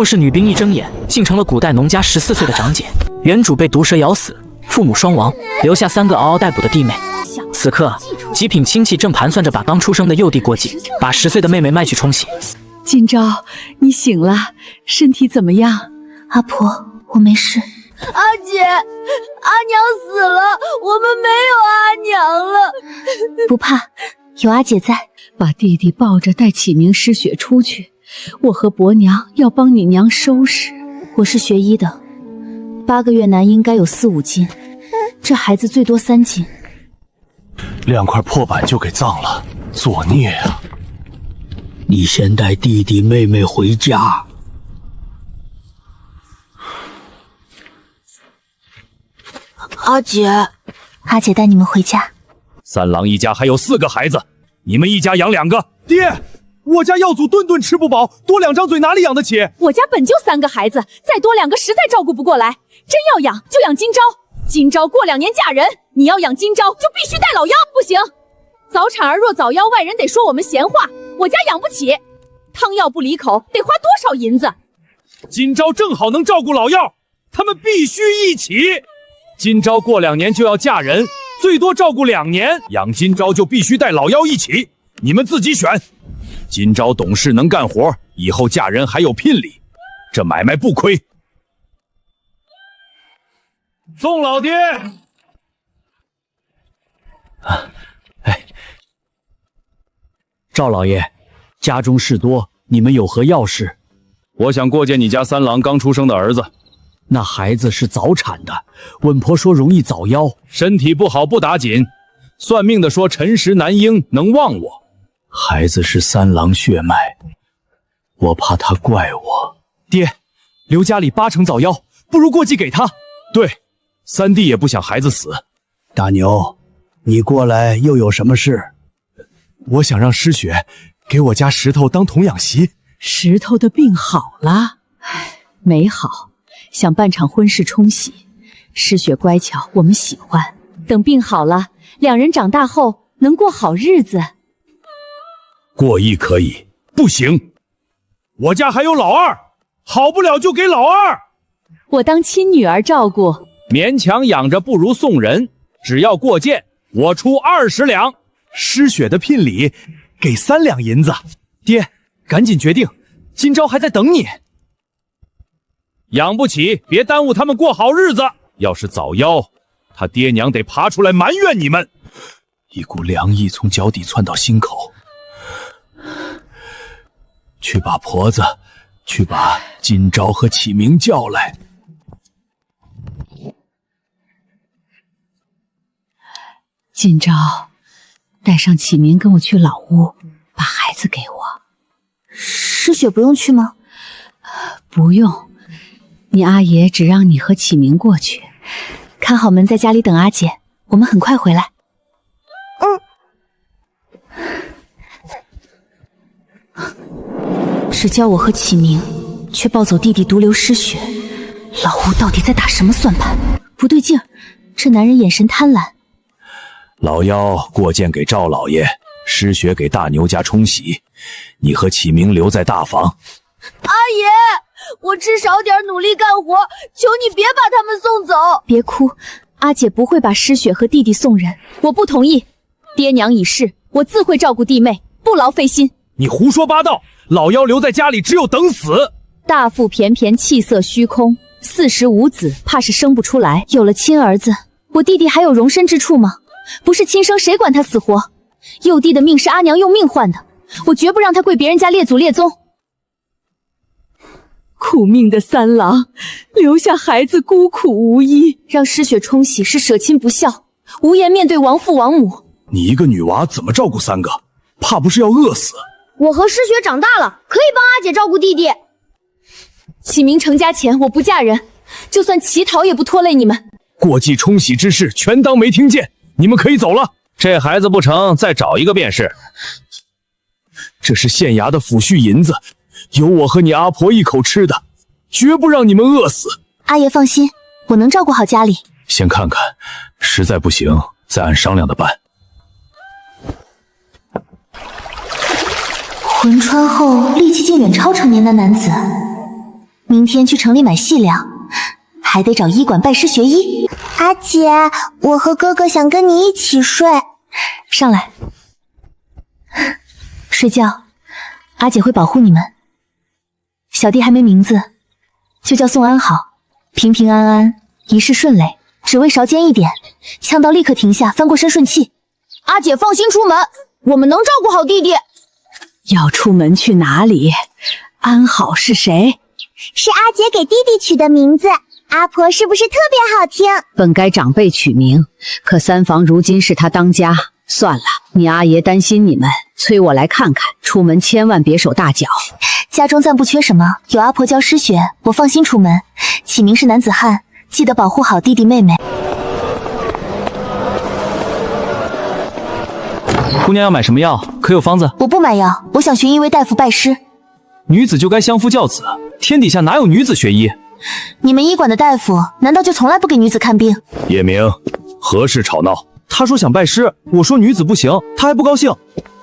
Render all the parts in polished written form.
末世女兵一睁眼，竟成了古代农家14岁的长姐。原主被毒蛇咬死，父母双亡，留下3个嗷嗷待哺的弟妹。此刻，极品亲戚正盘算着把刚出生的幼弟过继，把10岁的妹妹卖去冲洗。今朝，你醒了，身体怎么样？阿婆，我没事。阿姐，阿娘死了，我们没有阿娘了。不怕，有阿姐在。把弟弟抱着带启明失血出去，我和伯娘要帮你娘收拾。我是学医的，8个月男婴该有4、5斤，这孩子最多3斤。2块破板就给葬了，作孽啊！你先带弟弟妹妹回家。阿姐，阿姐带你们回家。三郎一家还有4个孩子，你们一家养2个。爹，我家药祖顿顿吃不饱，多2张嘴哪里养得起？我家本就3个孩子，再多2个实在照顾不过来。真要养就养今朝，今朝过2年嫁人，你要养今朝就必须带老幺。不行，早产儿若早夭，外人得说我们闲话，我家养不起。汤药不离口，得花多少银子？今朝正好能照顾老幺，他们必须一起。今朝过2年就要嫁人，最多照顾2年，养今朝就必须带老幺一起，你们自己选。今朝懂事能干活，以后嫁人还有聘礼，这买卖不亏。宋老爹。赵老爷，家中事多，你们有何要事？我想过见你家三郎刚出生的儿子。那孩子是早产的，稳婆说容易早夭，身体不好不打紧，算命的说辰时难应，能旺我。孩子是三郎血脉，我怕他怪我。爹，刘家里8成早夭，不如过继给他。对，三弟也不想孩子死。大牛，你过来又有什么事？我想让师雪给我家石头当童养媳。石头的病好了，没好，想办场婚事冲喜。师雪乖巧，我们喜欢。等病好了，2人长大后能过好日子。过亿可以，不行，我家还有老二，好不了就给老二。我当亲女儿照顾，勉强养着不如送人，只要过件，我出20两。师雪的聘礼给3两银子。爹，赶紧决定，今朝还在等你。养不起，别耽误他们过好日子。要是早夭，他爹娘得爬出来埋怨你们。一股凉意从脚底窜到心口。去把婆子，去把今朝和启明叫来。今朝带上启明跟我去老屋，把孩子给我。师雪不用去吗？不用，你阿爷只让你和启明过去。看好门，在家里等阿姐，我们很快回来。只教我和启明，却抱走弟弟，独留师雪。老吴到底在打什么算盘？不对劲儿，这男人眼神贪婪。老幺过件给赵老爷，师雪给大牛家冲喜，你和启明留在大房。阿爷，我吃少点，努力干活，求你别把他们送走。别哭，阿姐不会把师雪和弟弟送人。我不同意，爹娘已逝，我自会照顾弟妹，不劳费心。你胡说八道，老幺留在家里只有等死。大腹便便，气色虚空，45子，怕是生不出来。有了亲儿子，我弟弟还有容身之处吗？不是亲生，谁管他死活？幼弟的命是阿娘用命换的，我绝不让他跪别人家列祖列宗。苦命的三郎，留下孩子孤苦无依，让师雪冲喜是舍亲不孝，无颜面对亡父亡母。你一个女娃怎么照顾3个？怕不是要饿死？我和师雪长大了，可以帮阿姐照顾弟弟。启明成家前，我不嫁人，就算乞讨也不拖累你们。过继冲喜之事，全当没听见。你们可以走了。这孩子不成，再找一个便是。这是县衙的抚恤银子，有我和你阿婆一口吃的，绝不让你们饿死。阿爷放心，我能照顾好家里。先看看，实在不行，再按商量的办。魂穿后力气竟远超成年的男子，明天去城里买细粮，还得找医馆拜师学医。阿姐，我和哥哥想跟你一起睡。上来，睡觉，阿姐会保护你们。小弟还没名字，就叫宋安好，平平安安，一世顺遂。只为勺尖一点，呛到立刻停下，翻过身顺气。阿姐放心出门，我们能照顾好弟弟。要出门去哪里？安好是谁？是阿姐给弟弟取的名字，阿婆是不是特别好听？本该长辈取名，可三房如今是他当家。算了，你阿爷担心你们，催我来看看。出门千万别手大脚。家中暂不缺什么，有阿婆教师学，我放心出门。起名是男子汉，记得保护好弟弟妹妹。姑娘要买什么药？可有方子？我不买药，我想寻一位大夫拜师。女子就该相夫教子，天底下哪有女子学医？你们医馆的大夫难道就从来不给女子看病？叶明，何事吵闹？他说想拜师，我说女子不行，他还不高兴。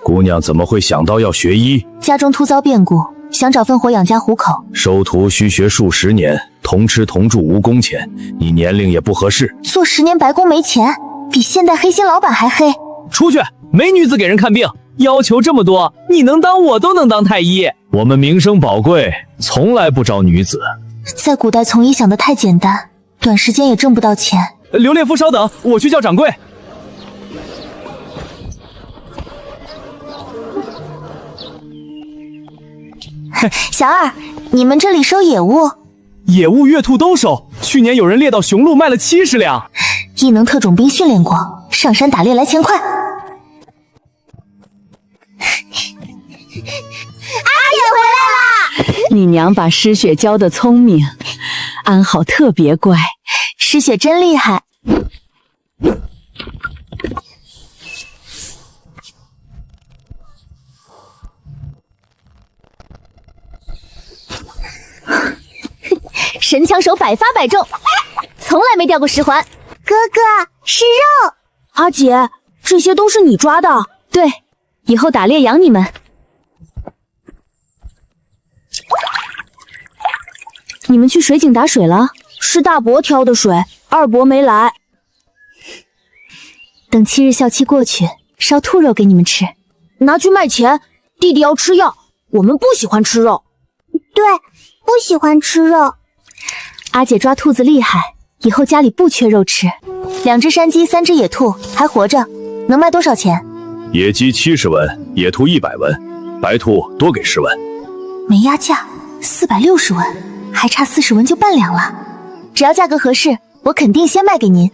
姑娘怎么会想到要学医？家中突遭变故，想找份活养家糊口。收徒需学数10年，同吃同住无工钱，你年龄也不合适。做10年白工没钱，比现代黑心老板还黑。出去，没女子给人看病，要求这么多，你能当我都能当太医。我们名声宝贵，从来不招女子。在古代从医想得太简单，短时间也挣不到钱。刘烈夫稍等，我去叫掌柜。小二，你们这里收野物？野物月兔都收，去年有人猎到雄鹿卖了70两。异能特种兵训练过，上山打猎来钱快。阿姐回来啦！你娘把诗雪教得聪明，安好特别乖。诗雪真厉害。神枪手百发百中，从来没掉过10环。哥哥，是肉。阿姐，这些都是你抓的？对，以后打猎养你们。你们去水井打水了？是大伯挑的水，二伯没来。等7日校期过去，烧兔肉给你们吃。拿去卖钱，弟弟要吃药，我们不喜欢吃肉。对，不喜欢吃肉。阿姐抓兔子厉害，以后家里不缺肉吃。2只山鸡，3只野兔，还活着，能卖多少钱？野鸡70文，野兔100文，白兔多给10文。没压价，460文，还差40文就半两了。只要价格合适，我肯定先卖给您。弟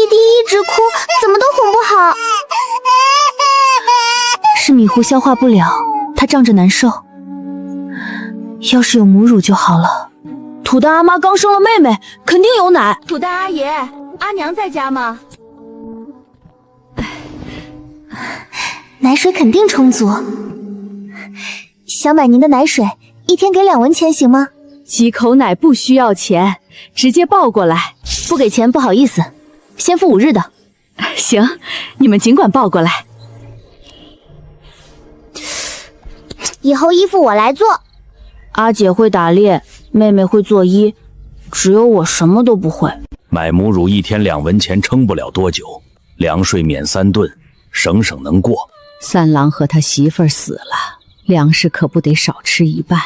弟一直哭，怎么都哄不好。是米糊消化不了，他胀着难受。要是有母乳就好了。土蛋阿妈刚生了妹妹，肯定有奶。土蛋阿爷，阿娘在家吗？奶水肯定充足。想买您的奶水，1天给2文钱行吗？几口奶不需要钱，直接抱过来。不给钱不好意思，先付5日的。行，你们尽管抱过来。以后衣服我来做。阿姐会打猎，妹妹会做衣，只有我什么都不会。买母乳1天2文钱撑不了多久，粮税免3顿，省省能过。三郎和他媳妇儿死了，粮食可不得少吃一半。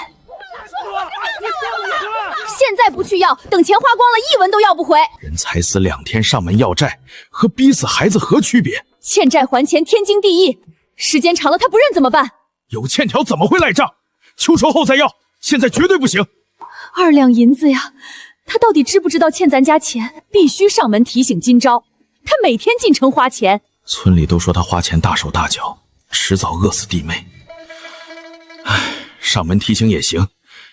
现在不去要，等钱花光了，1文都要不回。人才死2天上门要债，和逼死孩子何区别？欠债还钱天经地义，时间长了他不认怎么办？有欠条怎么会赖账？秋收后再要，现在绝对不行。2两银子呀，他到底知不知道欠咱家钱？必须上门提醒今朝。他每天进城花钱，村里都说他花钱大手大脚，迟早饿死弟妹。唉，上门提醒也行，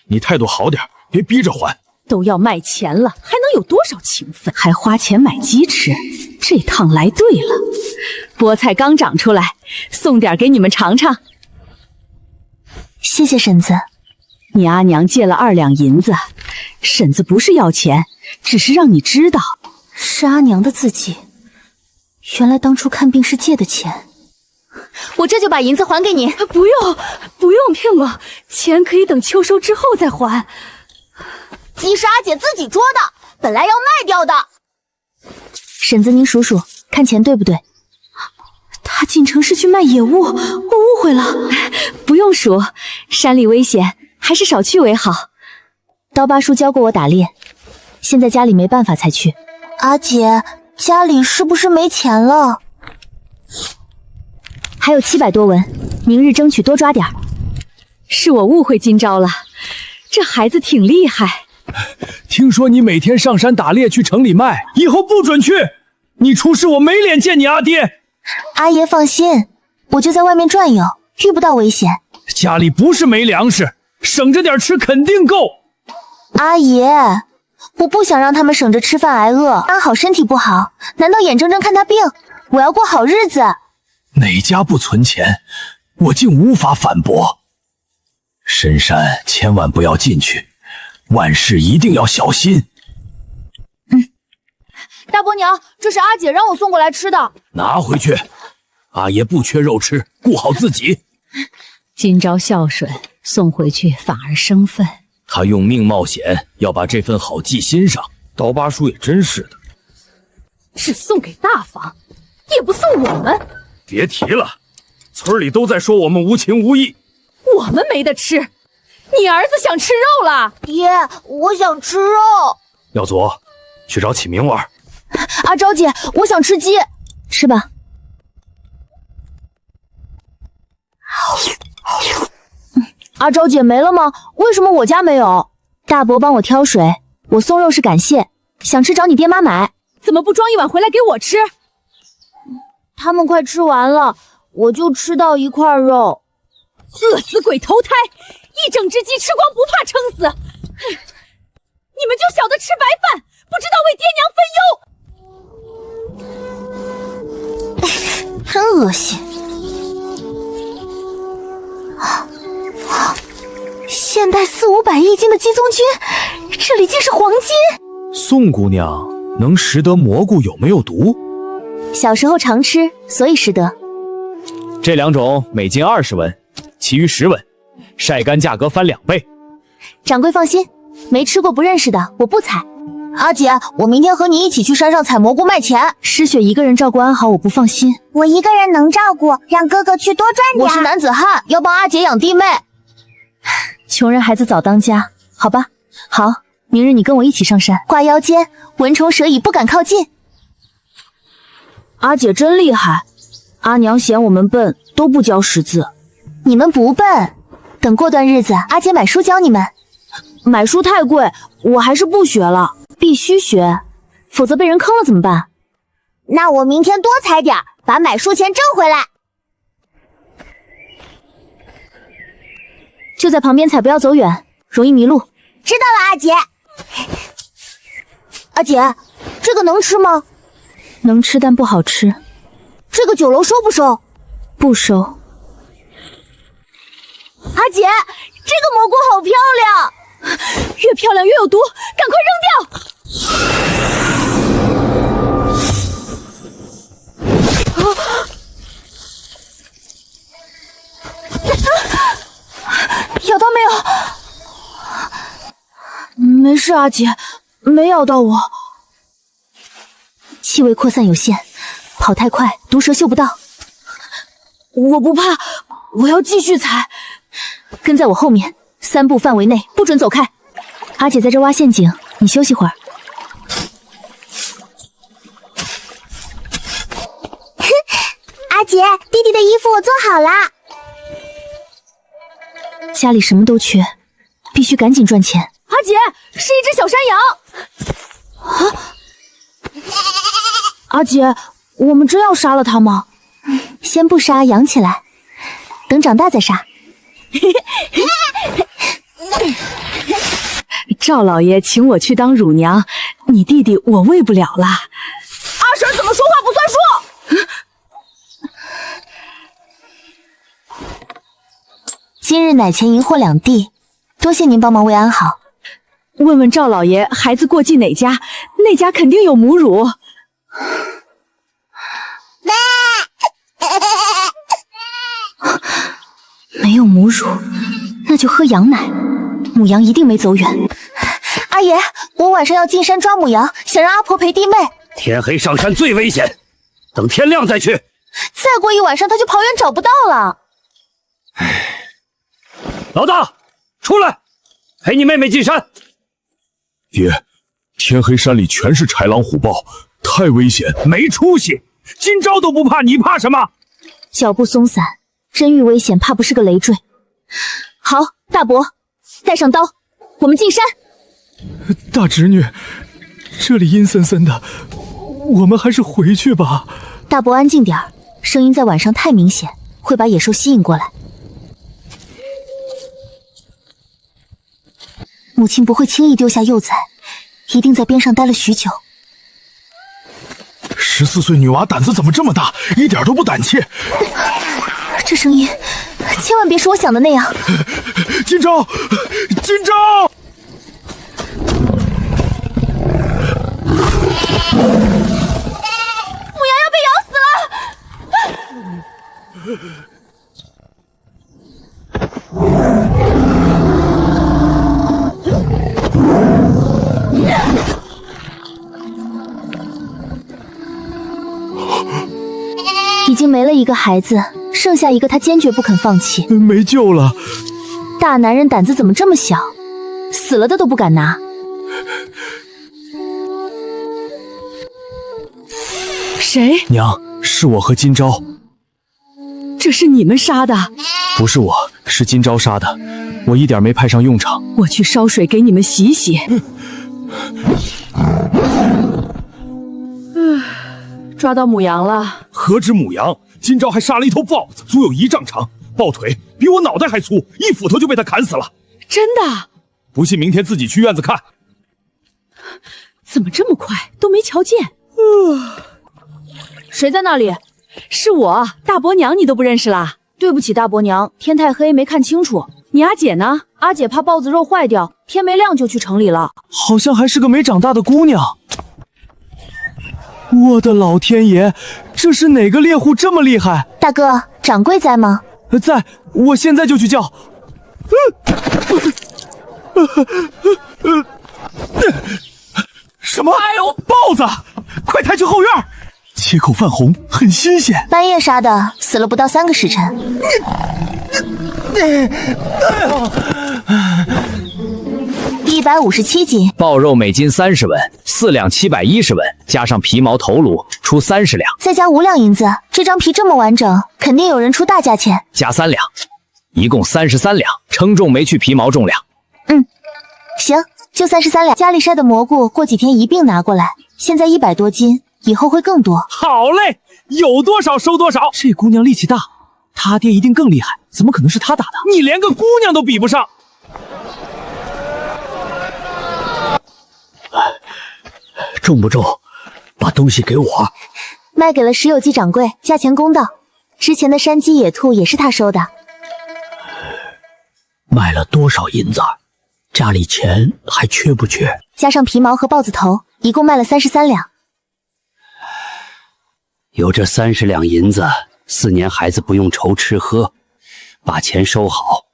你态度好点，别逼着还。都要卖钱了，还能有多少情分？还花钱买鸡吃，这趟来对了。菠菜刚长出来，送点给你们尝尝。谢谢婶子。你阿娘借了2两银子，婶子不是要钱，只是让你知道，是阿娘的自己。原来当初看病是借的钱，我这就把银子还给你。不用骗我，钱可以等秋收之后再还。鸡是阿姐自己捉的，本来要卖掉的。婶子，您数数，看钱对不对？他进城是去卖野物，我误会了。不用数，山里危险，还是少去为好。刀疤叔教过我打猎，现在家里没办法才去。阿姐，家里是不是没钱了？还有700多文，明日争取多抓点儿。是我误会今朝了，这孩子挺厉害。听说你每天上山打猎去城里卖，以后不准去。你出事我没脸见你阿爹。阿爷放心，我就在外面转悠，遇不到危险。家里不是没粮食，省着点吃肯定够。阿爷，我不想让他们省着吃饭挨饿，安好身体不好，难道眼睁睁看他病？我要过好日子。哪家不存钱，我竟无法反驳。深山千万不要进去，万事一定要小心。大伯娘，这是阿姐让我送过来吃的。拿回去，阿爷不缺肉吃，顾好自己。今朝孝顺，送回去反而生分。他用命冒险，要把这份好记心上。刀疤叔也真是的，只送给大房，也不送我们。别提了，村里都在说我们无情无义。我们没得吃，你儿子想吃肉了？爹，我想吃肉。耀祖，去找启明玩。阿昭姐，我想吃鸡。吃吧。阿昭姐没了吗？为什么我家没有？大伯帮我挑水，我送肉是感谢，想吃找你爹妈买。怎么不装一碗回来给我吃？他们快吃完了，我就吃到1块肉。饿死鬼投胎，一整只鸡吃光不怕撑死。哼，你们就晓得吃白饭，不知道为爹娘分忧。真恶心！现代400-500亿斤的鸡枞菌，这里竟是黄金！宋姑娘能识得蘑菇有没有毒？小时候常吃，所以识得。这2种每斤20文，其余10文，晒干价格翻2倍。掌柜放心，没吃过不认识的，我不采。阿姐，我明天和你一起去山上采蘑菇卖钱。诗雪一个人照顾安好，我不放心。我一个人能照顾，让哥哥去多赚点。我是男子汉，要帮阿姐养弟妹。穷人孩子早当家，好吧，好，明日你跟我一起上山，挂腰间，蚊虫蛇蚁不敢靠近。阿姐真厉害，阿娘嫌我们笨，都不教识字。你们不笨，等过段日子，阿姐买书教你们。买书太贵，我还是不学了。必须学，否则被人坑了怎么办？那我明天多采点，把买书钱挣回来。就在旁边采，不要走远，容易迷路。知道了，阿姐。阿姐，这个能吃吗？能吃，但不好吃。这个酒楼收不收？不收。阿姐，这个蘑菇好漂亮。越漂亮越有毒，赶快扔掉！咬到没有？没事，阿姐，没咬到我。气味扩散有限，跑太快，毒蛇嗅不到。我不怕，我要继续采。跟在我后面，3步范围内不准走开。阿姐在这挖陷阱，你休息会儿。阿姐，弟弟的衣服我做好了。家里什么都缺，必须赶紧赚钱。阿姐，是一只小山羊。啊！阿姐，我们真要杀了它吗？先不杀，养起来，等长大再杀。赵老爷请我去当乳娘，你弟弟我喂不了了。阿婶怎么说话不算数？今日奶钱银货2地，多谢您帮忙喂安好。问问赵老爷，孩子过继哪家？那家肯定有母乳。没有母乳，那就喝羊奶。母羊一定没走远。阿爷，我晚上要进山抓母羊，想让阿婆陪弟妹。天黑上山最危险，等天亮再去。再过一晚上，他就跑远找不到了。老大，出来，陪你妹妹进山。爹，天黑山里全是豺狼虎豹，太危险。没出息，今朝都不怕，你怕什么？脚步松散，真遇危险，怕不是个累赘。好，大伯，带上刀，我们进山。大侄女，这里阴森森的，我们还是回去吧。大伯安静点儿，声音在晚上太明显，会把野兽吸引过来。母亲不会轻易丢下幼崽，一定在边上待了许久。14岁女娃胆子怎么这么大，一点都不胆怯。这声音，千万别是我想的那样。今朝，今朝！母羊要被咬死已经没了一个孩子，剩下一个他坚决不肯放弃。没救了！大男人胆子怎么这么小，死了的都不敢拿。谁？娘，是我和今朝。这是你们杀的？不是我，是今朝杀的，我一点没派上用场。我去烧水给你们洗洗。抓到母羊了。何止母羊，今朝还杀了一头豹子，足有1丈长，豹腿比我脑袋还粗，一斧头就被他砍死了。真的？不信明天自己去院子看。怎么这么快，都没瞧见？谁在那里？是我，大伯娘你都不认识啦？对不起，大伯娘，天太黑没看清楚。你阿姐呢？阿姐怕豹子肉坏掉，天没亮就去城里了。好像还是个没长大的姑娘。我的老天爷，这是哪个猎户这么厉害？大哥，掌柜在吗？在，我现在就去叫。什么？哎呦，豹子！快抬去后院，切口泛红，很新鲜。半夜杀的，死了不到3个时辰。157斤，豹肉每斤30文，4两710文，加上皮毛头颅，出30两，再加5两银子。这张皮这么完整，肯定有人出大价钱。加3两，一共33两，称重没去皮毛重量。行，就33两。家里晒的蘑菇，过几天一并拿过来。现在100多斤，以后会更多。好嘞，有多少收多少。这姑娘力气大，她爹一定更厉害，怎么可能是她打的？你连个姑娘都比不上。重不重？把东西给我。卖给了石有记掌柜，价钱公道。之前的山鸡野兔也是他收的。卖了多少银子？家里钱还缺不缺？加上皮毛和豹子头，一共卖了33两。有这30两银子，4年孩子不用愁吃喝。把钱收好，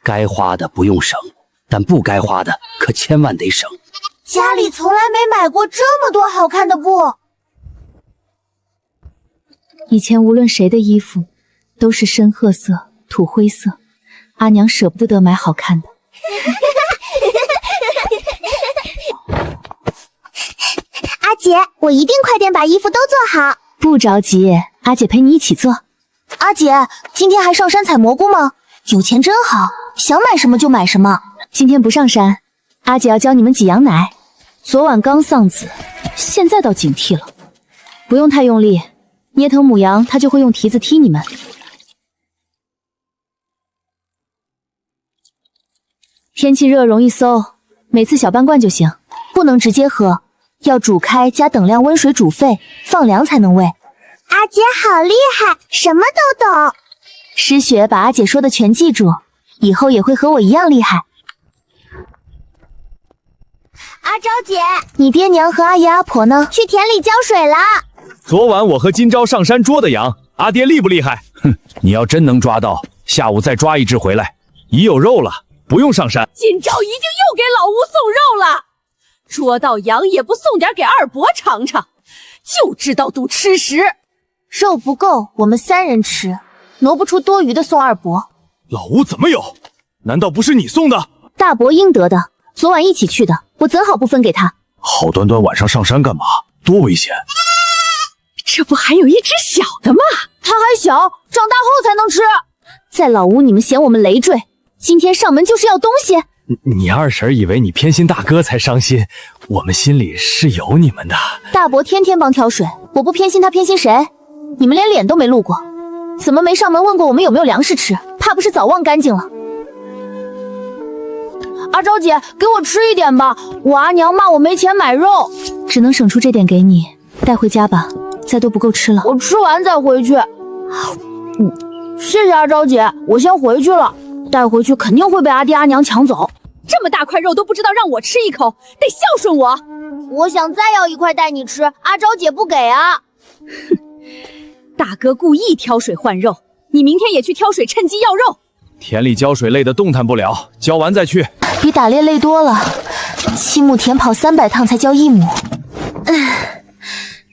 该花的不用省，但不该花的可千万得省。家里从来没买过这么多好看的布。以前无论谁的衣服都是深褐色、土灰色，阿娘舍不得买好看的。阿姐，我一定快点把衣服都做好。不着急，阿姐陪你一起做。阿姐，今天还上山采蘑菇吗？有钱真好，想买什么就买什么。今天不上山，阿姐要教你们挤羊奶。昨晚刚丧子，现在倒警惕了。不用太用力，捏疼母羊，它就会用蹄子踢你们。天气热容易馊，每次小半罐就行，不能直接喝，要煮开加等量温水煮沸，放凉才能喂。阿姐好厉害，什么都懂。诗雪把阿姐说的全记住，以后也会和我一样厉害。阿昭姐，你爹娘和阿爷阿婆呢？去田里浇水了。昨晚我和今朝上山捉的羊，阿爹厉不厉害？哼，你要真能抓到，下午再抓一只回来，已有肉了，不用上山。今朝一定又给老吴送肉了，捉到羊也不送点给二伯尝尝，就知道赌吃食。肉不够，我们3人吃，挪不出多余的送二伯。老吴怎么有？难道不是你送的？大伯应得的，昨晚一起去的，我怎好不分给他？好端端晚上上山干嘛？多危险！这不还有一只小的吗？他还小，长大后才能吃。在老吴你们嫌我们累赘，今天上门就是要东西。你二婶以为你偏心大哥才伤心，我们心里是有你们的。大伯天天帮挑水，我不偏心他偏心谁？你们连脸都没露过，怎么没上门问过我们有没有粮食吃？怕不是早忘干净了。阿昭姐，给我吃一点吧，我阿娘骂我没钱买肉。只能省出这点给你，带回家吧，再多不够吃了。我吃完再回去。谢谢阿昭姐，我先回去了，带回去肯定会被阿爹阿娘抢走。这么大块肉都不知道让我吃一口，得孝顺我。我想再要一块带你吃，阿昭姐不给啊。大哥故意挑水换肉，你明天也去挑水，趁机要肉。田里浇水累得动弹不了，浇完再去。比打猎累多了，7亩田跑300趟才浇1亩。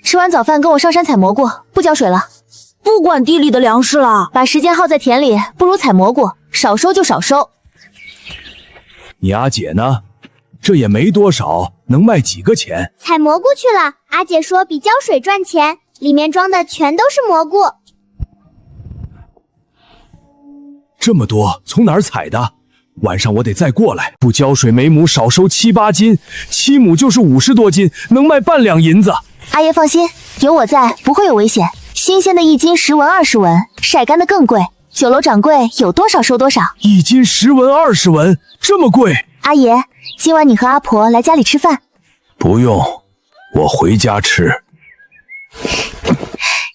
吃完早饭跟我上山采蘑菇，不浇水了。不管地里的粮食了，把时间耗在田里，不如采蘑菇，少收就少收。你阿姐呢？这也没多少，能卖几个钱？采蘑菇去了，阿姐说比浇水赚钱，里面装的全都是蘑菇。这么多，从哪儿采的？晚上我得再过来，不浇水每亩少收7、8斤，7亩就是50多斤，能卖半两银子。阿爷放心，有我在，不会有危险。新鲜的1斤10文20文，晒干的更贵。酒楼掌柜有多少收多少，1斤10文20文，这么贵？阿爷，今晚你和阿婆来家里吃饭。不用，我回家吃。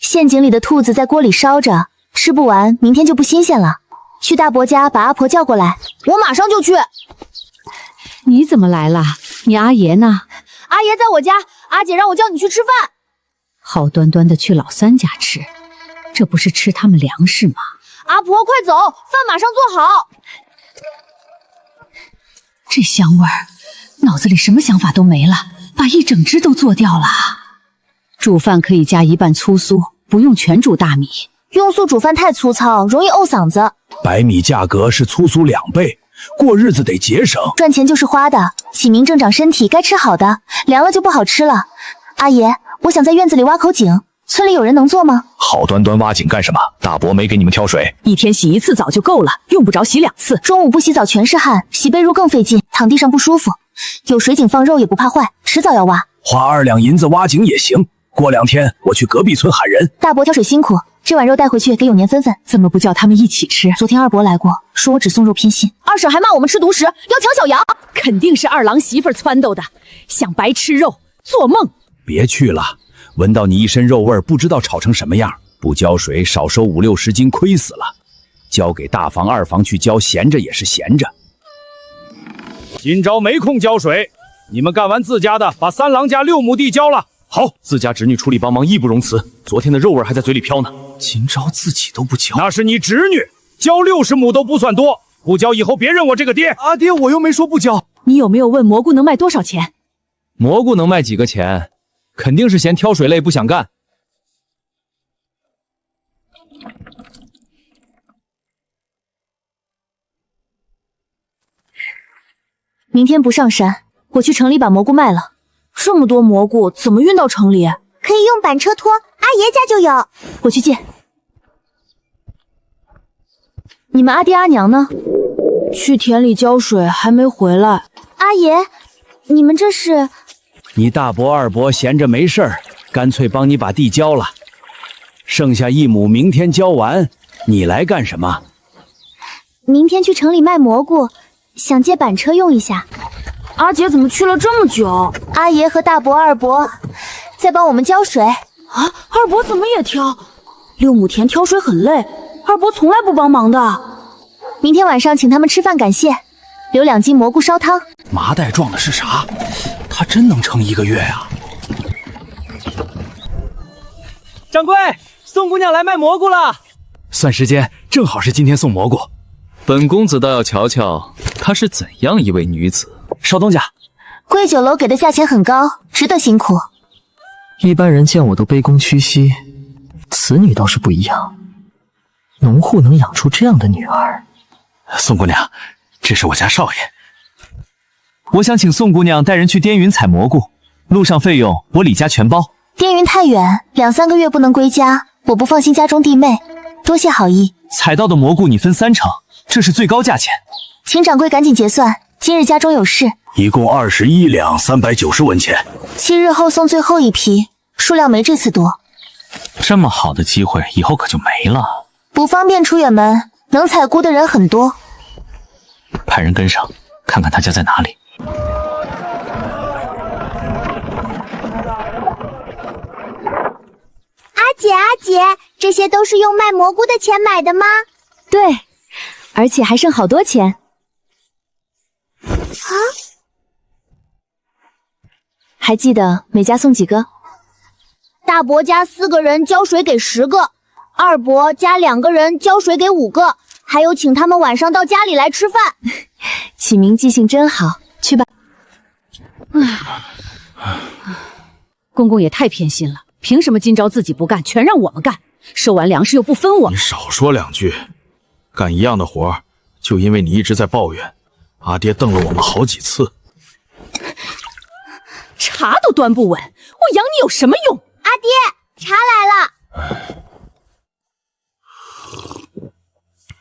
陷阱里的兔子在锅里烧着，吃不完，明天就不新鲜了。去大伯家把阿婆叫过来，我马上就去。你怎么来了？你阿爷呢？阿爷在我家，阿姐让我叫你去吃饭。好端端的去老三家吃，这不是吃他们粮食吗？阿婆快走，饭马上做好。这香味儿，脑子里什么想法都没了，把一整只都做掉了。煮饭可以加一半粗酥，不用全煮大米。用素煮饭太粗糙，容易沤嗓子。白米价格是粗酥2倍，过日子得节省。赚钱就是花的，起名正长身体，该吃好的，凉了就不好吃了。阿爷，我想在院子里挖口井，村里有人能做吗？好端端挖井干什么？大伯没给你们挑水。一天洗1次澡就够了，用不着洗2次。中午不洗澡全是汗，洗被褥更费劲，躺地上不舒服。有水井放肉也不怕坏，迟早要挖。花2两银子挖井也行。过2天我去隔壁村喊人。大伯挑水辛苦，这碗肉带回去给永年分分。怎么不叫他们一起吃？昨天二伯来过，说我只送肉偏心。二婶还骂我们吃独食，要抢小羊。肯定是二郎媳妇撺掇的，想白吃肉，做梦。别去了，闻到你一身肉味，不知道炒成什么样。不浇水，少收50、60斤，亏死了。交给大房、二房去浇，闲着也是闲着。今朝没空浇水，你们干完自家的，把三郎家6亩地浇了。好，自家侄女出力帮忙，义不容辞。昨天的肉味还在嘴里飘呢。今朝自己都不浇，那是你侄女，浇60亩都不算多，不浇以后别认我这个爹。阿爹，我又没说不浇。你有没有问蘑菇能卖多少钱？蘑菇能卖几个钱？肯定是嫌挑水累不想干。明天不上山，我去城里把蘑菇卖了。这么多蘑菇怎么运到城里？可以用板车拖，阿爷家就有。我去借。你们阿爹阿娘呢？去田里浇水，还没回来。阿爷，你们这是？你大伯二伯闲着没事儿，干脆帮你把地浇了。剩下1亩，明天浇完，你来干什么？明天去城里卖蘑菇，想借板车用一下。阿姐怎么去了这么久？阿爷和大伯、二伯在帮我们浇水。啊，二伯怎么也挑？6亩田挑水很累，二伯从来不帮忙的。明天晚上请他们吃饭感谢，留2斤蘑菇烧汤。麻袋撞的是啥？他真能撑1个月呀！掌柜，宋姑娘来卖蘑菇了。算时间，正好是今天送蘑菇。本公子倒要瞧瞧她是怎样一位女子。少东家，贵酒楼给的价钱很高，值得辛苦。一般人见我都卑躬屈膝，此女倒是不一样。农户能养出这样的女儿。宋姑娘，这是我家少爷。我想请宋姑娘带人去滇云采蘑菇，路上费用我李家全包。滇云太远，2、3个月不能归家，我不放心家中弟妹，多谢好意。采到的蘑菇你分3成，这是最高价钱。请掌柜赶紧结算，今日家中有事。一共21两390文钱。7日后送最后一批，数量没这次多。这么好的机会，以后可就没了。不方便出远门，能采菇的人很多。派人跟上，看看他家在哪里。阿姐，这些都是用卖蘑菇的钱买的吗？对，而且还剩好多钱。啊？还记得每家送几个？大伯家4个人浇水给10个，二伯家2个人浇水给5个，还有请他们晚上到家里来吃饭。启明记性真好，去吧。公公也太偏心了，凭什么今朝自己不干，全让我们干？收完粮食又不分我们。你少说2句，干一样的活，就因为你一直在抱怨，阿爹瞪了我们好几次。茶都端不稳，我养你有什么用？阿爹，茶来了。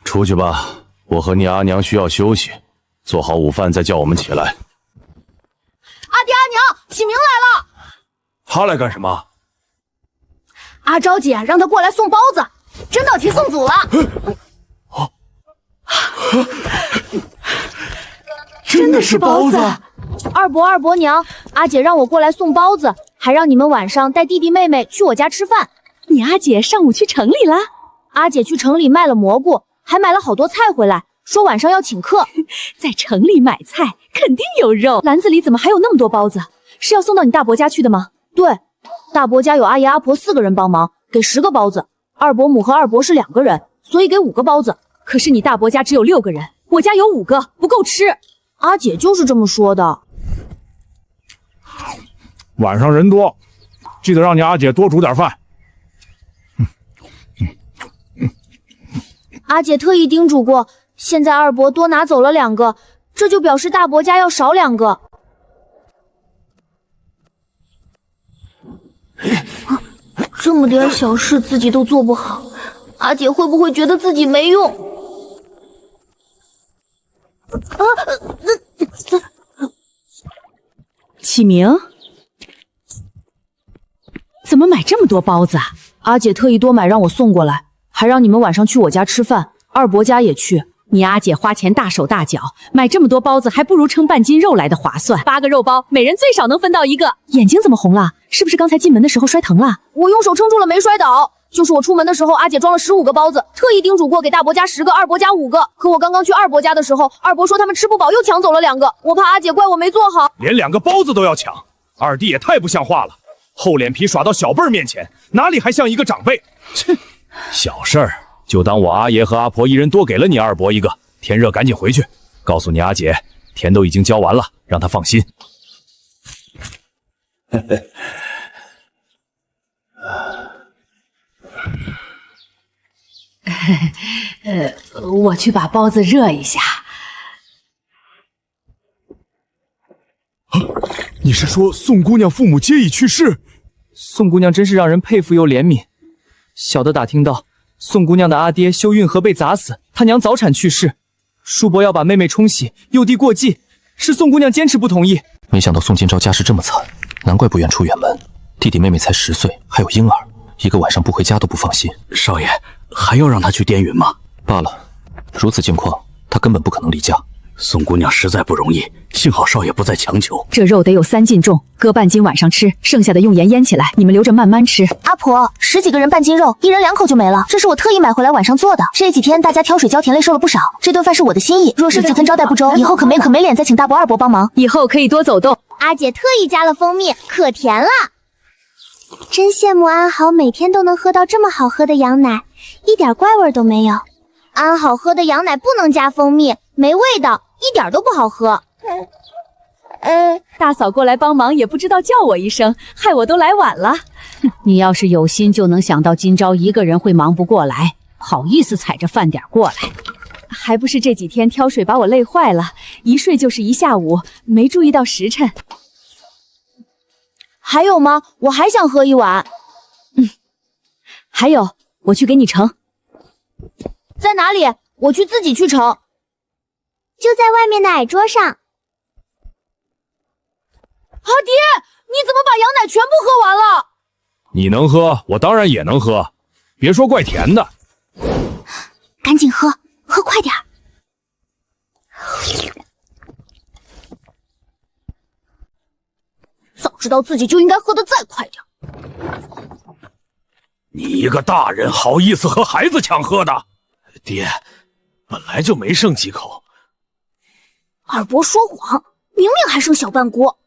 出去吧，我和你阿娘需要休息，做好午饭再叫我们起来。阿爹阿娘，启明来了。他来干什么？阿昭姐让他过来送包子，真到提送祖了。真的是包子！二伯二伯娘，阿姐让我过来送包子，还让你们晚上带弟弟妹妹去我家吃饭。你阿姐上午去城里了？阿姐去城里卖了蘑菇，还买了好多菜回来，说晚上要请客。在城里买菜肯定有肉，篮子里怎么还有那么多包子？是要送到你大伯家去的吗？对，大伯家有阿爷阿婆4个人帮忙，给10个包子。二伯母和二伯是2个人，所以给5个包子。可是你大伯家只有6个人，我家有5个，不够吃。阿姐就是这么说的。晚上人多，记得让你阿姐多煮点饭。阿姐特意叮嘱过，现在二伯多拿走了2个，这就表示大伯家要少2个。这么点小事自己都做不好，阿姐会不会觉得自己没用？启明，怎么买这么多包子啊？阿姐特意多买让我送过来，还让你们晚上去我家吃饭，二伯家也去。你阿姐花钱大手大脚，买这么多包子，还不如称半斤肉来的划算。8个肉包，每人最少能分到1个。眼睛怎么红了？是不是刚才进门的时候摔疼了？我用手撑住了，没摔倒。就是我出门的时候，阿姐装了15个包子，特意叮嘱过给大伯家10个，二伯家5个。可我刚刚去二伯家的时候，二伯说他们吃不饱，又抢走了2个。我怕阿姐怪我没做好，连2个包子都要抢，二弟也太不像话了，厚脸皮耍到小辈儿面前，哪里还像一个长辈？切，小事儿，就当我阿爷和阿婆一人多给了你二伯1个。天热赶紧回去，告诉你阿姐，田都已经浇完了，让她放心。我去把包子热一下。你是说宋姑娘父母皆已去世？宋姑娘真是让人佩服又怜悯。小的打听到，宋姑娘的阿爹修运河被砸死，她娘早产去世，叔伯要把妹妹冲洗，幼弟过继，是宋姑娘坚持不同意。没想到宋金钊家世这么惨，难怪不愿出远门。弟弟妹妹才10岁，还有婴儿，一个晚上不回家都不放心。少爷，还要让他去滇云吗？罢了，如此境况，他根本不可能离家。宋姑娘实在不容易，幸好少爷不再强求。这肉得有3斤重，割半斤晚上吃，剩下的用盐腌起来，你们留着慢慢吃。阿婆，10几个人半斤肉，一人2口就没了。这是我特意买回来晚上做的。这几天大家挑水浇田累受了不少，这顿饭是我的心意。若是自尊招待不周，以后可没脸再请大伯二伯帮忙。以后可以多走动。阿姐特意加了蜂蜜，可甜了。真羡慕安好每天都能喝到这么好喝的羊奶，一点怪味都没有。安好喝的羊奶不能加蜂蜜，没味道，一点都不好喝。大嫂过来帮忙也不知道叫我一声，害我都来晚了。你要是有心，就能想到今朝一个人会忙不过来，好意思踩着饭点过来。还不是这几天挑水把我累坏了，一睡就是一下午，没注意到时辰。还有吗？我还想喝一碗。还有，我去给你盛。在哪里？我去自己去盛。就在外面的矮桌上。阿爹，你怎么把羊奶全部喝完了？你能喝，我当然也能喝。别说怪甜的。赶紧喝，喝快点。早知道自己就应该喝得再快点。你一个大人好意思和孩子抢喝的？爹，本来就没剩几口。二伯说谎，明明还剩小半锅。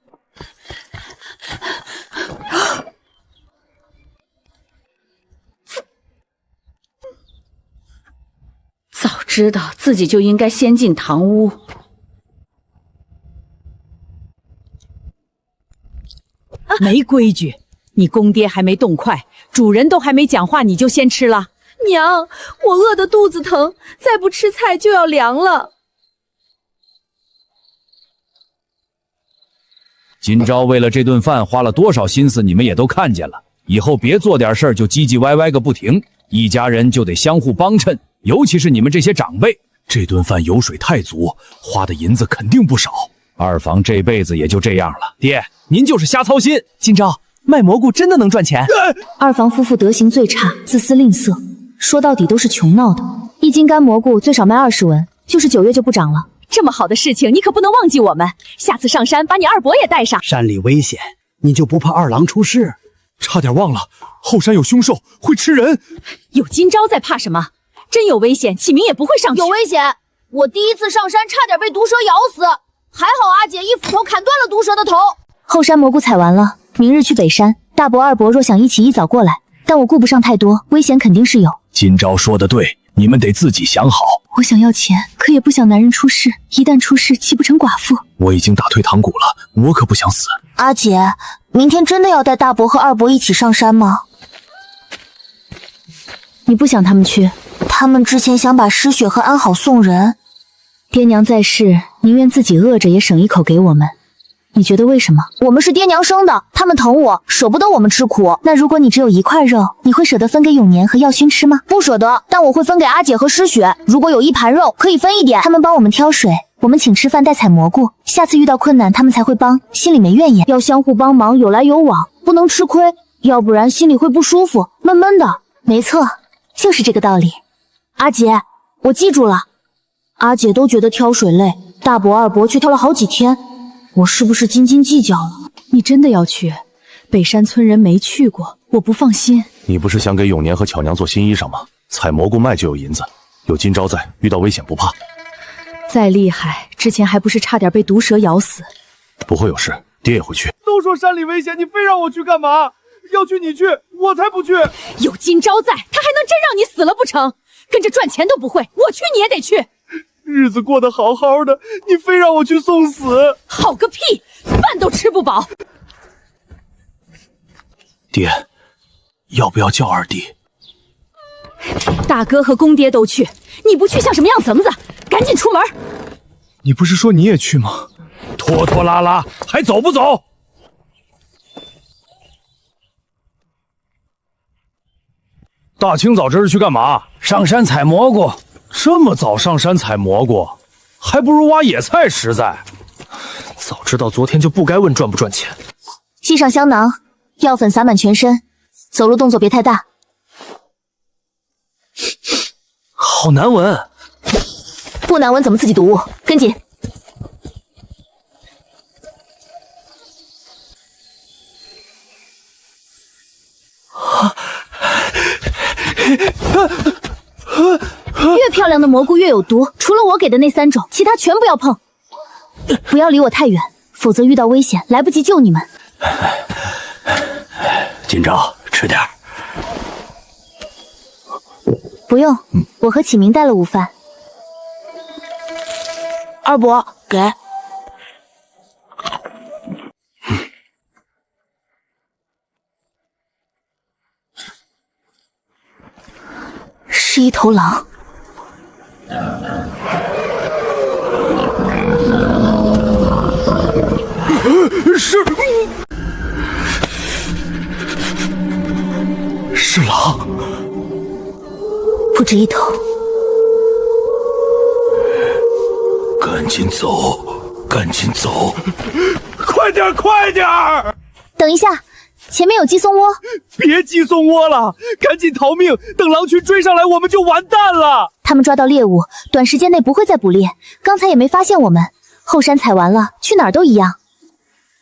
早知道自己就应该先进堂屋。没规矩！你公爹还没动筷，主人都还没讲话，你就先吃了。娘，我饿得肚子疼，再不吃菜就要凉了。今朝为了这顿饭花了多少心思，你们也都看见了。以后别做点事儿就唧唧歪歪个不停，一家人就得相互帮衬，尤其是你们这些长辈。这顿饭油水太足，花的银子肯定不少。二房这辈子也就这样了。爹，您就是瞎操心。今朝卖蘑菇真的能赚钱？二房夫妇德行最差，自私吝啬，说到底都是穷闹的。一斤干蘑菇最少卖20文，就是9月就不长了。这么好的事情，你可不能忘记我们。下次上山把你二伯也带上。山里危险，你就不怕二郎出事？差点忘了，后山有凶兽，会吃人。有今朝在怕什么？真有危险，启明也不会上去。有危险！我第一次上山差点被毒蛇咬死，还好阿姐一斧头砍断了毒蛇的头。后山蘑菇采完了，明日去北山。大伯二伯若想一起一早过来，但我顾不上太多，危险肯定是有。今朝说的对，你们得自己想好。我想要钱，可也不想男人出事，一旦出事岂不成寡妇？我已经打退堂鼓了，我可不想死。阿姐，明天真的要带大伯和二伯一起上山吗？你不想他们去？他们之前想把诗雪和安好送人。爹娘在世，宁愿自己饿着也省一口给我们。你觉得为什么？我们是爹娘生的，他们疼我，舍不得我们吃苦。那如果你只有1块肉，你会舍得分给永年和耀勋吃吗？不舍得，但我会分给阿姐和诗雪。如果有1盘肉，可以分一点。他们帮我们挑水，我们请吃饭带采蘑菇，下次遇到困难他们才会帮，心里没怨言。要相互帮忙，有来有往，不能吃亏，要不然心里会不舒服，闷闷的。没错，就是这个道理。阿姐，我记住了。阿姐都觉得挑水累，大伯二伯却挑了好几天。我是不是斤斤计较了？你真的要去？北山村人没去过，我不放心。你不是想给永年和巧娘做新衣裳吗？采蘑菇卖就有银子，有今朝在，遇到危险不怕。再厉害，之前还不是差点被毒蛇咬死。不会有事，爹也会去。都说山里危险，你非让我去干嘛？要去你去，我才不去。有今朝在，他还能真让你死了不成？跟着赚钱都不会，我去你也得去。日子过得好好的，你非让我去送死。好个屁，饭都吃不饱。爹，要不要叫二弟？大哥和公爹都去，你不去像什么样子子？赶紧出门。你不是说你也去吗？拖拖拉拉，还走不走？大清早这是去干嘛？上山采蘑菇。这么早上山采蘑菇，还不如挖野菜实在。早知道昨天就不该问赚不赚钱。系上香囊，药粉洒满全身，走路动作别太大。好难闻。不难闻怎么自己读？跟紧。越漂亮的蘑菇越有毒，除了我给的那3种，其他全不要碰。不要离我太远，否则遇到危险来不及救你们。今朝吃点。不用，我和启明带了午饭。二伯，给。是一头狼。是狼，不止一头。赶紧走，赶紧走，快点，快点！等一下，前面有鸡松窝。别鸡松窝了，赶紧逃命！等狼群追上来，我们就完蛋了。他们抓到猎物，短时间内不会再捕猎。刚才也没发现我们，后山采完了，去哪儿都一样。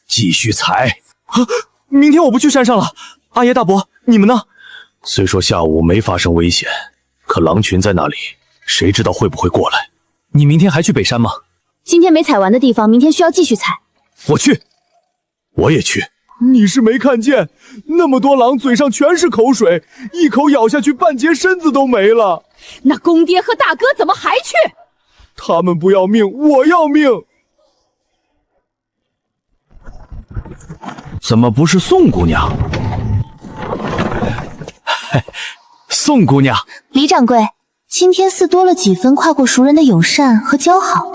继续采。明天我不去山上了。阿爷大伯，你们呢？虽说下午没发生危险，可狼群在那里，谁知道会不会过来？你明天还去北山吗？今天没采完的地方，明天需要继续采。我去，我也去。你是没看见，那么多狼嘴上全是口水，一口咬下去，半截身子都没了。那公爹和大哥怎么还去？他们不要命，我要命。怎么不是宋姑娘？宋姑娘，李掌柜，今天似多了几分跨过熟人的友善和交好。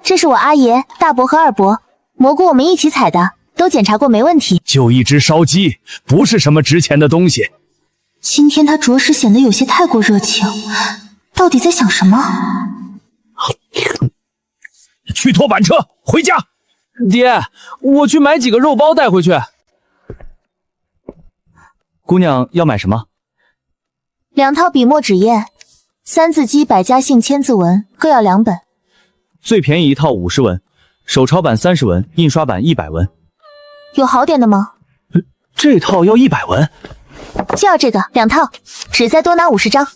这是我阿爷、大伯和二伯，蘑菇我们一起采的，都检查过没问题。就一只烧鸡，不是什么值钱的东西。今天他着实显得有些太过热情，到底在想什么？去拖板车回家。爹，我去买几个肉包带回去。姑娘要买什么？2套笔墨纸砚，3字机百家姓千字文，各要2本。最便宜一套50文，手抄版30文，印刷版100文。有好点的吗？这套要100文，就要这个2套，只再多拿50张。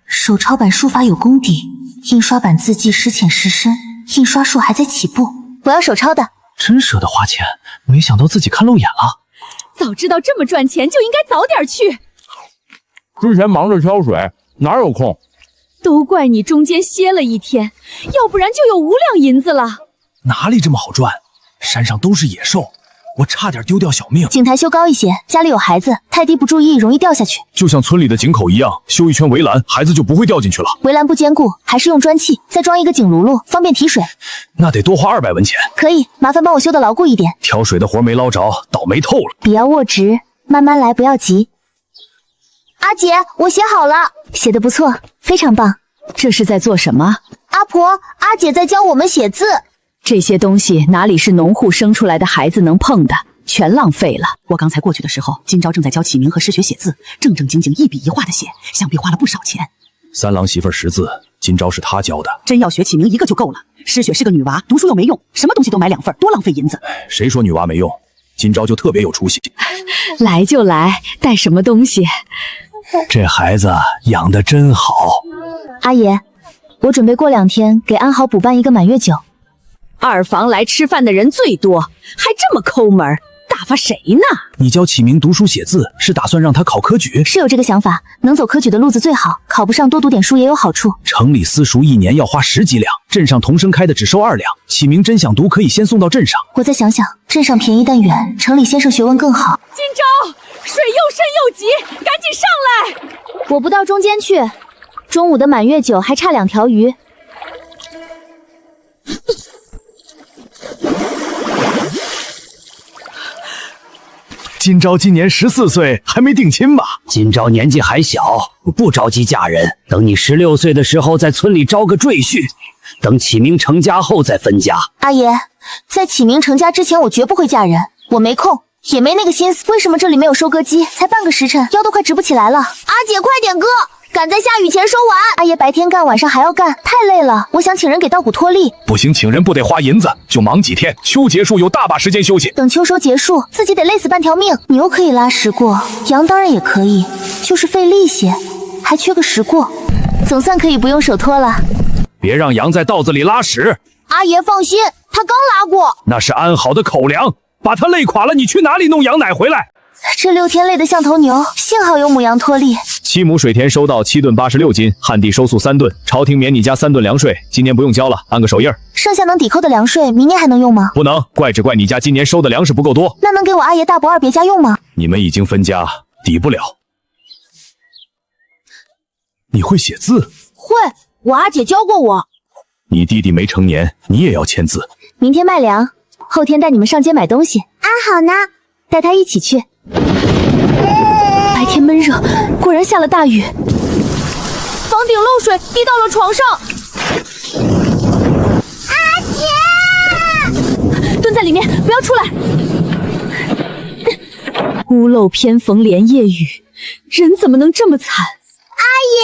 手抄版书法有功底，印刷版字迹时浅时深，印刷术还在起步。我要手抄的。真舍得花钱，没想到自己看漏眼了。早知道这么赚钱，就应该早点去。之前忙着挑水，哪有空？都怪你中间歇了一天，要不然就有无量银子了。哪里这么好赚？山上都是野兽，我差点丢掉小命。井台修高一些，家里有孩子，太低不注意容易掉下去。就像村里的井口一样，修一圈围栏，孩子就不会掉进去了。围栏不坚固，还是用砖砌，再装一个井炉炉，方便提水。那得多花200文钱。可以，麻烦帮我修得牢固一点。挑水的活没捞着，倒霉透了。笔要握直，慢慢来，不要急。阿姐，我写好了，写得不错，非常棒。这是在做什么？阿婆，阿姐在教我们写字。这些东西哪里是农户生出来的孩子能碰的，全浪费了。我刚才过去的时候，今朝正在教启明和诗学写字，正正经经一笔一画的写，想必花了不少钱。三郎媳妇识字，今朝是他教的。真要学启明一个就够了。诗雪是个女娃，读书又没用，什么东西都买2份，多浪费银子。谁说女娃没用？今朝就特别有出息。来就来，带什么东西？这孩子养得真好。阿爷，我准备过2天给安好补办一个满月酒。二房来吃饭的人最多，还这么抠门，打发谁呢？你教启明读书写字，是打算让他考科举？是有这个想法，能走科举的路子最好，考不上多读点书也有好处。城里私塾1年要花10几两，镇上童生开的只收2两。启明真想读，可以先送到镇上。我再想想，镇上便宜但远，城里先生学问更好。今朝水又深又急，赶紧上来！我不到中间去，中午的满月酒还差2条鱼。今朝今年14岁，还没定亲吧？今朝年纪还小，不着急嫁人。等你16岁的时候，在村里招个赘婿。等启明成家后再分家。阿爷，在启明成家之前，我绝不会嫁人。我没空，也没那个心思。为什么这里没有收割机？才半个时辰，腰都快直不起来了。阿姐，快点割！赶在下雨前收完。阿爷白天干，晚上还要干，太累了。我想请人给稻谷脱粒。不行，请人不得花银子，就忙几天。秋结束有大把时间休息。等秋收结束，自己得累死半条命。牛可以拉屎过，羊当然也可以，就是费力些，还缺个食过。总算可以不用手拖了。别让羊在稻子里拉屎。阿爷放心，他刚拉过。那是安好的口粮，把他累垮了，你去哪里弄羊奶回来？这6天累得像头牛，幸好有母羊脱粒， 7亩水田收到7吨86斤，旱地收粟3吨，朝廷免你家3吨粮税，今年不用交了，按个手印儿。剩下能抵扣的粮税，明年还能用吗？不能，怪只怪你家今年收的粮食不够多。那能给我阿爷大伯二别家用吗？你们已经分家，抵不了。你会写字？会，我阿姐教过我。你弟弟没成年，你也要签字。明天卖粮，后天带你们上街买东西。啊，好呢，带他一起去。白天闷热，果然下了大雨。房顶漏水，滴到了床上。阿姐，蹲在里面，不要出来。屋漏偏逢连夜雨，人怎么能这么惨？阿爷，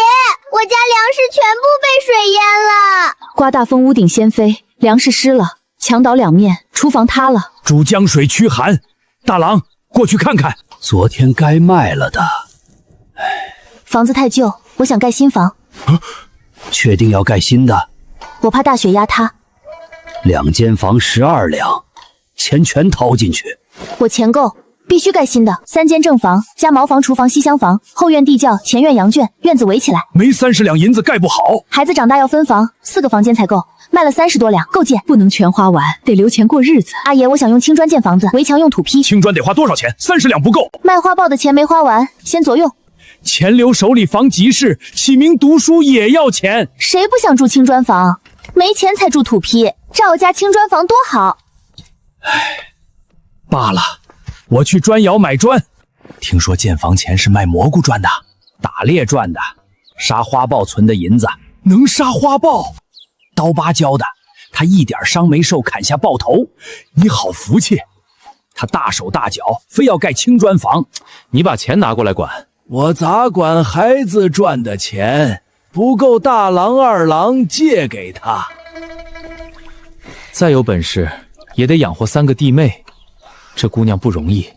我家粮食全部被水淹了。刮大风，屋顶掀飞，粮食湿了，墙倒两面，厨房塌了。煮江水驱寒，大郎过去看看。昨天该卖了的。房子太旧，我想盖新房。确定要盖新的？我怕大雪压塌。2间房12两，钱全掏进去。我钱够，必须盖新的。3间正房加茅房、厨房、西厢房，后院地窖，前院羊圈，院子围起来。没30两银子盖不好。孩子长大要分房，4个房间才够。卖了30多两，够建。不能全花完，得留钱过日子。阿爷，我想用青砖建房子，围墙用土坯。青砖得花多少钱？30两不够。卖花报的钱没花完，先左用。钱留手里防急事，启明读书也要钱。谁不想住青砖房？没钱才住土坯，照我家青砖房多好。罢了，我去砖窑买砖。听说建房钱是卖蘑菇赚的，打猎赚的，杀花豹存的银子。能杀花豹？刀疤教的，他一点伤没受，砍下豹头。你好福气。他大手大脚，非要盖青砖房。你把钱拿过来管。我咋管孩子赚的钱？不够大郎二郎借给他。再有本事也得养活3个弟妹，这姑娘不容易。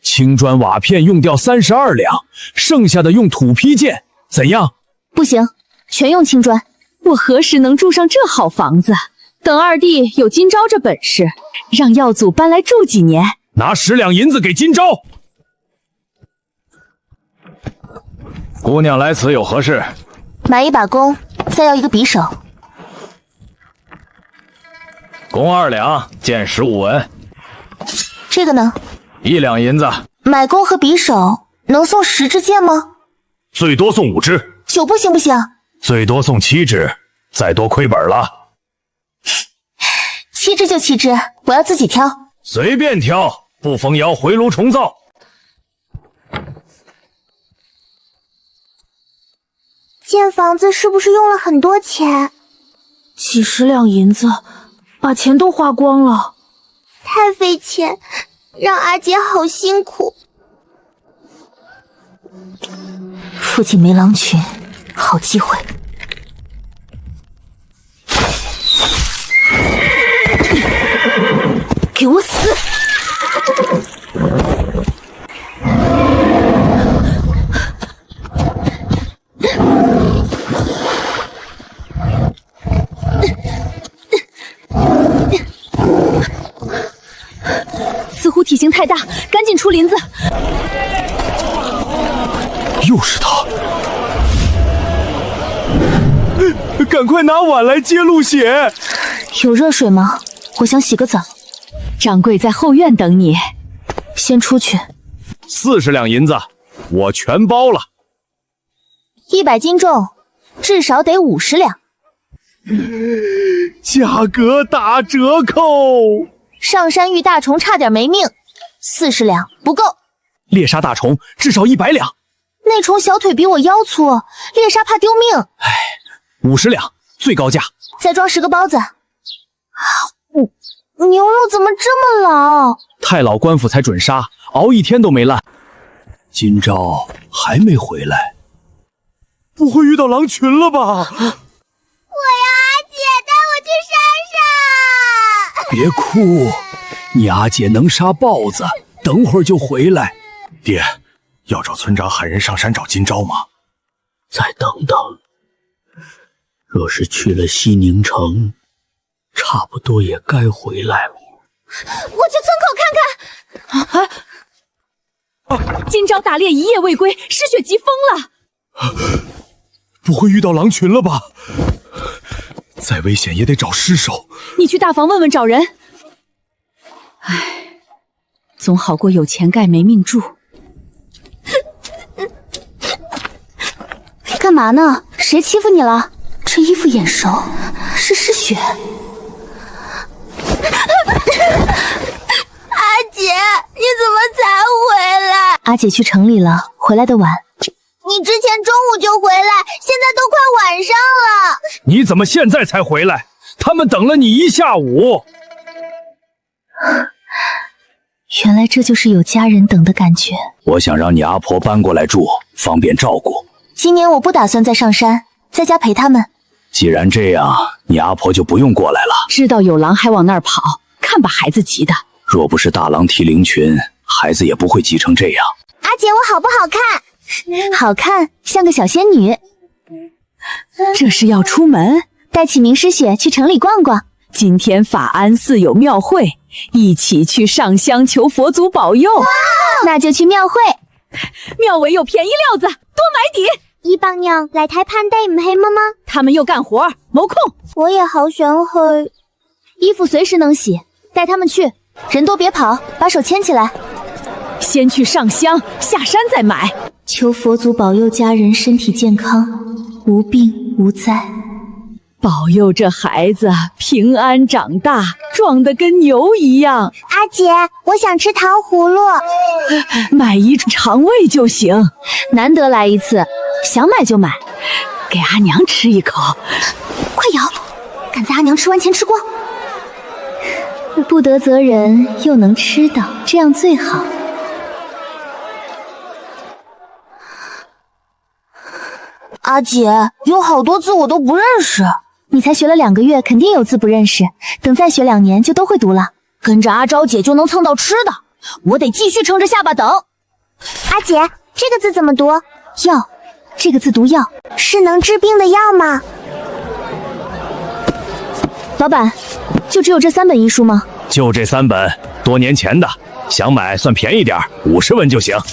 青砖瓦片用掉32两，剩下的用土坯建，怎样？不行，全用青砖。我何时能住上这好房子？等二弟有今朝这本事，让耀祖搬来住几年。拿10两银子给今朝。姑娘来此有何事？买一把弓，再要一个匕首。弓2两，箭15文。这个呢？1两银子。买弓和匕首能送10支箭吗？最多送5支。9部行不行？最多送7支，再多亏本了。7支就7支，我要自己挑。随便挑，不封窑回炉重造。建房子是不是用了很多钱？几10两银子，把钱都花光了。太费钱，让阿姐好辛苦。父亲没狼群，好机会。给我死！似乎体型太大，赶紧出林子。又是他！赶快拿碗来接露血。有热水吗？我想洗个澡。掌柜在后院等你。先出去。40两银子，我全包了。100斤重，至少得50两。价格打折扣。上山遇大虫，差点没命。40两不够。猎杀大虫至少100两。那虫小腿比我腰粗，猎杀怕丢命。50两，最高价。再装10个包子。牛肉怎么这么老？太老官府才准杀，熬1天都没烂。今朝还没回来，不会遇到狼群了吧？我要阿姐带我去山上。别哭，你阿姐能杀豹子，等会儿就回来。爹，要找村长喊人上山找今朝吗？再等等，若是去了西宁城，差不多也该回来了。我去村口看看。今朝打猎一夜未归，失血急疯了。不会遇到狼群了吧？再危险也得找尸首。你去大房问问找人。唉，总好过有钱盖没命住。干嘛呢？谁欺负你了？这衣服眼熟，是失血。阿姐，你怎么才回来？阿姐去城里了，回来的晚。你之前中午就回来，现在都快晚上了。你怎么现在才回来？他们等了你一下午。原来这就是有家人等的感觉。我想让你阿婆搬过来住，方便照顾。今年我不打算再上山，在家陪他们。既然这样，你阿婆就不用过来了。知道有狼还往那儿跑，看把孩子急的。若不是大狼提灵群，孩子也不会急成这样。阿姐，我好不好看？好看，像个小仙女。这是要出门，带起明诗雪去城里逛逛。今天法安寺有庙会，一起去上香求佛祖保佑。那就去庙会。庙尾有便宜料子，多买底。姨爸娘嚟睇攀低唔起媽媽，他们又干活冇空。我也好想去。衣服随时能洗，带他们去。人多别跑，把手牵起来。先去上香，下山再买。求佛祖保佑家人身体健康，无病无灾。保佑这孩子平安长大，壮得跟牛一样。阿姐，我想吃糖葫芦，买一肠胃就行。难得来一次，想买就买。给阿娘吃一口，快咬，赶在阿娘吃完前吃光。不得则人，又能吃到，这样最好。阿姐，有好多字我都不认识。你才学了2个月，肯定有字不认识，等再学2年就都会读了。跟着阿昭姐就能蹭到吃的，我得继续撑着下巴等。阿姐，这个字怎么读？药，这个字读药，是能治病的药吗？老板，就只有这3本医书吗？就这3本，多年前的，想买算便宜点，50文就行。阿婆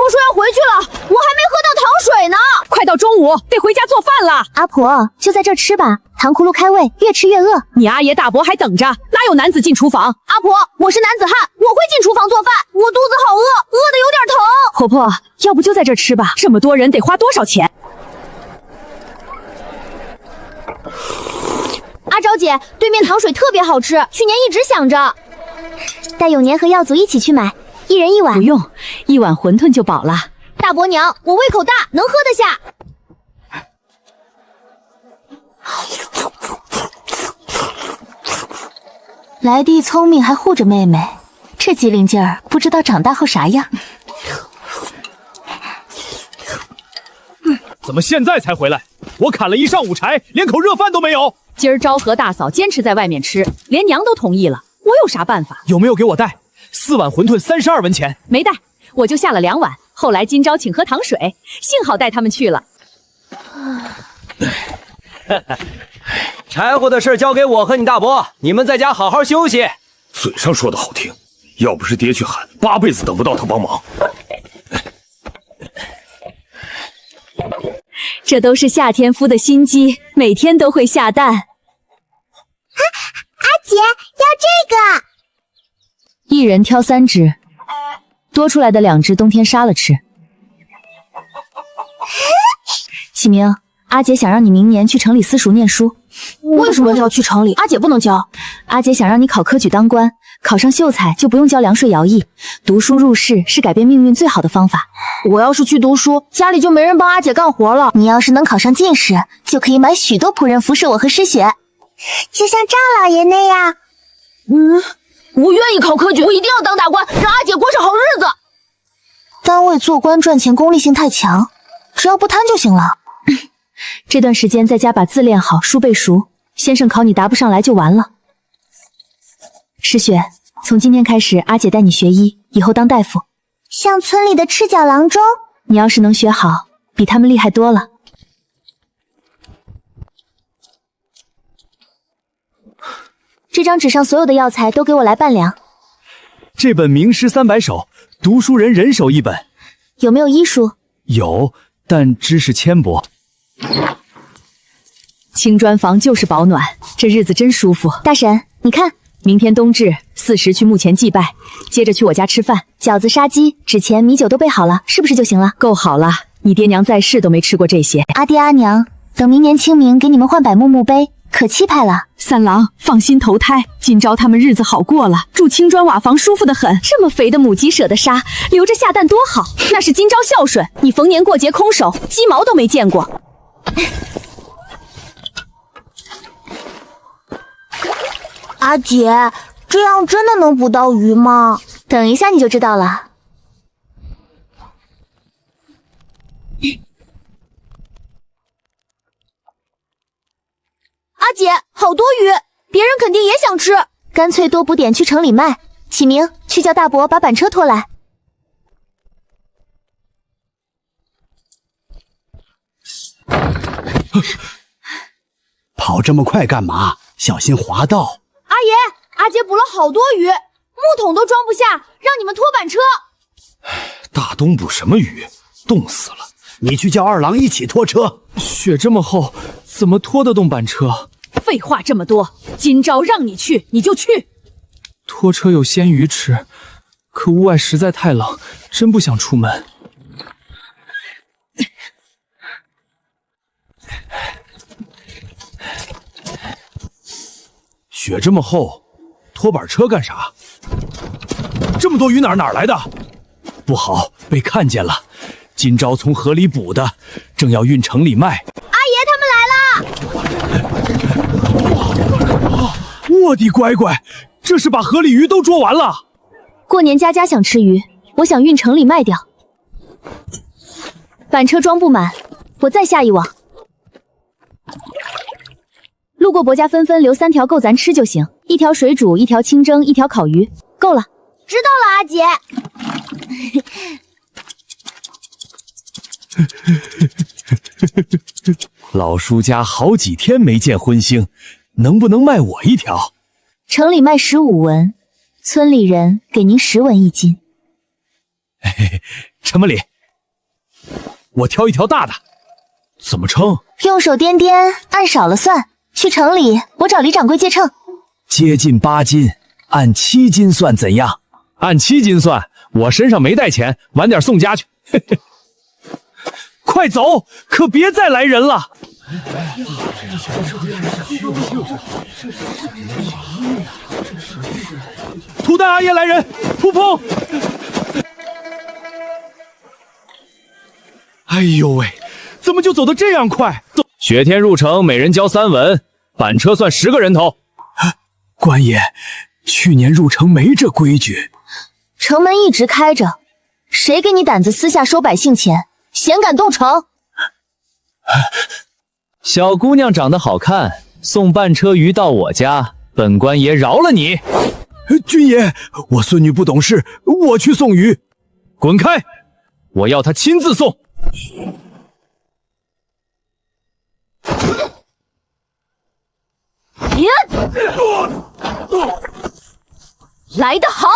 说要回去了，我还没喝到糖水呢。快到中午，得回家做饭了。阿婆，就在这儿吃吧，糖葫芦开胃，越吃越饿。你阿爷大伯还等着，哪有男子进厨房？阿婆，我是男子汉，我会进厨房做饭。我肚子好饿，饿得有点疼。婆婆，要不就在这儿吃吧，这么多人得花多少钱？阿昭姐，对面糖水特别好吃，去年一直想着。带永年和耀祖一起去买，1人1碗。不用，1碗馄饨就饱了。大伯娘，我胃口大，能喝得下。来弟聪明，还护着妹妹，这机灵劲儿，不知道长大后啥样。怎么现在才回来？我砍了一上午柴，连口热饭都没有。今儿昭和大嫂坚持在外面吃，连娘都同意了，我有啥办法？有没有给我带？4碗馄饨32文钱。没带，我就下了2碗。后来今朝请喝糖水，幸好带他们去了。柴火的事交给我和你大伯，你们在家好好休息。嘴上说的好听，要不是爹去喊，8辈子等不到他帮忙。这都是夏天孵的新鸡，每天都会下蛋。阿姐要这个，1人挑3只，多出来的2只冬天杀了吃。启明，阿姐想让你明年去城里私塾念书。为什么要去城里？阿姐不能教。阿姐想让你考科举当官，考上秀才就不用交粮税徭役。读书入仕是改变命运最好的方法。我要是去读书，家里就没人帮阿姐干活了。你要是能考上进士，就可以买许多仆人服侍我和诗雪，就像赵老爷那样。我愿意考科举，我一定要当大官，让阿姐过上好日子。单位做官赚钱功利性太强，只要不贪就行了。这段时间在家把字练好，书背熟，先生考你答不上来就完了。诗雪，从今天开始，阿姐带你学医，以后当大夫。像村里的赤脚郎中，你要是能学好，比他们厉害多了。这张纸上所有的药材都给我来半两。这本名诗300首，读书人人手一本。有没有医书？有，但知识浅薄。青砖房就是保暖，这日子真舒服。大婶，你看，明天冬至，4时去墓前祭拜，接着去我家吃饭，饺子、杀鸡、纸钱、米酒都备好了，是不是就行了？够好了，你爹娘在世都没吃过这些。阿爹阿娘，等明年清明给你们换柏木墓碑，可气派了。三郎，放心投胎，今朝他们日子好过了，住青砖瓦房舒服得很。这么肥的母鸡舍得杀，留着下蛋多好。那是今朝孝顺，你逢年过节空手，鸡毛都没见过。阿姐，这样真的能捕到鱼吗？等一下你就知道了。阿姐，好多鱼，别人肯定也想吃，干脆多捕点去城里卖。启明，去叫大伯把板车拖来。跑这么快干嘛？小心滑道。阿爷，阿姐捕了好多鱼，木桶都装不下，让你们拖板车。大冬捕什么鱼？冻死了！你去叫二郎一起拖车。雪这么厚，怎么拖得动板车？废话这么多，今朝让你去你就去。拖车有鲜鱼吃，可屋外实在太冷，真不想出门。雪这么厚，拖板车干啥？这么多鱼哪来的？不好，被看见了。今朝从河里捕的，正要运城里卖。阿爷他们来了！我的乖乖，这是把河里鱼都捉完了。过年家家想吃鱼，我想运城里卖掉。板车装不满，我再下一网。路过伯家纷纷留3条够咱吃就行，1条水煮，1条清蒸，1条烤鱼，够了。知道了，阿姐。老叔家好几天没见荤腥，能不能卖我1条？城里卖15文，村里人给您10文1斤。嘿嘿，什么理？我挑1条大的。怎么称？用手掂掂，按少了算。去城里，我找李掌柜借秤。接近8斤，按7斤算怎样？按7斤算，我身上没带钱，晚点送家去。嘿嘿。快走，可别再来人了。土蛋阿爷来人，噗噗！哎呦喂，怎么就走得这样快？雪天入城，每人交3文，板车算10个人头。官爷，去年入城没这规矩。城门一直开着，谁给你胆子私下收百姓钱？闲敢动城？小姑娘长得好看，送半车鱼到我家，本官爷饶了你。军爷，我孙女不懂事，我去送鱼。滚开！我要她亲自送。来得好！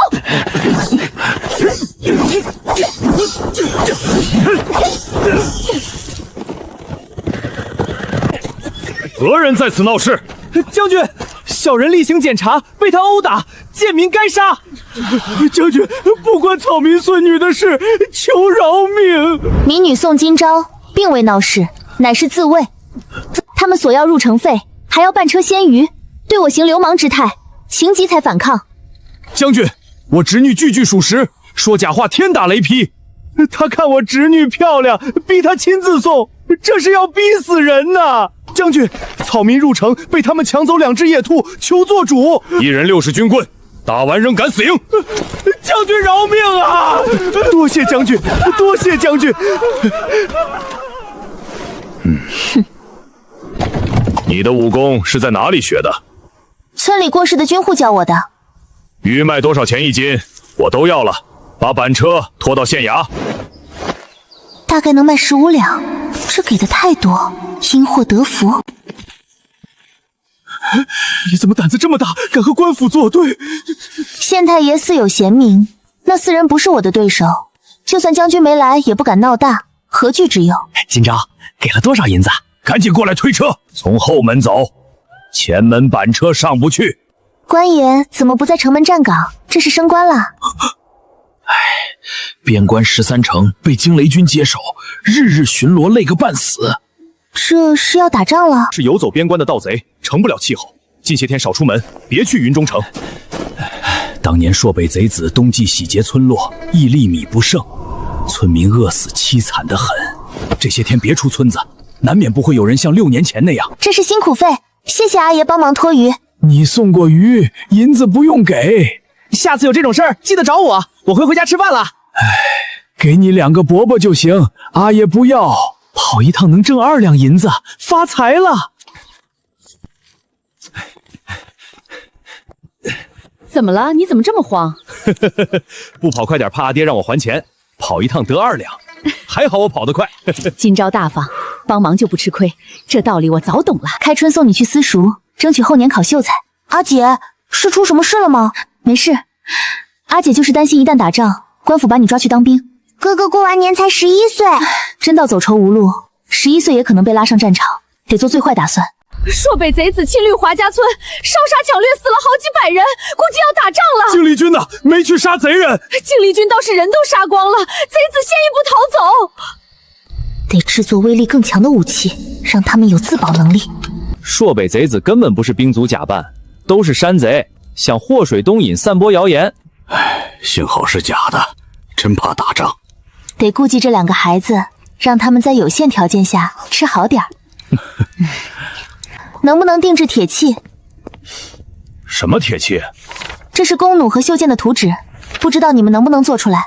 何人在此闹事？将军，小人例行检查，被他殴打，贱民该杀。将军，不关草民孙女的事，求饶命！民女宋今朝并未闹事，乃是自卫。他们索要入城费，还要半车鲜鱼，对我行流氓之态，情急才反抗。将军，我侄女句句属实，说假话天打雷劈。他看我侄女漂亮，逼他亲自送，这是要逼死人呐！将军，草民入城被他们抢走2只野兔，求做主。1人60军棍，打完扔赶死营。将军饶命啊！多谢将军，多谢将军。你的武功是在哪里学的？村里过世的军户教我的。鱼卖多少钱1斤？我都要了。把板车拖到县衙。大概能卖15两，这给的太多，因祸得福。你怎么胆子这么大，敢和官府作对？县太爷似有贤名，那4人不是我的对手，就算将军没来，也不敢闹大，何惧之有？今朝给了多少银子？赶紧过来推车，从后门走，前门板车上不去。官爷怎么不在城门站岗？这是升官了？边关13城被惊雷军接手，日日巡逻，累个半死。这是要打仗了？是游走边关的盗贼，成不了气候。近些天少出门，别去云中城。当年朔北贼子冬季洗劫村落，亦粒米不剩，村民饿死凄惨得很。这些天别出村子，难免不会有人像6年前那样。这是辛苦费，谢谢阿爷帮忙拖鱼。你送过鱼，银子不用给。下次有这种事儿，记得找我，我会回家吃饭了。给你2个饽饽就行，阿爷不要。跑一趟能挣2两银子，发财了。怎么了？你怎么这么慌？不跑快点，怕阿爹让我还钱。跑一趟得2两，还好我跑得快。今朝大方，帮忙就不吃亏，这道理我早懂了。开春送你去私塾，争取后年考秀才。阿姐，是出什么事了吗？没事，阿姐就是担心一旦打仗，官府把你抓去当兵。哥哥过完年才11岁，真到走投无路，11岁也可能被拉上战场，得做最坏打算。朔北贼子侵略华家村，烧杀抢掠，死了好几百人，估计要打仗了。靖力军呢？没去杀贼人。靖力军倒是人都杀光了，贼子先一步逃走。得制作威力更强的武器，让他们有自保能力。朔北贼子根本不是兵卒假扮，都是山贼，想祸水东引，散播谣言。幸好是假的，真怕打仗。得顾及这2个孩子，让他们在有限条件下吃好点儿。能不能定制铁器？什么铁器？这是弓弩和袖箭的图纸，不知道你们能不能做出来？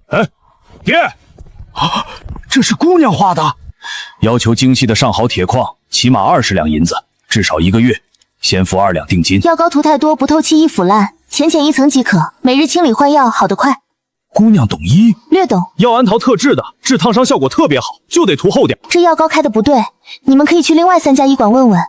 哎，爹，啊，这是姑娘画的，要求精细的上好铁矿，起码20两银子，至少1个月，先付2两定金。药膏涂太多不透气易腐烂，浅浅1层即可，每日清理换药，好得快。姑娘懂医，略懂。药安桃特制的，治烫伤效果特别好，就得涂厚点。这药膏开的不对，你们可以去另外3家医馆问问。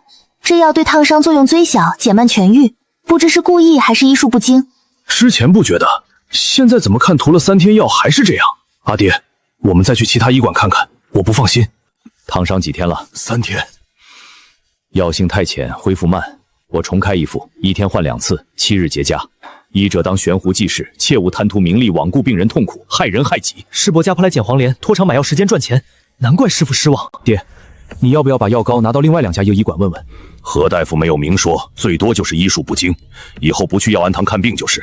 这药对烫伤作用最小，减慢痊愈，不知是故意还是医术不精。之前不觉得，现在怎么看涂了3天药还是这样？阿爹，我们再去其他医馆看看，我不放心。烫伤几天了？3天。药性太浅，恢复慢，我重开一副，1天换2次，7日结痂。医者当悬壶济世，切勿贪图名利，罔顾病人痛苦，害人害己。师伯家婆来捡黄连，拖长买药时间赚钱，难怪师傅失望。爹，你要不要把药膏拿到另外2家医馆问问？何大夫没有明说，最多就是医术不精，以后不去药安堂看病就是。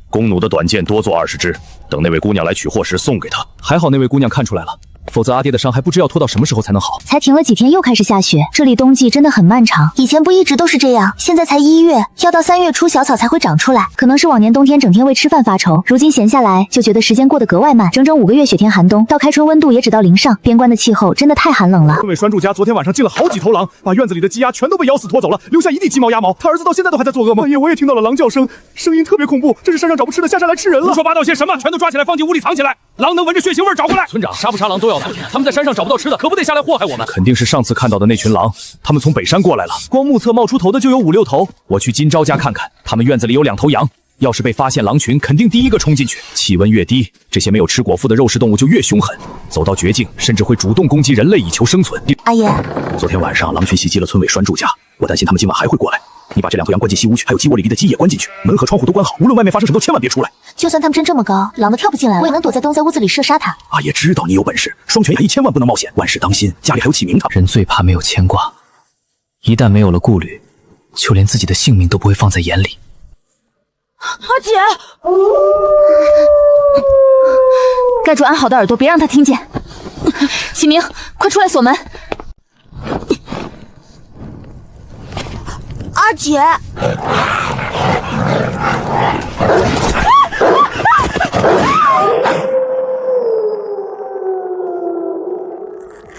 弓弩的短剑多做20支，等那位姑娘来取货时送给她。还好那位姑娘看出来了，否则阿爹的伤还不知要拖到什么时候才能好。才停了几天又开始下雪，这里冬季真的很漫长，以前不一直都是这样，现在才1月，要到3月初小草才会长出来。可能是往年冬天整天为吃饭发愁，如今闲下来就觉得时间过得格外慢。整整5个月雪天寒冬，到开春温度也只到0上，边关的气候真的太寒冷了。村委栓柱家昨天晚上进了好几头狼，把院子里的鸡鸭全都被咬死拖走了，留下一地鸡毛鸭毛。他儿子到现在都还在做噩梦，半夜我也听到了狼叫声，声音特别恐怖，这是山上找不吃的，下山来吃人了。胡说八道些什么？全都抓起来放进屋里藏起来，狼能闻着血腥味找回来。村长，杀不杀狼都要打，他们在山上找不到吃的，可不得下来祸害我们。肯定是上次看到的那群狼，他们从北山过来了，光目测冒出头的就有5、6头。我去金昭家看看，他们院子里有2头羊，要是被发现狼群，肯定第一个冲进去。气温越低，这些没有吃果腹的肉食动物就越凶狠，走到绝境，甚至会主动攻击人类以求生存。阿爷，昨天晚上狼群袭击了村委栓柱家，我担心他们今晚还会过来。你把这2头羊关进西屋去，还有鸡窝里的鸡也关进去，门和窗户都关好，无论外面发生什么都千万别出来。就算他们真这么高，狼都跳不进来，我也能躲在在屋子里射杀他。阿爷知道你有本事，双拳一千万不能冒险，万事当心，家里还有启明他。人最怕没有牵挂，一旦没有了顾虑，就连自己的性命都不会放在眼里。阿姐，盖住安好的耳朵，别让他听见。启明，快出来锁门。阿姐，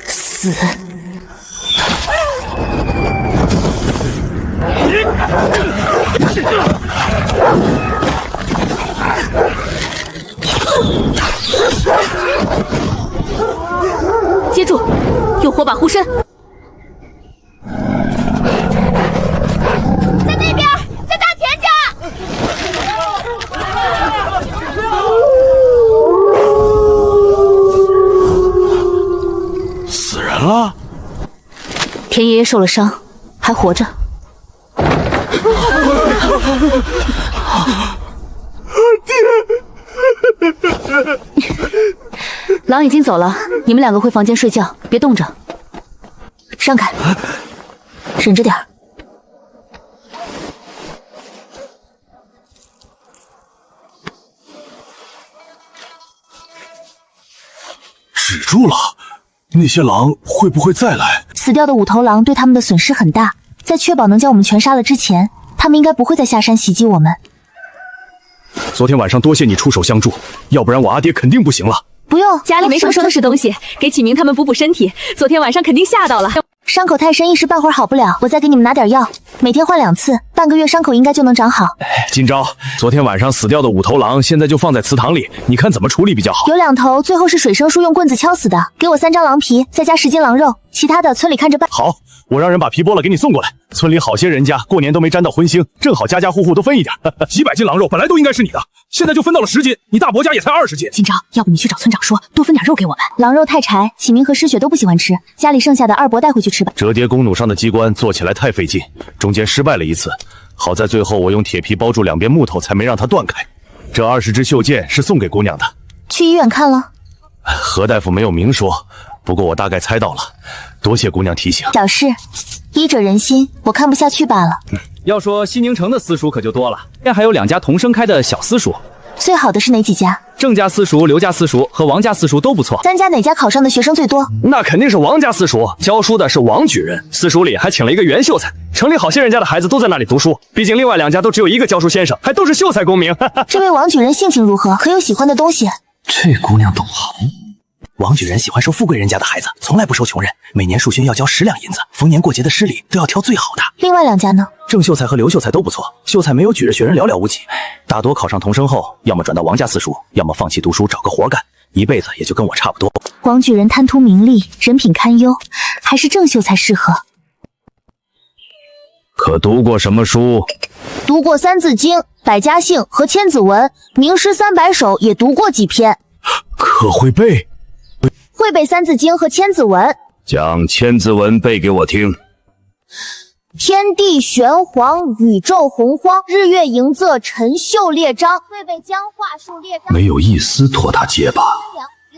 死！接住，有火把护身。在那边，在大田家。爷爷受了伤，还活着。狼已经走了，你们两个回房间睡觉，别动着。让开，忍着点儿。止住了，那些狼会不会再来？死掉的5头狼对他们的损失很大，在确保能将我们全杀了之前，他们应该不会再下山袭击我们。昨天晚上多谢你出手相助，要不然我阿爹肯定不行了。不用，家里没什么收拾东西，给启明他们补补身体。昨天晚上肯定吓到了，伤口太深，一时半会儿好不了。我再给你们拿点药，每天换2次，半个月伤口应该就能长好。今朝，昨天晚上死掉的5头狼，现在就放在祠堂里，你看怎么处理比较好？有2头最后是水生树用棍子敲死的，给我3张狼皮，再加10斤狼肉，其他的村里看着办。好，我让人把皮剥了给你送过来。村里好些人家过年都没沾到荤腥，正好家家户户都分一点。几百斤狼肉本来都应该是你的，现在就分到了10斤，你大伯家也才20斤。今朝，要不你去找村长说，多分点肉给我们。狼肉太柴，启明和诗雪都不喜欢吃，家里剩下的二伯带回去吃吧。折叠弓弩上的机关做起来太费劲，中间失败了1次，好在最后我用铁皮包住2边木头，才没让它断开。这20支袖箭是送给姑娘的。去医院看了？何大夫没有明说，不过我大概猜到了，多谢姑娘提醒。小事，医者仁心，我看不下去罢了。要说西宁城的私塾可就多了，这还有2家同生开的小私塾。最好的是哪几家？郑家私塾、刘家私塾和王家私塾都不错。3家哪家考上的学生最多？那肯定是王家私塾，教书的是王举人，私塾里还请了一个袁秀才，城里好些人家的孩子都在那里读书。毕竟另外2家都只有一个教书先生，还都是秀才功名。这位王举人性情如何？可有喜欢的东西？这姑娘懂行。王举人喜欢收富贵人家的孩子，从来不收穷人。每年数学要交10两银子，逢年过节的诗礼都要挑最好的。另外2家呢？郑秀才和刘秀才都不错，秀才没有举着学人寥寥无几，大多考上童生后，要么转到王家私塾，要么放弃读书找个活干，一辈子也就跟我差不多。王举人贪图名利，人品堪忧，还是郑秀才适合。可读过什么书？读过《三字经》《百家姓》和《千字文》，名诗300首也读过几篇。可会背？会背《三字经》和《千字文》。将《千字文》背给我听。天地玄黄，宇宙洪荒，日月盈仄，辰宿列张。会背僵化数列张。没有一丝拖沓结巴，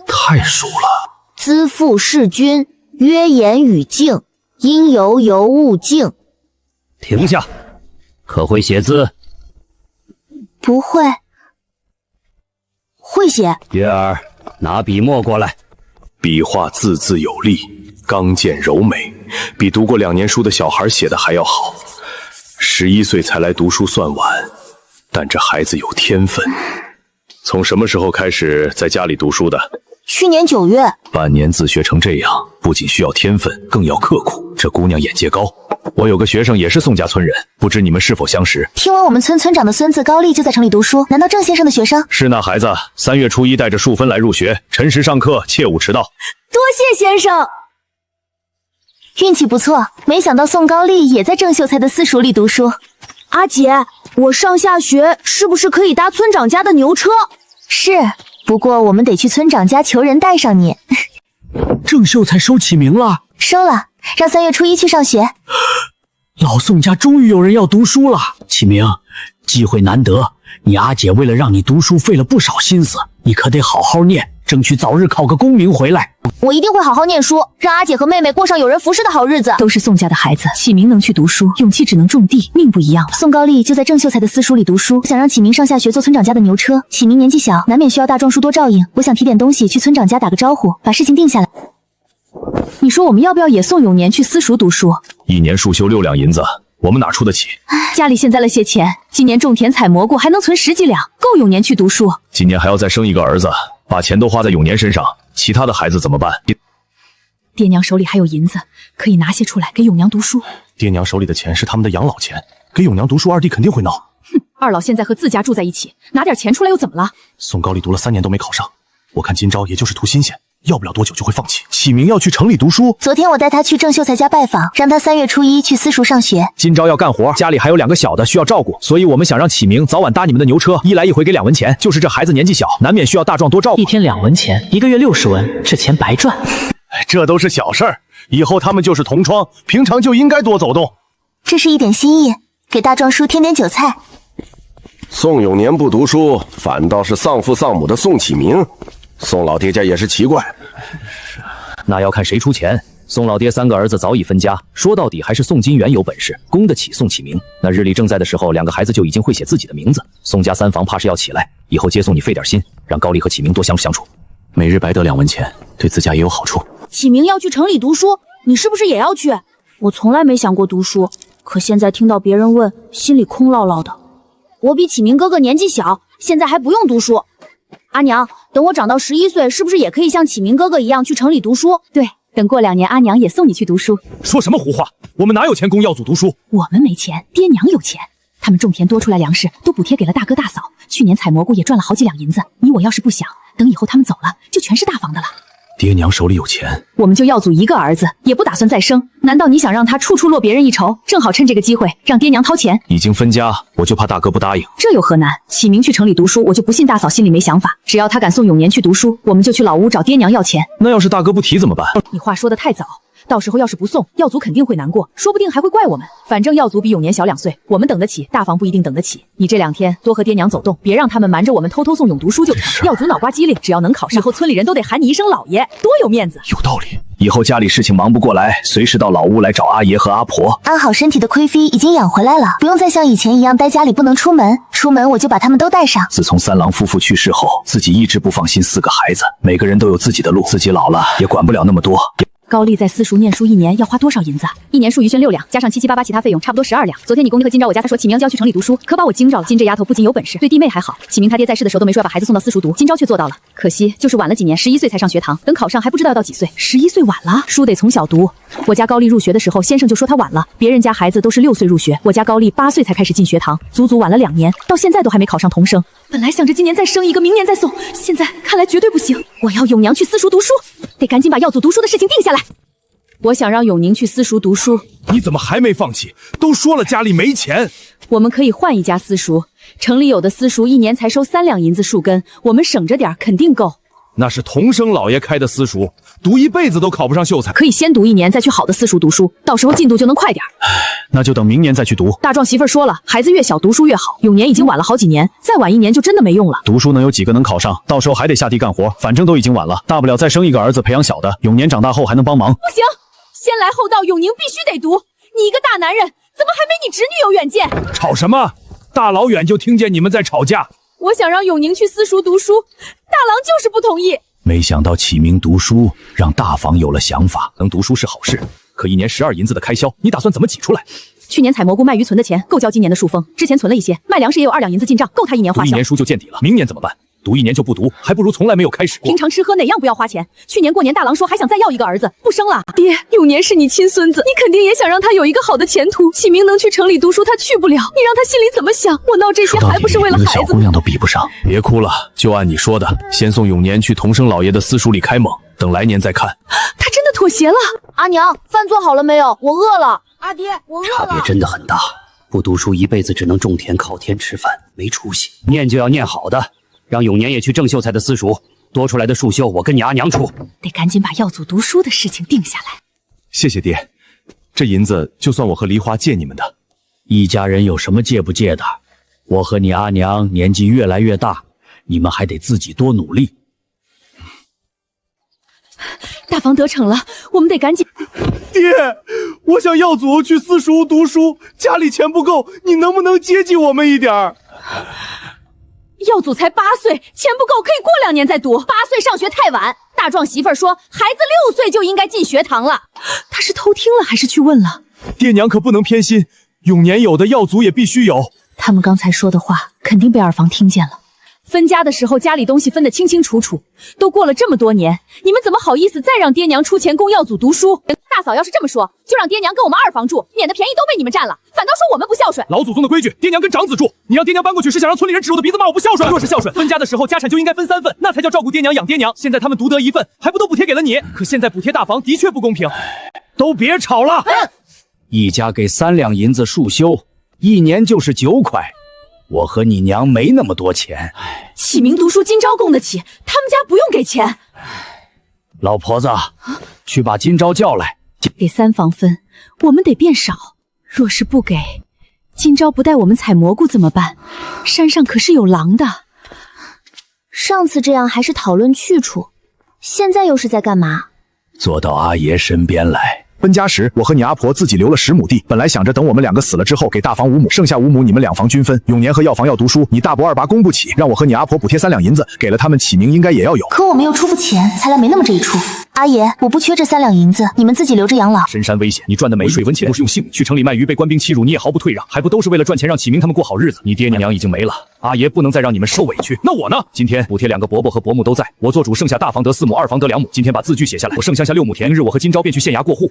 太熟了。资父弑君，约言语敬，应犹犹勿敬。停下，可会写字？不会。会写。月儿，拿笔墨过来。笔画字字有力，刚健柔美，比读过2年书的小孩写的还要好。11岁才来读书算晚，但这孩子有天分。从什么时候开始在家里读书的？去年9月。半年自学成这样，不仅需要天分，更要刻苦。这姑娘眼界高。我有个学生也是宋家村人，不知你们是否相识？听闻我们村村长的孙子高丽就在城里读书，难道郑先生的学生？是那孩子，3月初1带着数分来入学，辰时上课，切勿迟到。多谢先生。运气不错，没想到宋高丽也在郑秀才的私塾里读书。阿姐，我上下学是不是可以搭村长家的牛车？是，不过我们得去村长家求人带上你。郑秀才收启明了？收了，让3月初1去上学。老宋家终于有人要读书了。启明，机会难得，你阿姐为了让你读书费了不少心思，你可得好好念，争取早日考个功名回来。我一定会好好念书，让阿姐和妹妹过上有人服侍的好日子。都是宋家的孩子，启明能去读书，勇气只能种地，命不一样了。宋高丽就在郑秀才的私塾里读书，想让启明上下学做村长家的牛车。启明年纪小，难免需要大壮叔多照应，我想提点东西去村长家打个招呼，把事情定下来。你说我们要不要也送永年去私塾读书？1年束修6两银子，我们哪出得起？家里现在了些钱，今年种田采蘑菇还能存10几两，够永年去读书。今年还要再生一个儿子，把钱都花在永年身上，其他的孩子怎么办？爹娘手里还有银子，可以拿些出来给永娘读书。爹娘手里的钱是他们的养老钱，给永娘读书，二弟肯定会闹。哼，二老现在和自家住在一起，拿点钱出来又怎么了？宋高丽读了3年都没考上，我看今朝也就是图新鲜，要不了多久就会放弃。启明要去城里读书，昨天我带他去郑秀才家拜访，让他3月初1去私塾上学。今朝要干活，家里还有2个小的需要照顾，所以我们想让启明早晚搭你们的牛车，一来一回给2文钱。就是这孩子年纪小，难免需要大壮多照顾。1天2文钱，1个月60文，这钱白赚。这都是小事儿，以后他们就是同窗，平常就应该多走动。这是一点心意，给大壮叔添点韭菜。宋永年不读书，反倒是丧父丧母的宋启明。宋老爹家也是奇怪。那要看谁出钱。宋老爹3个儿子早已分家，说到底还是宋金元有本事，供得起宋启明。那日历正在的时候，2个孩子就已经会写自己的名字。宋家3房怕是要起来，以后接送你费点心，让高丽和启明多相处相处。每日白得2文钱，对自家也有好处。启明要去城里读书，你是不是也要去？我从来没想过读书，可现在听到别人问，心里空落落的。我比启明哥哥年纪小，现在还不用读书。阿娘，等我长到11岁，是不是也可以像启明哥哥一样去城里读书？对，等过2年，阿娘也送你去读书。说什么胡话？我们哪有钱供耀祖读书？我们没钱，爹娘有钱。他们种田多出来粮食，都补贴给了大哥大嫂。去年采蘑菇也赚了好几两银子。你我要是不想，等以后他们走了，就全是大房的了。爹娘手里有钱，我们就耀祖1个儿子，也不打算再生。难道你想让他处处落别人一筹？正好趁这个机会让爹娘掏钱。已经分家，我就怕大哥不答应。这有何难？启明去城里读书，我就不信大嫂心里没想法。只要他敢送永年去读书，我们就去老屋找爹娘要钱。那要是大哥不提怎么办？你话说得太早，到时候要是不送，耀祖肯定会难过，说不定还会怪我们。反正耀祖比永年小2岁，我们等得起，大房不一定等得起。你这2天多和爹娘走动，别让他们瞒着我们偷偷送永读书就成。耀祖脑瓜机灵，只要能考上，以后村里人都得喊你一声老爷，多有面子。有道理，以后家里事情忙不过来，随时到老屋来找阿爷和阿婆。安好身体的亏妃已经养回来了，不用再像以前一样待家里不能出门，出门我就把他们都带上。自从3郎夫妇去世后，自己一直不放心4个孩子，每个人都有自己的路，自己老了也管不了那么多。高丽在私塾念书1年要花多少银子？1年数余券6两，加上778其他费用，差不多12两。昨天你公爹和金昭我家，他说启明就要去城里读书，可把我惊着了。金这丫头不仅有本事，对弟妹还好。启明他爹在世的时候都没说要把孩子送到私塾读，金昭却做到了。可惜就是晚了几年，11岁才上学堂，等考上还不知道要到几岁。11岁晚了，书得从小读。我家高丽入学的时候，先生就说他晚了，别人家孩子都是6岁入学，我家高丽8岁才开始进学堂，足足晚了2年，到现在都还没考上童生。本来想着今年再生一个，明年再送，现在看来绝对不行。我要永娘去私塾读书，得赶紧把耀祖读书的事情定下来。我想让永宁去私塾读书。你怎么还没放弃？都说了家里没钱。我们可以换一家私塾，城里有的私塾1年才收3两银子树根，我们省着点肯定够。那是童生老爷开的私塾，读一辈子都考不上秀才。可以先读1年，再去好的私塾读书，到时候进度就能快点。那就等明年再去读。大壮媳妇说了，孩子越小读书越好，永年已经晚了好几年，再晚1年就真的没用了。读书能有几个能考上？到时候还得下地干活，反正都已经晚了，大不了再生一个儿子培养小的，永年长大后还能帮忙。不行，先来后到，永宁必须得读。你一个大男人，怎么还没你侄女有远见？吵什么？大老远就听见你们在吵架。我想让永宁去私塾读书，大郎就是不同意。没想到启明读书让大房有了想法，能读书是好事，可1年12银子的开销，你打算怎么挤出来？去年采蘑菇卖鱼存的钱够交今年的树丰，之前存了一些，卖粮食也有2两银子进账，够他1年花销。读1年书就见底了，明年怎么办？读1年就不读，还不如从来没有开始过。平常吃喝哪样不要花钱？去年过年大郎说还想再要一个儿子，不生了。爹，永年是你亲孙子，你肯定也想让他有一个好的前途。启明能去城里读书，他去不了，你让他心里怎么想？我闹这些还不是为了孩子？小姑娘都比不上。别哭了，就按你说的，先送永年去童生老爷的私塾里开蒙，等来年再看。他真的妥协了。阿娘，饭做好了没有？我饿了。阿爹，我饿了。差别真的很大，不读书一辈子只能种田靠天吃饭，没出息。念就要念好的。让永年也去郑秀才的私塾，多出来的束绣我跟你阿娘出。得赶紧把耀祖读书的事情定下来。谢谢爹，这银子就算我和梨花借你们的。一家人有什么借不借的？我和你阿娘年纪越来越大，你们还得自己多努力。大房得逞了，我们得赶紧。爹，我想耀祖去私塾读书，家里钱不够，你能不能接济我们一点儿？耀祖才8岁，钱不够可以过2年再读。8岁上学太晚，大壮媳妇儿说孩子6岁就应该进学堂了。他是偷听了还是去问了？爹娘可不能偏心，永年有的耀祖也必须有。他们刚才说的话肯定被二房听见了。分家的时候家里东西分得清清楚楚，都过了这么多年，你们怎么好意思再让爹娘出钱供耀祖读书？大嫂要是这么说，就让爹娘跟我们二房住，免得便宜都被你们占了，反倒说我们不孝顺。老祖宗的规矩，爹娘跟长子住。你让爹娘搬过去是想让村里人指着我的鼻子骂我不孝顺？若是孝顺，分家的时候家产就应该分3份，那才叫照顾爹娘养爹娘。现在他们独得1份，还不都补贴给了你？可现在补贴大房的确不公平。都别吵了。一家给3两银子束修，1年就是9块。我和你娘没那么多钱。启明读书今朝供得起，他们家不用给钱。老婆子，去把今朝叫来。给3房分，我们得变少。若是不给，今朝不带我们采蘑菇怎么办？山上可是有狼的。上次这样还是讨论去处，现在又是在干嘛？坐到阿爷身边来。分家时，我和你阿婆自己留了10亩地，本来想着等我们2个死了之后给大房5亩，剩下5亩你们2房均分。永年和药房要读书，你大伯二拔供不起，让我和你阿婆补贴3两银子，给了他们起名应该也要有。可我们又出不钱，才来没那么这一出。阿爷，我不缺这3两银子，你们自己留着养老。深山危险，你赚的没水温钱，不是用性命去城里卖鱼，被官兵欺辱，你也毫不退让，还不都是为了赚钱让启明他们过好日子？你爹娘已经没了，阿爷不能再让你们受委屈。那我呢？今天补贴2个伯伯和伯母都在，我做主，剩下大房得4亩，二房得2亩。今天把字据写下来，我剩下6亩田，明日我和今朝便去县衙过户。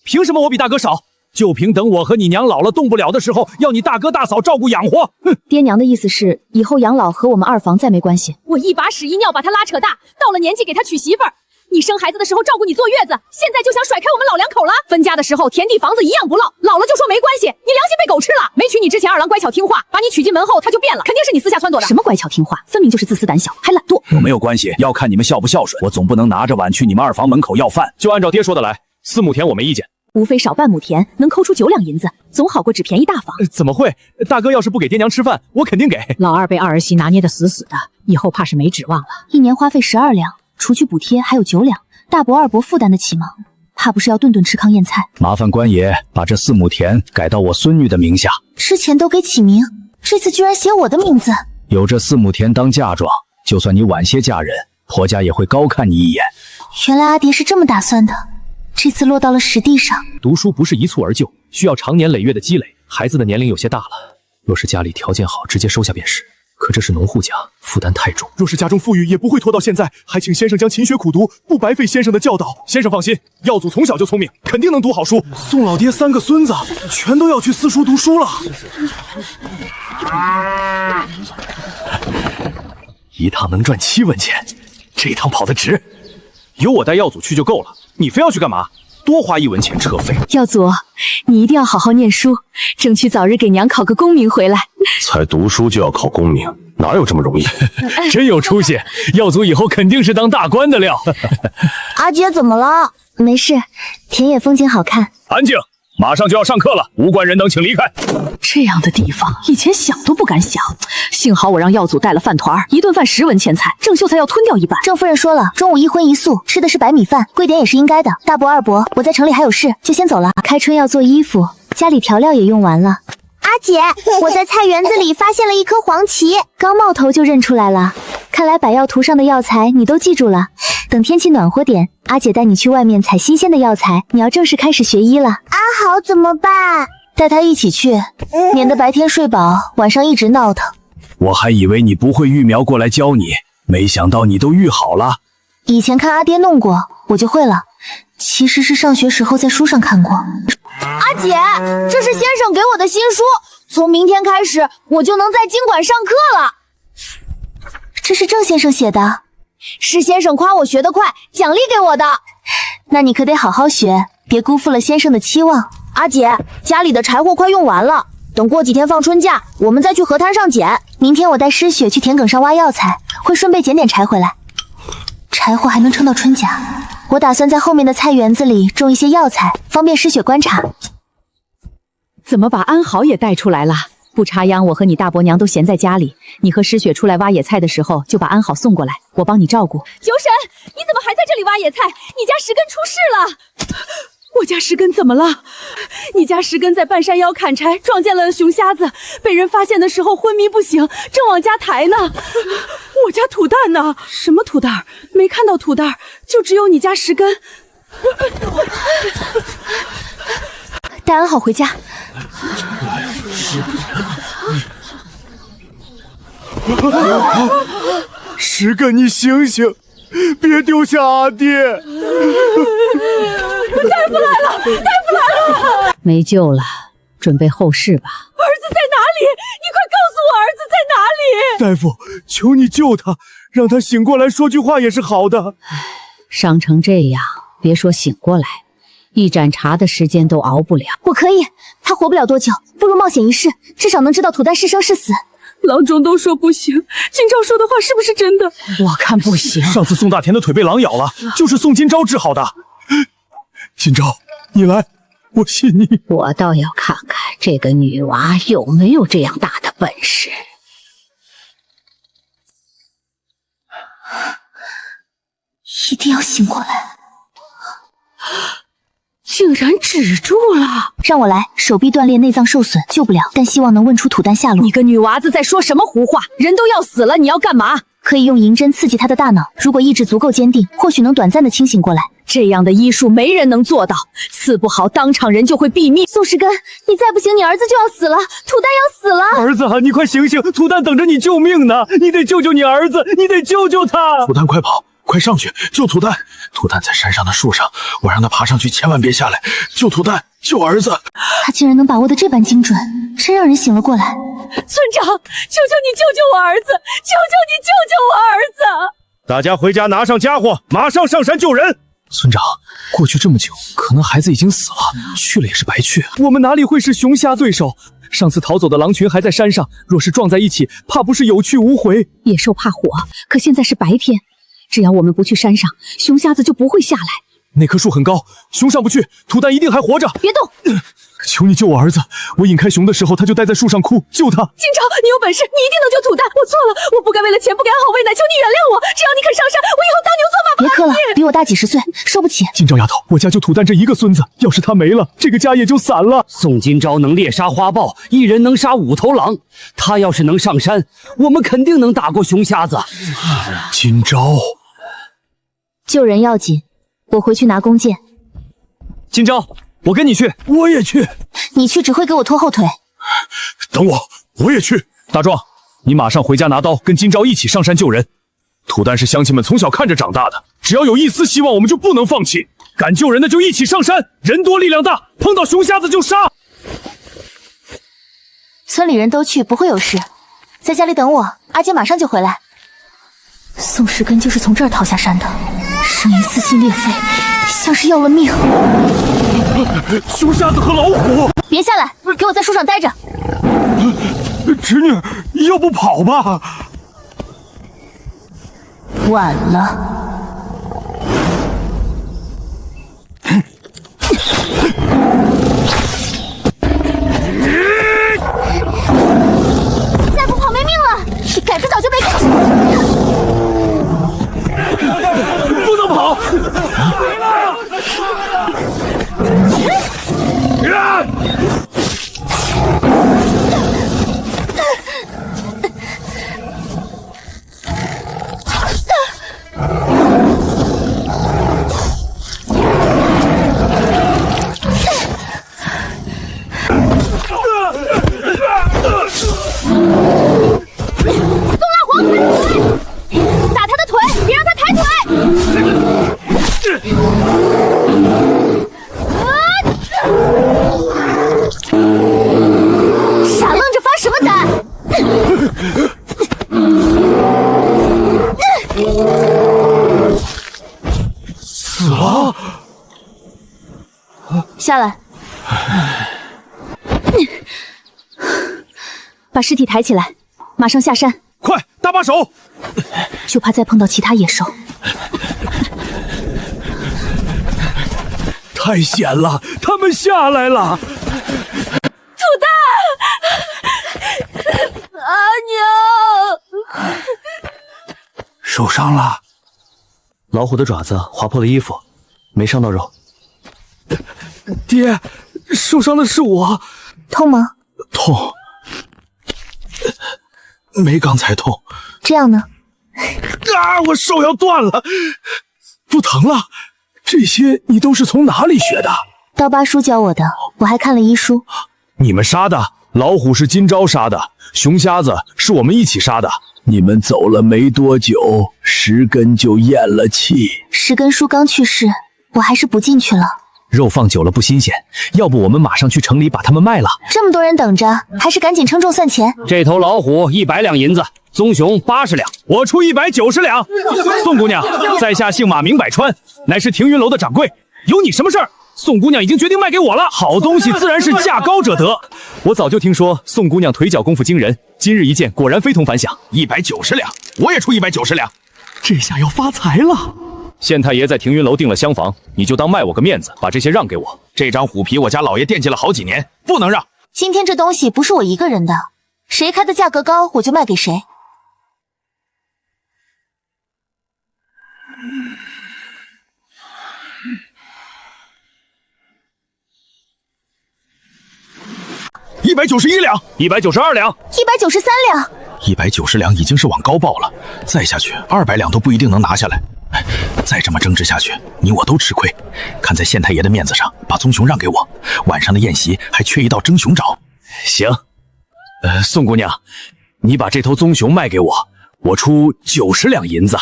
凭什么我比大哥少？就凭等我和你娘老了动不了的时候，要你大哥大嫂照顾养活。哼！爹娘的意思是，以后养老和我们2房再没关系。我一把屎一尿把他拉扯大，到了年纪给他娶媳妇儿。你生孩子的时候照顾你坐月子，现在就想甩开我们老两口了。分家的时候田地房子一样不落，老了就说没关系。你良心被狗吃了。没娶你之前，二郎乖巧听话，把你娶进门后他就变了，肯定是你私下撺掇的。什么乖巧听话，分明就是自私胆小，还懒惰。有没有关系？要看你们孝不孝顺。我总不能拿着碗去你们2房门口要饭。就按照爹说的来，4亩田我没意见。无非少半亩田，能抠出9两银子，总好过只便宜大房。怎么会？大哥要是不给爹娘吃饭，我肯定给。老二被二儿媳拿捏得死死的，以后怕是没指望了。1年花费12两，除去补贴还有9两，大伯二伯负担得起吗？怕不是要顿顿吃糠咽菜。麻烦官爷把这4亩田改到我孙女的名下。之前都给启明，这次居然写我的名字。有这4亩田当嫁妆，就算你晚些嫁人，婆家也会高看你一眼。原来阿爹是这么打算的。这次落到了实地上。读书不是一蹴而就，需要长年累月的积累。孩子的年龄有些大了，若是家里条件好，直接收下便是。可这是农户家，负担太重。若是家中富裕，也不会拖到现在。还请先生将勤学苦读，不白费先生的教导。先生放心，耀祖从小就聪明，肯定能读好书。宋老爹3个孙子全都要去私塾读书了。一趟能赚7文钱，这趟跑得值。有我带耀祖去就够了，你非要去干嘛？多花1文钱车费。耀祖，你一定要好好念书，争取早日给娘考个功名回来。才读书就要考功名，哪有这么容易？真有出息，耀祖以后肯定是当大官的料。阿姐怎么了？没事，田野风景好看。安静，马上就要上课了，无关人等请离开。这样的地方，以前想都不敢想。幸好我让耀祖带了饭团，一顿饭10文钱财，郑秀才要荤掉一半。郑夫人说了，中午1荤1素，吃的是白米饭，贵点也是应该的。大伯二伯，我在城里还有事，就先走了。开春要做衣服，家里调料也用完了。阿姐，我在菜园子里发现了一颗黄芪，刚冒头就认出来了。看来百药图上的药材你都记住了。等天气暖和点，阿姐带你去外面采新鲜的药材。你要正式开始学医了。阿豪怎么办？带他一起去，免得白天睡饱，晚上一直闹腾。我还以为你不会育苗过来教你，没想到你都育好了。以前看阿爹弄过，我就会了。其实是上学时候在书上看过。阿姐，这是先生给我的新书，从明天开始我就能在经馆上课了。这是郑先生写的，是先生夸我学得快，奖励给我的。那你可得好好学，别辜负了先生的期望。阿姐，家里的柴火快用完了，等过几天放春假，我们再去河滩上捡。明天我带诗雪去田埂上挖药材，会顺便捡点柴回来。柴火还能撑到春假。我打算在后面的菜园子里种一些药材，方便诗雪观察。怎么把安好也带出来了？不插秧，我和你大伯娘都闲在家里。你和诗雪出来挖野菜的时候，就把安好送过来，我帮你照顾。酒神，你怎么还在这里挖野菜？你家石根出事了！我家石根怎么了？你家石根在半山腰砍柴，撞见了熊瞎子，被人发现的时候昏迷不醒，正往家抬呢。我家土蛋呢？什么土蛋？没看到土蛋，就只有你家石根。带安好回家。石根，你醒醒，别丢下阿爹！大夫来了，大夫来了！没救了，准备后事吧。儿子在哪里？你快告诉我儿子在哪里！大夫，求你救他，让他醒过来说句话也是好的。伤成这样，别说醒过来，一盏茶的时间都熬不了。我可以，他活不了多久，不如冒险一试，至少能知道土蛋是生是死。郎中都说不行，今朝说的话是不是真的？我看不行。上次宋大田的腿被狼咬了，就是宋今朝治好的。今朝，你来，我信你。我倒要看看这个女娃有没有这样大的本事。一定要醒过来！竟然止住了！让我来，手臂断裂，内脏受损，救不了，但希望能问出土蛋下落。你个女娃子在说什么胡话？人都要死了，你要干嘛？可以用银针刺激他的大脑，如果意志足够坚定，或许能短暂的清醒过来。这样的医术没人能做到，刺不好，当场人就会毙命。宋世根，你再不行，你儿子就要死了，土蛋要死了！儿子，你快醒醒，土蛋等着你救命呢！你得救救你儿子，你得救救他！土蛋，快跑！快上去救土蛋！土蛋在山上的树上，我让他爬上去，千万别下来！救土蛋，救儿子！他竟然能把握得这般精准，真让人醒了过来。村长，求求你救救我儿子！求求你救救我儿子！大家回家拿上家伙，马上上山救人。村长，过去这么久，可能孩子已经死了，去了也是白去。我们哪里会是熊瞎对手？上次逃走的狼群还在山上，若是撞在一起，怕不是有去无回。野兽怕火，可现在是白天，只要我们不去山上，熊瞎子就不会下来。那棵树很高，熊上不去，土蛋一定还活着。别动！求你救我儿子！我引开熊的时候，他就待在树上哭，救他！金朝，你有本事，你一定能救土蛋！我错了，我不该为了钱不该好喂奶，求你原谅我！只要你肯上山，我以后当牛做马不别磕了，比我大几十岁，受不起。金朝丫头，我家就土蛋这一个孙子，要是他没了，这个家也就散了。宋金钊能猎杀花豹，一人能杀5头狼，他要是能上山，我们肯定能打过熊瞎子。金钊，救人要紧，我回去拿弓箭。金钊，我跟你去。我也去。你去只会给我拖后腿。等我，我也去。大壮，你马上回家拿刀，跟金钊一起上山救人。土蛋是乡亲们从小看着长大的，只要有一丝希望，我们就不能放弃。敢救人的就一起上山，人多力量大，碰到熊瞎子就杀。村里人都去，不会有事。在家里等我，阿杰马上就回来。宋世根就是从这儿逃下山的，声音撕心裂肺，像是要了命。熊瞎子和老虎！别下来，给我在树上待着。侄女，要不跑吧？晚了。再不跑没命了！杆子早就被砍。不能跑！宋老虎，打他的腿，别让他抬腿！傻愣着发什么呆？死了！下来，把尸体抬起来，马上下山。快，搭把手！就怕再碰到其他野兽。太险了，他们下来了！土蛋，阿娘，受伤了。老虎的爪子划破了衣服，没伤到肉。爹，受伤的是我。痛吗？痛，没刚才痛。这样呢？啊！我手要断了，不疼了。这些你都是从哪里学的？刀疤叔教我的，我还看了医书。你们杀的老虎是金钊杀的，熊瞎子是我们一起杀的。你们走了没多久，石根就咽了气。石根叔刚去世，我还是不进去了。肉放久了不新鲜，要不我们马上去城里把它们卖了。这么多人等着，还是赶紧称重算钱。这头老虎100两银子，棕熊80两，我出190两。宋姑娘，在下姓马名百川，乃是停云楼的掌柜，有你什么事儿？宋姑娘已经决定卖给我了。好东西自然是价高者得。我早就听说宋姑娘腿脚功夫惊人，今日一见，果然非同凡响。190两，我也出190两。这下要发财了。县太爷在停云楼订了厢房，你就当卖我个面子，把这些让给我。这张虎皮我家老爷惦记了好几年，不能让。今天这东西不是我一个人的，谁开的价格高，我就卖给谁。191两，192两，193两，190两已经是往高报了，再下去200两都不一定能拿下来。再这么争执下去，你我都吃亏。看在县太爷的面子上，把棕熊让给我，晚上的宴席还缺一道蒸熊爪。行，宋姑娘，你把这头棕熊卖给我，我出90两银子。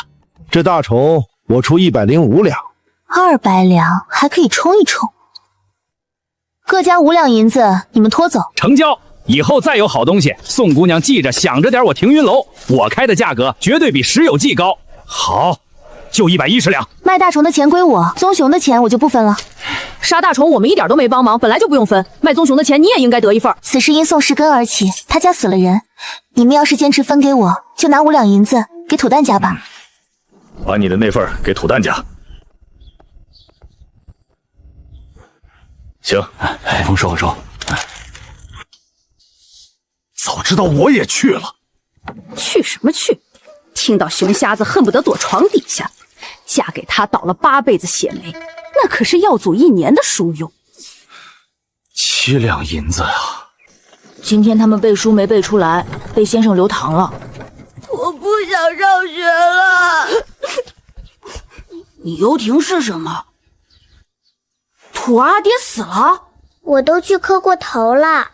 这大虫我出105两，200两还可以冲一冲。各加5两银子，你们拖走。成交。以后再有好东西，宋姑娘记着想着点我停云楼，我开的价格绝对比石有记高。好，就110两。卖大虫的钱归我，棕熊的钱我就不分了。杀大虫我们一点都没帮忙，本来就不用分。卖棕熊的钱你也应该得一份。此事因宋氏根而起，他家死了人，你们要是坚持分给我，就拿5两银子给土蛋家吧。把你的那份给土蛋家。行，丰收丰收。早知道我也去了。去什么去？听到熊瞎子恨不得躲床底下，嫁给他倒了8辈子血霉，那可是耀祖1年的书用。7两银子啊！今天他们背书没背出来，被先生留堂了。我不想上学了。你游艇是什么？土儿阿爹死了？我都去磕过头了。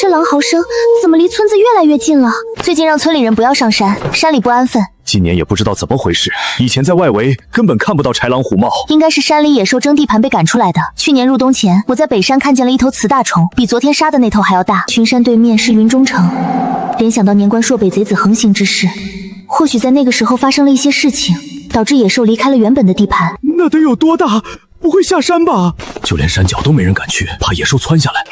这狼嚎声怎么离村子越来越近了？最近让村里人不要上山，山里不安分。今年也不知道怎么回事，以前在外围根本看不到豺狼虎豹，应该是山里野兽争地盘被赶出来的。去年入冬前，我在北山看见了一头雌大虫，比昨天杀的那头还要大。群山对面是云中城，联想到年关朔北贼子横行之事，或许在那个时候发生了一些事情，导致野兽离开了原本的地盘。那得有多大？不会下山吧？就连山脚都没人敢去，怕野兽窜下来。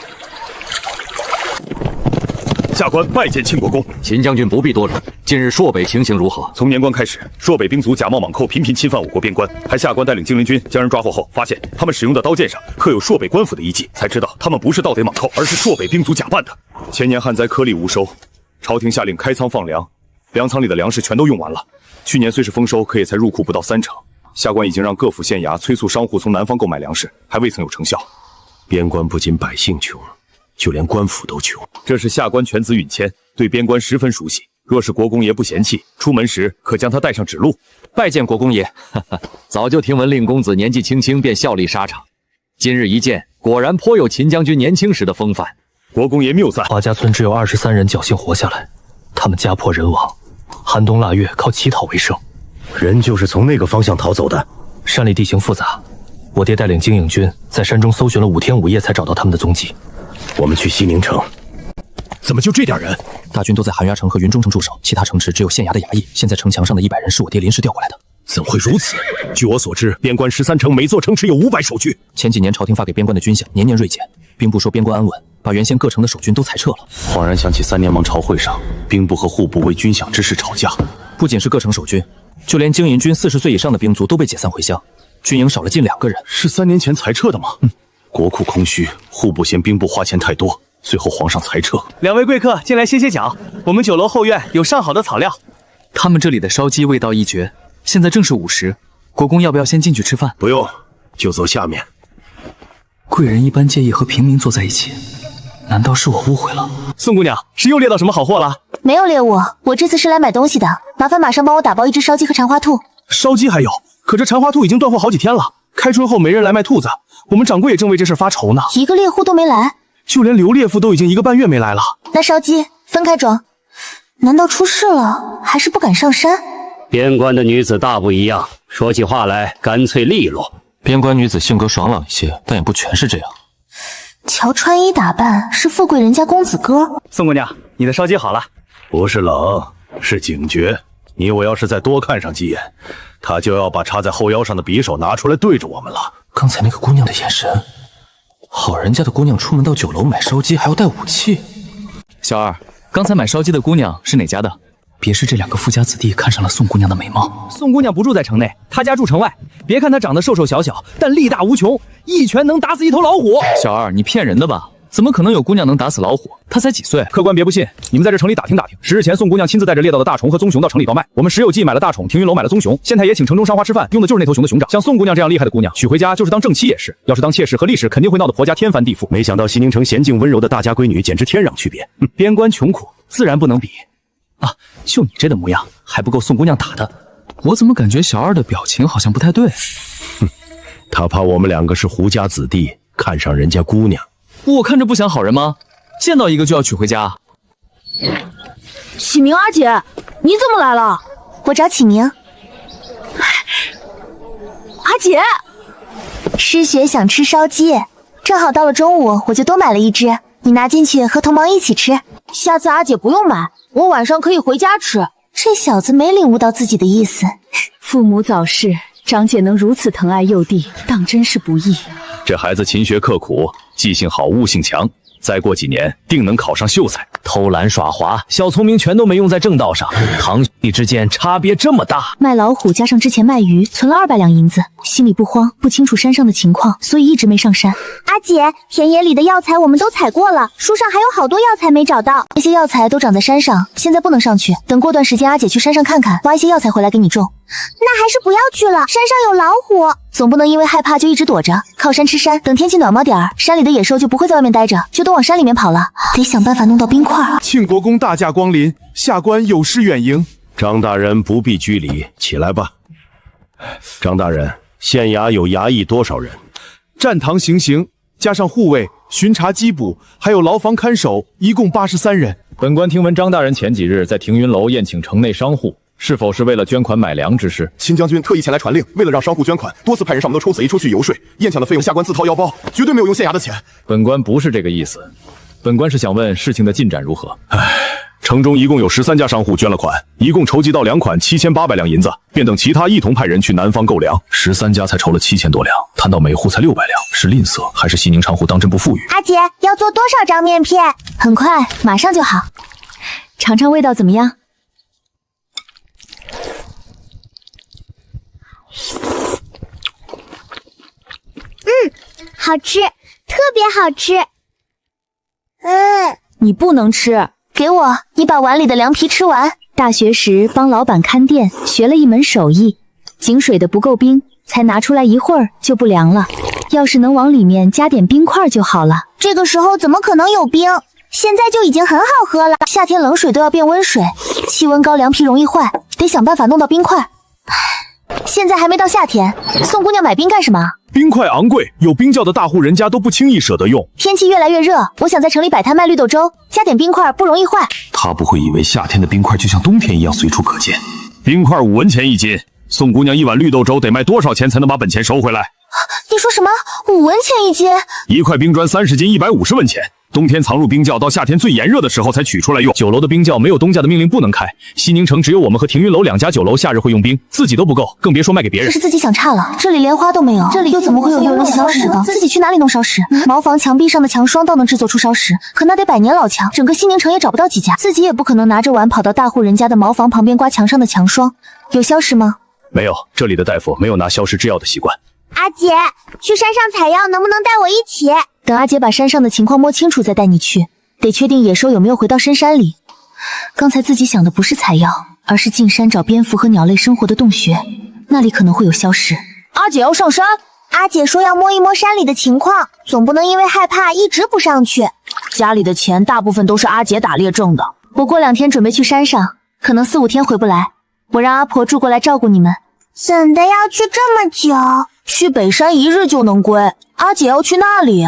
下官拜见庆国公。秦将军不必多论，近日朔北情形如何？从年关开始，朔北兵卒假冒莽寇，频频侵犯我国边关。还下官带领精灵军将人抓获后，发现他们使用的刀剑上刻有朔北官府的遗迹，才知道他们不是盗贼莽寇，而是朔北兵卒假扮的。前年旱灾颗粒无收，朝廷下令开仓放粮，粮仓里的粮食全都用完了。去年虽是丰收，可也才入库不到30%。下官已经让各府县衙催促商户从南方购买粮食，还未曾有成效。边关不仅百姓穷，就连官府都穷。这是下官犬子允谦，对边关十分熟悉。若是国公爷不嫌弃，出门时可将他带上指路。拜见国公爷。早就听闻令公子年纪轻轻便效力沙场，今日一见，果然颇有秦将军年轻时的风范。国公爷谬赞。华家村只有23人侥幸活下来，他们家破人亡，寒冬腊月靠乞讨为生。人就是从那个方向逃走的。山里地形复杂，我爹带领精影军在山中搜寻了5天5夜，才找到他们的踪迹。我们去西宁城。怎么就这点人？大军都在寒崖城和云中城驻守，其他城池只有县衙的衙役。现在城墙上的100人是我爹临时调过来的。怎会如此？据我所知，边关13城每座城池有500守军。前几年朝廷发给边关的军饷年年锐减，兵部说边关安稳，把原先各城的守军都裁撤了。恍然想起3年王朝会上，兵部和户部为军饷之事吵架。不仅是各城守军，就连精营军40岁以上的兵卒都被解散回乡，军营少了近2个人。是3年前裁撤的吗？国库空虚，户部嫌兵部花钱太多，最后皇上裁撤。2位贵客进来歇歇脚，我们酒楼后院有上好的草料。他们这里的烧鸡味道一绝，现在正是午时，国公要不要先进去吃饭？不用，就走下面。贵人一般介意和平民坐在一起，难道是我误会了？宋姑娘是又猎到什么好货了？没有猎物，我这次是来买东西的，麻烦马上帮我打包1只烧鸡和蝉花兔。烧鸡还有，可这蝉花兔已经断货好几天了，开春后没人来卖兔子，我们掌柜也正为这事发愁呢。一个猎户都没来，就连刘烈父都已经1个半月没来了。那烧鸡分开装，难道出事了，还是不敢上山？边关的女子大不一样，说起话来干脆利落。边关女子性格爽朗一些，但也不全是这样。瞧穿衣打扮，是富贵人家公子哥。宋姑娘，你的烧鸡好了。不是冷，是警觉。你我要是再多看上几眼，他就要把插在后腰上的匕首拿出来对着我们了。刚才那个姑娘的眼神，好人家的姑娘出门到酒楼买烧鸡还要带武器。小二，刚才买烧鸡的姑娘是哪家的？别是这2个富家子弟看上了宋姑娘的美貌。宋姑娘不住在城内，她家住城外。别看她长得瘦瘦小小，但力大无穷，一拳能打死一头老虎。小二，你骗人的吧？怎么可能有姑娘能打死老虎？她才几岁？客官别不信，你们在这城里打听打听。10日前，宋姑娘亲自带着猎到的大虫和棕熊到城里倒卖。我们石有记买了大虫，停云楼买了棕熊。县太爷请城中商花吃饭，用的就是那头熊的熊掌。像宋姑娘这样厉害的姑娘，娶回家就是当正妻也是，要是当妾室和历史，肯定会闹得婆家天翻地覆。没想到西宁城娴静温柔的大家闺女，简直天壤区别。边关穷苦，自然不能比。啊，就你这的模样，还不够宋姑娘打的。我怎么感觉小二的表情好像不太对？他怕我们2个是胡家子弟，看上人家姑娘。我看着不像好人吗？见到一个就要娶回家。启明阿姐，你怎么来了？我找启明。阿姐，失学想吃烧鸡，正好到了中午，我就多买了1只，你拿进去和同胞一起吃。下次阿姐不用买，我晚上可以回家吃。这小子没领悟到自己的意思。父母早逝，长姐能如此疼爱幼弟，当真是不易。这孩子勤学刻苦，记性好，悟性强，再过几年定能考上秀才。偷懒耍滑，小聪明全都没用在正道上，堂弟之间差别这么大。卖老虎加上之前卖鱼，存了200两银子，心里不慌，不清楚山上的情况，所以一直没上山。阿姐，田野里的药材我们都采过了，树上还有好多药材没找到。这些药材都长在山上，现在不能上去，等过段时间阿姐去山上看看，挖一些药材回来给你种。那还是不要去了，山上有老虎。总不能因为害怕就一直躲着，靠山吃山。等天气暖和点儿，山里的野兽就不会在外面待着，就都往山里面跑了。得想办法弄到冰块。庆国公大驾光临，下官有失远迎。张大人不必拘礼，起来吧。张大人，县衙有衙役多少人？站堂行刑，加上护卫、巡查缉捕，还有牢房看守，一共83人。本官听闻张大人前几日在停云楼宴请城内商户，是否是为了捐款买粮之事？秦将军特意前来传令，为了让商户捐款，多次派人上门头抽死一出去游说，宴抢的费用下官自掏腰包，绝对没有用县衙的钱。本官不是这个意思，本官是想问事情的进展如何。城中一共有13家商户捐了款，一共筹集到2款7800两银子，便等其他一同派人去南方购粮。13家才筹了7000多两，摊到每户才600两，是吝啬还是西宁商户当真不富裕？阿姐，要做多少张面片？很快，马上就好。尝尝味道怎么样？好吃，特别好吃。你不能吃，给我，你把碗里的凉皮吃完。大学时帮老板看店，学了一门手艺，井水的不够冰，才拿出来一会儿就不凉了。要是能往里面加点冰块就好了。这个时候怎么可能有冰？现在就已经很好喝了。夏天冷水都要变温水，气温高凉皮容易坏，得想办法弄到冰块。现在还没到夏天，宋姑娘买冰干什么？冰块昂贵，有冰窖的大户人家都不轻易舍得用。天气越来越热，我想在城里摆摊卖绿豆粥，加点冰块不容易坏。他不会以为夏天的冰块就像冬天一样随处可见。冰块5文钱1斤，宋姑娘一碗绿豆粥得卖多少钱才能把本钱收回来？你说什么？5文钱1斤？一块冰砖30斤150文钱。冬天藏入冰窖，到夏天最炎热的时候才取出来用。酒楼的冰窖没有东家的命令不能开，西宁城只有我们和停云楼2家酒楼夏日会用冰，自己都不够，更别说卖给别人。这是自己想差了，这里连花都没有，这里又怎么会有人烧石呢？自己去哪里弄烧石？茅房墙壁上的墙霜倒能制作出烧石，可那得100年老墙，整个西宁城也找不到几家。自己也不可能拿着碗跑到大户人家的茅房旁边刮墙上的墙霜。有消食吗？没有，这里的大夫没有拿消食制药的习惯。阿姐，去山上采药，能不能带我一起？等阿姐把山上的情况摸清楚再带你去。得确定野兽有没有回到深山里。刚才自己想的不是采药，而是进山找蝙蝠和鸟类生活的洞穴，那里可能会有消食。阿姐要上山，阿姐说要摸一摸山里的情况，总不能因为害怕一直不上去。家里的钱大部分都是阿姐打猎挣的。我过2天准备去山上，可能4、5天回不来，我让阿婆住过来照顾你们。怎的要去这么久？去北山1日就能归。阿姐要去那里？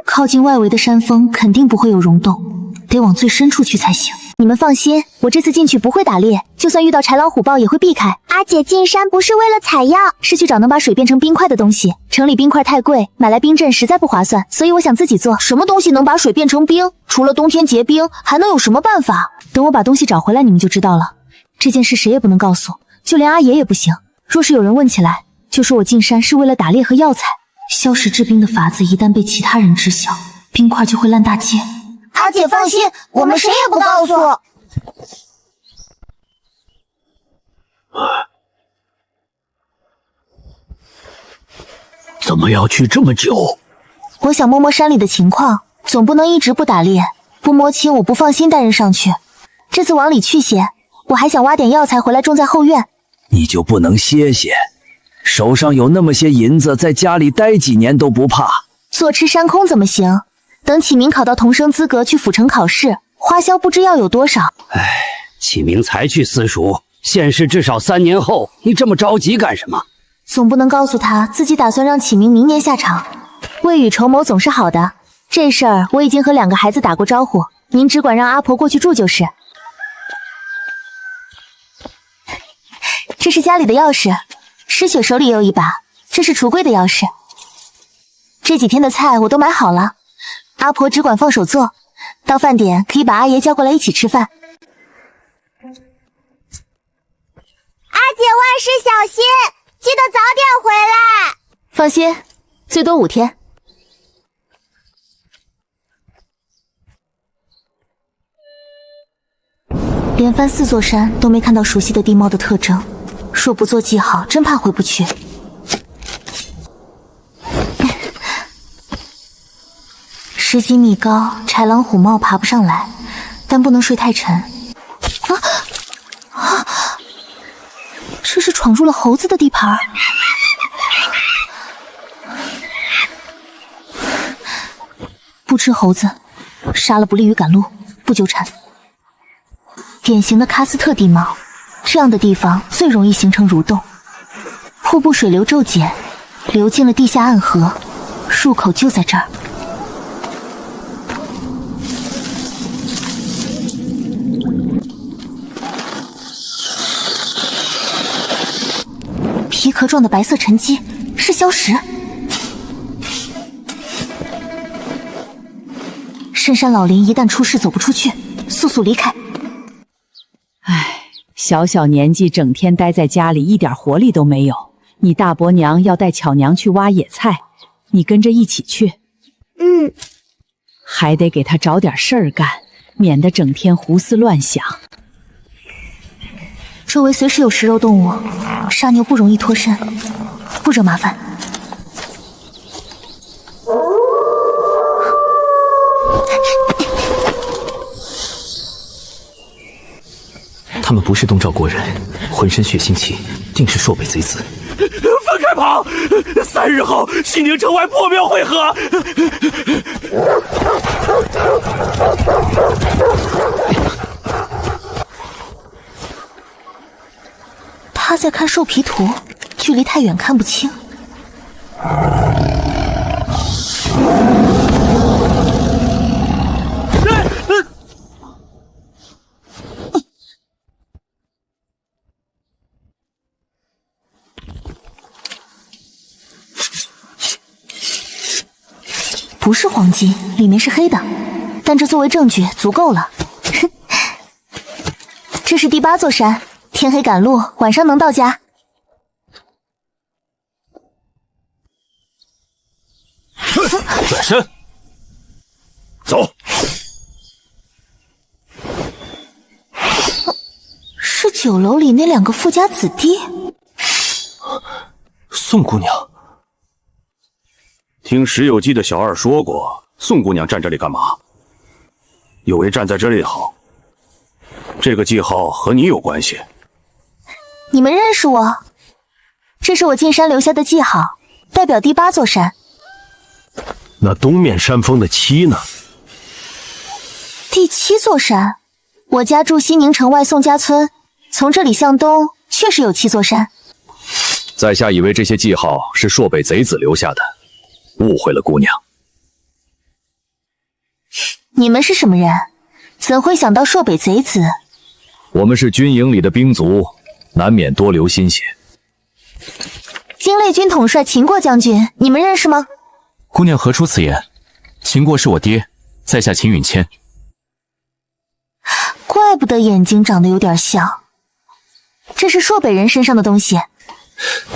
靠近外围的山峰肯定不会有溶洞，得往最深处去才行。你们放心，我这次进去不会打猎，就算遇到豺狼虎豹也会避开。阿姐进山不是为了采药，是去找能把水变成冰块的东西。城里冰块太贵，买来冰镇实在不划算，所以我想自己做。什么东西能把水变成冰？除了冬天结冰，还能有什么办法？等我把东西找回来，你们就知道了。这件事谁也不能告诉，就连阿爷也不行。若是有人问起来，就说我进山是为了打猎和药材。消食制冰的法子一旦被其他人知晓，冰块就会烂大街。阿姐放心，我们谁也不告诉。怎么要去这么久？我想摸摸山里的情况，总不能一直不打猎，不摸清我不放心带人上去。这次往里去些，我还想挖点药材回来种在后院。你就不能歇歇？手上有那么些银子，在家里待几年都不怕。坐吃山空怎么行？等启明考到童生资格去府城考试，花销不知要有多少。唉，启明才去私塾，现试至少3年后，你这么着急干什么？总不能告诉他自己打算让启明明年下场。未雨绸缪总是好的，这事儿我已经和2个孩子打过招呼，您只管让阿婆过去住就是。这是家里的钥匙，诗雪手里有一把，这是橱柜的钥匙。这几天的菜我都买好了，阿婆只管放手做，到饭点可以把阿爷叫过来一起吃饭。阿姐万事小心，记得早点回来。放心，最多5天。连翻4座山都没看到熟悉的地貌的特征，若不做记号，真怕回不去。10几米高，豺狼虎豹爬不上来，但不能睡太沉。这是闯入了猴子的地盘。不吃猴子，杀了不利于赶路，不纠缠。典型的喀斯特地貌，这样的地方最容易形成蠕动，瀑布水流骤减，流进了地下暗河，入口就在这儿。皮壳状的白色沉积是礁石。深山老林一旦出事走不出去，速速离开。唉，小小年纪整天待在家里，一点活力都没有。你大伯娘要带巧娘去挖野菜，你跟着一起去。还得给她找点事儿干，免得整天胡思乱想。周围随时有食肉动物，杀牛不容易脱身，不惹麻烦。他们不是东赵国人，浑身血腥气，定是朔北贼子。分开跑！3日后，西宁城外破庙会合。他在看兽皮图，距离太远看不清。不是黄金，里面是黑的，但这作为证据足够了。这是第8座山，天黑赶路，晚上能到家。转身，走。是酒楼里那2个富家子弟。宋姑娘。听石有基的小二说过，宋姑娘站这里干嘛？有为站在这里好。这个记号和你有关系。你们认识我？这是我进山留下的记号，代表第8座山。那东面山峰的7呢？第7座山，我家住西宁城外宋家村，从这里向东确实有7座山。在下以为这些记号是朔北贼子留下的。误会了姑娘。你们是什么人？怎会想到朔北贼子？我们是军营里的兵卒，难免多留心血。金类军统帅秦国将军，你们认识吗？姑娘何出此言？秦国是我爹，在下秦允谦。怪不得眼睛长得有点像。这是朔北人身上的东西。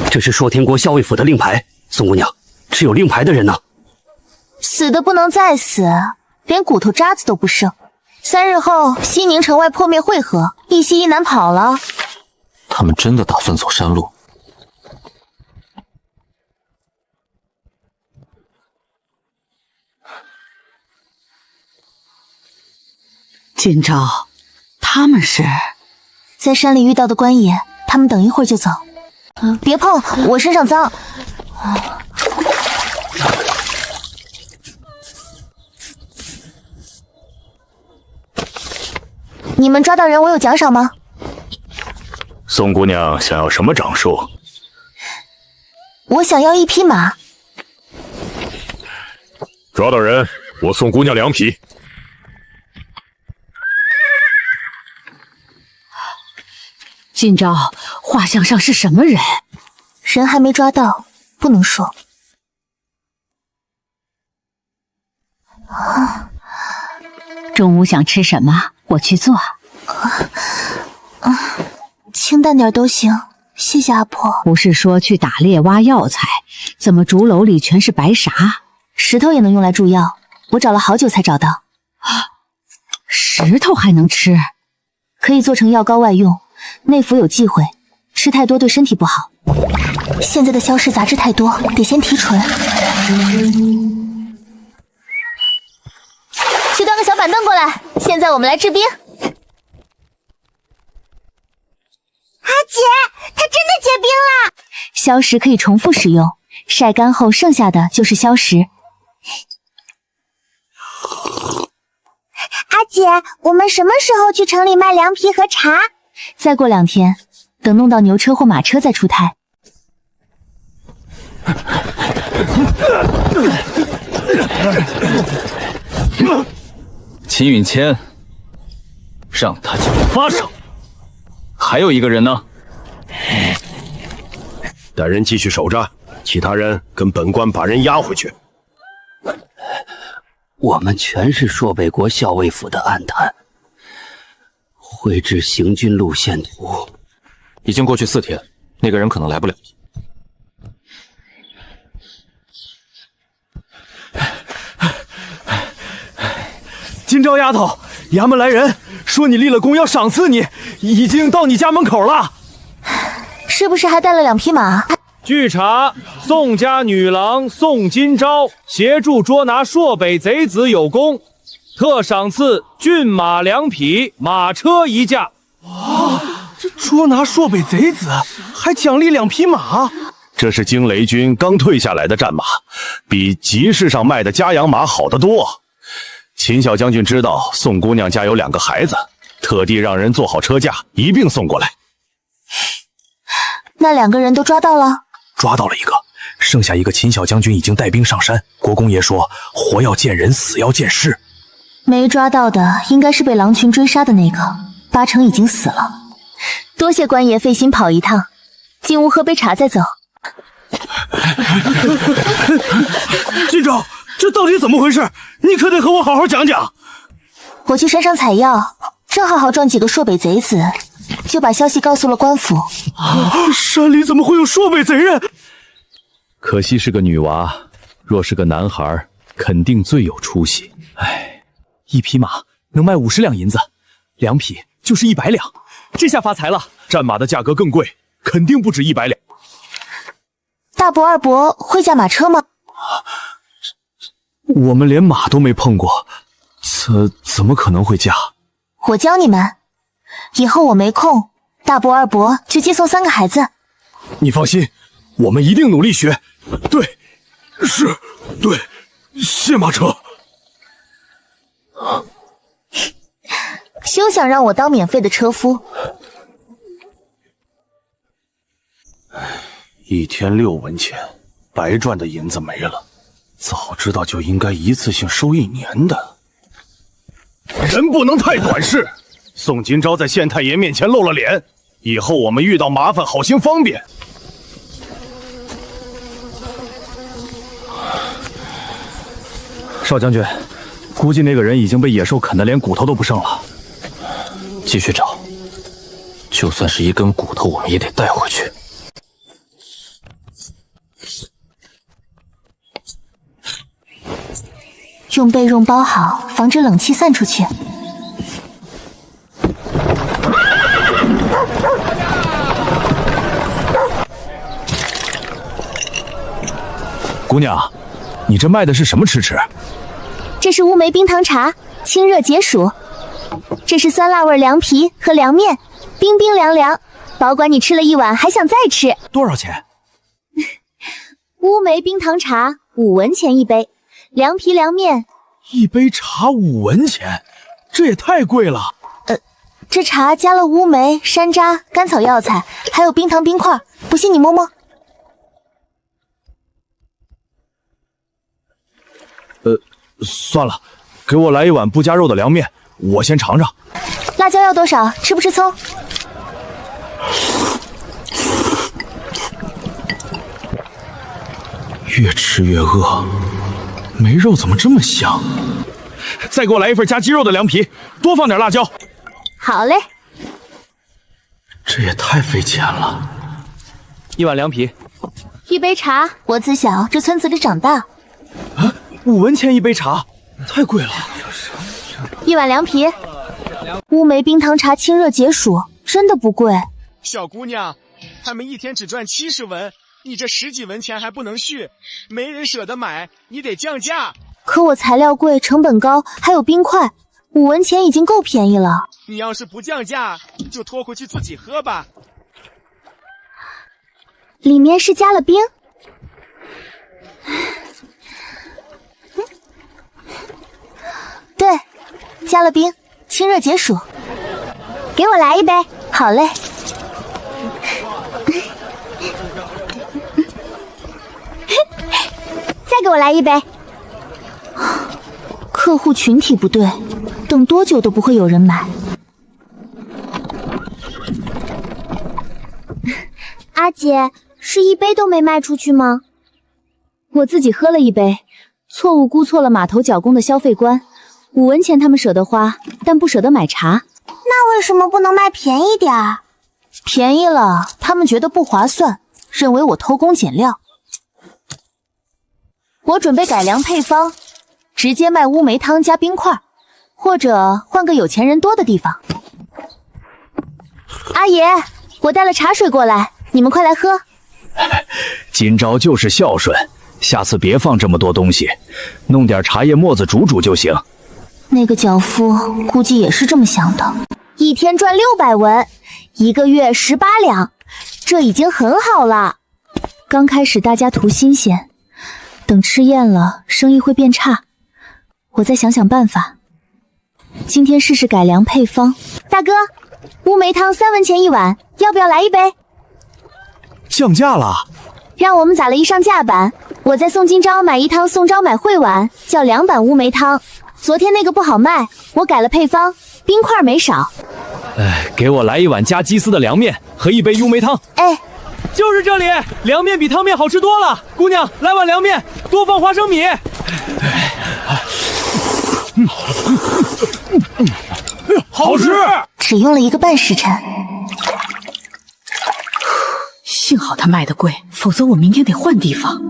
这是朔天国校尉府的令牌，宋姑娘。是有令牌的人呢，死的不能再死，连骨头渣子都不剩。3日后，西宁城外破灭会合，一西一南跑了。他们真的打算走山路？今朝，他们是在山里遇到的官爷，他们等一会儿就走。别碰，我身上脏。你们抓到人，我有奖赏吗？宋姑娘想要什么掌数？我想要1匹马。抓到人，我送姑娘2匹。今朝画像上是什么人？人还没抓到，不能说。中午想吃什么？我去做。清淡点都行，谢谢阿婆。不是说去打猎挖药材，怎么竹篓里全是白啥？石头也能用来铸药，我找了好久才找到。石头还能吃？可以做成药膏外用，内服有忌讳，吃太多对身体不好。现在的消食杂质太多，得先提纯。去端个小板凳过来，现在我们来制冰。阿姐，它真的结冰了！消食可以重复使用，晒干后剩下的就是消食。阿姐，我们什么时候去城里卖凉皮和茶？再过2天，等弄到牛车或马车再出摊。秦允谦，让他就发生。还有一个人呢？带人继续守着，其他人跟本官把人押回去。我们全是朔北国校尉府的暗探，绘制行军路线图。已经过去4天，那个人可能来不了。今朝丫头，衙门来人说你立了功要赏赐你，已经到你家门口了。是不是还带了2匹马？据查，宋家女郎宋今朝协助捉拿朔北贼子有功，特赏赐骏马2匹，马车1架。这捉拿朔北贼子，还奖励2匹马。这是惊雷军刚退下来的战马，比集市上卖的家养马好得多。秦小将军知道宋姑娘家有2个孩子，特地让人做好车架，一并送过来。那2个人都抓到了？抓到了1个，剩下1个秦小将军已经带兵上山。国公爷说，活要见人，死要见尸。没抓到的应该是被狼群追杀的那个，8成已经死了。多谢官爷费心跑一趟，进屋喝杯茶再走。今朝，这到底怎么回事？你可得和我好好讲讲。我去山上采药，正好撞几个朔北贼子，就把消息告诉了官府。山里怎么会有朔北贼人？可惜是个女娃，若是个男孩，肯定最有出息。唉，1匹马能卖50两银子，2匹就是100两，这下发财了。战马的价格更贵，肯定不止100两。大伯、二伯会驾马车吗？我们连马都没碰过，怎么可能会驾？我教你们，以后我没空，大伯、二伯就接送3个孩子。你放心，我们一定努力学。对，是，对，谢马车。休想让我当免费的车夫。1天6文钱，白赚的银子没了。早知道就应该一次性收1年的。人不能太短视。宋今朝在县太爷面前露了脸，以后我们遇到麻烦好行方便。少将军，估计那个人已经被野兽啃得连骨头都不剩了。继续找，就算是1根骨头，我们也得带回去。用被褥包好，防止冷气散出去。姑娘，你这卖的是什么吃吃？这是乌梅冰糖茶，清热解暑。这是酸辣味凉皮和凉面，冰冰凉凉，保管你吃了一碗还想再吃。多少钱？乌梅冰糖茶5文钱一杯，凉皮凉面一杯茶5文钱，这也太贵了。这茶加了乌梅、山楂、甘草药材，还有冰糖冰块，不信你摸摸。算了，给我来一碗不加肉的凉面，我先尝尝。辣椒要多少？吃不吃葱？越吃越饿，没肉怎么这么香？再给我来一份加鸡肉的凉皮，多放点辣椒。好嘞。这也太费钱了。一碗凉皮，一杯茶。我自小这村子里长大。啊，5文钱一杯茶，太贵了。一碗凉皮，乌梅冰糖茶清热解暑，真的不贵。小姑娘，他们一天只赚70文，你这10几文钱还不能续，没人舍得买，你得降价。可我材料贵，成本高，还有冰块，5文钱已经够便宜了。你要是不降价，就拖回去自己喝吧。里面是加了冰。对，加了冰，清热解暑。给我来一杯。好嘞。再给我来一杯。客户群体不对，等多久都不会有人买。阿姐，是一杯都没卖出去吗？我自己喝了一杯，错误估错了码头角工的消费观，5文钱他们舍得花，但不舍得买茶。那为什么不能卖便宜点儿？便宜了，他们觉得不划算，认为我偷工减料。我准备改良配方，直接卖乌梅汤加冰块，或者换个有钱人多的地方。阿爷，我带了茶水过来，你们快来喝。今朝就是孝顺，下次别放这么多东西，弄点茶叶沫子煮煮就行。那个脚夫估计也是这么想的，一天赚600文，1个月18两，这已经很好了。刚开始大家图新鲜，等吃厌了，生意会变差。我再想想办法。今天试试改良配方。大哥，乌梅汤3文钱一碗，要不要来一杯？降价了？让我们攒了一上架版，我在宋今朝买一汤宋朝买会碗，叫2版乌梅汤。昨天那个不好卖，我改了配方，冰块没少。给我来一碗加鸡丝的凉面和一杯乌梅汤。哎，就是这里，凉面比汤面好吃多了。姑娘，来碗凉面，多放花生米。好吃！只用了1个半时辰。幸好他卖的贵，否则我明天得换地方。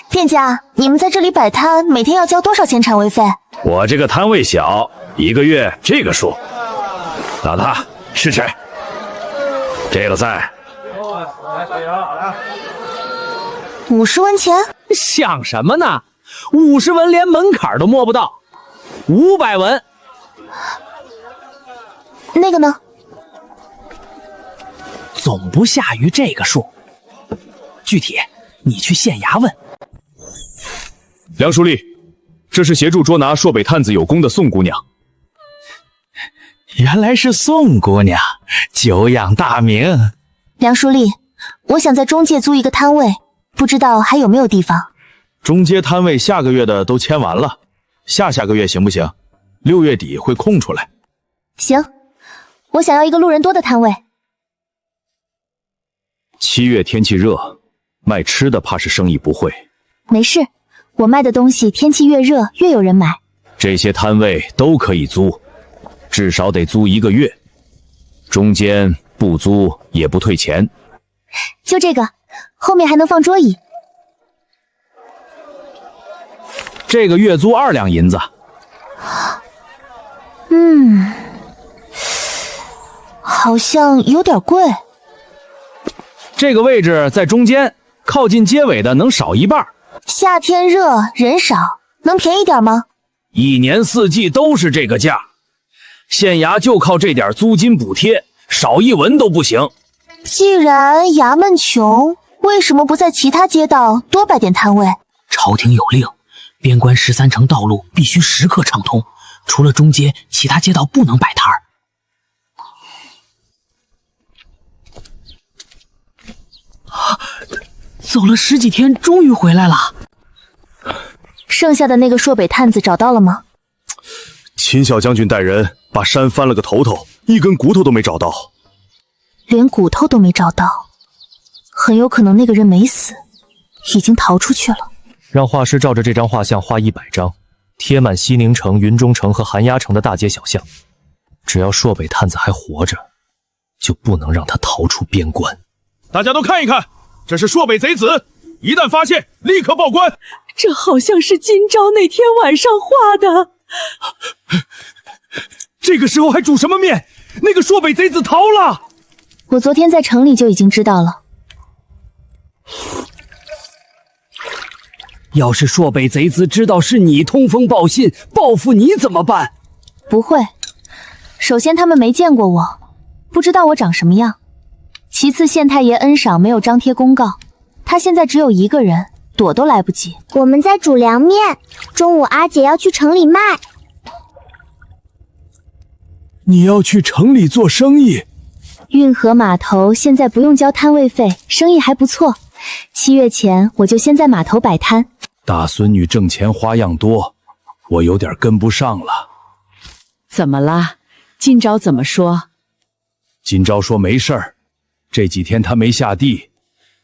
店家，你们在这里摆摊，每天要交多少钱场位费？我这个摊位小，1个月这个数。老大，试试。这个菜。 50文钱？想什么呢？50文连门槛都摸不到，500文。那个呢？总不下于这个数。具体你去县衙问。梁书立，这是协助捉拿朔北探子有功的宋姑娘。原来是宋姑娘，久仰大名。梁书立，我想在中界租一个摊位。 不知道还有没有地方？中街摊位下个月的都签完了，下个月行不行？6月底会空出来。行，我想要一个路人多的摊位。 7月天气热，卖吃的怕是生意不会。没事，我卖的东西天气越热越有人买。这些摊位都可以租，至少得租1个月，中间不租也不退钱。就这个。 后面还能放桌椅。这个月租2两银子。好像有点贵。这个位置在中间，靠近街尾的能少一半。夏天热，人少，能便宜点吗？一年四季都是这个价，县衙就靠这点租金补贴，少一文都不行。既然衙门穷，为什么不在其他街道多摆点摊位？朝廷有令，边关13城道路必须时刻畅通，除了中街，其他街道不能摆摊儿。走了10几天，终于回来了。剩下的那个朔北探子找到了吗？秦小将军带人把山翻了个头头，一根骨头都没找到。连骨头都没找到，很有可能那个人没死，已经逃出去了。让画师照着这张画像画100张，贴满西宁城、云中城和寒鸦城的大街小巷。只要朔北探子还活着，就不能让他逃出边关。大家都看一看，这是朔北贼子，一旦发现，立刻报官。这好像是今朝那天晚上画的。这个时候还煮什么面？那个朔北贼子逃了。我昨天在城里就已经知道了。要是朔北贼子知道是你通风报信，报复你怎么办？不会，首先他们没见过我，不知道我长什么样。其次，县太爷恩赏没有张贴公告，他现在只有一个人，躲都来不及。我们在煮凉面，中午阿姐要去城里卖。你要去城里做生意？运河码头现在不用交摊位费，生意还不错。7月前我就先在码头摆摊。大孙女挣钱花样多，我有点跟不上了。怎么了？今朝怎么说？今朝说没事儿，这几天他没下地，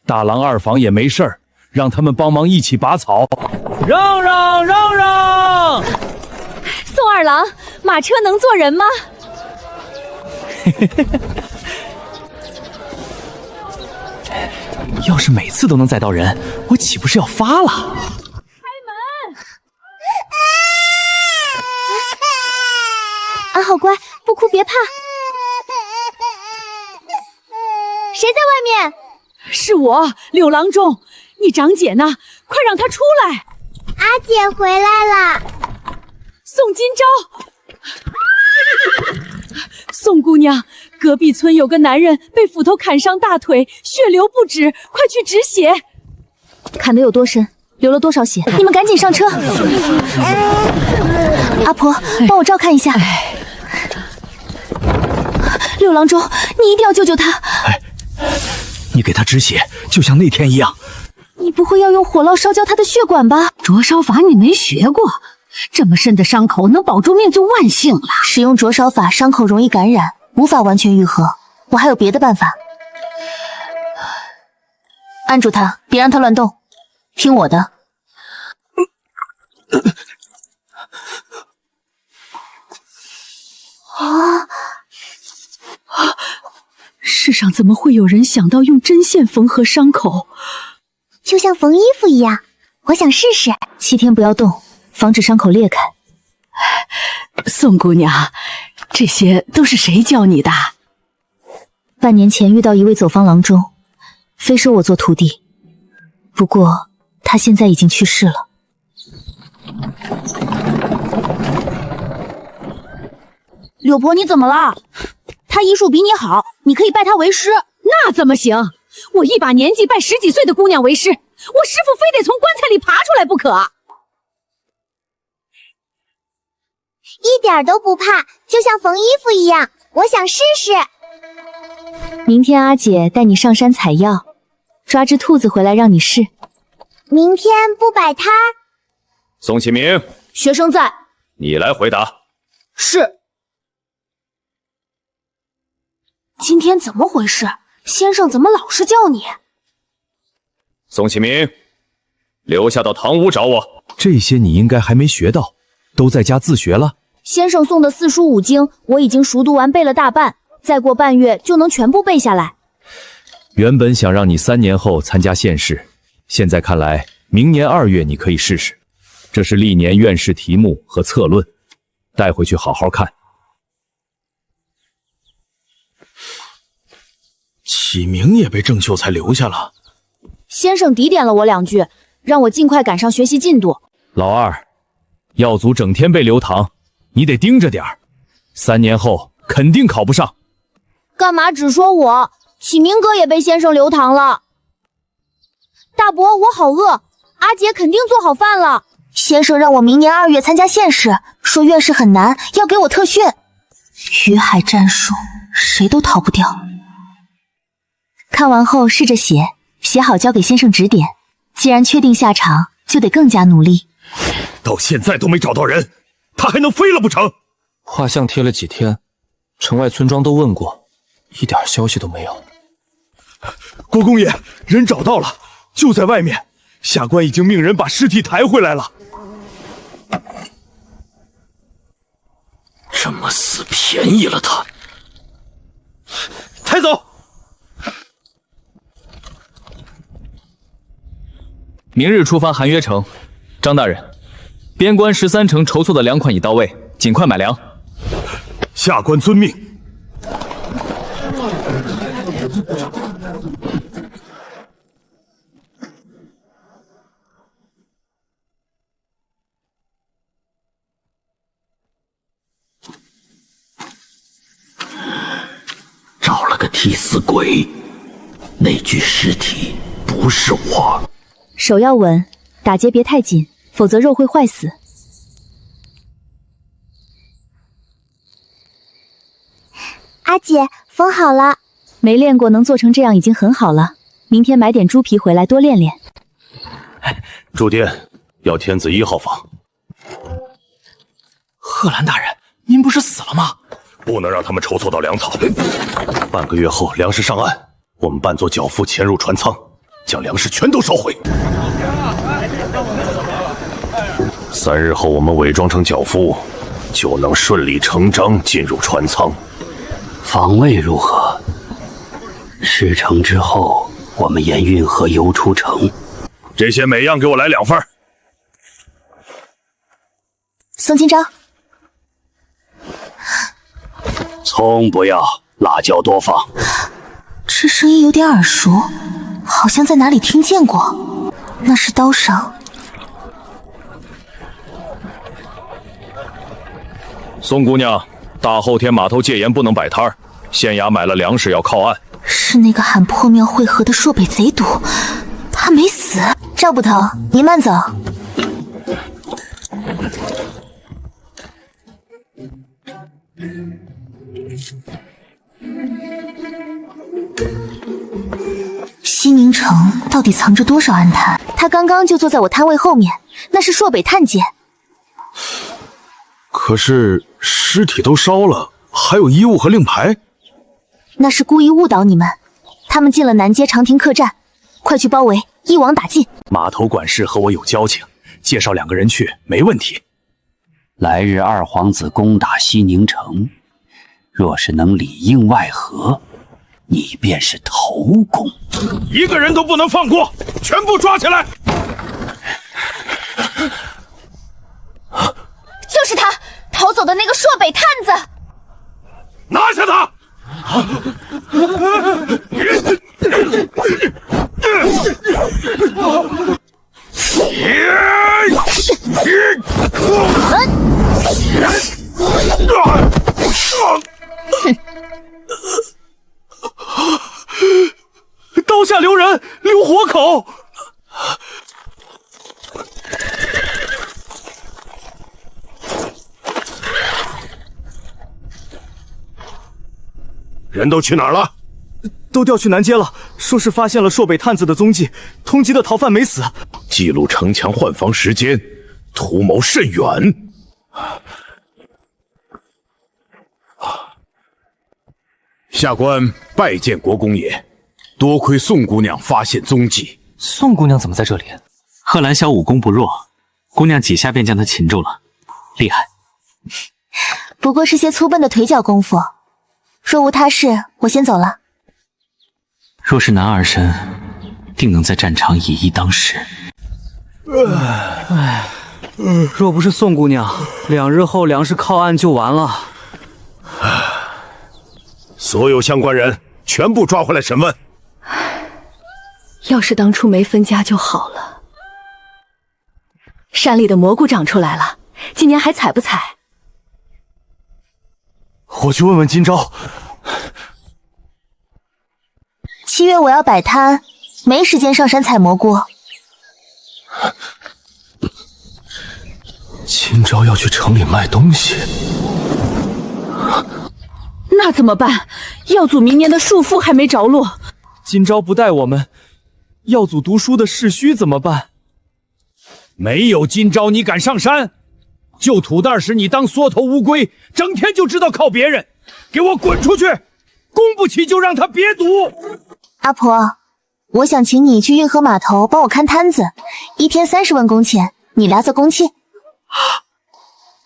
大郎二房也没事儿，让他们帮忙一起拔草。让让让让！宋二郎，马车能坐人吗？要是每次都能载到人，我岂不是要发了？开门！啊，好乖，不哭别怕。谁在外面？是我，柳郎中。你长姐呢？快让她出来！阿姐回来了。宋今朝，宋姑娘，隔壁村有个男人被斧头砍伤大腿，血流不止，快去止血。砍得有多深？流了多少血？你们赶紧上车。阿婆，帮我照看一下。六郎中，你一定要救救他。你给他止血，就像那天一样。你不会要用火烙烧焦他的血管吧？灼烧法你没学过，这么深的伤口能保住命就万幸了。使用灼烧法，伤口容易感染，无法完全愈合。我还有别的办法。按住他，别让他乱动，听我的。世上怎么会有人想到用针线缝合伤口？就像缝衣服一样，我想试试。7天不要动，防止伤口裂开。宋姑娘，这些都是谁教你的？半年前遇到一位走方郎中，非收我做徒弟，不过他现在已经去世了。柳婆，你怎么了？他医术比你好，你可以拜他为师。那怎么行？我一把年纪拜10几岁的姑娘为师，我师父非得从棺材里爬出来不可。一点都不怕，就像缝衣服一样。我想试试。明天阿姐带你上山采药，抓只兔子回来让你试。明天不摆摊。宋启明，学生在。你来回答。是。今天怎么回事？先生怎么老是叫你？宋启明，留下到堂屋找我。这些你应该还没学到，都在家自学了。先生送的4书5经，我已经熟读完背了大半，再过半月就能全部背下来。原本想让你3年后参加县试，现在看来，明年2月你可以试试。这是历年院试题目和策论，带回去好好看。启明也被郑秀才留下了。先生抵点了我2句，让我尽快赶上学习进度。老二，耀祖整天被留堂，你得盯着点儿，3年后肯定考不上。干嘛只说我？启明哥也被先生留堂了。大伯，我好饿，阿姐肯定做好饭了。先生让我明年2月参加县试，说院试很难，要给我特训。鱼海战术，谁都逃不掉。看完后试着写，写好交给先生指点。既然确定下场，就得更加努力。到现在都没找到人，他还能飞了不成？画像贴了几天，城外村庄都问过，一点消息都没有。国公爷，人找到了，就在外面。下官已经命人把尸体抬回来了。这么死便宜了他。抬走。明日出发韩约城。张大人，边关13城筹措的粮款已到位，尽快买粮。下官遵命。找了个替死鬼，那具尸体不是我。手要稳，打结别太紧，否则肉会坏死。阿姐，缝好了。没练过能做成这样已经很好了，明天买点猪皮回来多练练。驻殿，要天子1号房。贺兰大人，您不是死了吗？不能让他们筹措到粮草。半个月后粮食上岸，我们扮作脚夫潜入船舱，将粮食全都烧毁。3日后我们伪装成脚夫，就能顺理成章进入船舱。防卫如何？事成之后，我们沿运河游出城。这些每样给我来2份。宋金章，葱不要，辣椒多放。这声音有点耳熟，好像在哪里听见过。那是刀声。宋姑娘，大后天码头戒严不能摆摊儿，县衙买了粮食要靠岸。是那个喊破庙会合的朔北贼毒，他没死。赵捕头，您慢走。西宁城到底藏着多少暗探？他刚刚就坐在我摊位后面，那是朔北探监。可是尸体都烧了，还有衣物和令牌。那是故意误导你们。他们进了南街长亭客栈，快去包围，一网打尽。码头管事和我有交情，介绍2个人去没问题。来日2皇子攻打西宁城，若是能里应外合，你便是头功。1个人都不能放过，全部抓起来！就是他逃走的那个朔北探子，拿下他！刀下留人，留活口。人都去哪儿了？都调去南街了，说是发现了朔北探子的踪迹，通缉的逃犯没死。记录城墙换防时间，图谋甚远。下官拜见国公爷，多亏宋姑娘发现踪迹。宋姑娘怎么在这里？贺兰小武功不弱，姑娘几下便将她擒住了，厉害。不过是些粗笨的腿脚功夫。若无他事，我先走了。若是男儿身，定能在战场以一当十。若不是宋姑娘，2日后粮食靠岸就完了。所有相关人全部抓回来审问。要是当初没分家就好了。山里的蘑菇长出来了，今年还采不采？我去问问今朝。7月我要摆摊，没时间上山采蘑菇。今朝要去城里卖东西，那怎么办？耀祖明年的束缚还没着落。今朝不带我们，耀祖读书的世虚怎么办？没有今朝你敢上山？救土蛋时你当缩头乌龟，整天就知道靠别人，给我滚出去！供不起就让他别赌。阿婆，我想请你去运河码头帮我看摊子，一天30文工钱，你俩做公契。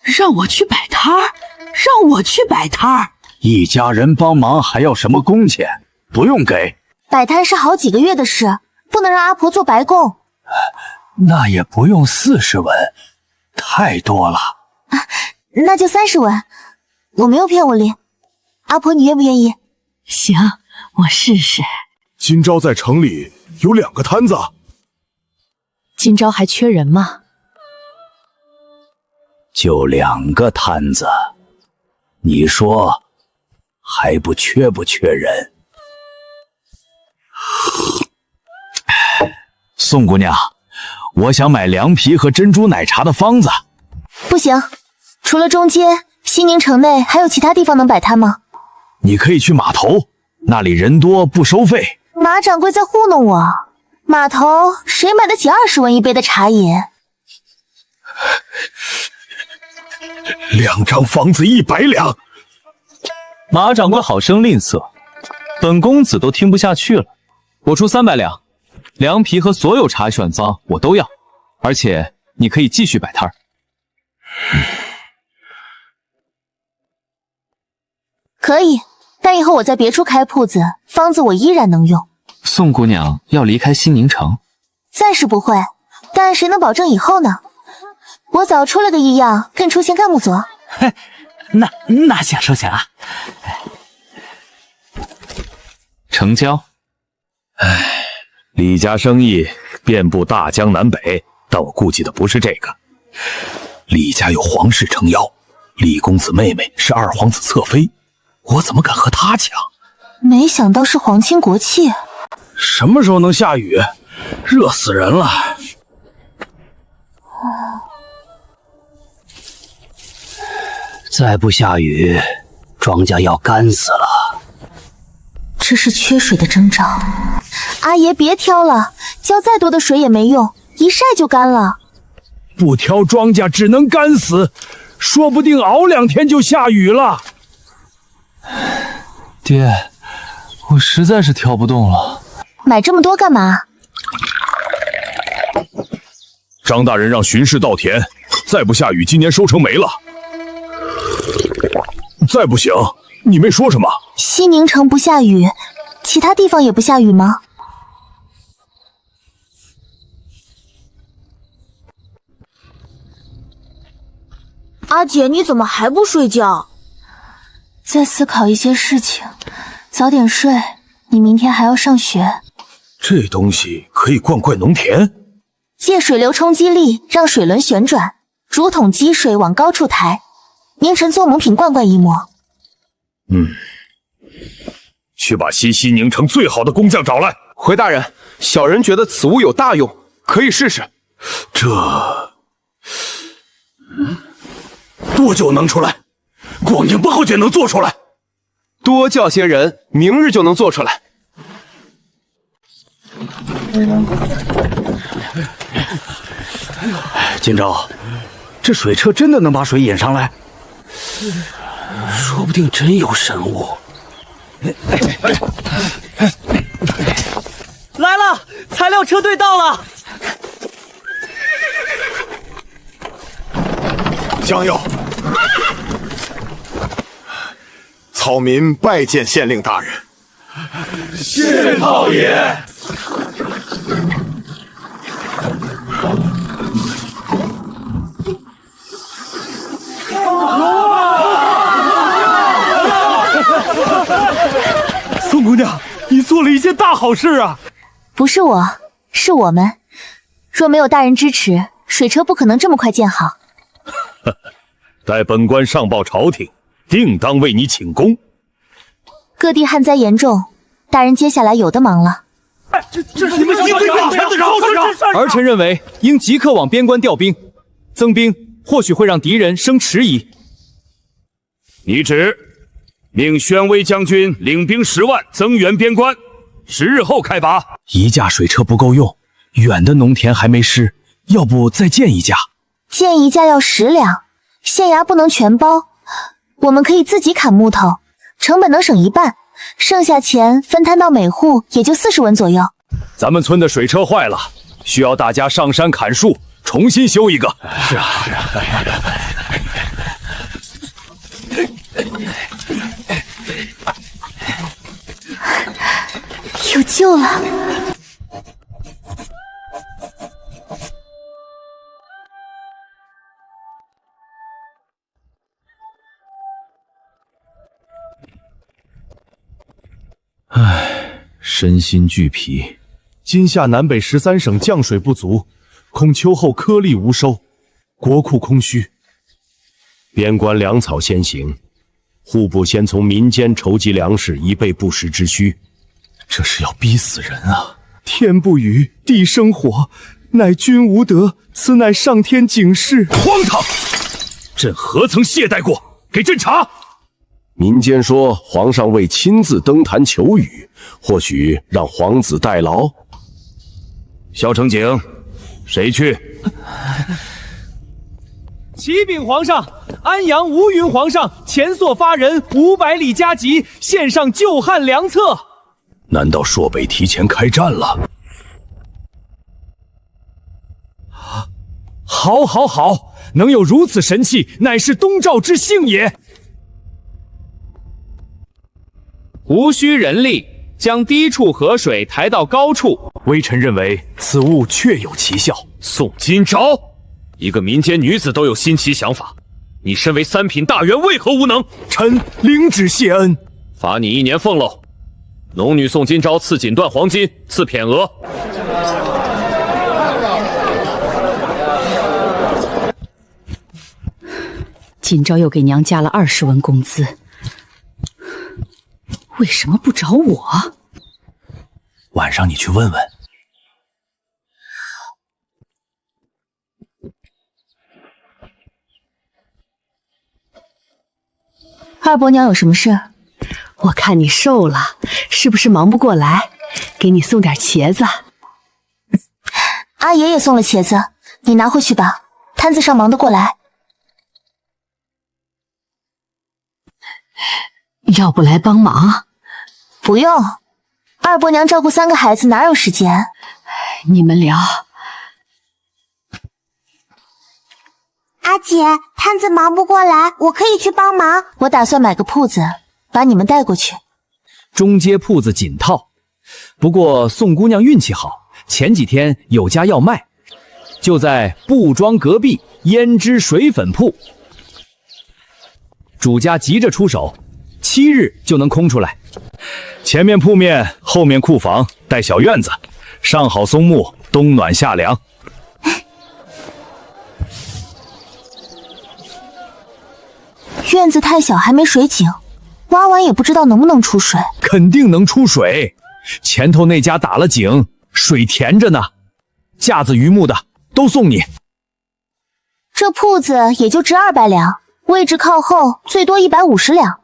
让我去摆摊儿，让我去摆摊儿。一家人帮忙还要什么工钱？不用给。摆摊是好几个月的事，不能让阿婆做白工。那也不用40文，太多了。那就30文，我没有骗我哩。阿婆，你愿不愿意？行，我试试。今朝在城里有2个摊子。今朝还缺人吗？就2个摊子，你说还不缺人？宋姑娘，我想买凉皮和珍珠奶茶的方子。不行，除了中街，西宁城内还有其他地方能摆摊吗？你可以去码头，那里人多不收费。马掌柜在糊弄我，码头谁买得起20文一杯的茶饮？2张房子100两。马掌柜好生吝啬，本公子都听不下去了。我出300两，凉皮和所有茶选方我都要，而且你可以继续摆摊儿。可以，但以后我在别处开铺子，方子我依然能用。宋姑娘要离开西宁城，暂时不会，但谁能保证以后呢？我早出了个异样，跟出县干部所。那想收钱啊？成交。李家生意遍布大江南北，但我顾忌的不是这个。李家有皇室撑腰，李公子妹妹是2皇子侧妃，我怎么敢和他抢？没想到是皇亲国戚。什么时候能下雨？热死人了。再不下雨，庄稼要干死了。这是缺水的征兆。阿爷别挑了，浇再多的水也没用，一晒就干了。不挑庄稼只能干死，说不定熬2天就下雨了。爹，我实在是挑不动了。买这么多干嘛？张大人让巡视稻田，再不下雨，今年收成没了。再不行，你妹说什么？西宁城不下雨，其他地方也不下雨吗？阿姐，你怎么还不睡觉？在思考一些事情，早点睡，你明天还要上学。这东西可以灌溉农田？借水流冲击力，让水轮旋转，竹筒积水往高处抬，凝成做母品罐罐一模。去把西宁城最好的工匠找来。回大人，小人觉得此物有大用，可以试试。多久能出来？光年不好久能做出来。多叫些人，明日就能做出来。今朝，这水车真的能把水引上来？说不定真有神物。来了，材料车队到了。将有。草民拜见县令大人。谢少爷。宋姑姑娘，你做了一件大好事啊！不是我，是我们。若没有大人支持，水车不可能这么快建好。待本官上报朝廷，定当为你请功。各地旱灾严重，大人接下来有的忙了。这是你们儿臣认为应即刻往边关调兵，增兵或许会让敌人生迟疑。你旨，命宣威将军领兵10万增援边关，10日后开拔。一架水车不够用，远的农田还没湿，要不再建一架？建一架要10两，县衙不能全包，我们可以自己砍木头，成本能省一半，剩下钱分摊到每户也就40文左右。咱们村的水车坏了，需要大家上山砍树，重新修一个。是啊。有救了！身心俱疲。今夏南北13省降水不足，恐秋后颗粒无收，国库空虚。边关粮草先行，户部先从民间筹集粮食，以备不时之需。这是要逼死人啊！天不雨，地生火，乃君无德，此乃上天警示。荒唐！朕何曾懈怠过？给朕查！民间说皇上未亲自登坛求雨，或许让皇子代劳。萧承景，谁去？启禀皇上，安阳吴云皇上前所发人500里加急，献上救汉良策。难道朔北提前开战了？好，好，好！能有如此神器，乃是东赵之幸也。无需人力，将低处河水抬到高处。微臣认为此物确有奇效。宋今朝，一个民间女子都有新奇想法，你身为3品大员，为何无能？臣领旨谢恩，罚你1年俸禄。农女宋今朝赐锦缎黄金，赐匾额。今朝又给娘加了20文工资，为什么不找我？晚上你去问问。二伯娘有什么事？我看你瘦了，是不是忙不过来？给你送点茄子。阿爷也送了茄子，你拿回去吧，摊子上忙得过来。要不来帮忙？不用，二伯娘照顾3个孩子，哪有时间？你们聊。阿姐，摊子忙不过来，我可以去帮忙。我打算买个铺子，把你们带过去。中街铺子紧套，不过宋姑娘运气好，前几天有家要卖，就在布庄隔壁胭脂水粉铺。主家急着出手，7日就能空出来。前面铺面，后面库房，带小院子，上好松木，冬暖夏凉。院子太小，还没水井，挖完也不知道能不能出水。肯定能出水，前头那家打了井，水甜着呢。架子榆木的都送你。这铺子也就值200两，位置靠后，最多150两，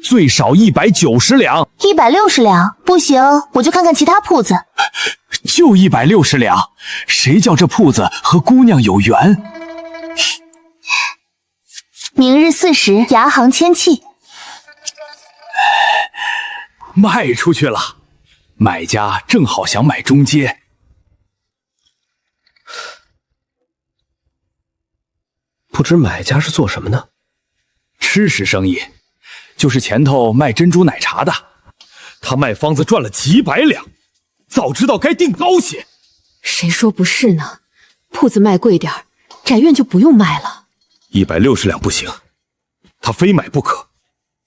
最少190两，160两。不行，我就看看其他铺子。就160两，谁叫这铺子和姑娘有缘？明日4时，衙行签契。卖出去了，买家正好想买中街。不知买家是做什么呢？吃食生意，就是前头卖珍珠奶茶的，他卖方子赚了几百两，早知道该定高些。谁说不是呢？铺子卖贵点儿，宅院就不用卖了。160两不行，他非买不可，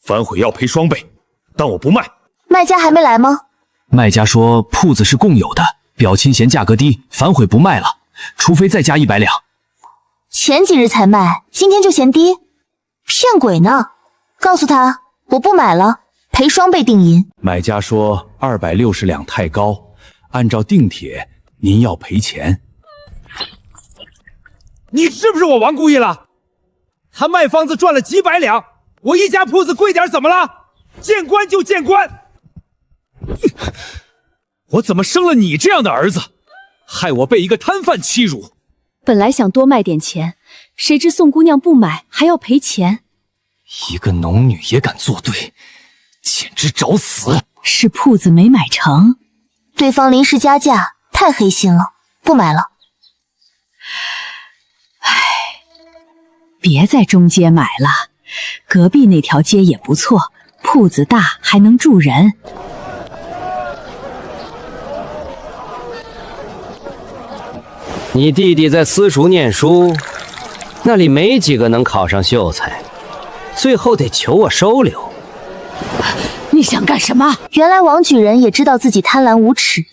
反悔要赔双倍，但我不卖。卖家还没来吗？卖家说铺子是共有的，表亲嫌价格低，反悔不卖了，除非再加100两。前几日才卖，今天就嫌低，骗鬼呢！告诉他我不买了，赔双倍定银。买家说260两太高，按照定帖，您要赔钱。你是不是我王故意了？他卖方子赚了几百两，我一家铺子贵点怎么了？见官就见官。我怎么生了你这样的儿子，害我被一个摊贩欺辱。本来想多卖点钱，谁知宋姑娘不买还要赔钱。一个农女也敢作对，简直找死！是铺子没买成，对方临时加价，太黑心了，不买了。别在中街买了，隔壁那条街也不错，铺子大还能住人。你弟弟在私塾念书，那里没几个能考上秀才，最后得求我收留。你想干什么？原来王举人也知道自己贪婪无耻，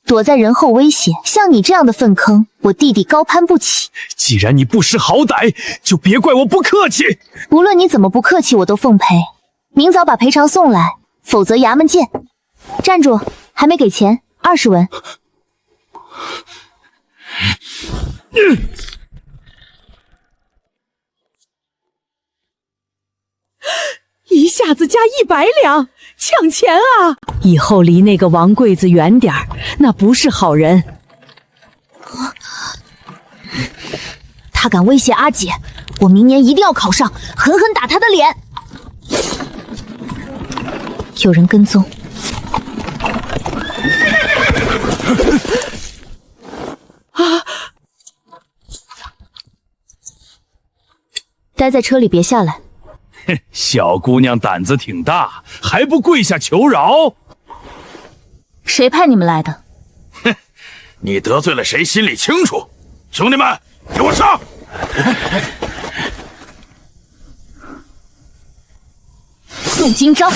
躲在人后威胁。像你这样的粪坑，我弟弟高攀不起。既然你不识好歹，就别怪我不客气。无论你怎么不客气，我都奉陪。明早把赔偿送来，否则衙门见。站住，还没给钱，20文。一下子加100两，抢钱啊！以后离那个王贵子远点儿，那不是好人。他敢威胁阿姐，我明年一定要考上，狠狠打他的脸。有人跟踪。待在车里别下来。小姑娘胆子挺大，还不跪下求饶？谁派你们来的？哼，你得罪了谁心里清楚。兄弟们，给我上！宋金钊，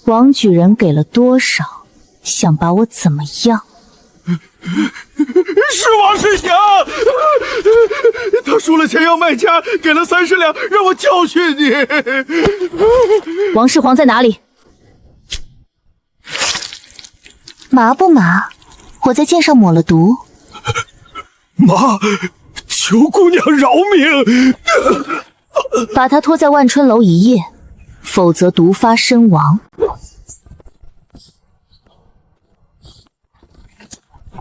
王举人给了多少？想把我怎么样？是王世祥，他输了钱要卖家，给了30两，让我教训你。王世煌在哪里？麻不麻？我在剑上抹了毒。妈，求姑娘饶命！把他拖在万春楼一夜，否则毒发身亡。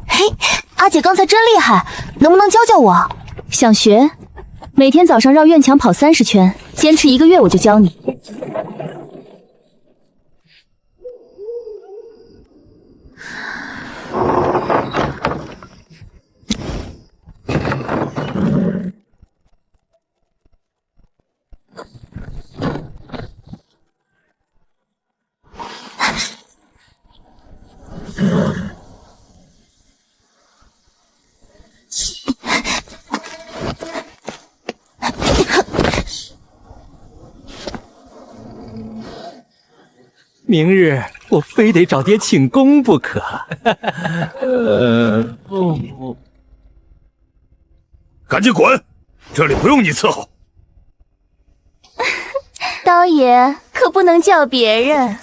嘿，阿姐刚才真厉害，能不能教教我？想学？每天早上绕院墙跑30圈，坚持1个月我就教你。明日我非得找爹请功不可。赶紧滚！这里不用你伺候。刀爷可不能叫别人。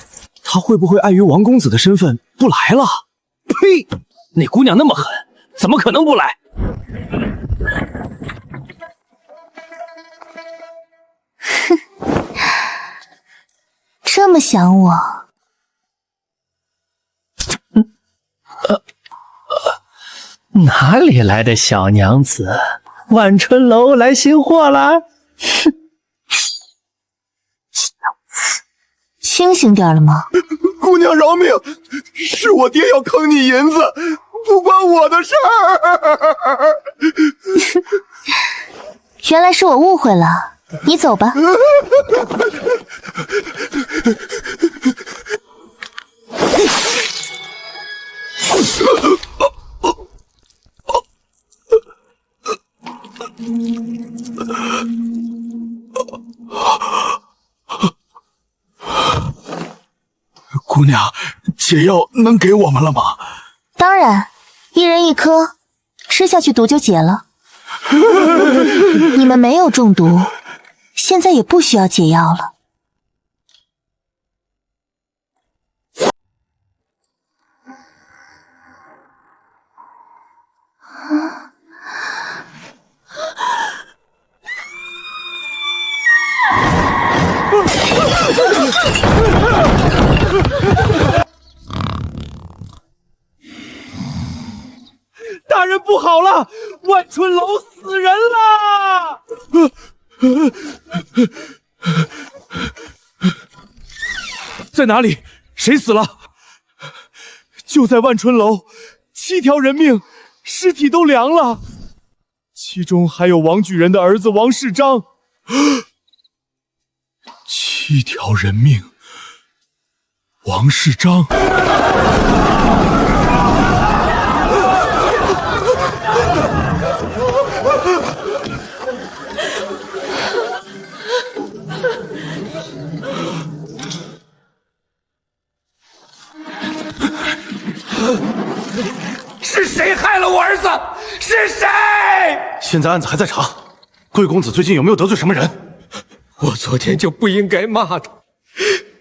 他会不会碍于王公子的身份不来了？呸！那姑娘那么狠，怎么可能不来？哼，这么想我？哪里来的小娘子？万春楼来新货了？哼，清醒点了吗？姑娘饶命！是我爹要坑你银子，不关我的事儿。原来是我误会了，你走吧。姑娘，解药能给我们了吗？当然，一人一颗，吃下去毒就解了。你们没有中毒，现在也不需要解药了。大人不好了，万春楼死人了！在哪里？谁死了？就在万春楼，7条人命，尸体都凉了，其中还有王举人的儿子王世章。7条人命，王世章。是谁害了我儿子？是谁？现在案子还在查，贵公子最近有没有得罪什么人？我昨天就不应该骂他，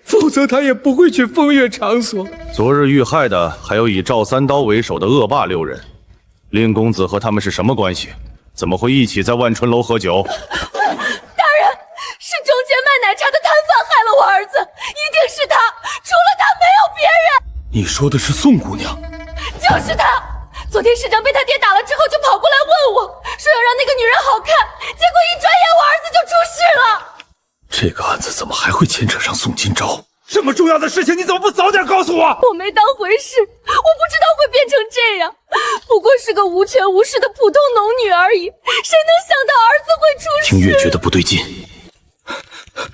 否则他也不会去风月场所。昨日遇害的还有以赵三刀为首的恶霸6人，令公子和他们是什么关系？怎么会一起在万春楼喝酒？大人，是中间卖奶茶的摊贩害了我儿子，一定是他，除了他没有别人。你说的是宋姑娘？就是他。昨天市长被他爹打了之后，就跑过来问我，说要让那个女人好看，结果一转眼我儿子就出事了。这个案子怎么还会牵扯上宋今朝？这么重要的事情，你怎么不早点告诉我？我没当回事，我不知道会变成这样，不过是个无权无势的普通农女而已，谁能想到儿子会出事？听月觉得不对劲。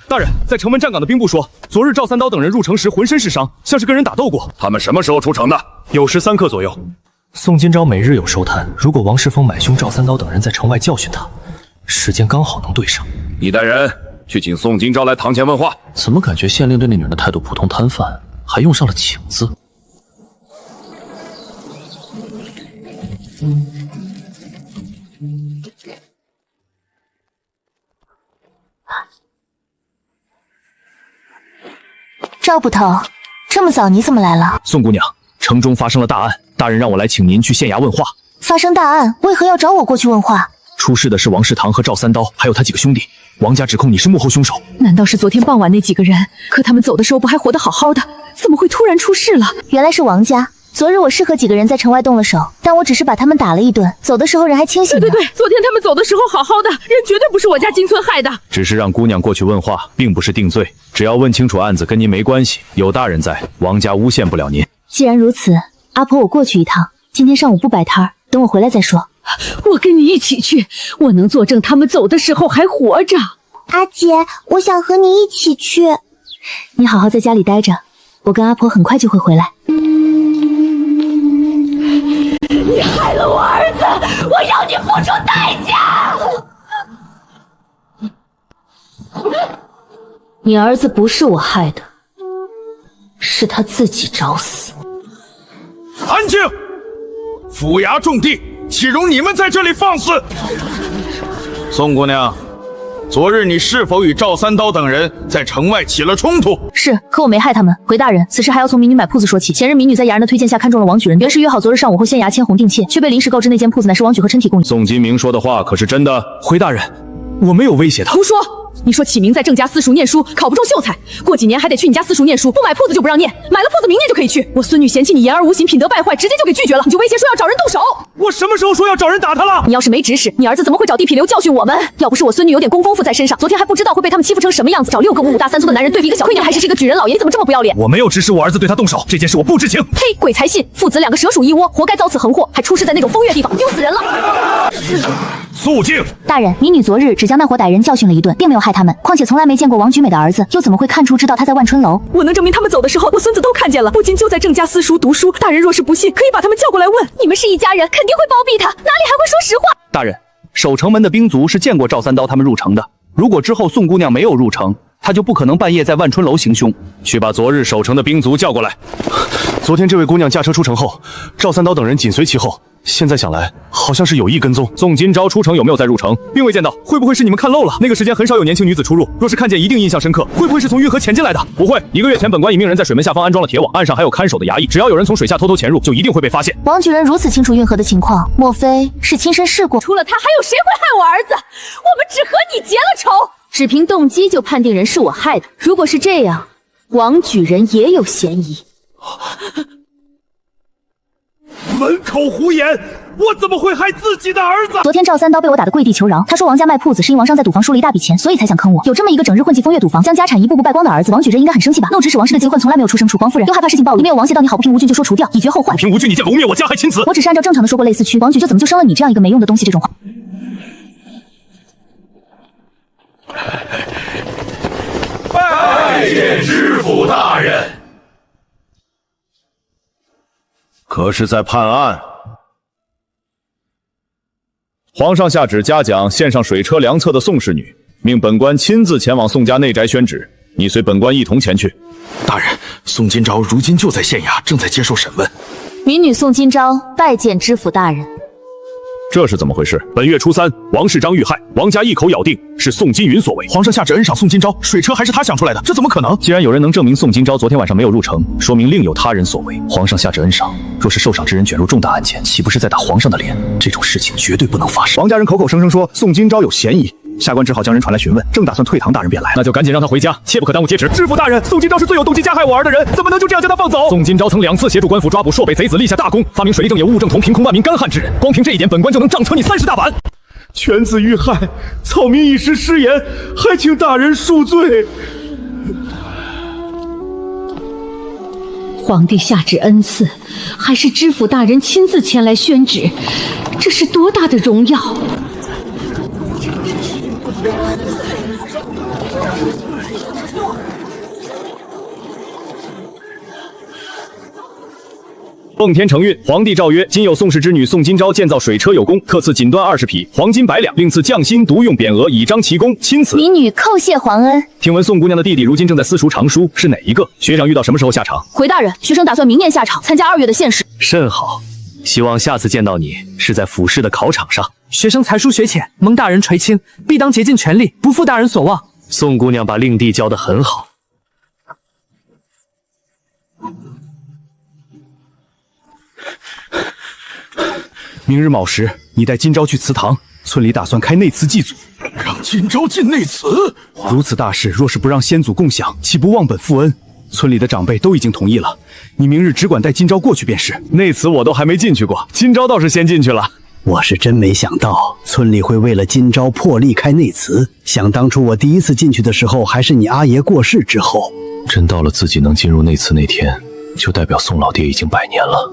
大人，在城门站岗的兵部说，昨日赵三刀等人入城时浑身是伤，像是跟人打斗过。他们什么时候出城的？有时3刻左右。宋今朝每日有收摊，如果王世峰买凶赵三刀等人在城外教训他，时间刚好能对上。你带人去请宋今朝来堂前问话。怎么感觉县令对那女人的态度普通摊贩，还用上了请字？赵捕头，这么早你怎么来了？宋姑娘，城中发生了大案，大人让我来请您去县衙问话。发生大案，为何要找我过去问话？出事的是王世堂和赵三刀，还有他几个兄弟。王家指控你是幕后凶手。难道是昨天傍晚那几个人？可他们走的时候不还活得好好的，怎么会突然出事了？原来是王家。昨日我是和几个人在城外动了手，但我只是把他们打了一顿，走的时候人还清醒呢。对，昨天他们走的时候好好的，人绝对不是我家金村害的。只是让姑娘过去问话，并不是定罪，只要问清楚案子跟您没关系，有大人在，王家诬陷不了您。既然如此，阿婆我过去一趟，今天上午不摆摊儿，等我回来再说。我跟你一起去，我能作证他们走的时候还活着。阿姐，我想和你一起去。你好好在家里待着，我跟阿婆很快就会回来。你害了我儿子，我要你付出代价！你儿子不是我害的，是他自己找死。安静！府衙重地，岂容你们在这里放肆？宋姑娘，昨日你是否与赵三刀等人在城外起了冲突？是，可我没害他们。回大人，此事还要从民女买铺子说起。前日民女在衙人的推荐下看中了王举人，原是约好昨日上午后县衙签红定妾，却被临时告知那间铺子乃是王举和琛体供应。宋金明说的话可是真的？回大人，我没有威胁他。胡说！你说启明在郑家私塾念书，考不中秀才，过几年还得去你家私塾念书，不买铺子就不让念，买了铺子明年就可以去。我孙女嫌弃你言而无信，品德败坏，直接就给拒绝了，你就威胁说要找人动手。我什么时候说要找人打他了？你要是没指使，你儿子怎么会找地痞流教训我们？要不是我孙女有点功夫在身上，昨天还不知道会被他们欺负成什么样子。找6个五大三粗的男人对付一个小闺娘，还是个举人老爷，你怎么这么不要脸？我没有指使我儿子对他动手，这件事我不知情。呸！鬼才信，父子2个蛇鼠一窝，活该遭此横祸，还出事在那种风月地方，丢死人了。肃静！大人，民女昨日只将那伙歹人教训了一顿，并没有害他们，况且从来没见过王举美的儿子，又怎么会看出知道他在万春楼？我能证明他们走的时候，我孙子都看见了，不仅就在郑家私塾读书。大人若是不信，可以把他们叫过来问。你们是一家人，肯定会包庇他，哪里还会说实话？大人，守城门的兵卒是见过赵三刀他们入城的。如果之后宋姑娘没有入城，她就不可能半夜在万春楼行凶。去把昨日守城的兵卒叫过来。昨天这位姑娘驾车出城后，赵三刀等人紧随其后。现在想来，好像是有意跟踪。宋今朝出城有没有再入城，并未见到，会不会是你们看漏了？那个时间很少有年轻女子出入，若是看见，一定印象深刻。会不会是从运河潜进来的？不会。1个月前，本官已命人在水门下方安装了铁网，岸上还有看守的衙役，只要有人从水下偷偷潜入，就一定会被发现。王举人如此清楚运河的情况，莫非是亲身试过？除了他，还有谁会害我儿子？我们只和你结了仇。只凭动机就判定人是我害的，如果是这样，王举人也有嫌疑。满口胡言！我怎么会害自己的儿子？昨天赵三刀被我打得跪地求饶，他说王家卖铺子是因王上在赌坊输了一大笔钱，所以才想坑我。有这么一个整日混迹风月赌坊，将家产一步步败光的儿子，王举人应该很生气吧？怒指使王氏的金冠从来没有出声楚光夫人，又害怕事情暴露，没有王谢到你好不平无菌就说除掉，以绝后患。不平无菌，你竟污蔑我加害亲子！我只是按照正常的说过类似区，王举就怎么就生了你这样一个没用的东西？这种话。拜见知府大人。可是在判案？皇上下旨嘉奖献上水车良策的宋氏女，命本官亲自前往宋家内宅宣旨，你随本官一同前去。大人，宋今朝如今就在县衙，正在接受审问。民女宋今朝拜见知府大人。这是怎么回事？本月初3，王世章遇害，王家一口咬定是宋金云所为。皇上下旨恩赏宋今朝，水车还是他想出来的，这怎么可能？既然有人能证明宋今朝昨天晚上没有入城，说明另有他人所为。皇上下旨恩赏，若是受赏之人卷入重大案件，岂不是在打皇上的脸？这种事情绝对不能发生。王家人口口声声说宋今朝有嫌疑，下官只好将人传来询问，正打算退堂，大人便来了。那就赶紧让他回家，切不可耽误接旨。知府大人，宋今朝是最有动机加害我儿的人，怎么能就这样将他放走？宋今朝曾2次协助官府抓捕朔北贼子，立下大功，发明水利政也，物正同，凭空万民，干旱之人。光凭这一点，本官就能杖责你30大板。犬子遇害，草民一时失言，还请大人恕罪。皇帝下旨恩赐，还是知府大人亲自前来宣旨，这是多大的荣耀！奉天承运，皇帝诏曰：今有宋氏之女宋今朝建造水车有功，特赐锦缎20匹，黄金100两，另赐匠心独用匾额，以彰其功。钦此。民女叩谢皇恩。听闻宋姑娘的弟弟如今正在私塾藏书，是哪一个？学长遇到什么时候下场？回大人，学生打算明年下场参加2月的县试。甚好，希望下次见到你是在府试的考场上。学生才疏学浅，蒙大人垂青，必当竭尽全力，不负大人所望。宋姑娘把令弟教得很好。明日卯时，你带今朝去祠堂，村里打算开内祠祭祖。让今朝进内祠？如此大事，若是不让先祖共享，岂不忘本负恩？村里的长辈都已经同意了，你明日只管带今朝过去便是。内祠我都还没进去过，今朝倒是先进去了。我是真没想到村里会为了今朝破例开内祠。想当初我第一次进去的时候，还是你阿爷过世之后。真到了自己能进入内祠那天，就代表宋老爹已经100年了。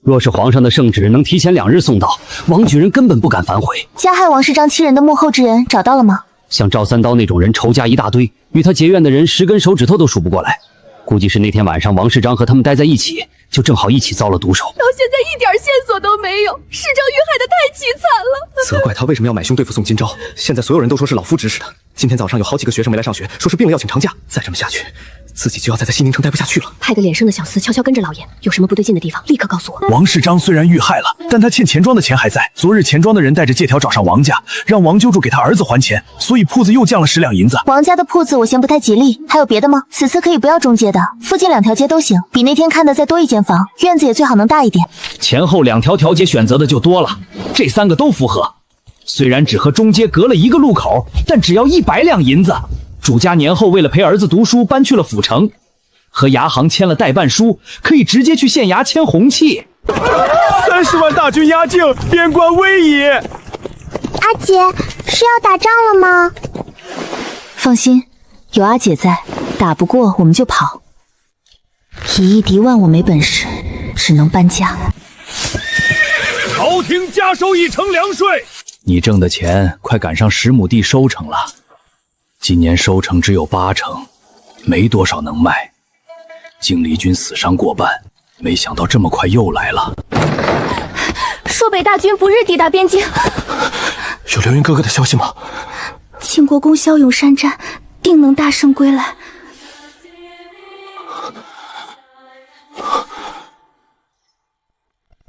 若是皇上的圣旨能提前2日送到，王举人根本不敢反悔。加害王世章7人的幕后之人找到了吗？像赵三刀那种人，仇家一大堆，与他结怨的人10根手指头都数不过来。估计是那天晚上王世章和他们待在一起，就正好一起遭了毒手。到现在一点线索都没有，世章遇害的太凄惨了。责怪他为什么要买凶对付宋今朝，现在所有人都说是老夫指使的。今天早上有好几个学生没来上学，说是病了要请长假。再这么下去，自己就要再在西宁城待不下去了。害得脸生的小厮悄悄跟着老爷，有什么不对劲的地方，立刻告诉我。王世章虽然遇害了，但他欠钱庄的钱还在。昨日钱庄的人带着借条找上王家，让王揪住给他儿子还钱，所以铺子又降了10两银子。王家的铺子我嫌不太吉利，还有别的吗？此次可以不要中街的，附近2条街都行，比那天看的再多一间房，院子也最好能大一点。前后2条条街选择的就多了，这3个都符合。虽然只和中街隔了1个路口，但只要100两银子。主家年后为了陪儿子读书，搬去了府城，和衙行签了代办书，可以直接去县衙签红契。30万大军压境，边关危矣。阿姐，是要打仗了吗？放心，有阿姐在，打不过我们就跑。以一敌万，我没本事，只能搬家。朝廷加收1成粮税。你挣的钱快赶上10亩地收成了，今年收成只有80%，没多少能卖。靖离军死伤过半，没想到这么快又来了。朔北大军不日抵达边境，有流云哥哥的消息吗？庆国公骁勇善战，定能大胜归来。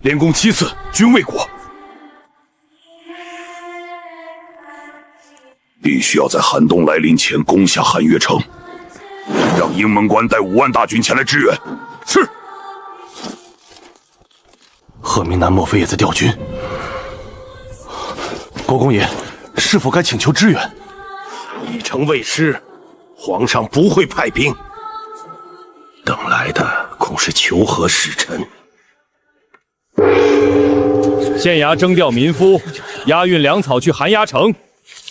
连攻7次，均未果。必须要在寒冬来临前攻下寒月城，让鹰门关带5万大军前来支援。是。贺明南莫非也在调军？国公爷，是否该请求支援？一城未失，皇上不会派兵，等来的恐是求和使臣。县衙征调民夫，押运粮草去寒鸦城，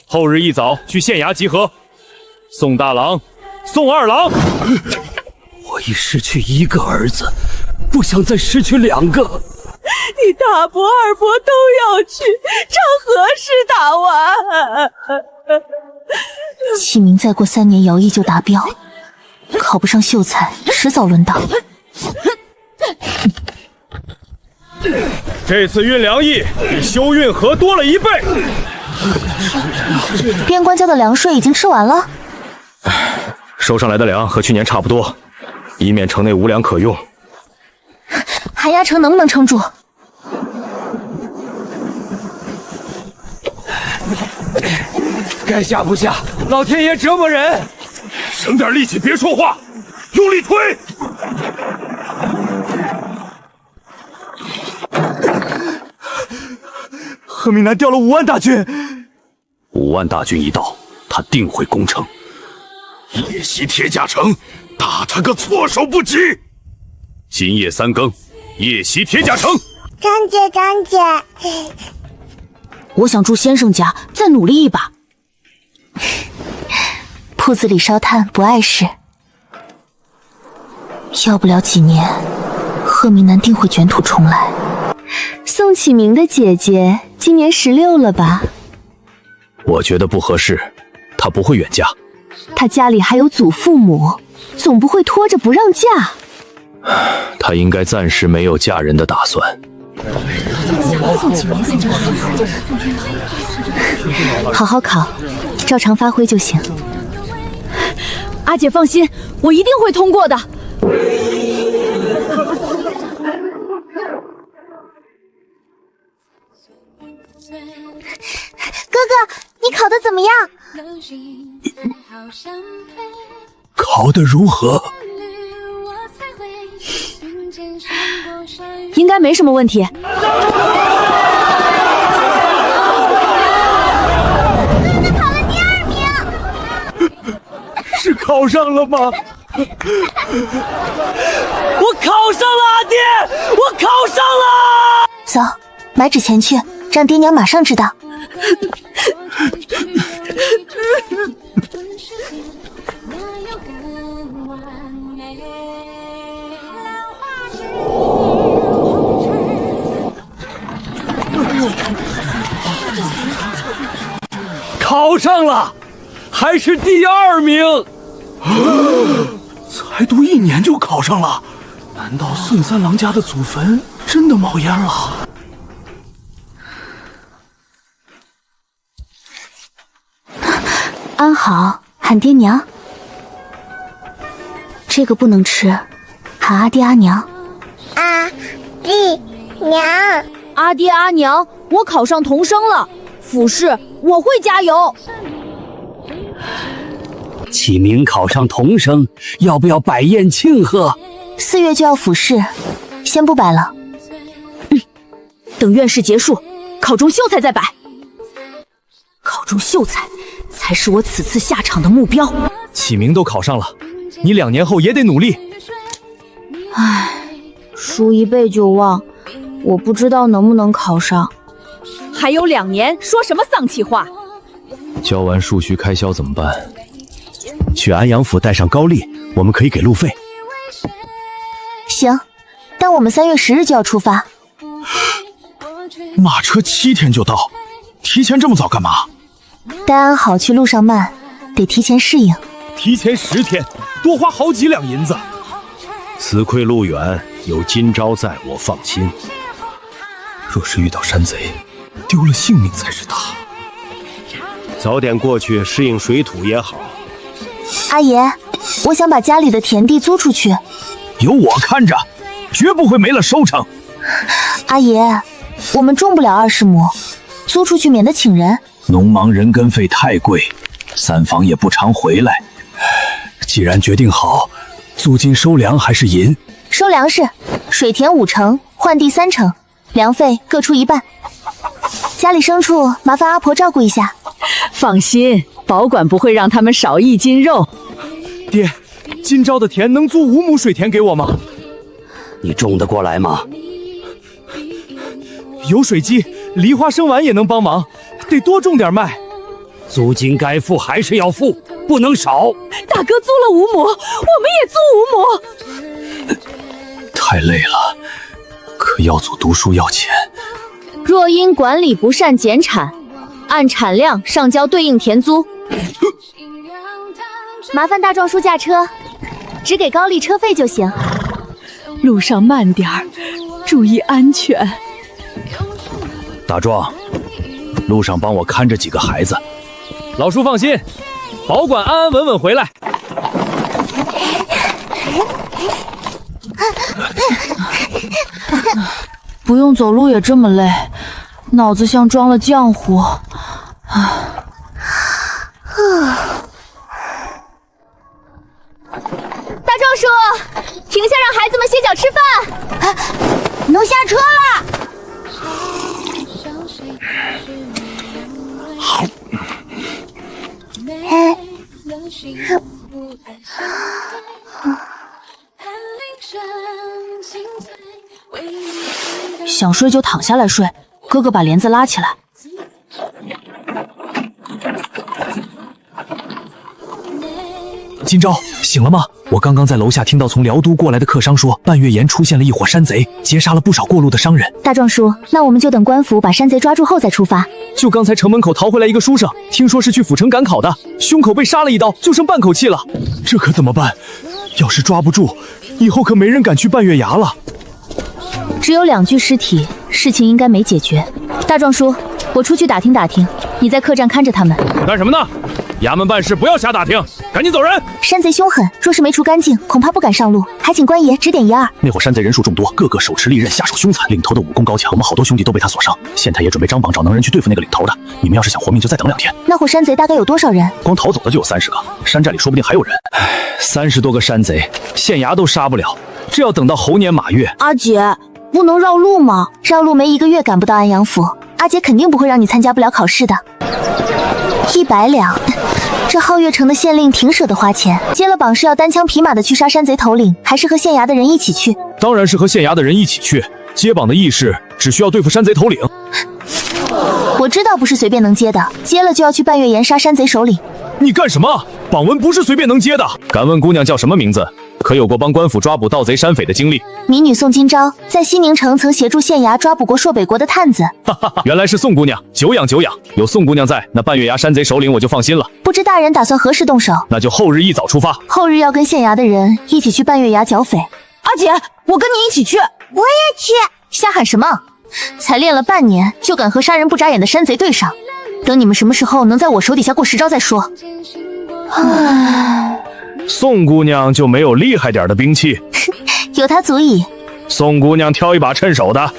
后日一早去县衙集合。宋大郎，宋二郎，我已失去1个儿子，不想再失去2个。你大伯、二伯都要去，这何时打完？启明再过3年徭役就达标，考不上秀才，迟早轮到。这次运粮役比修运河多了1倍。边关交的粮税已经吃完了，收上来的粮和去年差不多，以免城内无粮可用。寒鸦城能不能撑住？该下不下，老天爷折磨人。省点力气，别说话，用力推。贺明南调了5万大军，5万大军一到，他定会攻城。夜袭铁甲城，打他个措手不及。今夜3更，夜袭铁甲城。张姐，张姐，我想住先生家，再努力一把。铺子里烧炭不碍事，要不了几年，贺明南定会卷土重来。宋启明的姐姐今年16了吧？我觉得不合适，她不会远嫁。她家里还有祖父母，总不会拖着不让嫁。她应该暂时没有嫁人的打算。好好考，照常发挥就行。阿姐放心，我一定会通过的。哥哥，你考得怎么样？考得如何？应该没什么问题。是考上了吗？我考上了，阿爹，我考上了！走，买纸钱去，让爹娘马上知道。考上了，还是第2名。才读1年就考上了，难道宋三郎家的祖坟真的冒烟了？安好，喊爹娘。这个不能吃，喊阿爹阿娘。阿爹娘，阿爹阿娘，我考上童生了，府试我会加油。启明考上童生，要不要摆宴庆贺？4月就要府试，先不摆了。等院试结束，考中秀才再摆。考中秀才才是我此次下场的目标。启明都考上了，你2年后也得努力。唉，书一背就忘，我不知道能不能考上。还有2年，说什么丧气话？交完数需开销怎么办？去安阳府带上高丽，我们可以给路费。行，但我们3月10日就要出发。马车7天就到，提前这么早干嘛？待安好去路上慢，得提前适应。提前10天，多花好几两银子。此亏路远，有今朝在，我放心。若是遇到山贼，丢了性命才是大。早点过去适应水土也好。阿爷，我想把家里的田地租出去。有我看着，绝不会没了收成。阿爷，我们种不了20亩，租出去免得请人。农忙人根费太贵，三房也不常回来。既然决定好，租金收粮还是银？收粮食，水田5成，换地3成，粮费各出1半。家里牲畜麻烦阿婆照顾一下。放心，保管不会让他们少1斤肉。爹，今朝的田能租5亩水田给我吗？你种得过来吗？有水机，梨花生丸也能帮忙，得多种点麦。租金该付还是要付，不能少。大哥租了5亩，我们也租5亩。太累了，可药祖读书要钱。若因管理不善减产，按产量上交对应田租。麻烦大壮叔驾车，只给高丽车费就行。路上慢点儿，注意安全。大壮，路上帮我看着几个孩子。老叔放心，保管安安稳稳回来。不用走路也这么累，脑子像装了浆糊。大壮叔，停下，让孩子们歇脚吃饭。能下车了。想睡就躺下来睡，哥哥把帘子拉起来。今朝醒了吗？我刚刚在楼下听到从辽都过来的客商说，半月岩出现了一伙山贼，劫杀了不少过路的商人。大壮叔，那我们就等官府把山贼抓住后再出发。就刚才城门口逃回来一个书生，听说是去府城赶考的，胸口被杀了一刀，就剩半口气了。这可怎么办？要是抓不住，以后可没人敢去半月崖了。只有2具尸体，事情应该没解决。大壮叔，我出去打听打听，你在客栈看着他们。干什么呢？衙门办事不要瞎打听，赶紧走人！山贼凶狠，若是没除干净，恐怕不敢上路，还请官爷指点1二。那伙山贼人数众多，个个手持利刃，下手凶残，领头的武功高强，我们好多兄弟都被他所伤。县太爷准备张榜找能人去对付那个领头的，你们要是想活命，就再等2天。那伙山贼大概有多少人？光逃走的就有30个，山寨里说不定还有人。30多个山贼，县衙都杀不了，这要等到猴年马月。阿姐，不能绕路吗？绕路没1个月赶不到安阳府，阿姐肯定不会让你参加不了考试的。100两。这皓月城的县令挺舍得花钱，接了榜是要单枪匹马的去杀山贼头领，还是和县衙的人一起去？当然是和县衙的人一起去。接榜的义士只需要对付山贼头领。我知道不是随便能接的，接了就要去半月岩杀山贼首领。你干什么？榜文不是随便能接的。敢问姑娘叫什么名字？可有过帮官府抓捕盗贼山匪的经历？民女宋今朝在西宁城曾协助县衙抓捕过朔北国的探子。哈哈，原来是宋姑娘，久仰久仰。有宋姑娘在，那半月崖山贼首领我就放心了。不知大人打算何时动手？那就后日一早出发。后日要跟县衙的人一起去半月崖剿匪。阿姐，我跟你一起去。我也去。瞎喊什么？才练了半年就敢和杀人不眨眼的山贼对上，等你们什么时候能在我手底下过10招再说。唉，宋姑娘就没有厉害点的兵器？有他足矣。宋姑娘挑一把趁手的，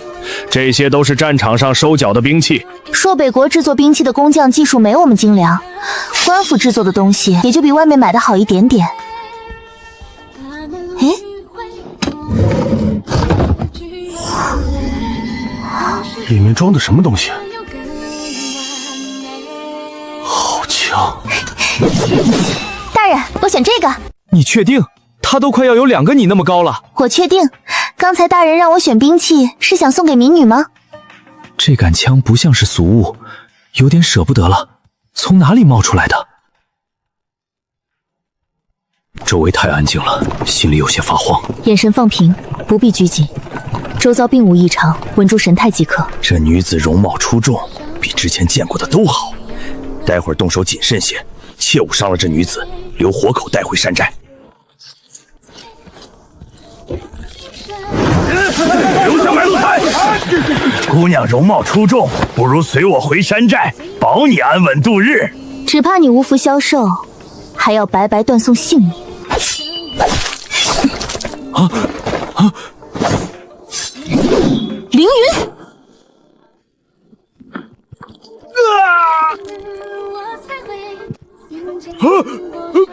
这些都是战场上收缴的兵器。朔北国制作兵器的工匠技术没我们精良，官府制作的东西也就比外面买的好一点点。诶，里面装的什么东西？好枪！大人，我选这个。你确定？他都快要有2个你那么高了。我确定。刚才大人让我选兵器，是想送给民女吗？这杆枪不像是俗物，有点舍不得了。从哪里冒出来的？周围太安静了，心里有些发慌。眼神放平，不必拘谨。周遭并无异常，稳住神态即可。这女子容貌出众，比之前见过的都好。待会儿动手谨慎些，切勿伤了这女子，留活口带回山寨。留下买路财！姑娘容貌出众，不如随我回山寨，保你安稳度日。只怕你无福消受，还要白白断送性命。凌云，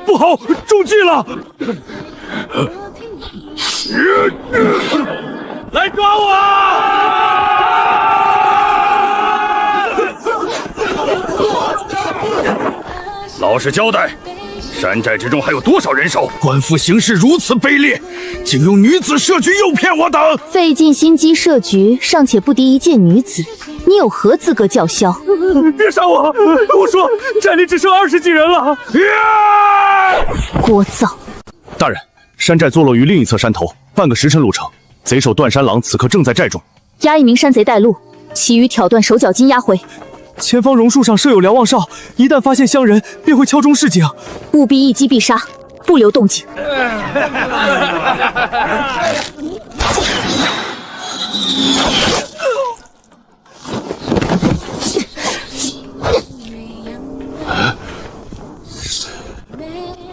不好，中计了！来抓我！老实交代，山寨之中还有多少人手？官府行事如此卑劣，竟用女子设局诱骗我等！费尽心机设局，尚且不敌一介女子，你有何资格叫嚣？别杀我！我说寨里只剩20几人了。聒噪！大人，山寨坐落于另一侧山头，半个时辰路程。贼首段山狼此刻正在寨中，押一名山贼带路，其余挑断手脚筋押回。前方榕树上设有瞭望哨，一旦发现乡人，便会敲钟示警，务必一击必杀，不留动静。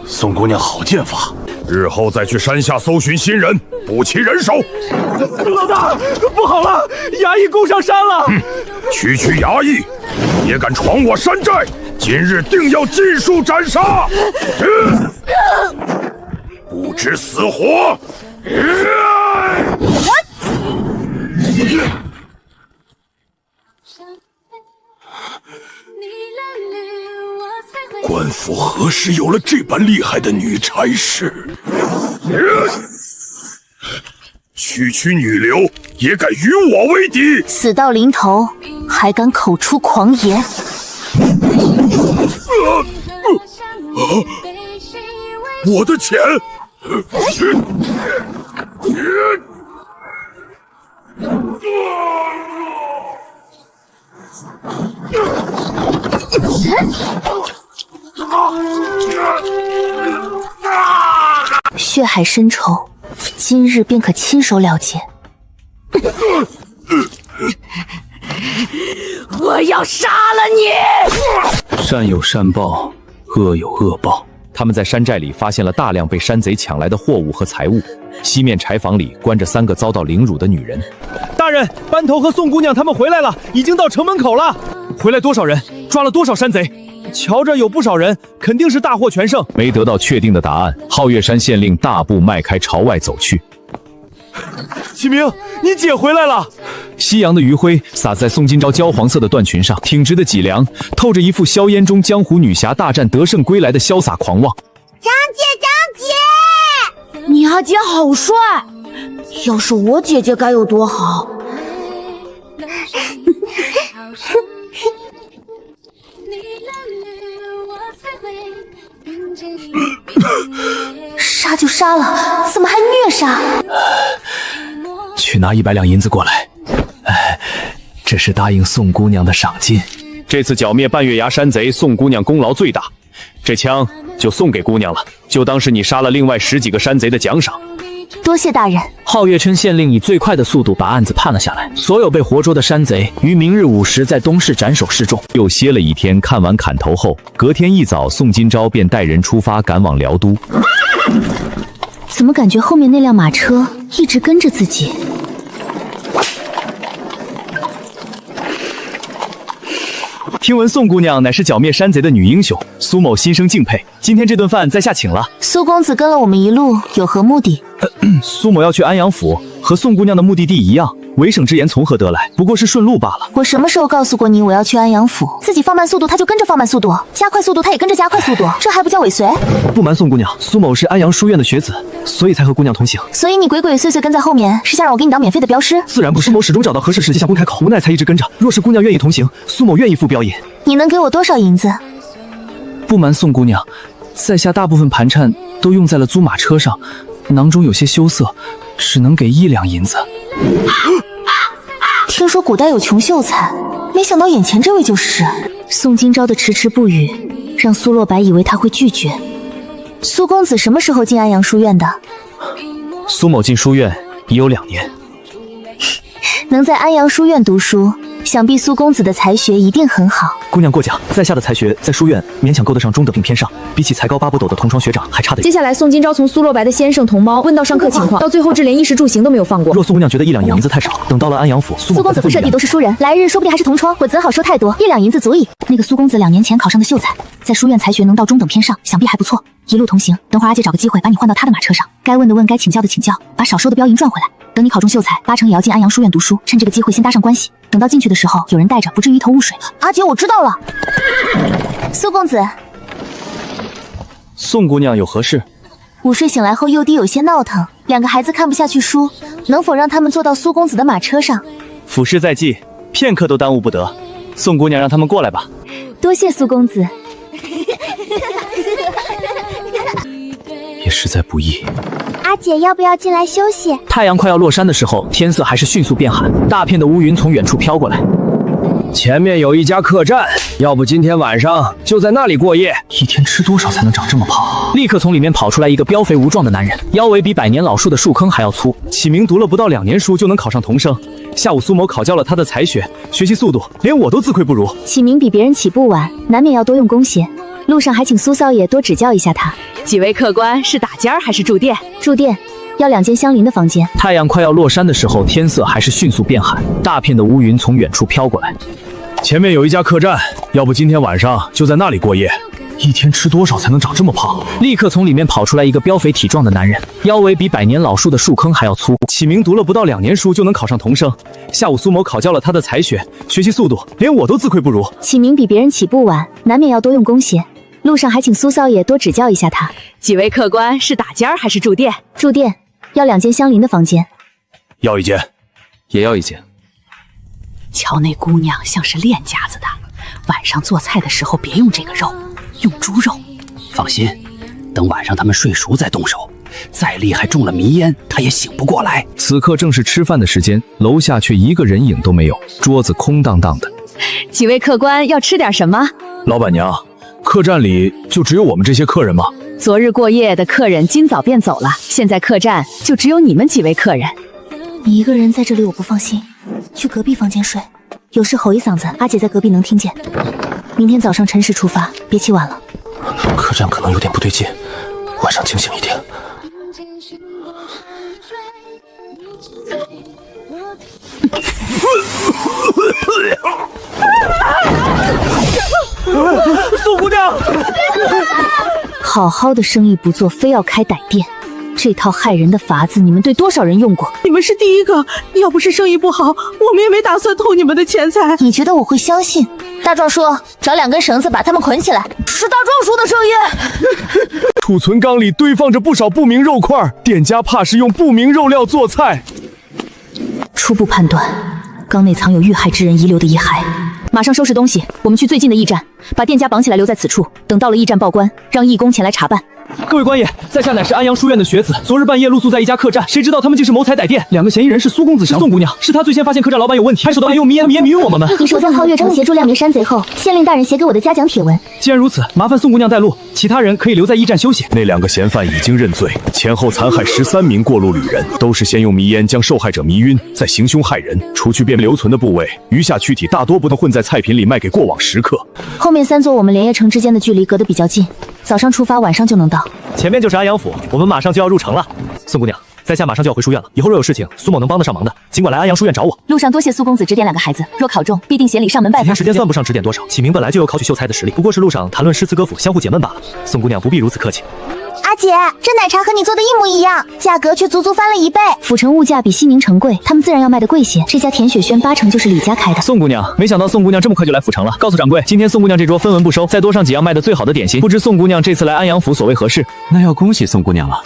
宋姑娘好剑法，日后再去山下搜寻新人，补齐人手。老大，不好了，衙役攻上山了！区衙役也敢闯我山寨，今日定要尽数斩杀！不知死活！官府何时有了这般厉害的女差事？区女流也敢与我为敌？死到临头还敢口出狂言！我的钱！血海深仇，今日便可亲手了结。我要杀了你！善有善报，恶有恶报。他们在山寨里发现了大量被山贼抢来的货物和财物。西面柴房里关着3个遭到凌辱的女人。大人，班头和宋姑娘他们回来了，已经到城门口了。回来多少人？抓了多少山贼？瞧着有不少人，肯定是大获全胜。没得到确定的答案，皓月山县令大步迈开朝外走去。启明，你姐回来了。夕阳的余晖洒在宋今朝焦黄色的缎裙上，挺直的脊梁透着一副硝烟中江湖女侠大战得胜归来的潇洒狂妄。张姐，你阿姐好帅，要是我姐姐该有多好。杀就杀了，怎么还虐杀？去拿100两银子过来。这是答应宋姑娘的赏金。这次剿灭半月崖山贼，宋姑娘功劳最大，这枪就送给姑娘了，就当是你杀了另外10几个山贼的奖赏。多谢大人。皓月琛县令以最快的速度把案子判了下来，所有被活捉的山贼于明日午时在东市斩首示众。又歇了一天，看完砍头后，隔天一早，宋今朝便带人出发赶往辽都。怎么感觉后面那辆马车一直跟着自己？听闻宋姑娘乃是剿灭山贼的女英雄，苏某心生敬佩。今天这顿饭在下请了。苏公子跟了我们一路，有何目的？苏某要去安阳府，和宋姑娘的目的地一样。为省之言从何得来？不过是顺路罢了。我什么时候告诉过你我要去安阳府？自己放慢速度，他就跟着放慢速度；加快速度，他也跟着加快速度，这还不叫尾随？不瞒宋姑娘，苏某是安阳书院的学子，所以才和姑娘同行。所以你鬼鬼祟祟跟在后面，是想让我给你当免费的镖师？自然不是，苏某始终找到合适时机向公开口，无奈才一直跟着。若是姑娘愿意同行，苏某愿意付镖银。你能给我多少银子？不瞒宋姑娘，在下大部分盘缠都用在了租马车上，囊中有些羞涩，只能给1两银子。听说古代有穷秀才，没想到眼前这位就是。宋今朝的迟迟不语，让苏洛白以为他会拒绝。苏公子什么时候进安阳书院的？苏某进书院已有2年。能在安阳书院读书，想必苏公子的才学一定很好。姑娘过奖，在下的才学在书院勉强够得上中等并偏上，比起才高8不斗的同窗学长还差得远。接下来，宋今朝从苏洛白的先生同猫问到上课情况，到最后至连衣食住行都没有放过。若苏姑娘觉得1两银子太少，等到了安阳府，苏公子和舍弟都是书人，来日说不定还是同窗，我怎好说太多？1两银子足矣。那个苏公子2年前考上的秀才，在书院才学能到中等偏上，想必还不错。一路同行，等会儿阿姐找个机会把你换到她的马车上，该问的问，该请教的请教，把少收的标银赚回来。等你考中秀才，8成也要进安阳书院读书，趁这个机会先搭上关系，等到进去的时候有人带着，不至于一头雾水。阿姐，我知道了。苏公子，宋姑娘有何事？午睡醒来后幼弟有些闹腾，2个孩子看不下去书，能否让他们坐到苏公子的马车上？府事在即，片刻都耽误不得。宋姑娘让他们过来吧。多谢苏公子。也实在不易。阿姐要不要进来休息？太阳快要落山的时候，天色还是迅速变寒，大片的乌云从远处飘过来。前面有一家客栈，要不今天晚上就在那里过夜。一天吃多少才能长这么胖？立刻从里面跑出来一个膘肥无壮的男人，腰围比百年老树的树坑还要粗。启明读了不到2年书就能考上童生，下午苏某考教了他的才学，学习速度连我都自愧不如。启明比别人起步晚，难免要多用功些。路上还请苏少爷多指教一下他。几位客官是打尖儿还是住店？住店，要2间相邻的房间。太阳快要落山的时候，天色还是迅速变寒，大片的乌云从远处飘过来。前面有一家客栈，要不今天晚上就在那里过夜。一天吃多少才能长这么胖？立刻从里面跑出来一个膘肥体壮的男人，腰围比百年老树的树坑还要粗。启明读了不到2年书就能考上童生，下午苏某考教了他的才学，学习速度连我都自愧不如。启明比别人起步晚，难免要多用功些。路上还请苏少爷多指教一下他。几位客官是打尖儿还是住店？住店，要2间相邻的房间。要1间，也要1间。瞧那姑娘像是练家子的，晚上做菜的时候别用这个肉，用猪肉。放心，等晚上他们睡熟再动手。再厉害中了迷烟，他也醒不过来。此刻正是吃饭的时间，楼下却一个人影都没有，桌子空荡荡的。几位客官要吃点什么？老板娘，客栈里就只有我们这些客人吗？昨日过夜的客人今早便走了，现在客栈就只有你们几位客人。你一个人在这里我不放心，去隔壁房间睡，有事吼一嗓子，阿姐在隔壁能听见。明天早上辰时出发，别起晚了。客栈可能有点不对劲，晚上清醒一点。宋姑娘，好好的生意不做，非要开歹店，这套害人的法子，你们对多少人用过？你们是第一个，要不是生意不好，我们也没打算偷你们的钱财。你觉得我会相信？大壮叔，找2根绳子把他们捆起来。是大壮叔的声音。储存缸里堆放着不少不明肉块，店家怕是用不明肉料做菜。初步判断，缸内藏有遇害之人遗留的遗骸。马上收拾东西，我们去最近的驿站，把店家绑起来留在此处，等到了驿站报关，让义工前来查办。各位官爷，在下乃是安阳书院的学子，昨日半夜露宿在一家客栈，谁知道他们竟是谋财歹店，2个嫌疑人是苏公子、宋姑娘，是他最先发现客栈老板有问题，还手段用迷烟晕我们。你手在皓月城协助2名山贼后，县令大人写给我的嘉奖帖文。既然如此，麻烦宋姑娘带路，其他人可以留在驿站休息。那2个嫌犯已经认罪，前后残害13名过路旅人，都是先用迷烟将受害者迷晕，再行凶害人。除去便留存的部位，余下躯体大多不能混在菜品里卖给过往食客。后面3座我们连夜城之间的距离隔得比较近，早上出发，晚上就能到。前面就是安阳府，我们马上就要入城了。宋姑娘，在下马上就要回书院了，以后若有事情，苏某能帮得上忙的，尽管来安阳书院找我。路上多谢苏公子指点2个孩子，若考中，必定协理上门拜访。今天时间算不上指点多少，启明本来就有考取秀才的实力，不过是路上谈论诗词歌赋，相互解闷罢了。宋姑娘不必如此客气。阿姐，这奶茶和你做的一模一样，价格却足足翻了1倍。府城物价比西宁城贵，他们自然要卖的贵些。这家田雪轩8成就是李家开的。宋姑娘，没想到宋姑娘这么快就来府城了。告诉掌柜，今天宋姑娘这桌分文不收，再多上几样卖的最好的点心。不知宋姑娘这次来安阳府所为何事？那要恭喜宋姑娘了。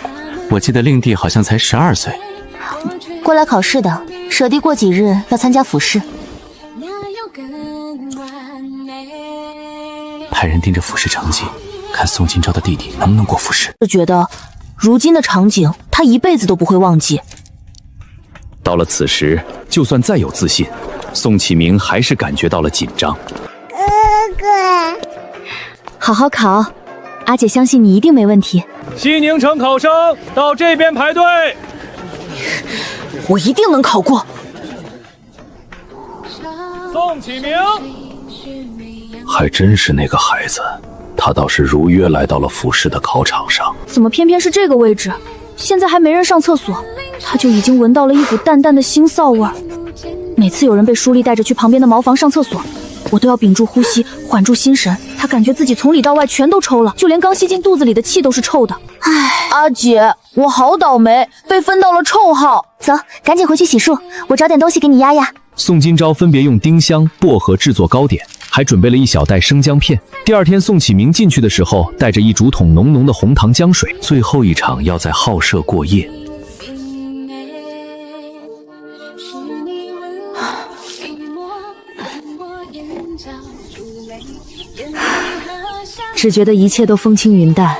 我记得令弟好像才12岁。过来考试的，舍弟过几日要参加府试。派人盯着府试成绩，看宋今朝的弟弟能不能过府试。就觉得如今的场景，他一辈子都不会忘记。到了此时，就算再有自信，宋启明还是感觉到了紧张。哥哥，好好考，阿姐相信你一定没问题。西宁城考生到这边排队。我一定能考过。宋启明，还真是那个孩子，他倒是如约来到了府试的考场上。怎么偏偏是这个位置？现在还没人上厕所，他就已经闻到了一股淡淡的腥臊味儿。每次有人被舒丽带着去旁边的茅房上厕所，我都要屏住呼吸，缓住心神。他感觉自己从里到外全都抽了，就连刚吸进肚子里的气都是臭的。唉，阿姐，我好倒霉，被分到了臭号。走，赶紧回去洗漱，我找点东西给你压压。宋今朝分别用丁香、薄荷制作糕点，还准备了一小袋生姜片。第二天，宋启明进去的时候，带着一竹筒浓浓的红糖姜水。最后一场要在浩舍过夜。只觉得一切都风轻云淡，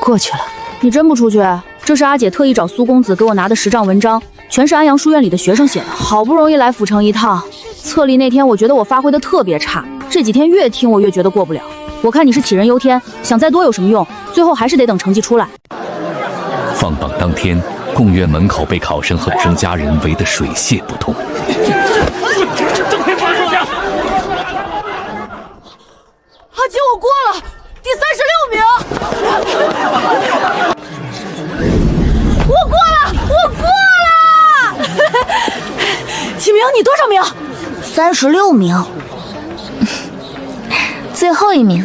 过去了。你真不出去？这是阿姐特意找苏公子给我拿的10丈文章，全是安阳书院里的学生写的。好不容易来府城一趟，测例那天我觉得我发挥的特别差，这几天越听我越觉得过不了。我看你是杞人忧天，想再多有什么用？最后还是得等成绩出来。放榜当天，贡院门口被考生和生家人围得水泄不通。阿姐，我过了，第36名。我过了，我过了。启明，你多少名？36名，最后一名。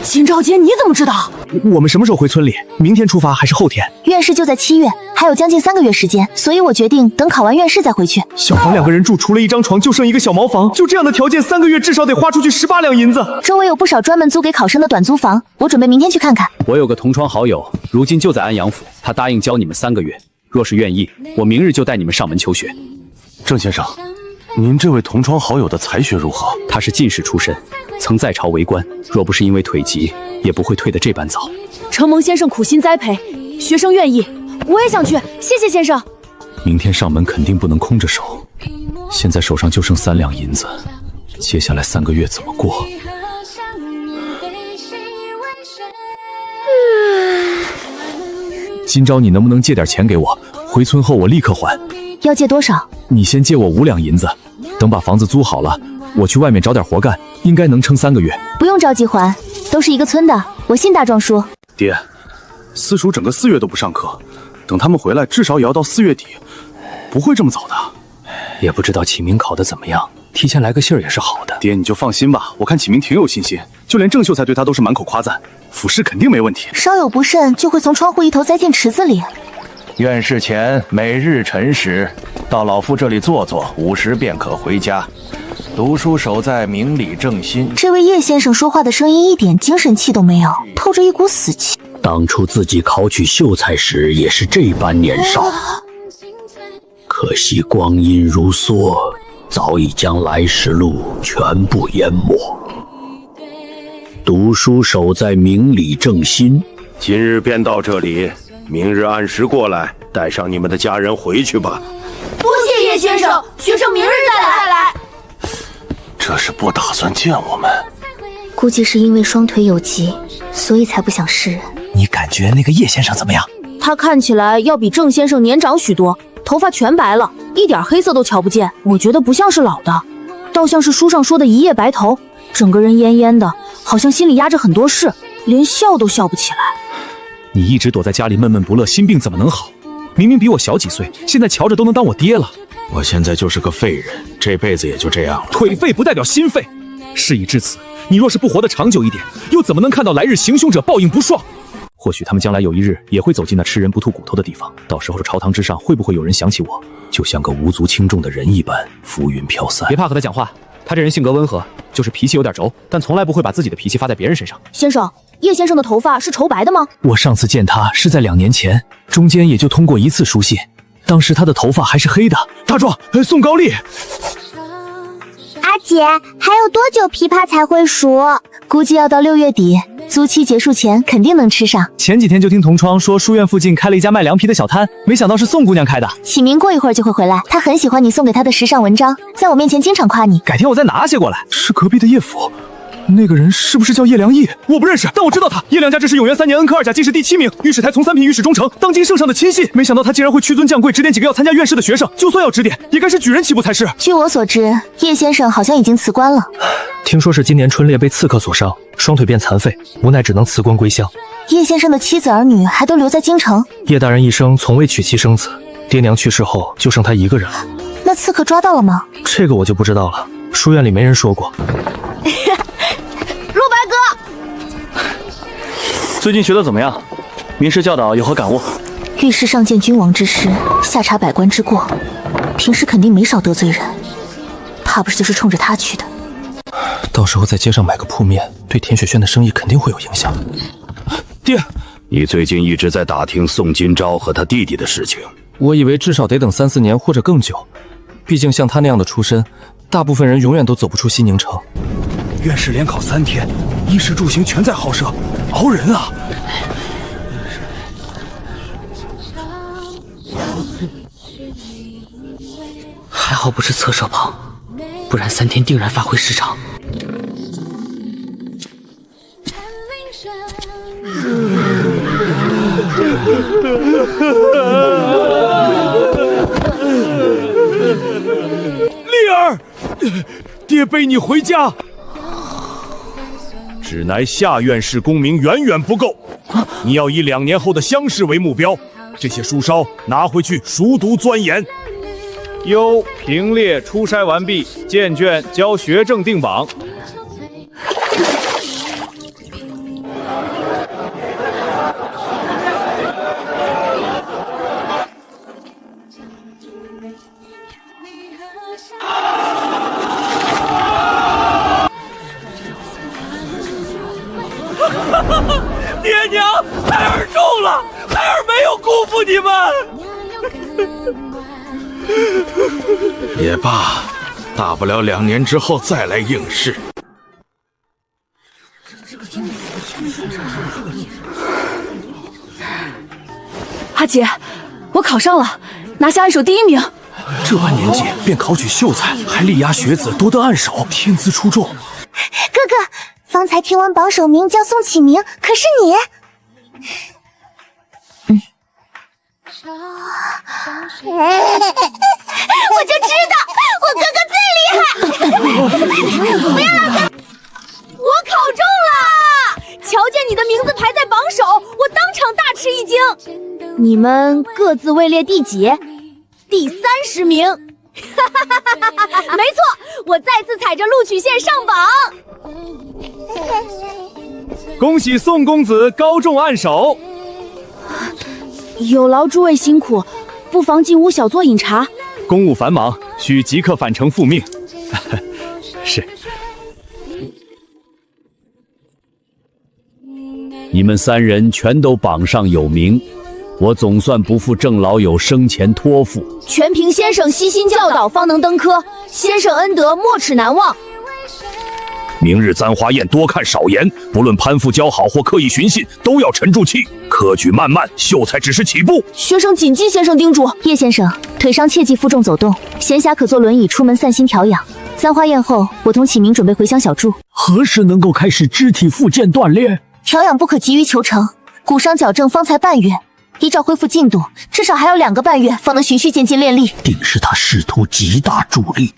金昭杰，你怎么知道？我们什么时候回村里？明天出发还是后天？院试就在7月，还有将近3个月时间，所以我决定等考完院试再回去。小房2个人住，除了一张床就剩一个小茅房，就这样的条件，3个月至少得花出去18两银子。周围有不少专门租给考生的短租房，我准备明天去看看。我有个同窗好友，如今就在安阳府，他答应教你们3个月，若是愿意，我明日就带你们上门求学。郑先生，您这位同窗好友的才学如何？他是进士出身，曾在朝为官，若不是因为腿疾，也不会退得这般早。承蒙先生苦心栽培，学生愿意，我也想去，谢谢先生。明天上门肯定不能空着手，现在手上就剩3两银子，接下来3个月怎么过？今朝你能不能借点钱给我？回村后我立刻还。要借多少？你先借我5两银子，等把房子租好了，我去外面找点活干，应该能撑3个月。不用着急还，都是一个村的，我信大壮叔。爹，私塾整个4月都不上课，等他们回来至少也要到4月底，不会这么早的。也不知道启明考得怎么样，提前来个信儿也是好的。爹，你就放心吧，我看启明挺有信心，就连郑秀才对他都是满口夸赞，府试肯定没问题。稍有不慎就会从窗户一头栽进池子里。院试前每日辰时，到老夫这里坐坐，5时便可回家。读书守在明理正心。这位叶先生说话的声音一点精神气都没有，透着一股死气。当初自己考取秀才时也是这般年少，可惜光阴如梭，早已将来时路全部淹没。读书守在明理正心，今日便到这里，明日按时过来，带上你们的家人回去吧。多谢叶先生，学生明日再来。这是不打算见我们？估计是因为双腿有疾，所以才不想示人。你感觉那个叶先生怎么样？他看起来要比郑先生年长许多，头发全白了，一点黑色都瞧不见。我觉得不像是老的，倒像是书上说的一夜白头，整个人恹恹的，好像心里压着很多事，连笑都笑不起来。你一直躲在家里闷闷不乐，心病怎么能好？明明比我小几岁，现在瞧着都能当我爹了。我现在就是个废人，这辈子也就这样了。腿废不代表心废，事已至此，你若是不活得长久一点，又怎么能看到来日行凶者报应不爽？或许他们将来有一日也会走进那吃人不吐骨头的地方，到时候朝堂之上会不会有人想起我，就像个无足轻重的人一般，浮云飘散。别怕和他讲话，他这人性格温和，就是脾气有点轴，但从来不会把自己的脾气发在别人身上。先生，叶先生的头发是愁白的吗？我上次见他是在2年前，中间也就通过1次书信，当时他的头发还是黑的。大壮，宋高丽。阿姐，还有多久琵琶才会熟？估计要到6月底，租期结束前肯定能吃上。前几天就听同窗说书院附近开了一家卖凉皮的小摊，没想到是宋姑娘开的。启明过一会儿就会回来，他很喜欢你送给他的时尚文章，在我面前经常夸你。改天我再拿些过来。是隔壁的叶府，那个人是不是叫叶良义？我不认识，但我知道他。叶良家这是永元3年恩科2甲进士第7名，御史台从3品御史中丞，当今圣上的亲信。没想到他竟然会屈尊降贵，指点几个要参加院试的学生。就算要指点，也该是举人起步才是。据我所知，叶先生好像已经辞官了。听说是今年春猎被刺客所伤，双腿变残废，无奈只能辞官归乡。叶先生的妻子儿女还都留在京城。叶大人一生从未娶妻生子，爹娘去世后就剩他一个人了。那刺客抓到了吗？这个我就不知道了，书院里没人说过。陆白哥，最近学得怎么样？名师教导有何感悟？遇事上见君王之师，下察百官之过，平时肯定没少得罪人，怕不是就是冲着他去的。到时候在街上买个铺面，对田雪轩的生意肯定会有影响。爹，你最近一直在打听宋金钊和他弟弟的事情。我以为至少得等3、4年或者更久，毕竟像他那样的出身，大部分人永远都走不出西宁城。院士连考3天，衣食住行全在豪舍，熬人啊！还好不是侧射炮，不然3天定然发挥失常。丽儿，爹背你回家。只乃下院士功名远远不够，你要以2年后的乡试为目标。这些书烧拿回去熟读钻研。优评列初筛完毕，见卷交学政定榜。爹娘，孩儿中了，孩儿没有辜负你们。也罢，大不了2年之后再来应试。阿姐，我考上了，拿下按手第1名。这般年纪便考取秀才，还力压学子夺得按手，天资出众。哥哥，方才听闻榜首名叫宋启明，可是你？我就知道我哥哥最厉害！不要让他！我考中了！瞧见你的名字排在榜首，我当场大吃一惊。你们各自位列第几？第30名。没错，我再次踩着录取线上榜。恭喜宋公子高中按手。有劳诸位辛苦，不妨进屋小坐饮茶。公务繁忙，需即刻返程复命。是。你们3人全都榜上有名，我总算不负郑老友生前托付。全凭先生悉心教导，方能登科。先生恩德没齿难忘。明日簪花宴多看少言，不论攀附交好或刻意寻衅，都要沉住气，科举慢慢，秀才只是起步。学生谨记先生叮嘱。叶先生，腿上切忌负重走动，闲暇可坐轮椅出门散心调养。簪花宴后，我同启明准备回乡小住。何时能够开始肢体复健锻炼？调养不可急于求成，骨伤矫正方才半月，依照恢复进度，至少还要2个半月方能循序渐进练力。定是他仕途极大助力。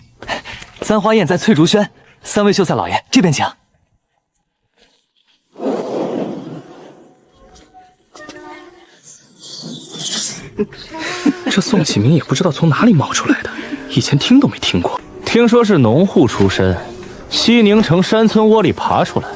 簪花宴在翠竹轩，3位秀才老爷这边请。这宋启明也不知道从哪里冒出来的，以前听都没听过。听说是农户出身，西宁城山村窝里爬出来。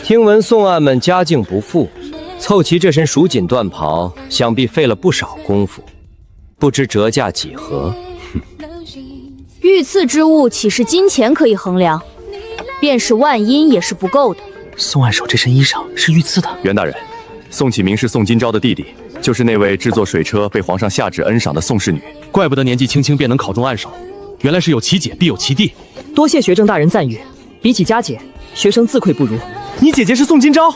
听闻宋案们家境不富，凑齐这身蜀锦缎袍，想必费了不少功夫，不知折价几何？御赐之物岂是金钱可以衡量？便是万阴也是不够的。宋按手这身衣裳是御赐的。袁大人宋启明是宋今朝的弟弟，就是那位制作水车被皇上下旨恩赏的宋氏女。怪不得年纪轻轻便能考中暗手，原来是有其姐必有其弟。多谢学政大人赞誉，比起家姐，学生自愧不如。你姐姐是宋今朝，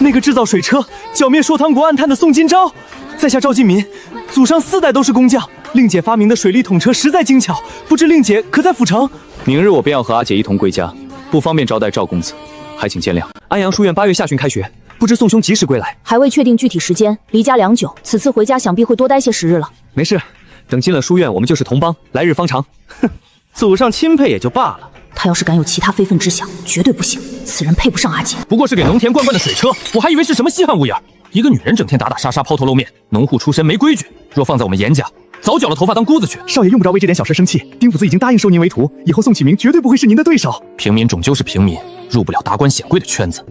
那个制造水车、剿灭朔汤国暗探的宋今朝。在下赵金民，祖上4代都是工匠。令姐发明的水利统车实在精巧，不知令姐可在府城？明日我便要和阿姐一同归家，不方便招待赵公子，还请见谅。安阳书院8月下旬开学，不知宋兄几时归来？还未确定具体时间，离家良久，此次回家想必会多待些时日了。没事，等进了书院，我们就是同帮，来日方长。哼，祖上钦佩也就罢了，他要是敢有其他非分之想，绝对不行。此人配不上阿姐。不过是给农田灌灌的水车，我还以为是什么稀罕物样。一个女人整天打打杀杀，抛头露面，农户出身没规矩。若放在我们严家，早绞了头发当姑子去。少爷用不着为这点小事生气，丁府子已经答应收您为徒，以后宋启明绝对不会是您的对手。平民终究是平民，入不了达官显贵的圈子。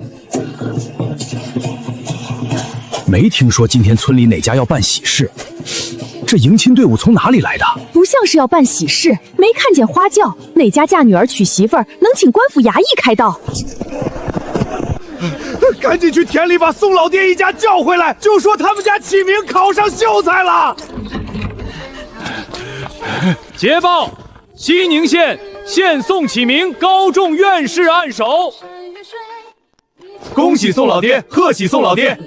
没听说今天村里哪家要办喜事，这迎亲队伍从哪里来的？不像是要办喜事，没看见花轿，哪家嫁女儿娶媳妇儿能请官府衙役开道？赶紧去田里把宋老爹一家叫回来，就说他们家启明考上秀才了。捷报：西宁县现宋启明高中院士按手。恭喜宋老爹，贺喜宋老爹！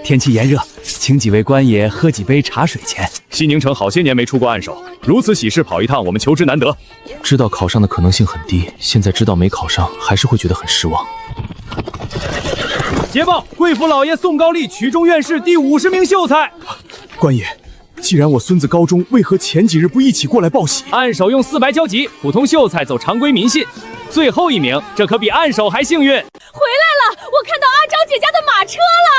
天气炎热，请几位官爷喝几杯茶水钱。西宁城好些年没出过暗手，如此喜事跑一趟，我们求之难得。知道考上的可能性很低，现在知道没考上，还是会觉得很失望。捷报：贵府老爷宋高丽取中院士第50名秀才。官爷，既然我孙子高中，为何前几日不一起过来报喜？按手用4白交集，普通秀才走常规民信。最后1名，这可比按手还幸运。回来了，我看到阿昭姐家的马车了。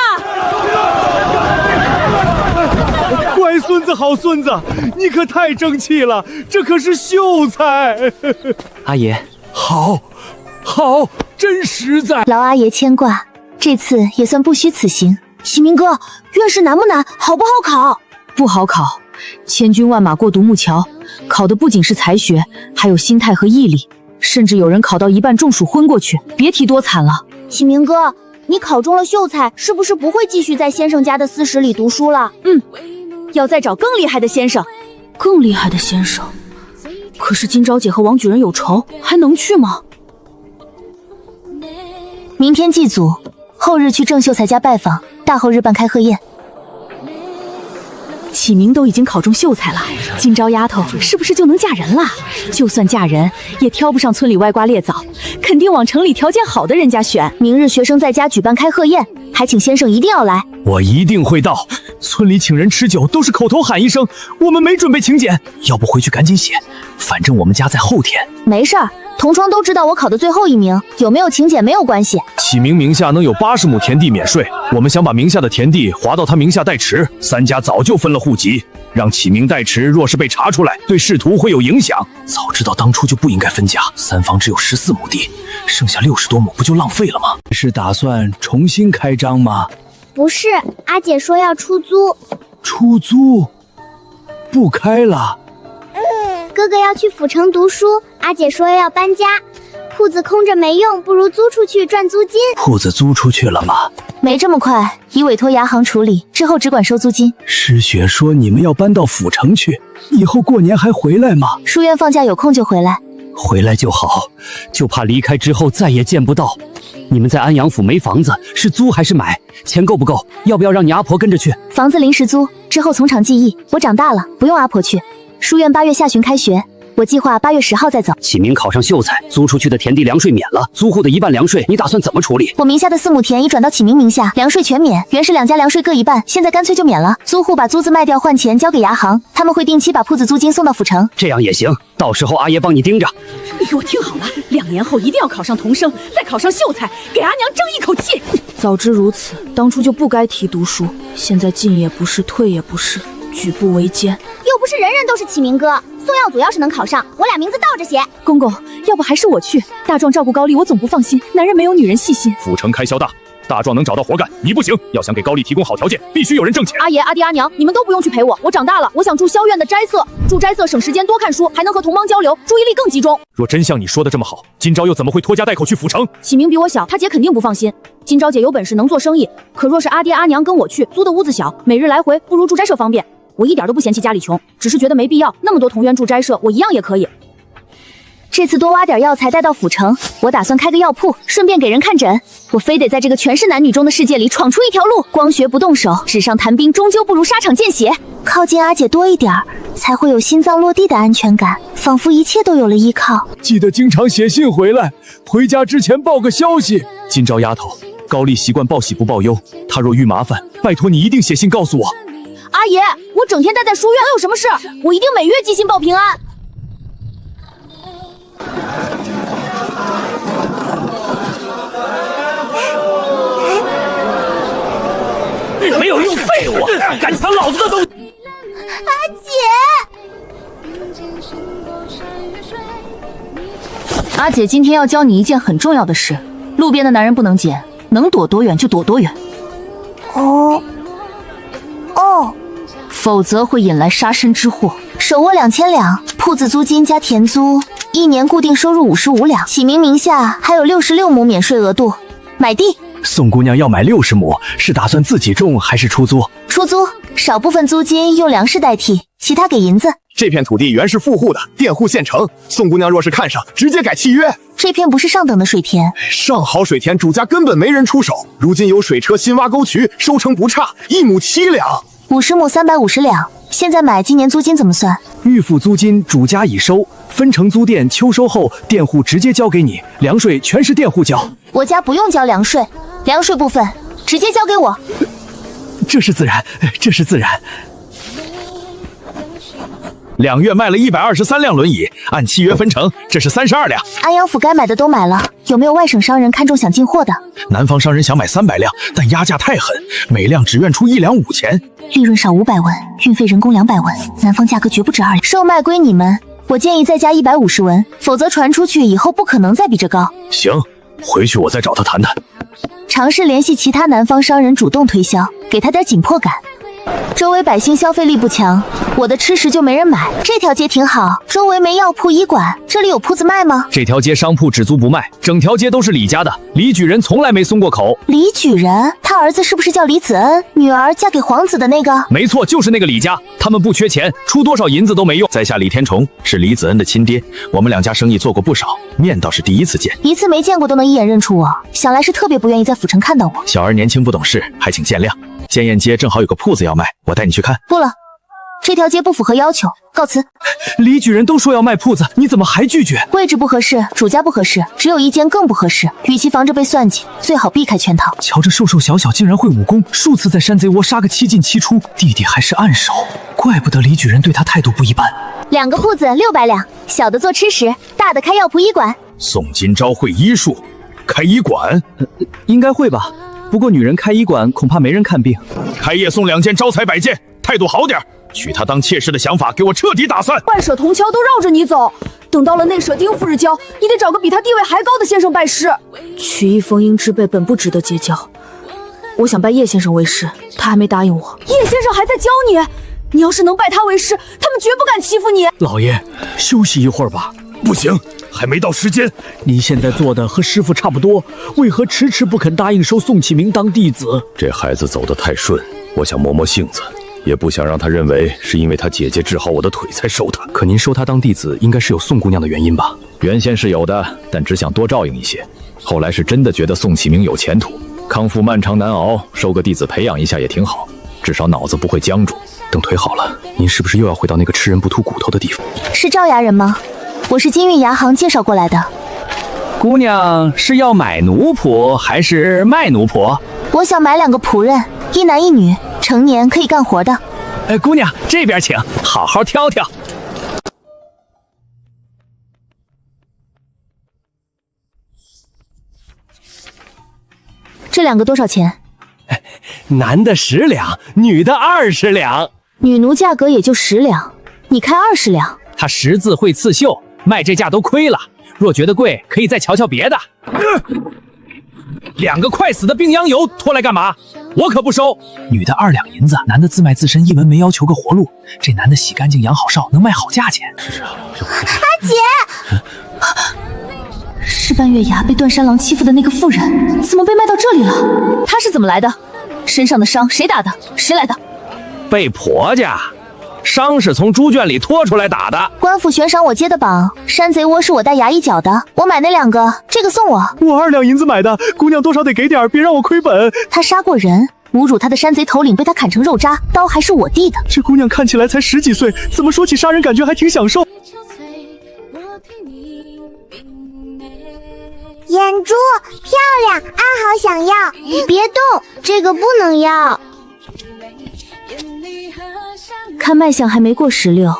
乖孙子，好孙子，你可太争气了，这可是秀才。阿爷，好，真实在。劳阿爷牵挂，这次也算不虚此行。启明哥，院士难不难？好不好考？不好考，千军万马过独木桥，考的不仅是才学，还有心态和毅力，甚至有人考到一半中暑昏过去，别提多惨了。启明哥，你考中了秀才，是不是不会继续在先生家的私塾里读书了？要再找更厉害的先生。更厉害的先生？可是金昭姐和王举人有仇，还能去吗？明天祭祖，后日去郑秀才家拜访，大后日办开贺宴。启明都已经考中秀才了，今朝丫头是不是就能嫁人了？就算嫁人，也挑不上村里歪瓜裂枣，肯定往城里条件好的人家选。明日学生在家举办开贺宴，还请先生一定要来。我一定会到。村里请人吃酒都是口头喊一声，我们没准备请柬。要不回去赶紧写，反正我们家在后天。没事儿，同窗都知道我考的最后1名，有没有请柬没有关系。启明名下能有80亩田地免税，我们想把名下的田地划到他名下代持，3家早就分了户籍，让启明代持，若是被查出来，对仕途会有影响。早知道当初就不应该分家，3房只有14亩地，剩下60多亩不就浪费了吗？是打算重新开张吗？不是，阿姐说要出租。出租？不开了？哥哥要去府城读书，阿姐说要搬家，铺子空着没用，不如租出去赚租金。铺子租出去了吗？没这么快，已委托衙行处理，之后只管收租金。诗雪说你们要搬到府城去，以后过年还回来吗？书院放假有空就回来。回来就好，就怕离开之后再也见不到。你们在安阳府没房子，是租还是买？钱够不够？要不要让你阿婆跟着去？房子临时租，之后从长计议。我长大了，不用阿婆去。书院8月下旬开学，我计划8月10号再走。启明考上秀才，租出去的田地粮税免了，租户的1半粮税，你打算怎么处理？我名下的4亩田已转到启明名下，粮税全免。原是2家粮税各1半，现在干脆就免了。租户把租子卖掉换钱交给衙行，他们会定期把铺子租金送到府城。这样也行，到时候阿爷帮你盯着。你给我听好了，2年后一定要考上童生，再考上秀才，给阿娘争一口气。早知如此，当初就不该提读书，现在进也不是，退也不是，举步维艰。又不是人人都是启明哥，宋耀祖要是能考上，我俩名字倒着写。公公，要不还是我去，大壮照顾高丽，我总不放心。男人没有女人细心。府城开销大，大壮能找到活干，你不行。要想给高丽提供好条件，必须有人挣钱。阿爷、阿弟、阿娘，你们都不用去陪我，我长大了，我想住萧院的斋舍，住斋舍省时间多看书，还能和同帮交流，注意力更集中。若真像你说的这么好，今朝又怎么会拖家带口去府城？启明比我小，他姐肯定不放心。今朝姐有本事能做生意，可若是阿爹阿娘跟我去，租的屋子小，每日来回不如住斋舍方便。我一点都不嫌弃家里穷，只是觉得没必要，那么多同院住斋舍，我一样也可以。这次多挖点药材带到府城，我打算开个药铺，顺便给人看诊。我非得在这个全是男女中的世界里闯出一条路。光学不动手，纸上谈兵终究不如沙场见血。靠近阿姐多一点儿，才会有心脏落地的安全感，仿佛一切都有了依靠。记得经常写信回来，回家之前报个消息。今朝丫头，高丽习惯报喜不报忧，她若遇麻烦，拜托你一定写信告诉我。阿爷，我整天待在书院，能有什么事？我一定每月寄信报平安。没有用废物，敢抢老子的东西！阿姐，阿姐今天要教你一件很重要的事，路边的男人不能捡，能躲多远就躲多远。哦，否则会引来杀身之祸。手握2000两，铺子租金加田租，1年固定收入55两，启明名下还有66亩免税额度，买地。宋姑娘要买60亩，是打算自己种还是出租？出租，少部分租金用粮食代替，其他给银子。这片土地原是富户的，佃户现成。宋姑娘若是看上，直接改契约。这片不是上等的水田，上好水田，主家根本没人出手。如今有水车新挖沟渠，收成不差，1亩7两，50亩350两。现在买，今年租金怎么算？预付租金主家已收，分成租佃，秋收后佃户直接交给你，粮税全是佃户交。我家不用交粮税，粮税部分直接交给我。这是自然，这是自然。2月卖了123辆轮椅，按契约分成，这是32辆。安阳府该买的都买了，有没有外省商人看中想进货的？南方商人想买300辆，但压价太狠，每辆只愿出1两5钱，利润少500文，运费人工200文，南方价格绝不止2两。售卖归你们，我建议再加150文，否则传出去以后不可能再比这高。行，回去我再找他谈谈。尝试联系其他南方商人主动推销，给他点紧迫感。周围百姓消费力不强，我的吃食就没人买。这条街挺好，周围没药铺医馆，这里有铺子卖吗？这条街商铺只租不卖，整条街都是李家的，李举人从来没松过口。李举人，他儿子是不是叫李子恩？女儿嫁给皇子的那个？没错，就是那个李家，他们不缺钱，出多少银子都没用。在下李天崇，是李子恩的亲爹，我们2家生意做过不少，面倒是第一次见。一次没见过都能一眼认出我，想来是特别不愿意在府城看到我。小儿年轻不懂事，还请见谅。建燕街正好有个铺子要卖，我带你去看。不了，这条街不符合要求，告辞。李举人都说要卖铺子，你怎么还拒绝？位置不合适，主家不合适，只有一间更不合适。与其防着被算计，最好避开圈套。瞧这瘦瘦小小竟然会武功，数次在山贼窝杀个7进7出，弟弟还是暗手，怪不得李举人对他态度不一般。2个铺子600两，小的做吃食，大的开药铺医馆。宋今朝会医术，开医馆？应该会吧。不过女人开医馆恐怕没人看病。开业送2件招财摆件，态度好点，娶她当妾室的想法给我彻底打散。外舍同桥都绕着你走，等到了内舍丁夫日交，你得找个比他地位还高的先生拜师。曲意逢迎之辈本不值得结交，我想拜叶先生为师，他还没答应我。叶先生还在教你，你要是能拜他为师，他们绝不敢欺负你。老爷，休息一会儿吧。不行，还没到时间。你现在做的和师傅差不多，为何迟迟不肯答应收宋启明当弟子？这孩子走得太顺，我想磨磨性子，也不想让他认为是因为他姐姐治好我的腿才收他。可您收他当弟子，应该是有宋姑娘的原因吧？原先是有的，但只想多照应一些。后来是真的觉得宋启明有前途，康复漫长难熬，收个弟子培养一下也挺好，至少脑子不会僵住。等腿好了，您是不是又要回到那个吃人不吐骨头的地方？是赵衙人吗？我是金玉牙行介绍过来的。姑娘是要买奴仆还是卖奴仆？我想买2个仆人，1男1女，成年可以干活的。姑娘这边请，好好挑挑。这2个多少钱？男的10两，女的20两。女奴价格也就10两，你开20两。他识字会刺绣，卖这价都亏了。若觉得贵，可以再瞧瞧别的。2个快死的病秧油拖来干嘛？我可不收。女的2两银子，男的自卖自身1文，没要求个活路。这男的洗干净养好少，能卖好价钱。阿姐，是半月崖被段山狼欺负的那个妇人，怎么被卖到这里了？她是怎么来的？身上的伤谁打的？谁来的？被婆家。伤是从猪圈里拖出来打的。官府悬赏我接的榜，山贼窝是我带衙役缴的，我买那2个，这个送我。我2两银子买的，姑娘多少得给点，别让我亏本。他杀过人，侮辱他的山贼头领被他砍成肉渣，刀还是我递的。这姑娘看起来才10几岁，怎么说起杀人感觉还挺享受。眼珠漂亮，阿好想要。别动，这个不能要。看脉象还没过16，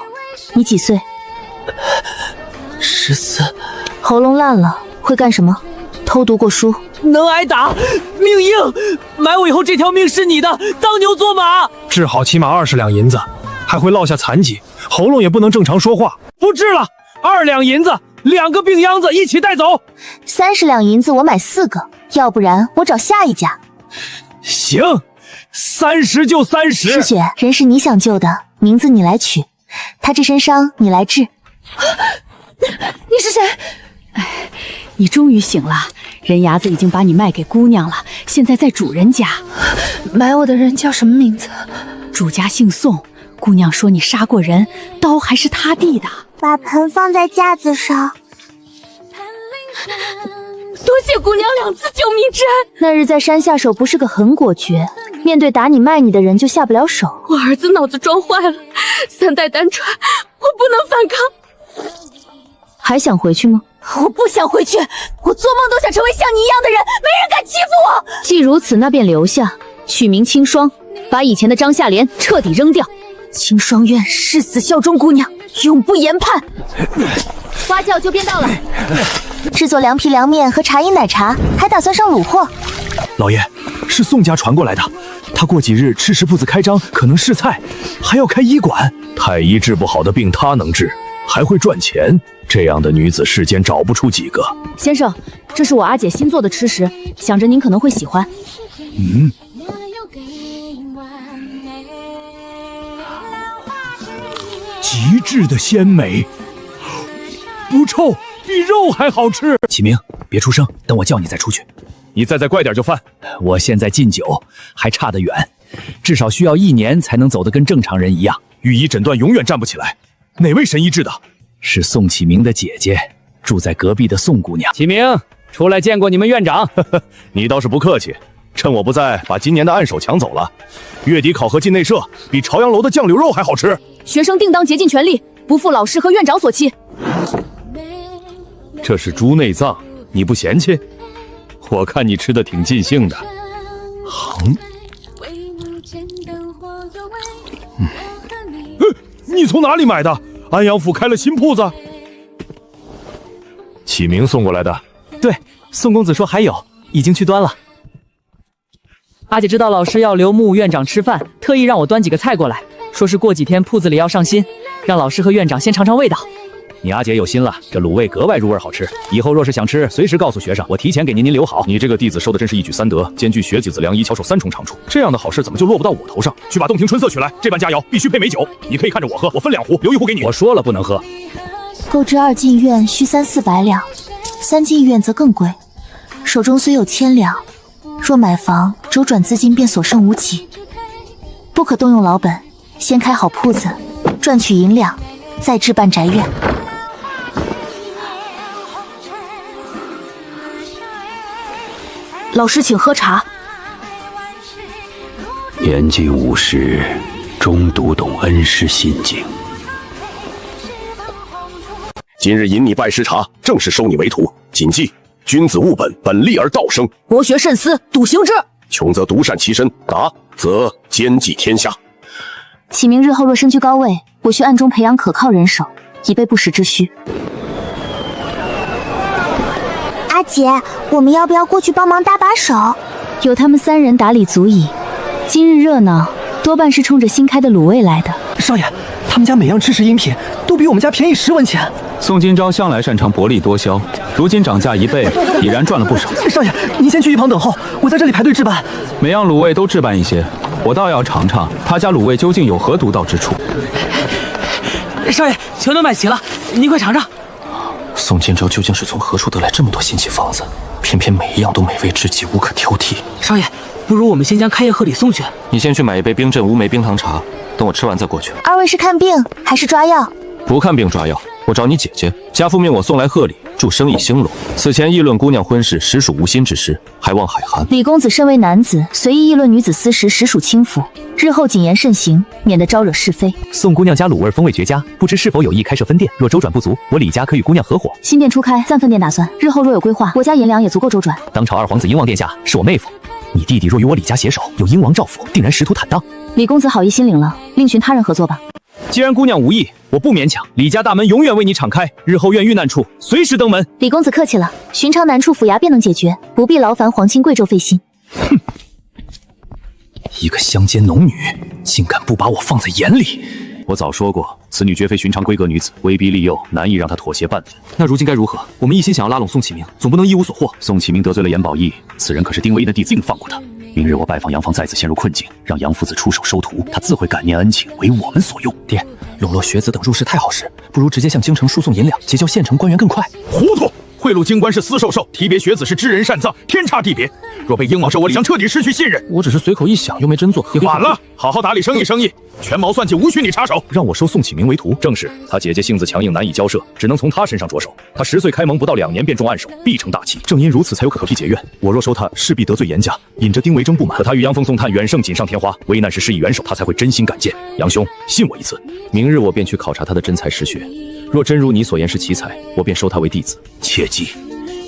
你几岁？14。喉咙烂了，会干什么？偷读过书？能挨打，命硬。买我以后这条命是你的，当牛做马。治好起码20两银子，还会落下残疾，喉咙也不能正常说话。不治了，2两银子，2个病秧子一起带走。30两银子我买4个，要不然我找下一家。行，30就30。师姐，人是你想救的，名字你来取，他这身伤你来治。你是谁？哎，你终于醒了，人牙子已经把你卖给姑娘了，现在在主人家。买我的人叫什么名字？主家姓宋，姑娘说你杀过人，刀还是他递的。把盆放在架子上。多谢姑娘2次救命之恩。那日在山下手不是个很果决，面对打你卖你的人就下不了手。我儿子脑子装坏了，3代单传，我不能反抗。还想回去吗？我不想回去，我做梦都想成为像你一样的人，没人敢欺负我。既如此，那便留下，取名清霜，把以前的张夏莲彻底扔掉。清霜愿誓死效忠姑娘，永不言叛。花轿就便到了，制作凉皮凉面和茶饮奶茶，还打算上卤货。老爷，是宋家传过来的，他过几日赤石铺子开张，可能试菜，还要开医馆。太医治不好的病他能治，还会赚钱，这样的女子世间找不出几个。先生，这是我阿姐新做的吃食，想着您可能会喜欢。极致的鲜美，不臭，比肉还好吃。启明，别出声，等我叫你再出去。你再快点就犯。我现在禁酒，还差得远，至少需要1年才能走得跟正常人一样。御医诊断永远站不起来。哪位神医治的？是宋启明的姐姐，住在隔壁的宋姑娘。启明，出来见过你们院长。你倒是不客气，趁我不在，把今年的暗手抢走了。月底考核进内社，比朝阳楼的酱柳肉还好吃。学生定当竭尽全力，不负老师和院长所期。这是猪内脏，你不嫌弃？我看你吃的挺尽兴的。你从哪里买的？安阳府开了新铺子。启明送过来的。对，宋公子说还有，已经去端了。阿姐知道老师要留穆院长吃饭，特意让我端几个菜过来，说是过几天铺子里要上新，让老师和院长先尝尝味道。你阿姐有心了，这卤味格外入味好吃。以后若是想吃，随时告诉学生，我提前给您留好。你这个弟子收的真是一举3得，兼具学子子良医巧手3重长处，这样的好事怎么就落不到我头上？去把洞庭春色取来，这般佳肴必须配美酒。你可以看着我喝，我分2壶，留1壶给你。我说了不能喝。购置2进院需300-400两，3进院则更贵。手中虽有1000两，若买房，周转资金便所剩无几，不可动用老本，先开好铺子，赚取银两，再置办宅院。老师请喝茶。年近50，终读懂恩师心境。今日引你拜师茶，正是收你为徒。谨记，君子务本，本立而道生。博学慎思，笃行之。穷则独善其身，达则兼济天下。启明日后若身居高位，我需暗中培养可靠人手，以备不时之需。阿姐，我们要不要过去帮忙搭把手？有他们3人打理足矣。今日热闹，多半是冲着新开的卤味来的。少爷，他们家每样吃食饮品都都比我们家便宜10文钱。宋金钊向来擅长薄利多销，如今涨价1倍，已然赚了不少。少爷，您先去一旁等候，我在这里排队置办。每样卤味都置办一些，我倒要尝尝他家卤味究竟有何独到之处。少爷，全都买齐了，您快尝尝。宋金钊究竟是从何处得来这么多新奇方子？偏偏每一样都美味至极，无可挑剔。少爷，不如我们先将开业贺礼送去。你先去买一杯冰镇乌梅冰糖茶，等我吃完再过去。二位是看病还是抓药？不看病抓药，我找你姐姐。家父命我送来贺礼，祝生意兴隆。此前议论姑娘婚事，实属无心之失，还望海涵。李公子身为男子，随意议论女子私事，实属轻浮。日后谨言慎行，免得招惹是非。宋姑娘家卤味风味绝佳，不知是否有意开设分店？若周转不足，我李家可与姑娘合伙。新店初开，暂分店打算。日后若有规划，我家银两也足够周转。当朝二皇子英王殿下是我妹夫，你弟弟若与我李家携手，有英王照拂，定然仕途坦荡。李公子好意心领了，另寻他人合作吧。既然姑娘无意，我不勉强。李家大门永远为你敞开，日后愿遇难处，随时登门。李公子客气了，寻常难处府衙便能解决，不必劳烦皇亲贵胄费心。哼，一个乡间农女，竟敢不把我放在眼里！我早说过，此女绝非寻常闺阁女子，威逼利诱，难以让她妥协半分。那如今该如何？我们一心想要拉拢宋启明，总不能一无所获。宋启明得罪了严宝义，此人可是丁惟的弟子，硬放过他。明日我拜访杨芳再次陷入困境，让杨父子出手收徒，他自会感念恩情，为我们所用。爹，笼络学子等入仕太耗时，不如直接向京城输送银两，结交县城官员更快。糊涂！贿赂京官是私授受，提别学子是知人善葬，天差地别。若被英王收，我李将彻底失去信任。我只是随口一想，又没真做。晚了，好好打理生意，权谋算计无需你插手。让我收宋启明为徒，正是他姐姐性子强硬，难以交涉，只能从他身上着手。他10岁开蒙，不到2年便中暗手，必成大器。正因如此，才有可替结怨。我若收他，势必得罪严家，引着丁惟征不满。可他与杨峰、宋探远胜锦上添花，危难时施以援手，他才会真心感见。杨兄，信我一次，明日我便去考察他的真才实学。若真如你所言是奇才，我便收他为弟子。切记，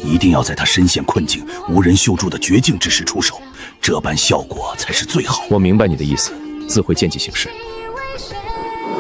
一定要在他身陷困境、无人救助的绝境之时出手，这般效果才是最好。我明白你的意思，自会见机行事。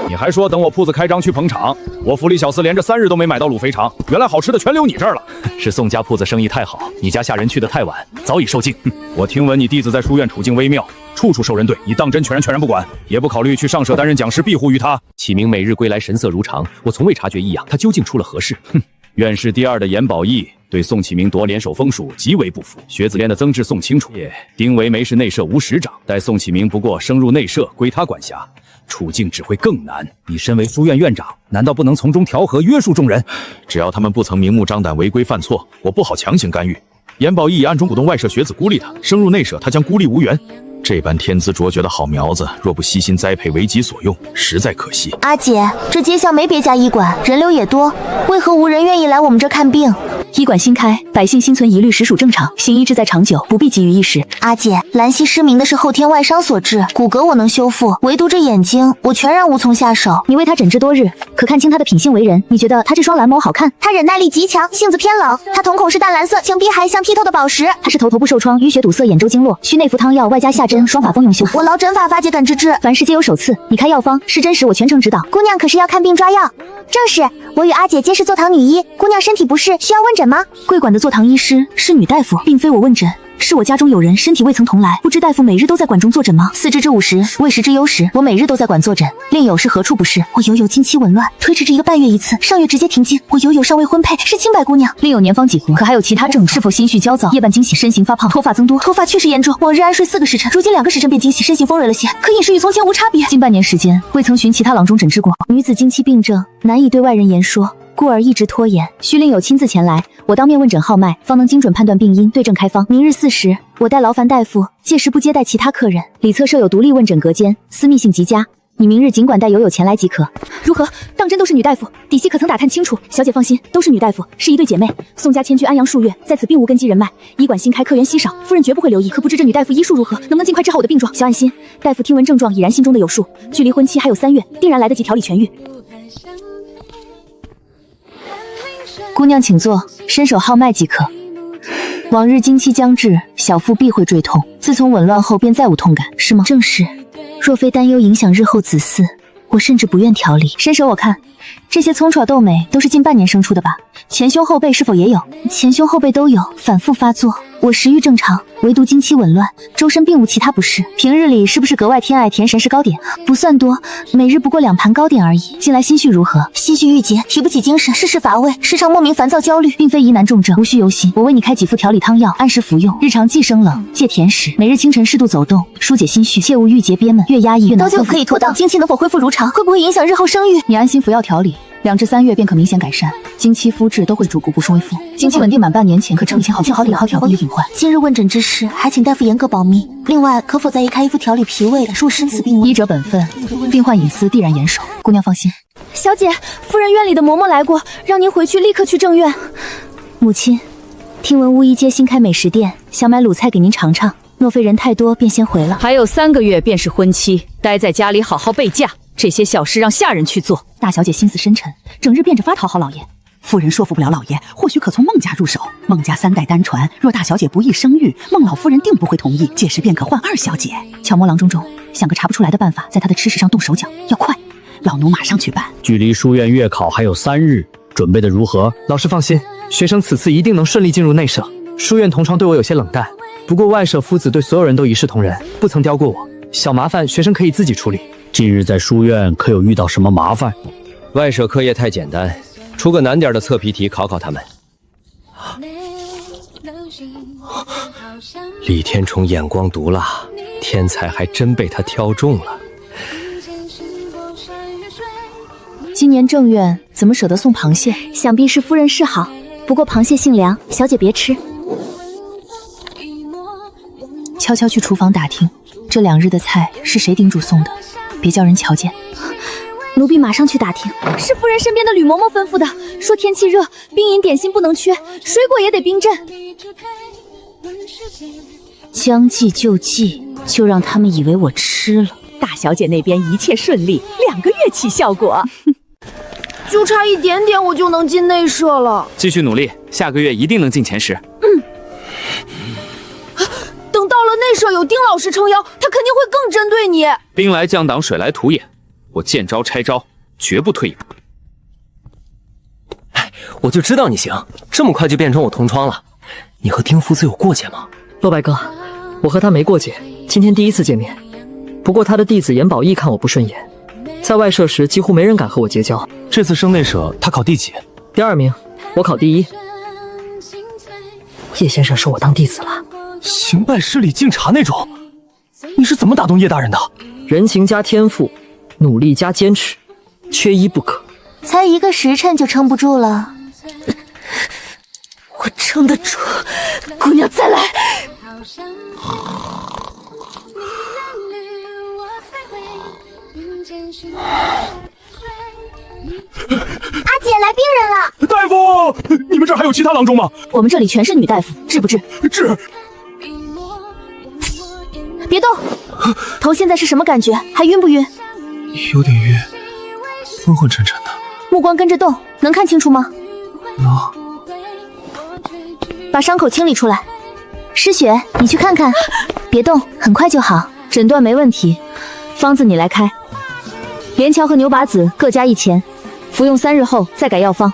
你还说等我铺子开张去捧场，我府里小厮连着3日都没买到卤肥肠，原来好吃的全留你这儿了。是宋家铺子生意太好，你家下人去得太晚，早已受尽。我听闻你弟子在书院处境微妙，处处受人对，你当真全然不管，也不考虑去上社担任讲师庇护于他。启明每日归来神色如常，我从未察觉异样，他究竟出了何事？哼，院士第2的严宝义对宋启明夺联手封属极为不服，学子连的增制宋清楚。丁惟梅是内舍无实长，待宋启明不过升入内舍，归他管辖，处境只会更难。你身为书院院长，难道不能从中调和约束众人？只要他们不曾明目张胆违规犯错，我不好强行干预。严宝义已暗中鼓动外舍学子孤立他，升入内舍，他将孤立无援。这般天资卓绝的好苗子，若不悉心栽培，为己所用，实在可惜。阿姐，这街巷没别家医馆，人流也多，为何无人愿意来我们这看病？医馆新开，百姓心存疑虑实属正常，行医志在长久，不必急于一时。阿姐，兰溪失明的是后天外伤所致，骨骼我能修复，唯独这眼睛，我全然无从下手。你为他诊治多日，可看清他的品性为人？你觉得他这双蓝眸好看？他忍耐力极强，性子偏冷。他瞳孔是淡蓝色，情鼻还像剔透的宝石。他是头部受创，淤血堵塞眼周经络，需内服汤药，外加下针，双法丰用修复。我劳诊法发秸短治治，凡事皆有手次。你开药方，是真实我全程指导。姑娘可是要看病抓药？正是，我与阿姐皆是坐堂女医。姑娘身体不适，需要问诊吗？贵馆的坐堂医师是女大夫，并非我问诊。是我家中有人身体未曾同来，不知大夫每日都在馆中坐诊吗？4至5时，未时之忧时，我每日都在馆坐诊。另有是何处不适？我友友经期紊乱，推迟至1个半月一次，上月直接停经。我友友尚未婚配，是清白姑娘。另有年方几何？可还有其他症状？是否心绪焦躁、夜半惊醒、身形发胖、脱发增多？脱发确实严重，往日安睡4个时辰，如今2个时辰便惊醒，身形丰蕊了些，可饮食与从前无差别。近半年时间，未曾寻其他郎中诊治过。女子经期病症难以对外人言说，故而一直拖延，需另有亲自前来，我当面问诊号脉，方能精准判断病因，对症开方。明日4时，我代劳烦大夫，届时不接待其他客人。里侧设有独立问诊隔间，私密性极佳。你明日尽管带友友前来即可。如何？当真都是女大夫？底细可曾打探清楚？小姐放心，都是女大夫，是一对姐妹。宋家迁居安阳数月，在此并无根基人脉，医馆新开，客源稀少，夫人绝不会留意。可不知这女大夫医术如何，能不能尽快治好我的病状？小安心，大夫听闻症状已然心中的有数，距离婚期还有3月，定然来得及调理痊愈。姑娘请坐，伸手号脉即可。往日经期将至，小腹必会坠痛，自从紊乱后便再无痛感，是吗？正是。若非担忧影响日后子嗣，我甚至不愿调理。伸手我看，这些葱爪豆美都是近半年生出的吧？前胸后背是否也有？前胸后背都有，反复发作。我食欲正常，唯独经期紊乱，周身并无其他不适。平日里是不是格外偏爱甜神食糕点？不算多，每日不过2盘糕点而已。近来心绪如何？心绪郁结，提不起精神，事事乏味，时常莫名烦躁焦虑，并非疑难重症，无需忧心。我为你开几副调理汤药，按时服用，日常忌生冷，戒甜食，每日清晨适度走动，疏解心绪，切勿郁结憋闷，越压抑越难。多久可以脱当？经期能否恢复如常？会不会影响日后生育？你安心服药调理，2至3月便可明显改善，经期肤质都会逐步复恢复。经期稳定满半年前可趁好调理隐患。今日问诊之事，还请大夫严格保密。另外，可否再开一副调理脾胃的，若生此病危？医者本分，病患隐私必然严守。姑娘放心。小姐，夫人院里的嬷嬷来过，让您回去立刻去正院。母亲，听闻巫医街新开美食店，想买卤菜给您尝尝。若非人太多，便先回了。还有3个月便是婚期，待在家里好好备嫁。这些小事让下人去做。大小姐心思深沉，整日变着法讨好老爷。夫人说服不了老爷，或许可从孟家入手。孟家3代单传，若大小姐不宜生育，孟老夫人定不会同意。届时便可换2小姐。巧摸郎中，想个查不出来的办法，在他的吃食上动手脚，要快。老奴马上去办。距离书院月考还有3日，准备的如何？老师放心，学生此次一定能顺利进入内舍。书院同窗对我有些冷淡，不过外舍夫子对所有人都一视同仁，不曾刁过我。小麻烦学生可以自己处理。近日在书院可有遇到什么麻烦？外舍课业太简单，出个难点的测评题考考他们。李天冲眼光毒辣，天才还真被他挑中了。今年正月怎么舍得送螃蟹？想必是夫人示好，不过螃蟹性凉，小姐别吃。悄悄去厨房打听，这2日的菜是谁叮嘱送的，别叫人瞧见。奴婢马上去打听。是夫人身边的吕嬷嬷吩咐的，说天气热，冰饮点心不能缺，水果也得冰镇。将计就计，就让他们以为我吃了。大小姐那边一切顺利，2个月起效果。就差一点点，我就能进内舍了。继续努力，下个月一定能进前10。等到了内舍有丁老师撑腰，他肯定会更针对你。兵来将挡，水来土掩，我见招拆招，绝不退一步。我就知道你行，这么快就变成我同窗了。你和丁夫子有过节吗？洛白哥，我和他没过节，今天第1次见面。不过他的弟子严宝义看我不顺眼，在外舍时几乎没人敢和我结交。这次升内舍，他考第几？第2名，我考第1。叶先生收我当弟子了。行败失礼敬茶那种，你是怎么打动叶大人的？人情加天赋，努力加坚持，缺一不可。才1个时辰就撑不住了。我撑得住，姑娘再来。阿姐，来病人了！大夫，你们这儿还有其他郎中吗？我们这里全是女大夫，治不治？治。别动，头现在是什么感觉？还晕不晕？有点晕，昏昏沉沉的。目光跟着动，能看清楚吗？能。把伤口清理出来。失血，你去看看。别动，很快就好。诊断没问题，方子你来开。连翘和牛拔子各加1钱，服用3日后再改药方。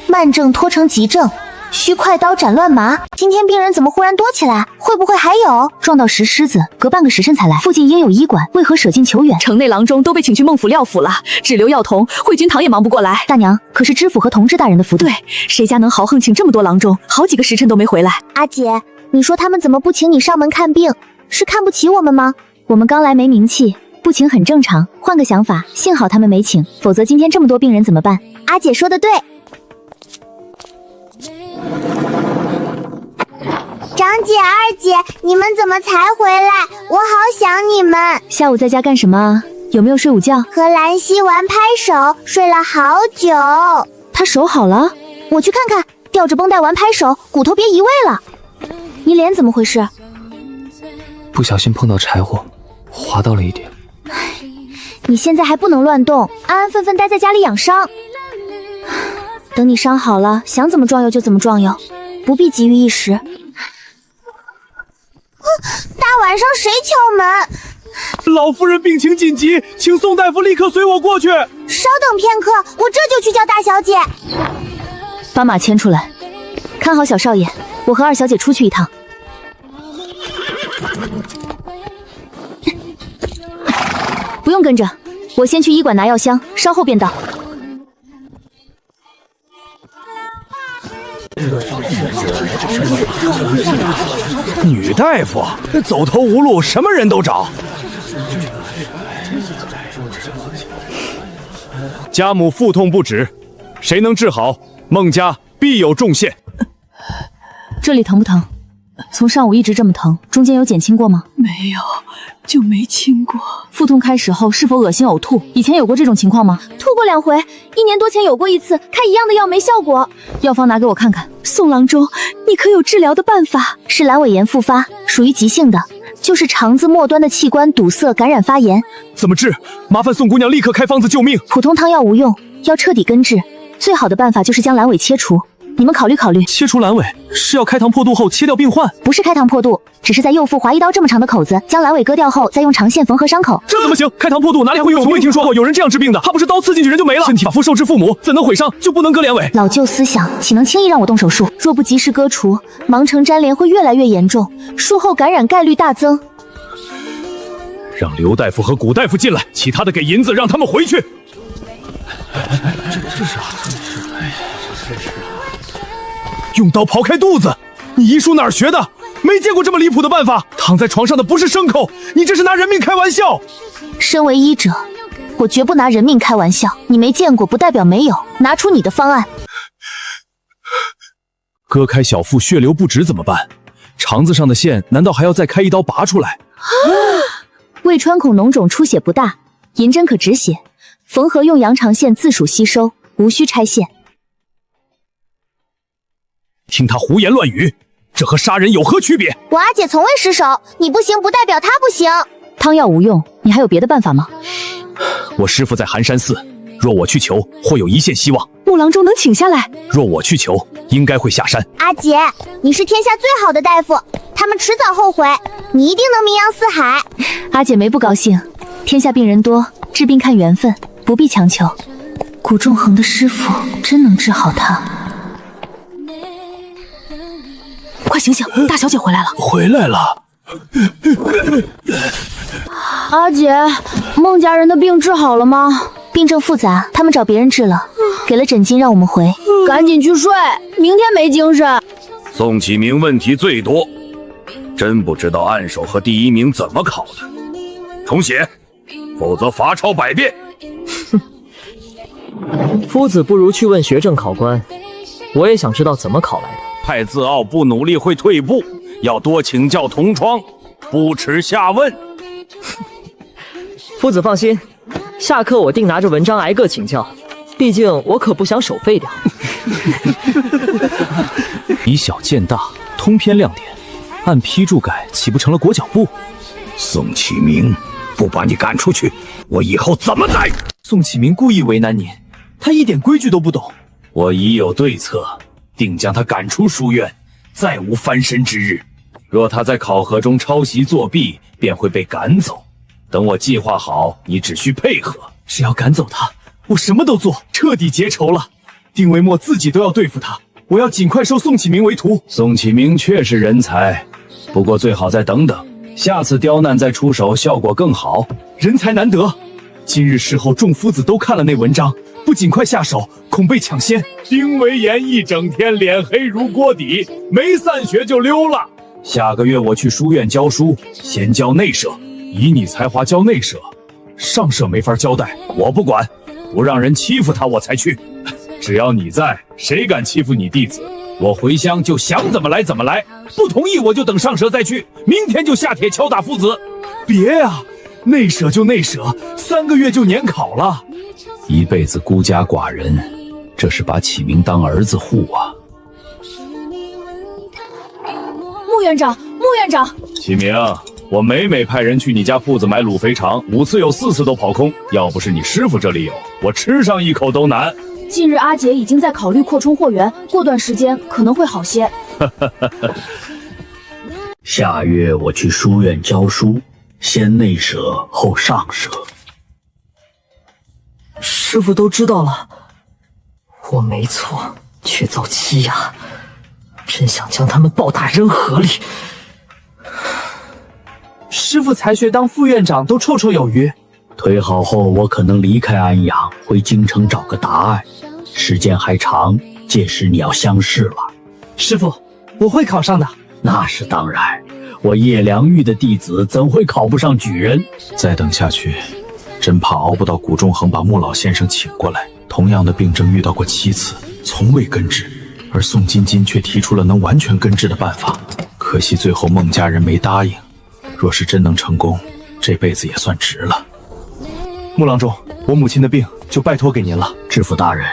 慢症拖成急症，需快刀斩乱麻。今天病人怎么忽然多起来？会不会还有？撞到石狮子，隔半个时辰才来。附近应有医馆，为何舍近求远？城内郎中都被请去孟府廖府了，只留药童，惠君堂也忙不过来。大娘，可是知府和同知大人的府邸？对，谁家能豪横请这么多郎中，好几个时辰都没回来。阿姐，你说他们怎么不请你上门看病？是看不起我们吗？我们刚来没名气，不请很正常。换个想法，幸好他们没请，否则今天这么多病人怎么办？阿姐说的对。长姐、二姐，你们怎么才回来？我好想你们。下午在家干什么啊？有没有睡午觉？和兰溪玩拍手，睡了好久。他手好了？我去看看。吊着绷带玩拍手，骨头别移位了。你脸怎么回事？不小心碰到柴火，划到了一点。你现在还不能乱动，安安分分待在家里养伤。等你伤好了，想怎么壮游就怎么壮游，不必急于一时。大晚上谁敲门？老夫人病情紧急，请宋大夫立刻随我过去。稍等片刻，我这就去叫大小姐。把马牵出来，看好小少爷，我和二小姐出去一趟。不用跟着，我先去医馆拿药箱，稍后便到。女大夫走投无路，什么人都找。家母腹痛不止，谁能治好，孟家必有重献。这里疼不疼？从上午一直这么疼，中间有减轻过吗？没有，就没轻过。腹痛开始后是否恶心呕吐？以前有过这种情况吗？吐过2回，1年多前有过1次，开一样的药没效果。药方拿给我看看。宋郎中，你可有治疗的办法？是阑尾炎复发，属于急性的，就是肠子末端的器官堵塞感染发炎。怎么治？麻烦宋姑娘立刻开方子救命。普通汤药无用，要彻底根治，最好的办法就是将阑尾切除。你们考虑考虑。切除阑尾是要开膛破肚后切掉病患？不是开膛破肚，只是在右腹划一刀这么长的口子，将阑尾割掉后，再用长线缝合伤口。这怎么行？开膛破肚哪里会有？从未听说过有人这样治病的。怕不是刀刺进去人就没了？身体发肤受之父母，怎能毁伤？就不能割连尾？老旧思想，岂能轻易让我动手术？若不及时割除，盲肠粘连会越来越严重，术后感染概率大增。让刘大夫和古大夫进来，其他的给银子，让他们回去。这是用刀刨开肚子，你医术哪儿学的？没见过这么离谱的办法。躺在床上的不是牲口，你这是拿人命开玩笑。身为医者，我绝不拿人命开玩笑。你没见过不代表没有，拿出你的方案。割开小腹血流不止怎么办？肠子上的线难道还要再开一刀拔出来？胃穿孔脓肿出血不大，银针可止血，缝合用羊肠线自属吸收，无需拆线。听他胡言乱语，这和杀人有何区别？我阿姐从未失手，你不行不代表她不行。汤药无用，你还有别的办法吗？我师父在寒山寺，若我去求，或有一线希望。穆郎中能请下来？若我去求，应该会下山。阿姐，你是天下最好的大夫，他们迟早后悔，你一定能名扬四海。阿姐没不高兴，天下病人多，治病看缘分，不必强求。古仲恒的师傅真能治好他。快醒醒，大小姐回来了！回来了。阿姐，孟家人的病治好了吗？病症复杂，他们找别人治了，给了诊金让我们回。赶紧去睡，明天没精神。宋启明问题最多，真不知道按手和第1名怎么考的。重写，否则罚抄100遍。夫子不如去问学政考官，我也想知道怎么考来的。太自傲不努力会退步，要多请教同窗，不耻下问。夫子放心，下课我定拿着文章挨个请教，毕竟我可不想手废掉。以小见大，通篇亮点，按批注改，岂不成了裹脚布？宋启明，不把你赶出去，我以后怎么待？宋启明故意为难您，他一点规矩都不懂。我已有对策，定将他赶出书院，再无翻身之日。若他在考核中抄袭作弊，便会被赶走。等我计划好，你只需配合。只要赶走他，我什么都做，彻底结仇了。丁维墨自己都要对付他，我要尽快收宋启明为徒。宋启明确是人才，不过最好再等等，下次刁难再出手，效果更好。人才难得，今日事后众夫子都看了那文章，不尽快下手，恐被抢先。丁维言一整天脸黑如锅底，没散学就溜了。下个月我去书院教书，先教内舍。以你才华教内舍，上舍没法交代，我不管，不让人欺负他我才去。只要你在，谁敢欺负你弟子？我回乡就想怎么来怎么来，不同意我就等上舍再去，明天就下帖敲打夫子。别啊，内舍就内舍，3个月就年考了。一辈子孤家寡人，这是把启明当儿子护啊。穆院长，穆院长，启明，我每派人去你家铺子买卤肥肠，5次有4次都跑空，要不是你师傅这里有，我吃上一口都难。近日阿姐已经在考虑扩充货源，过段时间可能会好些。下月我去书院教书，先内舍后上舍。师傅都知道了，我没错，却遭欺压，真想将他们暴打扔河里。师傅才学当副院长都绰绰有余。腿好后，我可能离开安阳，回京城找个答案。时间还长，届时你要相试了。师傅，我会考上的。那是当然，我叶良玉的弟子怎会考不上举人？再等下去，真怕熬不到谷仲恒把穆老先生请过来。同样的病症遇到过7次，从未根治，而宋金金却提出了能完全根治的办法。可惜最后孟家人没答应。若是真能成功，这辈子也算值了。穆郎中，我母亲的病就拜托给您了。知府大人，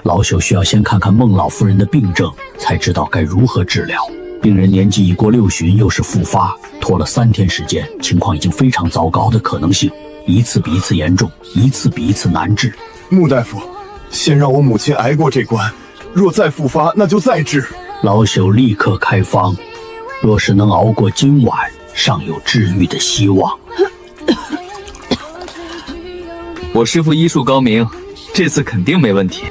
老朽需要先看看孟老夫人的病症，才知道该如何治疗。病人年纪已过6旬，又是复发，拖了3天时间，情况已经非常糟糕的可能性，一次比一次严重，一次比一次难治。穆大夫，先让我母亲挨过这关，若再复发，那就再治。老朽立刻开方，若是能熬过今晚，尚有治愈的希望。我师父医术高明，这次肯定没问题。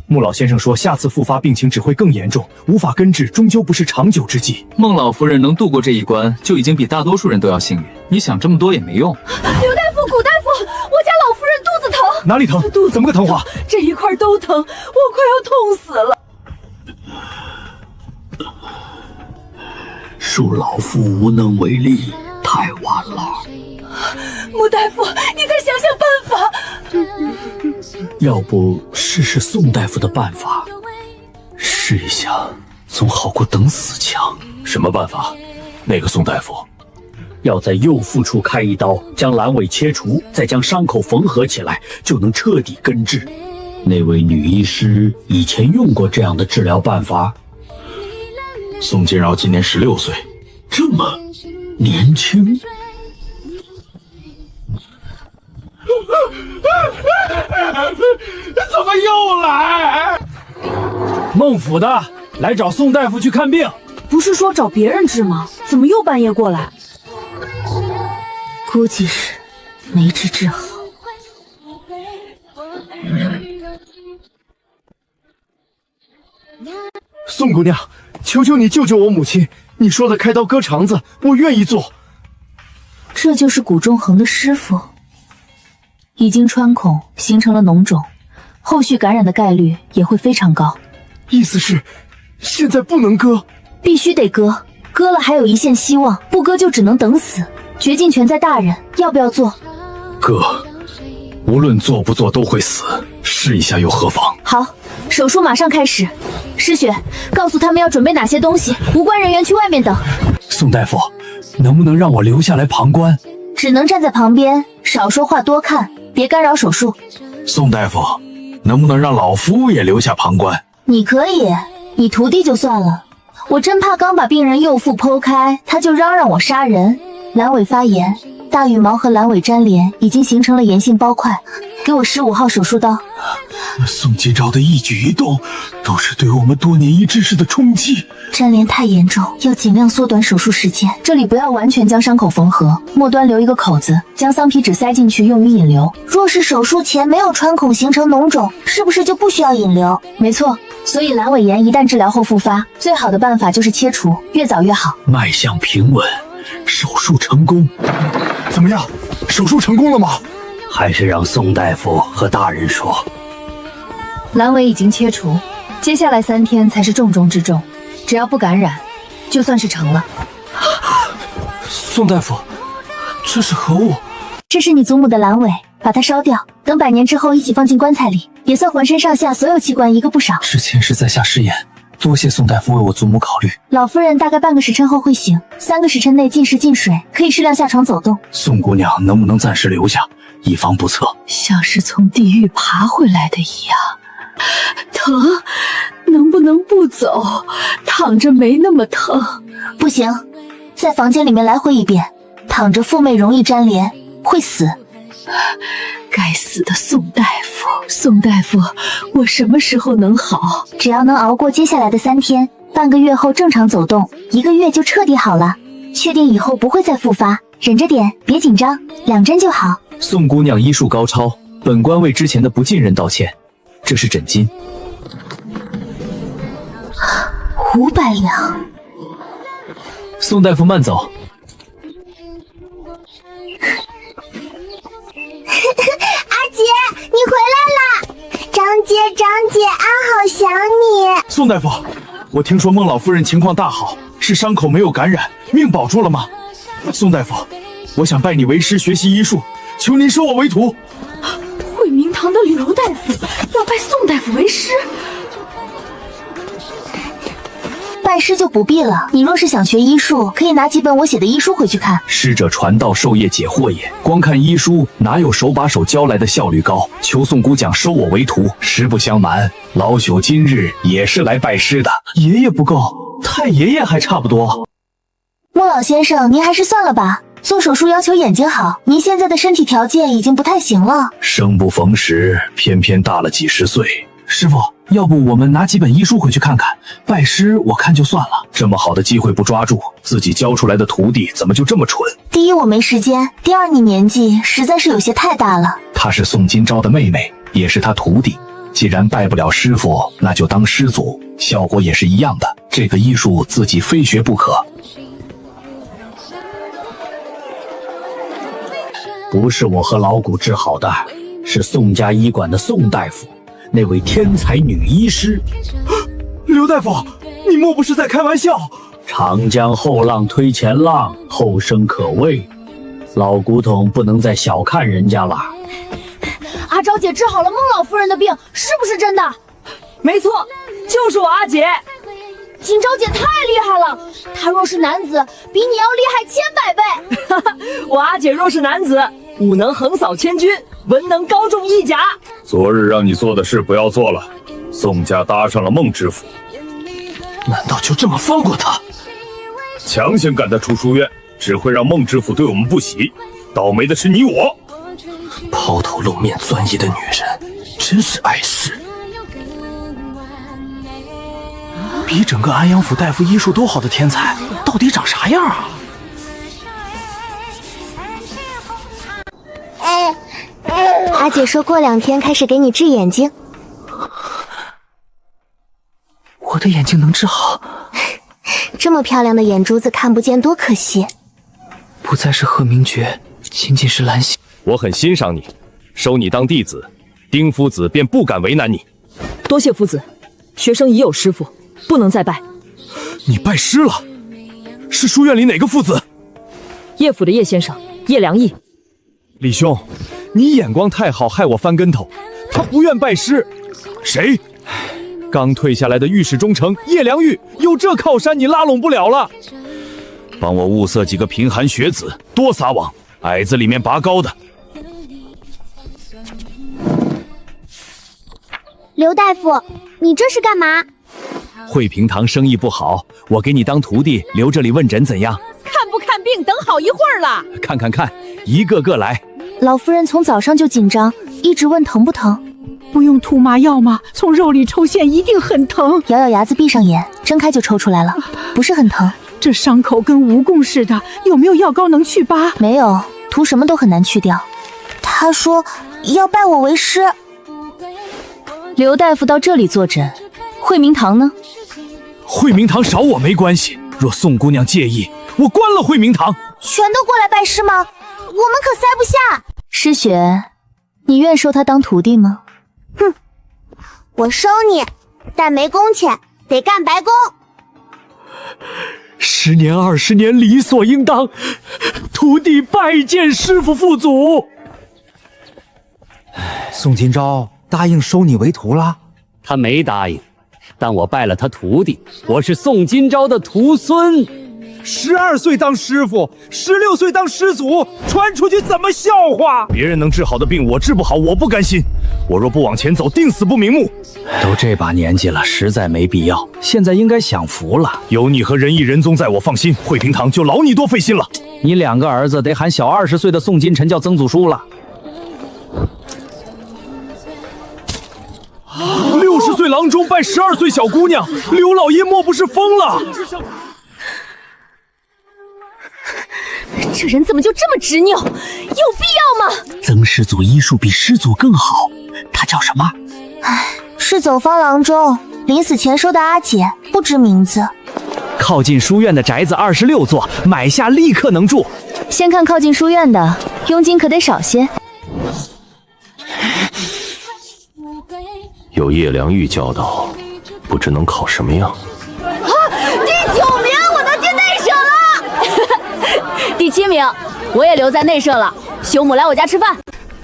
穆老先生说，下次复发病情只会更严重，无法根治，终究不是长久之计。孟老夫人能度过这一关，就已经比大多数人都要幸运。你想这么多也没用。刘大夫、谷大夫，我家老夫人肚子疼。哪里疼？肚子怎么个疼法？这一块都疼，我快要痛死了。恕老夫无能为力，太晚了。穆大夫，你再想想办法。要不试试宋大夫的办法？试一下，总好过等死强。什么办法？那个宋大夫要在右腹处开一刀，将阑尾切除，再将伤口缝合起来，就能彻底根治。那位女医师以前用过这样的治疗办法。宋金饶今年16岁，这么年轻。怎么又来？孟府的来找宋大夫去看病，不是说找别人治吗？怎么又半夜过来？估计是没治好。宋姑娘，求求你救救我母亲！你说的开刀割肠子，我愿意做。这就是谷仲恒的师傅。已经穿孔，形成了脓肿，后续感染的概率也会非常高。意思是，现在不能割？必须得割，割了还有一线希望，不割就只能等死。决定权在大人，要不要做？割，无论做不做都会死，试一下又何妨？好，手术马上开始。诗雪，告诉他们要准备哪些东西，无关人员去外面等。宋大夫，能不能让我留下来旁观？只能站在旁边，少说话，多看。别干扰手术。宋大夫，能不能让老夫也留下旁观？你可以，你徒弟就算了。我真怕刚把病人右腹剖开，他就嚷嚷我杀人。阑尾发炎，大羽毛和阑尾粘连已经形成了炎性包块。给我15号手术刀。宋金钊的一举一动，都是对我们多年医知识的冲击。粘连太严重，要尽量缩短手术时间。这里不要完全将伤口缝合，末端留一个口子，将桑皮纸塞进去，用于引流。若是手术前没有穿孔形成脓肿，是不是就不需要引流？没错，所以阑尾炎一旦治疗后复发，最好的办法就是切除，越早越好。脉象平稳，手术成功。怎么样？手术成功了吗？还是让宋大夫和大人说。阑尾已经切除，接下来3天才是重中之重，只要不感染，就算是成了。宋大夫，这是何物？这是你祖母的阑尾，把它烧掉，等100年之后一起放进棺材里，也算浑身上下所有器官一个不少。之前是在下失言，多谢宋大夫为我祖母考虑。老夫人大概半个时辰后会醒，3个时辰内进食进水，可以适量下床走动。宋姑娘能不能暂时留下，以防不测？像是从地狱爬回来的一样。疼，能不能不走？躺着没那么疼。不行，在房间里面来回一遍，躺着腹内容易粘连，会死。该死的宋大夫，宋大夫，我什么时候能好？只要能熬过接下来的3天，半个月后正常走动，1个月就彻底好了。确定以后不会再复发，忍着点，别紧张，2针就好。宋姑娘医术高超，本官为之前的不尽人道歉。这是诊金，500两。宋大夫慢走。宋大夫，我听说孟老夫人情况大好，是伤口没有感染，命保住了吗？宋大夫，我想拜你为师学习医术，求您收我为徒。惠明堂的刘大夫要拜宋大夫为师，拜师就不必了。你若是想学医术，可以拿几本我写的医书回去看。师者，传道授业解惑也。光看医书，哪有手把手教来的效率高？求宋姑娘收我为徒。实不相瞒，老朽今日也是来拜师的。爷爷不够，太爷爷还差不多。孟老先生，您还是算了吧。做手术要求眼睛好，您现在的身体条件已经不太行了。生不逢时，偏偏大了几十岁。师傅，要不我们拿几本医书回去看看？拜师我看就算了。这么好的机会不抓住，自己教出来的徒弟怎么就这么蠢？第一，我没时间；第二，你年纪实在是有些太大了。她是宋今朝的妹妹，也是她徒弟。既然拜不了师傅，那就当师祖，效果也是一样的。这个医术自己非学不可。不是我和老谷治好的，是宋家医馆的宋大夫，那位天才女医师。刘大夫，你莫不是在开玩笑？长江后浪推前浪，后生可畏。老古董不能再小看人家了。阿昭姐治好了孟老夫人的病，是不是真的？没错，就是我阿姐。锦昭姐太厉害了，她若是男子，比你要厉害100倍。我阿姐若是男子，武能横扫千军，文能高中一甲。昨日让你做的事不要做了，宋家搭上了孟知府，难道就这么放过他？强行赶他出书院，只会让孟知府对我们不喜。倒霉的是你我。抛头露面钻营的女人，真是碍事。比整个安阳府大夫医术都好的天才，到底长啥样啊？阿姐说过2天开始给你治眼睛。我的眼睛能治好？这么漂亮的眼珠子看不见多可惜。不再是鹤鸣诀，仅仅是蓝心。我很欣赏你，收你当弟子，丁夫子便不敢为难你。多谢夫子，学生已有师傅，不能再拜。你拜师了？是书院里哪个父子？叶府的叶先生，叶良义。李兄，你眼光太好，害我翻跟头。他不愿拜师。谁？刚退下来的御史中丞叶良玉，有这靠山你拉拢不了了。帮我物色几个贫寒学子，多撒网，矮子里面拔高的。刘大夫，你这是干嘛？惠平堂生意不好，我给你当徒弟，留这里问诊怎样？看不看病等好一会儿了。看看看，一个个来。老夫人从早上就紧张，一直问疼不疼。不用涂麻药吗？从肉里抽线一定很疼。咬咬牙子，闭上眼，睁开就抽出来了，不是很疼。这伤口跟蜈蚣似的，有没有药膏能去疤？没有，涂什么都很难去掉。他说要拜我为师。刘大夫到这里坐诊，惠明堂呢？惠明堂少我没关系，若宋姑娘介意，我关了惠明堂。全都过来拜师吗？我们可塞不下。师雪，你愿收他当徒弟吗？哼，我收你，但没工钱，得干白工。10年20年理所应当，徒弟拜见师傅父祖。宋今朝答应收你为徒了？他没答应，但我拜了他徒弟，我是宋今朝的徒孙。12岁当师傅，16岁当师祖，传出去怎么笑话？别人能治好的病我治不好，我不甘心。我若不往前走，定死不瞑目。都这把年纪了，实在没必要。现在应该享福了。有你和仁义仁宗在，我放心。惠平堂就劳你多费心了。你2个儿子得喊小20岁的宋金臣叫曾祖叔了。60岁郎中拜12岁小姑娘，刘老爷莫不是疯了？这人怎么就这么执拗？有必要吗？曾师祖医术比师祖更好，他叫什么？是走方郎中，临死前收的阿姐，不知名字。靠近书院的宅子26座，买下立刻能住。先看靠近书院的，佣金可得少些。有叶良玉教导，不知能考什么样。啊，第9名，我能进内舍了。第7名，我也留在内舍了。修母来我家吃饭。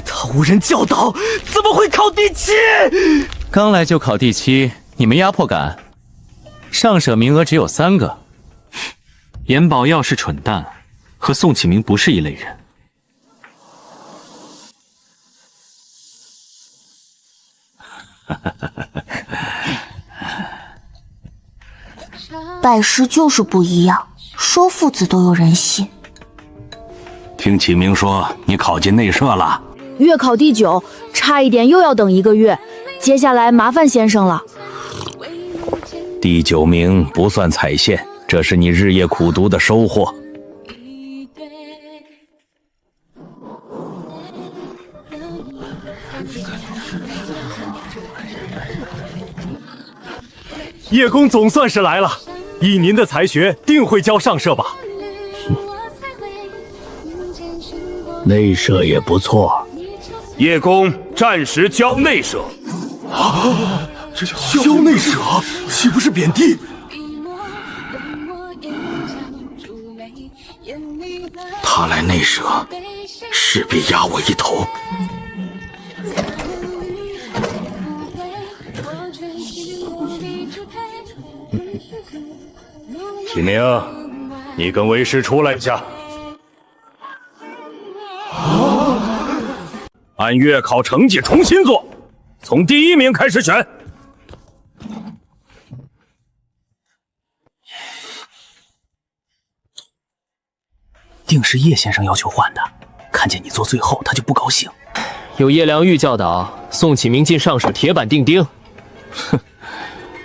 他无人教导，怎么会考第7？刚来就考第7，你们压迫感？上舍名额只有3个。严宝耀是蠢蛋，和宋启明不是一类人。拜师就是不一样，说父子都有人信。听启明说你考进内舍了，月考第9，差一点又要等1个月，接下来麻烦先生了。第9名不算踩线，这是你日夜苦读的收获。叶公总算是来了，以您的才学，定会教上舍吧？内舍也不错。叶公暂时教内舍。啊，这叫教内舍，岂不是贬低？他来内舍，势必压我一头。启明，你跟为师出来一下。按月考成绩重新做，从第1名开始选。定是叶先生要求换的，看见你坐最后，他就不高兴。有叶良玉教导，宋启明进上舍铁板钉钉。哼，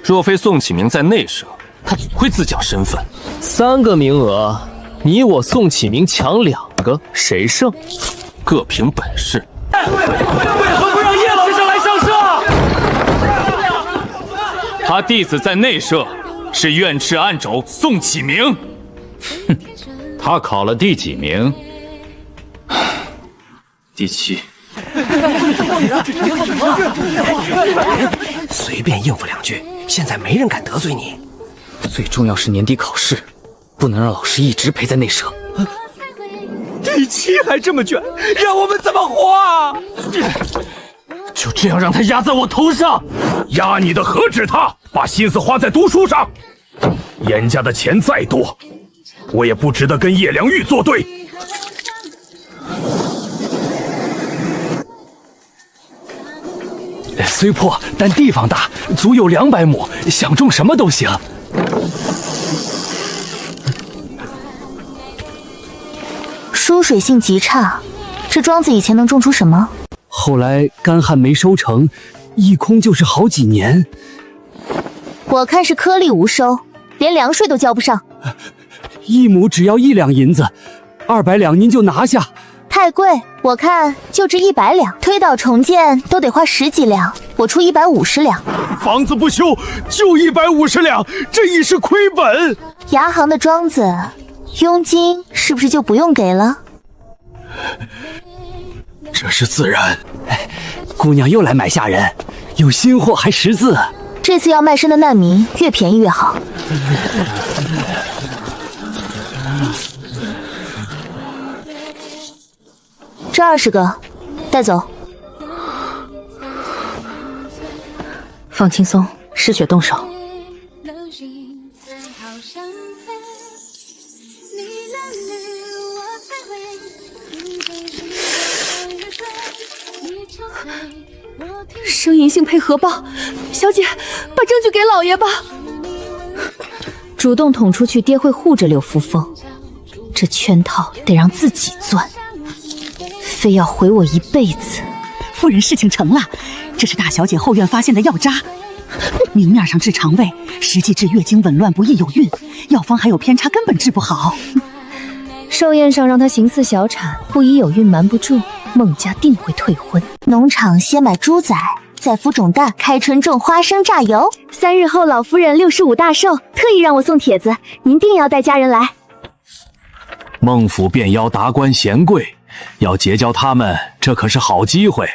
若非宋启明在内舍，他怎会自讲身份？3个名额，你我宋启明抢2个，谁胜？各凭本事。为何不让叶老师来上舍？他弟子在内舍，是院士暗肘宋启明。哼，他考了第几名？第7。随便应付2句，现在没人敢得罪你。最重要是年底考试，不能让老师一直陪在内舍。第7还这么卷，让我们怎么活啊？就这样让他压在我头上？压你的何止他，把心思花在读书上。严家的钱再多，我也不值得跟叶良玉作对。虽破，但地方大，足有200亩，想种什么都行。疏水性极差，这庄子以前能种出什么？后来干旱没收成，一空就是好几年。我看是颗粒无收，连粮税都交不上。1亩只要1两银子，200两您就拿下。太贵，我看就值100两，推倒重建都得花10几两，我出150两。房子不修就150两，这已是亏本。牙行的庄子，佣金是不是就不用给了？这是自然。姑娘又来买下人，有新货还识字。这次要卖身的难民越便宜越好。这20个，带走。放轻松，失血动手。生银杏配荷包，小姐，把证据给老爷吧。主动捅出去，爹会护着柳扶风。这圈套得让自己钻，非要毁我一辈子。夫人，事情成了，这是大小姐后院发现的药渣，明面上治肠胃，实际治月经紊乱不易有孕，药方还有偏差，根本治不好。寿宴上让她形似小产，不宜有孕瞒不住，孟家定会退婚。农场先买猪仔，再孵种蛋，开春种花生榨油。3日后老夫人65大寿，特意让我送帖子，您定要带家人来。孟府便邀达官贤贵，要结交他们，这可是好机会。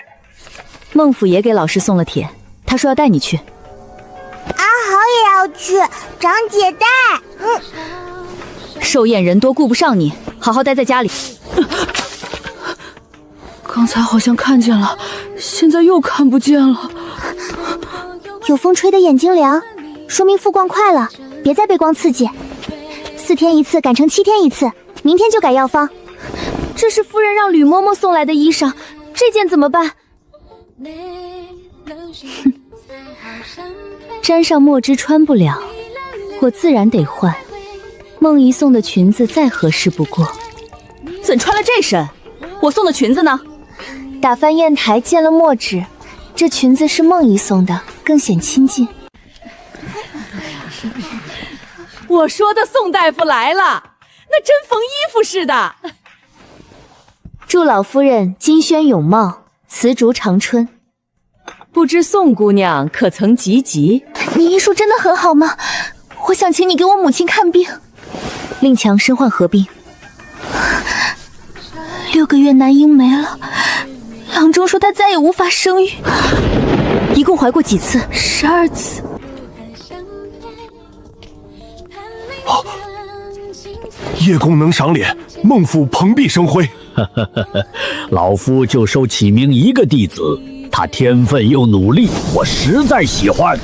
孟府也给老师送了帖，他说要带你去。阿豪也要去，长姐带。寿宴人多，顾不上你，好好待在家里。刚才好像看见了，现在又看不见了。有风吹得眼睛凉，说明复光快了，别再被光刺激。4天一次改成7天一次，明天就改药方。这是夫人让吕嬷嬷送来的衣裳，这件怎么办？沾上墨汁穿不了，我自然得换。梦怡送的裙子再合适不过，怎穿了这身？我送的裙子呢？打翻砚台溅了墨汁，这裙子是梦怡送的，更显亲近。我说的宋大夫来了，那真缝衣服似的。祝老夫人金轩永茂，瓷竹长春。不知宋姑娘可曾及笄？你医术真的很好吗？我想请你给我母亲看病。令强身患何病？6个月男婴没了，郎中说他再也无法生育。一共怀过几次？12次。叶公能赏脸，孟府蓬荜生辉。老夫就收启明一个弟子，他天分又努力，我实在喜欢。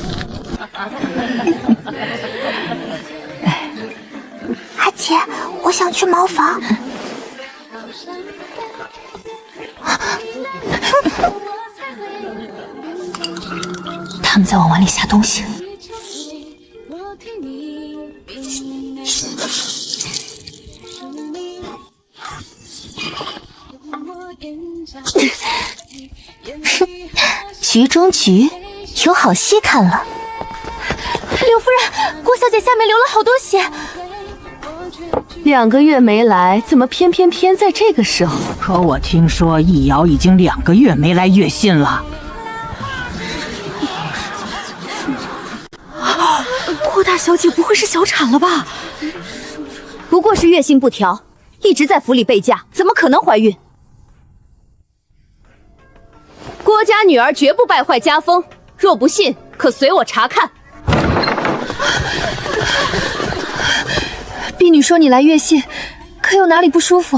阿姐，我想去茅房。他们在往碗里下东西。局中局，有好戏看了。柳夫人，郭小姐下面流了好多血。2个月没来，怎么偏在这个时候？可我听说易遥已经2个月没来阅信了。郭大小姐不会是小产了吧？不过是月信不调，一直在府里备嫁，怎么可能怀孕？郭家女儿绝不败坏家风，若不信，可随我查看。婢女说你来阅信，可有哪里不舒服？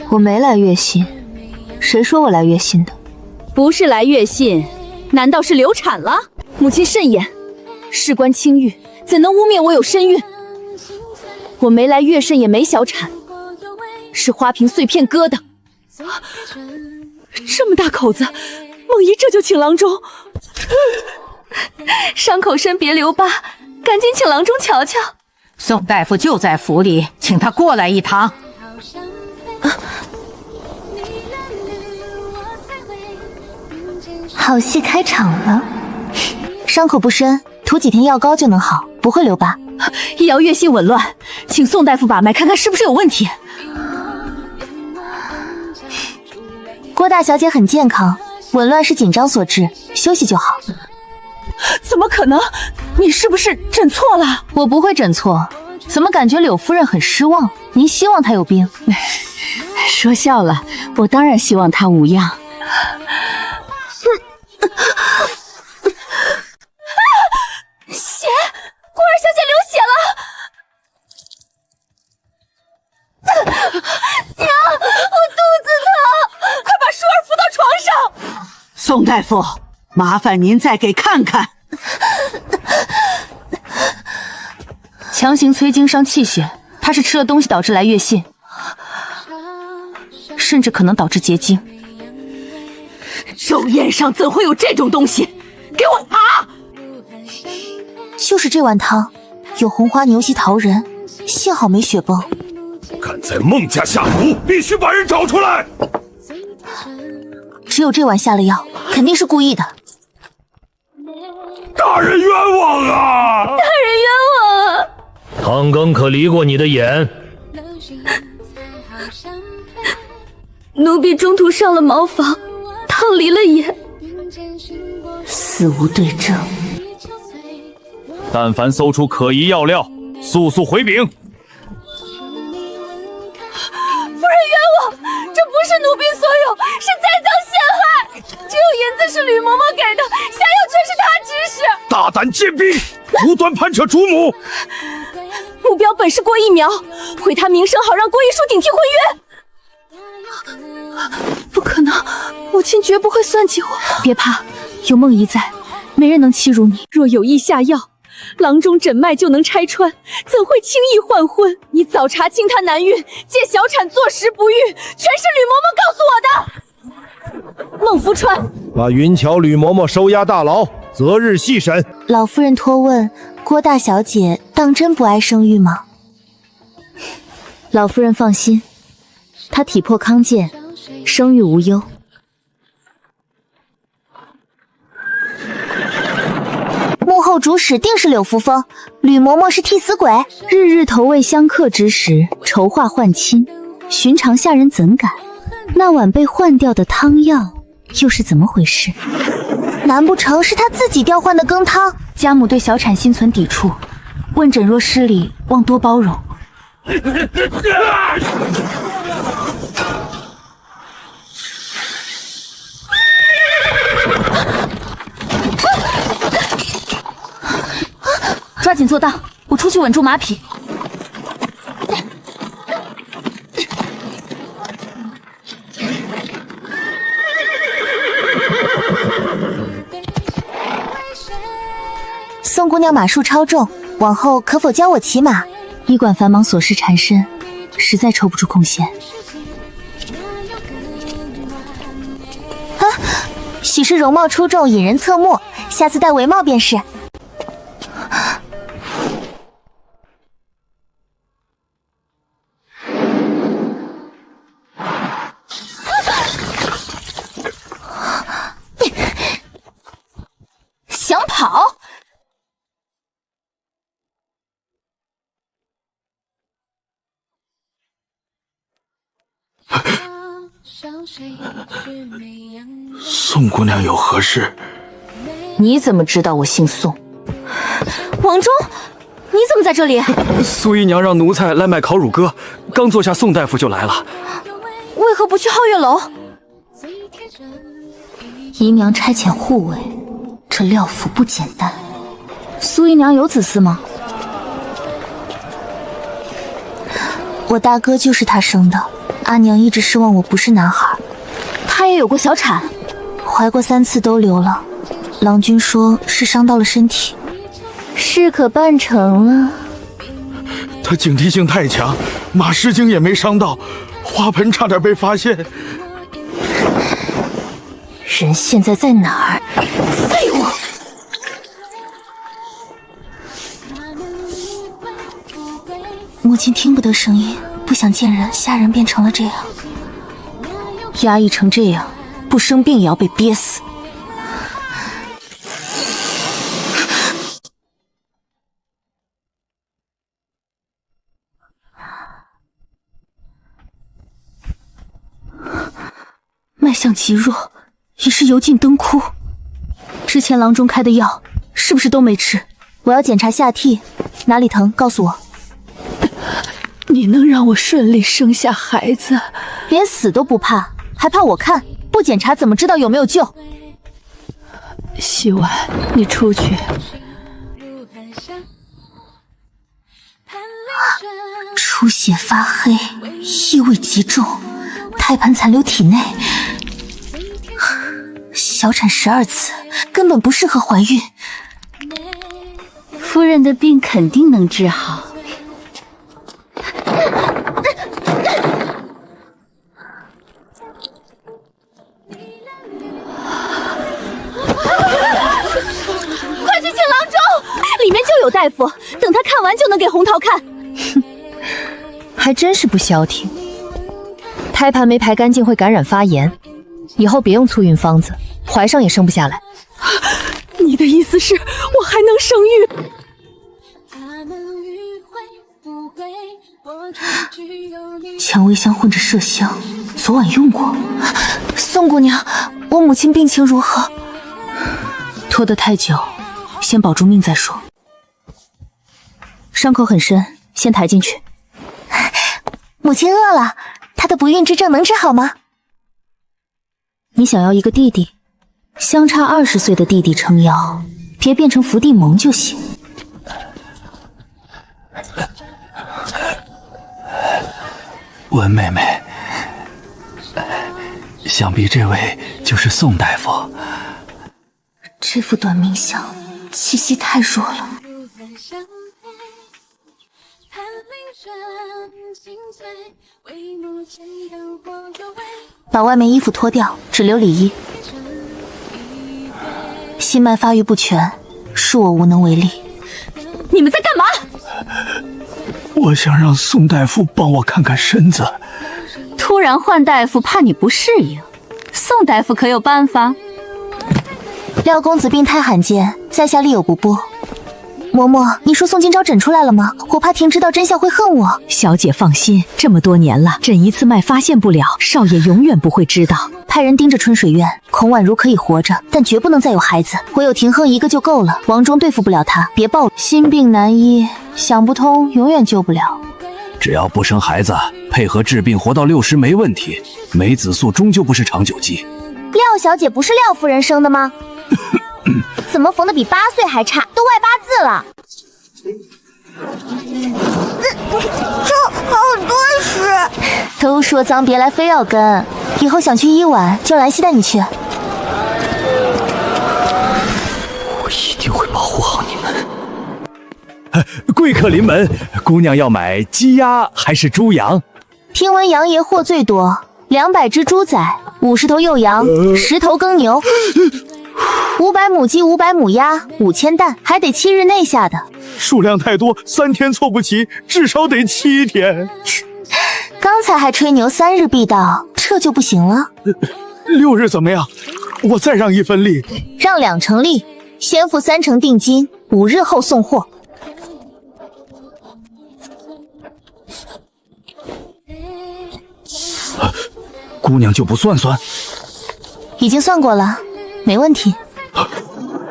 我没来阅信，谁说我来阅信的？不是来阅信，难道是流产了？母亲慎言，事关清誉，怎能污蔑我有身孕？我没来阅肾，也没小产，是花瓶碎片割的。这么大口子，梦怡这就请郎中。伤口深别留疤，赶紧请郎中瞧瞧。宋大夫就在府里，请他过来一趟。好戏开场了，伤口不深，涂几天药膏就能好，不会留疤。易遥月信紊乱，请宋大夫把脉看看是不是有问题。郭大小姐很健康，紊乱是紧张所致，休息就好。怎么可能？你是不是诊错了？我不会诊错，怎么感觉柳夫人很失望？您希望她有病？说笑了，我当然希望她无恙。血！郭二小姐流血了！娘，我肚子疼，快把舒儿扶到床上。宋大夫，麻烦您再给看看。强行催经伤气血，她是吃了东西导致来月信，甚至可能导致结晶。寿宴上怎会有这种东西？给我查！就是这碗汤，有红花牛膝桃仁，幸好没血崩。敢在孟家下毒，必须把人找出来！只有这碗下了药，肯定是故意的。大人冤枉啊！大人冤枉啊！汤羹可离过你的眼？奴婢中途上了茅房，汤离了眼。死无对证。但凡搜出可疑药料，速速回禀。夫人冤枉，这不是奴婢所有，是栽赃陷害。只有银子是吕嬷嬷给的，下药全是她制胆贱婢，无端攀扯主母。目标本是郭一苗，毁他名声，好让郭一书顶替婚约。不可能，母亲绝不会算计我。别怕，有梦姨在，没人能欺辱你。若有意下药，郎中诊脉就能拆穿，怎会轻易换婚？你早查清他难孕，借小产坐实不育，全是吕嬷嬷告诉我的。孟福川，把云桥吕嬷嬷收押大牢，择日细审。老夫人托问，郭大小姐当真不爱生育吗？老夫人放心，她体魄康健，生育无忧。幕后主使定是柳扶风，吕嬷嬷是替死鬼。日日投喂相克之时，筹划换亲，寻常下人怎敢？那碗被换掉的汤药又是怎么回事？难不成是她自己调换的羹汤？家母对小产心存抵触，问诊若失礼，望多包容。抓紧做当，我出去稳住马匹。宋姑娘马术超重，往后可否教我骑马？医馆繁忙琐事缠身，实在抽不出空闲。啊，许是容貌出众，引人侧目，下次戴围帽便是。想跑？宋姑娘有何事？你怎么知道我姓宋？王忠，你怎么在这里？苏姨娘让奴才来买烤乳鸽，刚坐下，宋大夫就来了。为何不去皓月楼？姨娘差遣护卫，这料府不简单。苏姨娘有子嗣吗？我大哥就是他生的，阿娘一直失望我不是男孩。他也有过小产，怀过3次都流了。郎君说是伤到了身体，事可办成了。他警惕性太强，马诗经也没伤到，花盆差点被发现。人现在在哪儿？废物！母亲听不得声音，不想见人，下人变成了这样。压抑成这样，不生病也要被憋死。脉象极弱，已是油尽灯枯。之前郎中开的药是不是都没吃？我要检查下体，哪里疼告诉我。你能让我顺利生下孩子？连死都不怕，还怕我看？不检查怎么知道有没有救？希婉，你出去。出血发黑，异味极重，胎盘残留体内。小产12次，根本不适合怀孕。夫人的病肯定能治好。快去请郎中，里面就有大夫，等他看完就能给洪桃看。还真是不消停。胎盘没排干净会感染发炎，以后别用促孕方子，怀上也生不下来。你的意思是我还能生育？蔷薇香混着麝香，昨晚用过。宋姑娘，我母亲病情如何？拖得太久，先保住命再说。伤口很深，先抬进去。母亲饿了，她的不孕之症能治好吗？你想要一个弟弟，相差20岁的弟弟撑腰，别变成伏地魔就行。文妹妹，想必这位就是宋大夫。这副短命相气息太弱了。把外面衣服脱掉，只留里衣。心脉发育不全，恕我无能为力。你们在干嘛？我想让宋大夫帮我看看身子。突然换大夫，怕你不适应。宋大夫可有办法？廖公子病太罕见，在下力有不拨。嬷嬷，你说宋今朝诊出来了吗？我怕婷知道真相会恨我。小姐放心，这么多年了，诊一次脉发现不了，少爷永远不会知道。派人盯着春水院，孔婉如可以活着，但绝不能再有孩子。唯有廷亨一个就够了。王忠对付不了他，别暴露。心病难医，想不通永远救不了。只要不生孩子，配合治病活到60没问题。梅子素终究不是长久计。廖小姐不是廖夫人生的吗？怎么缝的比8岁还差，都外8字了。这好多屎！都说脏别来非要跟，以后想去医馆叫兰溪带你去。我一定会保护好你们。贵客临门，姑娘要买鸡鸭还是猪羊？听闻杨爷货最多，200只猪仔，50头幼羊，10头耕牛。500母鸡，500母鸭，5000蛋，还得7日内下的。数量太多，3天凑不齐，至少得7天。刚才还吹牛3日必到，这就不行了。6日怎么样？我再让1分利。让2成利，先付3成定金，5日后送货。姑娘就不算算？已经算过了，没问题。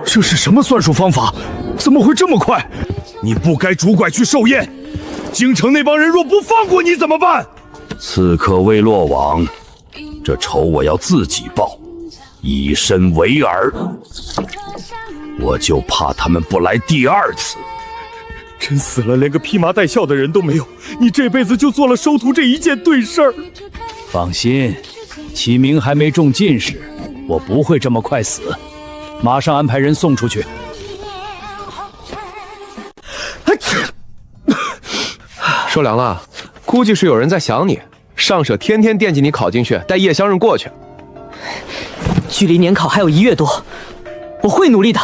这是什么算术方法？怎么会这么快？你不该拄拐去寿宴，京城那帮人若不放过你怎么办？刺客未落网，这仇我要自己报，以身为饵。我就怕他们不来第2次。真死了，连个披麻戴孝的人都没有，你这辈子就做了收徒这一件对事儿。放心，启明还没中进士，我不会这么快死。马上安排人送出去。收粮了，估计是有人在想你。上舍天天惦记你考进去，带叶乡人过去。距离年考还有1月多，我会努力的。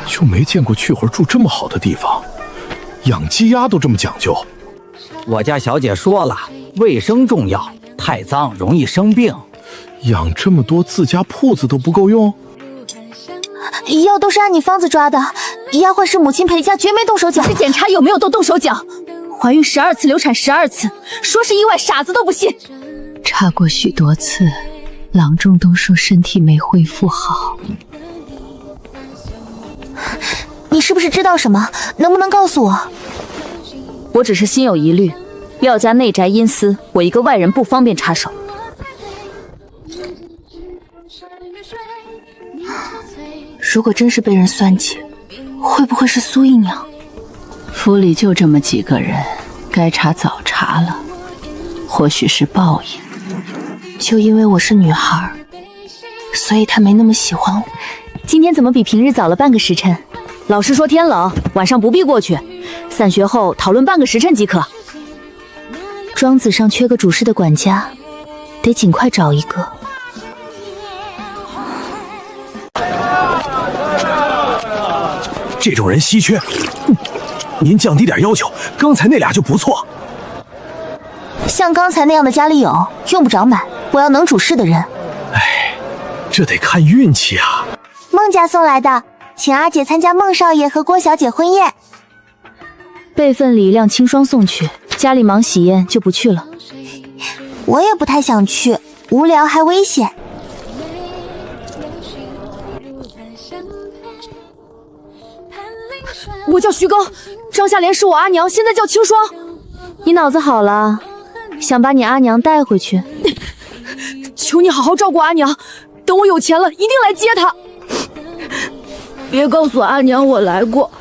就没见过去会住这么好的地方，养鸡鸭都这么讲究。我家小姐说了，卫生重要，太脏容易生病。养这么多，自家铺子都不够用。药都是按你方子抓的，丫鬟是母亲陪嫁，绝没动手脚。是检查有没有动手脚。怀孕12次，流产12次，说是意外，傻子都不信。查过许多次，郎中都说身体没恢复好。你是不是知道什么？能不能告诉我？我只是心有疑虑，廖家内宅阴私，我一个外人不方便插手。如果真是被人算计，会不会是苏姨娘？府里就这么几个人，该查早查了，或许是报应。就因为我是女孩，所以他没那么喜欢我。今天怎么比平日早了半个时辰？老师说天冷，晚上不必过去，散学后讨论半个时辰即可。庄子上缺个主事的管家，得尽快找一个。这种人稀缺，您降低点要求，刚才那俩就不错。像刚才那样的家里有，用不着买。我要能主事的人。哎，这得看运气啊。孟家送来的，请阿姐参加孟少爷和郭小姐婚宴。备份礼让清霜送去，家里忙喜宴就不去了。我也不太想去，无聊还危险。我叫徐高，张夏莲是我阿娘，现在叫清霜。你脑子好了，想把你阿娘带回去？求求你好好照顾阿娘，等我有钱了，一定来接她。别告诉阿娘我来过，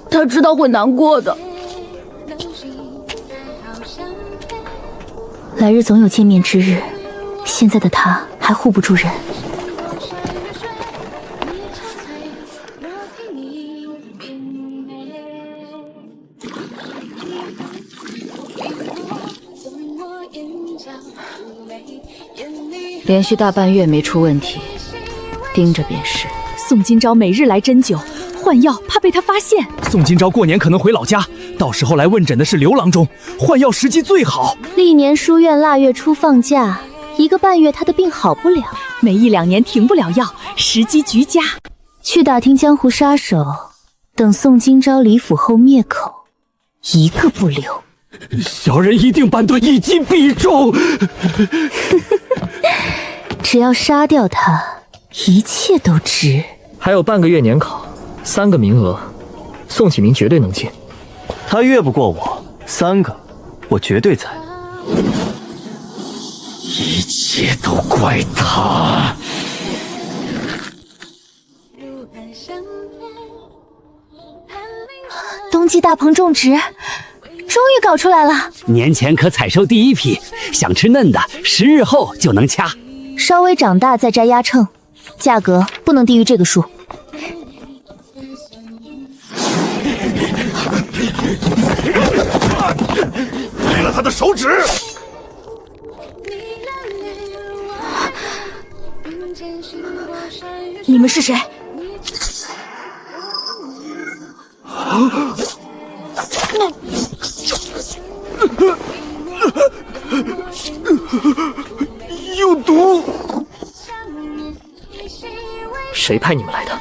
她知道会难过的。来日总有见面之日，现在的他还护不住人。连续大半月没出问题，盯着便是。宋今朝每日来针灸换药，怕被他发现。宋今朝过年可能回老家，到时候来问诊的是刘郎中，换药时机最好。历年书院腊月初放假，1个半月他的病好不了，没1、2年停不了药，时机极佳。去打听江湖杀手，等宋今朝离府后灭口，一个不留。小人一定板盾一击必中。只要杀掉他，一切都值。还有半个月年考，3个名额，宋启明绝对能进。他越不过我3个，我绝对在。一切都怪他。冬季大棚种植终于搞出来了，年前可采收第1批，想吃嫩的10日后就能掐，稍微长大再摘压秤，价格不能低于这个数。没了他的手指。你们是谁？有毒！谁派你们来的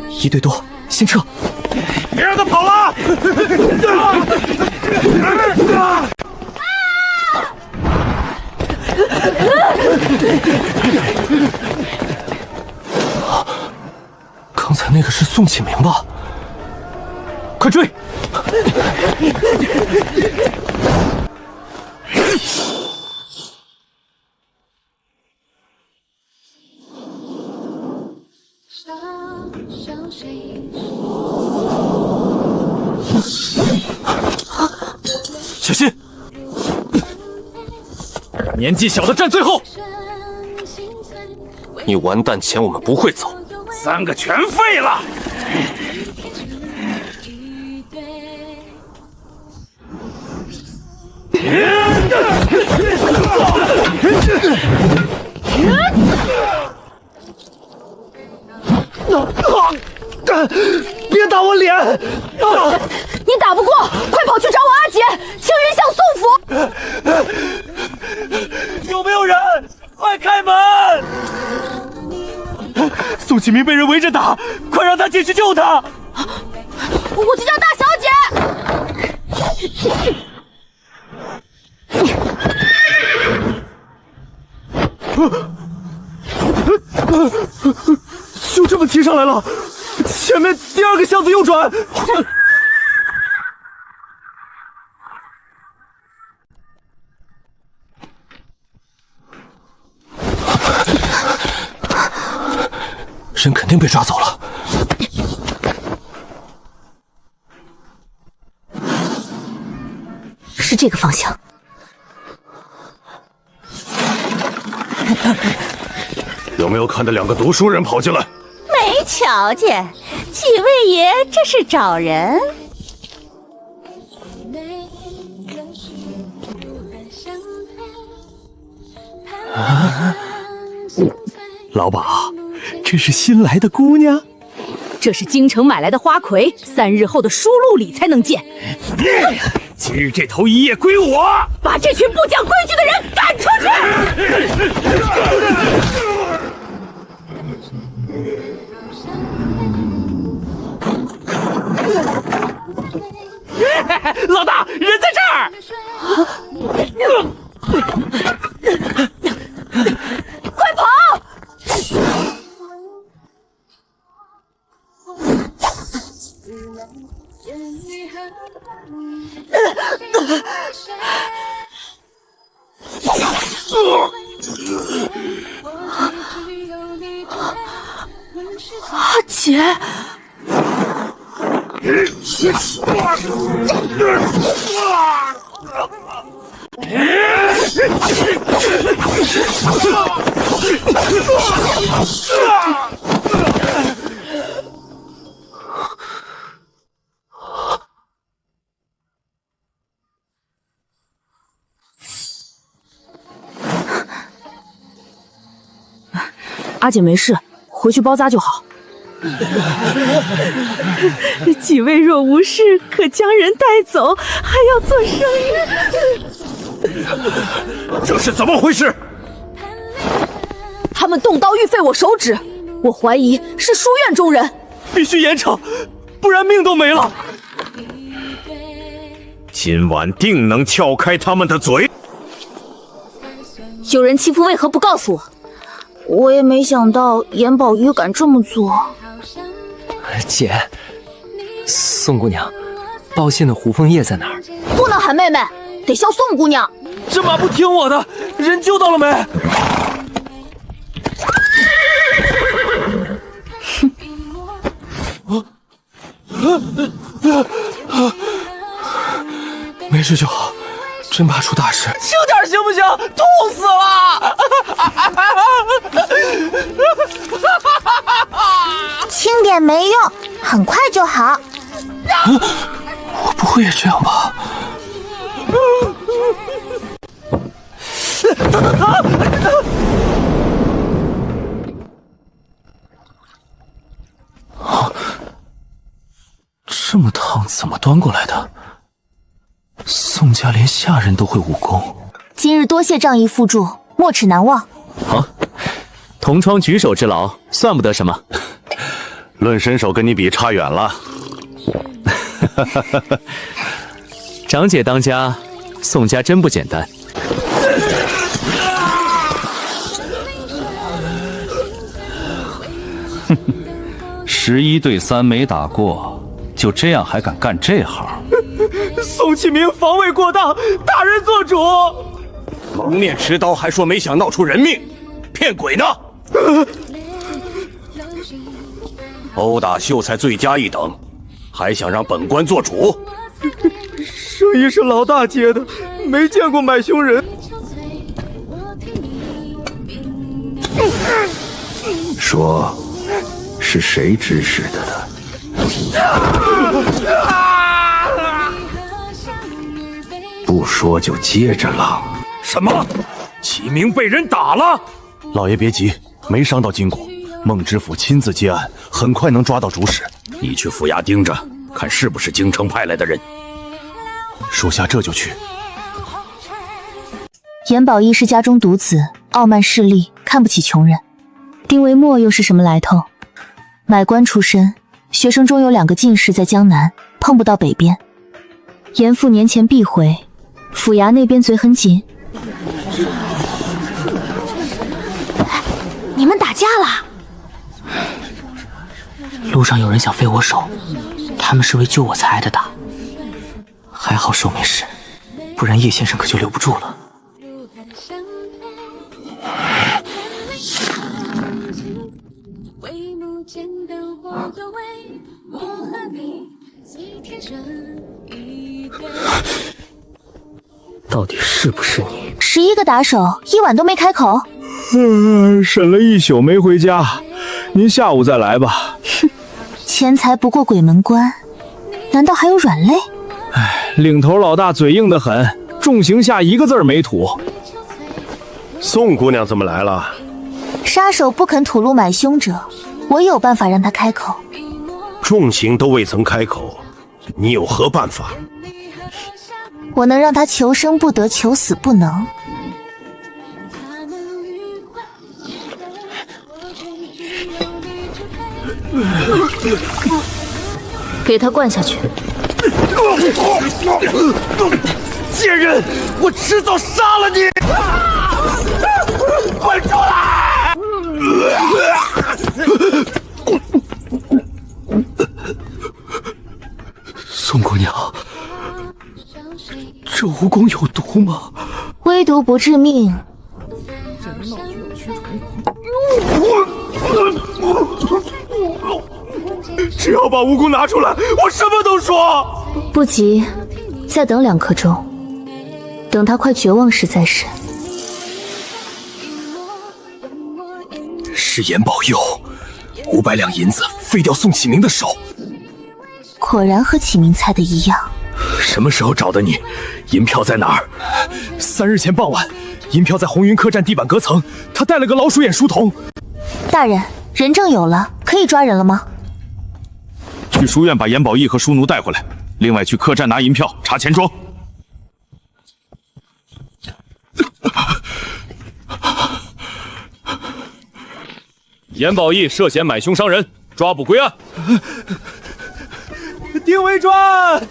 ？1队多，先撤！别让他跑了！刚才那个是宋启明吧？快追！小心！年纪小的站最后！你完蛋前我们不会走，3个全废了。别打我脸！你打不过，快跑去找我阿姐，青云巷宋府。有没有人？快开门！宋启明被人围着打，快让他进去救他！我去叫大小姐。就这么提上来了，前面第2个巷子右转。人肯定被抓走了。是这个方向。有没有看到2个读书人跑进来？没瞧见，几位爷这是找人？老鸨，这是新来的姑娘？这是京城买来的花魁，3日后的书录里才能见。今日这头一夜归我！把这群不讲规矩的人赶出去！老大，人在这儿！快跑！阿姐，阿姐没事，回去包扎就好。几位若无事，可将人带走，还要做生意。这是怎么回事？他们动刀欲废我手指，我怀疑是书院中人。必须严惩，不然命都没了。今晚定能撬开他们的嘴。有人欺负，为何不告诉我？我也没想到颜宝玉敢这么做。姐，宋姑娘，报信的胡枫叶在哪儿？不能喊妹妹，得叫宋姑娘。这马不听我的，人救到了没？没事就好，真怕出大事。轻点行不行？痛死了！轻点没用，很快就好。我不会也这样吧？这么烫，怎么端过来的？宋家连下人都会武功。今日多谢仗义辅助，没齿难忘。好，同窗举手之劳，算不得什么。论身手跟你比差远了。长姐当家，宋家真不简单。11对3没打过，就这样还敢干这行？宋启明防卫过当，大人做主。蒙面持刀还说没想闹出人命，骗鬼呢！殴打秀才罪加一等，还想让本官做主？生意是老大接的，没见过买凶人。说，是谁指使的呢？不说就接着浪。什么？启明被人打了？老爷别急，没伤到筋骨。孟知府亲自接案，很快能抓到主使。你去府衙盯着，看是不是京城派来的人。属下这就去。颜宝义是家中独子，傲慢势利，看不起穷人。丁维墨又是什么来头？买官出身，学生中有2个进士在江南，碰不到北边。严父年前必回，府衙那边嘴很紧。你们打架了？路上有人想废我手，他们是为救我才挨的打。还好手没事，不然叶先生可就留不住了。到底是不是你？11个打手，1晚都没开口。审了一宿没回家，您下午再来吧。哼，钱财不过鬼门关，难道还有软肋？领头老大嘴硬得很，重刑下1个字没吐。宋姑娘怎么来了？杀手不肯吐露买凶者，我有办法让他开口。重刑都未曾开口，你有何办法？我能让他求生不得，求死不能。给他灌下去。贱人，我迟早杀了你！滚出来！这蜈蚣有毒吗？微毒不致命。只要把蜈蚣拿出来，我什么都说。不急，再等2刻钟，等他快绝望时再审。是严保佑，500两银子废掉宋启明的手。果然和启明猜的一样。什么时候找的你？银票在哪儿？3日前傍晚，银票在红云客栈地板隔层，他带了个老鼠眼书童。大人，人证有了，可以抓人了吗？去书院把严宝义和书奴带回来，另外去客栈拿银票，查钱庄。严宝义涉嫌买凶伤人，抓捕归案。丁为专。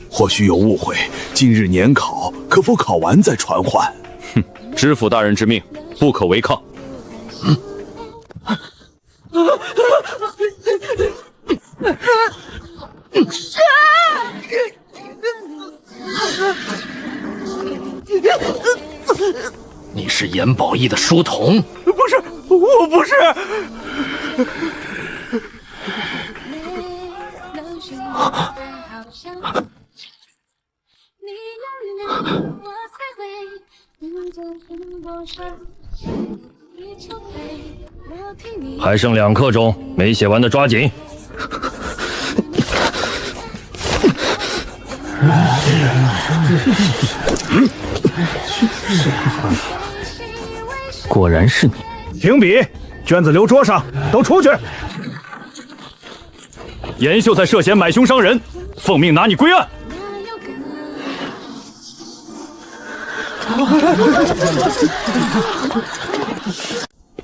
或许有误会，今日年考，可否考完再传唤？哼，知府大人之命，不可违抗。你是严宝义的书童？不是，我不是。还剩2刻钟，没写完的抓紧。果然是你。停笔，卷子留桌上，都出去。严秀才涉嫌买凶伤人，奉命拿你归案。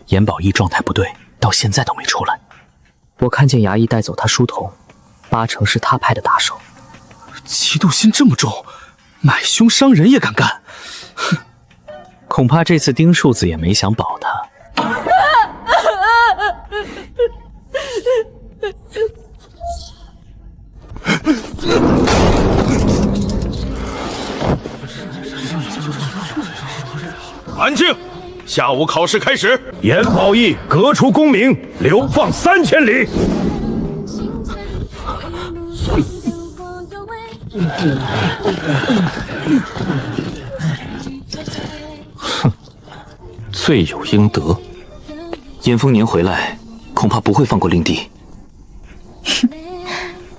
严宝义状态不对，到现在都没出来。我看见衙役带走他书童，8成是他派的打手。嫉妒心这么重，买凶伤人也敢干。哼，恐怕这次丁树子也没想保他。安静！下午考试开始。严宝义革除功名，流放3000里。哼，罪有应得。严丰年回来，恐怕不会放过令弟。哼，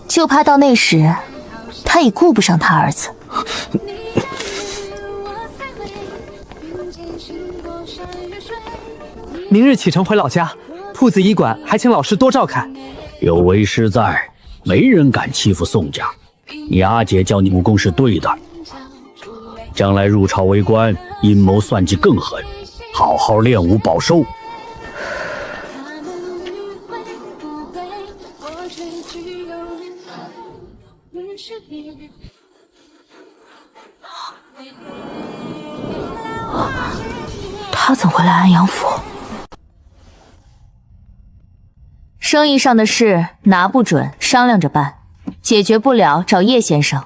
就怕到那时，他已顾不上他儿子。明日启程回老家，铺子医馆还请老师多照看。有为师在，没人敢欺负宋家。你阿姐教你武功是对的，将来入朝为官，阴谋算计更狠，好好练武保收。他怎会来安阳府？生意上的事拿不准，商量着办，解决不了找叶先生。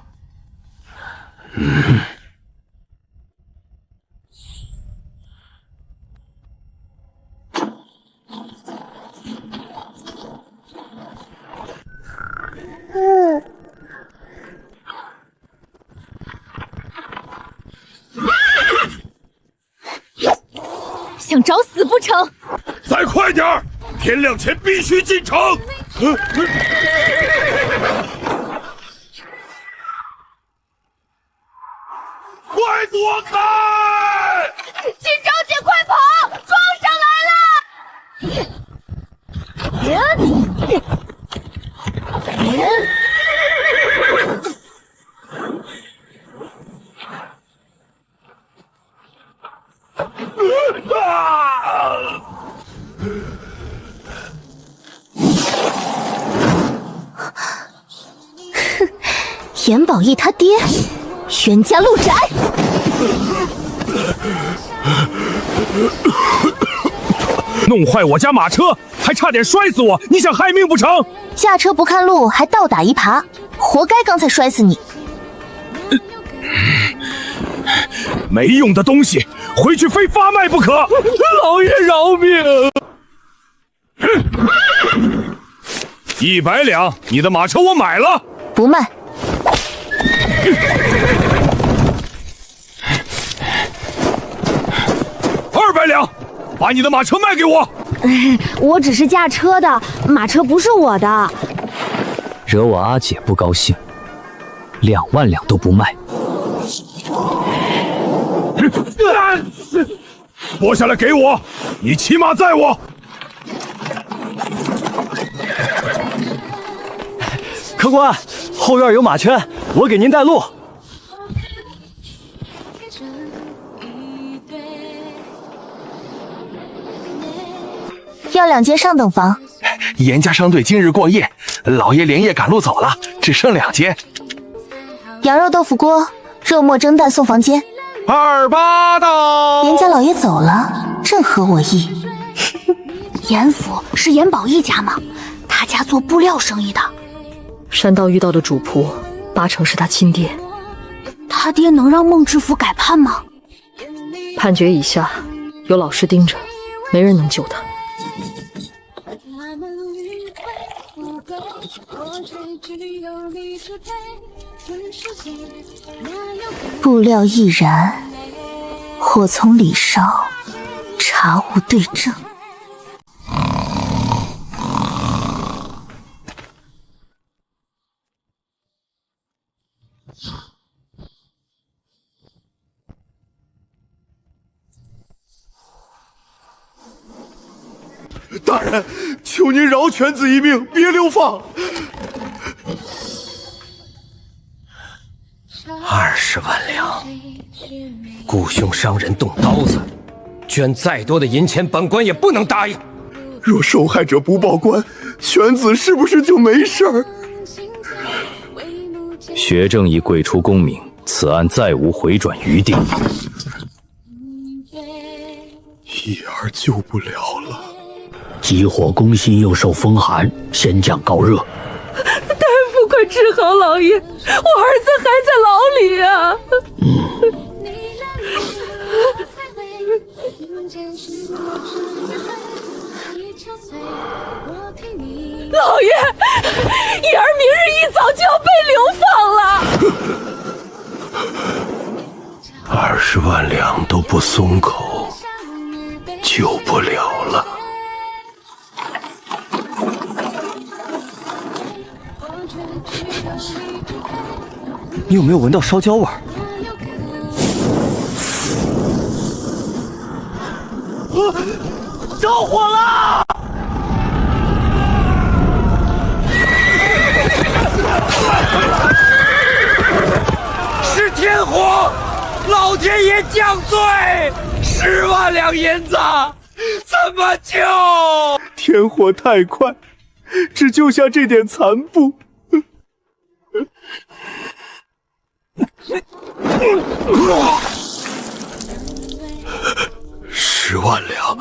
想找死不成？再快点儿！天亮前必须进城！快躲开！锦州姐，快跑！撞上来了！哼，严宝义他爹，袁家路窄。弄坏我家马车，还差点摔死我！你想害命不成？驾车不看路，还倒打一耙，活该刚才摔死你。没用的东西，回去非发卖不可！老爷饶命！100两，你的马车我买了，不卖。200两，把你的马车卖给我。我只是驾车的，马车不是我的。惹我阿姐不高兴，2万两都不卖。拨下来给我，你骑马载我。客官，后院有马圈，我给您带路。要2间上等房。严家商队今日过夜，老爷连夜赶路走了，只剩2间。羊肉豆腐锅、肉末蒸蛋送房间。28道。严家老爷走了，正合我意。严府是严宝一家吗？他家做布料生意的。山道遇到的主仆，8成是他亲爹。他爹能让孟知府改判吗？判决以下，有老师盯着，没人能救他。布料易燃，火从里烧，茶无对证。大人，求您饶犬子一命，别流放。20万两，雇凶伤人动刀子，捐再多的银钱，本官也不能答应。若受害者不报官，犬子是不是就没事儿？学政已跪出功名，此案再无回转余地。一儿救不了了。急火攻心又受风寒，先降告热。大夫，快治好老爷，我儿子还在牢里啊！老爷，一儿明日一早就要被流放了。 20万两都不松口，救不了了。 你有没有闻到烧焦味儿？着火了！是天火，老天爷降罪，10万两银子，怎么救？天火太快，只救下这点残部。 10万两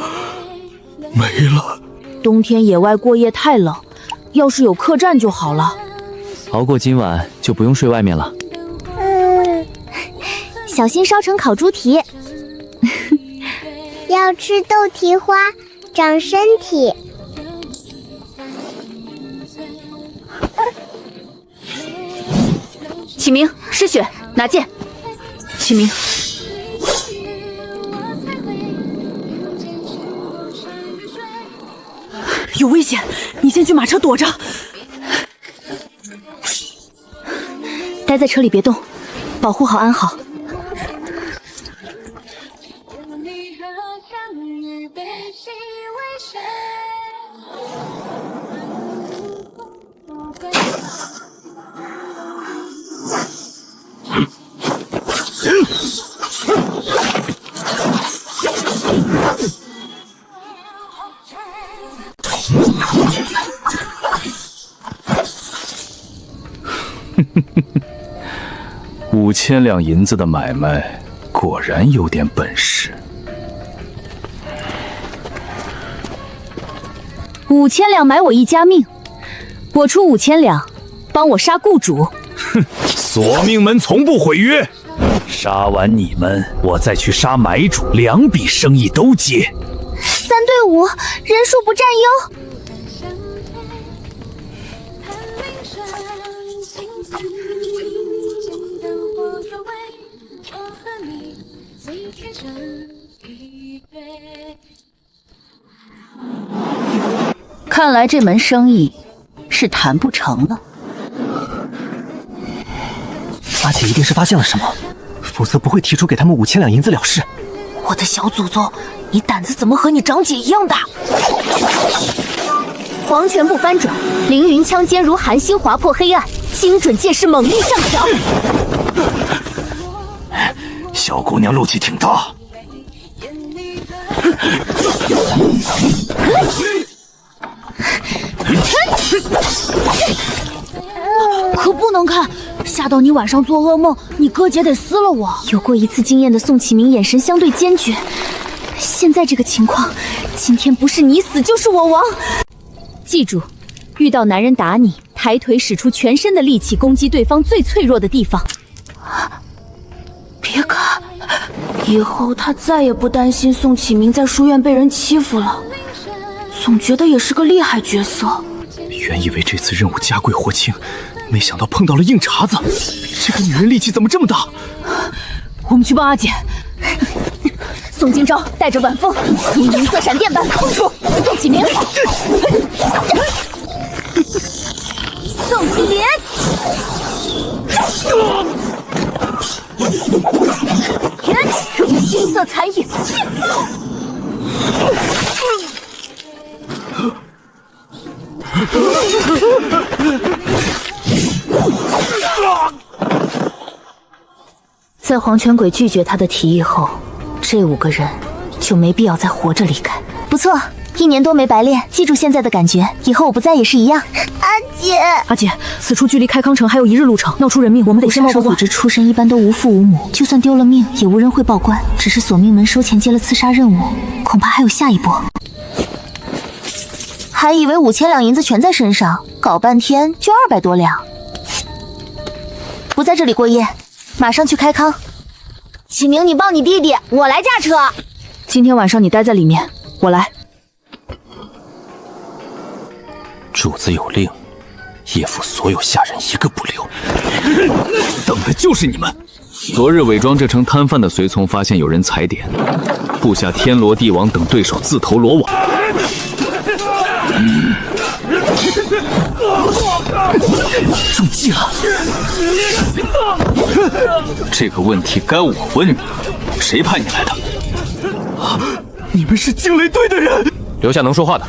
没了。冬天野外过夜太冷，要是有客栈就好了。熬过今晚就不用睡外面了。小心烧成烤猪蹄。要吃豆蹄花，长身体。 启明，失血，拿剑。启明，有危险，你先去马车躲着。待在车里别动，保护好安好。 5000两银子的买卖，果然有点本事。 5000两买我一家命，我出5000两，帮我杀雇主。哼，索命门从不毁约，杀完你们，我再去杀买主，2笔生意都接。3对5，人数不占优。看来这门生意是谈不成了。阿姐一定是发现了什么，否则不会提出给他们5000两银子了事。我的小祖宗，你胆子怎么和你长姐一样大？黄泉不翻转，凌云枪尖如寒星划破黑暗，精准借势猛力上挑。小姑娘怒气挺大。可不能看，吓到你晚上做噩梦，你哥姐得撕了我。有过一次经验的宋启明眼神相对坚决，现在这个情况，今天不是你死就是我亡。记住，遇到男人打你，抬腿使出全身的力气攻击对方最脆弱的地方。别看，以后他再也不担心宋启明在书院被人欺负了，总觉得也是个厉害角色。原以为这次任务加贵获轻，没想到碰到了硬茬子。这个女人力气怎么这么大？我们去帮阿姐。宋今朝带着晚风，以银色闪电般控住宋启明。宋启明，金色残影。在黄泉鬼拒绝他的提议后，这5个人就没必要再活着离开。不错，1年多没白练，记住现在的感觉，以后我不在也是一样。阿姐，此处距离开康城还有1日路程，闹出人命，我们得先报官。组织出身一般都无父无母，就算丢了命，也无人会报官。只是索命门收钱接了刺杀任务，恐怕还有下一波。还以为5000两银子全在身上，搞半天就200多两。不在这里过夜，马上去开康。启明，你抱你弟弟，我来驾车。今天晚上你待在里面，我来。主子有令，叶府所有下人一个不留。等的就是你们！昨日伪装这城摊贩的随从发现有人踩点，布下天罗地网等对手自投罗网。中计了！这个问题该我问你，谁派你来的？你们是惊雷队的人！留下能说话的，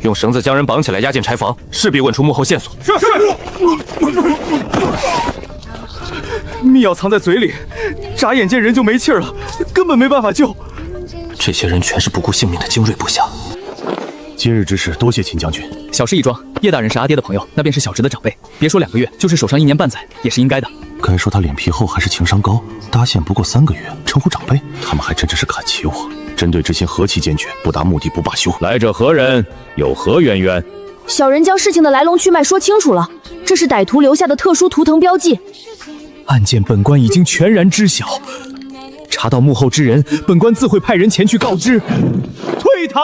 用绳子将人绑起来押进柴房，势必问出幕后线索。是。秘药藏在嘴里，眨眼间人就没气儿了，根本没办法救。这些人全是不顾性命的精锐部下。今日之事，多谢秦将军。小事一桩，叶大人是阿爹的朋友，那便是小侄的长辈。别说2个月，就是守上1年半载，也是应该的。该说他脸皮厚还是情商高？搭线不过3个月，称呼长辈，他们还真是看起我。针对之心何其坚决，不达目的不罢休。来者何人？有何渊源？小人将事情的来龙去脉说清楚了，这是歹徒留下的特殊图腾标记。案件本官已经全然知晓，查到幕后之人，本官自会派人前去告知。退堂！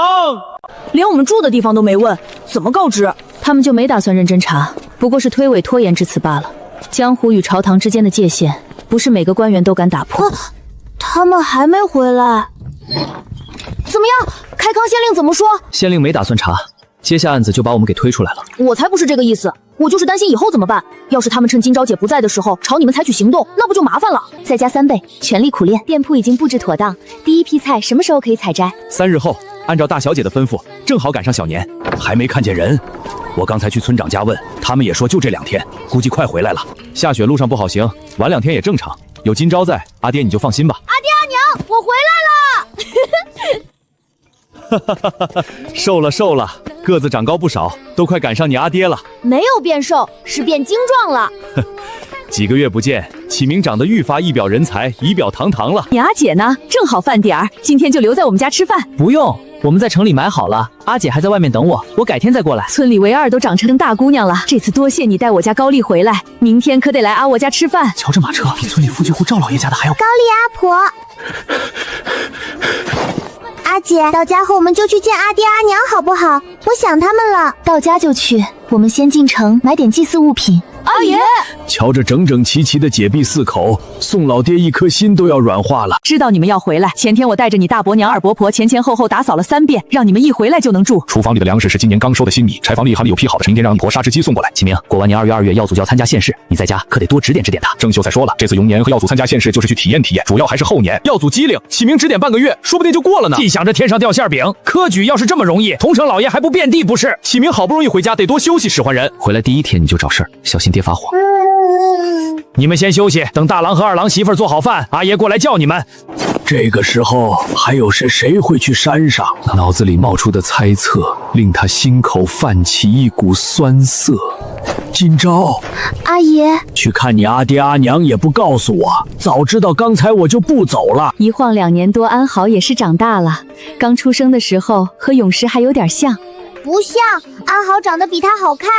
连我们住的地方都没问，怎么告知？他们就没打算认真查，不过是推诿拖延至此罢了。江湖与朝堂之间的界限，不是每个官员都敢打破。他们还没回来，怎么样？开康县令怎么说？县令没打算查，接下案子就把我们给推出来了。我才不是这个意思，我就是担心以后怎么办。要是他们趁今朝姐不在的时候朝你们采取行动，那不就麻烦了？再加3倍，全力苦练。店铺已经布置妥当，第一批菜什么时候可以采摘？3日后，按照大小姐的吩咐，正好赶上小年。还没看见人，我刚才去村长家问，他们也说就这2天，估计快回来了。下雪路上不好行，晚2天也正常。有今朝在，阿爹你就放心吧。阿爹阿娘，我回来了！瘦了，个子长高不少，都快赶上你阿爹了。没有变瘦，是变精壮了。几个月不见，启明长得愈发一表人才，仪表堂堂了。你阿姐呢？正好饭点儿，今天就留在我们家吃饭。不用，我们在城里买好了，阿姐还在外面等我，我改天再过来。村里唯二都长成大姑娘了，这次多谢你带我家高丽回来，明天可得来阿我家吃饭。瞧这马车，比村里富巨户赵老爷家的还要高丽阿婆。阿姐，到家后我们就去见阿爹阿娘好不好？我想他们了。到家就去，我们先进城买点祭祀物品。阿爷，瞧着整整齐齐的姐弟4口，宋老爹一颗心都要软化了。知道你们要回来，前天我带着你大伯娘二伯婆前后后打扫了3遍，让你们一回来就能住。厨房里的粮食是今年刚收的新米，柴房里还有批好的，明天让一婆杀只鸡送过来。启明，过完年2月药组就要参加县试，你在家可得多指点指点他。郑秀才说了，这次용年和药组参加县试就是去体验体验，主要还是后年。药组机灵，启明指点半个月，说不定就过了呢。既想着天上掉馅饼，科举要是这么容易，同城老爷还不遍地不是？启明好不容易回家，得多休息。使唤人回来第1天你就找事儿，小心爹发火。你们先休息，等大郎和二郎媳妇做好饭，阿爷过来叫你们。这个时候还有谁会去山上？脑子里冒出的猜测令他心口泛起一股酸涩。今朝，阿爷去看你阿爹阿娘也不告诉我，早知道刚才我就不走了。一晃2年多，安好也是长大了，刚出生的时候和永时还有点像。不像，安好长得比他好看。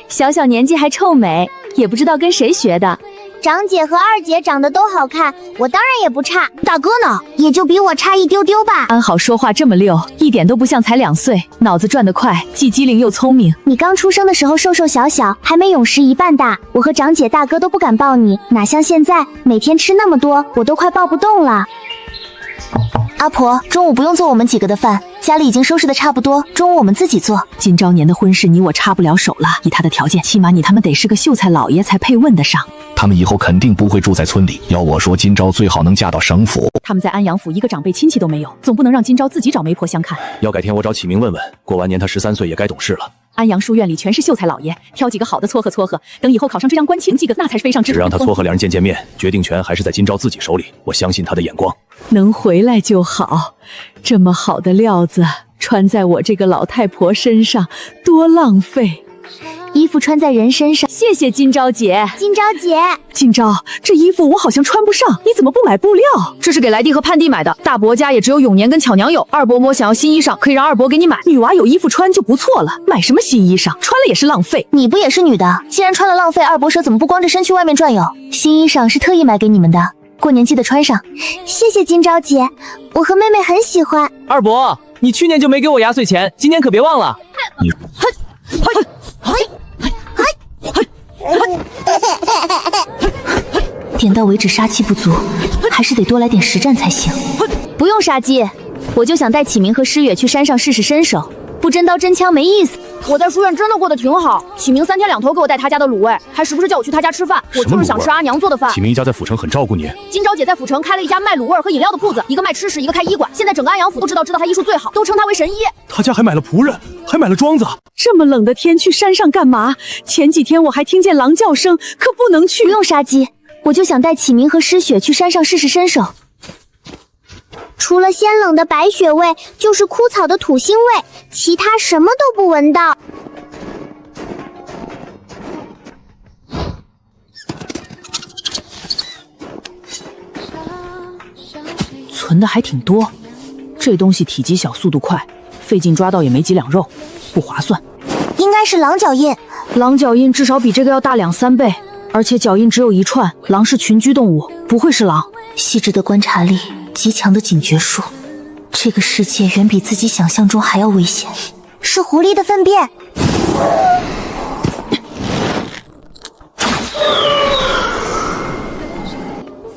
小年纪还臭美，也不知道跟谁学的。长姐和二姐长得都好看，我当然也不差。大哥呢，也就比我差一丢丢吧。安好说话这么溜，一点都不像才2岁，脑子转得快，既机灵又聪明。你刚出生的时候瘦瘦小小，还没永时1半大，我和长姐大哥都不敢抱你，哪像现在每天吃那么多，我都快抱不动了。阿婆，中午不用做我们几个的饭，家里已经收拾的差不多，中午我们自己做。今朝年的婚事你我插不了手了，以他的条件，起码你他们得是个秀才老爷才配问得上。他们以后肯定不会住在村里，要我说，今朝最好能嫁到省府。他们在安阳府一个长辈亲戚都没有，总不能让今朝自己找媒婆相看。要改天我找启明问问，过完年他13岁也该懂事了。安阳书院里全是秀才老爷，挑几个好的撮合撮合，等以后考上这张官请几个，那才是飞上枝头。只让他撮合2人见面，决定权还是在今朝自己手里。我相信他的眼光。能回来就好，这么好的料子穿在我这个老太婆身上，多浪费。衣服穿在人身上，谢谢今朝姐。今朝姐，今朝这衣服我好像穿不上，你怎么不买布料？这是给来弟和盼弟买的，大伯家也只有永年跟巧娘有，二伯母想要新衣裳，可以让二伯给你买。女娃有衣服穿就不错了，买什么新衣裳，穿了也是浪费。你不也是女的？既然穿了浪费，二伯舍怎么不光着身去外面转悠？新衣裳是特意买给你们的，过年记得穿上。谢谢今朝姐，我和妹妹很喜欢。二伯，你去年就没给我压岁钱，今年可别忘了。你，点到为止，杀气不足，还是得多来点实战才行。不用杀鸡，我就想带启明和诗远去山上试试身手，不真刀真枪没意思。我在书院真的过得挺好，启明3天2头给我带他家的卤味，还时不时叫我去他家吃饭。我就是想吃阿娘做的饭。启明一家在府城很照顾你。今朝姐在府城开了一家卖卤味和饮料的铺子，一个卖吃食，一个开医馆。现在整个安阳府都知道他医术最好，都称他为神医。他家还买了仆人，还买了庄子。这么冷的天去山上干嘛？前几天我还听见狼叫声，可不能去。不用杀鸡，我就想带启明和诗雪去山上试试身手。除了鲜冷的白雪味，就是枯草的土腥味，其他什么都不闻到。存的还挺多，这东西体积小，速度快，费劲抓到也没几两肉，不划算。应该是狼脚印，狼脚印至少比这个要大2、3倍，而且脚印只有1串。狼是群居动物，不会是狼。细致的观察力，极强的警觉术，这个世界远比自己想象中还要危险。是狐狸的粪便。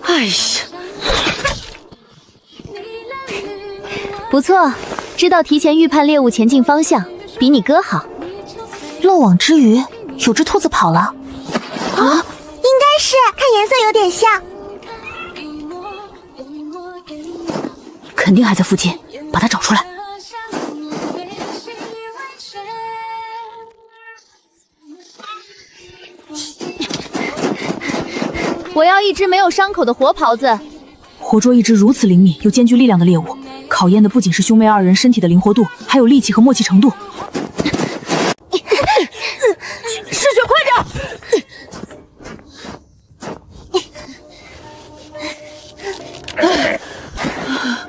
哎呀，不错，知道提前预判猎物前进方向，比你哥好。漏网之鱼，有只兔子跑了。啊，应该是，看颜色有点像。肯定还在附近，把它找出来。我要一只没有伤口的活狍子。活捉一只如此灵敏又兼具力量的猎物，考验的不仅是兄妹2人身体的灵活度，还有力气和默契程度。诗雪，快点！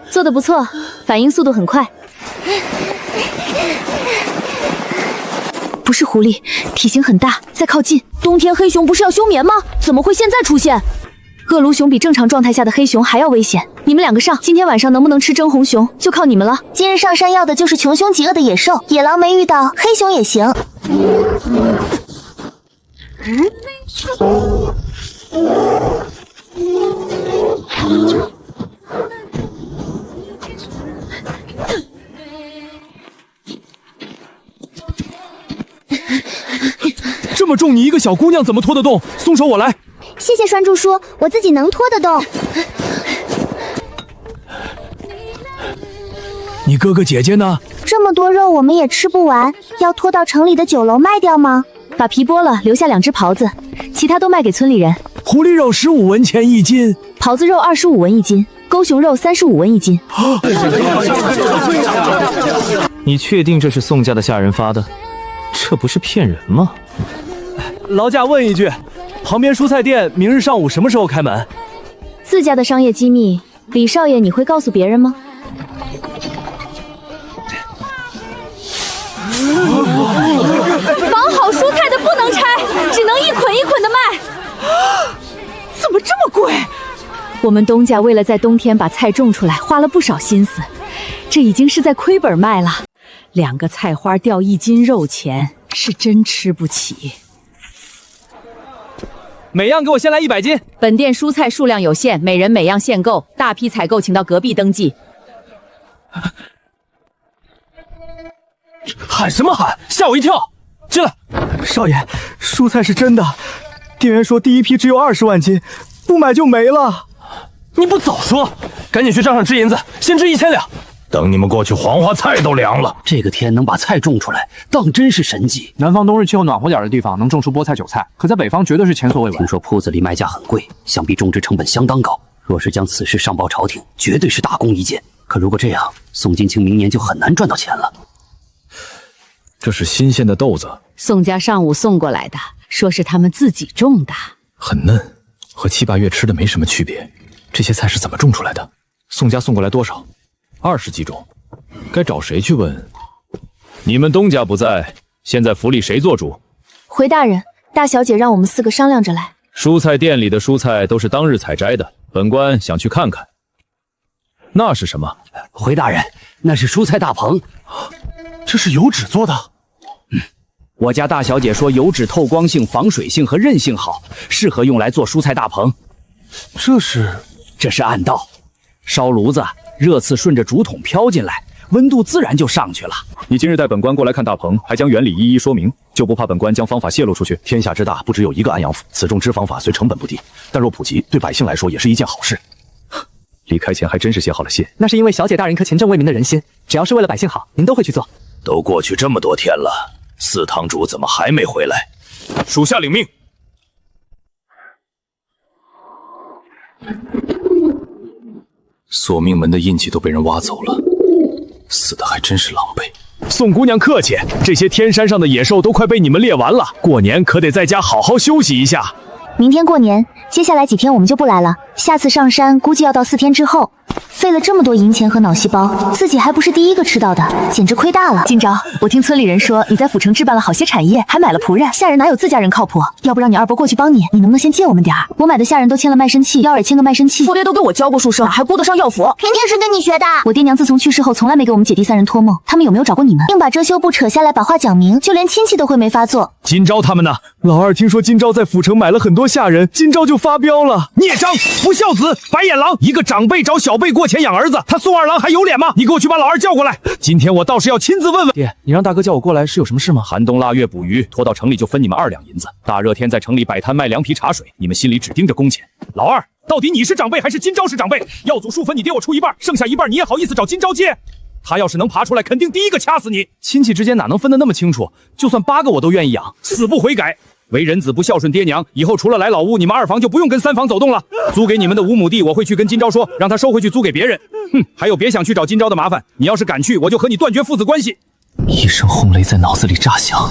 做得不错，反应速度很快。不是狐狸，体型很大，在靠近。冬天黑熊不是要休眠吗？怎么会现在出现？恶卢熊比正常状态下的黑熊还要危险，你们两个上，今天晚上能不能吃蒸红熊，就靠你们了。今日上山要的就是穷凶极恶的野兽，野狼没遇到，黑熊也行。这么重，你一个小姑娘怎么拖得动？松手，我来。谢谢栓柱叔，我自己能拖得动。你哥哥姐姐呢？这么多肉我们也吃不完，要拖到城里的酒楼卖掉吗？把皮剥了，留下2只狍子，其他都卖给村里人。狐狸肉15文钱一斤，狍子肉25文一斤，沟熊肉35文一斤。你确定这是宋家的下人发的？这不是骗人吗？劳驾问一句，旁边蔬菜店明日上午什么时候开门？自家的商业机密，李少爷你会告诉别人吗？绑好蔬菜的不能拆，只能一捆一捆的卖。怎么这么贵？我们东家为了在冬天把菜种出来，花了不少心思，这已经是在亏本卖了。2个菜花掉1斤肉钱，是真吃不起。每样给我先来100斤。本店蔬菜数量有限，每人每样限购，大批采购请到隔壁登记。喊什么喊？吓我一跳！进来。少爷，蔬菜是真的，店员说第一批只有20万斤，不买就没了。你不早说，赶紧去账上支银子，先支1000两。等你们过去，黄花菜都凉了。这个天能把菜种出来，当真是神迹。南方冬日气候暖和点的地方能种出菠菜、韭菜，可在北方绝对是前所未闻。听说铺子里卖价很贵，想必种植成本相当高。若是将此事上报朝廷，绝对是大功一件。可如果这样，宋金清明年就很难赚到钱了。这是新鲜的豆子，宋家上午送过来的，说是他们自己种的，很嫩，和7、8月吃的没什么区别。这些菜是怎么种出来的？宋家送过来多少？20几种，该找谁去问？你们东家不在，现在府里谁做主？回大人，大小姐让我们4个商量着来。蔬菜店里的蔬菜都是当日采摘的，本官想去看看。那是什么？回大人，那是蔬菜大棚。这是油脂做的。我家大小姐说油脂透光性、防水性和韧性好，适合用来做蔬菜大棚。这是暗道，烧炉子，热刺顺着竹筒飘进来，温度自然就上去了。你今日带本官过来看大棚，还将原理一一说明，就不怕本官将方法泄露出去？天下之大，不只有一个安阳府，此种植方法虽成本不低，但若普及，对百姓来说也是一件好事。离开前还真是写好了信，那是因为小姐大人颗勤政为民的人心，只要是为了百姓好，您都会去做。都过去这么多天了，四堂主怎么还没回来？属下领命。索命门的印记都被人挖走了，死的还真是狼狈。宋姑娘客气，这些天山上的野兽都快被你们猎完了，过年可得在家好好休息一下。明天过年，接下来几天我们就不来了，下次上山估计要到4天之后。费了这么多银钱和脑细胞，自己还不是第一个吃到的，简直亏大了。今朝我听村里人说你在府城置办了好些产业，还买了仆人，下人哪有自家人靠谱？要不让你二伯过去帮你，你能不能先借我们点儿？我买的下人都签了卖身契，要也签个卖身契。我爹都给我教过书生，还顾得上要佛？肯定是跟你学的。我爹娘自从去世后，从来没给我们姐弟3人托梦，他们有没有找过你们？硬把遮羞布扯下来，把话讲明，就连亲戚都会没法做。今朝他们呢？老二听说今朝在府城买了很多下人，今朝就发飙了。孽障，不孝子，白眼狼！一个长辈找小辈过钱养儿子，他宋二郎还有脸吗？你给我去把老二叫过来，今天我倒是要亲自问问。爹，你让大哥叫我过来是有什么事吗？寒冬腊月捕鱼，拖到城里就分你们2两银子。大热天在城里摆摊卖凉皮茶水，你们心里只盯着工钱。老二，到底你是长辈还是今朝是长辈？要祖数分你爹我出1半，剩下1半你也好意思找今朝借？他要是能爬出来，肯定第一个掐死你。亲戚之间哪能分得那么清楚？就算8个我都愿意养，死不悔改。为人子不孝顺爹娘，以后除了来老屋，你们2房就不用跟3房走动了。租给你们的5亩地，我会去跟今朝说，让他收回去租给别人。哼，还有别想去找今朝的麻烦，你要是敢去，我就和你断绝父子关系。一声轰雷在脑子里炸响，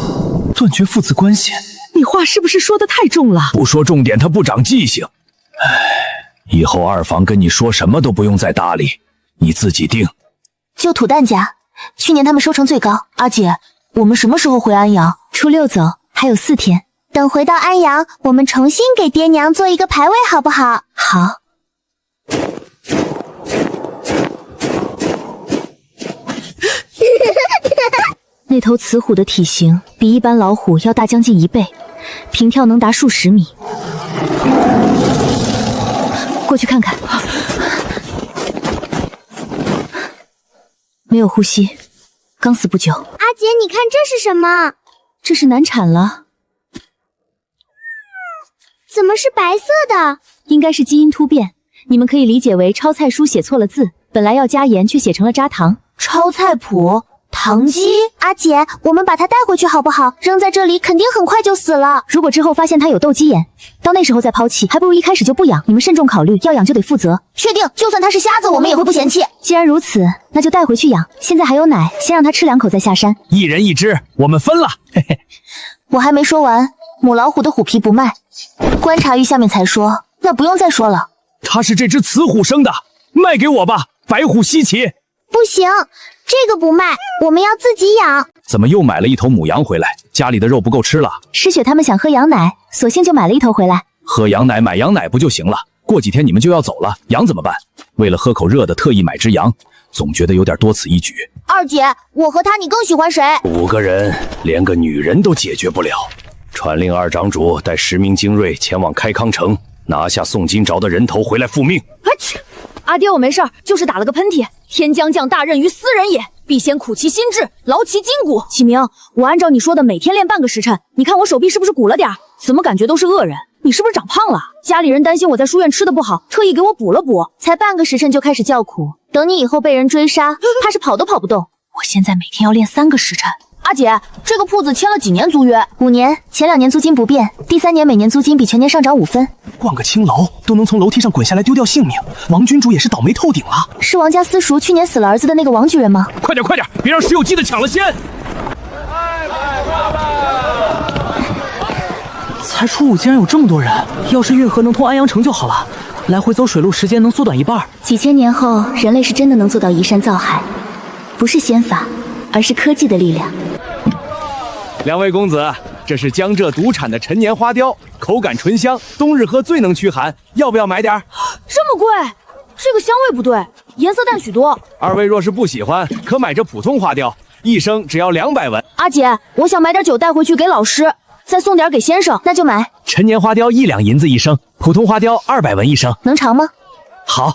断绝父子关系。你话是不是说得太重了？不说重点，他不长记性。以后2房跟你说什么都不用再搭理，你自己定。就土蛋家，去年他们收成最高。阿姐，我们什么时候回安阳？初6走，还有4天。等回到安阳，我们重新给爹娘做一个牌位，好不好？好。那头雌虎的体型比一般老虎要大将近1倍，平跳能达数10米。过去看看。没有呼吸，刚死不久。阿姐，你看这是什么？这是难产了。怎么是白色的？应该是基因突变，你们可以理解为抄菜书写错了字，本来要加盐却写成了砂糖。抄菜谱。糖鸡，阿姐，我们把它带回去好不好？扔在这里肯定很快就死了。如果之后发现它有斗鸡眼，到那时候再抛弃，还不如一开始就不养。你们慎重考虑，要养就得负责。确定，就算它是瞎子，我们也会不嫌弃。既然如此，那就带回去养。现在还有奶，先让它吃2口再下山。1人1只，我们分了。嘿嘿，我还没说完，母老虎的虎皮不卖。观察玉下面才说，那不用再说了。它是这只雌虎生的，卖给我吧，白虎稀奇。不行。这个不卖，我们要自己养。怎么又买了一头母羊回来？家里的肉不够吃了。诗雪他们想喝羊奶，索性就买了一头回来。喝羊奶买羊奶不就行了？过几天你们就要走了，羊怎么办？为了喝口热的，特意买只羊，总觉得有点多此一举。二姐，我和他你更喜欢谁？5个人连个女人都解决不了，传令二长主带10名精锐前往开康城，拿下宋金鑿的人头回来复命。阿爹，我没事儿，就是打了个喷嚏。天将降大任于斯人也，必先苦其心志，劳其筋骨。启明，我按照你说的每天练半个时辰，你看我手臂是不是鼓了点？怎么感觉都是恶人？你是不是长胖了？家里人担心我在书院吃的不好，特意给我补了补。才半个时辰就开始叫苦，等你以后被人追杀，怕是跑都跑不动。我现在每天要练3个时辰。阿姐，这个铺子签了几年租约？5年，前2年租金不变，第3年每年租金比全年上涨5分。逛个青楼都能从楼梯上滚下来丢掉性命，王君主也是倒霉透顶了。是王家私塾去年死了儿子的那个王举人吗？快点，别让石有基的抢了先！才初5竟然有这么多人，要是运河能通安阳城就好了，来回走水路时间能缩短1半。几千年后，人类是真的能做到移山造海，不是仙法，而是科技的力量。2位公子，这是江浙独产的陈年花雕，口感醇香，冬日喝最能驱寒，要不要买点？这么贵？这个香味不对，颜色淡许多。2位若是不喜欢，可买这普通花雕，1升只要200文。阿姐，我想买点酒带回去给老师，再送点给先生。那就买。陈年花雕1两银子1升，普通花雕200文1升。能尝吗？好，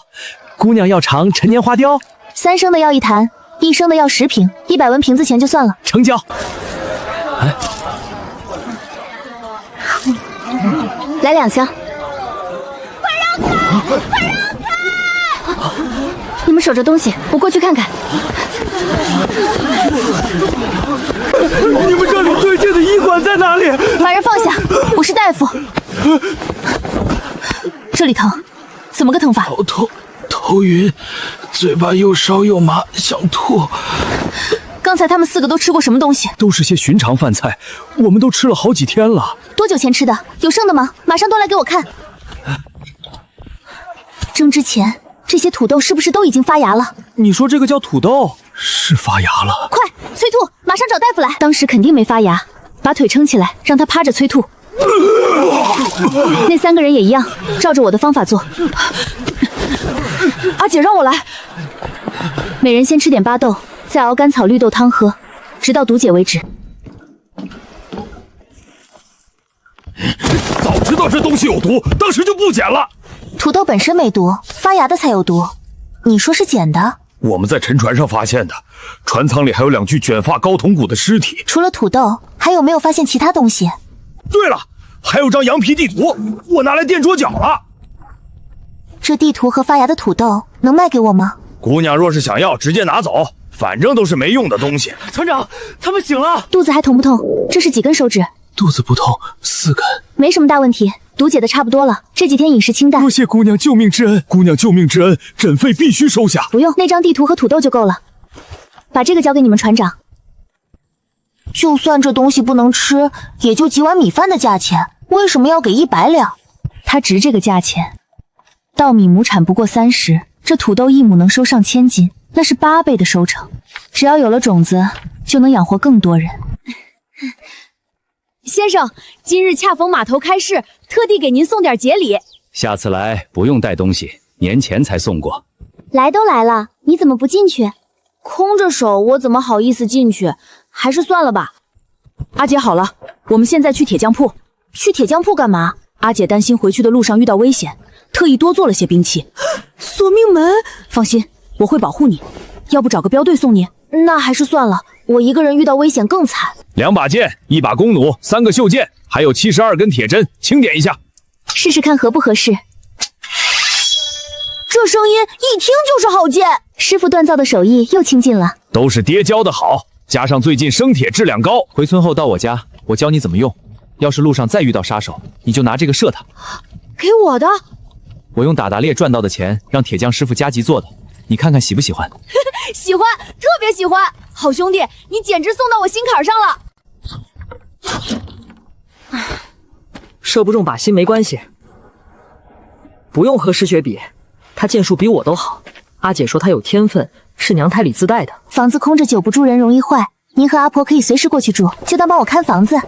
姑娘要尝陈年花雕，3升的要1坛，1升的要10瓶，100文瓶子钱就算了。成交。来2箱。快让开！快让开！你们守着东西，我过去看看。你们这里最近的医馆在哪里？把人放下，我是大夫。这里疼，怎么个疼法？好痛，头晕，嘴巴又烧又麻，想吐。刚才他们4个都吃过什么东西？都是些寻常饭菜，我们都吃了好几天了。多久前吃的？有剩的吗？马上端来给我看。蒸之前，这些土豆是不是都已经发芽了？你说这个叫土豆？是发芽了。快，催吐！马上找大夫来。当时肯定没发芽，把腿撑起来，让他趴着催吐。那3个人也一样，照着我的方法做。阿姐，让我来。每人先吃点巴豆，再熬甘草绿豆汤喝，直到毒解为止。早知道这东西有毒，当时就不捡了。土豆本身没毒，发芽的才有毒。你说是捡的？我们在沉船上发现的，船舱里还有2具卷发高筒骨的尸体。除了土豆，还有没有发现其他东西？对了，还有张羊皮地图，我拿来垫桌角了。这地图和发芽的土豆能卖给我吗？姑娘若是想要，直接拿走，反正都是没用的东西。团长，他们醒了。肚子还痛不痛？这是几根手指？肚子不痛，4根，没什么大问题，毒解的差不多了。这几天饮食清淡。多谢姑娘救命之恩，姑娘救命之恩，诊费必须收下。不用，那张地图和土豆就够了。把这个交给你们船长。就算这东西不能吃，也就几碗米饭的价钱，为什么要给100两？它值这个价钱。稻米亩产不过30，这土豆1亩能收上1000斤，那是8倍的收成。只要有了种子，就能养活更多人。先生，今日恰逢码头开市，特地给您送点节礼。下次来不用带东西，年前才送过。来都来了，你怎么不进去？空着手我怎么好意思进去？还是算了吧。阿姐，好了，我们现在去铁匠铺。去铁匠铺干嘛？阿姐担心回去的路上遇到危险，特意多做了些兵器。索命门，放心，我会保护你。要不找个镖队送你？那还是算了，我一个人遇到危险更惨。2把剑，1把弓弩，3个袖剑，还有72根铁针，清点一下，试试看合不合适。这声音一听就是好剑，师傅锻造的手艺又精进了。都是爹教的好，加上最近生铁质量高。回村后到我家，我教你怎么用。要是路上再遇到杀手，你就拿这个射他。给我的？我用打猎赚到的钱让铁匠师傅加急做的，你看看喜不喜欢？喜欢，特别喜欢。好兄弟，你简直送到我心坎上了。射不中靶心没关系，不用和师学比，他剑术比我都好。阿姐说他有天分，是娘胎里自带的。房子空着久不住人容易坏，您和阿婆可以随时过去住，就当帮我看房子。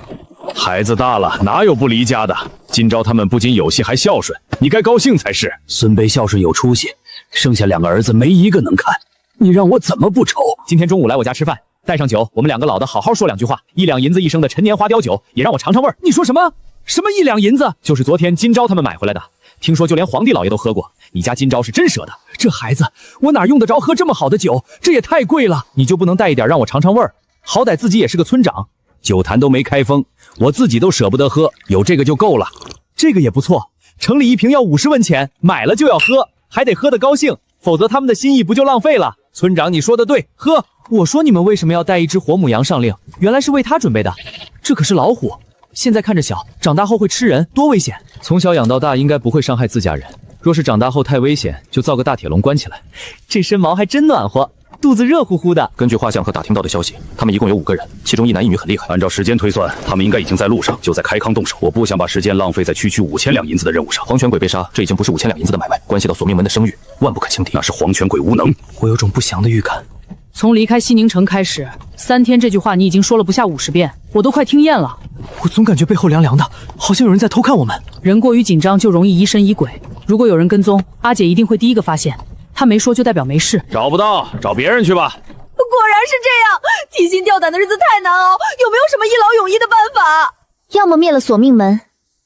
孩子大了，哪有不离家的？今朝他们不仅有戏还孝顺，你该高兴才是。孙辈孝顺有出息，剩下2个儿子没一个能看，你让我怎么不愁？今天中午来我家吃饭，带上酒，我们2个老的好好说2句话。1两银子1升的陈年花雕酒，也让我尝尝味儿。你说什么？什么1两银子？就是昨天今朝他们买回来的，听说就连皇帝老爷都喝过。你家今朝是真舍得。这孩子，我哪用得着喝这么好的酒？这也太贵了。你就不能带一点让我尝尝味儿？好歹自己也是个村长，酒坛都没开封，我自己都舍不得喝，有这个就够了。这个也不错，城里1瓶要50文钱，买了就要喝，还得喝得高兴，否则他们的心意不就浪费了？村长，你说的对，喝。我说你们为什么要带一只活母羊上令？原来是为他准备的。这可是老虎，现在看着小，长大后会吃人，多危险！从小养到大，应该不会伤害自家人。若是长大后太危险，就造个大铁笼关起来。这身毛还真暖和，肚子热乎乎的。根据画像和打听到的消息，他们一共有5个人，其中1男1女很厉害。按照时间推算，他们应该已经在路上，就在开康动手。我不想把时间浪费在区区5000两银子的任务上。黄泉鬼被杀，这已经不是5000两银子的买卖，关系到索命门的声誉，万不可轻敌。那是黄泉鬼无能。我有种不祥的预感。从离开西宁城开始，3天这句话你已经说了不下50遍，我都快听厌了。我总感觉背后凉凉的，好像有人在偷看我们。人过于紧张就容易疑神疑鬼，如果有人跟踪，阿姐一定会第一个发现。她没说就代表没事。找不到，找别人去吧。果然是这样，提心吊胆的日子太难熬，有没有什么一劳永逸的办法？要么灭了索命门，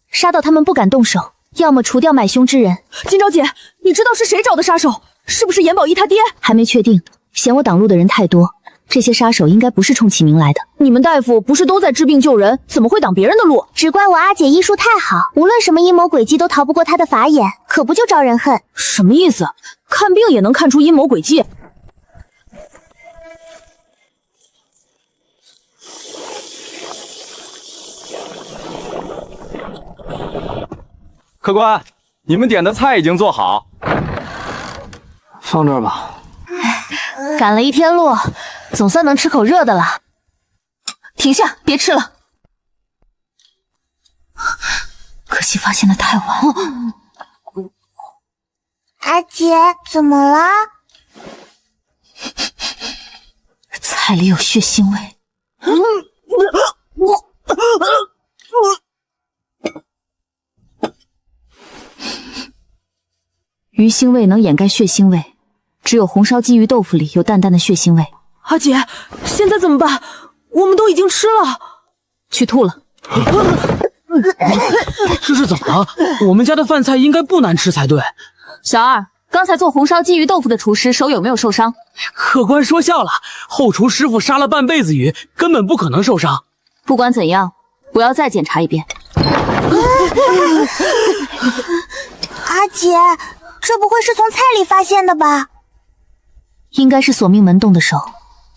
杀到他们不敢动手，要么除掉买凶之人。金钊姐，你知道是谁找的杀手？是不是严宝一他爹？还没确定，嫌我挡路的人太多，这些杀手应该不是冲启明来的。你们大夫不是都在治病救人，怎么会挡别人的路？只怪我阿姐医术太好，无论什么阴谋诡计都逃不过她的法眼，可不就招人恨？什么意思？看病也能看出阴谋诡计？客官，你们点的菜已经做好，放这儿吧。赶了1天路，总算能吃口热的了。停下，别吃了。可惜发现的太晚。阿姐，怎么了？菜里有血腥味。鱼腥味能掩盖血腥味，只有红烧鲫鱼豆腐里有淡淡的血腥味。阿姐，现在怎么办？我们都已经吃了，去吐了。这是怎么了？我们家的饭菜应该不难吃才对。小二，刚才做红烧鲫鱼豆腐的厨师手有没有受伤？客官说笑了，后厨师傅杀了半辈子鱼，根本不可能受伤。不管怎样，我要再检查一遍。阿姐，这不会是从菜里发现的吧？应该是索命门动的手，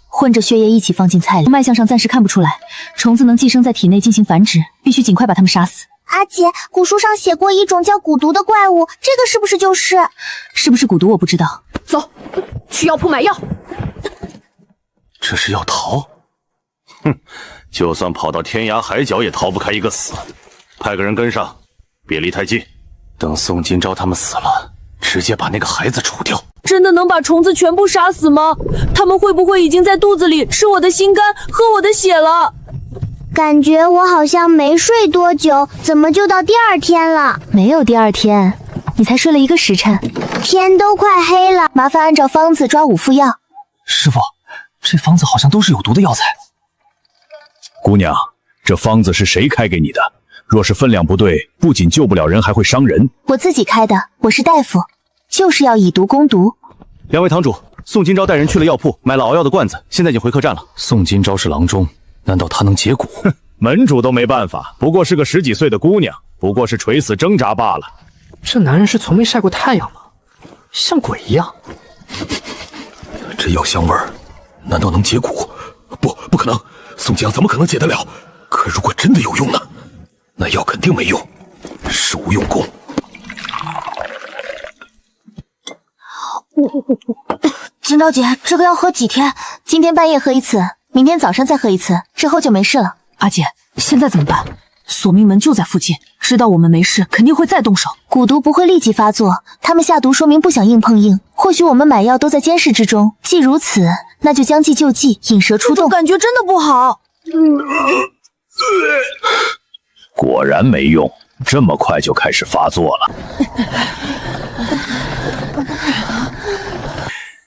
混着血液一起放进菜里。脉象上暂时看不出来，虫子能寄生在体内进行繁殖，必须尽快把它们杀死。阿姐，古书上写过一种叫蛊毒的怪物，这个是不是就是？是不是蛊毒我不知道。走，去药铺买药。这是要逃？哼，就算跑到天涯海角也逃不开一个死。派个人跟上，别离太近。等宋金钊他们死了，直接把那个孩子除掉。真的能把虫子全部杀死吗？他们会不会已经在肚子里吃我的心肝，喝我的血了？感觉我好像没睡多久，怎么就到第2天了？没有第2天，你才睡了1个时辰。天都快黑了，麻烦按照方子抓5副药。师傅，这方子好像都是有毒的药材。姑娘，这方子是谁开给你的？若是分量不对，不仅救不了人，还会伤人。我自己开的，我是大夫，就是要以毒攻毒。两位堂主，宋今朝带人去了药铺买了熬药的罐子，现在已经回客栈了。宋今朝是郎中，难道他能解蛊？门主都没办法，不过是个10几岁的姑娘，不过是垂死挣扎罢了。这男人是从没晒过太阳吗？像鬼一样。这药香味儿，难道能解蛊？不可能，宋江怎么可能解得了？可如果真的有用呢？那药肯定没用，是无用功。今朝姐，这个要喝几天？今天半夜喝1次，明天早上再喝1次，之后就没事了。阿姐，现在怎么办？索命门就在附近，知道我们没事，肯定会再动手。蛊毒不会立即发作，他们下毒说明不想硬碰硬。或许我们买药都在监视之中，既如此，那就将计就计，引蛇出洞。感觉真的不好。果然没用，这么快就开始发作了。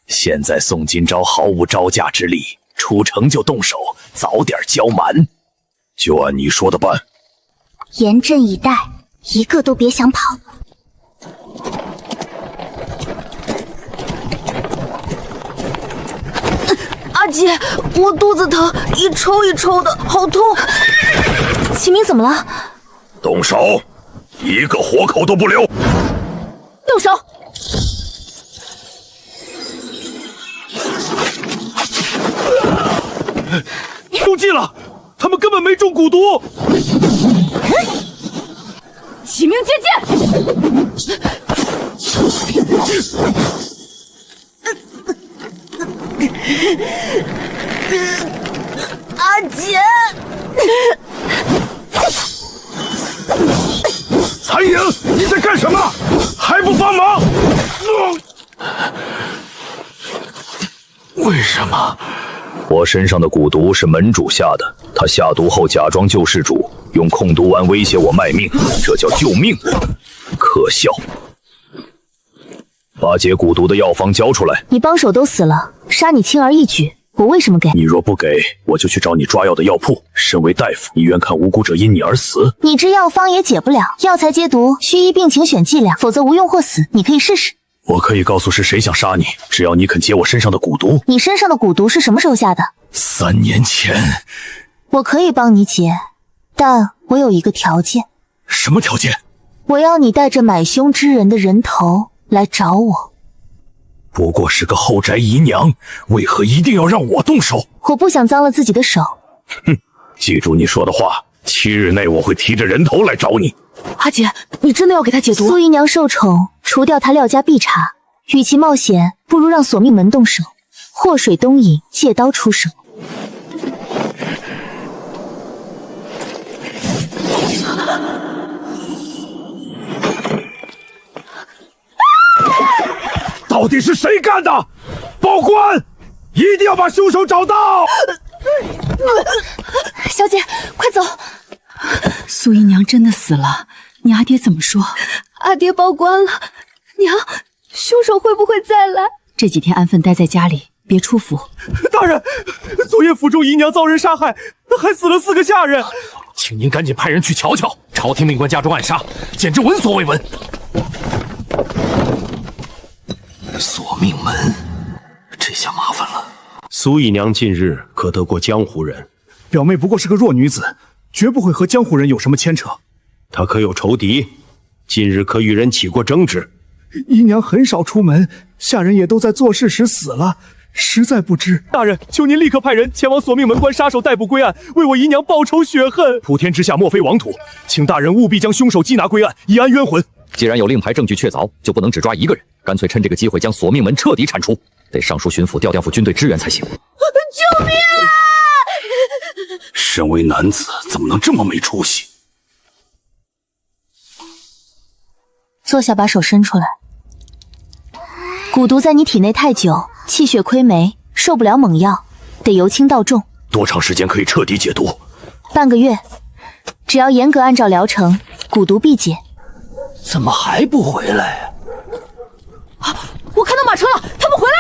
现在宋今朝毫无招架之力，出城就动手，早点交蛮。就按你说的办。严阵以待，一个都别想跑。阿姐，我肚子疼，一抽一抽的，好痛。启明怎么了？动手，一个活口都不留。动手！中计了，他们根本没中蛊毒。启明接剑！阿姐，残影，你在干什么？还不帮忙？为什么？我身上的蛊毒是门主下的，他下毒后假装救世主，用控毒丸威胁我卖命，这叫救命，可笑！把解蛊毒的药方交出来。你帮手都死了，杀你轻而易举，我为什么给？你若不给，我就去找你抓药的药铺。身为大夫，你愿看无辜者因你而死？你这药方也解不了，药材解毒需依病情选剂量，否则无用或死。你可以试试。我可以告诉是谁想杀你，只要你肯解我身上的蛊毒。你身上的蛊毒是什么时候下的？3年前。我可以帮你解，但我有一个条件。什么条件？我要你带着买凶之人的人头来找我。不过是个后宅姨娘，为何一定要让我动手？我不想脏了自己的手。哼，记住你说的话，7日内我会提着人头来找你。阿姐，你真的要给他解毒？苏姨娘受宠，除掉她廖家必查。与其冒险，不如让索命门动手。祸水东引，借刀出手。到底是谁干的？报官！一定要把凶手找到！小姐，快走！苏姨娘真的死了，你阿爹怎么说？阿爹报官了，娘，凶手会不会再来？这几天安分待在家里，别出府。大人，昨夜府中姨娘遭人杀害，还死了4个下人，请您赶紧派人去瞧瞧。朝廷命官家中暗杀，简直闻所未闻。索命门，这下麻烦了。苏姨娘近日可得过江湖人，表妹不过是个弱女子，绝不会和江湖人有什么牵扯。她可有仇敌？近日可与人起过争执？姨娘很少出门，下人也都在做事时死了，实在不知。大人，求您立刻派人前往索命门关杀手逮捕归案，为我姨娘报仇雪恨。普天之下莫非王土，请大人务必将凶手缉拿归案，以安冤魂。既然有令牌证据确凿，就不能只抓一个人，干脆趁这个机会将索命门彻底铲除。得上书巡抚调府军队支援才行。救命啊！身为男子，怎么能这么没出息？坐下，把手伸出来。蛊毒在你体内太久，气血亏没，受不了猛药，得由轻到重。多长时间可以彻底解毒？半个月，只要严格按照疗程，蛊毒必解。怎么还不回来啊？我看到马车了，他们回来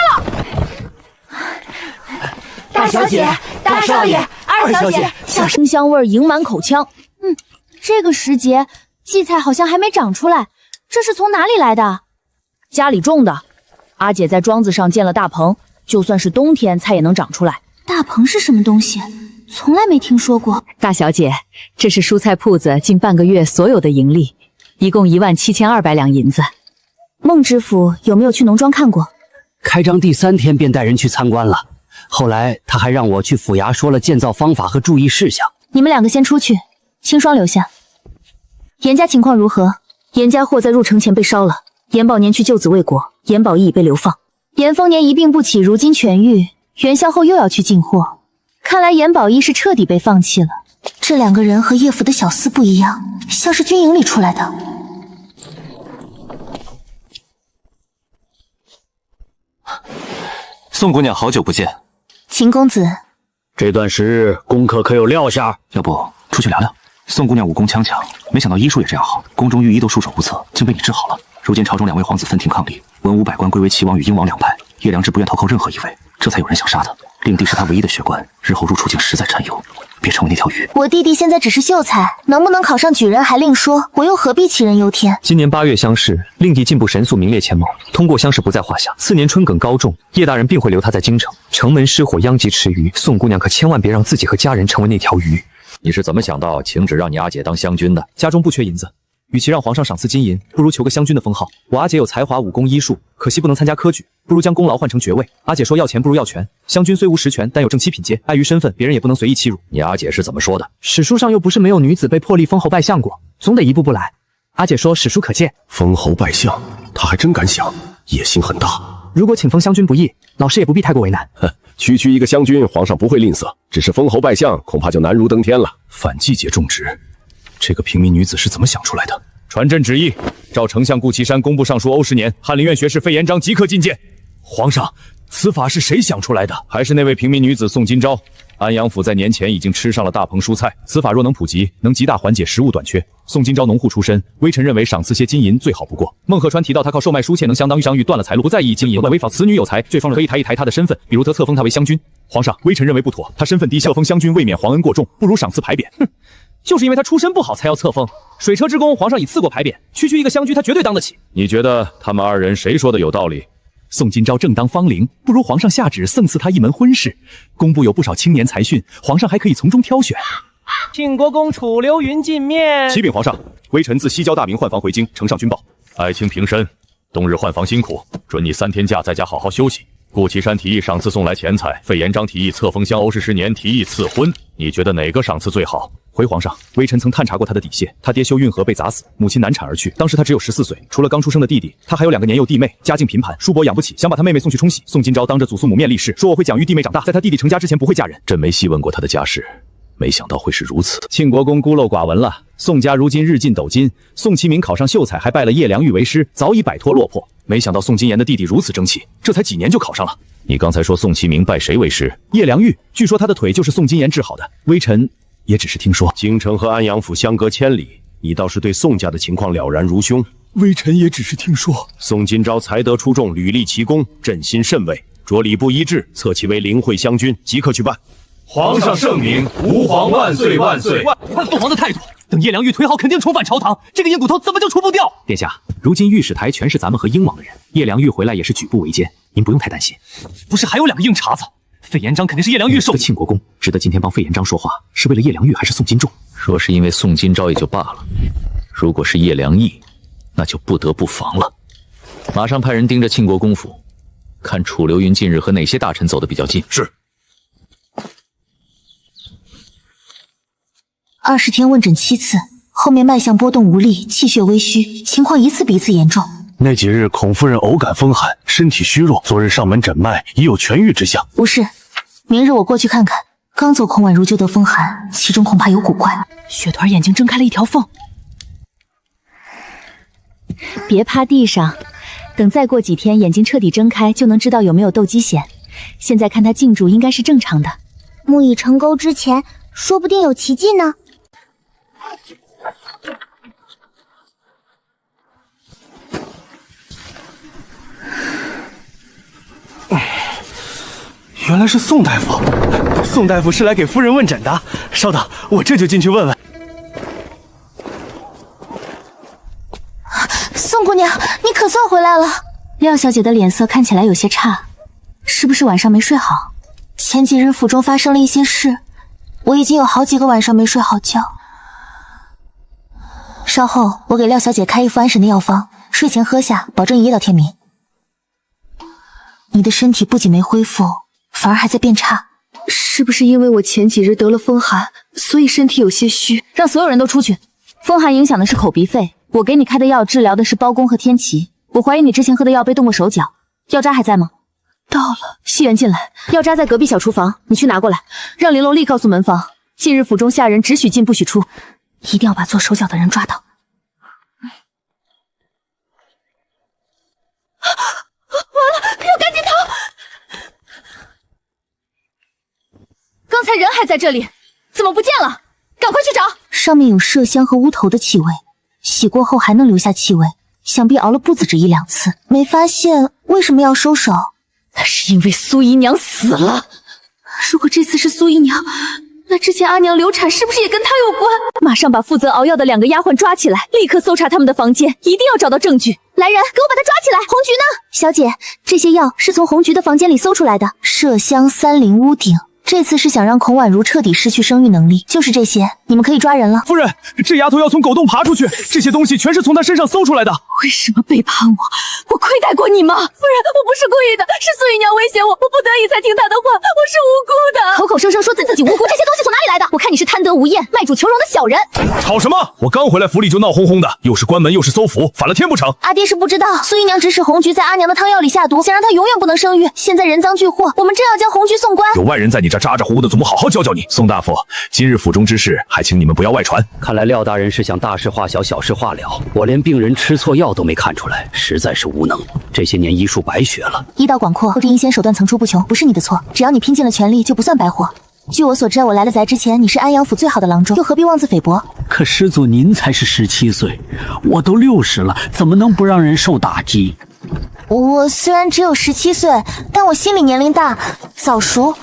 了！大小姐、大少爷、二小姐，清香味迎满口腔。这个时节，荠菜好像还没长出来，这是从哪里来的？家里种的。阿姐在庄子上建了大棚，就算是冬天，菜也能长出来。大棚是什么东西？从来没听说过。大小姐，这是蔬菜铺子近半个月所有的盈利，一共17200两银子。孟知府有没有去农庄看过？开张第3天便带人去参观了，后来他还让我去府衙说了建造方法和注意事项。你们2个先出去，清霜留下。严家情况如何？严家货在入城前被烧了，严宝年去救子未果，严宝义已被流放。严丰年一病不起，如今痊愈，元宵后又要去进货。看来严宝义是彻底被放弃了。这2个人和叶府的小厮不一样，像是军营里出来的。宋姑娘，好久不见。秦公子，这段时日功课可有撂下？要不出去聊聊？宋姑娘武功强强，没想到医术也这样好，宫中御医都束手无策，竟被你治好了。如今朝中2位皇子分庭抗礼，文武百官归为齐王与英王2派，叶良志不愿投靠任何一位，这才有人想杀他。令弟是他唯一的血官，日后入处境实在堪忧，别成为那条鱼。我弟弟现在只是秀才，能不能考上举人还另说，我又何必杞人忧天？今年8月乡试，令弟进步神速，名列前茅，通过乡试不在话下。次年春耕高中，叶大人并会留他在京城。城门失火，殃及池鱼，宋姑娘可千万别让自己和家人成为那条鱼。你是怎么想到请旨让你阿姐当湘君的？家中不缺银子，与其让皇上赏赐金银，不如求个湘君的封号。我阿姐有才华、武功、医术，可惜不能参加科举，不如将功劳换成爵位。阿姐说要钱不如要权，湘君虽无实权，但有正七品阶，碍于身份，别人也不能随意欺辱。你阿姐是怎么说的？史书上又不是没有女子被破例封侯拜相过，总得一步步来。阿姐说史书可见。封侯拜相，他还真敢想，野心很大。如果请封湘君不易，老师也不必太过为难。区区一个湘君，皇上不会吝啬，只是封侯拜相，恐怕就难如登天了。反季节种植，这个平民女子是怎么想出来的？传朕旨意，召丞相顾其山、工部尚书欧十年、翰林院学士费延璋即刻觐见。皇上，此法是谁想出来的？还是那位平民女子宋今朝？安阳府在年前已经吃上了大棚蔬菜，此法若能普及，能极大缓解食物短缺。宋今朝农户出身，微臣认为赏赐些金银最好不过。孟鹤川提到他靠售卖书妾能相当于商誉，断了财路，不在意金银违法。此女有才，最方可以抬一抬她的身份，比如特册封她为湘君。皇上，微臣认为不妥，她身份低，册封湘君未免皇恩过重，不如赏赐牌匾。哼，就是因为她出身不好才要册封。水车之功，皇上已赐过牌匾，区区一个湘君，她绝对当得起。你觉得他们2人谁说的有道理？宋今朝正当芳龄，不如皇上下旨赠赐她一门婚事。工部有不少青年才俊，皇上还可以从中挑选。庆国公楚留云进面。启禀皇上，微臣自西郊大明换防回京，呈上军报。爱卿平身，冬日换防辛苦，准你3天假，在家好好休息。顾其山提议赏赐送来钱财，费延璋提议册封湘欧氏10年，提议赐婚，你觉得哪个赏赐最好？回皇上，微臣曾探查过他的底细，他爹修运河被砸死，母亲难产而去，当时他只有14岁，除了刚出生的弟弟，他还有2个年幼弟妹，家境贫寒，叔伯养不起，想把他妹妹送去冲喜。宋今朝当着祖父母面立誓，说我会养育弟妹长大，在他弟弟成家之前不会嫁人。朕没细问过他的家世，没想到会是如此。庆国公孤陋寡闻了，宋家如今日进斗金，宋其明考上秀才，还拜了叶良玉为师，早已摆脱落魄。没想到宋金言的弟弟如此争气，这才几年就考上了。你刚才说宋其明拜谁为师？叶良玉，据说他的腿就是宋金言治好的，微臣也只是听说。京城和安阳府相隔千里，你倒是对宋家的情况了然如胸。微臣也只是听说。宋今朝才德出众，屡立奇功，朕心甚慰。着礼部医治，册其为灵会湘君，即刻去办。皇上圣明，吾皇万岁万岁！看父皇的态度，等叶良玉腿好，肯定重返朝堂。这个硬骨头怎么就除不掉？殿下，如今御史台全是咱们和英王的人，叶良玉回来也是举步维艰，您不用太担心。不是还有2个硬茬子？费延璋肯定是叶良玉手。庆国公值得今天帮费延璋说话，是为了叶良玉还是宋金仲？若是因为宋今朝也就罢了，如果是叶良义，那就不得不防了。马上派人盯着庆国公府，看楚留云近日和哪些大臣走得比较近。是。 20天问诊7次，后面脉象波动无力，气血微虚，情况一次比一次严重。那几日孔夫人偶感风寒，身体虚弱，昨日上门诊脉，已有痊愈之象。无事，明日我过去看看。刚走孔婉如就得风寒，其中恐怕有古怪。雪团眼睛睁开了一条缝。别趴地上，等再过几天眼睛彻底睁开，就能知道有没有斗鸡癣。现在看他静住，应该是正常的。木已成沟之前，说不定有奇迹呢。原来是宋大夫，宋大夫是来给夫人问诊的。稍等，我这就进去问问。宋姑娘，你可算回来了。廖小姐的脸色看起来有些差，是不是晚上没睡好？前几日府中发生了一些事，我已经有好几个晚上没睡好觉。稍后我给廖小姐开一副安神的药方，睡前喝下，保证一夜到天明。你的身体不仅没恢复，反而还在变差。是不是因为我前几日得了风寒，所以身体有些虚？让所有人都出去。风寒影响的是口鼻肺，我给你开的药治疗的是包公和天齐。我怀疑你之前喝的药被动过手脚。药渣还在吗？到了。西元进来，药渣在隔壁小厨房，你去拿过来。让玲珑立刻告诉门房，近日府中下人只许进不许出，一定要把做手脚的人抓到。完了，要赶紧逃！刚才人还在这里，怎么不见了？赶快去找！上面有麝香和乌头的气味，洗过后还能留下气味，想必熬了不止这1-2次。没发现为什么要收手？那是因为苏姨娘死了。如果这次是苏姨娘，那之前阿娘流产是不是也跟她有关？马上把负责熬药的2个丫鬟抓起来，立刻搜查他们的房间，一定要找到证据。来人，给我把她抓起来！红菊呢？小姐，这些药是从红菊的房间里搜出来的。麝香、3灵、屋顶。这次是想让孔婉如彻底失去生育能力，就是这些，你们可以抓人了。夫人，这丫头要从狗洞爬出去，这些东西全是从她身上搜出来的。为什么背叛我？我亏待过你吗？夫人，我不是故意的，是苏姨娘威胁我，我不得已才听她的话，我是无辜的。口口声声说自己无辜，这些东西从哪里来的？我看你是贪得无厌、卖主求荣的小人。吵什么？我刚回来府里就闹哄哄的，又是关门又是搜府，反了天不成？阿爹是不知道，苏姨娘指使红菊在阿娘的汤药里下毒，想让她永远不能生育。现在人赃俱获，我们正要将红菊送官。有外人在你这咋咋呼呼的，总不好好教教你。宋大夫，今日府中之事，还请你们不要外传。看来廖大人是想大事化小，小事化了。我连病人吃错药都没看出来，实在是无能。这些年医术白学了。医道广阔，这阴险手段层出不穷，不是你的错。只要你拼尽了全力，就不算白活。据我所知，我来了宅之前，你是安阳府最好的郎中，又何必妄自菲薄？可师祖您才是17岁，我都60了，怎么能不让人受打击？我虽然只有17岁，但我心里年龄大，早熟。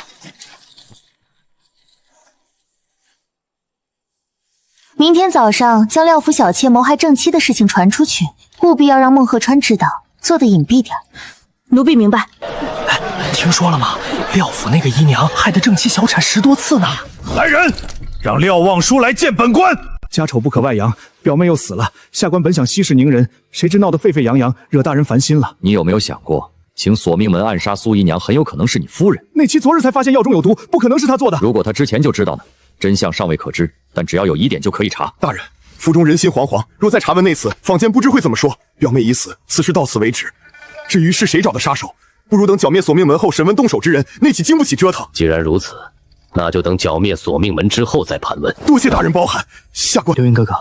明天早上将廖府小妾谋害正妻的事情传出去，务必要让孟鹤川知道，做得隐蔽点。奴婢明白。听说了吗？廖府那个姨娘害得正妻小产10多次呢。来人，让廖望舒来见本官。家丑不可外扬，表妹又死了，下官本想息事宁人，谁知闹得沸沸扬扬，惹大人烦心了。你有没有想过，请索命门暗杀苏姨娘，很有可能是你夫人？那妻昨日才发现药中有毒，不可能是她做的。如果她之前就知道呢？真相尚未可知，但只要有疑点就可以查。大人，府中人心惶惶，若再查问那次，坊间不知会怎么说。表妹已死，此事到此为止。至于是谁找的杀手，不如等剿灭索命门后审问动手之人，那起经不起折腾。既然如此，那就等剿灭索命门之后再盘问。多谢大人包涵，下官。流云哥哥，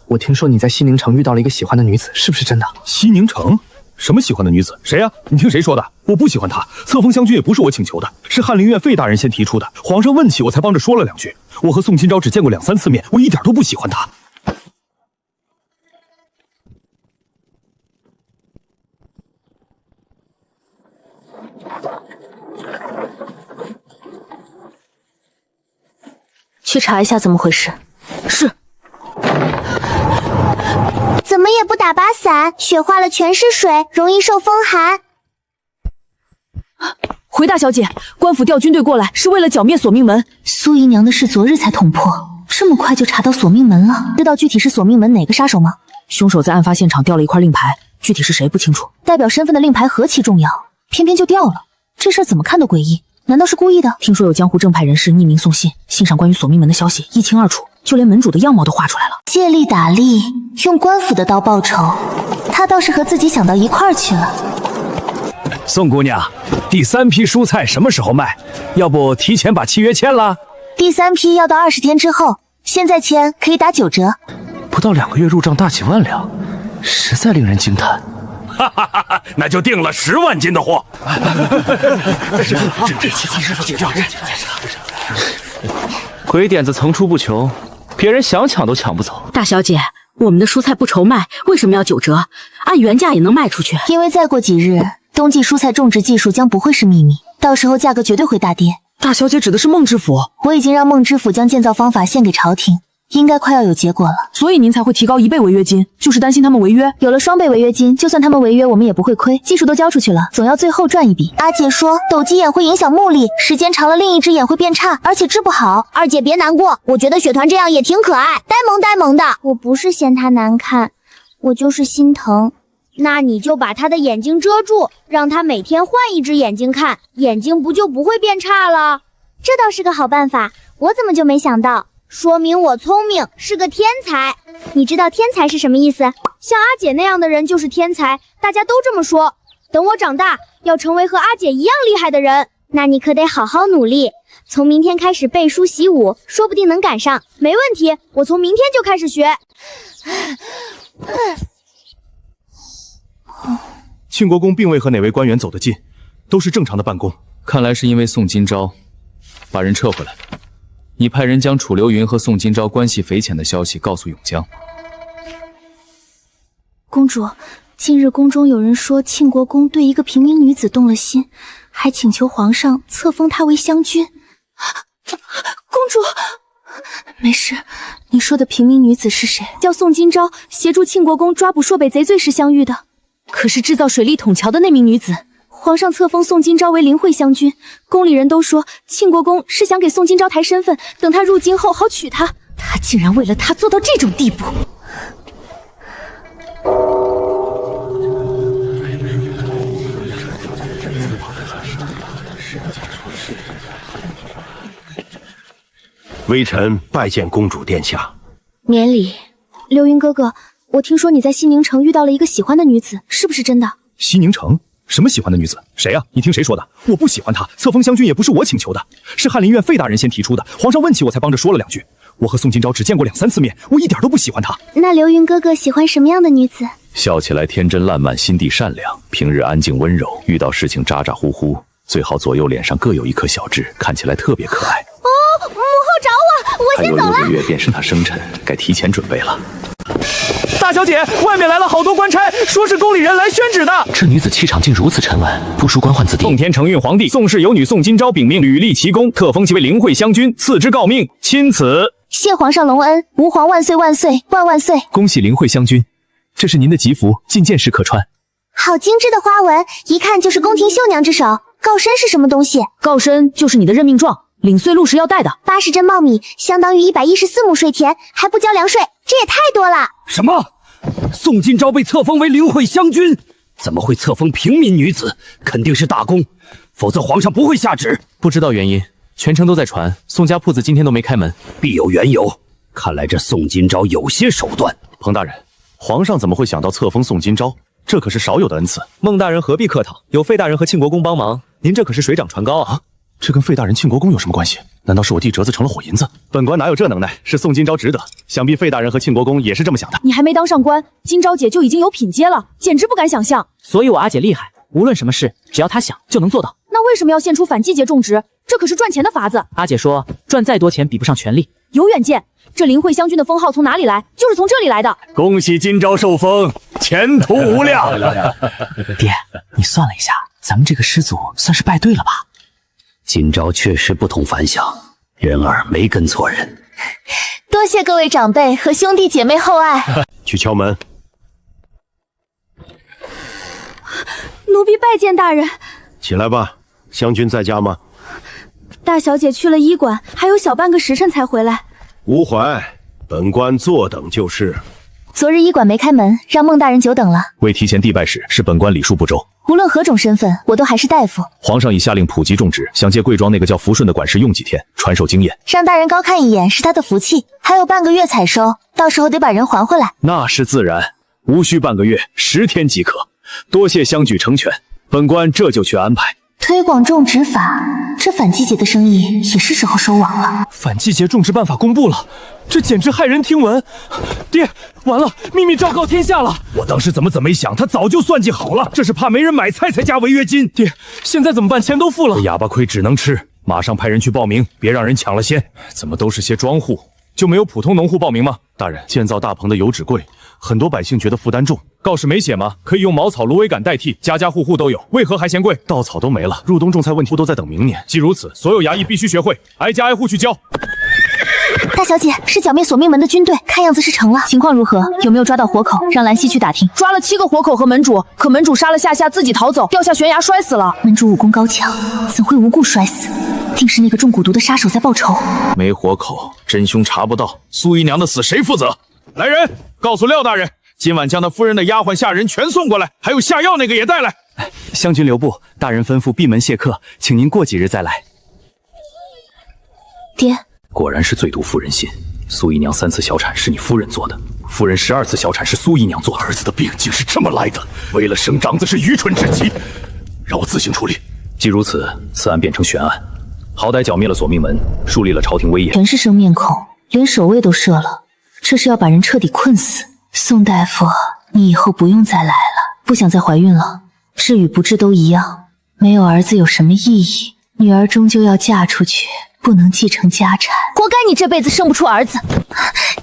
我听说你在西宁城遇到了一个喜欢的女子，是不是真的？西宁城？什么喜欢的女子？谁呀？你听谁说的？我不喜欢她。册封将军也不是我请求的，是翰林院费大人先提出的。皇上问起，我才帮着说了2句。我和宋今朝只见过2、3次面，我一点都不喜欢她。去查一下怎么回事。是。怎么也不打把伞，雪化了全是水，容易受风寒。回大小姐，官府调军队过来是为了剿灭索命门。苏姨娘的事昨日才捅破，这么快就查到索命门了？知道具体是索命门哪个杀手吗？凶手在案发现场掉了一块令牌，具体是谁不清楚。代表身份的令牌何其重要，偏偏就掉了，这事儿怎么看都诡异。难道是故意的？听说有江湖正派人士匿名送信，信上关于索命门的消息一清二楚，就连门主的样貌都画出来了。借力打力，用官府的刀报仇，他倒是和自己想到一块儿去了。宋姑娘，第3批蔬菜什么时候卖？要不提前把契约签了？第3批要到20天之后，现在签可以打9折。不到2个月入账大几万两，实在令人惊叹。哈哈哈哈，那就定了10万斤的货。鬼点子层出不穷，别人想抢都抢不走。大小姐，我们的蔬菜不愁卖，为什么要9折？按原价也能卖出去。因为再过几日，冬季蔬菜种植技术将不会是秘密，到时候价格绝对会大跌。大小姐指的是孟知府？我已经让孟知府将建造方法献给朝廷，应该快要有结果了。所以您才会提高1倍违约金，就是担心他们违约。有了双倍违约金，就算他们违约，我们也不会亏。技术都交出去了，总要最后赚一笔。阿姐说，斗鸡眼会影响目力，时间长了另一只眼会变差，而且治不好。二姐别难过，我觉得雪团这样也挺可爱，呆萌呆萌的。我不是嫌它难看，我就是心疼。那你就把他的眼睛遮住，让他每天换一只眼睛看，眼睛不就不会变差了？这倒是个好办法，我怎么就没想到？说明我聪明，是个天才。你知道天才是什么意思？像阿姐那样的人就是天才，大家都这么说。等我长大，要成为和阿姐一样厉害的人。那你可得好好努力，从明天开始背书习武，说不定能赶上。没问题，我从明天就开始学。庆国公并未和哪位官员走得近，都是正常的办公。看来是因为宋金钊，把人撤回来。你派人将楚留云和宋金钊关系匪浅的消息告诉永江。公主，近日宫中有人说庆国公对一个平民女子动了心，还请求皇上册封她为湘君。公主，没事。你说的平民女子是谁？叫宋金钊，协助庆国公抓捕朔北贼罪时相遇的。可是制造水利桶桥的那名女子，皇上册封宋金钊为灵惠湘君。宫里人都说庆国公是想给宋金钊抬身份，等他入京后好娶她。他竟然为了她做到这种地步！微臣拜见公主殿下。免礼。流云哥哥，我听说你在西宁城遇到了一个喜欢的女子，是不是真的？西宁城什么喜欢的女子？谁呀？你听谁说的？我不喜欢她，册封湘君也不是我请求的，是翰林院费大人先提出的。皇上问起我才帮着说了2句。我和宋金钊只见过2、3次面，我一点都不喜欢她。那流云哥哥喜欢什么样的女子？笑起来天真烂漫，心地善良，平日安静温柔，遇到事情咋咋呼呼，最好左右脸上各有一颗小痣，看起来特别可爱。哦，母后找我，我先走了。还有6个月便是她生辰，该提前准备了。大小姐，外面来了好多官差，说是宫里人来宣旨的。这女子气场竟如此沉稳，不输官宦子弟。奉天承运皇帝宋氏有女宋金钊秉命屡立奇功，特封其为灵惠湘君，赐之诰命，钦此。谢皇上隆恩，吾皇万岁万岁万万岁！恭喜灵惠湘君，这是您的吉服，觐见时可穿。好精致的花纹，一看就是宫廷绣娘之手。诰身是什么东西？诰身就是你的任命状，领岁禄时要带的。80珍苞米相当于114亩税田，还不交粮税，这也太多了。什么？宋金钊被册封为灵惠湘君，怎么会册封平民女子？肯定是大功，否则皇上不会下旨。不知道原因，全城都在传宋家铺子今天都没开门，必有缘由。看来这宋金钊有些手段。彭大人，皇上怎么会想到册封宋金钊？这可是少有的恩赐。孟大人何必客套？有费大人和庆国公帮忙，您这可是水涨船高啊！这跟费大人、庆国公有什么关系？难道是我弟折子成了火银子？本官哪有这能耐？是宋金钊值得，想必费大人和庆国公也是这么想的。你还没当上官，金钊姐就已经有品阶了，简直不敢想象。所以我阿姐厉害，无论什么事，只要她想就能做到。那为什么要献出反季节种植？这可是赚钱的法子。阿姐说，赚再多钱比不上权力。有远见，这灵惠湘君的封号从哪里来？就是从这里来的。恭喜金钊受封，前途无量。爹，你算了一下，咱们这个师祖算是拜对了吧？金钊确实不同凡响，人儿没跟错人。多谢各位长辈和兄弟姐妹厚爱。去敲门。奴婢拜见大人。起来吧，湘君在家吗？大小姐去了医馆，还有小半个时辰才回来。无怀，本官坐等就是。昨日医馆没开门，让孟大人久等了。未提前递拜时，是本官礼数不周。无论何种身份，我都还是大夫。皇上已下令普及种植，想借贵庄那个叫福顺的管事用几天，传授经验。让大人高看一眼是他的福气，还有半个月采收，到时候得把人还回来。那是自然，无需半个月，10天即可。多谢相举成全，本官这就去安排。推广种植法，这反季节的生意也是时候收网了。反季节种植办法公布了，这简直骇人听闻。爹，完了，秘密昭告天下了。我当时怎么没想，他早就算计好了，这是怕没人买菜才加违约金。爹，现在怎么办？钱都付了，哑巴亏只能吃。马上派人去报名，别让人抢了先。怎么都是些庄户，就没有普通农户报名吗？大人，建造大棚的油脂贵，很多百姓觉得负担重。告示没写吗？可以用茅草、芦苇杆代替，家家户户都有，为何还嫌贵？稻草都没了，入冬种菜问题都在等明年。既如此，所有衙役必须学会，挨家挨户去教。大小姐，是剿灭索命门的军队，看样子是成了。情况如何？有没有抓到活口？让兰溪去打听。抓了7个活口和门主，可门主杀了夏夏，自己逃走，掉下悬崖摔死了。门主武功高强，怎会无故摔死？定是那个中蛊毒的杀手在报仇。没活口，真凶查不到，苏姨娘的死谁负责？来人，告诉廖大人，今晚将他夫人的丫鬟下人全送过来，还有下药那个也带来。湘军留步，大人吩咐闭门谢客，请您过几日再来。爹，果然是最毒妇人心。苏姨娘3次小产是你夫人做的，夫人12次小产是苏姨娘做的。儿子的病竟是这么来的，为了生长子是愚蠢至极，让我自行处理。既如此，此案变成悬案。好歹剿灭了索命门，树立了朝廷威严。全是生面孔，连守卫都设了，这是要把人彻底困死。宋大夫，你以后不用再来了，不想再怀孕了，治与不治都一样。没有儿子有什么意义？女儿终究要嫁出去，不能继承家产。活该你这辈子生不出儿子。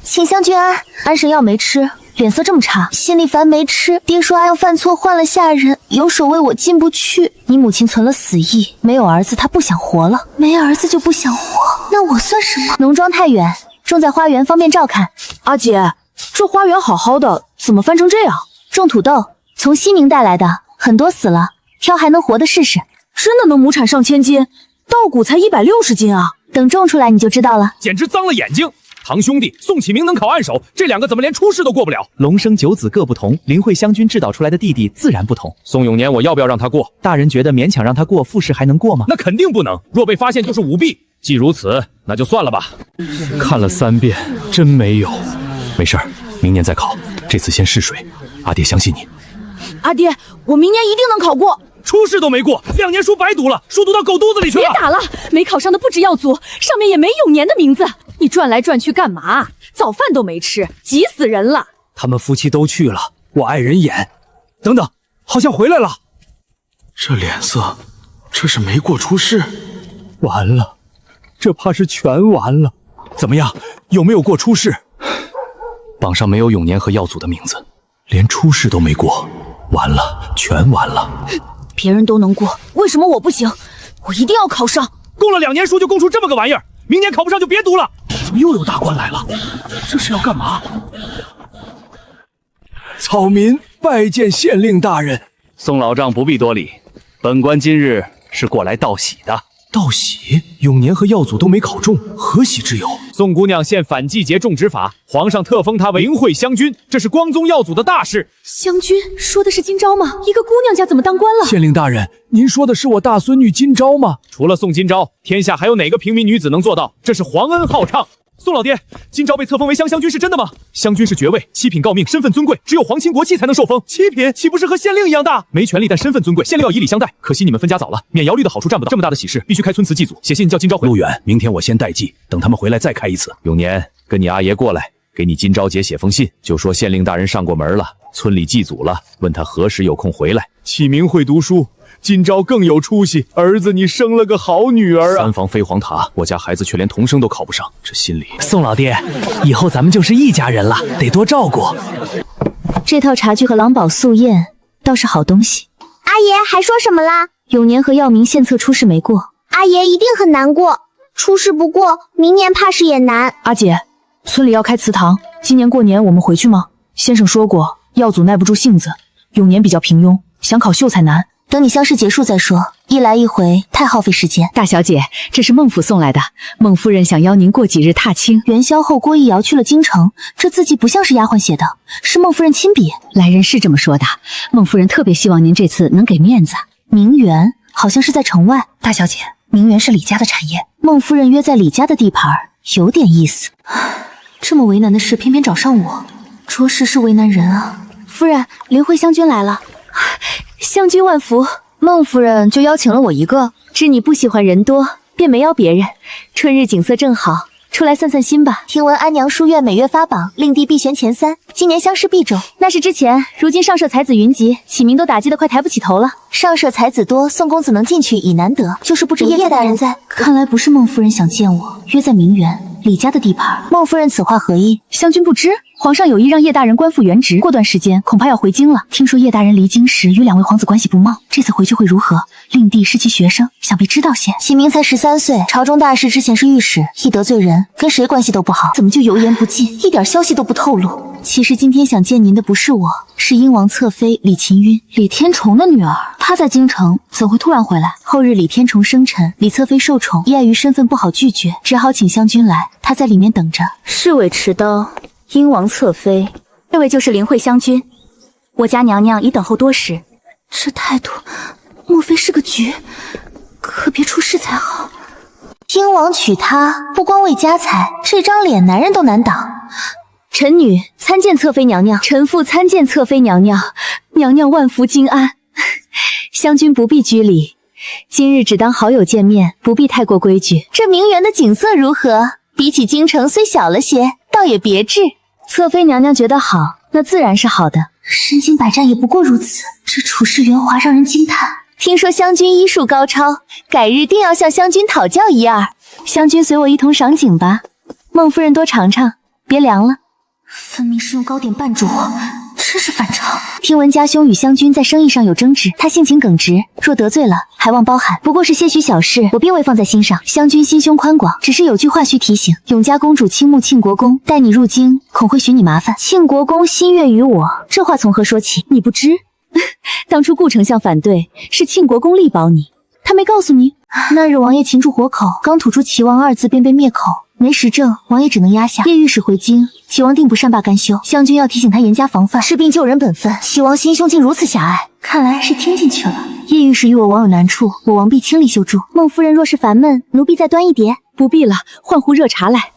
请将军安，安神药没吃，脸色这么差，心里烦没吃。爹说安犯错换了下人，有守卫我进不去。你母亲存了死意，没有儿子她不想活了，没儿子就不想活，那我算什么？农庄太远，种在花园方便照看。阿姐，这花园好好的，怎么翻成这样？种土豆，从西宁带来的，很多死了，挑还能活的试试。真的能亩产上千斤，稻谷才160斤啊！等种出来你就知道了。简直脏了眼睛！堂兄弟宋启明能考暗手，这2个怎么连初试都过不了？龙生九子各不同，林慧湘军制导出来的弟弟自然不同。宋永年，我要不要让他过？大人觉得勉强让他过复试还能过吗？那肯定不能，若被发现就是舞弊。既如此，那就算了吧。看了3遍，真没有。没事儿，明年再考，这次先试水。阿爹相信你。阿爹，我明年一定能考过。初试都没过，2年书白读了，书读到狗肚子里去了。别打了，没考上的不止耀祖，上面也没永年的名字。你转来转去干嘛？早饭都没吃，急死人了。他们夫妻都去了，我爱人眼。等等，好像回来了。这脸色，这是没过初试。完了，这怕是全完了。怎么样，有没有过初试？榜上没有永年和耀祖的名字，连初试都没过。完了，全完了。别人都能过，为什么我不行？我一定要考上。供了2年书就供出这么个玩意儿，明年考不上就别读了。怎么又有大官来了？这是要干嘛？草民拜见县令大人。宋老丈不必多礼，本官今日是过来道喜的。道喜？永年和耀祖都没考中，何喜之有？宋姑娘现反季节种植法，皇上特封她为灵慧湘军，这是光宗耀祖的大事。湘军说的是金昭吗？一个姑娘家怎么当官了？县令大人，您说的是我大孙女金昭吗？除了宋金昭，天下还有哪个平民女子能做到？这是皇恩浩畅。宋老爹，金昭被册封为湘军是真的吗？湘军是爵位，7品诰命，身份尊贵，只有皇亲国戚才能受封。7品岂不是和县令一样大？没权力但身份尊贵，县令要以礼相待。可惜你们分家早了，免徭役的好处占不到。这么大的喜事，必须开村祠祭祖，写信叫金昭回。路远，明天我先代祭，等他们回来再开一次。永年，跟你阿爷过来，给你金昭姐写封信，就说县令大人上过门了，村里祭祖了，问他何时有空回来。启明会读书，今朝更有出息。儿子，你生了个好女儿啊！3房飞黄塔，我家孩子却连童生都考不上，这心里……宋老爹，以后咱们就是一家人了，得多照顾。这套茶具和狼宝素宴倒是好东西。阿爷还说什么啦？永年和耀明献策初试没过，阿爷一定很难过。初试不过，明年怕是也难。阿姐，村里要开祠堂，今年过年我们回去吗？先生说过，耀祖耐不住性子，永年比较平庸，想考秀才难。等你乡试结束再说，一来一回太耗费时间。大小姐，这是孟府送来的，孟夫人想邀您过几日踏青。元宵后，郭逸瑶去了京城，这字迹不像是丫鬟写的，是孟夫人亲笔。来人是这么说的，孟夫人特别希望您这次能给面子。名媛好像是在城外，大小姐，名媛是李家的产业，孟夫人约在李家的地盘，有点意思。这么为难的事偏偏找上我，着实是为难人啊。夫人，林慧湘军来了。湘军万福，孟夫人就邀请了我一个，知你不喜欢人多，便没邀别人。春日景色正好，出来散散心吧。听闻安娘书院每月发榜，令弟必选前3，今年乡试必中。那是之前，如今上社才子云集，起名都打击得快抬不起头了。上社才子多，宋公子能进去已难得，就是不知叶大人在。看来不是孟夫人想见我，约在明园李家的地盘。孟夫人此话何意？湘君不知，皇上有意让叶大人官复原职，过段时间恐怕要回京了。听说叶大人离京时与2位皇子关系不茂，这次回去会如何？令弟是其学生，想必知道些。启明才13岁，朝中大事之前是御史，一得罪人，跟谁关系都不好，怎么就油盐不进，一点消息都不透露？其实今天想见您的不是我，是英王侧妃李琴晕，李天崇的女儿。她在京城，怎会突然回来？后日李天崇生辰，李侧妃受宠，碍于身份不好拒绝，只好请湘君来。她在里面等着。侍卫持刀，英王侧妃，这位就是林慧湘君，我家娘娘已等候多时。这态度，莫非是个局？可别出事才好。英王娶她，不光为家财，这张脸男人都难挡。臣女参见侧妃娘娘，臣妇参见侧妃娘娘，娘娘万福金安。湘君不必拘礼，今日只当好友见面，不必太过规矩。这明园的景色如何？比起京城虽小了些，倒也别致。侧妃娘娘觉得好，那自然是好的。身经百战也不过如此，这处事圆滑让人惊叹。听说湘君医术高超，改日定要向湘君讨教一二。湘君随我一同赏景吧，孟夫人多尝尝，别凉了。分明是用糕点绊住我，真是反常。听闻家兄与湘君在生意上有争执，他性情耿直，若得罪了，还望包涵。不过是些许小事，我并未放在心上。湘君心胸宽广，只是有句话需提醒：永嘉公主倾慕庆国公，待你入京，恐会许你麻烦。庆国公心悦于我，这话从何说起？你不知，当初顾丞相反对，是庆国公力保你，他没告诉你。那日王爷擒住活口，刚吐出齐王2字，便被灭口。没实证，王爷只能压下。叶御史回京，齐王定不善罢甘休。湘君要提醒他严加防范，治病救人本分。齐王心胸竟如此狭隘，看来是听进去了。叶御史与我王有难处，我王必倾力修筑。孟夫人若是烦闷，奴婢再端一碟。不必了，换壶热茶来。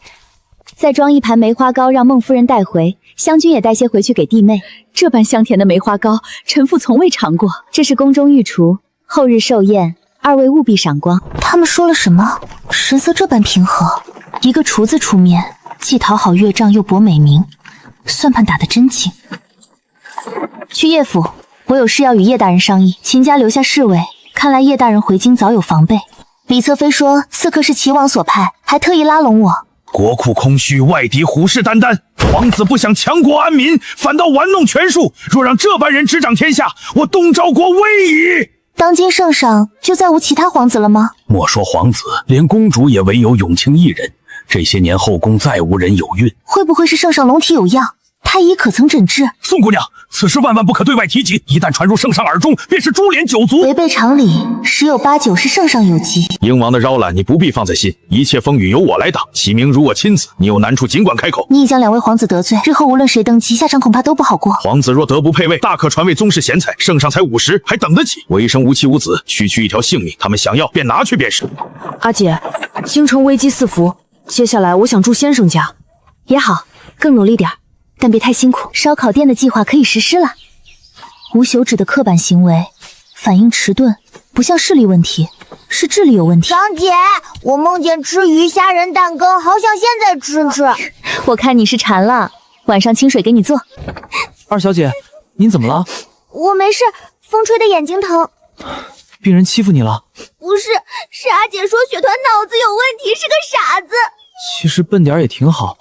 再装一盘梅花糕，让孟夫人带回。湘君也带些回去给弟妹。这般香甜的梅花糕，臣妇从未尝过。这是宫中御厨，后日寿宴，2位务必赏光。他们说了什么？神色这般平和。一个厨子出面，既讨好岳丈又博美名，算盘打得真精。去叶府，我有事要与叶大人商议。秦家留下侍卫，看来叶大人回京早有防备。李侧妃说刺客是齐王所派，还特意拉拢我。国库空虚，外敌虎视眈眈，皇子不想强国安民，反倒玩弄权术。若让这般人执掌天下，我东昭国危矣。当今圣上就再无其他皇子了吗？莫说皇子，连公主也唯有永庆一人。这些年后宫再无人有孕，会不会是圣上龙体有恙？太医可曾诊治？宋姑娘，此事万万不可对外提及，一旦传入圣上耳中，便是株连九族。违背常理，十有八九是圣上有疾。英王的扰揽你不必放在心，一切风雨由我来挡。齐明如我亲子，你有难处尽管开口。你已将2位皇子得罪，日后无论谁登基，下场恐怕都不好过。皇子若德不配位，大可传位宗室贤才。圣上才50，还等得起？我一生无妻无子，区区一条性命，他们想要便拿去便是。阿姐，京城危机四伏，接下来我想住先生家。也好，更努力点，但别太辛苦。烧烤店的计划可以实施了。无休止的刻板行为，反应迟钝，不像视力问题，是智力有问题。长姐，我梦见吃鱼虾仁蛋羹，好想现在吃吃。我看你是馋了，晚上清水给你做。二小姐，您怎么了？我没事，风吹的眼睛疼。病人欺负你了？不是，是阿姐说雪团脑子有问题，是个傻子。其实笨点也挺好，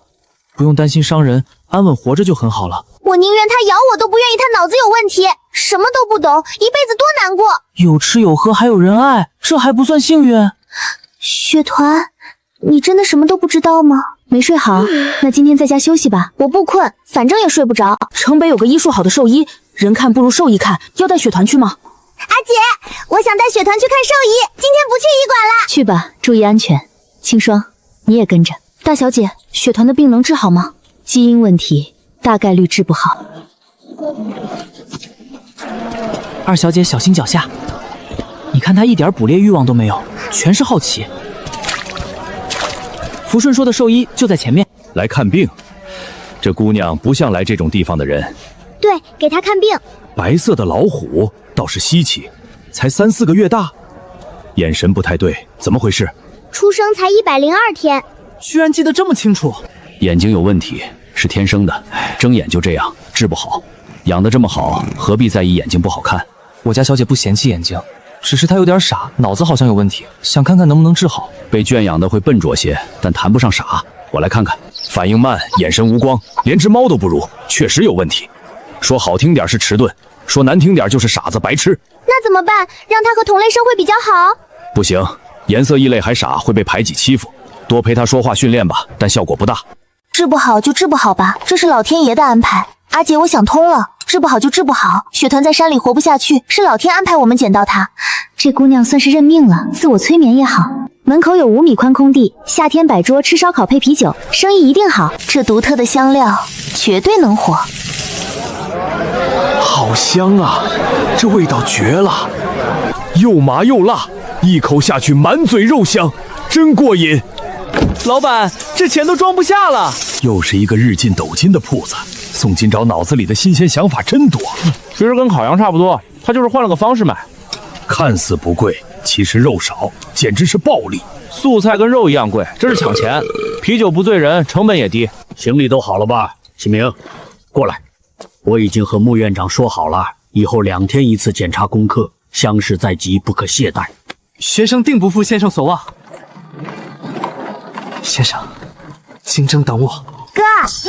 不用担心伤人，安稳活着就很好了。我宁愿他咬我，都不愿意他脑子有问题，什么都不懂，一辈子多难过。有吃有喝还有人爱，这还不算幸运？雪团，你真的什么都不知道吗？没睡好，那今天在家休息吧。我不困，反正也睡不着。城北有个医术好的兽医，人看不如兽医看，要带雪团去吗？阿姐，我想带雪团去看兽医，今天不去医馆了。去吧，注意安全。清霜，你也跟着。大小姐，雪团的病能治好吗？基因问题，大概率治不好。二小姐小心脚下，你看她一点捕猎欲望都没有，全是好奇。福顺说的兽医就在前面。来看病，这姑娘不像来这种地方的人。对，给她看病。白色的老虎倒是稀奇，才3、4个月大，眼神不太对，怎么回事？出生才102天，居然记得这么清楚。眼睛有问题是天生的，睁眼就这样，治不好。养得这么好，何必在意眼睛不好看？我家小姐不嫌弃眼睛，只是她有点傻，脑子好像有问题，想看看能不能治好。被圈养的会笨拙些，但谈不上傻。我来看看，反应慢，眼神无光，连只猫都不如，确实有问题。说好听点是迟钝，说难听点就是傻子白痴。那怎么办？让他和同类生会比较好？不行，颜色异类还傻，会被排挤欺负。多陪他说话训练吧，但效果不大。治不好就治不好吧，这是老天爷的安排。阿姐，我想通了，治不好就治不好。雪团在山里活不下去，是老天安排我们捡到她。这姑娘算是认命了，自我催眠也好。门口有5米宽空地，夏天摆桌吃烧烤配啤酒，生意一定好。这独特的香料绝对能火。好香啊，这味道绝了，又麻又辣，一口下去满嘴肉香，真过瘾。老板，这钱都装不下了。又是一个日进斗金的铺子，宋金钊脑子里的新鲜想法真多。其实跟烤羊差不多，他就是换了个方式卖。看似不贵，其实肉少，简直是暴利。素菜跟肉一样贵，这是抢钱。啤酒不醉人，成本也低。行李都好了吧？启明，过来。我已经和穆院长说好了，以后2天一次检查功课，相事在即，不可懈怠。学生定不负先生所望。先生，金铮等我。哥，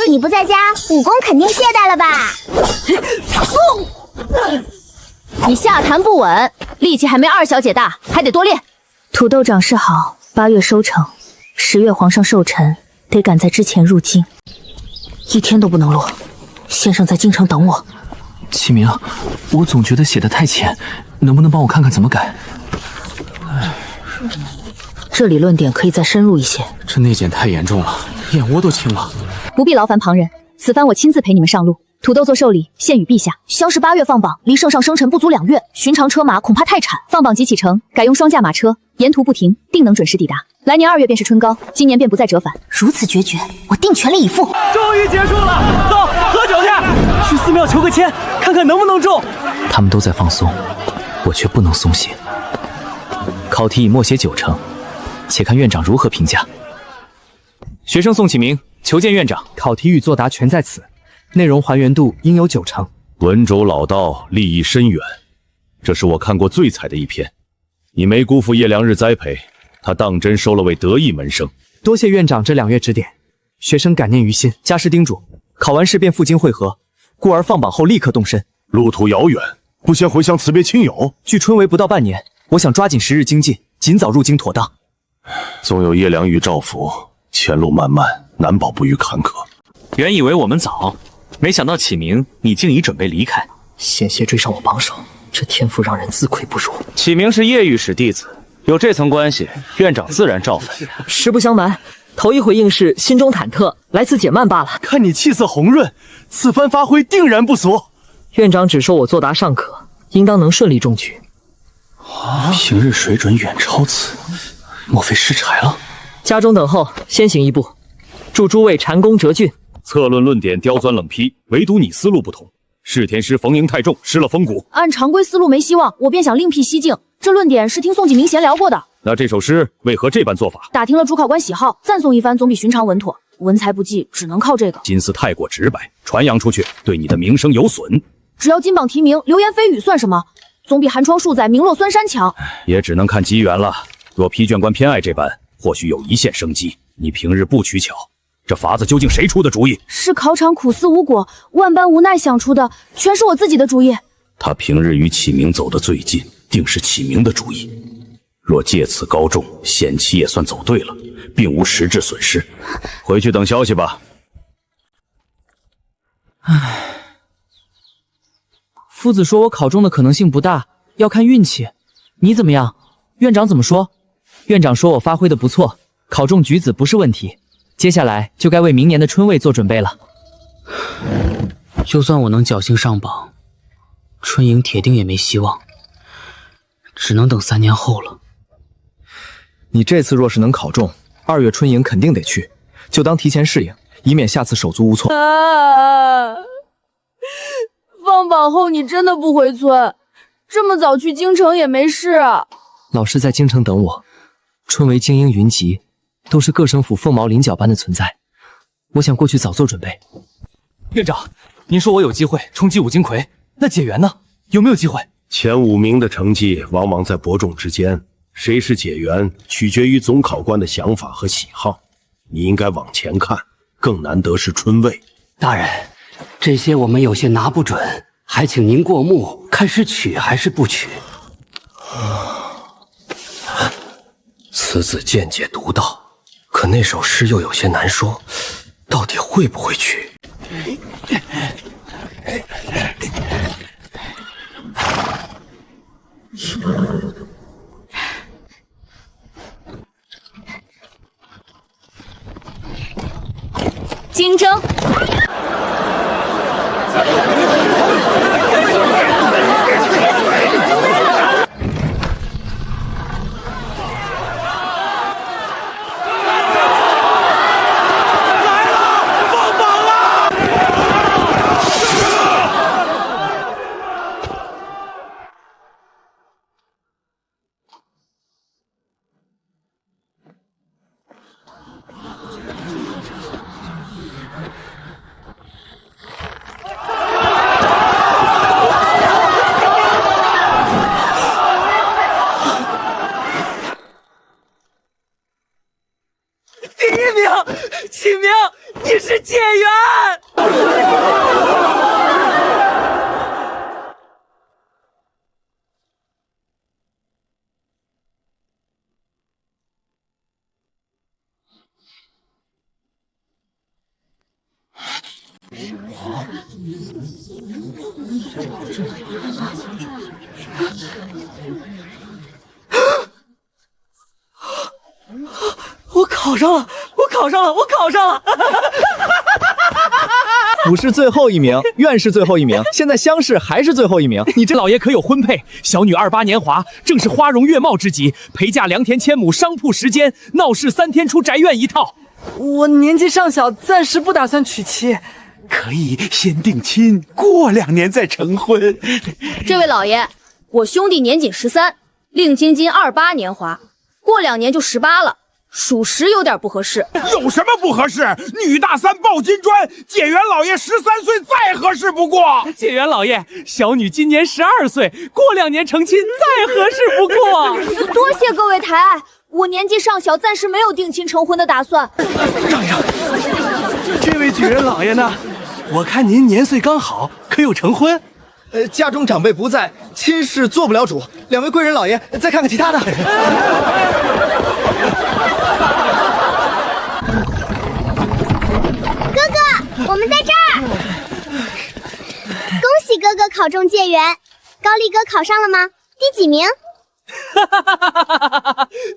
你不在家，武功肯定懈怠了吧？你下盘不稳，力气还没二小姐大，还得多练。土豆长势好，8月收成，10月皇上寿辰，得赶在之前入京，1天都不能落。先生在京城等我。启明，我总觉得写的太浅，能不能帮我看看怎么改？这里论点可以再深入一些。这内检太严重了，眼窝都青了。不必劳烦旁人，此番我亲自陪你们上路。土豆做寿礼，献与陛下。乡试8月放榜，离圣上生辰不足2月，寻常车马恐怕太产。放榜即启程，改用双驾马车，沿途不停，定能准时抵达。来年2月便是春高，今年便不再折返。如此决绝，我定全力以赴。终于结束了，走，喝酒去寺庙求个签，看看能不能中。他们都在放松，我却不能松懈。考题已默写9成，且看院长如何评价。学生宋启明求见院长。考题与作答全在此，内容还原度应有9成。文帚老道，立意深远，这是我看过最彩的一篇。你没辜负叶良日栽培，他当真收了位得意门生。多谢院长这2月指点，学生感念于心，家师叮嘱，考完试便赴京会合，故而放榜后立刻动身。路途遥远，不先回乡辞别亲友？距春闱不到半年，我想抓紧时日精进，尽早入京妥当。纵有叶良玉照拂，前路漫漫，难保不遇坎坷。原以为我们早，没想到启明你竟已准备离开。险些追上我榜首，这天赋让人自愧不如。启明是叶御史弟子，有这层关系，院长自然照分。实不相瞒，头一回应试，心中忐忑，来此解慢罢了。看你气色红润，此番发挥定然不俗。院长只说我作答尚可，应当能顺利中举。平日水准远超此，莫非失柴了？家中等候，先行一步。祝诸位蟾宫折俊。策论论点刁钻冷僻，唯独你思路不同。世田师逢迎太重，失了风骨。按常规思路没希望，我便想另辟蹊径。这论点是听宋启明闲聊过的。那这首诗为何这般做法？打听了主考官喜好，赞颂一番总比寻常稳妥。文才不济，只能靠这个。心思太过直白，传扬出去对你的名声有损。只要金榜题名，流言蜚语算什么？总比寒窗数载，名落孙山强。也只能看机缘了。若批卷官偏爱这般，或许有一线生机。你平日不取巧，这法子究竟谁出的主意？是考场苦思无果，万般无奈想出的，全是我自己的主意。他平日与启明走得最近，定是启明的主意。若借此高中，险棋也算走对了，并无实质损失。回去等消息吧。夫子说我考中的可能性不大，要看运气。你怎么样？院长怎么说？院长说我发挥的不错，考中举子不是问题。接下来就该为明年的春闱做准备了。就算我能侥幸上榜，春营铁定也没希望，只能等3年后了。你这次若是能考中，2月春营肯定得去，就当提前适应，以免下次手足无措。放榜后你真的不回村？这么早去京城也没事啊。老师在京城等我，春闱精英云集，都是各省府凤毛麟角般的存在。我想过去早做准备。院长，您说我有机会冲击5金魁，那解元呢？有没有机会？前5名的成绩往往在伯仲之间，谁是解元，取决于总考官的想法和喜好。你应该往前看，更难得是春味。大人，这些我们有些拿不准，还请您过目，看是取还是不取。此子见解独到，可那首诗又有些难说，到底会不会取？金征。启明，你是解元！我考上了！我考上了！我考上了！府试最后1名，院士最后1名，现在乡试还是最后1名。你这老爷可有婚配？小女28年华，正是花容月貌之极，陪嫁良田千亩，商铺10间，闹市3天出宅院1套。我年纪尚小，暂时不打算娶妻，可以先定亲，过2年再成婚。这位老爷，我兄弟年仅13，令金金28年华，过2年就18了。属实有点不合适。有什么不合适？女大3抱金砖，解元老爷13岁再合适不过。解元老爷，小女今年12岁，过2年成亲再合适不过。多谢各位抬爱，我年纪尚小，暂时没有定亲成婚的打算。让一让，这位举人老爷呢？我看您年岁刚好，可有成婚？家中长辈不在，亲事做不了主。2位贵人老爷，再看看其他的。哥哥，我们在这儿。恭喜哥哥考中解元，高丽哥考上了吗？第几名？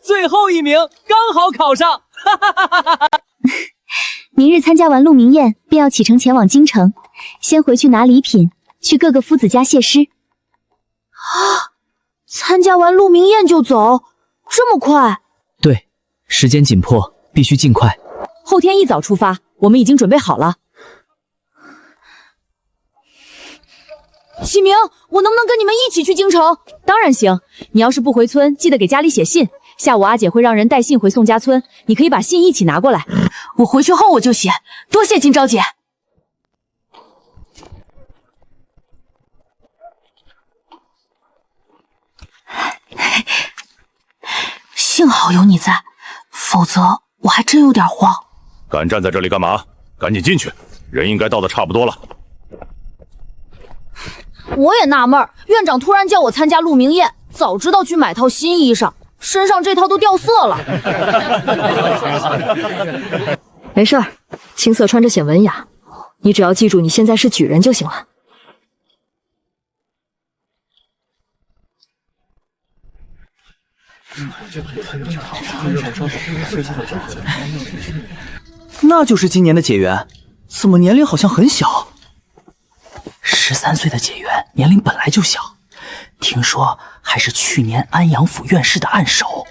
最后1名，刚好考上。明日参加完鹿鸣宴，便要启程前往京城，先回去拿礼品，去各个夫子家谢师。啊！参加完鹿鸣宴就走，这么快？对，时间紧迫，必须尽快。后天一早出发，我们已经准备好了。启明，我能不能跟你们一起去京城？当然行，你要是不回村，记得给家里写信。下午阿姐会让人带信回宋家村，你可以把信一起拿过来。我回去后我就写，多谢金昭姐。幸好有你在，否则我还真有点慌。敢站在这里干嘛？赶紧进去，人应该到的差不多了。我也纳闷，院长突然叫我参加鹿鸣宴，早知道去买套新衣裳，身上这套都掉色了。没事儿，青色穿着显文雅，你只要记住你现在是举人就行了。那就是今年的解元，怎么年龄好像很小？13岁的解元年龄本来就小，听说还是去年安阳府院士的暗手。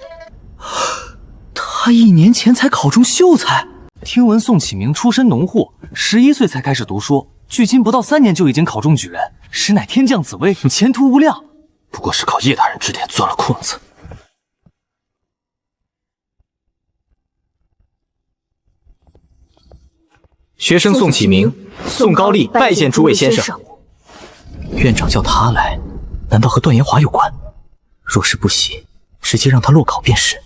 他1年前才考中秀才。听闻宋启明出身农户，11岁才开始读书，距今不到3年就已经考中举人，实乃天降紫薇，前途无量。不过是靠叶大人指点钻了空子。学生宋启明、宋高丽拜见诸位先生。院长叫他来，难道和段延华有关？若是不喜，直接让他落考便是。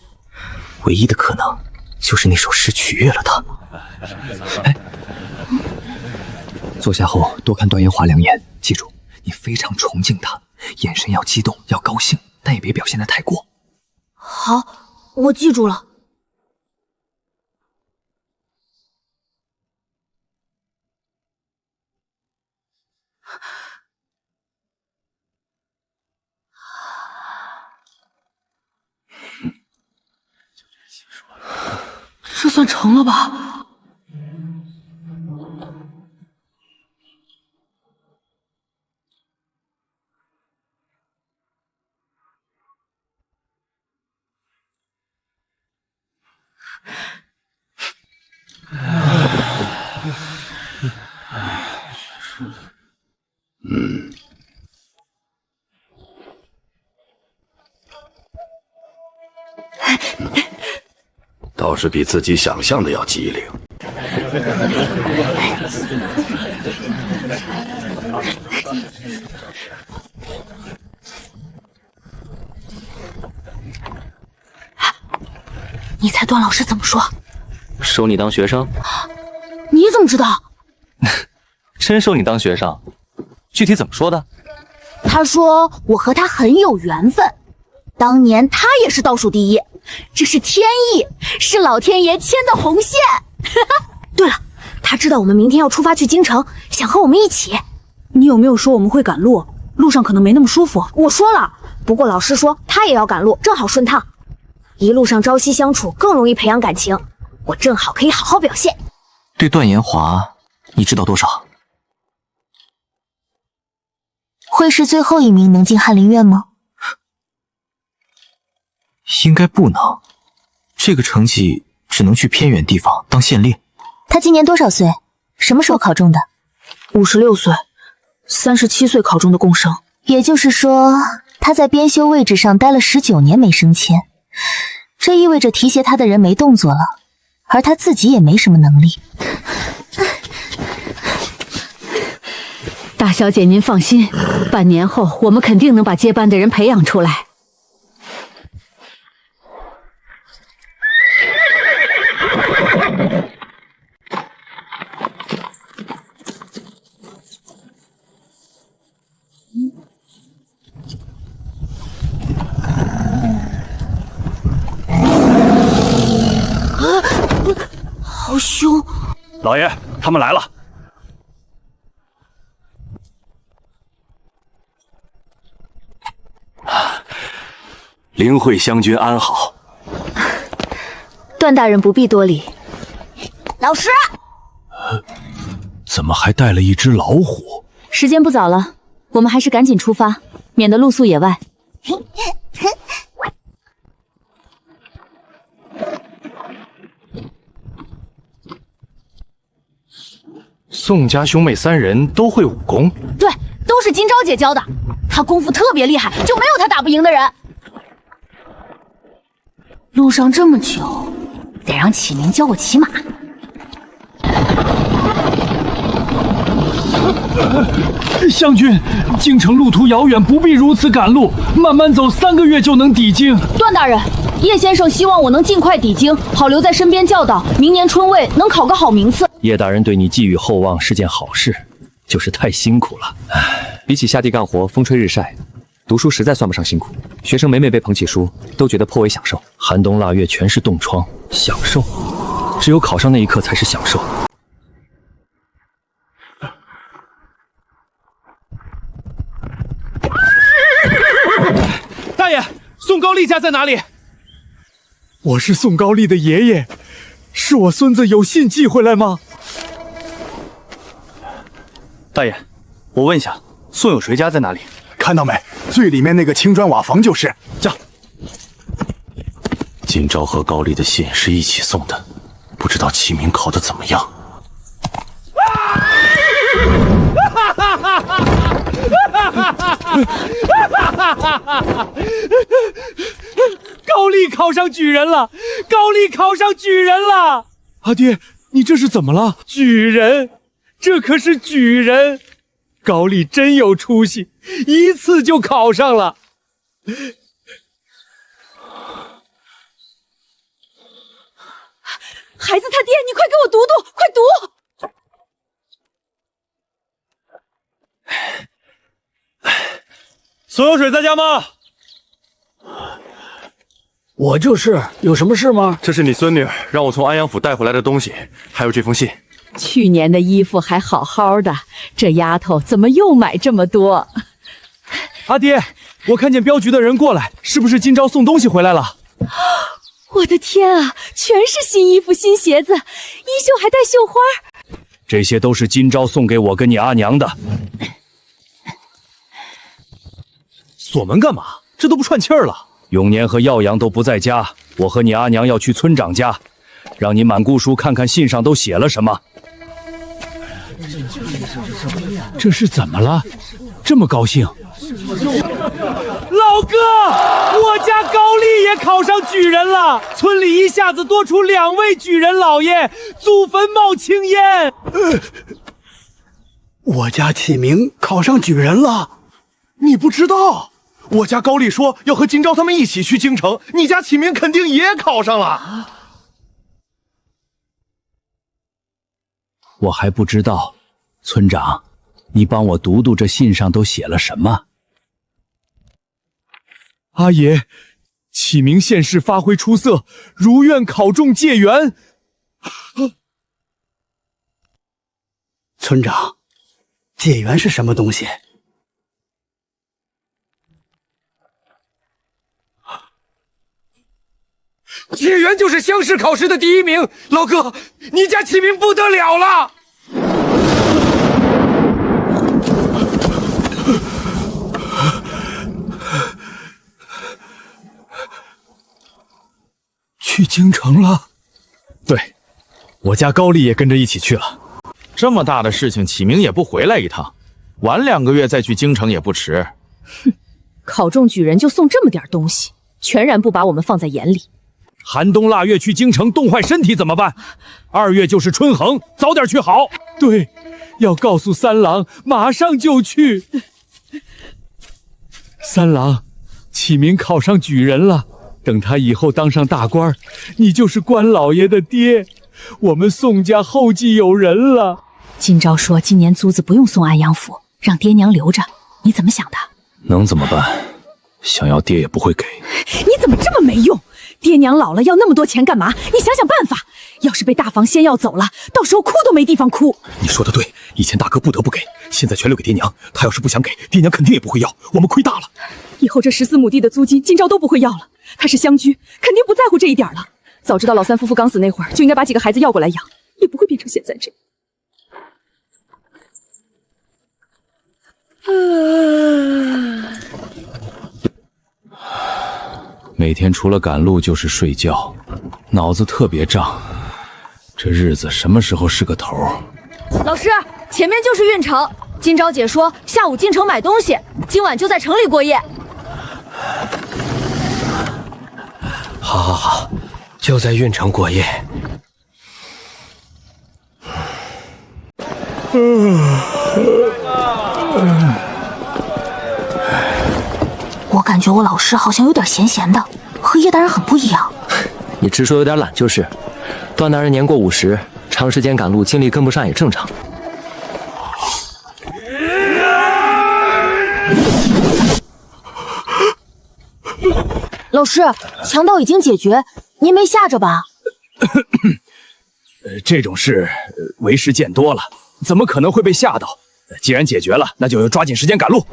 唯一的可能就是那首诗取悦了他。哎，坐下后多看段延华两眼，记住，你非常崇敬他，眼神要激动，要高兴，但也别表现得太过。好，我记住了。这算成了吧？倒是比自己想象的要机灵。你猜段老师怎么说？收你当学生？你怎么知道？真收你当学生？具体怎么说的？他说我和他很有缘分，当年他也是倒数第一，这是天意，是老天爷牵的红线。对了，他知道我们明天要出发去京城，想和我们一起。你有没有说我们会赶路？路上可能没那么舒服。我说了，不过老师说他也要赶路，正好顺趟。一路上朝夕相处，更容易培养感情，我正好可以好好表现。对段延华，你知道多少？会是最后一名能进翰林院吗？应该不能，这个成绩只能去偏远地方当县令。他今年多少岁？什么时候考中的？56岁，37岁考中的贡生。也就是说，他在编修位置上待了19年没升迁，这意味着提携他的人没动作了，而他自己也没什么能力。大小姐您放心，半年后我们肯定能把接班的人培养出来。好凶！老爷，他们来了。灵慧将军安好。段大人不必多礼。老师，怎么还带了一只老虎？时间不早了，我们还是赶紧出发，免得露宿野外。宋家兄妹3人都会武功？对，都是金钊姐教的。她功夫特别厉害，就没有她打不赢的人。路上这么久，得让启明教我骑马。湘君，京城路途遥远，不必如此赶路，慢慢走，3个月就能抵京。段大人，叶先生希望我能尽快抵京，好留在身边教导，明年春闱能考个好名次。叶大人对你寄予厚望是件好事，就是太辛苦了。比起下地干活，风吹日晒，读书实在算不上辛苦。学生每每被捧起书，都觉得颇为享受。寒冬腊月全是冻疮，享受？只有考上那一刻才是享受。大爷，宋高丽家在哪里？我是宋高丽的爷爷，是我孙子有信寄回来吗？大爷，我问一下，宋有谁家在哪里？看到没？最里面那个青砖瓦房就是。驾！金钊和高丽的信是一起送的，不知道启明考得怎么样。高丽考上举人了！高丽考上举人了！阿爹，你这是怎么了？举人，这可是举人，高丽真有出息，一次就考上了。孩子他爹，你快给我读读，快读！苏有水在家吗？我就是，有什么事吗？这是你孙女让我从安阳府带回来的东西，还有这封信。去年的衣服还好好的，这丫头怎么又买这么多？阿爹，我看见镖局的人过来，是不是今朝送东西回来了？我的天啊，全是新衣服、新鞋子，衣袖还带绣花。这些都是今朝送给我跟你阿娘的。锁门干嘛？这都不串气儿了。永年和耀阳都不在家，我和你阿娘要去村长家，让你满姑叔看看信上都写了什么。这是怎么了？这么高兴？老哥，我家高丽也考上举人了，村里一下子多出2位举人老爷，祖坟冒青烟。我家启明考上举人了，你不知道？我家高丽说要和今朝他们一起去京城，你家启明肯定也考上了。我还不知道，村长，你帮我读读这信上都写了什么。阿爷，启明县试发挥出色，如愿考中解元。村长，解元是什么东西？解元就是乡试考试的第1名，老哥，你家启明不得了了！去京城了？对，我家高丽也跟着一起去了。这么大的事情，启明也不回来一趟，晚2个月再去京城也不迟。哼，考中举人就送这么点东西，全然不把我们放在眼里。寒冬腊月去京城冻坏身体怎么办？2月就是春衡，早点去好。对，要告诉三郎，马上就去。三郎，启明考上举人了，等他以后当上大官，你就是关老爷的爹，我们宋家后继有人了。今朝说今年租子不用送安阳府，让爹娘留着，你怎么想的？能怎么办？想要爹也不会给。你怎么这么没用？爹娘老了要那么多钱干嘛？你想想办法。要是被大房仙要走了，到时候哭都没地方哭。你说的对，以前大哥不得不给，现在全留给爹娘。他要是不想给，爹娘肯定也不会要，我们亏大了。以后这14亩地的租金，今朝都不会要了。他是乡居，肯定不在乎这一点了。早知道老三夫妇刚死那会儿，就应该把几个孩子要过来养，也不会变成现在这样。每天除了赶路就是睡觉，脑子特别胀。这日子什么时候是个头？老师，前面就是运城。今朝姐说下午进城买东西，今晚就在城里过夜。好好好，就在运城过夜。我感觉我老师好像有点闲闲的，和叶大人很不一样。你直说有点懒就是。段大人年过50，长时间赶路，精力跟不上也正常。老师，强盗已经解决，您没吓着吧？这种事为师见多了，怎么可能会被吓到？既然解决了，那就要抓紧时间赶路。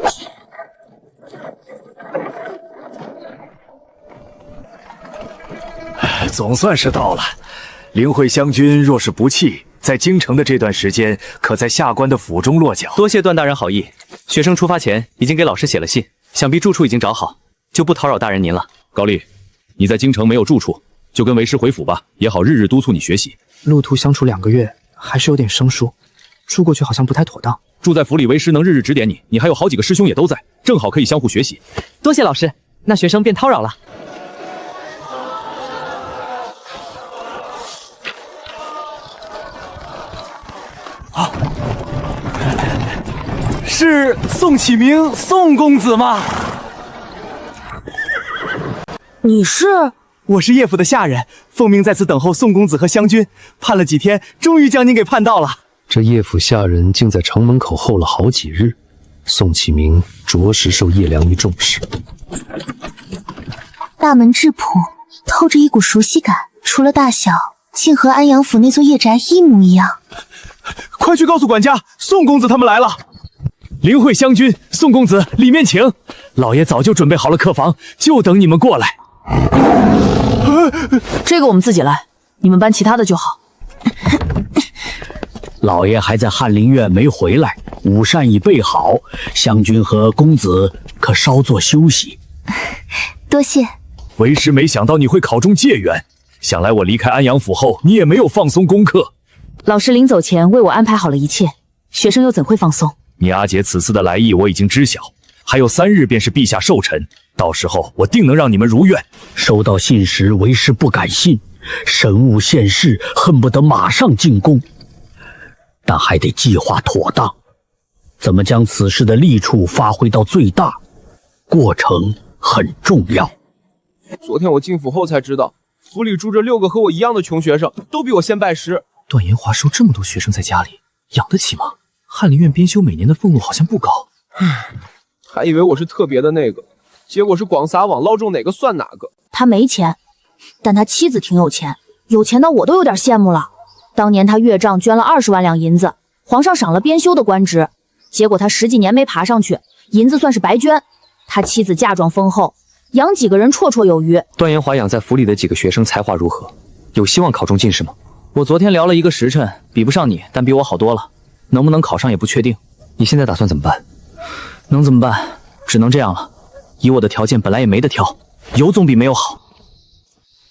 总算是到了。灵慧将军若是不弃，在京城的这段时间，可在下官的府中落脚。多谢段大人好意，学生出发前已经给老师写了信，想必住处已经找好，就不叨扰大人您了。高丽，你在京城没有住处，就跟为师回府吧，也好日日督促你学习。路途相处2个月，还是有点生疏，住过去好像不太妥当。住在府里，为师能日日指点你，你还有好几个师兄也都在，正好可以相互学习。多谢老师，那学生便叨扰了。是宋启明，宋公子吗？你是？我是叶府的下人，奉命在此等候宋公子和湘君，盼了几天，终于将您给盼到了。这叶府下人竟在城门口候了好几日，宋启明着实受叶良一重视。大门质朴，透着一股熟悉感，除了大小，竟和安阳府那座夜宅一模一样。快去告诉管家，宋公子他们来了。灵会湘君，宋公子，里面请。老爷早就准备好了客房，就等你们过来。这个我们自己来，你们搬其他的就好。老爷还在翰林院没回来，午膳已备好，湘君和公子可稍作休息。多谢。为师没想到你会考中解元，想来我离开安阳府后，你也没有放松功课。老师临走前为我安排好了一切，学生又怎会放松？你阿姐此次的来意我已经知晓，还有3日便是陛下寿辰，到时候我定能让你们如愿。收到信时，为师不敢信，神物现世，恨不得马上进宫，但还得计划妥当，怎么将此事的利处发挥到最大，过程很重要。昨天我进府后才知道，府里住着6个和我一样的穷学生，都比我先拜师。段延华收这么多学生在家里，养得起吗？翰林院编修每年的俸禄好像不高。还以为我是特别的那个，结果是广撒网，捞中哪个算哪个。他没钱，但他妻子挺有钱，有钱到我都有点羡慕了。当年他岳丈捐了20万两银子，皇上赏了编修的官职，结果他10几年没爬上去，银子算是白捐。他妻子嫁妆丰厚，养几个人绰绰有余。段延华养在府里的几个学生才华如何？有希望考中进士吗？我昨天聊了一个时辰，比不上你，但比我好多了。能不能考上也不确定。你现在打算怎么办？能怎么办？只能这样了。以我的条件，本来也没得挑，有总比没有好。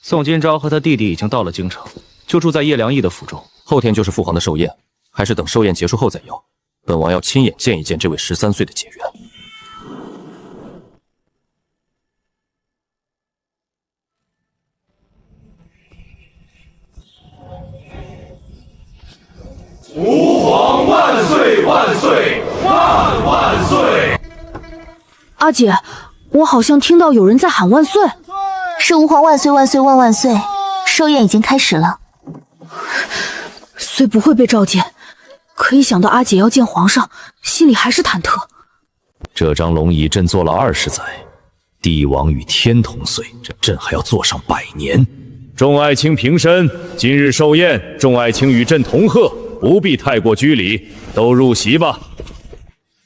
宋今朝和他弟弟已经到了京城，就住在叶良义的府中。后天就是父皇的寿宴，还是等寿宴结束后再邀。本王要亲眼见一见这位13岁的解元。吾皇万岁万岁万万岁！阿姐，我好像听到有人在喊万岁。是吾皇万岁万岁万万岁！寿宴已经开始了。虽不会被召见，可一想到阿姐要见皇上，心里还是忐忑。这张龙椅朕坐了20载，帝王与天同岁，这朕还要坐上100年。众爱卿平身，今日寿宴，众爱卿与朕同贺。不必太过拘礼，都入席吧。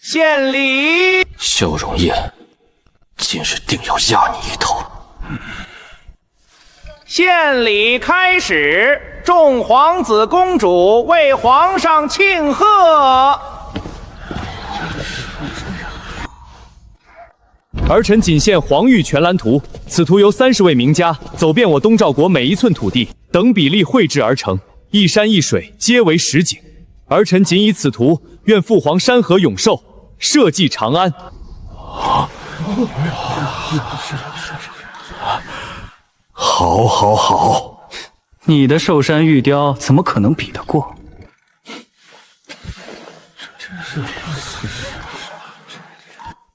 献礼。萧荣燕，今日定要压你一头。献礼开始，众皇子公主为皇上庆贺。儿臣谨献皇御全览图，此图由30位名家走遍我东赵国每一寸土地，等比例绘制而成。一山一水皆为实景，儿臣仅以此图，愿父皇山河永寿，社稷长安。好，好，好！你的寿山玉雕怎么可能比得过？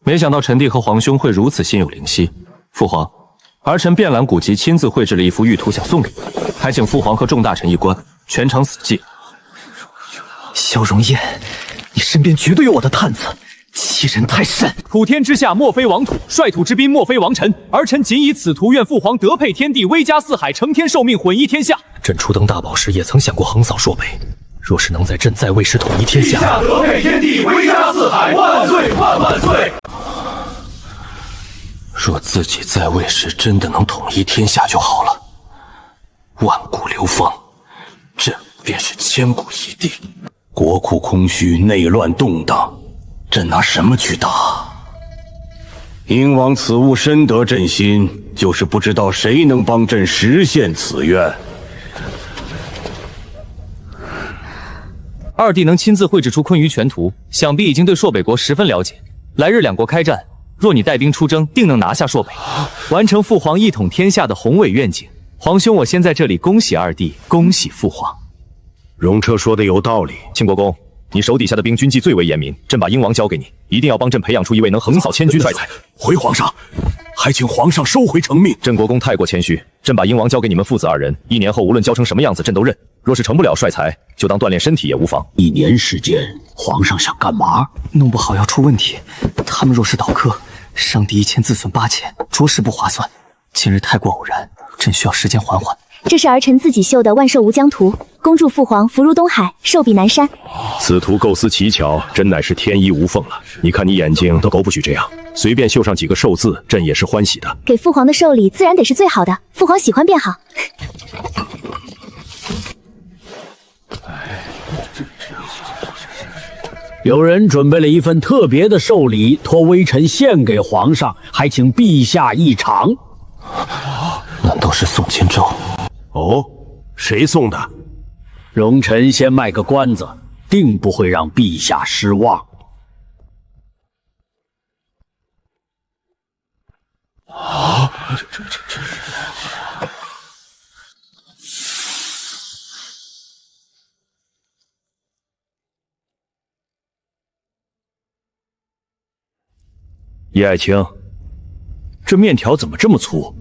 没想到臣弟和皇兄会如此心有灵犀。父皇，儿臣遍览古籍，亲自绘制了一幅玉图，想送给你，还请父皇和众大臣一观。全场死记。萧荣燕，你身边绝对有我的探子，欺人太甚！普天之下莫非王土，率土之滨莫非王臣。儿臣仅以此图，愿父皇德配天地，威加四海，承天受命，混一天下。朕初登大宝时，也曾想过横扫朔北，若是能在朕在位时统一天下，陛下德配天地，威加四海，万岁万万岁！若自己在位时真的能统一天下就好了。万古流芳，朕便是千古一帝。国库空虚，内乱动荡，朕拿什么去打？英王此物深得朕心，就是不知道谁能帮朕实现此愿。二弟能亲自绘制出昆鱼全图，想必已经对朔北国十分了解。来日两国开战，若你带兵出征，定能拿下朔北，完成父皇一统天下的宏伟愿景。皇兄，我先在这里恭喜二弟，恭喜父皇。容车说的有道理，庆国公，你手底下的兵军纪最为严明，朕把鹰王交给你，一定要帮朕培养出一位能横扫千军帅才。回皇上，还请皇上收回成命。镇国公太过谦虚，朕把鹰王交给你们父子二人，1年后无论教成什么样子，朕都认。若是成不了帅才，就当锻炼身体也无妨。1年时间，皇上想干嘛？弄不好要出问题。他们若是倒戈，伤敌1000，自损8000，着实不划算。今日太过偶然，朕需要时间缓缓。这是儿臣自己绣的万寿无疆图，恭祝父皇福如东海，寿比南山。此图构思奇巧，真乃是天衣无缝了。你看你眼睛都不许这样，随便绣上几个寿字，朕也是欢喜的。给父皇的寿礼自然得是最好的，父皇喜欢便好。有人准备了一份特别的寿礼，托微臣献给皇上，还请陛下一尝。难道是宋金州？哦，谁送的？容臣先卖个关子，定不会让陛下失望。啊！叶爱卿，这面条怎么这么粗？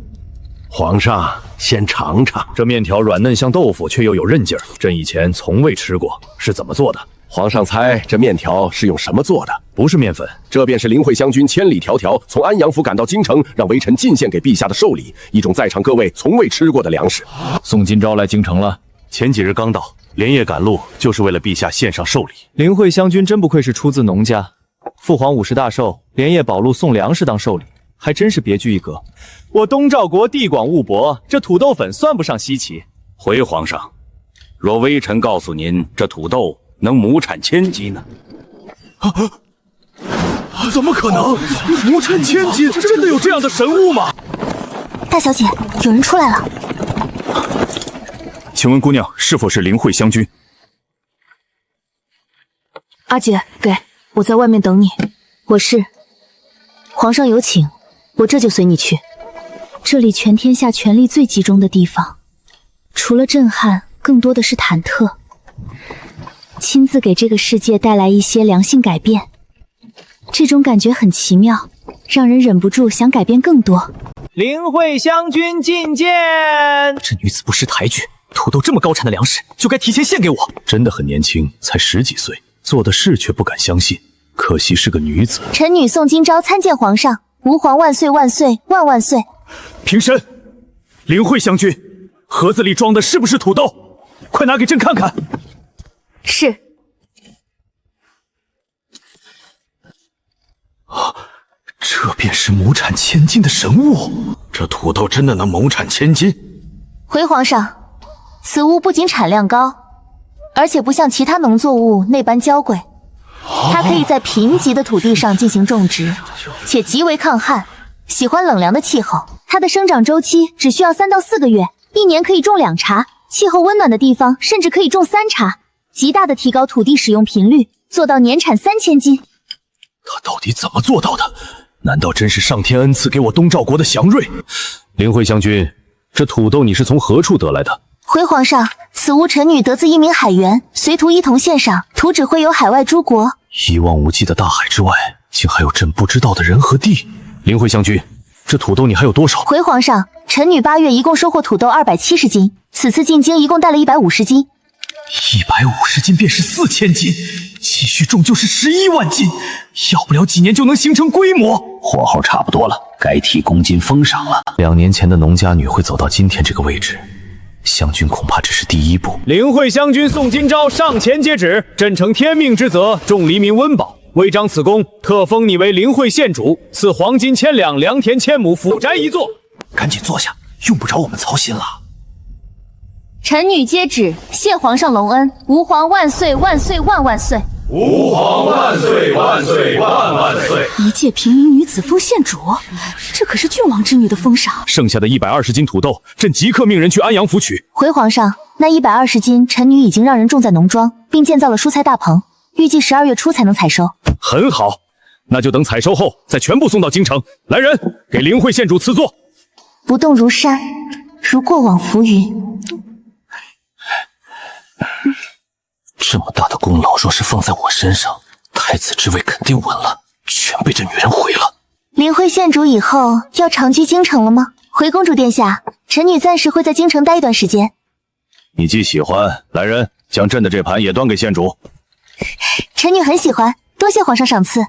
皇上，先尝尝。这面条软嫩像豆腐，却又有韧劲儿，朕以前从未吃过，是怎么做的？皇上猜这面条是用什么做的？不是面粉，这便是灵会将军千里迢迢从安阳府赶到京城，让微臣进献给陛下的寿礼，一种在场各位从未吃过的粮食。宋金钊来京城了，前几日刚到，连夜赶路，就是为了陛下献上寿礼。灵会将军真不愧是出自农家，父皇50大寿，连夜保路送粮食当寿礼，还真是别具一格。我东赵国地广物博，这土豆粉算不上稀奇。回皇上，若微臣告诉您，这土豆能亩产1000斤呢？怎么可能？亩产1000斤，真的有这样的神物吗？大小姐，有人出来了。请问姑娘是否是灵会将军？阿姐，给，我在外面等你。我是。皇上有请，我这就随你去。这里全天下权力最集中的地方，除了震撼，更多的是忐忑。亲自给这个世界带来一些良性改变，这种感觉很奇妙，让人忍不住想改变更多。灵会将军觐见。这女子不识抬举，土豆这么高产的粮食，就该提前献给我。真的很年轻，才10几岁，做的事却不敢相信。可惜是个女子。臣女宋金钊参见皇上，吾皇万岁万岁万万岁！平身，灵会将军，盒子里装的是不是土豆？快拿给朕看看。是。这便是亩产1000斤的神物。这土豆真的能亩产1000斤？回皇上，此物不仅产量高，而且不像其他农作物那般娇贵。它可以在贫瘠的土地上进行种植，且极为抗旱，喜欢冷凉的气候。它的生长周期只需要3到4个月，1年可以种2茬，气候温暖的地方甚至可以种3茬，极大的提高土地使用频率，做到年产3000斤。他到底怎么做到的？难道真是上天恩赐给我东赵国的祥瑞？灵会将军，这土豆你是从何处得来的？回皇上，此物臣女得自一名海员，随图一同献上，图纸绘有海外诸国。一望无际的大海之外，竟还有朕不知道的人和地。灵会将军，这土豆你还有多少？回皇上，臣女8月一共收获土豆270斤，此次进京一共带了150斤。150斤便是4000斤，继续种就是11万斤，要不了几年就能形成规模。火候差不多了，该提公斤封赏了。2年前的农家女会走到今天这个位置，湘军恐怕只是第一步。灵会将军宋金钊上前接旨，朕承天命之责，重黎民温饱，为彰此功，特封你为灵会县主，赐黄金1000两，良田1000亩，府宅1座。赶紧坐下，用不着我们操心了。臣女接旨，谢皇上隆恩，吾皇万岁万岁万万岁！吾皇万岁万岁万万岁！一介平民女子封县主，这可是郡王之女的封赏。剩下的120斤土豆，朕即刻命人去安阳府取。回皇上，那120斤，臣女已经让人种在农庄，并建造了蔬菜大棚，预计12月初才能采收。很好，那就等采收后再全部送到京城。来人，给灵会县主赐座。不动如山，如过往浮云。这么大的功劳，若是放在我身上，太子之位肯定稳了，全被这女人毁了。灵慧县主以后要长居京城了吗？回公主殿下，臣女暂时会在京城待一段时间。你既喜欢，来人，将朕的这盘也端给县主。臣女很喜欢，多谢皇上赏赐。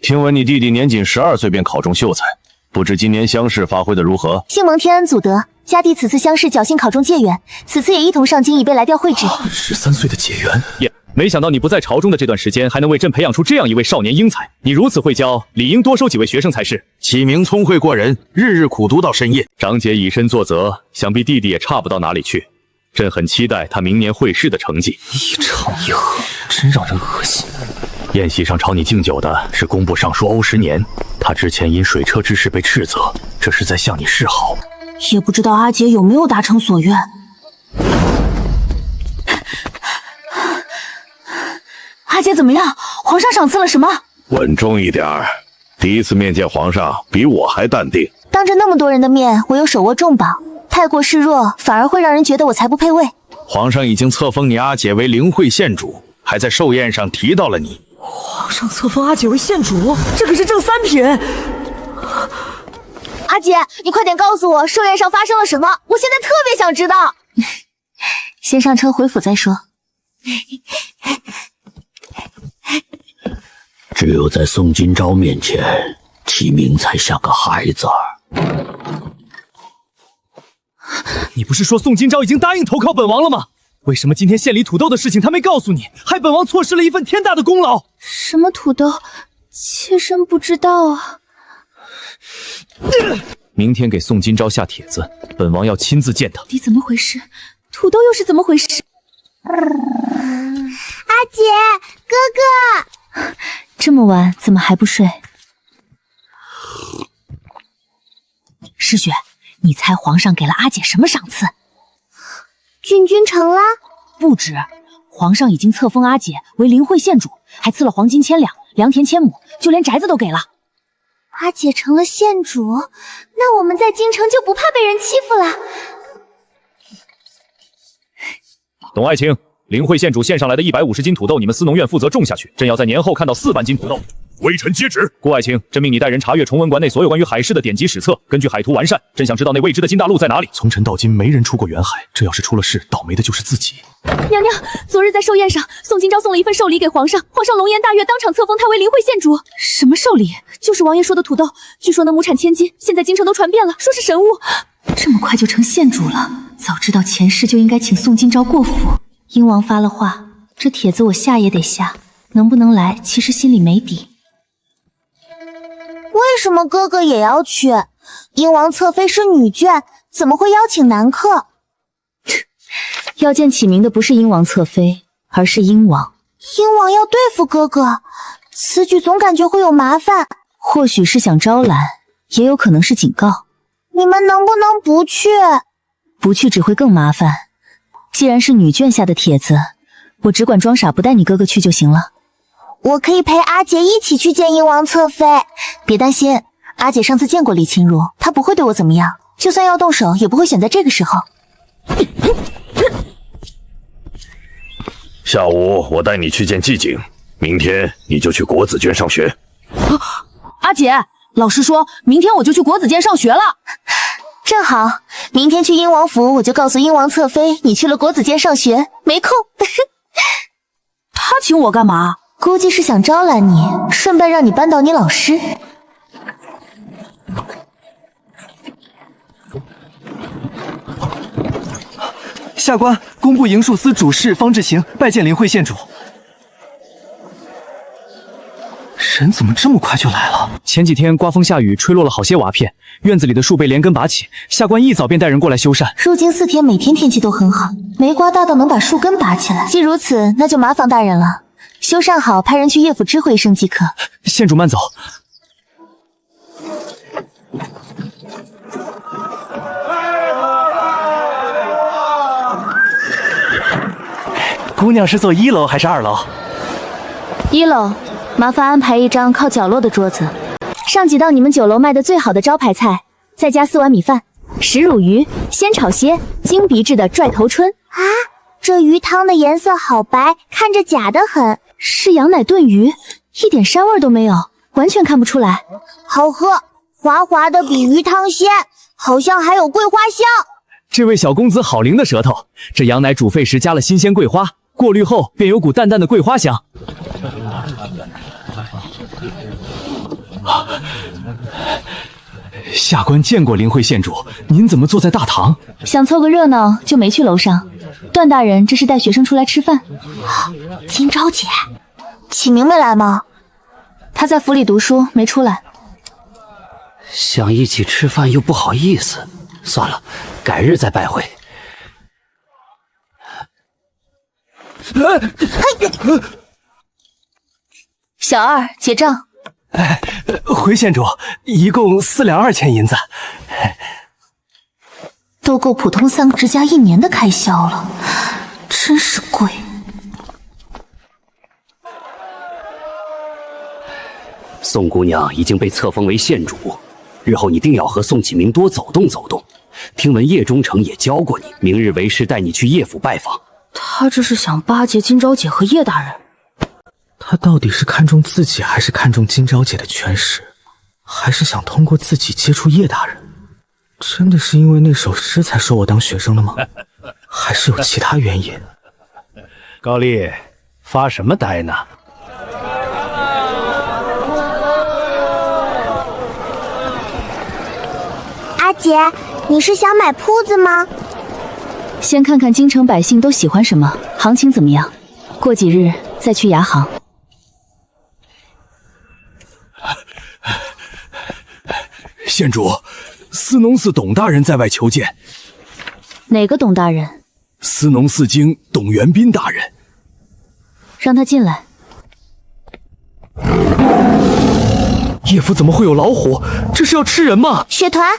听闻你弟弟年仅12岁便考中秀才，不知今年乡试发挥的如何？幸蒙天恩祖德，家弟此次乡试侥幸考中解元，此次也一同上京，以备来调会旨。13岁的解元，没想到你不在朝中的这段时间，还能为朕培养出这样一位少年英才。你如此会教，理应多收几位学生才是。启明聪慧过人，日日苦读到深夜。长姐以身作则，想必弟弟也差不到哪里去。朕很期待他明年会试的成绩。一唱一和，真让人恶心。宴席上朝你敬酒的是工部尚书欧十年，他之前因水车之事被斥责，这是在向你示好。也不知道阿姐有没有达成所愿。阿姐怎么样？皇上赏赐了什么？稳重一点儿，第一次面见皇上，比我还淡定。当着那么多人的面，我又手握重宝，太过示弱，反而会让人觉得我才不配位。皇上已经册封你阿姐为灵慧县主，还在寿宴上提到了你。皇上册封阿姐为县主，这可是正三品。阿姐，你快点告诉我寿宴上发生了什么，我现在特别想知道。先上车回府再说。只有在宋今朝面前，启明才像个孩子。你不是说宋今朝已经答应投靠本王了吗？为什么今天献礼土豆的事情他没告诉你，害本王错失了一份天大的功劳？什么土豆？妾身不知道啊。明天给宋今朝下帖子，本王要亲自见他。你怎么回事？土豆又是怎么回事？阿姐，哥哥，这么晚怎么还不睡？诗雪，你猜皇上给了阿姐什么赏赐？郡君成了？不止，皇上已经册封阿姐为灵慧县主，还赐了黄金千两、良田千亩，就连宅子都给了。阿姐成了县主，那我们在京城就不怕被人欺负了。董爱卿，灵慧县主献上来的150斤土豆，你们司农院负责种下去，朕要在年后看到4万斤土豆。微臣接旨。顾爱卿，朕命你带人查阅崇文馆内所有关于海事的典籍史册，根据海图完善。朕想知道那未知的金大陆在哪里。从陈到今没人出过远海，这要是出了事，倒霉的就是自己。娘娘，昨日在寿宴上，宋今朝送了一份寿礼给皇上，皇上龙颜大悦，当场册封他为灵慧县主。什么寿礼？就是王爷说的土豆，据说能亩产1000斤，现在京城都传遍了，说是神物。这么快就成县主了，早知道前世就应该请宋今朝过府。英王发了话，这帖子我下也得下，能不能来，其实心里没底。为什么哥哥也要去？英王侧妃是女眷，怎么会邀请男客？要见启明的不是英王侧妃，而是英王。英王要对付哥哥，此举总感觉会有麻烦。或许是想招揽，也有可能是警告。你们能不能不去？不去只会更麻烦。既然是女眷下的帖子，我只管装傻不带你哥哥去就行了。我可以陪阿姐一起去见英王侧妃。别担心，阿姐上次见过李清如，她不会对我怎么样，就算要动手也不会选在这个时候。下午我带你去见季景，明天你就去国子监上学。阿姐，老师说明天我就去国子监上学了。正好，明天去英王府，我就告诉英王侧妃你去了国子监上学，没空。他请我干嘛？估计是想招揽你，顺便让你扳倒你老师。下官工部营戍司主事方志行拜见灵慧县主。人怎么这么快就来了？前几天刮风下雨，吹落了好些瓦片，院子里的树被连根拔起，下官一早便带人过来修缮。入京4天，每天天气都很好，没刮大到能把树根拔起来。既如此，那就麻烦大人了。修缮好，派人去乐府知会一声即可。县主慢走。姑娘是坐1楼还是2楼？1楼，麻烦安排一张靠角落的桌子，上几道你们酒楼卖的最好的招牌菜，再加4碗米饭，石乳鱼、鲜炒蝎、金鼻制的拽头春。啊，这鱼汤的颜色好白，看着假的很。是羊奶炖鱼，一点膻味都没有，完全看不出来。好喝，滑滑的比鱼汤鲜，好像还有桂花香。这位小公子好灵的舌头，这羊奶煮沸时加了新鲜桂花，过滤后便有股淡淡的桂花香。下官见过灵慧县主，您怎么坐在大堂？想凑个热闹就没去楼上。段大人这是带学生出来吃饭。金钊姐，启明没来吗？他在府里读书，没出来。想一起吃饭又不好意思，算了，改日再拜会。小二结账。回县主，一共4两2钱银子，都够普通3个之家1年的开销了，真是贵。宋姑娘已经被册封为县主，日后你定要和宋启明多走动走动。听闻叶忠诚也教过你，明日为师带你去叶府拜访。他这是想巴结金钊姐和叶大人。他到底是看重自己，还是看重金钊姐的权势，还是想通过自己接触叶大人？真的是因为那首诗才收我当学生的吗？还是有其他原因？高丽，发什么呆呢？阿姐，你是想买铺子吗？先看看京城百姓都喜欢什么，行情怎么样，过几日再去牙行。县主，司农寺董大人在外求见。哪个董大人？司农寺经董元斌大人。让他进来。叶府怎么会有老虎？这是要吃人吗？雪团，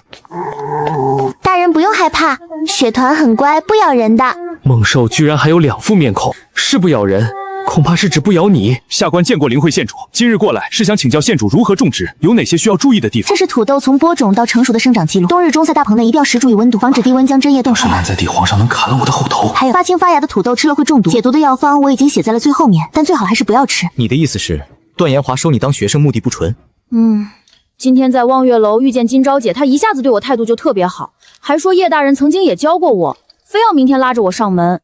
大人不用害怕，雪团很乖，不咬人的。猛兽居然还有2副面孔，是不咬人，恐怕是指不咬你。下官见过灵慧县主，今日过来是想请教县主如何种植，有哪些需要注意的地方？这是土豆从播种到成熟的生长记录，冬日种在大棚内一定要时注意温度，防止低温将针叶冻出来。烂在地，皇上能砍了我的后头。还有发青发芽的土豆吃了会中毒，解毒的药方我已经写在了最后面，但最好还是不要吃。你的意思是，段延华收你当学生目的不纯？今天在望月楼遇见金钊姐，她一下子对我态度就特别好，还说叶大人曾经也教过我，非要明天拉着我上门。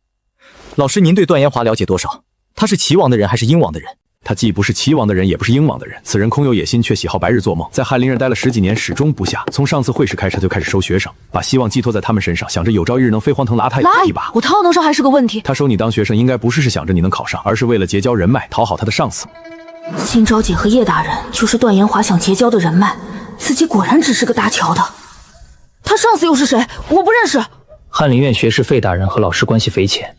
老师，您对段延华了解多少？他是齐王的人还是鹰王的人？他既不是齐王的人，也不是鹰王的人。此人空有野心，却喜好白日做梦。在翰林院待了10几年，始终不下。从上次会试开始，他就开始收学生，把希望寄托在他们身上，想着有朝一日能飞黄腾达他一把。我套能上还是个问题。他收你当学生，应该不是想着你能考上，而是为了结交人脉，讨好他的上司。金钊姐和叶大人就是段延华想结交的人脉，自己果然只是个搭桥的。他上司又是谁？我不认识。翰林院学士费大人和老师关系匪浅。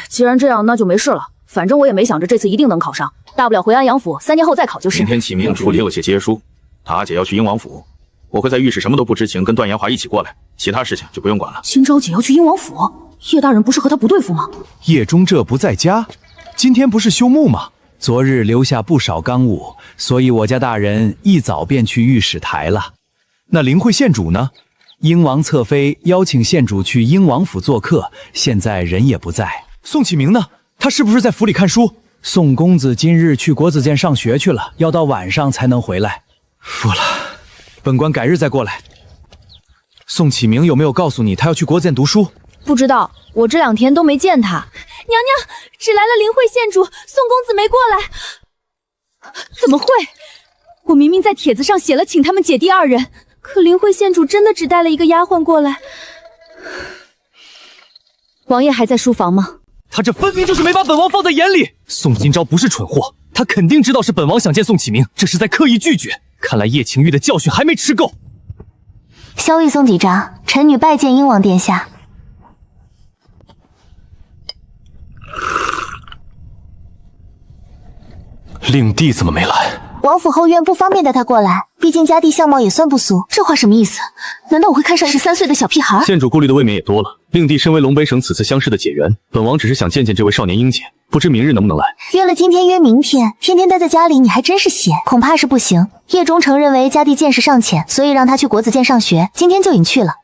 既然这样，那就没事了。反正我也没想着这次一定能考上，大不了回安阳府，3年后再考就是。明天启明处理有些接书，他阿姐要去英王府，我会在御史什么都不知情，跟段延华一起过来，其他事情就不用管了。金钊姐要去英王府，叶大人不是和他不对付吗？叶中这不在家，今天不是休沐吗？昨日留下不少纲务，所以我家大人一早便去御史台了。那灵慧县主呢？英王侧妃邀请县主去英王府做客，现在人也不在。宋启明呢？他是不是在府里看书？宋公子今日去国子监上学去了，要到晚上才能回来。服了，本官改日再过来。宋启明有没有告诉你他要去国子监读书？不知道，我这2天都没见他。娘娘，只来了灵慧县主，宋公子没过来。怎么会？我明明在帖子上写了请他们姐弟2人，可灵慧县主真的只带了一个丫鬟过来。王爷还在书房吗？他这分明就是没把本王放在眼里。宋金钊不是蠢货，他肯定知道是本王想见宋启明，这是在刻意拒绝。看来叶晴玉的教训还没吃够。萧玉松抵札，臣女拜见英王殿下。令弟怎么没来？王府后院不方便带他过来，毕竟家弟相貌也算不俗。这话什么意思？难道我会看上13岁的小屁孩？县主顾虑的未免也多了。令弟身为龙北省此次乡试的解元，本王只是想见见这位少年英杰，不知明日能不能来。约了今天约明天，天天待在家里，你还真是闲。恐怕是不行。叶忠诚认为家弟见识尚浅，所以让他去国子监上学，今天就引去了。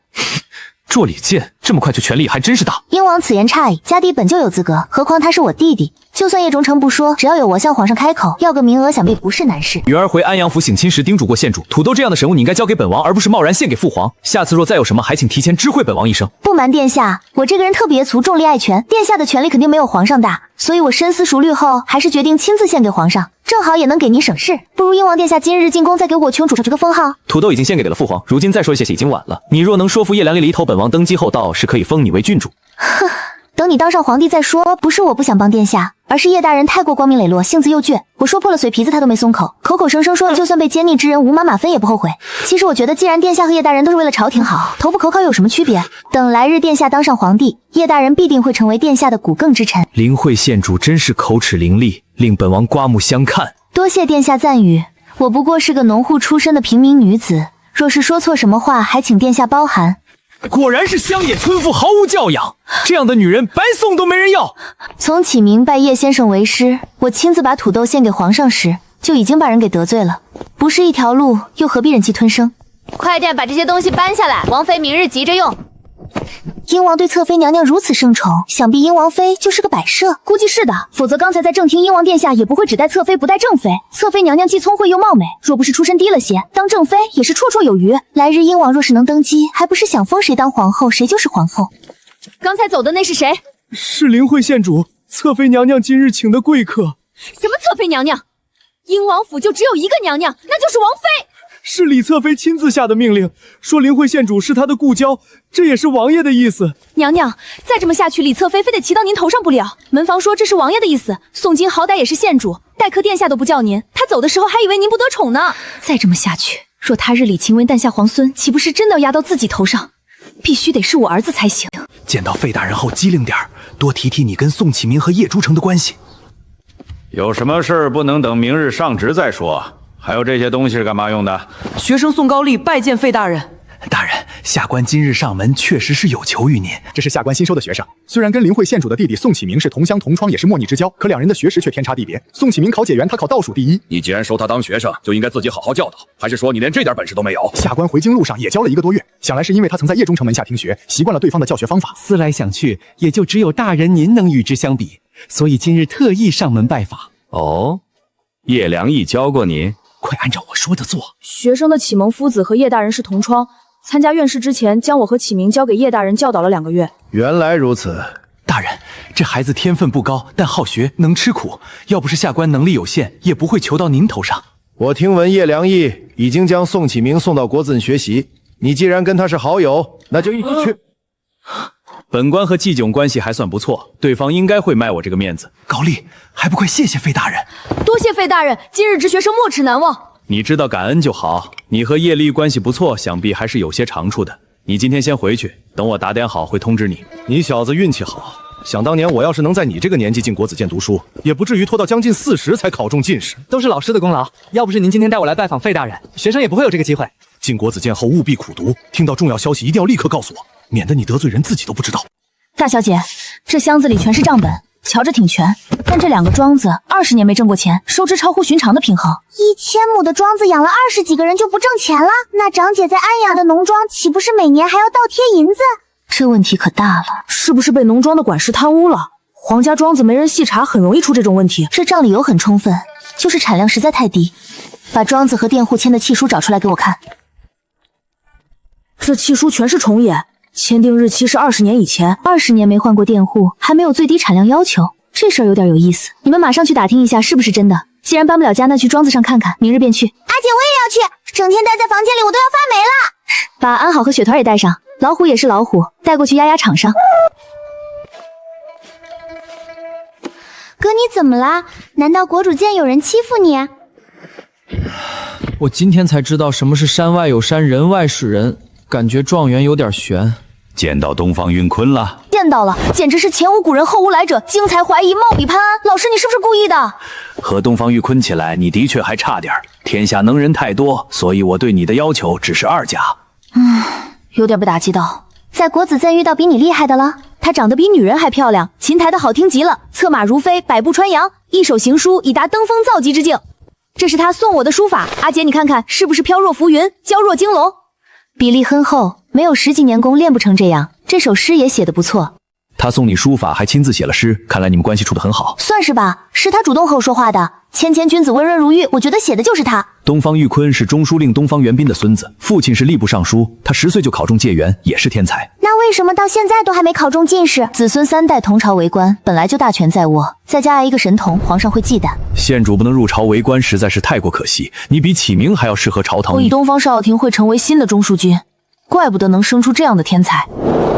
卓里剑这么快就权力还真是大。鹰王此言差矣，家弟本就有资格，何况他是我弟弟。就算叶忠诚不说，只要有我向皇上开口要个名额，想必不是难事。女儿回安阳府省亲时叮嘱过县主，土豆这样的神物你应该交给本王，而不是贸然献给父皇。下次若再有什么，还请提前知会本王一声。不瞒殿下，我这个人特别粗，重利爱权，殿下的权力肯定没有皇上大，所以我深思熟虑后，还是决定亲自献给皇上，正好也能给您省事。不如鹰王殿下今日进宫，再给我琼主这个封号。土豆已经献给了父皇，如今再说谢谢已经晚了。你若能说服叶良立离头，本王登基后倒是可以封你为郡主。呵，等你当上皇帝再说。不是我不想帮殿下，而是叶大人太过光明磊落，性子又倔。我说破了嘴皮子他都没松口，口口声声说就算被奸佞之人无马分也不后悔。其实我觉得既然殿下和叶大人都是为了朝廷好，投不口考有什么区别？等来日殿下当上皇帝，叶大人必定会成为殿下的骨更之臣。林慧县主真是口齿伶俐，令本王刮目相看。多谢殿下赞誉，我不过是个农户出身的平民女子，若是说错什么话，还请殿下包涵。果然是乡野村妇，毫无教养，这样的女人白送都没人要。从启明拜叶先生为师，我亲自把土豆献给皇上时，就已经把人给得罪了，不是一条路，又何必忍气吞声？快点把这些东西搬下来，王妃明日急着用。鹰王对侧妃娘娘如此盛宠，想必鹰王妃就是个摆设。估计是的，否则刚才在正厅，鹰王殿下也不会只带侧妃不带正妃。侧妃娘娘既聪慧又貌美，若不是出身低了些，当正妃也是绰绰有余。来日鹰王若是能登基，还不是想封谁当皇后谁就是皇后。刚才走的那是谁？是林慧县主，侧妃娘娘今日请的贵客。什么侧妃娘娘？鹰王府就只有一个娘娘，那就是王妃。是李侧妃亲自下的命令，说林慧县主是她的故交，这也是王爷的意思。娘娘，再这么下去，李侧妃非得骑到您头上不了。门房说这是王爷的意思，宋金好歹也是县主，待客殿下都不叫您，他走的时候还以为您不得宠呢。再这么下去，若他日李勤为诞下皇孙，岂不是真的要压到自己头上？必须得是我儿子才行。见到费大人后机灵点儿，多提提你跟宋启明和叶朱成的关系。有什么事儿不能等明日上职再说？还有这些东西是干嘛用的？学生宋高丽拜见费大人。大人，下官今日上门，确实是有求于您。这是下官新收的学生，虽然跟林慧县主的弟弟宋启明是同乡同窗，也是莫逆之交，可两人的学识却天差地别。宋启明考解元，他考倒数第一。你既然收他当学生，就应该自己好好教导，还是说你连这点本事都没有？下官回京路上也教了1个多月，想来是因为他曾在叶忠诚门下听学，习惯了对方的教学方法。思来想去，也就只有大人您能与之相比，所以今日特意上门拜访。哦，叶良义教过你？快按照我说的做。学生的启蒙夫子和叶大人是同窗，参加院试之前，将我和启明交给叶大人教导了2个月。原来如此，大人，这孩子天分不高，但好学，能吃苦。要不是下官能力有限，也不会求到您头上。我听闻叶良义已经将宋启明送到国子学习，你既然跟他是好友，那就一起去。本官和季炯关系还算不错，对方应该会卖我这个面子。高丽，还不快谢谢费大人！多谢费大人，今日之学生没齿难忘。你知道感恩就好。你和叶丽关系不错，想必还是有些长处的。你今天先回去，等我打点好会通知你。你小子运气好，想当年我要是能在你这个年纪进国子监读书，也不至于拖到将近40才考中进士。都是老师的功劳，要不是您今天带我来拜访费大人，学生也不会有这个机会。进国子监后务必苦读，听到重要消息一定要立刻告诉我，免得你得罪人自己都不知道。大小姐，这箱子里全是账本，瞧着挺全，但这2个庄子20年没挣过钱，收支超乎寻常的平衡。1000亩的庄子养了20几个人就不挣钱了？那长姐在安阳的农庄岂不是每年还要倒贴银子？这问题可大了，是不是被农庄的管事贪污了？皇家庄子没人细查，很容易出这种问题。这账理由很充分，就是产量实在太低。把庄子和佃户签的契书找出来给我看。这契书全是重演，签订日期是20年以前，20年没换过佃户，还没有最低产量要求，这事儿有点有意思。你们马上去打听一下是不是真的。既然搬不了家，那去庄子上看看，明日便去。阿姐，我也要去，整天待在房间里，我都要发霉了。把安好和雪团也带上，老虎也是老虎，带过去压压场上。哥，你怎么啦？难道国主监有人欺负你？我今天才知道什么是山外有山，人外是人，感觉状元有点悬。见到东方运坤了？见到了，简直是前无古人后无来者，经才怀疑，貌比潘安。老师，你是不是故意的？和东方玉坤起来，你的确还差点。天下能人太多，所以我对你的要求只是2甲。有点被打击到。在国子监遇到比你厉害的了？她长得比女人还漂亮，琴弹的好听极了，策马如飞，百步穿杨，一手行书已达登峰造极之境。这是她送我的书法，阿姐你看看是不是飘若浮云，娇若惊龙？比例很厚，没有10几年功练不成这样。这首诗也写得不错。他送你书法，还亲自写了诗，看来你们关系处得很好。算是吧，是他主动和我说话的。谦谦君子，温润如玉，我觉得写的就是他。东方玉坤是中书令东方元彬的孙子，父亲是吏部尚书，他10岁就考中解元，也是天才。那为什么到现在都还没考中进士？子孙3代同朝为官，本来就大权在握，再加来一个神童，皇上会忌惮。县主不能入朝为官，实在是太过可惜。你比启明还要适合朝堂。我以东方少廷会成为新的中书君，怪不得能生出这样的天才。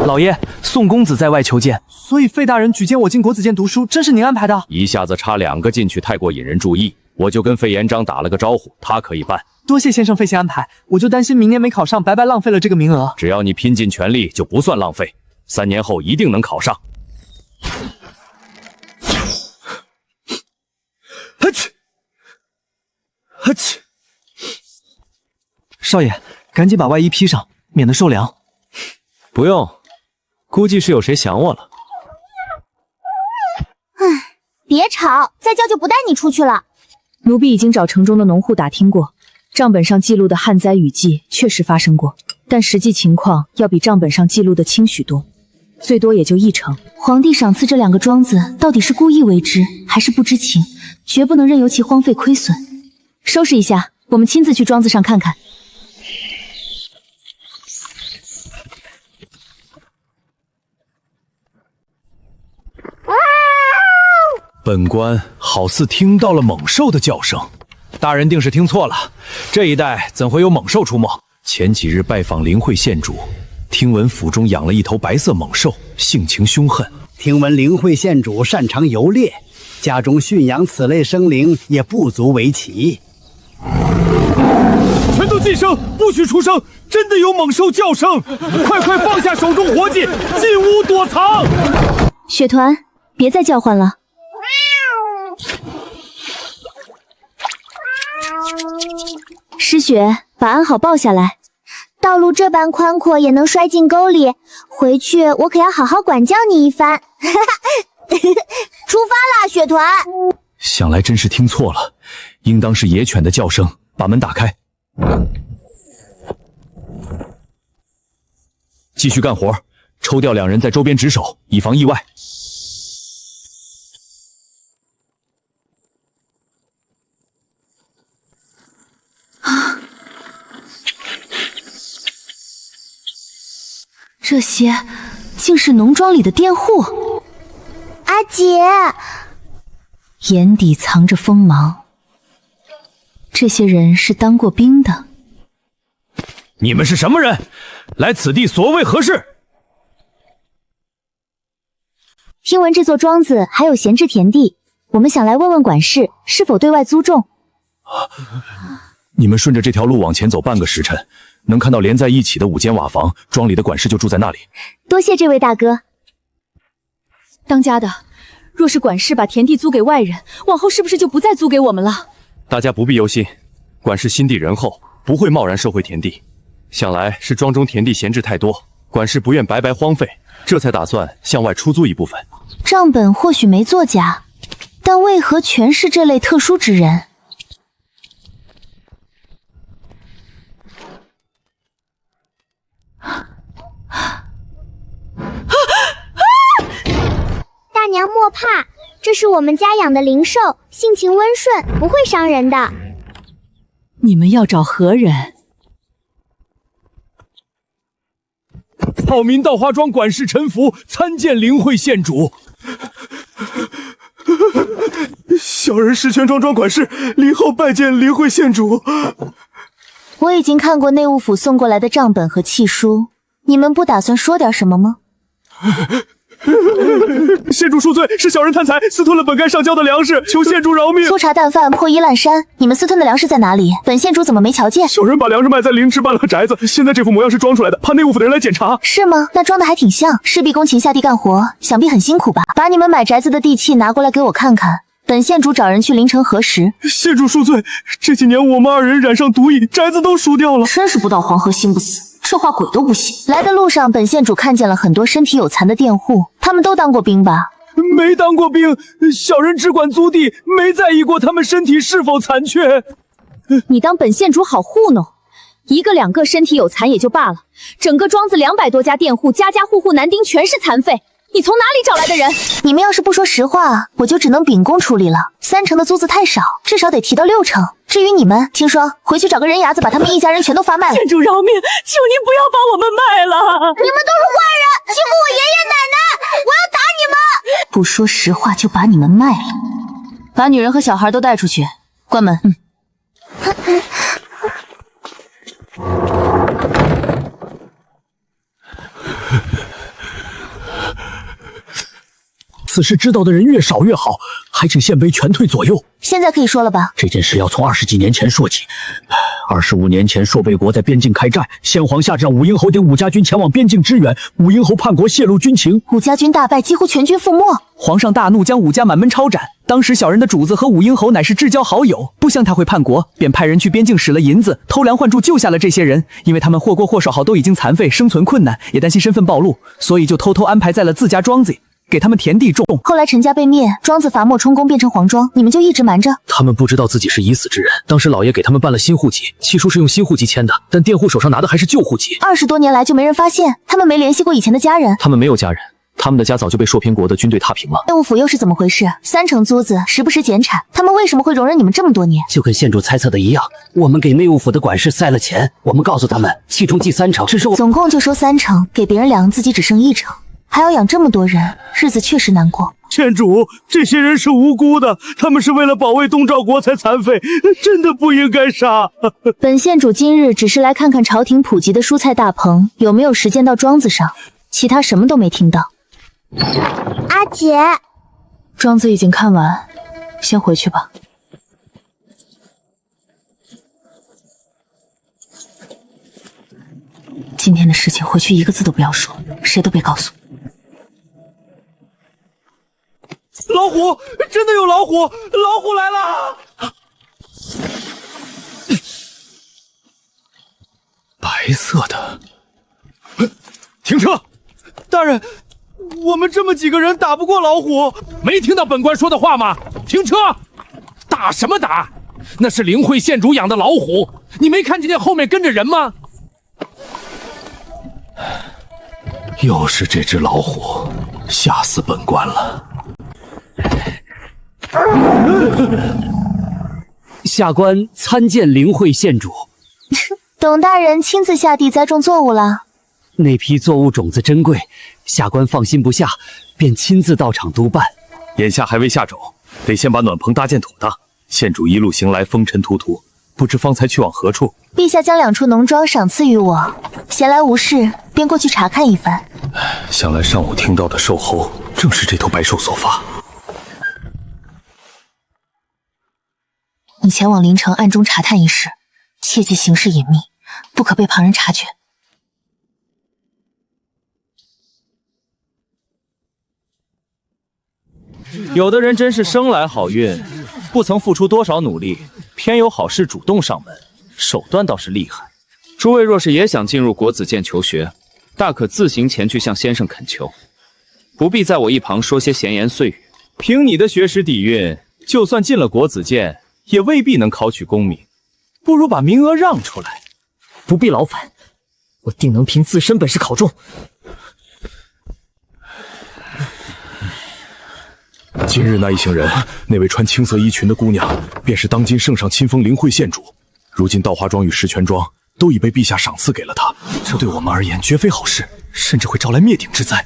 老爷，宋公子在外求见，所以费大人举荐我进国子监读书，真是您安排的？一下子插2个进去，太过引人注意。我就跟费延章打了个招呼，他可以办。多谢先生费心安排，我就担心明年没考上，白白浪费了这个名额。只要你拼尽全力，就不算浪费。3年后一定能考上。少爷，赶紧把外衣披上，免得受凉。不用，估计是有谁想我了。唉，别吵，再叫就不带你出去了。奴婢已经找城中的农户打听过，账本上记录的旱灾雨季确实发生过，但实际情况要比账本上记录的轻许多，最多也就1成。皇帝赏赐这2个庄子，到底是故意为之，还是不知情？绝不能任由其荒废亏损。收拾一下，我们亲自去庄子上看看。本官好似听到了猛兽的叫声。大人定是听错了，这一带怎会有猛兽出没？前几日拜访灵会县主，听闻府中养了一头白色猛兽，性情凶狠。听闻灵会县主擅长游猎，家中驯养此类生灵也不足为奇。全都噤声，不许出声！真的有猛兽叫声！快放下手中活计，进屋躲藏！雪团，别再叫唤了。诗雪，把安好抱下来。道路这般宽阔，也能摔进沟里。回去我可要好好管教你一番。出发啦，雪团！想来真是听错了，应当是野犬的叫声。把门打开，继续干活，抽调2人在周边值守，以防意外。这些竟是农庄里的佃户。阿姐，眼底藏着锋芒。这些人是当过兵的。你们是什么人？来此地所为何事？听闻这座庄子还有闲置田地，我们想来问问管事是否对外租种。你们顺着这条路往前走半个时辰，能看到连在一起的5间瓦房，庄里的管事就住在那里。多谢这位大哥。当家的，若是管事把田地租给外人，往后是不是就不再租给我们了？大家不必忧心，管事心地仁厚，不会贸然收回田地。想来是庄中田地闲置太多，管事不愿白白荒废，这才打算向外出租一部分。账本或许没作假，但为何全是这类特殊之人？大娘莫怕，这是我们家养的灵兽，性情温顺，不会伤人的。你们要找何人？草民稻花庄管事陈福参见灵会县主。小人石泉庄庄管事李后拜见灵会县主。我已经看过内务府送过来的账本和契书，你们不打算说点什么吗？县主恕罪，是小人贪财，私吞了本该上交的粮食，求县主饶命。粗茶淡饭，破衣烂衫，你们私吞的粮食在哪里？本县主怎么没瞧见？小人把粮食卖在灵池办了个宅子，现在这副模样是装出来的，怕内务府的人来检查。是吗？那装的还挺像，势必工勤下地干活，想必很辛苦吧？把你们买宅子的地契拿过来给我看看，本县主找人去临城核实。县主恕罪，这几年我们2人染上毒瘾，宅子都输掉了。真是不到黄河心不死。这话鬼都不信。来的路上，本县主看见了很多身体有残的佃户，他们都当过兵吧？没当过兵，小人只管租地，没在意过他们身体是否残缺。你当本县主好糊弄？一个两个身体有残也就罢了，整个庄子200多家店户，家家户户男丁全是残废，你从哪里找来的人？你们要是不说实话，我就只能秉公处理了。3成的租子太少，至少得提到6成。至于你们，听说回去找个人牙子把他们一家人全都发卖了。县主饶命，求您不要把我们卖了！你们都是坏人，欺负我爷爷奶奶，我要打你们！不说实话就把你们卖了，把女人和小孩都带出去，关门。此事知道的人越少越好，还请县卑全退左右。现在可以说了吧？这件事要从20几年前说起。25年前，朔北国在边境开战，先皇下令武英侯点武家军前往边境支援，武英侯叛国泄露军情，武家军大败，几乎全军覆没。皇上大怒，将武家满门抄斩。当时小人的主子和武英侯乃是至交好友，不想他会叛国，便派人去边境使了银子，偷梁换柱救下了这些人。因为他们或多或少好都已经残废，生存困难，也担心身份暴露，所以就偷偷安排在了自家庄子里，给他们田地种。后来陈家被灭，庄子伐没充公变成黄庄，你们就一直瞒着。他们不知道自己是已死之人，当时老爷给他们办了新户籍，契书是用新户籍签的，但佃户手上拿的还是旧户籍。20多年来就没人发现，他们没联系过以前的家人。他们没有家人，他们的家早就被朔平国的军队踏平了。内务府又是怎么回事？3成租子，时不时减产，他们为什么会容忍你们这么多年？就跟县主猜测的一样，我们给内务府的管事塞了钱，我们告诉他们，其中计3成，只是我总共就收3成，给别人2，自己只剩1成，还要养这么多人，日子确实难过。县主，这些人是无辜的，他们是为了保卫东赵国才残废，真的不应该杀。本县主今日只是来看看朝廷普及的蔬菜大棚有没有实践到庄子上，其他什么都没听到。阿姐，庄子已经看完，先回去吧。今天的事情回去一个字都不要说，谁都别告诉。老虎，真的有老虎，老虎来了！白色的，停车！大人，我们这么几个人打不过老虎。没听到本官说的话吗？停车！打什么打？那是灵慧县主养的老虎，你没看见后面跟着人吗？又是这只老虎，吓死本官了。下官参见灵慧县主。董大人亲自下地栽种作物了。那批作物种子珍贵，下官放心不下，便亲自到场督办。眼下还未下手，得先把暖棚搭建妥当。县主一路行来风尘仆仆，不知方才去往何处。陛下将2处农庄赏赐于我，闲来无事便过去查看一番。想来上午听到的兽吼，正是这头白兽所发。你前往临城暗中查探一事，切记行事隐秘，不可被旁人察觉。有的人真是生来好运，不曾付出多少努力，偏有好事主动上门，手段倒是厉害。诸位若是也想进入国子监求学，大可自行前去向先生恳求，不必在我一旁说些闲言碎语。凭你的学识底蕴，就算进了国子监，也未必能考取功名，不如把名额让出来。不必劳烦，我定能凭自身本事考中。今日那一行人，那位穿青色衣裙的姑娘，便是当今圣上亲封灵慧县主。如今稻花庄与石泉庄都已被陛下赏赐给了她，这对我们而言绝非好事，甚至会招来灭顶之灾。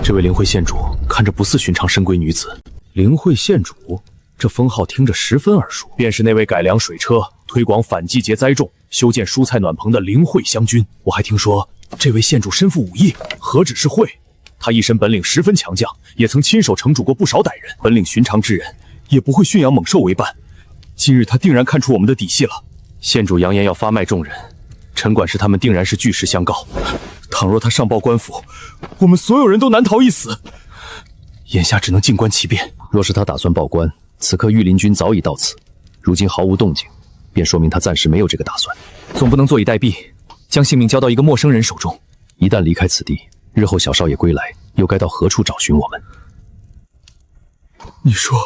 这位灵慧县主看着不似寻常深闺女子。灵慧县主，这封号听着十分耳熟，便是那位改良水车、推广反季节栽种、修建蔬菜暖棚的灵慧将军。我还听说这位县主身负武艺，何止是会，他一身本领十分强将，也曾亲手惩处过不少歹人。本领寻常之人也不会驯养猛兽为伴。今日他定然看出我们的底细了。县主扬言要发卖众人，陈管事他们定然是据实相告。倘若他上报官府，我们所有人都难逃一死。眼下只能静观其变。若是他打算报官，此刻御林军早已到此，如今毫无动静，便说明他暂时没有这个打算。总不能坐以待毙，将性命交到一个陌生人手中。一旦离开此地，日后小少爷归来，又该到何处找寻我们？你说，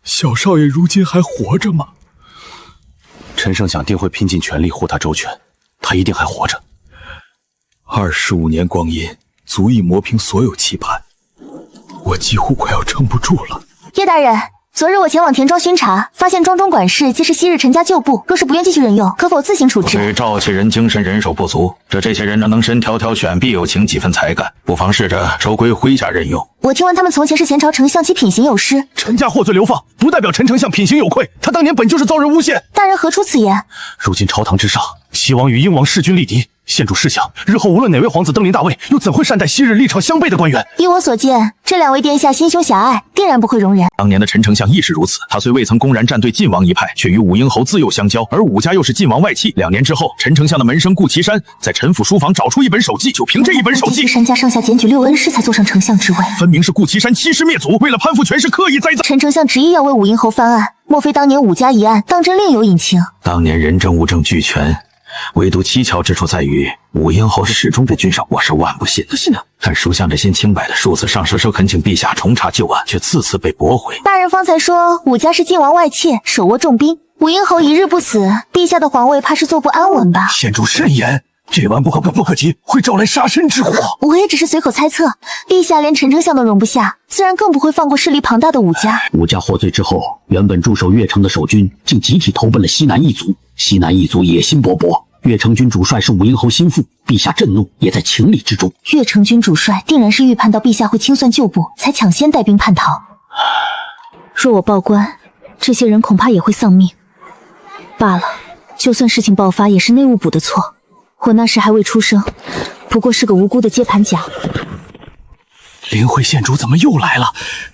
小少爷如今还活着吗？陈圣想定会拼尽全力护他周全，他一定还活着。25年光阴，足以磨平所有期盼，我几乎快要撑不住了。叶大人，昨日我前往田庄巡查，发现庄中管事皆是昔日陈家旧部，若是不愿继续任用，可否自行处置？对赵家人精神人手不足，这些人能身挑挑选，必有请几分才干，不妨试着收归麾下任用。我听闻他们从前是前朝丞相，其品行有失。陈家获罪流放，不代表陈丞相品行有愧，他当年本就是遭人诬陷。大人何出此言？如今朝堂之上，齐王与英王势均力敌，县主试想，日后无论哪位皇子登临大位，又怎会善待昔日立场相悖的官员？依我所见，这两位殿下心胸狭隘，定然不会容忍。当年的陈丞相亦是如此，他虽未曾公然站队晋王一派，却与武英侯自幼相交，而武家又是晋王外戚。2年之后，陈丞相的门生顾岐山在陈府书房找出一本手记，就凭这一本手记，顾家上下检举6恩师才坐上丞相之位，分明是顾岐山欺师灭祖，为了攀附权势刻意栽赃。陈丞相执意要为武英侯翻案，莫非当年武家一案当真另有隐情？当年人证物证俱全，唯独蹊跷之处在于武英侯始终被君上，我是万不信的。但书向着心清白的数次上书恳请陛下重查旧案，却次次被驳回。大人方才说武家是晋王外妾，手握重兵，武英侯一日不死，陛下的皇位怕是坐不安稳吧？县主慎言，这般不可及，会招来杀身之祸。我也只是随口猜测，陛下连陈丞相都容不下，自然更不会放过势力庞大的武家。武家获罪之后，原本驻守越城的守军竟集体投奔了西南一族。西南一族野心勃勃，越城军主帅是武英侯心腹，陛下震怒也在情理之中。越城军主帅定然是预判到陛下会清算旧部，才抢先带兵叛逃。若我报官，这些人恐怕也会丧命。罢了，就算事情爆发，也是内务部的错。我那时还未出生，不过是个无辜的接盘侠。灵慧县主怎么又来了？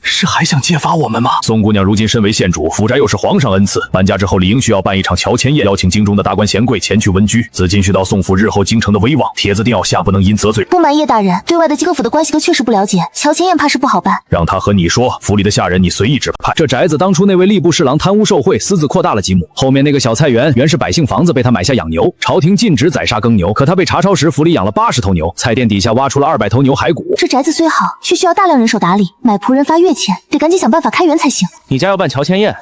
是还想揭发我们吗？宋姑娘如今身为县主，府宅又是皇上恩赐，搬家之后理应需要办一场乔迁宴，邀请京中的大官贤贵前去温居，紫金需到宋府日后京城的威望，帖子定要下，不能因责罪。不瞒叶大人，对外的各府的关系都确实不了解，乔迁宴怕是不好办。让他和你说，府里的下人你随意指派。这宅子当初那位吏部侍郎贪污受贿，私自扩大了几亩，后面那个小菜园原是百姓房子，被他买下养牛，朝廷禁止宰杀耕牛，可他被查抄时府里养了80头牛，菜店底下挖出了200头牛骸骨。这宅子虽好，却需要大量人手打理，买仆人发月钱，得赶紧想办法开源才行。你家要办乔迁宴，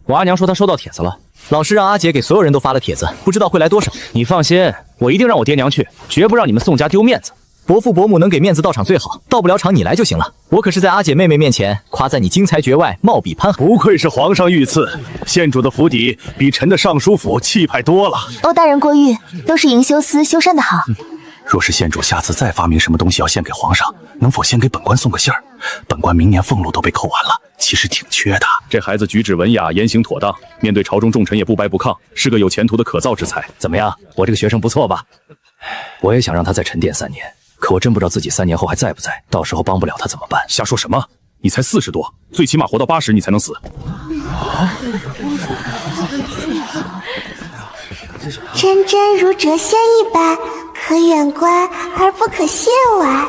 我阿娘说她收到帖子了，老师让阿姐给所有人都发了帖子，不知道会来多少。你放心，我一定让我爹娘去，绝不让你们宋家丢面子。伯父伯母能给面子到场最好，到不了场你来就行了。我可是在阿姐妹妹面前夸赞你经才绝外，貌比潘海。不愧是皇上御赐，县主的府邸比臣的尚书府气派多了。欧大人过誉，都是营修司修缮的好。若是县主下次再发明什么东西要献给皇上，能否先给本官送个信儿？本官明年俸禄都被扣完了，其实挺缺的。这孩子举止文雅，言行妥当，面对朝中重臣也不卑不亢，是个有前途的可造之才。怎么样，我这个学生不错吧？我也想让他再沉淀3年，可我真不知道自己3年后还在不在，到时候帮不了他怎么办？瞎说什么？你才40多，最起码活到80你才能死。真真如谪仙一般，可远观而不可亵玩。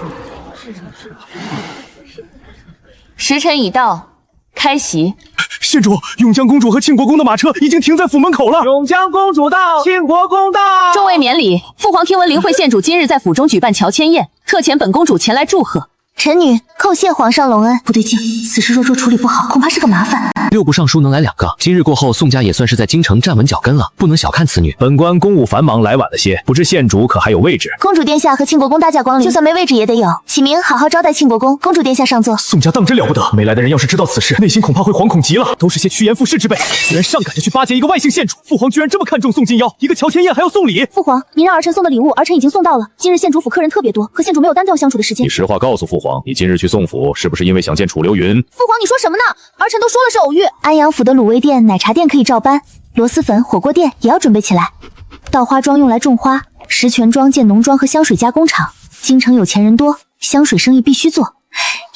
时辰已到，开席。县主，永江公主和庆国公的马车已经停在府门口了。永江公主到，庆国公到。众位免礼，父皇听闻灵慧县主今日在府中举办乔迁宴，特遣本公主前来祝贺。臣女叩谢皇上隆恩。不对劲，此事若处理不好，恐怕是个麻烦。6部尚书能来2个，今日过后，宋家也算是在京城站稳脚跟了，不能小看此女。本官公务繁忙，来晚了些，不知县主可还有位置？公主殿下和庆国公大驾光临，就算没位置也得有。启明好好招待庆国公，公主殿下上座。宋家当真了不得，没来的人要是知道此事，内心恐怕会惶恐极了。都是些趋炎附势之辈，居然上赶着去巴结一个外姓县主。父皇居然这么看重宋金妖，一个乔迁宴还要送礼。父皇，您让儿臣送的礼物，儿臣已经送到了。今日县主府客人特别多，和县主没有单调相处的时间。你实话告诉父皇，你今日去宋府是不是因为想见楚留云？父皇，你说什么呢？儿臣都说了是偶遇。安阳府的卤味店、奶茶店可以照搬，螺蛳粉、火锅店也要准备起来。稻花庄用来种花，石泉庄建农庄和香水加工厂。京城有钱人多，香水生意必须做，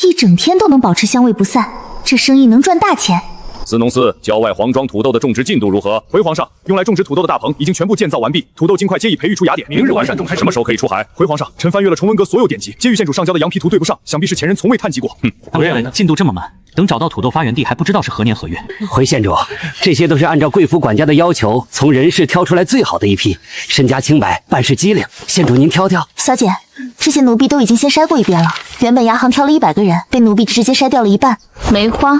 一整天都能保持香味不散，这生意能赚大钱。司农司郊外黄庄土豆的种植进度如何？回皇上，用来种植土豆的大棚已经全部建造完毕，土豆尽快皆已培育出芽点，明日完善种开，什么时候可以出海？回皇上，臣翻阅了崇文阁所有典籍，皆与县主上交的羊皮图对不上，想必是前人从未探及过。不认为呢？进度这么慢，等找到土豆发源地还不知道是何年何月。回县主，这些都是按照贵府管家的要求，从人世挑出来最好的一批，身家清白，办事机灵。县主您挑挑。小姐，这些奴婢都已经先筛过一遍了，原本牙行挑了100个人，被奴婢直接筛掉了一半。梅花。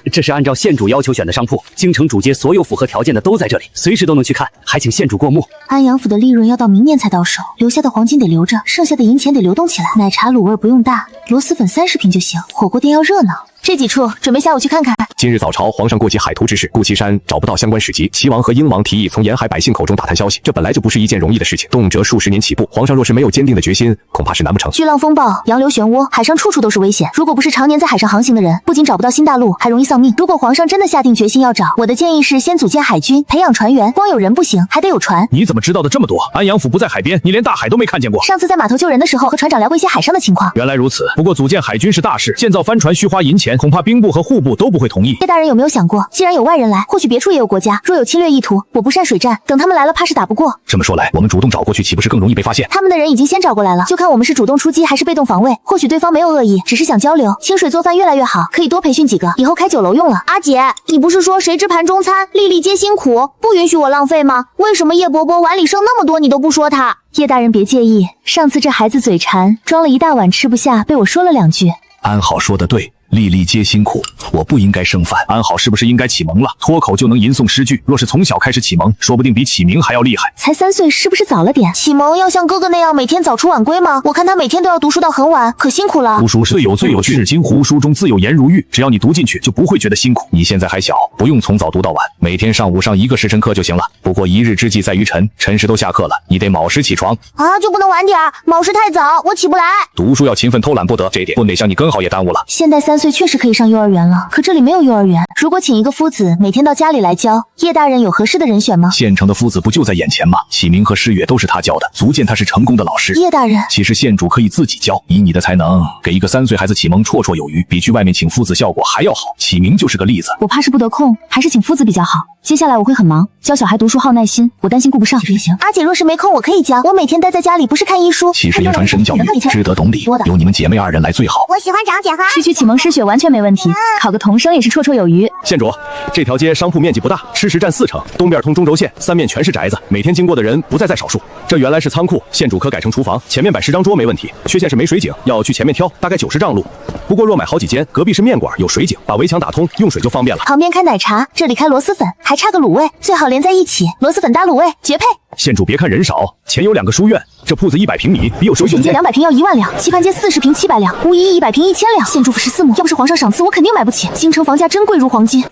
这是按照县主要求选的商铺，京城主街所有符合条件的都在这里，随时都能去看，还请县主过目。安阳府的利润要到明年才到手，留下的黄金得留着，剩下的银钱得流动起来。奶茶卤味不用大，螺蛳粉30瓶就行。火锅店要热闹，这几处准备下午去看看。今日早朝，皇上过继海图之事，顾岐山找不到相关史籍，齐王和英王提议从沿海百姓口中打探消息，这本来就不是一件容易的事情，动辄数十年起步。皇上若是没有坚定的决心，恐怕是难不成。巨浪风暴，洋流漩涡，海上处处都是危险。如果不是常年在海上航行的人，不仅找不到新大陆，还容易丧命。如果皇上真的下定决心要找，我的建议是先组建海军，培养船员。光有人不行，还得有船。你怎么知道的这么多？安阳府不在海边，你连大海都没看见过。上次在码头救人的时候，和船长聊过一些海上的情况。原来如此，不过组建海军是大事，建造帆船需花银钱，恐怕兵部和户部都不会同意。叶大人有没有想过，既然有外人来，或许别处也有国家，若有侵略意图，我不善水战，等他们来了，怕是打不过。这么说来，我们主动找过去，岂不是更容易被发现？他们的人已经先找过来了，就看我们是主动出击还是被动防卫。或许对方没有恶意，只是想交流。清水做饭越来越好，可以多培训几个，以后开酒楼用了。阿姐，你不是说谁知盘中餐，粒粒皆辛苦，不允许我浪费吗？为什么叶伯伯碗里剩那么多，你都不说他？叶大人别介意，上次这孩子嘴馋，装了一大碗吃不下，被我说了2句。安好说得对，粒粒皆辛苦，我不应该剩饭。安好是不是应该启蒙了？脱口就能吟诵诗句，若是从小开始启蒙，说不定比启明还要厉害。才3岁，是不是早了点？启蒙要像哥哥那样每天早出晚归吗？我看他每天都要读书到很晚，可辛苦了。读书是最有趣，经胡书中自有颜如玉，只要你读进去，就不会觉得辛苦。你现在还小，不用从早读到晚，每天上午上1个时辰课就行了。不过一日之计在于晨，辰时都下课了，你得卯时起床啊，就不能晚点？卯时太早，我起不来。读书要勤奋，偷懒不得，这一点不得向你根好也耽误了。现在3岁确实可以上幼儿园了，可这里没有幼儿园。如果请一个夫子每天到家里来教，叶大人有合适的人选吗？现成的夫子不就在眼前吗？启明和诗悦都是他教的，足见他是成功的老师。叶大人，其实县主可以自己教，以你的才能，给一个3岁孩子启蒙绰绰有余，比去外面请夫子效果还要好。启明就是个例子。我怕是不得空，还是请夫子比较好。接下来我会很忙，教小孩读书耗耐心，我担心顾不上。行，阿姐若是没空，我可以教。我每天待在家里，不是看医书，其实言传身教育，知得懂礼，由你们姐妹2人来最好。我喜欢长姐和区区启蒙诗雪完全没问题，考个童生也是绰绰有余。县主，这条街商铺面积不大，吃食占4成，东边通中轴线，3面全是宅子，每天经过的人不在少数。这原来是仓库，县主可改成厨房，前面摆10张桌没问题。缺陷是没水井，要去前面挑，大概90丈路。不过若买好几间，隔壁是面馆，有水井，把围墙打通，用水就方便了。旁边开奶茶，这里开螺蛳粉，还差个卤味，最好连在一起，螺蛳粉搭卤味，绝配。县主别看人少，前有2个书院，这铺子100平米，比有首选街200平要1万两，棋盘街40平700两，511 100平1000两。县主府14亩，要不是皇上赏赐，我肯定买不起。京城房价真贵如黄金。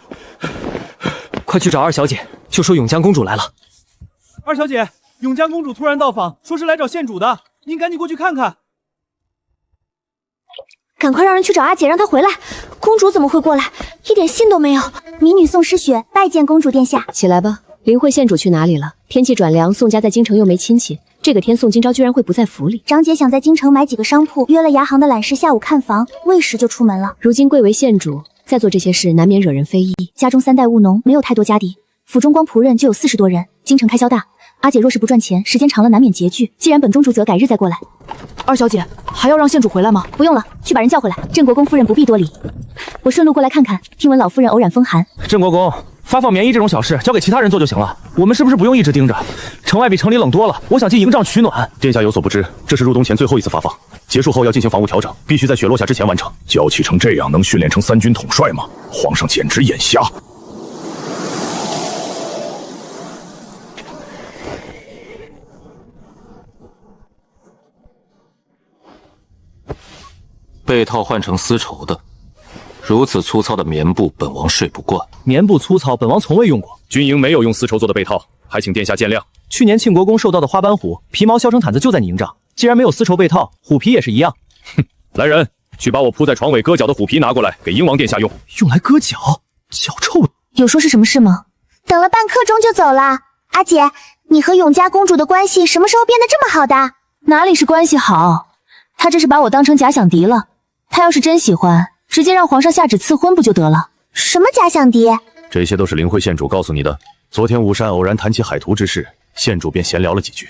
快去找2小姐，就说永江公主来了。2小姐，永江公主突然到访，说是来找县主的，您赶紧过去看看。赶快让人去找阿姐，让她回来。公主怎么会过来？一点信都没有。民女宋诗雪拜见公主殿下。起来吧。林慧县主去哪里了？天气转凉，宋家在京城又没亲戚，这个天宋今朝居然会不在府里。长姐想在京城买几个商铺，约了牙行的揽事下午看房，未时就出门了。如今贵为县主，在做这些事难免惹人非议。家中3代务农，没有太多家底，府中光仆人就有40多人，京城开销大。阿姐若是不赚钱，时间长了难免拮据。既然本中主则改日再过来。2小姐，还要让县主回来吗？不用了，去把人叫回来。镇国公夫人不必多礼，我顺路过来看看，听闻老夫人偶染风寒。镇国公，发放棉衣这种小事交给其他人做就行了，我们是不是不用一直盯着？城外比城里冷多了，我想进营帐取暖。殿下有所不知，这是入冬前最后一次发放，结束后要进行防务调整，必须在雪落下之前完成。娇气成这样，能训练成3军统帅吗？皇上简直眼瞎。被套换成丝绸的，如此粗糙的棉布，本王睡不惯。棉布粗糙，本王从未用过。军营没有用丝绸做的被套，还请殿下见谅。去年庆国公受到的花斑虎皮毛削成毯子就在你营帐，既然没有丝绸被套，虎皮也是一样。哼，来人，去把我铺在床尾割脚的虎皮拿过来，给英王殿下用。用来割脚？脚臭。有说是什么事吗？等了半刻钟就走了。阿姐，你和永嘉公主的关系什么时候变得这么好的？哪里是关系好，他这是把我当成假想敌了。他要是真喜欢，直接让皇上下旨赐婚不就得了？什么假想敌？这些都是林慧县主告诉你的。昨天午膳偶然谈起海图之事，县主便闲聊了几句。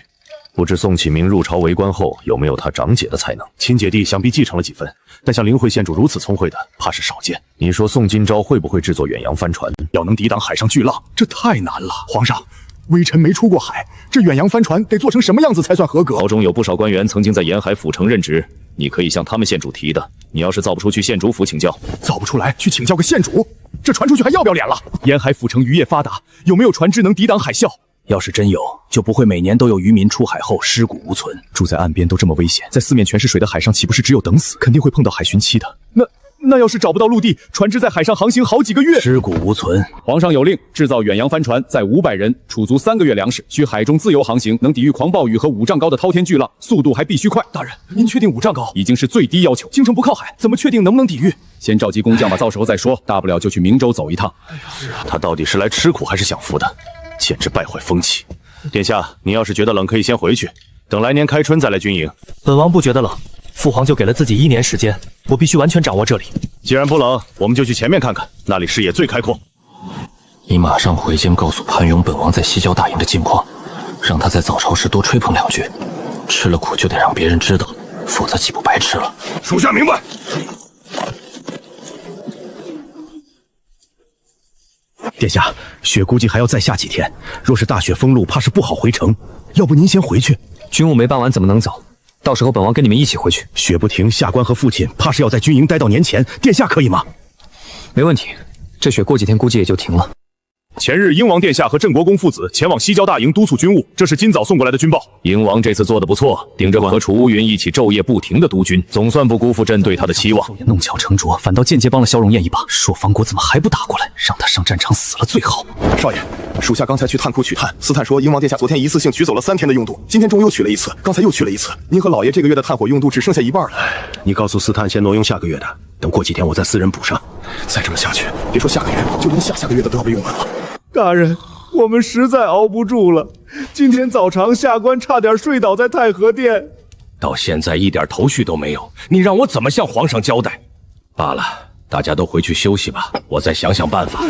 不知宋启明入朝为官后有没有他长姐的才能？亲姐弟想必继承了几分，但像林慧县主如此聪慧的，怕是少见。你说宋今朝会不会制作远洋帆船？要能抵挡海上巨浪，这太难了。皇上，微臣没出过海，这远洋帆船得做成什么样子才算合格？朝中有不少官员曾经在沿海府城任职，你可以向他们县主提的。你要是造不出去县主府请教，造不出来去请教个县主，这传出去还要不要脸了？沿海府城渔业发达，有没有船只能抵挡海啸？要是真有，就不会每年都有渔民出海后尸骨无存。住在岸边都这么危险，在四面全是水的海上，岂不是只有等死？肯定会碰到海巡期的。那要是找不到陆地，船只在海上航行好几个月，尸骨无存。皇上有令制造远洋帆船，载500人，储足3个月粮食，需海中自由航行，能抵御狂暴雨和5丈高的滔天巨浪，速度还必须快。大人，您确定5丈高已经是最低要求？京城不靠海，怎么确定能不能抵御？先召集工匠吧，到时候再说。大不了就去明州走一趟。他到底是来吃苦还是享福的？简直败坏风气。殿下，你要是觉得冷，可以先回去，等来年开春再来军营。本王不觉得冷，父皇就给了自己1年时间，我必须完全掌握这里。既然不冷，我们就去前面看看，那里视野最开阔。你马上回京告诉潘勇本王在西郊大营的近况，让他在早朝时多吹捧2句。吃了苦就得让别人知道，否则岂不白吃了？属下明白。殿下，雪估计还要再下几天，若是大雪封路，怕是不好回城。要不您先回去？军务没办完怎么能走？到时候本王跟你们一起回去。雪不停，下官和父亲怕是要在军营待到年前，殿下可以吗？没问题，这雪过几天估计也就停了。前日英王殿下和镇国公父子前往西郊大营督促军务，这是今早送过来的军报。英王这次做得不错，顶着和楚乌云一起昼夜不停的督军，总算不辜负朕对他的期望。弄巧成拙，反倒间接帮了萧荣燕一把。朔方国怎么还不打过来？让他上战场死了最好。少爷，属下刚才去探库取炭，司探说英王殿下昨天一次性取走了3天的用度，今天中午又取了1次，刚才又取了1次。您和老爷这个月的炭火用度只剩下1半了。你告诉司探先挪用下个月的，等过几天我再私人补上。再这么下去，别说下个月，就连下下个月的都要被用完了。大人，我们实在熬不住了。今天早朝下官差点睡倒在太和殿，到现在一点头绪都没有，你让我怎么向皇上交代？罢了，大家都回去休息吧，我再想想办法。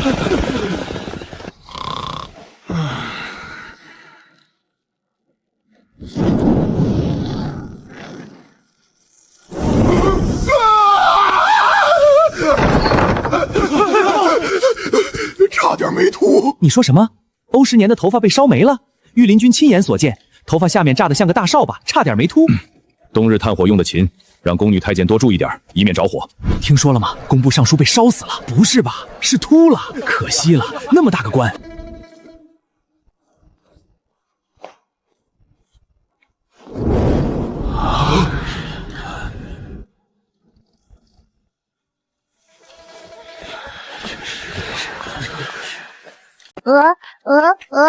差点没吐！你说什么？欧十年的头发被烧没了？御林军亲眼所见，头发下面炸得像个大扫把，差点没秃。冬日炭火用的勤，让宫女太监多注意点，以免着火。听说了吗？工部尚书被烧死了。不是吧？是秃了，可惜了，那么大个官。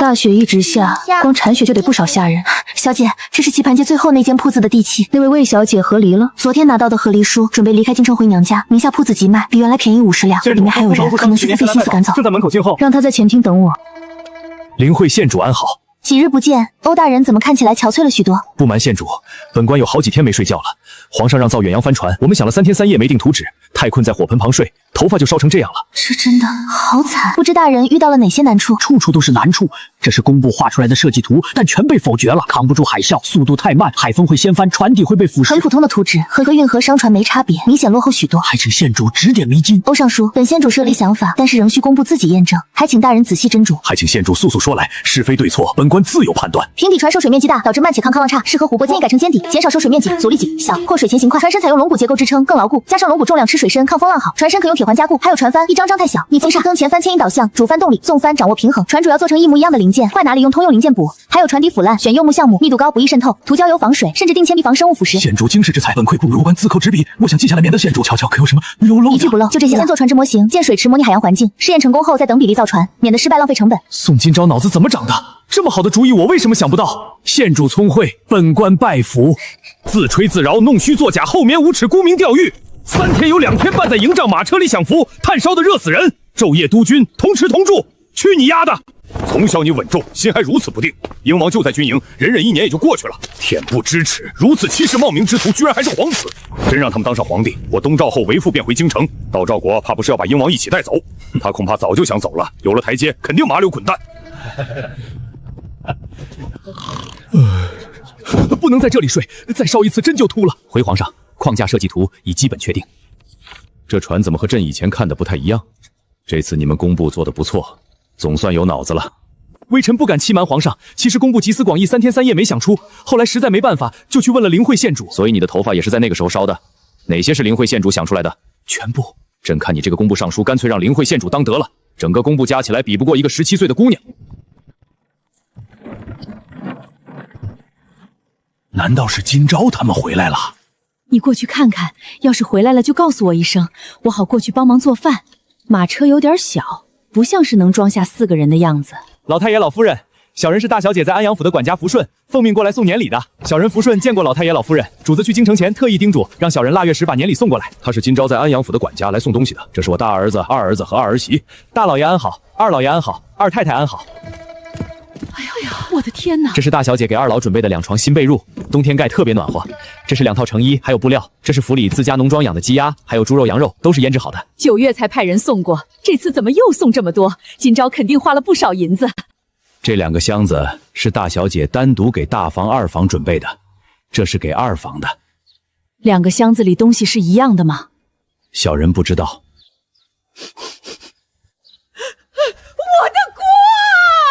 大雪一直下，光铲雪就得不少下人。小姐，这是棋盘街最后那间铺子的地契，那位魏小姐和离了，昨天拿到的和离书，准备离开京城回娘家，名下铺子急卖，比原来便宜50两，里面还有人，可能是费心思赶走。就在门口静候，让他在前厅等我。灵会县主安好。几日不见，欧大人怎么看起来憔悴了许多？不瞒县主，本官有好几天没睡觉了。皇上让造远洋帆船，我们想了3天3夜没定图纸，太困在火盆旁睡，头发就烧成这样了。这真的好惨！不知大人遇到了哪些难处？处处都是难处。这是工部画出来的设计图，但全被否决了。扛不住海啸，速度太慢，海风会掀翻，船底会被腐蚀。很普通的图纸，和运河商船没差别，明显落后许多。还请县主指点迷津。欧尚书，本县主设立想法，但是仍需工部自己验证，还请大人仔细斟酌。还请县主速速说来，是非对错，本官自有判断。平底船受水面积大，导致慢且抗望差，适合湖泊，建议改成尖底，减少受水面积，阻力紧小，过水前行快。船身采用龙骨结构支撑，更牢固，加上龙骨重量吃水深，抗风浪好。船身可用铁环加固，还有船帆一张张太小，逆风煞。更前帆牵引导向，主帆动力，纵帆掌握平衡。船主要做成一模一样的零件，坏哪里用通用零件补。还有船底腐烂，选柚木橡木，密度高，不易渗透，涂胶油防水，甚至定铅笔防生物腐蚀。县主经世之才，本愧不如，官自扣执笔，我想记下来，免得县主瞧瞧可有什么有漏。一句不漏，就这些。先做船只模型，建水池模拟海洋环境，试验成功后再等比例造船，免得失败浪费成本。宋今朝脑子怎么长的？这么好的主意，我为什么想不到？县主聪慧，本官拜服。自吹自饶，弄虚作假，厚颜无耻，沽名钓誉。3天有2天半在营帐马车里享福，炭烧的热死人。昼夜督军，同吃同住，去你丫的！从小你稳重，心还如此不定。英王就在军营，忍1年也就过去了。恬不知耻，如此欺世冒名之徒，居然还是皇子！真让他们当上皇帝，我东赵后为父便回京城。到赵国，怕不是要把英王一起带走？他恐怕早就想走了，有了台阶，肯定麻溜滚蛋。不能在这里睡，再烧一次真就秃了。回皇上，框架设计图已基本确定。这船怎么和朕以前看的不太一样？这次你们工部做的不错，总算有脑子了。微臣不敢欺瞒皇上，其实工部集思广益3天3夜没想出，后来实在没办法，就去问了灵慧县主。所以你的头发也是在那个时候烧的？哪些是灵慧县主想出来的？全部。朕看你这个工部尚书，干脆让灵慧县主当得了。整个工部加起来比不过一个17岁的姑娘。难道是今朝他们回来了？你过去看看，要是回来了就告诉我一声，我好过去帮忙做饭。马车有点小，不像是能装下4个人的样子。老太爷、老夫人，小人是大小姐在安阳府的管家福顺，奉命过来送年礼的。小人福顺见过老太爷、老夫人，主子去京城前特意叮嘱，让小人腊月时把年礼送过来。他是今朝在安阳府的管家来送东西的。这是我大儿子、二儿子和二儿媳。大老爷安好，二老爷安好，二太太安好。哎呀，我的天哪！这是大小姐给二老准备的2床新被褥，冬天盖特别暖和。这是2套成衣，还有布料。这是府里自家农庄养的鸡鸭，还有猪肉、羊肉，都是腌制好的。9月才派人送过，这次怎么又送这么多？今朝肯定花了不少银子。这2个箱子是大小姐单独给大房、二房准备的，这是给二房的。2个箱子里东西是一样的吗？小人不知道。我的锅！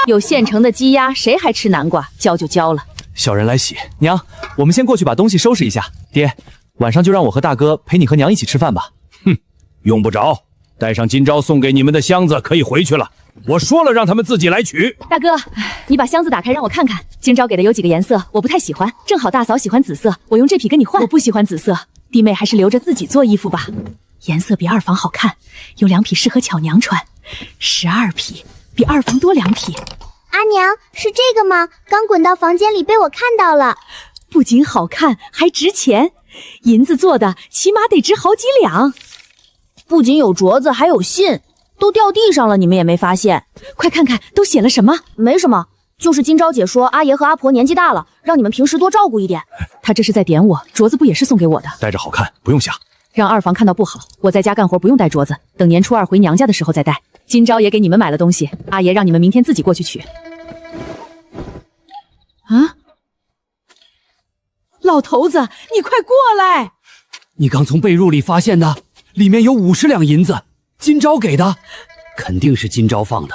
有现成的鸡鸭，谁还吃南瓜？交就交了。小人来洗。娘，我们先过去把东西收拾一下。爹，晚上就让我和大哥陪你和娘一起吃饭吧。哼，用不着，带上今朝送给你们的箱子可以回去了。我说了，让他们自己来取。大哥，你把箱子打开让我看看。今朝给的有几个颜色，我不太喜欢，正好大嫂喜欢紫色，我用这匹跟你换。我不喜欢紫色，弟妹还是留着自己做衣服吧。颜色比二房好看，有2匹适合巧娘穿，12匹，比二房多2匹。阿娘，是这个吗？刚滚到房间里被我看到了。不仅好看，还值钱，银子做的，起码得值好几两。不仅有镯子，还有信，都掉地上了，你们也没发现？快看看，都写了什么？没什么，就是今朝姐说阿爷和阿婆年纪大了，让你们平时多照顾一点。她这是在点我，镯子不也是送给我的？戴着好看，不用下。让二房看到不好，我在家干活不用戴镯子，等年初2回娘家的时候再戴。今朝也给你们买了东西，阿爷让你们明天自己过去取。啊！老头子，你快过来！你刚从被褥里发现的，里面有50两银子，今朝给的，肯定是今朝放的。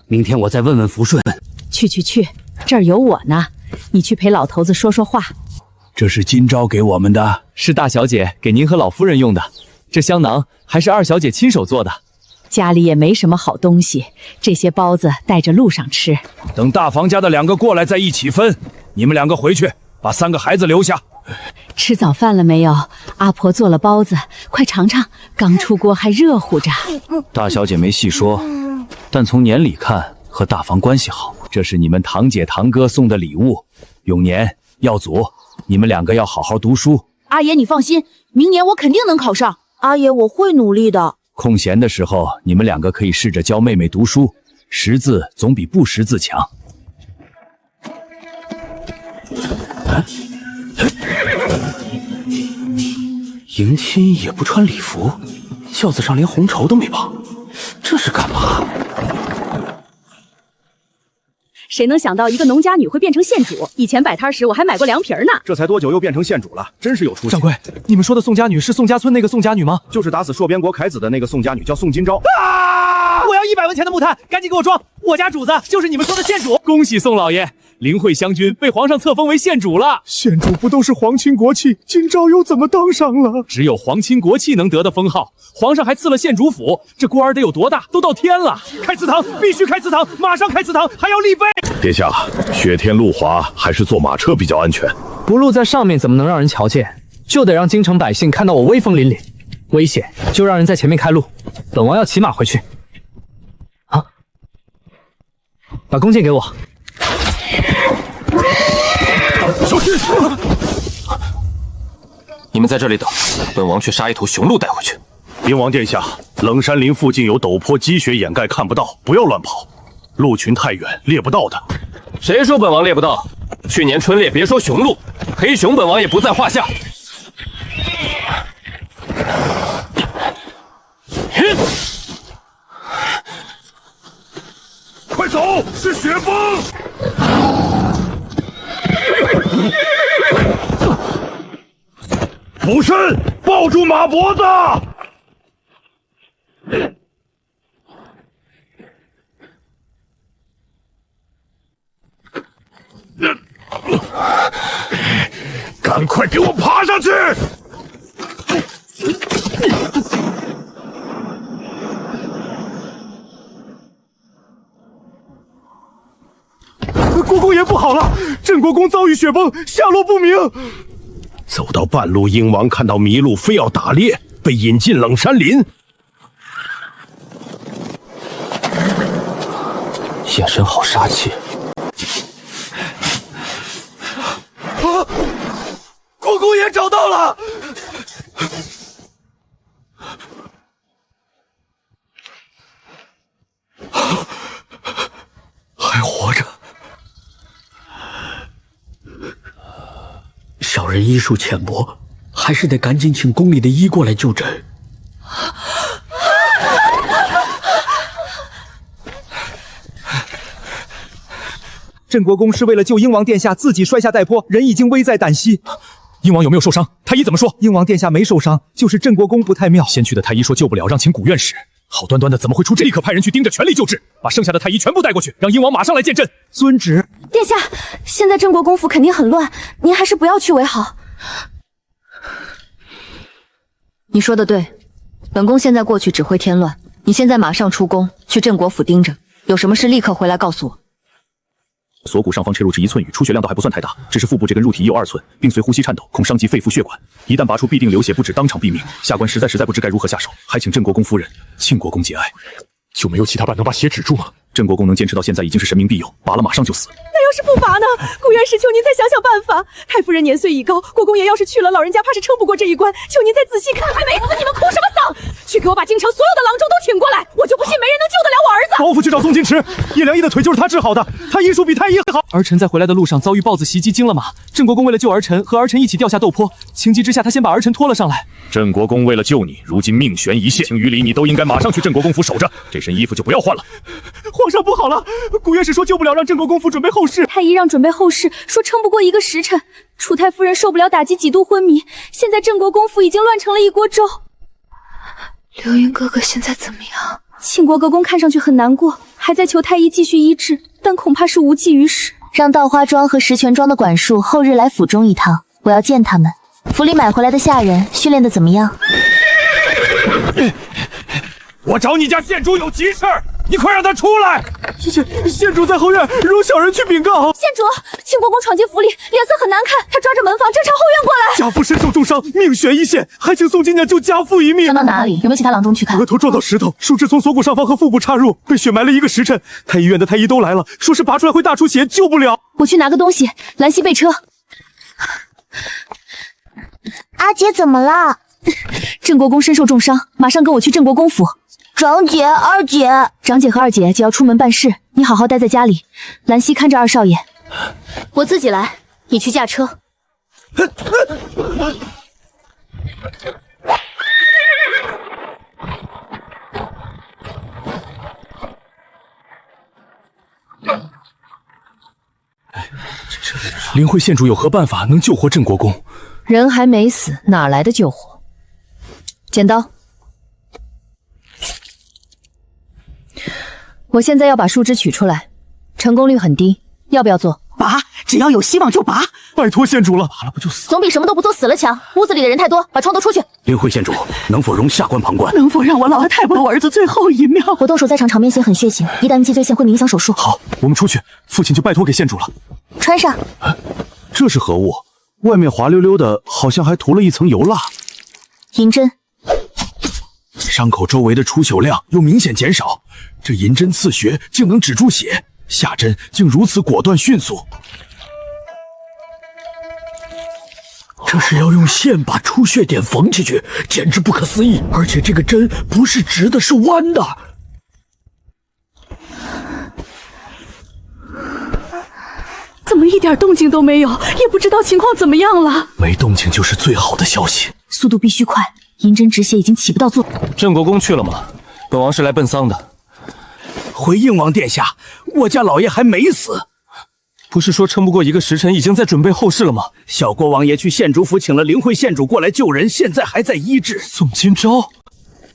明天我再问问福顺。去，这儿有我呢，你去陪老头子说说话。这是今朝给我们的，是大小姐给您和老夫人用的。这香囊还是二小姐亲手做的。家里也没什么好东西，这些包子带着路上吃。等大房家的2个过来再一起分。你们2个回去，把3个孩子留下。吃早饭了没有？阿婆做了包子，快尝尝，刚出锅还热乎着。大小姐没细说，但从年里看和大房关系好。这是你们堂姐堂哥送的礼物。永年、耀祖，你们2个要好好读书。阿爷你放心，明年我肯定能考上。阿爷我会努力的。空闲的时候，你们2个可以试着教妹妹读书，识字总比不识字强。迎亲也不穿礼服，轿子上连红绸都没绑，这是干嘛？谁能想到一个农家女会变成县主？以前摆摊时我还买过凉皮呢。这才多久又变成县主了？真是有出息。掌柜，你们说的宋家女是宋家村那个宋家女吗？就是打死槊边国凯子的那个宋家女，叫宋今朝。我要100文钱的木炭，赶紧给我装！我家主子就是你们说的县主。恭喜宋老爷，灵慧湘君被皇上册封为县主了。县主不都是皇亲国戚，今朝又怎么当上了？只有皇亲国戚能得的封号，皇上还赐了县主府，这官儿得有多大？都到天了！开祠堂，必须开祠堂，马上开祠堂，还要立碑。殿下，雪天路滑，还是坐马车比较安全。不露在上面怎么能让人瞧见？就得让京城百姓看到我威风凛凛。危险就让人在前面开路，本王要骑马回去。啊！把弓箭给我。小心！你们在这里等，本王去杀一头雄鹿带回去。禀王殿下，冷山林附近有陡坡积雪掩盖，看不到，不要乱跑。鹿群太远，猎不到的。谁说本王猎不到？去年春猎别说雄鹿，黑熊本王也不在话下。快走，是雪崩！补身，抱住马脖子！赶快给我爬上去！国公爷不好了，镇国公遭遇雪崩，下落不明。走到半路，鹰王看到麋鹿，非要打猎，被引进冷山林。眼神好杀气。国公爷找到了。还活着。小人医术浅薄，还是得赶紧请宫里的医过来就诊。镇国公是为了救鹰王殿下，自己摔下带坡，人已经危在旦夕。鹰王有没有受伤？太医怎么说？鹰王殿下没受伤，就是镇国公不太妙。先去的太医说救不了，让请古院使。好端端的怎么会出这？立刻派人去盯着，全力救治，把剩下的太医全部带过去，让鹰王马上来见朕。遵旨。殿下，现在镇国公府肯定很乱，您还是不要去为好。你说的对，本宫现在过去指挥添乱，你现在马上出宫去镇国府盯着，有什么事立刻回来告诉我。锁骨上方切入至1寸余，出血量倒还不算太大，只是腹部这根入体已有2寸，并随呼吸颤抖，恐伤及肺腑血管，一旦拔出必定流血不止，当场毙命。下官实在不知该如何下手，还请镇国公夫人、庆国公节哀。就没有其他办能把血止住吗？镇国公能坚持到现在已经是神明庇佑，拔了马上就死。那要是不拔呢？顾院使，求您再想想办法。太夫人年岁已高，国公爷要是去了，老人家怕是撑不过这一关。求您再仔细看。还没死，你们哭什么丧？去给我把京城所有的郎中都请过来，我就不信没人能救得了我儿子。包府去找宋金池，叶良医的腿就是他治好的，他医术比太医好。儿臣在回来的路上遭遇豹子袭击，惊了马。镇国公为了救儿臣，和儿臣一起掉下陡坡，情急之下，他先把儿臣拖了上来。镇国公为了救你，如今命悬一线，情于理你都应该马上去镇国公府守着，这身衣服就不要换了。皇上不好了，古院使说救不了，让镇国公府准备后事。太医让准备后事，说撑不过1个时辰。楚太夫人受不了打击，几度昏迷。现在镇国公府已经乱成了一锅粥。流云哥哥现在怎么样？庆国国公看上去很难过，还在求太医继续医治，但恐怕是无济于事。让稻花庄和石泉庄的管束后日来府中一趟，我要见他们。府里买回来的下人训练的怎么样？我找你家县主有急事儿，你快让他出来！县主在后院，容小人去禀告。县主，庆国公闯进府里，脸色很难看，他抓着门房正朝后院过来。家父身受重伤，命悬一线，还请宋金娘救家父一命。伤到哪里？有没有其他郎中去看？额头撞到石头，树枝从锁骨上方和腹部插入，被血埋了1个时辰。太医院的太医都来了，说是拔出来会大出血，救不了。我去拿个东西。兰溪备车。阿姐怎么了？镇国公身受重伤，马上跟我去镇国公府。长姐、二姐，长姐和二姐就要出门办事，你好好待在家里。兰溪看着二少爷。我自己来，你去驾车。灵慧县主有何办法能救活镇国公？人还没死，哪来的救活？剪刀。我现在要把树枝取出来，成功率很低，要不要做？拔，只要有希望就拔。拜托县主了，拔了不就死？总比什么都不做死了强。屋子里的人太多，把窗都出去。灵慧县主，能否容下官旁观？能否让我老太婆我儿子最后一秒？我动手在场，场面显很血腥，一旦击罪线会影响手术。好，我们出去，父亲就拜托给县主了。穿上。这是何物？外面滑溜溜的，好像还涂了一层油蜡。银针。伤口周围的出血量又明显减少，这银针刺血竟能止住血，下针竟如此果断迅速。这是要用线把出血点缝进去，简直不可思议！而且这个针不是直的，是弯的。怎么一点动静都没有？也不知道情况怎么样了。没动静就是最好的消息。速度必须快，银针止血已经起不到作用。镇国公去了吗？本王是来奔丧的。回应王殿下，我家老爷还没死。不是说撑不过1个时辰，已经在准备后事了吗？小国王爷去县主府请了灵慧县主过来救人，现在还在医治。宋金钊，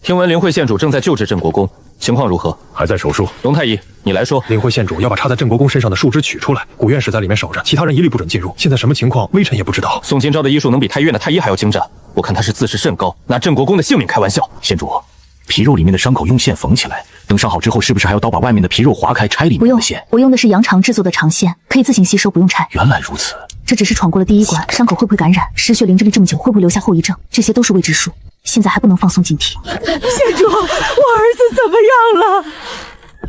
听闻灵慧县主正在救治镇国公，情况如何？还在手术。龙太医，你来说。灵会县主要把插在镇国公身上的树枝取出来，古院士在里面守着，其他人一律不准进入。现在什么情况，微臣也不知道。宋金钊的医术能比太医院的太医还要精湛，我看他是自视甚高，拿镇国公的性命开玩笑。县主，皮肉里面的伤口用线缝起来，等伤好之后，是不是还要刀把外面的皮肉划开，拆里面的线？不用，我用的是羊肠制作的长线，可以自行吸收，不用拆。原来如此。这只是闯过了第一关，伤口会不会感染，失血淋这里这么久会不会留下后遗症，这些都是未知数。现在还不能放松警惕。县主，我儿子怎么样了？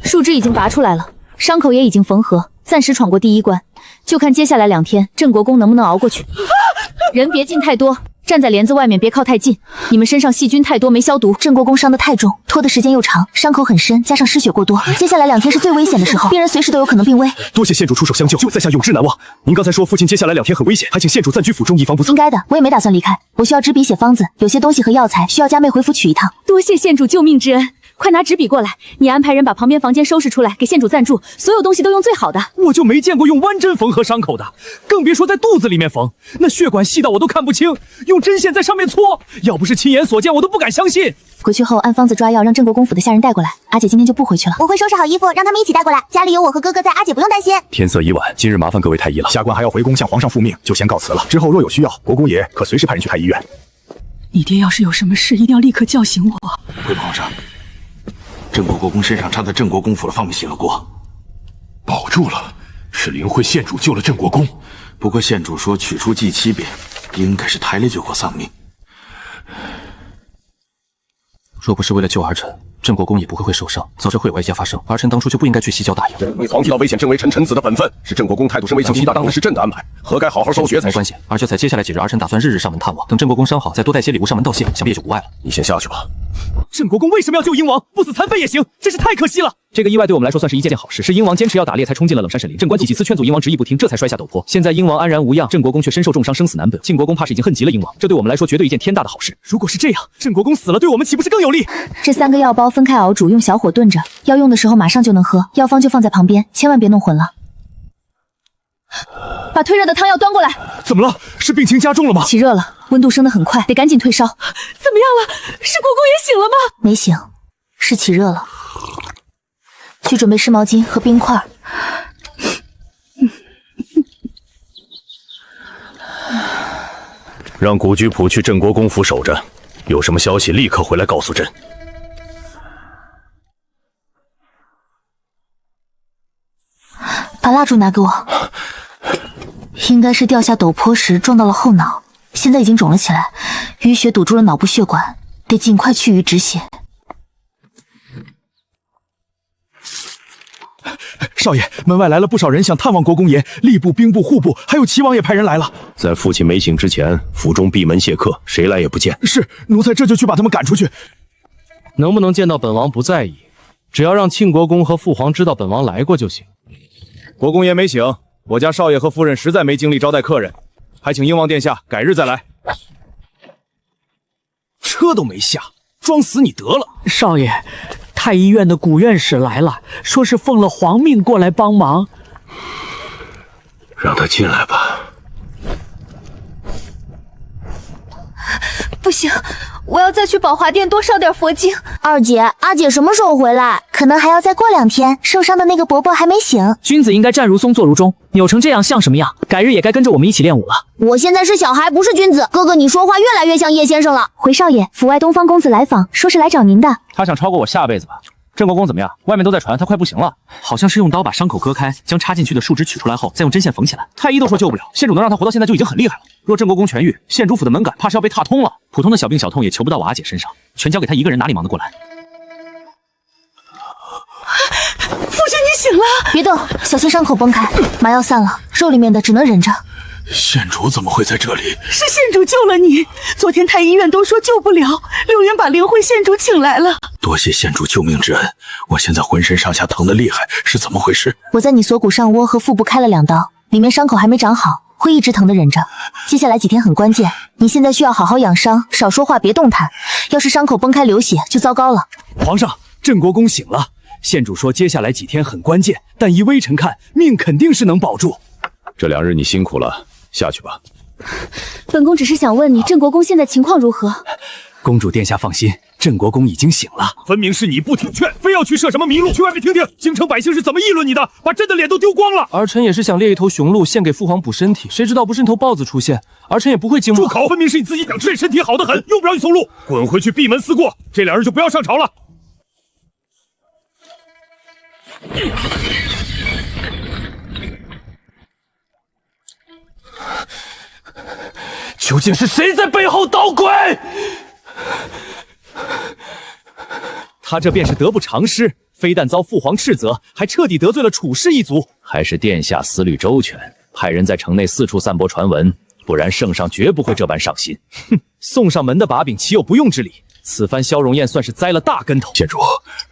树枝已经拔出来了，伤口也已经缝合，暂时闯过第一关，就看接下来2天镇国公能不能熬过去。人别进太多，站在帘子外面别靠太近，你们身上细菌太多没消毒。镇国公伤得太重，拖的时间又长，伤口很深，加上失血过多，接下来2天是最危险的时候，病人随时都有可能病危。多谢县主出手相救，在下永志难忘。您刚才说父亲接下来2天很危险，还请县主暂居府中以防不测。应该的，我也没打算离开，我需要纸笔写方子，有些东西和药材需要加妹回府取一趟。多谢县主救命之恩，快拿纸笔过来，你安排人把旁边房间收拾出来，给县主暂住，所有东西都用最好的。我就没见过用弯针缝合伤口的，更别说在肚子里面缝，那血管细到我都看不清，用针线在上面搓，要不是亲眼所见，我都不敢相信。回去后按方子抓药，让镇国公府的下人带过来。阿姐今天就不回去了，我会收拾好衣服，让他们一起带过来。家里有我和哥哥在，阿姐不用担心。天色已晚，今日麻烦各位太医了。下官还要回宫向皇上复命，就先告辞了。之后若有需要，国公爷可随时派人去太医院。你爹要是有什么事，一定要立刻叫醒我。回皇上，镇国国公身上插在镇国公府的方面醒了过，保住了，是灵会县主救了镇国公。不过县主说取出祭七遍，应该是抬了酒过丧命。若不是为了救儿臣，镇国公也不会受伤，早知会有哀家发生，儿臣当初就不应该去西郊大营。为皇帝到危险，正为臣子的本分，是镇国公态度身为齐大，当然是朕的安排，何该好好收学才是。没关系，而且在接下来几日，儿臣打算日日上门探望，等镇国公伤好，再多带些礼物上门道谢，想必也就无碍了。你先下去吧。镇国公为什么要救鹰王？不死残废也行，真是太可惜了。这个意外对我们来说算是一件好事，是鹰王坚持要打猎才冲进了冷山沈林。镇官几次劝阻鹰王执意不听，这才摔下陡坡。现在鹰王安然无恙，镇国公却身受重伤，生死难本。晋国公怕是已经恨极了鹰王，这对我们来说绝对一件天大的好事。如果是这样，镇国公死了，对我们岂不是更有利？这3个药包分开熬煮，用小火炖着，要用的时候马上就能喝，药方就放在旁边，千万别弄混了。把退热的汤药端过来。怎么了？是病情加重了吗？起热了，温度升得很快，得赶紧退烧。怎么样了？是国公也醒了吗？没醒，是起热了。去准备湿毛巾和冰块。让古居普去镇国公府守着，有什么消息立刻回来告诉朕。把蜡烛拿给我。应该是掉下陡坡时撞到了后脑，现在已经肿了起来，淤血堵住了脑部血管，得尽快去瘀止血。少爷，门外来了不少人想探望国公爷，吏部、兵部、户部，还有齐王也派人来了。在父亲没醒之前，府中闭门谢客，谁来也不见。是，奴才这就去把他们赶出去。能不能见到本王不在意，只要让庆国公和父皇知道本王来过就行。国公爷没醒，我家少爷和夫人实在没精力招待客人，还请英王殿下改日再来。车都没下，装死你得了。少爷，太医院的古院士来了，说是奉了皇命过来帮忙。让他进来吧。不行，我要再去宝华殿多烧点佛经。二姐，阿姐什么时候回来？可能还要再过2天，受伤的那个伯伯还没醒。君子应该站如松，坐如钟，扭成这样像什么样？改日也该跟着我们一起练武了。我现在是小孩，不是君子。哥哥，你说话越来越像叶先生了。回少爷，府外东方公子来访，说是来找您的。他想超过我下辈子吧？镇国公怎么样？外面都在传他快不行了，好像是用刀把伤口割开，将插进去的树枝取出来后，再用针线缝起来。太医都说救不了，县主能让他活到现在就已经很厉害了。若镇国公痊愈，县主府的门槛怕是要被踏通了。普通的小病小痛也求不到我阿姐身上，全交给他一个人，哪里忙得过来？父亲，你醒了！别动，小心伤口崩开。麻药散了，肉里面的只能忍着。县主怎么会在这里？是县主救了你。昨天太医院都说救不了，刘元把灵慧县主请来了。多谢县主救命之恩，我现在浑身上下疼得厉害，是怎么回事？我在你锁骨上窝和腹部开了2刀，里面伤口还没长好，会一直疼的忍着。接下来几天很关键，你现在需要好好养伤，少说话，别动弹。要是伤口崩开流血就糟糕了。皇上，镇国公醒了。县主说接下来几天很关键，但依微臣看，命肯定是能保住。这2日你辛苦了，下去吧。本宫只是想问你，镇国公现在情况如何？公主殿下放心，镇国公已经醒了。分明是你不听劝，非要去设什么迷路。去外面听听，京城百姓是怎么议论你的，把朕的脸都丢光了。儿臣也是想猎一头雄鹿献给父皇补身体，谁知道不是那头豹子出现，儿臣也不会惊慌。住口！分明是你自己想吃，身体好得很，用不着你送路。滚回去闭门思过，这两人就不要上朝了。究竟是谁在背后捣鬼？他这便是得不偿失，非但遭父皇斥责，还彻底得罪了楚氏一族。还是殿下思虑周全，派人在城内四处散播传闻，不然圣上绝不会这般上心。哼，送上门的把柄，岂有不用之理？此番萧荣燕算是栽了大跟头。县主，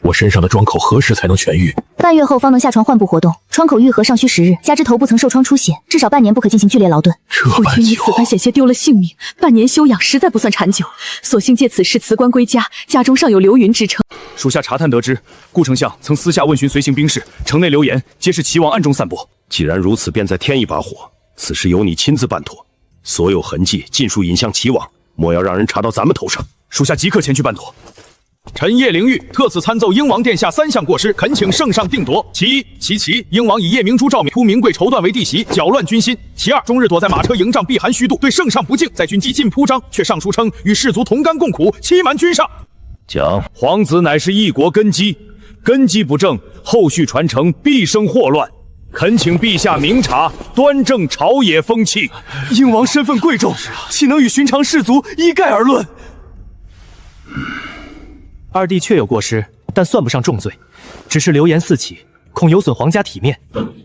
我身上的疮口何时才能痊愈？半月后方能下床换布活动，创口愈合尚需10日，加之头部曾受创出血，至少半年不可进行剧烈劳顿。夫君你此番险些丢了性命，半年休养实在不算长久，索性借此事辞官归家，家中尚有流云之称。属下查探得知，顾丞相曾私下问询随行兵士，城内流言皆是齐王暗中散播。既然如此，便再添一把火。此事由你亲自办妥，所有痕迹尽数引向齐王，莫要让人查到咱们头上。属下即刻前去办妥。臣叶灵玉特此参奏英王殿下3项过失，恳请圣上定夺。其一，英王以夜明珠赵敏、突名贵绸缎为弟媳，搅乱军心；其二，终日躲在马车营帐避寒虚度，对圣上不敬，在军机尽铺张，却上书称与士卒同甘共苦，欺瞒君上。讲，皇子乃是一国根基，根基不正，后续传承必生祸乱。恳请陛下明察，端正朝野风气。英王身份贵重，岂能与寻常士卒一概而论？二弟确有过失，但算不上重罪，只是流言四起，恐有损皇家体面。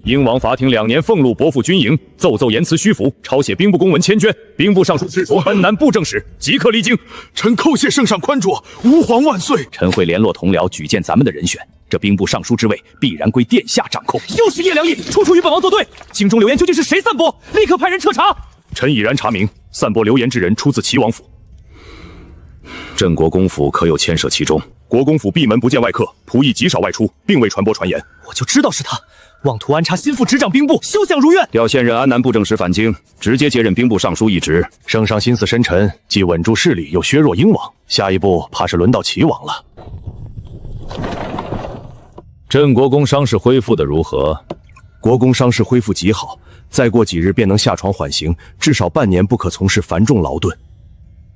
英王法庭2年俸禄薄赋军营，奏言辞虚浮，抄写兵部公文千卷，兵部尚书之本南布政使即刻离京。臣叩谢圣上宽恕，吾皇万岁。臣会联络同僚举荐咱们的人选，这兵部尚书之位必然归殿下掌控。又是叶良义，处处与本王作对。京中流言究竟是谁散播？立刻派人彻查。臣已然查明，散播流言之人出自齐王府。镇国公府可有牵涉其中？国公府闭门不见外客，仆役极少外出，并未传播传言。我就知道是他，妄图安插心腹执掌兵部，休想如愿。调现任安南布政使返京，直接接任兵部尚书一职。圣上心思深沉，既稳住势力，又削弱英王，下一步怕是轮到齐王了。镇国公伤势恢复的如何？国公伤势恢复极好，再过几日便能下床缓刑，至少半年不可从事繁重劳顿。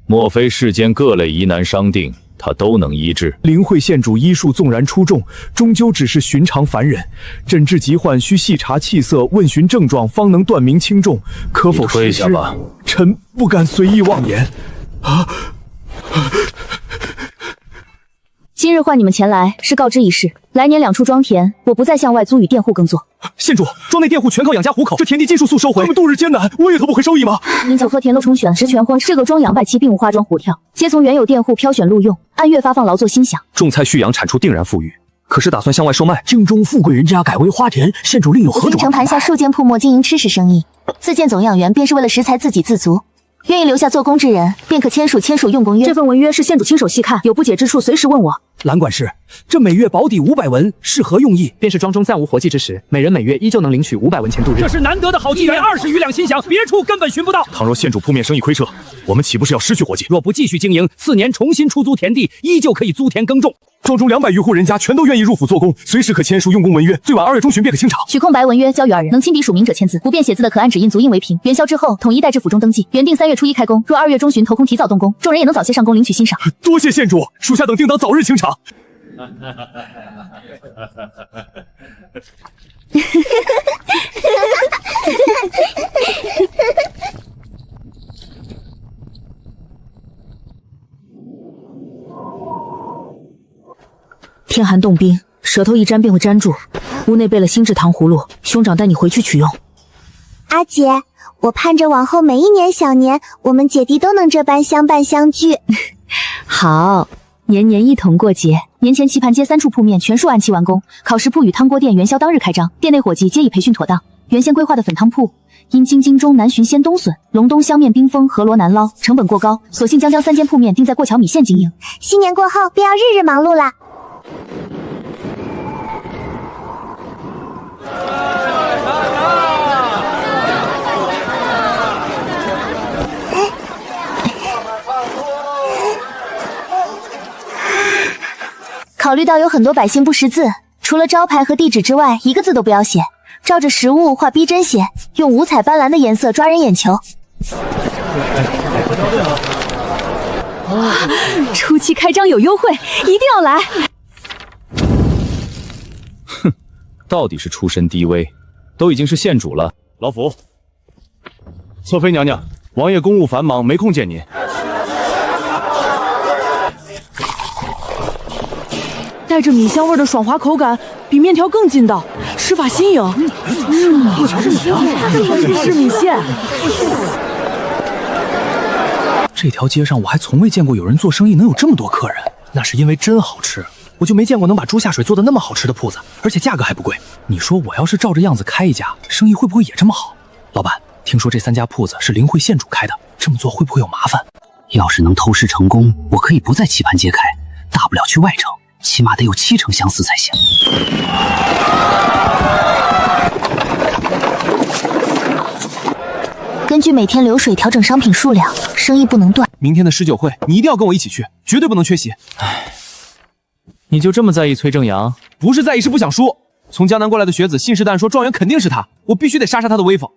莫非世间各类疑难伤定，他都能医治？灵慧县主医术纵然出众，终究只是寻常凡人。诊治疾患需细查气色，问询症状，方能断明轻重。可否退下吧？臣不敢随意妄言。今日唤你们前来，是告知一事：来年2处庄田，我不再向外租与佃户耕作。县主，庄内佃户全靠养家糊口，这田地尽数速收回，他们度日艰难，我也头不回收益吗？您九河田螺重选，石泉荒，这个庄养百期，并无花庄虎跳，皆从原有佃户挑选录用，按月发放劳作薪饷。种菜蓄养产出定然富裕，可是打算向外售卖。京中富贵人家改为花田，县主另有何种？京城盘下数间铺没经营吃食生意，自建总养员便是为了食材自给自足。愿意留下做工之人，便可签署用工约。这份文约是县主亲手细看，有不解之处随时问我。蓝管事，这每月保底500文是何用意？便是庄中暂无活计之时，每人每月依旧能领取500文钱度日。这是难得的好机缘，20余两薪饷，别处根本寻不到。倘若县主铺面生意亏撤，我们岂不是要失去活计？若不继续经营，4年重新出租田地，依旧可以租田耕种。庄中200余户人家全都愿意入府做工，随时可签署用工文约，最晚2月中旬便可清场。取空白文约交予2人，能亲笔署名者签字，不便写字的可按指印足印为凭。元宵之后，统一带至府中登记。原定3月初1开工，若2月中旬投空提早动工，众人也能早些上工领取薪赏。多谢县主，属下等定当早日清场。天寒冻冰，舌头一沾便会粘住。屋内备了新制糖葫芦，兄长带你回去取用。阿姐，我盼着往后每一年小年，我们姐弟都能这般相伴相聚。好，年年一同过节。年前棋盘街3处铺面全数按期完工，烤食铺与汤锅店元宵当日开张，店内伙计皆已培训妥当。原先规划的粉汤铺，因京中南巡鲜冬笋、隆冬香面冰封、河螺难捞，成本过高，索性将3间铺面定在过桥米线经营。新年过后，便要日日忙碌了。考虑到有很多百姓不识字，除了招牌和地址之外，一个字都不要写，照着实物画逼真写，用五彩斑斓的颜色抓人眼球。初期开张有优惠，一定要来！哼，到底是出身低微，都已经是县主了。老福，侧妃娘娘，王爷公务繁忙，没空见您。带着米香味的爽滑口感，比面条更劲道，吃法新颖。是米线。这条街上我还从未见过有人做生意能有这么多客人，那是因为真好吃。我就没见过能把猪下水做的那么好吃的铺子，而且价格还不贵。你说我要是照这样子开一家，生意会不会也这么好？老板，听说这3家铺子是灵慧县主开的，这么做会不会有麻烦？要是能偷师成功，我可以不在棋盘街开，大不了去外城，起码得有70%相似才行。根据每天流水调整商品数量，生意不能断。明天的施酒会，你一定要跟我一起去，绝对不能缺席。唉，你就这么在意崔正阳？不是在意，是不想输。从江南过来的学子信誓旦说状元肯定是他，我必须得杀杀他的威风。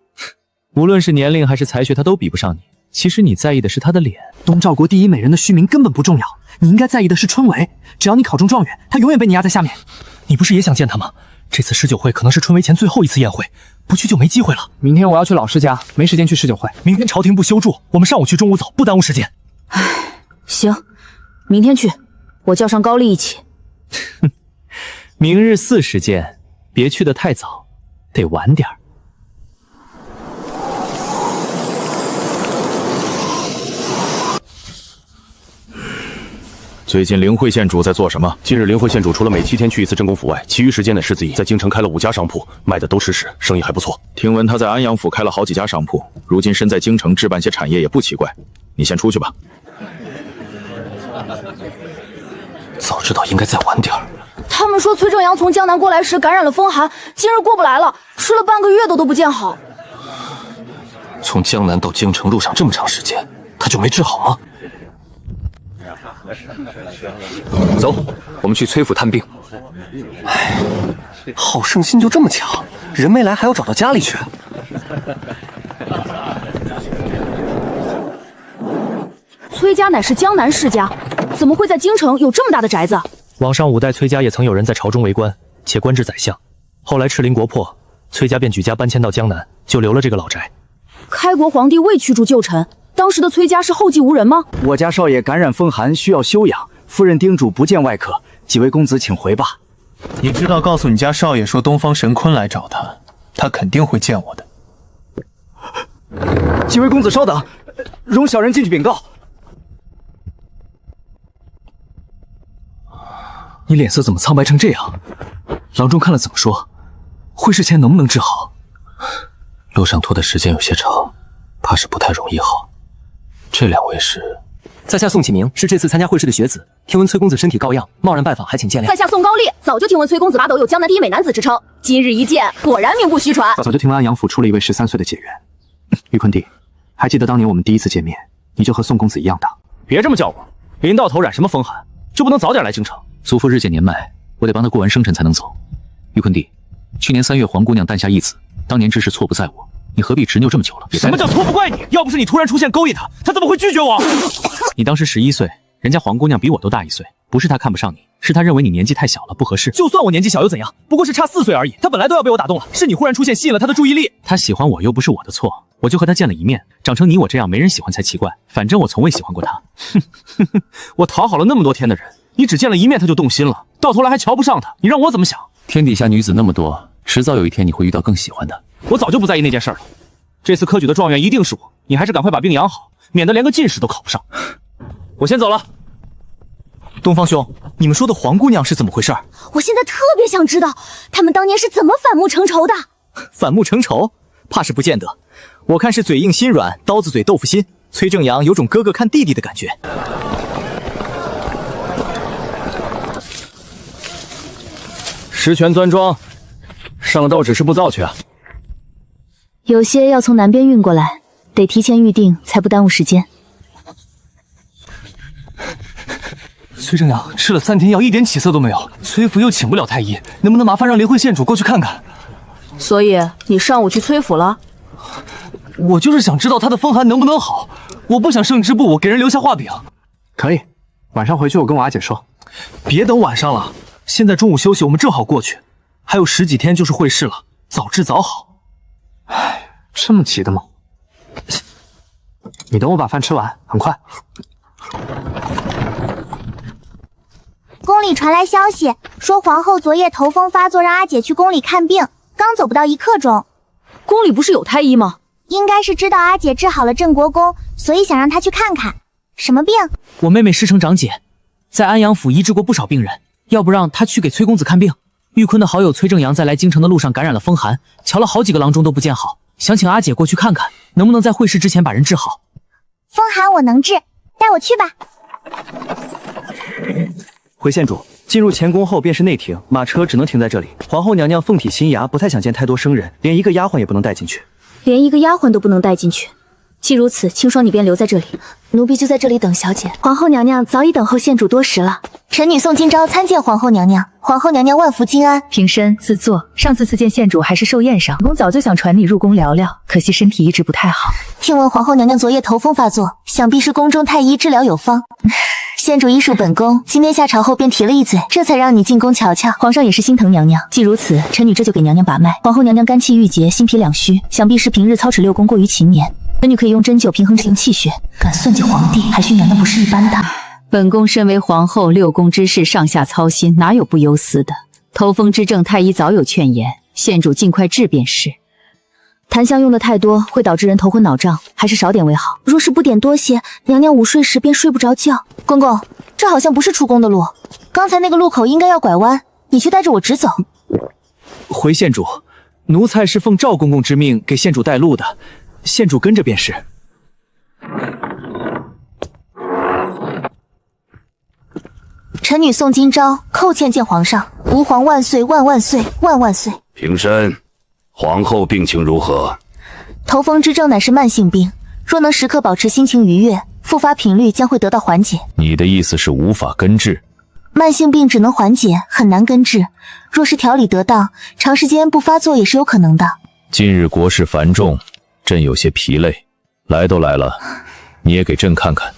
无论是年龄还是才学，他都比不上你。其实你在意的是他的脸。东赵国第一美人的虚名根本不重要，你应该在意的是春闱。只要你考中状元，他永远被你压在下面。你不是也想见他吗？这次施酒会可能是春闱前最后一次宴会，不去就没机会了。明天我要去老师家，没时间去施酒会。明天朝廷不休筑，我们上午去，中午走，不耽误时间。唉，行，明天去，我叫上高丽一起。哼，明日4时见，别去得太早，得晚点儿。最近灵慧县主在做什么？近日灵慧县主除了每7天去一次镇公府外，其余时间乃是自己在京城开了5家商铺，卖的都是屎，生意还不错。听闻他在安阳府开了好几家商铺，如今身在京城置办些产业也不奇怪。你先出去吧。早知道应该再晚点儿。他们说崔正阳从江南过来时感染了风寒，今日过不来了，吃了半个月都不见好。从江南到京城路上这么长时间，他就没治好吗？走，我们去崔府探病。哎，好胜心就这么强，人没来还要找到家里去。崔家乃是江南世家，怎么会在京城有这么大的宅子？往上5代崔家也曾有人在朝中为官，且官至宰相。后来赤林国破，崔家便举家搬迁到江南，就留了这个老宅。开国皇帝未驱逐旧臣，当时的崔家是后继无人吗？我家少爷感染风寒，需要休养，夫人叮嘱不见外客，几位公子请回吧。你知道告诉你家少爷说东方神坤来找他，他肯定会见我的。几位公子稍等，容小人进去禀告。你脸色怎么苍白成这样？郎中看了怎么说？会试前能不能治好？路上拖的时间有些长，怕是不太容易好。这2位是？在下宋启明，是这次参加会试的学子。听闻崔公子身体告恙，贸然拜访，还请见谅。在下宋高丽，早就听闻崔公子八斗有江南第一美男子之称，今日一见，果然名不虚传。早就听闻安阳府出了一位13岁的解元。玉坤弟，还记得当年我们第一次见面，你就和宋公子一样大。别这么叫我，临到头染什么风寒，就不能早点来京城？祖父日渐年迈，我得帮他过完生辰才能走。玉坤弟，去年3月皇姑娘诞下一子，当年之事错不在我，你何必执拗这么久了？什么叫错不怪你？要不是你突然出现勾引他，他怎么会拒绝我？你当时11岁，人家皇姑娘比我都大1岁，不是她看不上你，是她认为你年纪太小了，不合适。就算我年纪小又怎样？不过是差4岁而已。她本来都要被我打动了，是你忽然出现吸引了她的注意力。她喜欢我又不是我的错，我就和她见了一面，长成你我这样没人喜欢才奇怪。反正我从未喜欢过她。哼，我讨好了那么多天的人，你只见了一面他就动心了，到头来还瞧不上他，你让我怎么想？天底下女子那么多，迟早有一天你会遇到更喜欢的。我早就不在意那件事了。这次科举的状元一定是我，你还是赶快把病养好，免得连个进士都考不上。我先走了。东方兄，你们说的皇姑娘是怎么回事？我现在特别想知道，他们当年是怎么反目成仇的。反目成仇？怕是不见得。我看是嘴硬心软，刀子嘴豆腐心。崔正阳有种哥哥看弟弟的感觉。实权钻庄，上到指示部造去啊。有些要从南边运过来，得提前预定，才不耽误时间。崔正阳吃了3天药，一点起色都没有。崔府又请不了太医，能不能麻烦让灵慧县主过去看看？所以你上午去崔府了？我就是想知道他的风寒能不能好，我不想胜之不武，给人留下画饼。可以，晚上回去我跟我阿姐说。别等晚上了，现在中午休息，我们正好过去。还有10几天就是会试了，早治早好。唉，这么急的吗？你等我把饭吃完，很快。宫里传来消息，说皇后昨夜头风发作，让阿姐去宫里看病，刚走不到1刻钟。宫里不是有太医吗？应该是知道阿姐治好了镇国公，所以想让她去看看。什么病？我妹妹师承长姐，在安阳府医治过不少病人，要不让她去给崔公子看病？玉坤的好友崔正阳在来京城的路上感染了风寒，瞧了好几个郎中都不见好，想请阿姐过去看看，能不能在会试之前把人治好。风寒我能治，带我去吧。回县主，进入前宫后便是内廷，马车只能停在这里。皇后娘娘凤体新牙，不太想见太多生人，连一个丫鬟也不能带进去。连一个丫鬟都不能带进去。既如此，清霜你便留在这里，奴婢就在这里等小姐。皇后娘娘早已等候县主多时了。臣女宋今朝参见皇后娘娘，皇后娘娘万福金安。平身自坐。上次见县主还是寿宴上，公早就想传你入宫聊聊，可惜身体一直不太好。听闻皇后娘娘昨夜头风发作，想必是宫中太医治疗有方。县主医术本宫，今天下朝后便提了一嘴，这才让你进宫瞧瞧。皇上也是心疼娘娘，既如此，臣女这就给娘娘把脉。皇后娘娘肝气郁结，心脾两虚，想必是平日操持6宫过于勤勉。臣女可以用针灸平衡这气血，敢算计皇帝，还需娘娘不是一般的。本宫身为皇后，6宫之事上下操心，哪有不忧思的？头风之症，太医早有劝言，县主尽快治便是。檀香用的太多，会导致人头昏脑胀，还是少点为好。若是不点多些，娘娘午睡时便睡不着觉。公公，这好像不是出宫的路，刚才那个路口应该要拐弯，你却带着我直走。回县主，奴才是奉赵公公之命给县主带路的，县主跟着便是。臣女宋今朝叩欠见皇上，吾皇万岁万万岁万万岁。平身。皇后病情如何？头风之症乃是慢性病，若能时刻保持心情愉悦，复发频率将会得到缓解。你的意思是无法根治？慢性病只能缓解，很难根治。若是调理得当，长时间不发作也是有可能的。近日国事繁重，朕有些疲累。来都来了，你也给朕看看。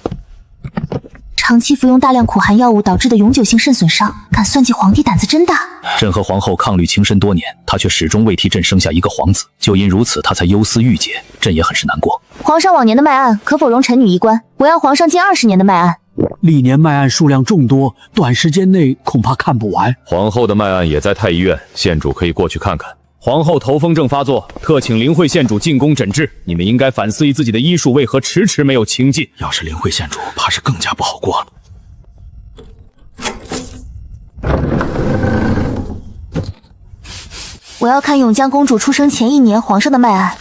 长期服用大量苦寒药物导致的永久性肾损伤，敢算计皇帝胆子真大。朕和皇后伉俪情深多年，她却始终未替朕生下一个皇子，就因如此，她才忧思郁结，朕也很是难过。皇上往年的脉案可否容臣女一观？我要皇上近20年的脉案。历年脉案数量众多，短时间内恐怕看不完。皇后的脉案也在太医院，县主可以过去看看。皇后头风症发作，特请灵慧县主进宫诊治。你们应该反思自己的医术为何迟迟没有清进。要是灵慧县主，怕是更加不好过了。我要看永江公主出生前1年皇上的脉案。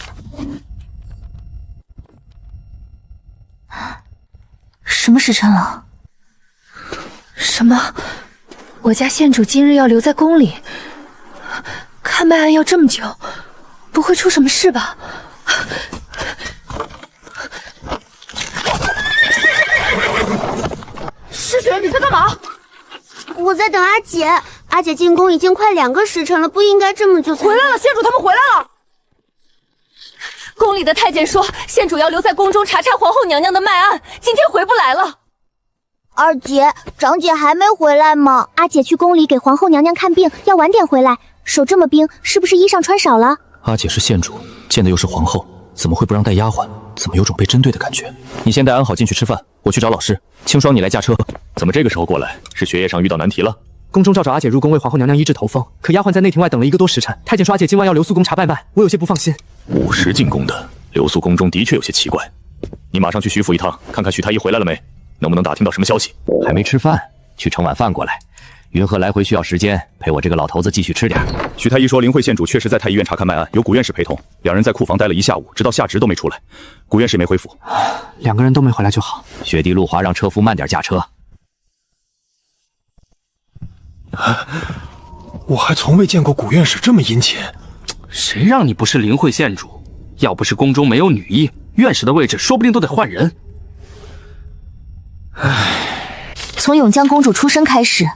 什么时辰了？什么？我家县主今日要留在宫里？看脉案要这么久，不会出什么事吧？师雪，你在干嘛？我在等阿姐。阿姐进宫已经快2个时辰了，不应该这么久才回来了。县主他们回来了。宫里的太监说，县主要留在宫中查查皇后娘娘的脉案，今天回不来了。二姐，长姐还没回来吗？阿姐去宫里给皇后娘娘看病，要晚点回来。手这么冰，是不是衣裳穿少了？阿姐是县主，见的又是皇后，怎么会不让带丫鬟？怎么有种被针对的感觉？你先带安好进去吃饭，我去找老师。清霜，你来驾车。怎么这个时候过来？是学业上遇到难题了？宫中照着阿姐入宫为皇后娘娘医治头风，可丫鬟在内廷外等了1个多时辰。太监说阿姐今晚要留宿宫查脉脉，我有些不放心。午时进宫的，留宿宫中的确有些奇怪。你马上去徐府一趟，看看徐太医回来了没，能不能打听到什么消息？还没吃饭，去盛碗饭过来。云鹤来回需要时间，陪我这个老头子继续吃点。徐太医说，灵慧县主确实在太医院查看脉案，有古院士陪同，两人在库房待了1下午，直到下职都没出来。古院士没回府，2个人都没回来就好。雪地路滑，让车夫慢点驾车。我还从未见过古院士这么殷勤。谁让你不是灵慧县主？要不是宫中没有女医，院士的位置说不定都得换人。唉。从永江公主出生开始，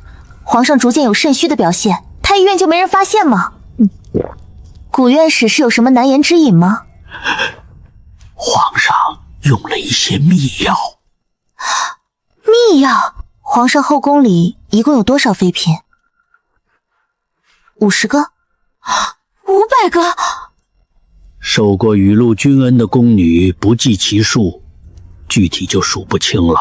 皇上逐渐有肾虚的表现，太医院就没人发现吗？古院使是有什么难言之隐吗？皇上用了一些秘药。秘药？皇上后宫里一共有多少妃嫔？50个？500个？受过雨露君恩的宫女不计其数，具体就数不清了。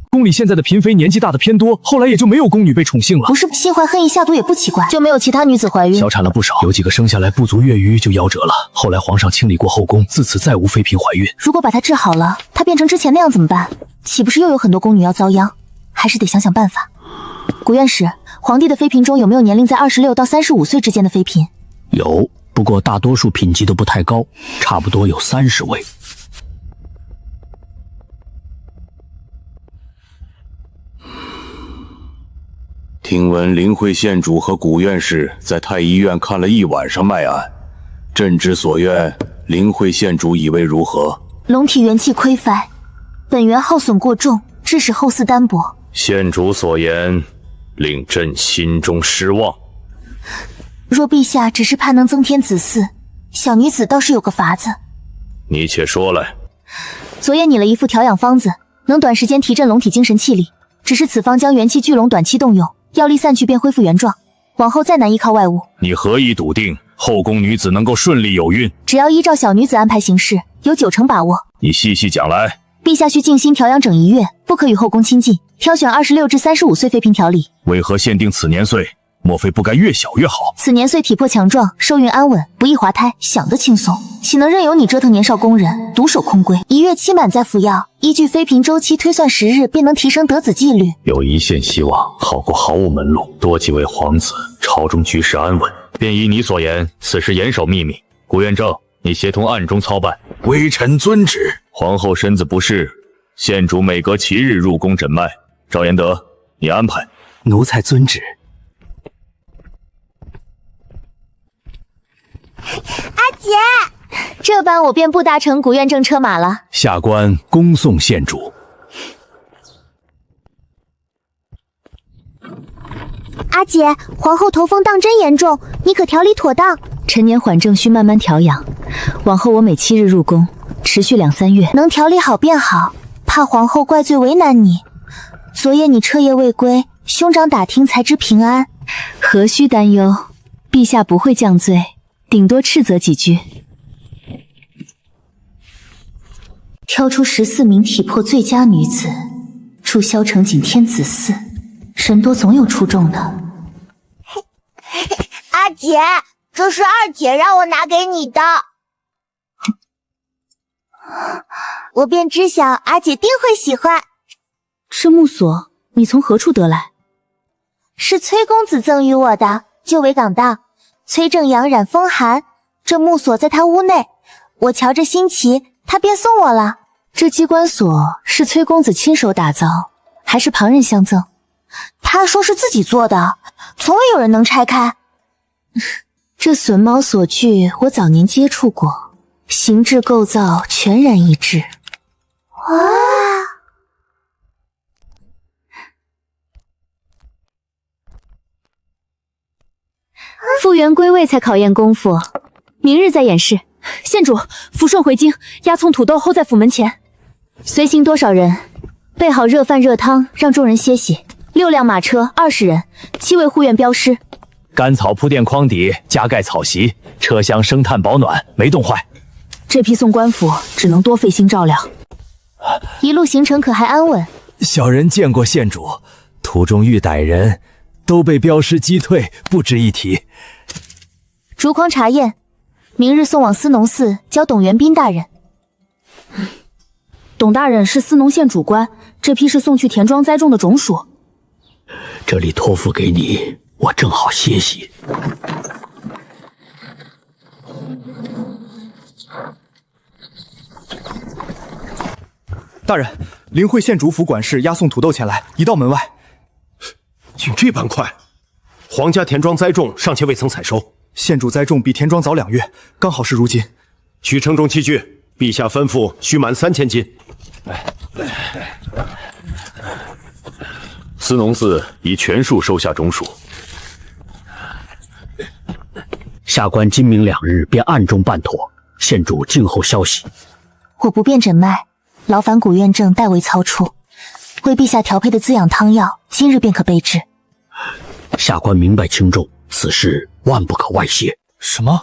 宫里现在的嫔妃年纪大的偏多，后来也就没有宫女被宠幸了。不是心怀恨意下毒也不奇怪，就没有其他女子怀孕？小产了不少，有几个生下来不足月余就夭折了。后来皇上清理过后宫，自此再无妃嫔怀孕。如果把她治好了，她变成之前那样怎么办？岂不是又有很多宫女要遭殃？还是得想想办法。古院使，皇帝的妃嫔中有没有年龄在26到35岁之间的妃嫔？有，不过大多数品级都不太高，差不多有30位。听闻灵慧县主和古院士在太医院看了一晚上脉案，朕之所愿，灵慧县主以为如何？龙体元气亏败，本源耗损过重，致使后嗣单薄。县主所言，令朕心中失望。若陛下只是怕能增添子嗣，小女子倒是有个法子。你且说来。昨夜拟了一副调养方子，能短时间提振龙体精神气力，只是此方将元气聚拢短期动用，药力散去便恢复原状，往后再难依靠外物。你何以笃定后宫女子能够顺利有孕？只要依照小女子安排行事，有90%把握。你细细讲来。陛下需静心调养整1月，不可与后宫亲近，挑选26至35岁妃嫔调理。为何限定此年岁？莫非不该越小越好？此年岁体魄强壮，受孕安稳，不易滑胎，想得轻松，岂能任由你折腾年少宫人，独守空闺？1月期满再服药，依据妃嫔周期推算10日，便能提升得子纪律。有一线希望，好过毫无门路。多几位皇子，朝中局势安稳。便依你所言，此事严守秘密。古院正，你协同暗中操办。微臣遵旨。皇后身子不适，县主每隔7日入宫诊脉。赵延德，你安排。奴才遵旨。阿姐，这般我便不搭乘古院正车马了。下官恭送县主。阿姐，皇后头风当真严重，你可调理妥当。陈年缓症需慢慢调养，往后我每7日入宫，持续2、3月，能调理好便好。怕皇后怪罪为难你。昨夜你彻夜未归，兄长打听才知平安。何须担忧，陛下不会降罪，顶多斥责几句。挑出14名体魄最佳女子，助萧承景添子嗣，人多总有出众的。阿姐，这是二姐让我拿给你的。我便知晓阿姐定会喜欢。这木锁你从何处得来？是崔公子赠予我的，就为港道。崔正阳染风寒，这木锁在他屋内，我瞧着新奇，他便送我了。这机关锁是崔公子亲手打造，还是旁人相赠？他说是自己做的，从未有人能拆开。这榫卯锁具我早年接触过，形制构造全然一致。哇！复原归位才考验功夫，明日再演示。县主，抚顺回京，押葱土豆候在府门前。随行多少人？备好热饭热汤，让众人歇息。6辆马车，20人，7位护院镖师。干草铺垫筐底，加盖草席，车厢生炭保暖，没冻坏。这批送官府，只能多费心照料。一路行程可还安稳？小人见过县主，途中遇歹人，都被镖师击退，不值一提。竹筐茶宴，明日送往司农寺交董元斌大人。董大人是司农县主官，这批是送去田庄栽种的种属。这里托付给你，我正好歇息。大人，灵慧县主府管事押送土豆前来，已到门外。竟这般快！皇家田庄栽种尚且未曾采收，县主栽种比田庄早2月，刚好是如今。取称重器具，陛下吩咐需满3000斤。司农寺已全数收下种属。下官今明2日便暗中办妥，县主静候消息。我不便诊脉，劳烦古院正代为操出，为陛下调配的滋养汤药，今日便可备至。下官明白轻重，此事万不可外泄。什么？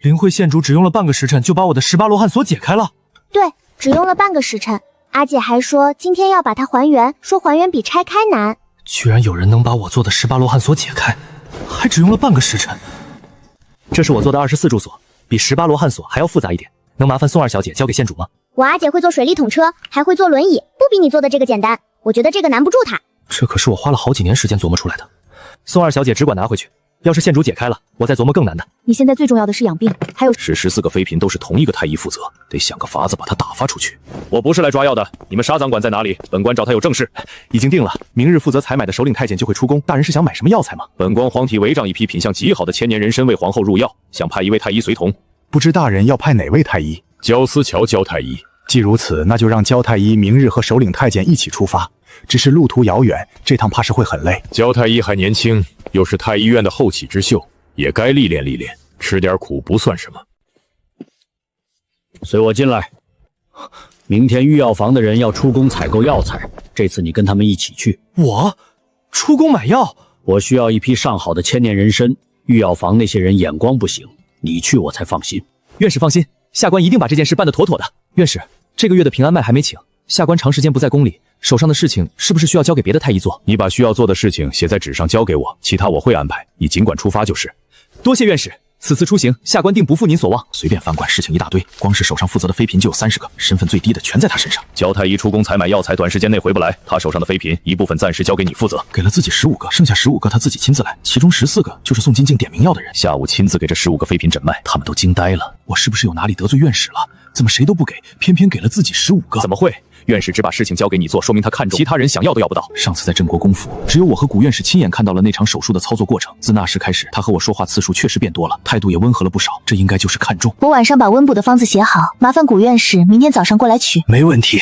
灵慧县主只用了半个时辰就把我的18罗汉锁解开了？对，只用了半个时辰。阿姐还说今天要把它还原，说还原比拆开难。居然有人能把我做的18罗汉锁解开，还只用了半个时辰。这是我做的24柱锁，比18罗汉锁还要复杂一点，能麻烦宋二小姐交给县主吗？我阿姐会做水力桶车，还会做轮椅，不比你做的这个简单。我觉得这个难不住她。这可是我花了好几年时间琢磨出来的。宋二小姐只管拿回去，要是县主解开了，我再琢磨更难的。你现在最重要的是养病，还有是14个妃嫔都是同一个太医负责，得想个法子把他打发出去。我不是来抓药的，你们沙zam馆在哪里？本官找他有正事。已经定了，明日负责采买的首领太监就会出宫。大人是想买什么药材吗？本官皇体委掌一批品相极好的千年人参为皇后入药，想派一位太医随同。不知大人要派哪位太医？焦思乔焦太医。既如此，那就让焦太医明日和首领太监一起出发。只是路途遥远，这趟怕是会很累。焦太医还年轻，又是太医院的后起之秀，也该历练历练，吃点苦不算什么。随我进来。明天御药房的人要出宫采购药材，这次你跟他们一起去。我出宫买药？我需要一批上好的千年人参，御药房那些人眼光不行，你去我才放心。院士放心，下官一定把这件事办得妥妥的。院士，这个月的平安麦还没请，下官长时间不在宫里，手上的事情是不是需要交给别的太医做？你把需要做的事情写在纸上交给我，其他我会安排，你尽管出发就是。多谢院士，此次出行，下官定不负您所望。随便翻管事情一大堆，光是手上负责的妃嫔就有30个，身份最低的全在他身上。焦太医出宫采买药材，短时间内回不来，他手上的妃嫔一部分暂时交给你负责。给了自己15个，剩下15个他自己亲自来，其中14个就是宋金镜点名要的人。下午亲自给这15个妃嫔诊脉，他们都惊呆了。我是不是有哪里得罪院士了？怎么谁都不给，偏偏给了自己15个？怎么会？院士只把事情交给你做，说明他看重，其他人想要都要不到。上次在镇国公府，只有我和古院士亲眼看到了那场手术的操作过程。自那时开始，他和我说话次数确实变多了，态度也温和了不少。这应该就是看重。我晚上把温补的方子写好，麻烦古院士明天早上过来取。没问题，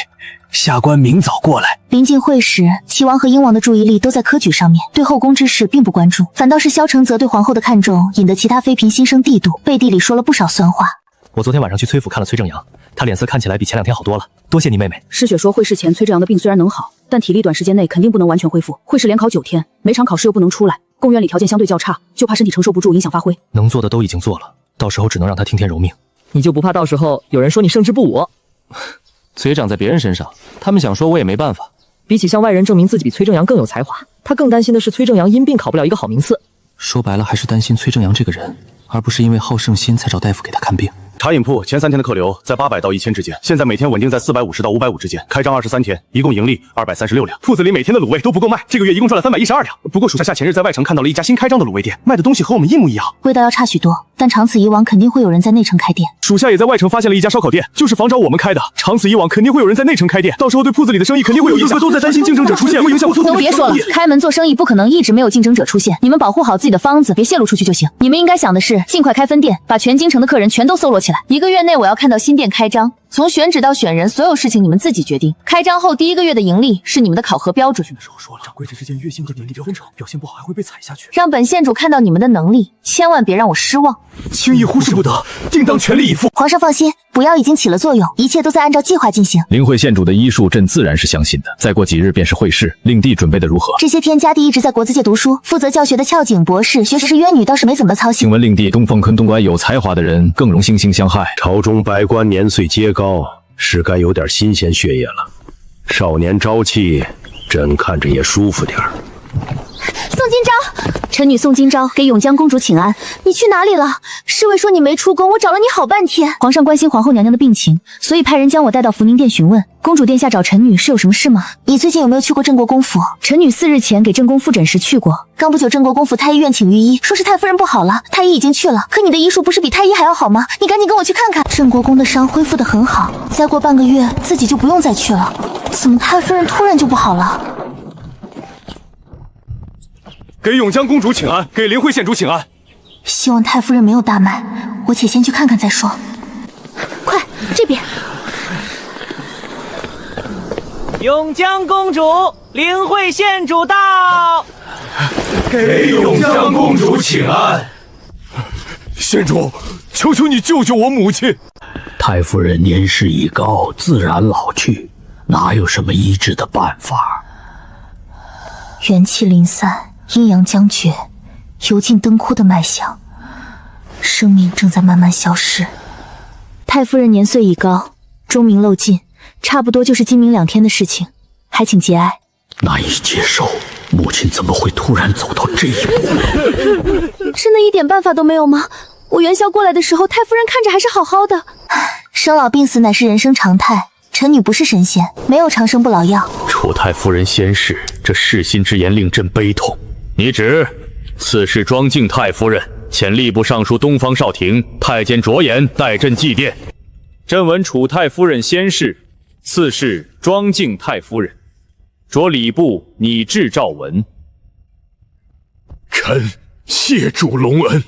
下官明早过来。临近会时，齐王和英王的注意力都在科举上面，对后宫之事并不关注，反倒是萧承泽对皇后的看重，引得其他妃嫔心生嫉妒，背地里说了不少酸话。我昨天晚上去崔府看了崔正阳，他脸色看起来比前2天好多了。多谢你妹妹。诗雪说会试前崔正阳的病虽然能好，但体力短时间内肯定不能完全恢复。会试连考9天，每场考试又不能出来，宫院里条件相对较差，就怕身体承受不住，影响发挥。能做的都已经做了，到时候只能让他听天由命。你就不怕到时候有人说你胜之不武？嘴长在别人身上，他们想说我也没办法。比起向外人证明自己比崔正阳更有才华，他更担心的是崔正阳因病考不了一个好名次。说白了还是担心崔正阳这个人，而不是因为好胜心才找大夫给他看病。茶饮铺前3天的客流在800到1000之间，现在每天稳定在450到550之间。开张23天，一共盈利236两。铺子里每天的卤味都不够卖，这个月一共赚了312两。不过属下前日在外城看到了一家新开张的卤味店，卖的东西和我们一模一样，味道要差许多，但长此以往肯定会有人在内城开店。属下也在外城发现了一家烧烤店，就是仿找我们开的。长此以往肯定会有人在内城开店，到时候对铺子里的生意肯定会有影响。都在担心竞争者出现会影响。都别说了，开门做生意不可能一直没有竞争者出现，你们保护好自己的方子，别泄露出去就行。你们应该想的是尽快开分店，把全京城的客人全都搜罗起来。1个月内我要看到新店开张，从选址到选人，所有事情你们自己决定。开张后第1个月的盈利是你们的考核标准。的时候说了，掌柜这是件月薪和年底的工程，表现不好还会被踩下去。让本县主看到你们的能力，千万别让我失望。轻易忽视不得，定当全力以赴。皇上放心，补药已经起了作用，一切都在按照计划进行。灵慧县主的医术，朕自然是相信的。再过几日便是会试，令弟准备的如何？这些天家弟一直在国子界读书，负责教学的俏景博士，学识渊女倒是没怎么操心。请问令弟，东方坑东关有才华的人更容惺惺相害。朝中百官年岁皆高，是该有点新鲜血液了。少年朝气，朕看着也舒服点儿。宋金钊，臣女宋金钊给永江公主请安。你去哪里了？侍卫说你没出宫，我找了你好半天。皇上关心皇后娘娘的病情，所以派人将我带到福宁殿询问。公主殿下找臣女是有什么事吗？你最近有没有去过镇国公府？臣女4日前给镇公复诊时去过。刚不久镇国公府太医院请御医，说是太夫人不好了，太医已经去了。可你的医术不是比太医还要好吗？你赶紧跟我去看看。镇国公的伤恢复得很好，再过半个月自己就不用再去了。怎么太夫人突然就不好了？给永江公主请安，给灵慧县主请安。希望太夫人没有大碍，我且先去看看再说。快，这边。永江公主领会县主到。给永江公主请安。县主，求求你救救我母亲！太夫人年事已高，自然老去，哪有什么医治的办法？元气零散，阴阳将绝，油尽灯枯的脉象，生命正在慢慢消失。太夫人年岁已高，钟鸣漏尽，差不多就是今明2天的事情，还请节哀。难以接受，母亲怎么会突然走到这一步？真的一点办法都没有吗？我元宵过来的时候，太夫人看着还是好好的。生老病死乃是人生常态，臣女不是神仙，没有长生不老药。楚太夫人先逝，这弑心之言令朕悲痛。你旨，刺史庄敬太夫人遣吏部尚书东方少廷太监卓言代朕祭奠。朕闻楚太夫人先逝，刺史庄敬太夫人，着礼部拟制诏文。臣谢主隆恩。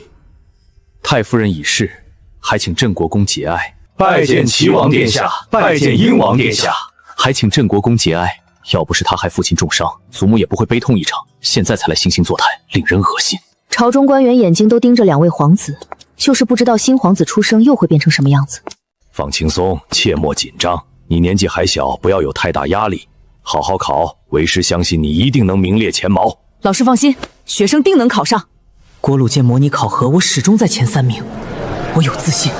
太夫人已逝，还请镇国公节哀。拜见齐王殿下，拜见英王殿下。还请镇国公节哀。要不是他害父亲重伤，祖母也不会悲痛一场，现在才来惺惺作态，令人恶心。朝中官员眼睛都盯着2位皇子，就是不知道新皇子出生又会变成什么样子。放轻松，切莫紧张。你年纪还小，不要有太大压力，好好考。为师相信你一定能名列前茅。老师放心，学生定能考上。国鲁剑模拟考核，我始终在前3名，我有自信。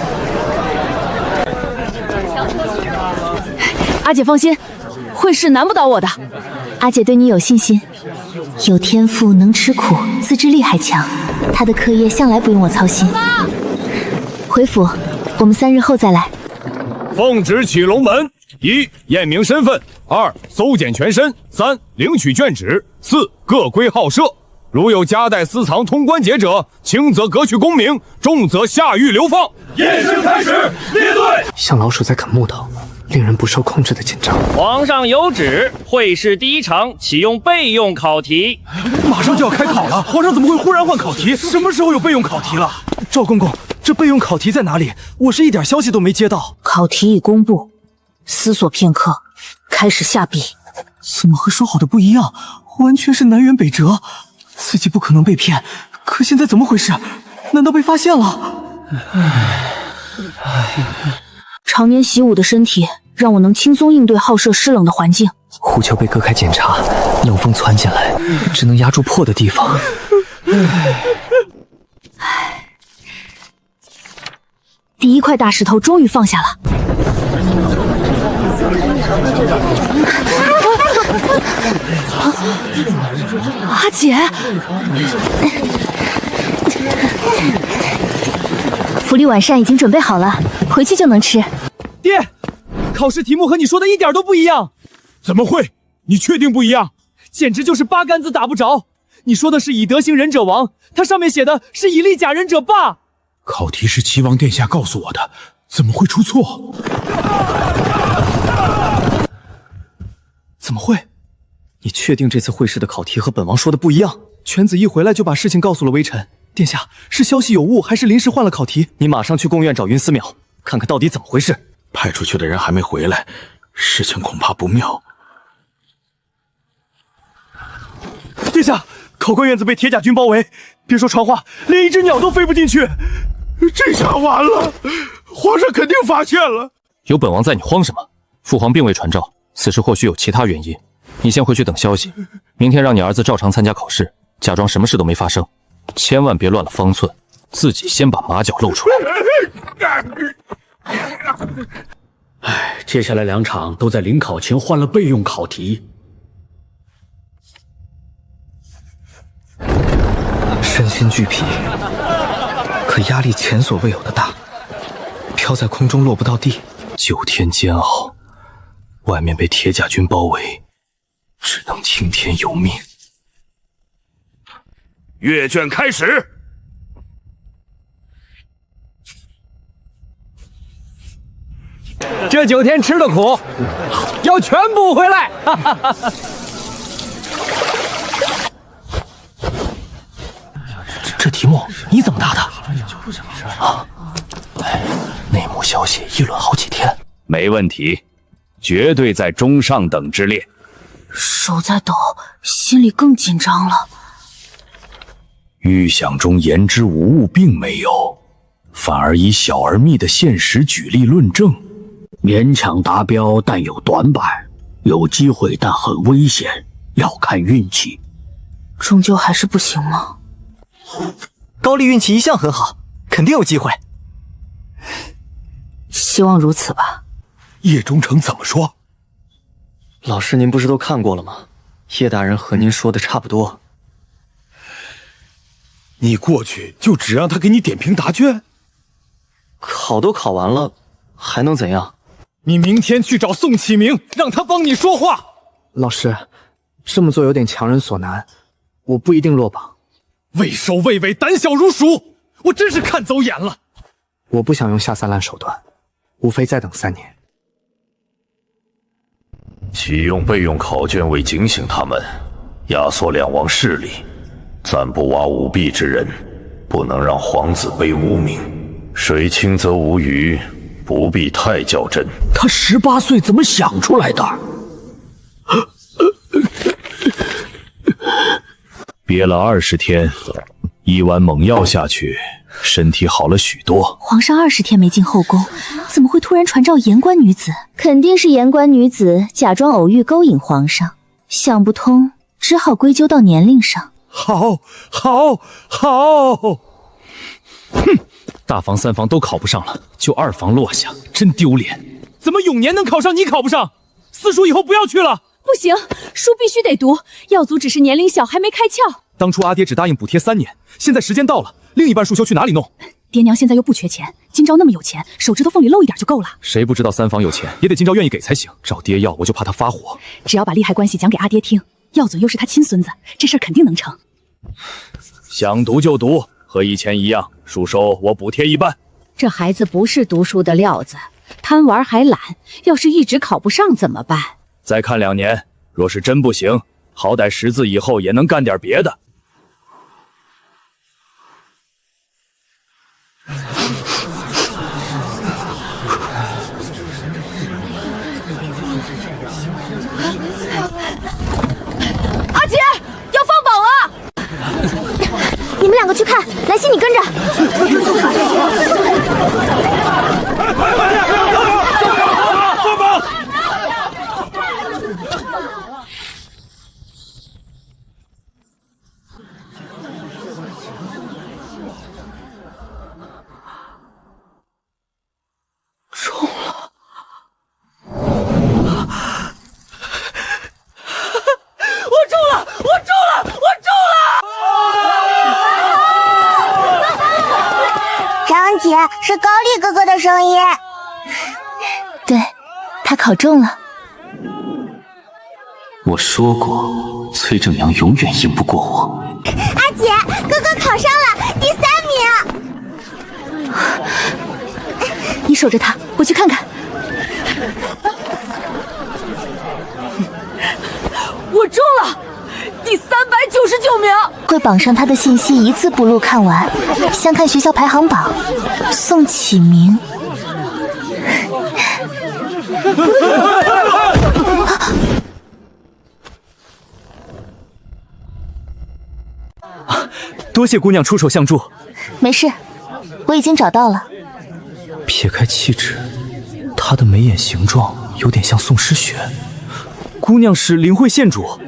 阿姐放心，会试难不倒我的。阿姐对你有信心，有天赋，能吃苦，自制力还强。她的课业向来不用我操心。回府，我们3日后再来。奉旨取龙门：1. 验明身份；2. 搜检全身；3. 领取卷纸；4. 各归号舍。如有夹带私藏通关节者，轻则革去功名，重则下狱流放。验尸开始，列队。像老鼠在啃木头，令人不受控制的紧张。皇上有旨，会试第1场启用备用考题。马上就要开考了，皇上怎么会忽然换考题？什么时候有备用考题了？赵公公，这备用考题在哪里？我是一点消息都没接到。考题已公布，思索片刻，开始下笔。怎么和说好的不一样？完全是南辕北辙。自己不可能被骗，可现在怎么回事？难道被发现了？常年习武的身体让我能轻松应对好舍湿冷的环境。虎丘被割开检查，冷风窜进来，只能压住破的地方。第1块大石头终于放下了。阿姐，府里晚膳已经准备好了，回去就能吃。爹，考试题目和你说的一点都不一样。怎么会？你确定不一样？简直就是8竿子打不着。你说的是以德行忍者亡，它上面写的是以力甲忍者霸。考题是齐王殿下告诉我的，怎么会出错？怎么会？你确定这次会试的考题和本王说的不一样？犬子一回来就把事情告诉了微臣。殿下，是消息有误，还是临时换了考题？你马上去贡院找云思邈，看看到底怎么回事。派出去的人还没回来，事情恐怕不妙。殿下，考官院子被铁甲军包围，别说传话，连一只鸟都飞不进去。这下完了，皇上肯定发现了。有本王在，你慌什么？父皇并未传召，此事或许有其他原因。你先回去等消息，明天让你儿子照常参加考试，假装什么事都没发生，千万别乱了方寸，自己先把马脚露出来。接下来2场都在临考前换了备用考题。身心俱疲，可压力前所未有的大，飘在空中落不到地。9天煎熬，外面被铁甲军包围，只能听天由命。阅卷开始。这9天吃的苦，要全补回来！哈哈哈哈。这题目你怎么答的？啊，内幕消息议论好几天。没问题，绝对在中上等之列。手在抖，心里更紧张了。预想中言之无物并没有，反而以小而密的现实举例论证。勉强达标，但有短板，有机会但很危险，要看运气。终究还是不行吗？高丽运气一向很好，肯定有机会。希望如此吧。叶忠诚怎么说？老师，您不是都看过了吗？叶大人和您说的差不多。你过去就只让他给你点评答卷？考都考完了，还能怎样？你明天去找宋启明，让他帮你说话。老师，这么做有点强人所难，我不一定落榜。畏首畏尾，胆小如鼠，我真是看走眼了。我不想用下三滥手段，无非再等3年。启用备用考卷为警醒他们，压缩两王势力，暂不挖舞弊之人，不能让皇子被污名。水清则无鱼，不必太较真。他18岁怎么想出来的？憋了20天，一碗猛药下去，身体好了许多。皇上20天没进后宫，怎么会突然传召言官女子？肯定是言官女子假装偶遇勾引皇上，想不通，只好归咎到年龄上。好，哼！大房3房都考不上了，就2房落下，真丢脸。怎么永年能考上，你考不上？私塾以后不要去了。不行，书必须得读。耀祖只是年龄小，还没开窍。当初阿爹只答应补贴3年，现在时间到了，另一半束修去哪里弄？爹娘现在又不缺钱，今朝那么有钱，手指头缝里露一点就够了。谁不知道3房有钱，也得今朝愿意给才行。找爹要，我就怕他发火。只要把利害关系讲给阿爹听，耀祖又是他亲孙子，这事儿肯定能成。想读就读，和以前一样，束收我补贴1半。这孩子不是读书的料子，贪玩还懒，要是一直考不上怎么办？再看2年，若是真不行，好歹识字以后也能干点别的。阿姐，要放榜了！你们2个去看，兰心你跟着。放榜！中了！我中了！我中了！我中了！张姐，是高丽哥哥的声音。对，他考中了。我说过，崔正阳永远赢不过我。阿姐，哥哥考上了第3名。你守着他，我去看看。我中了，第399名。会榜上他的信息一字不漏看完，像看学校排行榜。宋启明。多谢姑娘出手相助。没事，我已经找到了。撇开气质，她的眉眼形状有点像宋诗雪。姑娘是灵会县主，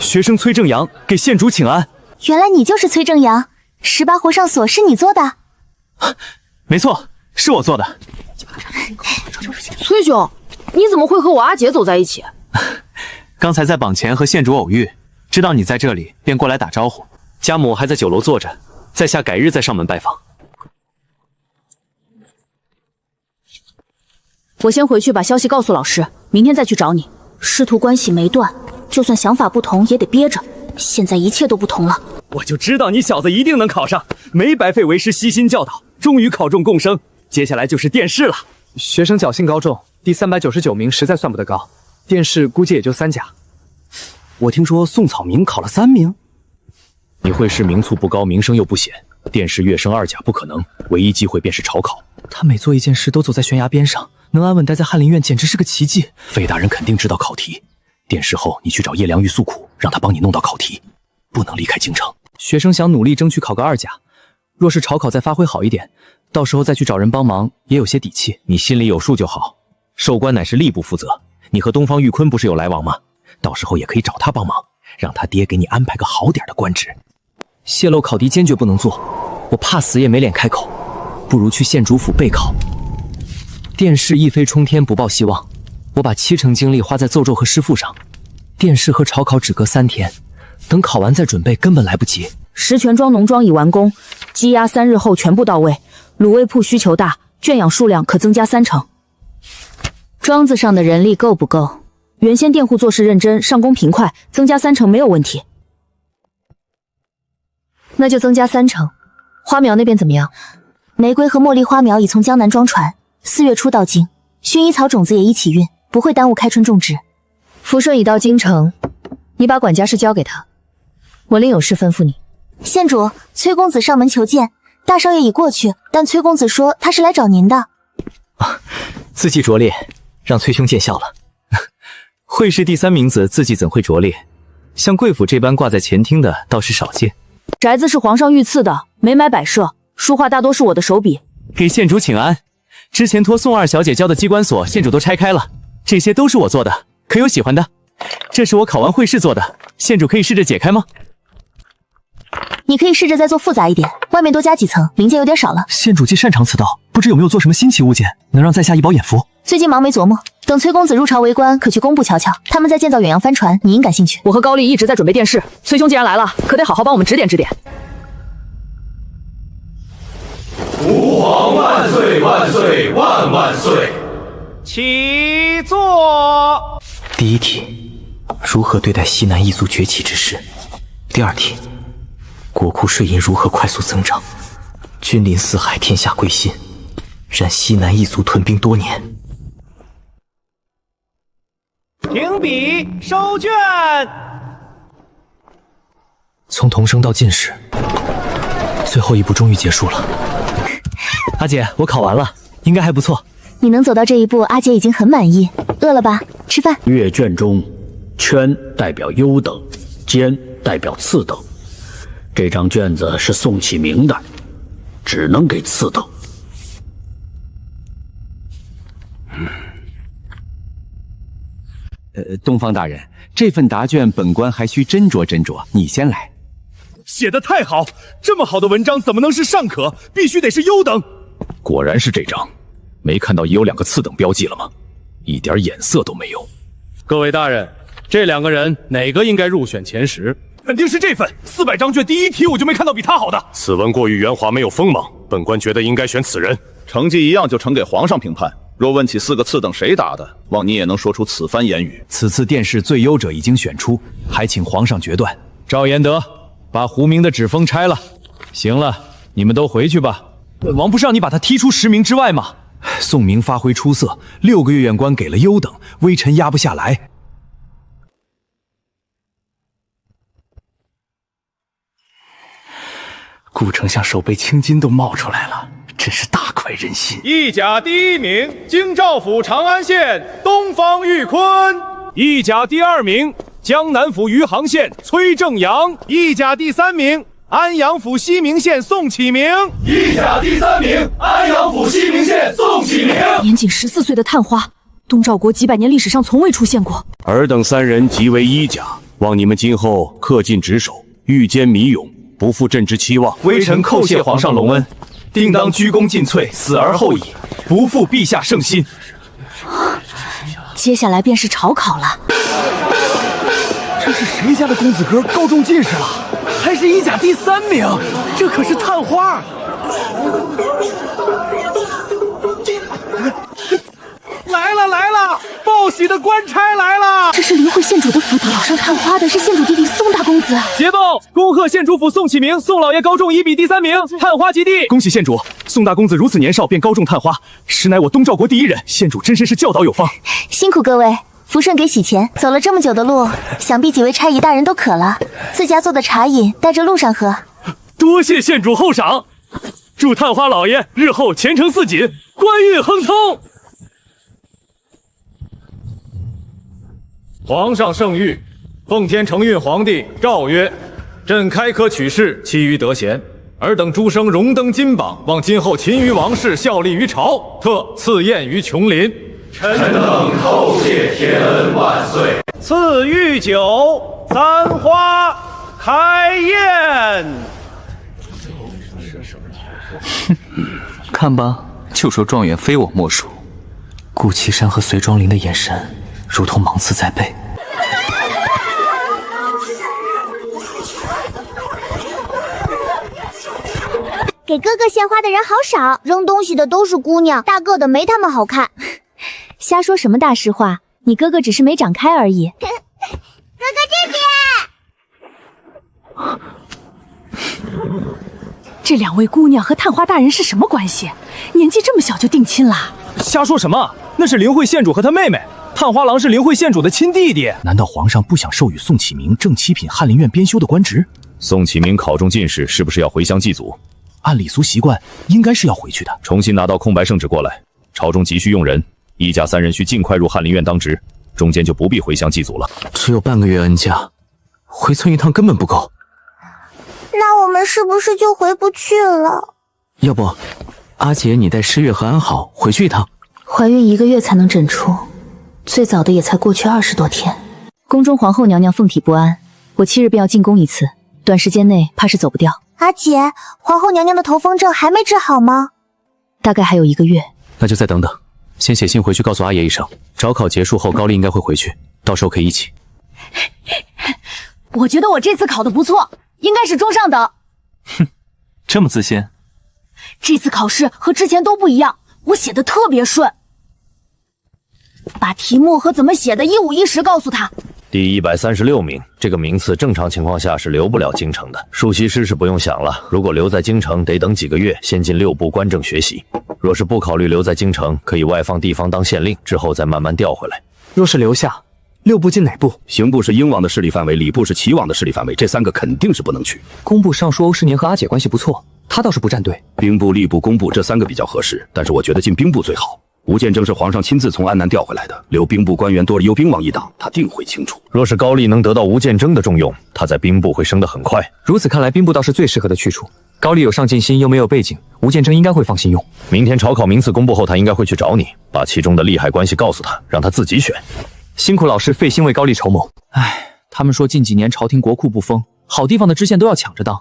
学生崔正阳给县主请安。原来你就是崔正阳，18皇上锁是你做的？没错，是我做的。崔兄，你怎么会和我阿姐走在一起？刚才在榜前和县主偶遇，知道你在这里，便过来打招呼。家母还在酒楼坐着，在下改日再上门拜访。我先回去把消息告诉老师，明天再去找你。师徒关系没断，就算想法不同也得憋着。现在一切都不同了。我就知道你小子一定能考上，没白费为师悉心教导，终于考中贡生。接下来就是殿试了。学生侥幸高中，第399名实在算不得高，殿试估计也就3甲。我听说宋草明考了3名。你会试名卒不高，名声又不显，殿试跃升2甲不可能，唯一机会便是朝考。他每做一件事都走在悬崖边上，能安稳待在翰林院简直是个奇迹。费大人肯定知道考题，殿试后你去找叶良玉诉苦，让他帮你弄到考题，不能离开京城。学生想努力争取考个2甲，若是朝考再发挥好一点，到时候再去找人帮忙也有些底气。你心里有数就好。授官乃是吏部负责，你和东方玉坤不是有来往吗？到时候也可以找他帮忙，让他爹给你安排个好点的官职。泄露考题坚决不能做，我怕死也没脸开口，不如去县主府备考。殿试一飞冲天，不抱希望，我把70%精力花在奏咒和诗赋上。殿试和朝考只隔3天，等考完再准备根本来不及。石泉庄农庄已完工，鸡鸭3日后全部到位。卤味铺需求大，圈养数量可增加30%。庄子上的人力够不够？原先佃户做事认真，上工频快，增加30%没有问题。那就增加30%。花苗那边怎么样？玫瑰和茉莉花苗已从江南装船，4月初到京，薰衣草种子也一起运，不会耽误开春种植。福顺已到京城，你把管家事交给他，我另有事吩咐你。县主，崔公子上门求见，大少爷已过去，但崔公子说他是来找您的。字迹拙劣，让崔兄见笑了。会试第3名子，字迹怎会拙劣？像贵府这般挂在前厅的倒是少见。宅子是皇上御赐的，没买摆设，书画大多是我的手笔。给县主请安。之前托宋二小姐交的机关锁，县主都拆开了，这些都是我做的，可有喜欢的？这是我考完会试做的，县主可以试着解开吗？你可以试着再做复杂一点，外面多加几层，零件有点少了。县主既擅长此道，不知有没有做什么新奇物件，能让在下一饱眼福？最近忙没琢磨，等崔公子入朝为官，可去工部瞧瞧，他们在建造远洋帆船，你应感兴趣。我和高丽一直在准备殿试，崔兄既然来了，可得好好帮我们指点指点。吾皇万岁万岁万万岁！起坐。第1题，如何对待西南异族崛起之势？第2题，国库税银如何快速增长？君临四海，天下归心，然西南异族屯兵多年。停笔，收卷。从童生到进士，最后一步终于结束了。阿姐，我考完了，应该还不错。你能走到这一步，阿姐已经很满意。饿了吧？吃饭。阅卷中，圈代表优等，尖代表次等。这张卷子是宋启明的，只能给次等。东方大人，这份答卷本官还需斟酌斟酌，你先来。写得太好，这么好的文章怎么能是尚可？必须得是优等。果然是这张，没看到也有2个次等标记了吗？一点眼色都没有。各位大人，这2个人哪个应该入选前10？肯定是这份400张卷第1题，我就没看到比他好的。此文过于圆滑，没有锋芒，本官觉得应该选此人。成绩一样就呈给皇上评判。若问起4个次等谁答的，望你也能说出此番言语。此次殿试最优者已经选出，还请皇上决断。赵延德，把胡明的纸封拆了。行了，你们都回去吧。王不是让你把他踢出10名之外吗？宋明发挥出色，6个月院官给了优等，微臣压不下来。顾丞相手背青筋都冒出来了，真是大快人心。意甲第1名，京兆府长安县东方玉坤；意甲第2名，江南府余杭县崔正阳；意甲第3名，安阳府西明县宋启明；意甲第3名，安阳府西明县宋启明。年仅14岁的探花，东赵国几百年历史上从未出现过。尔等3人即为一甲，望你们今后恪尽职守，御坚弥勇，不负朕之期望。微臣叩谢皇上隆恩，定当鞠躬尽瘁，死而后已，不负陛下圣心。接下来便是朝考了。这是谁家的公子哥高中进士了？还是一甲第3名？这可是探花。来了来了，报喜的官差来了！这是临会县主的府邸，老上探花的是县主弟弟宋大公子。捷报！恭贺县主府宋启明、宋老爷高中一比第3名，探花及第。恭喜县主，宋大公子如此年少便高中探花，实乃我东赵国第1人。县主真是教导有方。辛苦各位，福顺给喜钱。走了这么久的路，想必几位差役大人都渴了，自家做的茶饮带着路上喝。多谢县主厚赏，祝探花老爷日后前程似锦，官运亨通。皇上圣谕，奉天承运皇帝诏曰：朕开科取士，其余得贤。尔等诸生荣登金榜，望今后勤于王室，效力于朝，特赐宴于琼林。臣等叩谢天恩万岁。赐御酒，簪花开宴。看吧，就说状元非我莫属。顾其山和随庄林的眼神，如同芒刺在背。给哥哥献花的人好少，扔东西的都是姑娘，大个的没他们好看。瞎说什么大实话，你哥哥只是没长开而已。哥哥这边。这两位姑娘和探花大人是什么关系？年纪这么小就定亲了？瞎说什么？那是灵慧县主和他妹妹。探花郎是灵慧县主的亲弟弟。难道皇上不想授予宋启明正七品翰林院编修的官职？宋启明考中进士，是不是要回乡祭祖？按礼俗习惯，应该是要回去的。重新拿到空白圣旨过来，朝中急需用人，一家三人需尽快入翰林院当值，中间就不必回乡祭祖了。只有半个月恩假，回村一趟根本不够。那我们是不是就回不去了？要不，阿姐你带诗月和安好回去一趟。怀孕1个月才能诊出，最早的也才过去20多天。宫中皇后娘娘凤体不安，我7日便要进宫一次，短时间内怕是走不掉。阿姐，皇后娘娘的头风症还没治好吗？大概还有1个月。那就再等等，先写信回去告诉阿爷一声。招考结束后，高丽应该会回去，到时候可以一起。我觉得我这次考得不错，应该是中上等。哼，这么自信？这次考试和之前都不一样，我写的特别顺。把题目和怎么写的一五一十告诉他。第136名，这个名次正常情况下是留不了京城的。庶习师是不用想了，如果留在京城，得等几个月，先进6部官正学习。若是不考虑留在京城，可以外放地方当县令，之后再慢慢调回来。若是留下，6部进哪部？刑部是英王的势力范围，礼部是齐王的势力范围，这3个肯定是不能去。工部尚书欧诗年和阿姐关系不错，他倒是不站队。兵部、吏部、工部这3个比较合适，但是我觉得进兵部最好。吴建征是皇上亲自从安南调回来的，留兵部官员多了幽兵王一党，他定会清楚。若是高丽能得到吴建征的重用，他在兵部会升得很快。如此看来，兵部倒是最适合的去处。高丽有上进心又没有背景，吴建征应该会放心用。明天朝考名次公布后，他应该会去找你，把其中的利害关系告诉他，让他自己选。辛苦老师费心为高丽筹谋。唉，他们说近几年朝廷国库不丰，好地方的知县都要抢着当。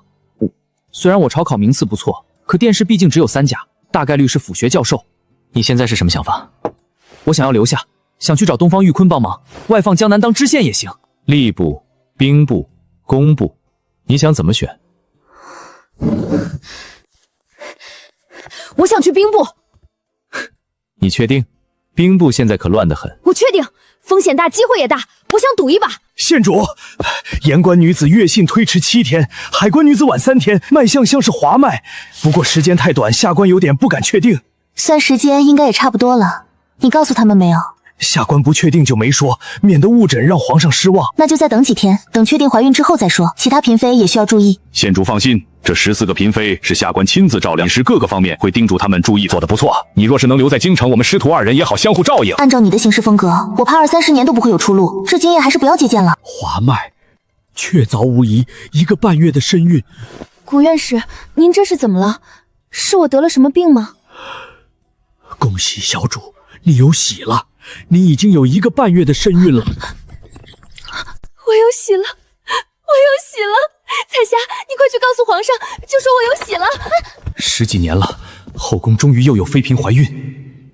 虽然我朝考名次不错，可殿试毕竟只有3甲，大概率是府学教授。你现在是什么想法？我想要留下，想去找东方玉坤帮忙，外放江南当知县也行。吏部、兵部、工部，你想怎么选？我想去兵部。你确定？兵部现在可乱得很。我确定，风险大，机会也大，我想赌一把。县主，言官女子越信推迟7天，海关女子晚3天，脉象像是滑脉，不过时间太短，下官有点不敢确定。算时间应该也差不多了，你告诉他们没有？下官不确定就没说，免得误诊让皇上失望。那就再等几天，等确定怀孕之后再说。其他嫔妃也需要注意。县主放心，这14个嫔妃是下官亲自照料，是各个方面会叮嘱他们注意，做得不错。你若是能留在京城，我们师徒2人也好相互照应。按照你的行事风格，我怕20-30年都不会有出路，这经验还是不要借鉴了。滑脉，确凿无疑，1个半月的身孕。古院士，您这是怎么了？是我得了什么病吗？恭喜小主，你有喜了，你已经有1个半月的身孕了。我有喜了，我有喜了！彩霞，你快去告诉皇上，就说我有喜了。10几年了，后宫终于又有妃嫔怀孕。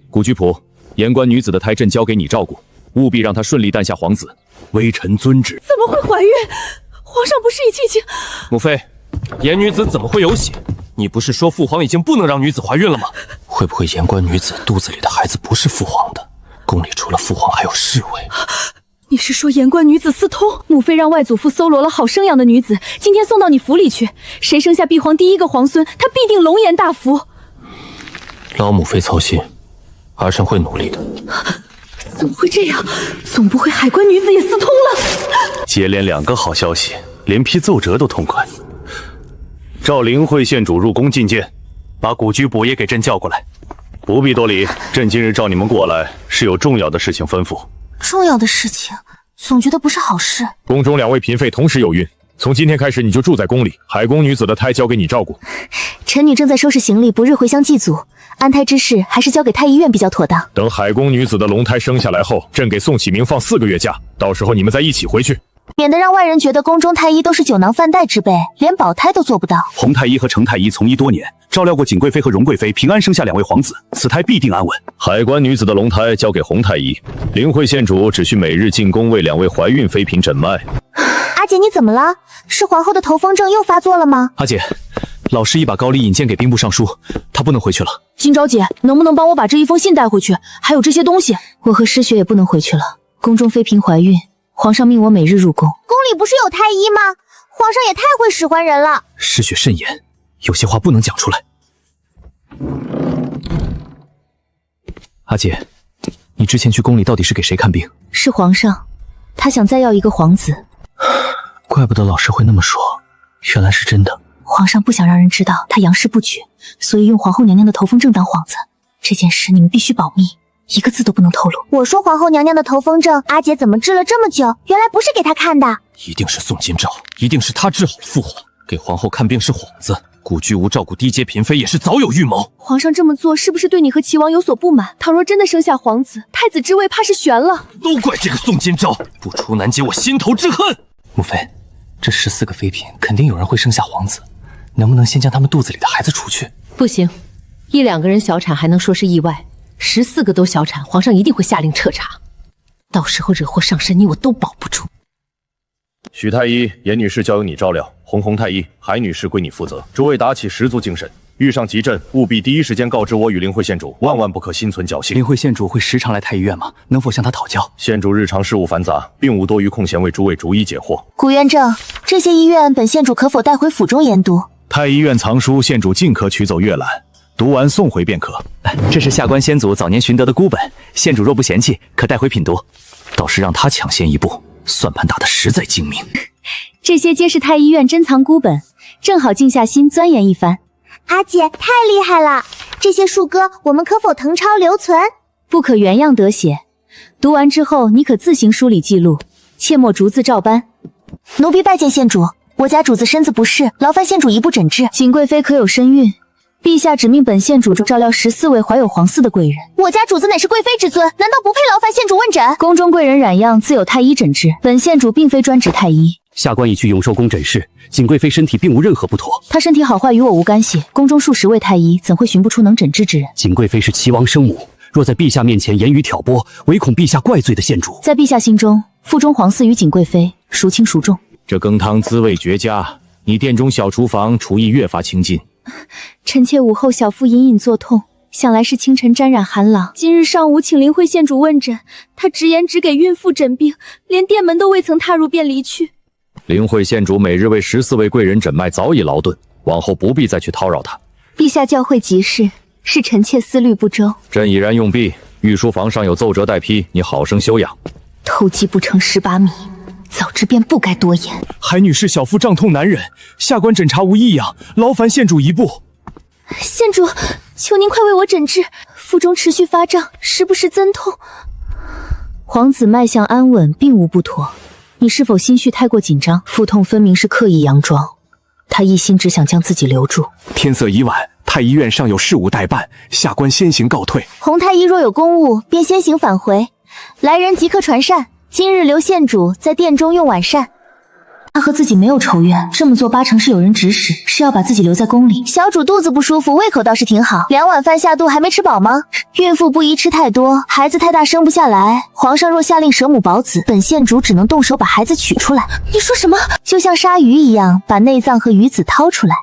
古居仆，言官女子的胎朕交给你照顾，务必让她顺利诞下皇子。微臣遵旨。怎么会怀孕？皇上不是已经……母妃，言女子怎么会有喜？你不是说父皇已经不能让女子怀孕了吗？会不会言官女子肚子里的孩子不是父皇的？宫里除了父皇还有侍卫。你是说言官女子私通？母妃让外祖父搜罗了好生养的女子，今天送到你府里去。谁生下帝皇第1个皇孙，他必定龙颜大福。老母妃操心，儿臣会努力的。怎么会这样？总不会海关女子也私通了？接连2个好消息，连批奏折都痛快。召灵慧县主入宫觐见，把古居补也给朕叫过来。不必多礼，朕今日召你们过来，是有重要的事情吩咐。重要的事情？总觉得不是好事。宫中2位嫔妃同时有孕，从今天开始你就住在宫里，海宫女子的胎交给你照顾。臣女正在收拾行李，不日回乡祭祖，安胎之事还是交给太医院比较妥当。等海宫女子的龙胎生下来后，朕给宋启明放4个月假，到时候你们再一起回去，免得让外人觉得宫中太医都是酒囊饭袋之辈，连保胎都做不到。洪太医和程太医从医多年，照料过景贵妃和荣贵妃，平安生下2位皇子，此胎必定安稳。海关女子的龙胎交给洪太医，灵慧县主只需每日进宫为2位怀孕妃嫔诊脉。阿姐，你怎么了？是皇后的头风症又发作了吗？阿姐，老师已把高丽引荐给兵部尚书，她不能回去了。今朝姐，能不能帮我把这一封信带回去？还有这些东西。我和诗雪也不能回去了。宫中妃嫔怀孕，皇上命我每日入宫。宫里不是有太医吗？皇上也太会使唤人了。诗雪慎言，有些话不能讲出来。阿姐，你之前去宫里到底是给谁看病？是皇上，他想再要一个皇子。怪不得老师会那么说，原来是真的。皇上不想让人知道他杨氏不举，所以用皇后娘娘的头风症当幌子。这件事你们必须保密，一个字都不能透露。我说皇后娘娘的头风症，阿姐怎么治了这么久？原来不是给她看的。一定是宋金昭，一定是他治好了父皇，给皇后看病是幌子。古居无照顾低阶嫔妃也是早有预谋。皇上这么做是不是对你和齐王有所不满？倘若真的生下皇子，太子之位怕是悬了。都怪这个宋金昭，不出南街我心头之恨。母妃，这14个妃嫔肯定有人会生下皇子，能不能先将他们肚子里的孩子除去？不行，1、2个人小产还能说是意外，14个都小产，皇上一定会下令彻查。到时候惹祸上身，你我都保不住。许太医、严女士交由你照料，洪太医、海女士归你负责。诸位打起十足精神，遇上急症务必第一时间告知我与灵慧县主，万万不可心存侥幸。灵慧县主会时常来太医院吗？能否向他讨教？县主日常事务繁杂，并无多余空闲为诸位逐一解惑。古院正，这些医院本县主可否带回府中研读？太医院藏书，县主尽可取走阅览，读完送回便可。这是下官先祖早年寻得的孤本，县主若不嫌弃，可带回品读。倒是让他抢先一步，算盘打得实在精明。这些皆是太医院珍藏孤本，正好静下心钻研一番。阿姐太厉害了，这些术歌我们可否誊抄留存？不可原样得写，读完之后你可自行梳理记录，切莫逐字照搬。奴婢拜见县主，我家主子身子不适，劳烦县主一步诊治。景贵妃可有身孕？陛下指命本县主照料14位怀有皇嗣的贵人。我家主子乃是贵妃之尊，难道不配劳烦县主问诊？宫中贵人染恙，自有太医诊治。本县主并非专职太医。下官已去永寿宫诊视，景贵妃身体并无任何不妥。她身体好坏与我无干系，宫中数10位太医怎会寻不出能诊治之人？景贵妃是齐王生母，若在陛下面前言语挑拨，唯恐陛下怪罪的县主。在陛下心中，腹中皇嗣与景贵妃孰轻孰重？这羹汤滋味绝佳，你殿中小厨房厨艺越发精进。臣妾午后小腹隐隐作痛，想来是清晨沾染寒狼。今日上午请灵慧县主问诊，他直言只给孕妇诊病，连殿门都未曾踏入便离去。灵慧县主每日为14位贵人诊脉早已劳顿，往后不必再去叨扰他。陛下教诲极是，是臣妾思虑不周。朕已然用毕，御书房上有奏折待批，你好生休养。偷鸡不成蚀把米，早知便不该多言。海女士小腹胀痛难忍，下官诊查无异样，劳烦县主一步。县主，求您快为我诊治，腹中持续发胀，时不时增痛。皇子脉象安稳，并无不妥。你是否心绪太过紧张？腹痛分明是刻意佯装，他一心只想将自己留住。天色已晚，太医院尚有事务待办，下官先行告退。洪太医若有公务，便先行返回。来人即刻传膳，今日留县主在殿中用晚膳。他和自己没有仇怨，这么做8成是有人指使，是要把自己留在宫里。小主肚子不舒服，胃口倒是挺好，2碗饭下肚还没吃饱吗？孕妇不宜吃太多，孩子太大生不下来。皇上若下令舍母保子，本县主只能动手把孩子取出来。你说什么？就像杀鱼一样，把内脏和鱼子掏出来。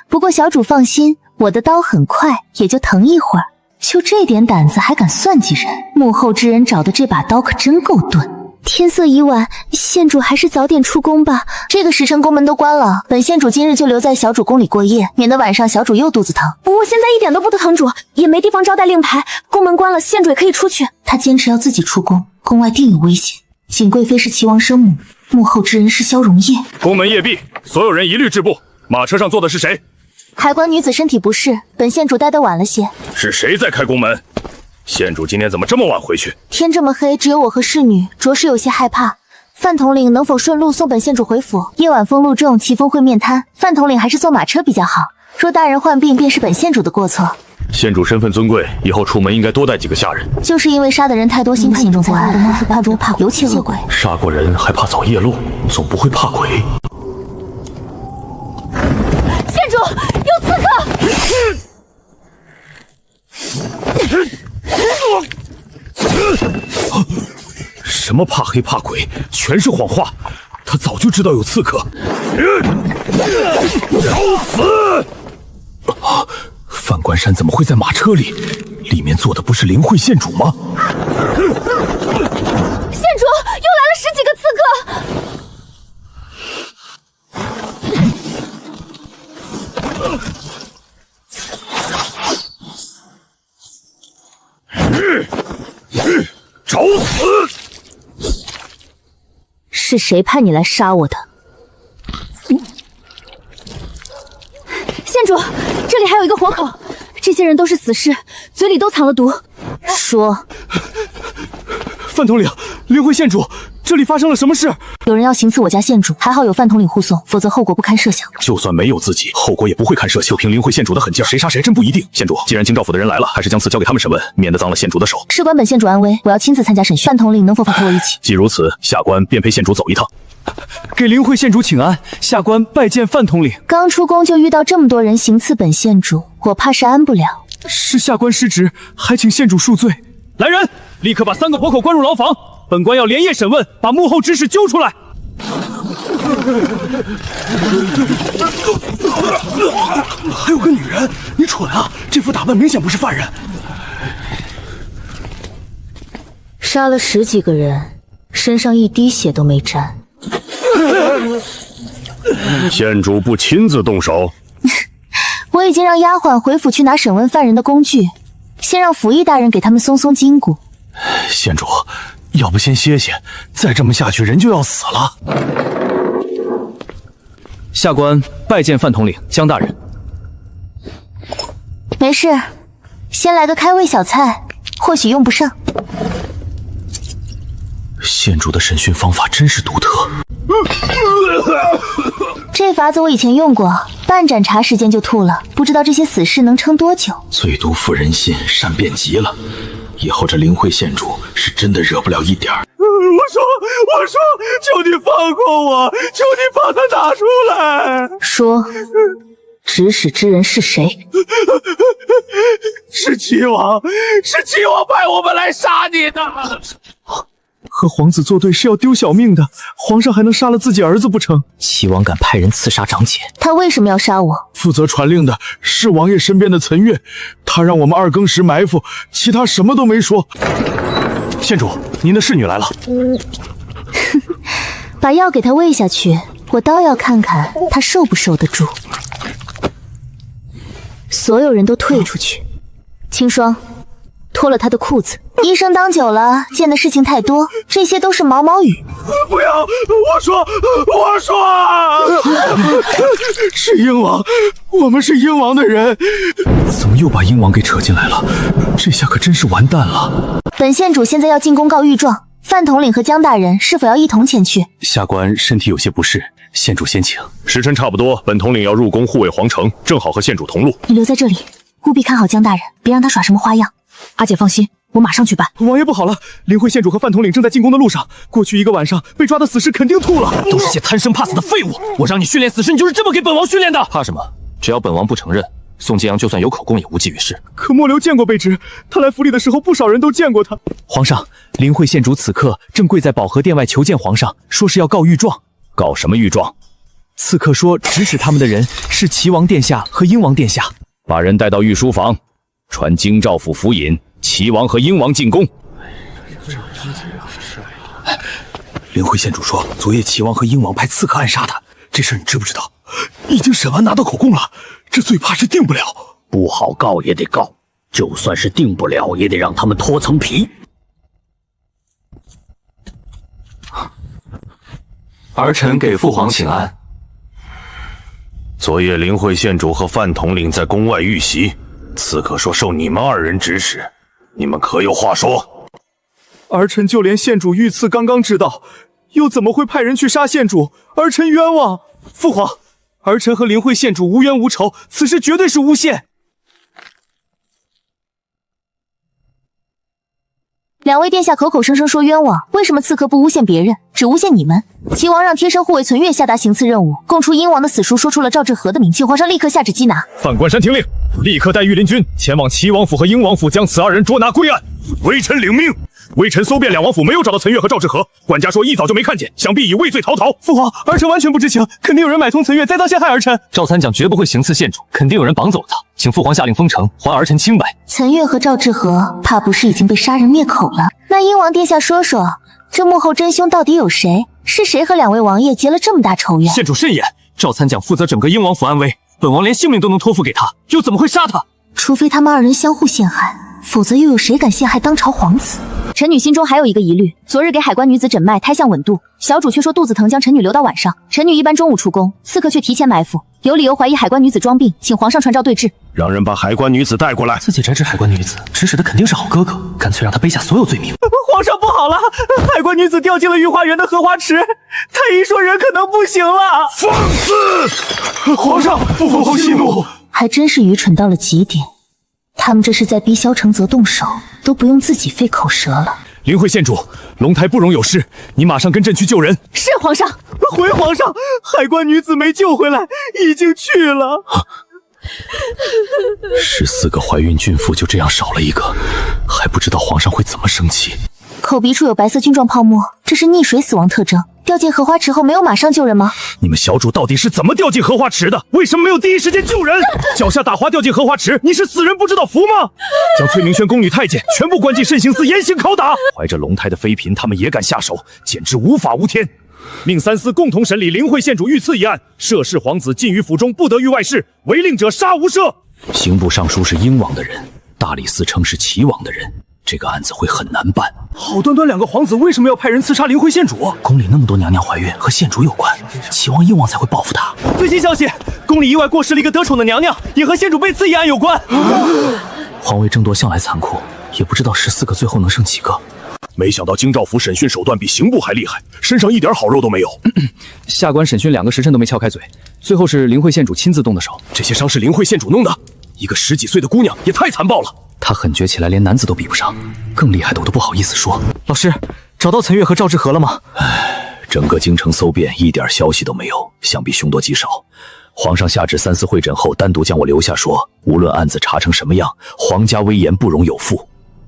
不过小主放心，我的刀很快，也就疼一会儿。就这点胆子还敢算计人？幕后之人找的这把刀可真够钝。天色已晚，县主还是早点出宫吧。这个时辰宫门都关了，本县主今日就留在小主宫里过夜，免得晚上小主又肚子疼。我现在一点都不得疼主，也没地方招待令牌，宫门关了，县主也可以出去。他坚持要自己出宫，宫外定有危险。景贵妃是齐王生母，幕后之人是萧荣烨。宫门夜闭，所有人一律止步。马车上坐的是谁？海关女子身体不适，本县主待得晚了些。是谁在开宫门？县主今天怎么这么晚回去？天这么黑，只有我和侍女，着实有些害怕。范统领能否顺路送本县主回府？夜晚风路重，奇峰会面瘫，范统领还是坐马车比较好。若大人患病，便是本县主的过错。县主身份尊贵，以后出门应该多带几个下人。就是因为杀的人太多，心怕严重不安，怕尤其恶鬼。杀过人还怕走夜路，总不会怕鬼。县主，有刺客！什么怕黑怕鬼，全是谎话。他早就知道有刺客。找死！范关山怎么会在马车里？里面坐的不是灵慧县主吗？县主，又来了10几个刺客！找死！是谁派你来杀我的？县主，这里还有一个活口，这些人都是死士，嘴里都藏了毒。说，范统领，灵慧县主，这里发生了什么事？有人要行刺我家县主，还好有范统领护送，否则后果不堪设想。就算没有自己，后果也不会堪设想。就凭灵慧县主的狠劲儿，谁杀谁真不一定。县主，既然京兆府的人来了，还是将此交给他们审问，免得脏了县主的手。事关本县主安危，我要亲自参加审讯。范统领能否放陪我一起？既如此，下官便陪县主走一趟。给灵慧县主请安，下官拜见范统领。刚出宫就遇到这么多人行刺本县主，我怕是安不了。是下官失职，还请县主恕罪。来人，立刻把3个活口关入牢房，本官要连夜审问，把幕后指使揪出来。还有个女人，你蠢啊！这副打扮明显不是犯人。杀了10几个人，身上一滴血都没沾。县主不亲自动手？我已经让丫鬟回府去拿审问犯人的工具，先让府尹大人给他们松松筋骨。县主，要不先歇歇，再这么下去人就要死了。下官拜见范统领、江大人。没事，先来个开胃小菜，或许用不上。县主的审讯方法真是独特。这法子我以前用过，半盏茶时间就吐了，不知道这些死士能撑多久。最毒妇人心，善变极了。以后这灵慧县主是真的惹不了一点儿。我说，求你放过我，求你把他拿出来。说，指使之人是谁？是齐王派我们来杀你的。和皇子作对是要丢小命的，皇上还能杀了自己儿子不成？齐王敢派人刺杀长姐，他为什么要杀我？负责传令的是王爷身边的岑越，他让我们2更时埋伏，其他什么都没说。县主，您的侍女来了。把药给他喂下去，我倒要看看他受不受得住。所有人都退出去。清霜，脱了他的裤子。医生当久了，见的事情太多，这些都是毛毛雨。不要！我说，是鹰王，我们是鹰王的人。怎么又把鹰王给扯进来了？这下可真是完蛋了。本县主现在要进宫告御状，范统领和江大人是否要一同前去？下官身体有些不适，县主先请。时辰差不多，本统领要入宫护卫皇城，正好和县主同路。你留在这里，务必看好江大人，别让他耍什么花样。阿姐放心，我马上去办。王爷不好了，灵慧县主和范统领正在进宫的路上，过去1个晚上被抓的死士肯定吐了。都是些贪生怕死的废物！我让你训练死士，你就是这么给本王训练的？怕什么？只要本王不承认，宋金阳就算有口供也无济于事。可莫流见过卑职，他来府里的时候，不少人都见过他。皇上，灵慧县主此刻正跪在保和殿外求见皇上，说是要告御状。告什么御状？刺客说指使他们的人是齐王殿下和鹰王殿下。把人带到御书房，传京兆府府尹齐王和鹰王进宫。灵慧县主说，昨夜齐王和鹰王派刺客暗杀他，这事你知不知道？已经审完拿到口供了，这罪怕是定不了。不好告也得告，就算是定不了，也得让他们脱层皮。儿臣给父皇请安。昨夜灵慧县主和范统领在宫外遇袭，刺客说受你们2人指使，你们可有话说？儿臣就连县主遇刺刚刚知道，又怎么会派人去杀县主？儿臣冤枉！父皇，儿臣和灵慧县主无冤无仇，此事绝对是诬陷。两位殿下口口声声说冤枉，为什么刺客不诬陷别人，只诬陷你们？齐王让贴身护卫存月下达行刺任务，供出英王的死书，说出了赵志和的名，请皇上立刻下旨缉拿。范关山听令，立刻带御林军前往齐王府和英王府，将此二人捉拿归案。微臣领命。微臣搜遍两王府，没有找到存月和赵志和，管家说一早就没看见，想必已畏罪逃逃。父皇，儿臣完全不知情，肯定有人买通存月，栽赃陷害儿臣。赵参讲绝不会行刺县主，肯定有人绑走了他，请父皇下令封城，还儿臣清白。存月和赵志和怕不是已经被杀人灭口了？那英王殿下说说，这幕后真凶到底有谁？是谁和两位王爷结了这么大仇怨？县主慎言，赵参讲负责整个英王府安危，本王连性命都能托付给他，又怎么会杀他？除非他们二人相互陷害，否则又有谁敢陷害当朝皇子？臣女心中还有一个疑虑，昨日给海关女子诊脉，胎相稳度，小主却说肚子疼，将臣女留到晚上。臣女一般中午出宫，刺客却提前埋伏，有理由怀疑海关女子装病，请皇上传召对质。让人把海关女子带过来。自己摘指海关女子，指使的肯定是好哥哥，干脆让他背下所有罪名。皇上不好了，海关女子掉进了御花园的荷花池，太医说人可能不行了。放肆！皇上，父皇息怒。还真是愚蠢到了极点。他们这是在逼萧承泽动手，都不用自己费口舌了。灵慧县主，龙台不容有失，你马上跟朕去救人。是皇上。回皇上，海关女子没救回来，已经去了。14个怀孕孕妇就这样少了一个，还不知道皇上会怎么生气。口鼻处有白色菌状泡沫，这是溺水死亡特征。掉进荷花池后没有马上救人吗？你们小主到底是怎么掉进荷花池的？为什么没有第一时间救人？脚下打滑掉进荷花池，你是死人不知道福吗？将崔明轩宫女太监全部关进慎刑司严刑拷打。怀着龙胎的妃嫔，他们也敢下手，简直无法无天。命三司共同审理灵慧县主遇刺一案，涉事皇子禁于府中，不得于外事，违令者杀无赦。刑部尚书是英王的人，大理寺称是齐王的人，这个案子会很难办。好端端两个皇子，为什么要派人刺杀灵慧县主？宫里那么多娘娘怀孕，和县主有关，齐王英王才会报复他。最新消息，宫里意外过世了一个得宠的娘娘，也和县主被刺一案有关。皇位争夺向来残酷，也不知道14个最后能剩几个。没想到京兆府审讯手段比刑部还厉害，身上一点好肉都没有。下官审讯2个时辰都没撬开嘴，最后是灵慧县主亲自动的手。这些伤是灵慧县主弄的，一个10几岁的姑娘也太残暴了。他狠绝起来连男子都比不上，更厉害的我都不好意思说。老师，找到岑月和赵志和了吗？整个京城搜遍，一点消息都没有，想必凶多吉少。皇上下旨三司会诊后，单独将我留下说，无论案子查成什么样，皇家威严不容有负。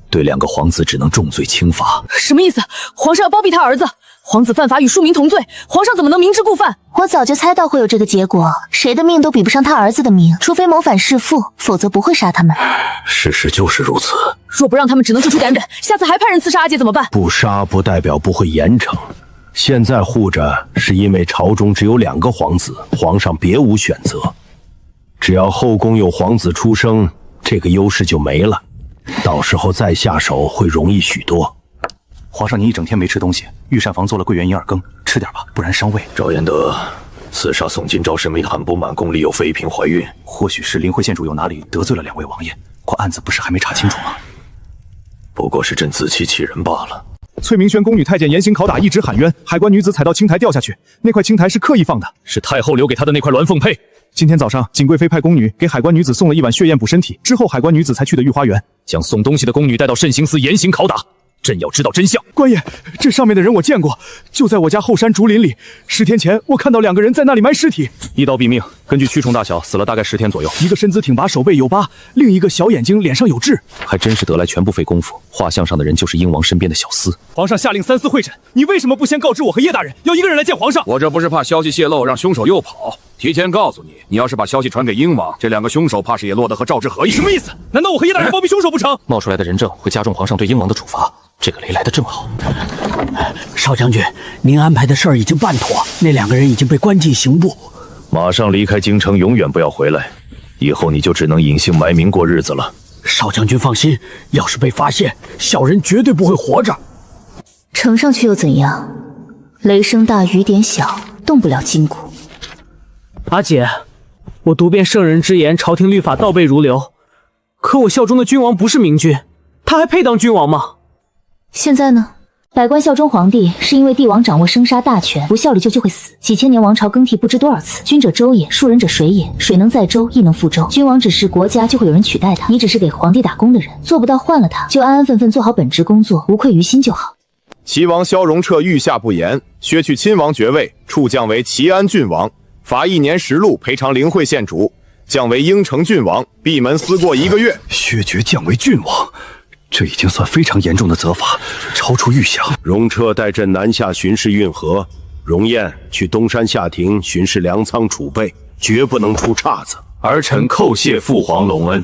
对2个皇子只能重罪轻罚。什么意思？皇上要包庇他儿子？皇子犯法与庶民同罪，皇上怎么能明知故犯？我早就猜到会有这个结果，谁的命都比不上他儿子的命，除非谋反弑父，否则不会杀他们。事实就是如此。若不让他们，只能助出感染，下次还派人刺杀阿姐怎么办？不杀不代表不会严惩。现在护着是因为朝中只有2个皇子，皇上别无选择。只要后宫有皇子出生，这个优势就没了。到时候再下手会容易许多。皇上您一整天没吃东西，御膳房做了桂圆银耳羹，吃点吧，不然伤胃。赵延德刺杀宋金昭，是民很不满宫里有妃嫔怀孕，或许是灵慧县主有哪里得罪了2位王爷，可案子不是还没查清楚吗？不过是朕自欺欺人罢了。崔明轩宫女太监严刑拷打，一直喊冤，海关女子踩到青苔掉下去，那块青苔是刻意放的，是太后留给她的那块鸾凤佩。今天早上，景贵妃派宫女给海关女子送了1碗血燕补身体，之后海关女子才去的御花园，将送东西的宫女带到慎刑司严刑拷打。朕要知道真相。官爷，这上面的人我见过，就在我家后山竹林里。10天前，我看到2个人在那里埋尸体。一刀毙命，根据蛆虫大小，死了大概10天左右。一个身姿挺拔，手背有疤；另一个小眼睛，脸上有痣。还真是得来全不费功夫，画像上的人就是英王身边的小厮。皇上下令三司会诊，你为什么不先告知我和叶大人，要一个人来见皇上？我这不是怕消息泄露，让凶手又跑，提前告诉你，你要是把消息传给英王，这2个凶手怕是也落得和赵志和一样。什么意思？难道我和叶大人包庇凶手不成？冒出来的人证会加重皇上对英王的处罚。这个雷来的正好。少将军，您安排的事儿已经办妥，那2个人已经被关进刑部。马上离开京城，永远不要回来，以后你就只能隐姓埋名过日子了。少将军放心，要是被发现，小人绝对不会活着。呈上去又怎样？雷声大雨点小，动不了筋骨。阿姐，我读遍圣人之言，朝廷律法倒背如流，可我效忠的君王不是明君，他还配当君王吗？现在呢？百官效忠皇帝，是因为帝王掌握生杀大权，不效力就会死。几千年王朝更替不知多少次，君者周也，庶人者水也。水能载舟，亦能覆舟。君王指示国家，就会有人取代他。你只是给皇帝打工的人，做不到换了他，就安安分分做好本职工作，无愧于心就好。齐王萧荣彻御下不严，削去亲王爵位，处降为齐安郡王，罚1年10禄，赔偿灵会县主，降为应城郡王，闭门思过1个月。削爵降为郡王，这已经算非常严重的责罚，超出预想。荣彻带朕南下巡视运河，荣彦去东山下亭巡视粮仓储备，绝不能出岔子。儿臣叩谢父皇隆恩。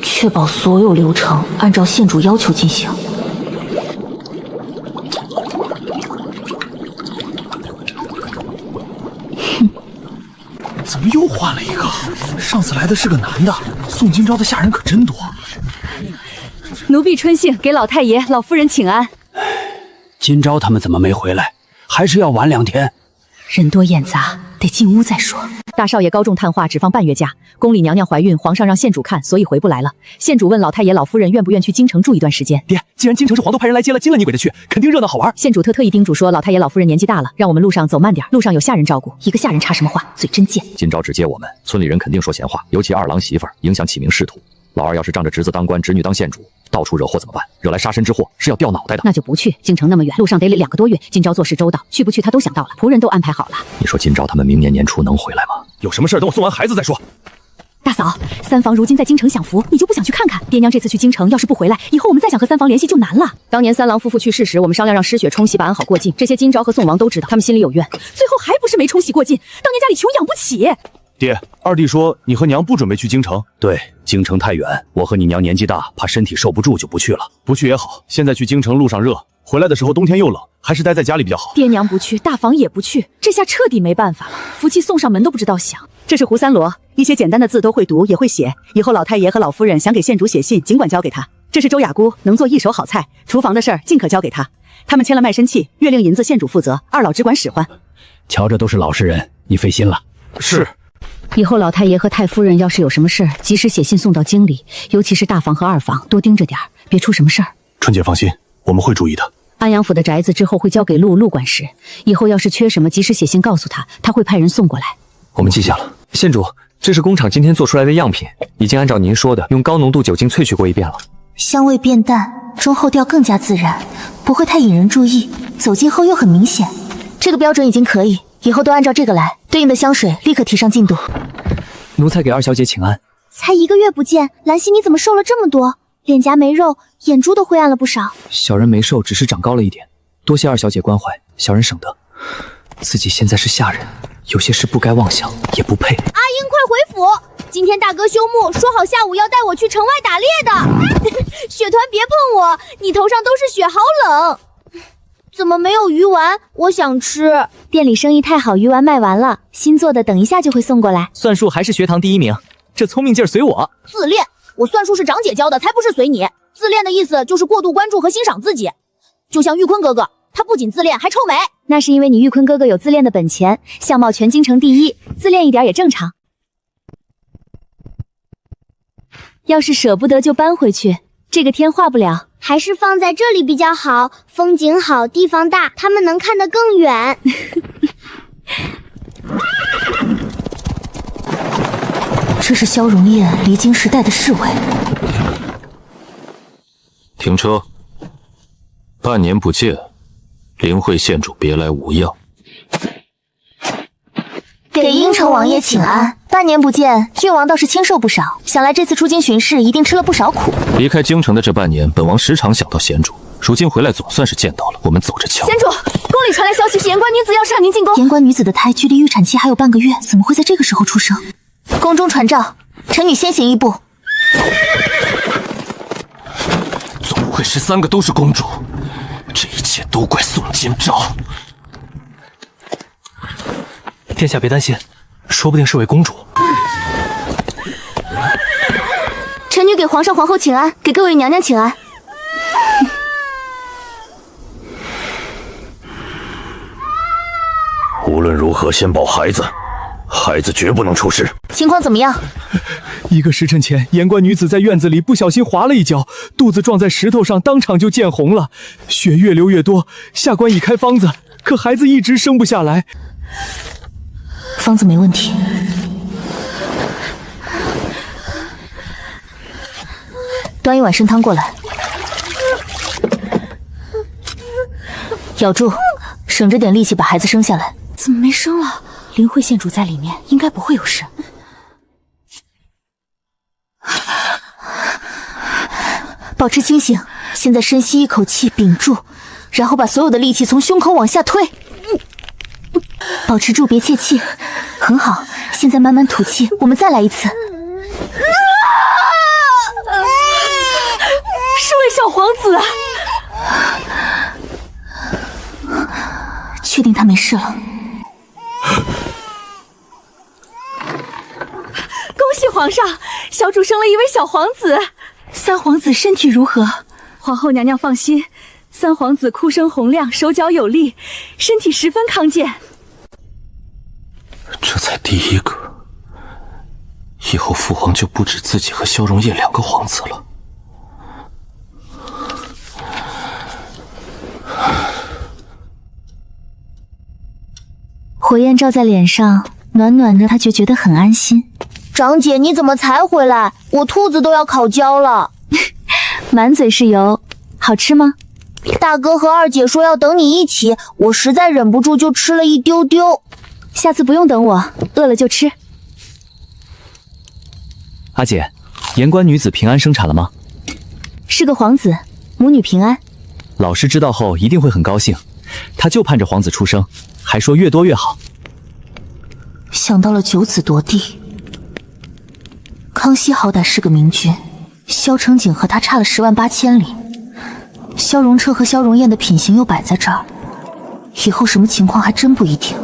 确保所有流程按照县主要求进行。怎么又换了一个？上次来的是个男的，送今朝的下人可真多。奴婢春杏给老太爷、老夫人请安。今朝他们怎么没回来？还是要晚2天？人多眼杂，得进屋再说。大少爷高中探话，只放半月假。宫里娘娘怀孕，皇上让县主看，所以回不来了。县主问老太爷、老夫人愿不愿去京城住一段时间。爹，既然京城是皇都派人来接了，惊了你鬼的去，肯定热闹好玩。县主特意叮嘱说，老太爷、老夫人年纪大了，让我们路上走慢点，路上有下人照顾。一个下人插什么话，嘴真贱。今朝只接我们，村里人肯定说闲话，尤其二郎媳妇儿影响启明仕途。老二要是仗着侄子当官，侄女当县主，到处惹祸怎么办？惹来杀身之祸是要掉脑袋的。那就不去，京城那么远，路上得2个多月。今朝做事周到，去不去他都想到了，仆人都安排好了。你说今朝他们明年年初能回来吗？有什么事等我送完孩子再说。大嫂，三房如今在京城享福，你就不想去看看？爹娘这次去京城，要是不回来，以后我们再想和三房联系就难了。当年三郎夫妇去世时，我们商量让尸血冲洗，把安好过尽。这些今朝和宋王都知道，他们心里有怨，最后还不是没冲洗过尽。当年家里穷养不起。爹，二弟说你和娘不准备去京城。对，京城太远，我和你娘年纪大，怕身体受不住就不去了。不去也好，现在去京城路上热，回来的时候冬天又冷，还是待在家里比较好。爹娘不去，大房也不去，这下彻底没办法了。福气送上门都不知道想。这是胡三罗，一些简单的字都会读也会写。以后老太爷和老夫人想给县主写信，尽管交给他。这是周雅姑，能做一手好菜，厨房的事儿尽可交给他。他们签了卖身契，月令银子县主负责，二老只管使唤。瞧着都是老实人，你费心了。是。以后老太爷和太夫人要是有什么事儿，及时写信送到京里，尤其是大房和二房，多盯着点儿，别出什么事儿。春姐放心，我们会注意的。安阳府的宅子之后会交给陆管事，以后要是缺什么，及时写信告诉他，他会派人送过来。我们记下了。县主，这是工厂今天做出来的样品，已经按照您说的用高浓度酒精萃取过一遍了。香味变淡，中后调更加自然，不会太引人注意，走近后又很明显。这个标准已经可以，以后都按照这个来，对应的香水立刻提上进度。奴才给二小姐请安。才1个月不见，兰溪你怎么瘦了这么多？脸颊没肉，眼珠都灰暗了不少。小人没瘦，只是长高了一点，多谢二小姐关怀，小人省得。自己现在是下人，有些事不该妄想，也不配。阿英，快回府！今天大哥休沐，说好下午要带我去城外打猎的。雪团别碰我，你头上都是雪，好冷。怎么没有鱼丸？我想吃。店里生意太好，鱼丸卖完了，新做的等一下就会送过来。算术还是学堂第1名，这聪明劲儿随我。自恋，我算术是长姐教的，才不是随你。自恋的意思就是过度关注和欣赏自己，就像玉坤哥哥，他不仅自恋，还臭美。那是因为你玉坤哥哥有自恋的本钱，相貌全京城第1，自恋一点也正常。要是舍不得就搬回去，这个天化不了。还是放在这里比较好，风景好，地方大，他们能看得更远。这是萧荣燕离京时代的侍卫。停车。半年不见，灵会县主别来无恙。给应城王爷请安。半年不见，郡王倒是清瘦不少，想来这次出京巡视一定吃了不少苦。离开京城的这半年，本王时常想到贤主，如今回来总算是见到了。我们走着瞧。贤主，宫里传来消息，是言官女子要上您进宫。言官女子的胎距离预产期还有半个月，怎么会在这个时候出生？宫中传召，臣女先行一步。总不会13个都是公主？这一切都怪宋今朝。殿下别担心，说不定是位公主。臣女给皇上皇后请安，给各位娘娘请安。无论如何，先保孩子。孩子绝不能出事。情况怎么样？1个时辰前，言官女子在院子里不小心滑了一跤，肚子撞在石头上，当场就见红了，血越流越多。下官已开方子，可孩子一直生不下来。方子没问题。端一碗参汤过来，咬住，省着点力气把孩子生下来。怎么没生了？林慧县主在里面，应该不会有事。保持清醒，现在深吸一口气，屏住，然后把所有的力气从胸口往下推。保持住，别泄气。很好，现在慢慢吐气，我们再来一次。是位小皇子啊！确定他没事了。恭喜皇上，小主生了一位小皇子。三皇子身体如何？皇后娘娘放心，三皇子哭声洪亮，手脚有力，身体十分康健。这才第1个，以后父皇就不止自己和萧荣业2个皇子了。火焰照在脸上，暖暖的，他就觉得很安心。长姐，你怎么才回来？我兔子都要烤焦了。满嘴是油，好吃吗？大哥和二姐说要等你一起，我实在忍不住就吃了一丢丢。下次不用等我，饿了就吃。阿姐，言官女子平安生产了吗？是个皇子，母女平安。老师知道后一定会很高兴，他就盼着皇子出生，还说越多越好。想到了9子夺地，康熙好歹是个明君，萧承景和他差了10万8千里，萧荣彻和萧荣燕的品行又摆在这儿，以后什么情况还真不一定。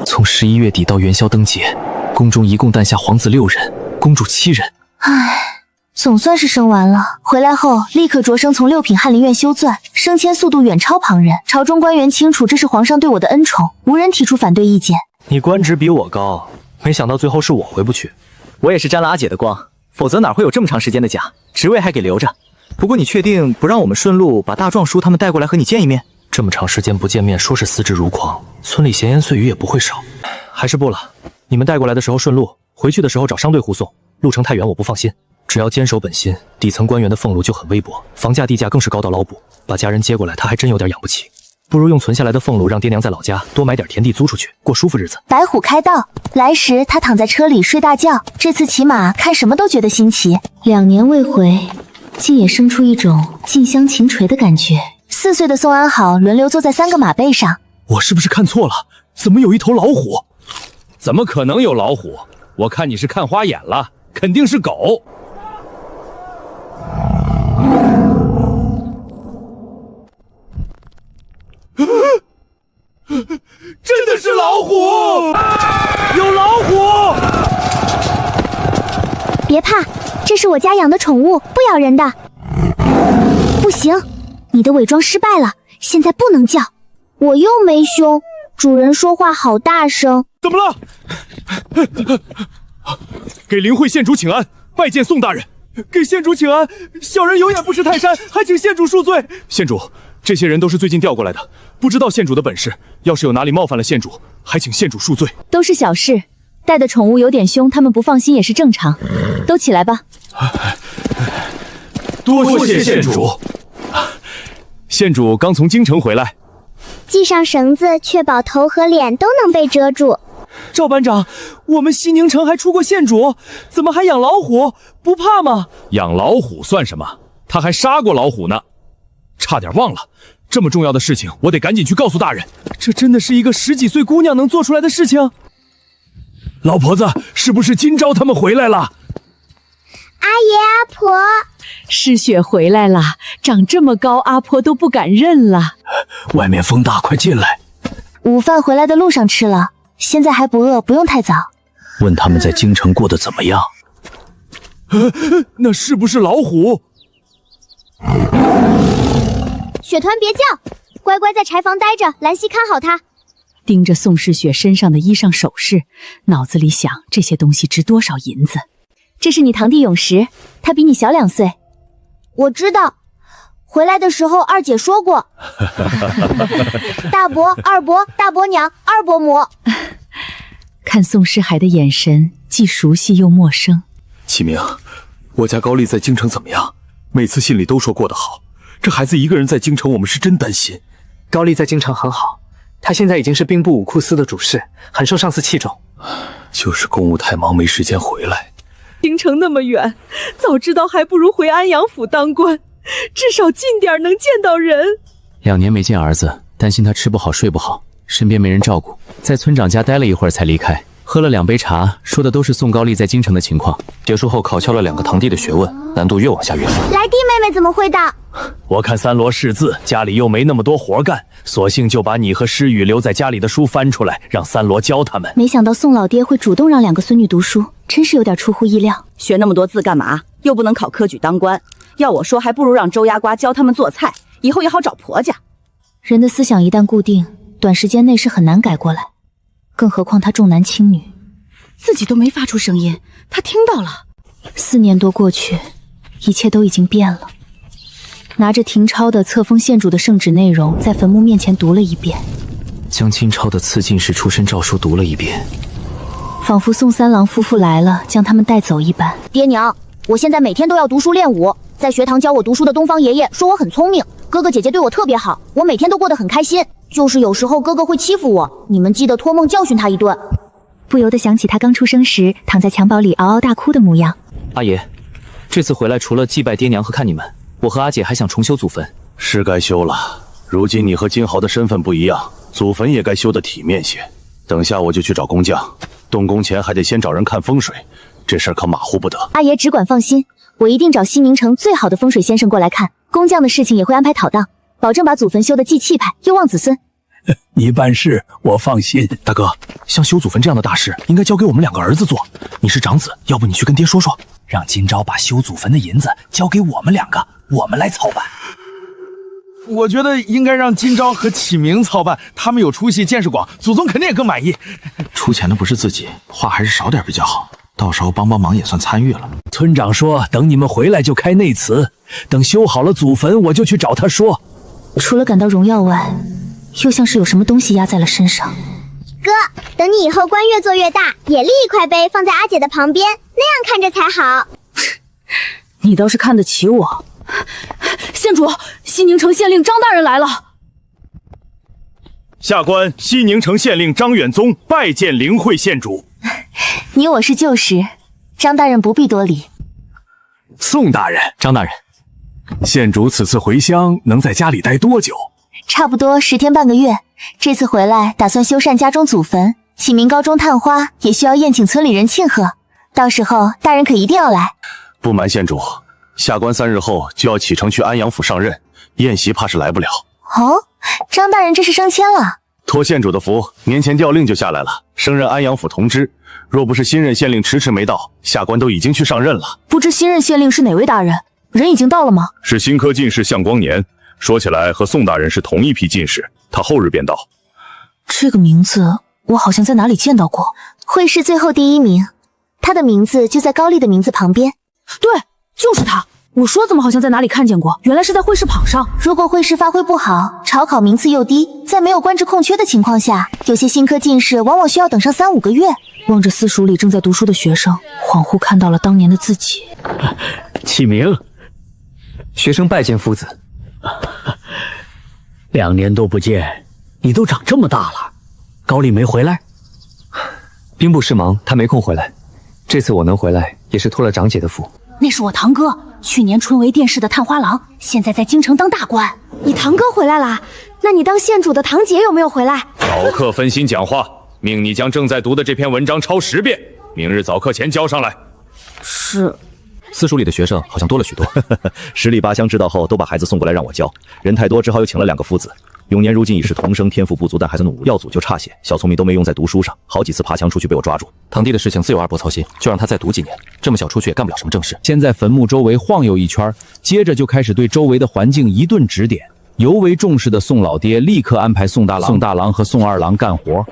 从11月底到元宵灯节，宫中一共诞下皇子6人，公主7人。唉，总算是生完了。回来后立刻擢升从6品翰林院修撰，升迁速度远超旁人。朝中官员清楚这是皇上对我的恩宠，无人提出反对意见。你官职比我高，没想到最后是我回不去。我也是沾了阿姐的光，否则哪会有这么长时间的假，职位还给留着。不过你确定不让我们顺路把大壮叔他们带过来和你见一面？这么长时间不见面，说是思之如狂，村里闲言碎语也不会少。还是不了，你们带过来的时候顺路，回去的时候找商队护送，路程太远我不放心。只要坚守本心，底层官员的俸禄就很微薄，房价地价更是高到捞补。把家人接过来，他还真有点养不起。不如用存下来的俸禄让爹娘在老家多买点田地租出去，过舒服日子。白虎开道，来时他躺在车里睡大觉，这次骑马看什么都觉得新奇。2年未回，竟也生出一种近乡情垂的感觉。4岁的宋安好轮流坐在3个马背上。我是不是看错了？怎么有一头老虎？怎么可能有老虎？我看你是看花眼了，肯定是狗。真的是老虎！有老虎！别怕，这是我家养的宠物，不咬人的。不行，你的伪装失败了，现在不能叫。我又没凶，主人说话好大声。怎么了？给灵慧县主请安，拜见宋大人。给县主请安，小人有眼不识泰山，还请县主恕罪。县主，这些人都是最近调过来的，不知道县主的本事，要是有哪里冒犯了县主，还请县主恕罪。都是小事，带的宠物有点凶，他们不放心也是正常。都起来吧。多谢县主。县主刚从京城回来，系上绳子，确保头和脸都能被遮住。赵班长，我们西宁城还出过县主，怎么还养老虎？不怕吗？养老虎算什么？他还杀过老虎呢。差点忘了，这么重要的事情，我得赶紧去告诉大人。这真的是一个10几岁姑娘能做出来的事情？老婆子，是不是今朝他们回来了？阿爷阿婆，诗雪回来了，长这么高，阿婆都不敢认了。外面风大，快进来。午饭回来的路上吃了，现在还不饿，不用太早。问他们在京城过得怎么样？那是不是老虎？雪团别叫，乖乖在柴房待着，兰溪看好它。盯着宋世雪身上的衣裳首饰，脑子里想这些东西值多少银子。这是你堂弟永石，他比你小2岁。我知道，回来的时候二姐说过。大伯、二伯、大伯娘、二伯母。看宋诗海的眼神，既熟悉又陌生。启明，我家高丽在京城怎么样？每次信里都说过得好，这孩子一个人在京城，我们是真担心。高丽在京城很好，他现在已经是兵部武库司的主事，很受上司器重。就是公务太忙，没时间回来。京城那么远，早知道还不如回安阳府当官，至少近点能见到人。2年没见儿子，担心他吃不好睡不好，身边没人照顾，在村长家待了一会儿才离开。喝了2杯茶，说的都是宋高丽在京城的情况。结束后考敲了2个堂弟的学问，难度越往下越深。来弟妹妹怎么会的？我看三罗识字，家里又没那么多活干，索性就把你和诗雨留在家里的书翻出来，让三罗教他们。没想到宋老爹会主动让2个孙女读书，真是有点出乎意料。学那么多字干嘛？又不能考科举当官。要我说，还不如让周丫瓜教他们做菜，以后也好找婆家。人的思想一旦固定，短时间内是很难改过来，更何况他重男轻女。自己都没发出声音，他听到了。4年多过去，一切都已经变了。拿着廷超的册封县主的圣旨内容，在坟墓面前读了一遍，将金超的赐进士出身诏书读了一遍，仿佛宋三郎夫妇来了，将他们带走一般。爹娘，我现在每天都要读书练武，在学堂教我读书的东方爷爷说我很聪明，哥哥姐姐对我特别好，我每天都过得很开心。就是有时候哥哥会欺负我，你们记得托梦教训他一顿。不由得想起他刚出生时躺在襁褓里嗷嗷大哭的模样。阿爷，这次回来除了祭拜爹娘和看你们，我和阿姐还想重修祖坟。是该修了，如今你和金豪的身份不一样，祖坟也该修得体面些。等下我就去找工匠，动工前还得先找人看风水，这事儿可马虎不得。阿爷只管放心，我一定找西宁城最好的风水先生过来看，工匠的事情也会安排妥当，保证把祖坟修得既气派又旺子孙。你办事我放心。大哥，像修祖坟这样的大事，应该交给我们2个儿子做。你是长子，要不你去跟爹说说，让金钊把修祖坟的银子交给我们2个，我们来操办。我觉得应该让金钊和启明操办，他们有出息，见识广，祖宗肯定也更满意。出钱的不是自己，话还是少点比较好，到时候帮帮忙也算参与了。村长说等你们回来就开内祠，等修好了祖坟我就去找他说。除了感到荣耀外，又像是有什么东西压在了身上。哥，等你以后官越做越大，也立一块碑放在阿姐的旁边，那样看着才好。你倒是看得起我。县主，西宁城县令张大人来了。下官西宁城县令张远宗拜见灵会县主。你我是旧识，张大人不必多礼。宋大人，张大人，县主此次回乡能在家里待多久？差不多10天半个月。这次回来打算修缮家中祖坟，启明高中探花也需要宴请村里人庆贺，到时候大人可一定要来。不瞒县主，下官3日后就要启程去安阳府上任，宴席怕是来不了。哦，张大人这是升迁了？托县主的福，年前调令就下来了，升任安阳府同知。若不是新任县令迟迟没到，下官都已经去上任了。不知新任县令是哪位大人？人已经到了吗？是新科进士向光年，说起来和宋大人是同一批进士，他后日便到。这个名字我好像在哪里见到过。会试最后第1名，他的名字就在高丽的名字旁边。对，就是他。我说怎么好像在哪里看见过，原来是在会试榜上。如果会试发挥不好，朝考名次又低，在没有官职空缺的情况下，有些新科进士往往需要等上3、5个月。望着私塾里正在读书的学生，恍惚看到了当年的自己。启明，学生拜见夫子。2年多不见，你都长这么大了。高丽没回来？兵部事忙，他没空回来。这次我能回来，也是托了长姐的福。那是我堂哥，去年春闱殿试的探花郎，现在在京城当大官。你堂哥回来啦？那你当县主的堂姐有没有回来？早课分心讲话，命你将正在读的这篇文章抄10遍，明日早课前交上来。是。私塾里的学生好像多了许多。十里八乡知道后，都把孩子送过来让我教，人太多，只好又请了2个夫子。永年如今已是童生，天赋不足，但孩子努力，要祖就差些，小聪明都没用在读书上，好几次爬墙出去被我抓住。堂弟的事情自有二伯操心，就让他再读几年，这么小出去也干不了什么正事。先在坟墓周围晃悠一圈，接着就开始对周围的环境一顿指点。尤为重视的宋老爹立刻安排宋大郎和宋二郎干活。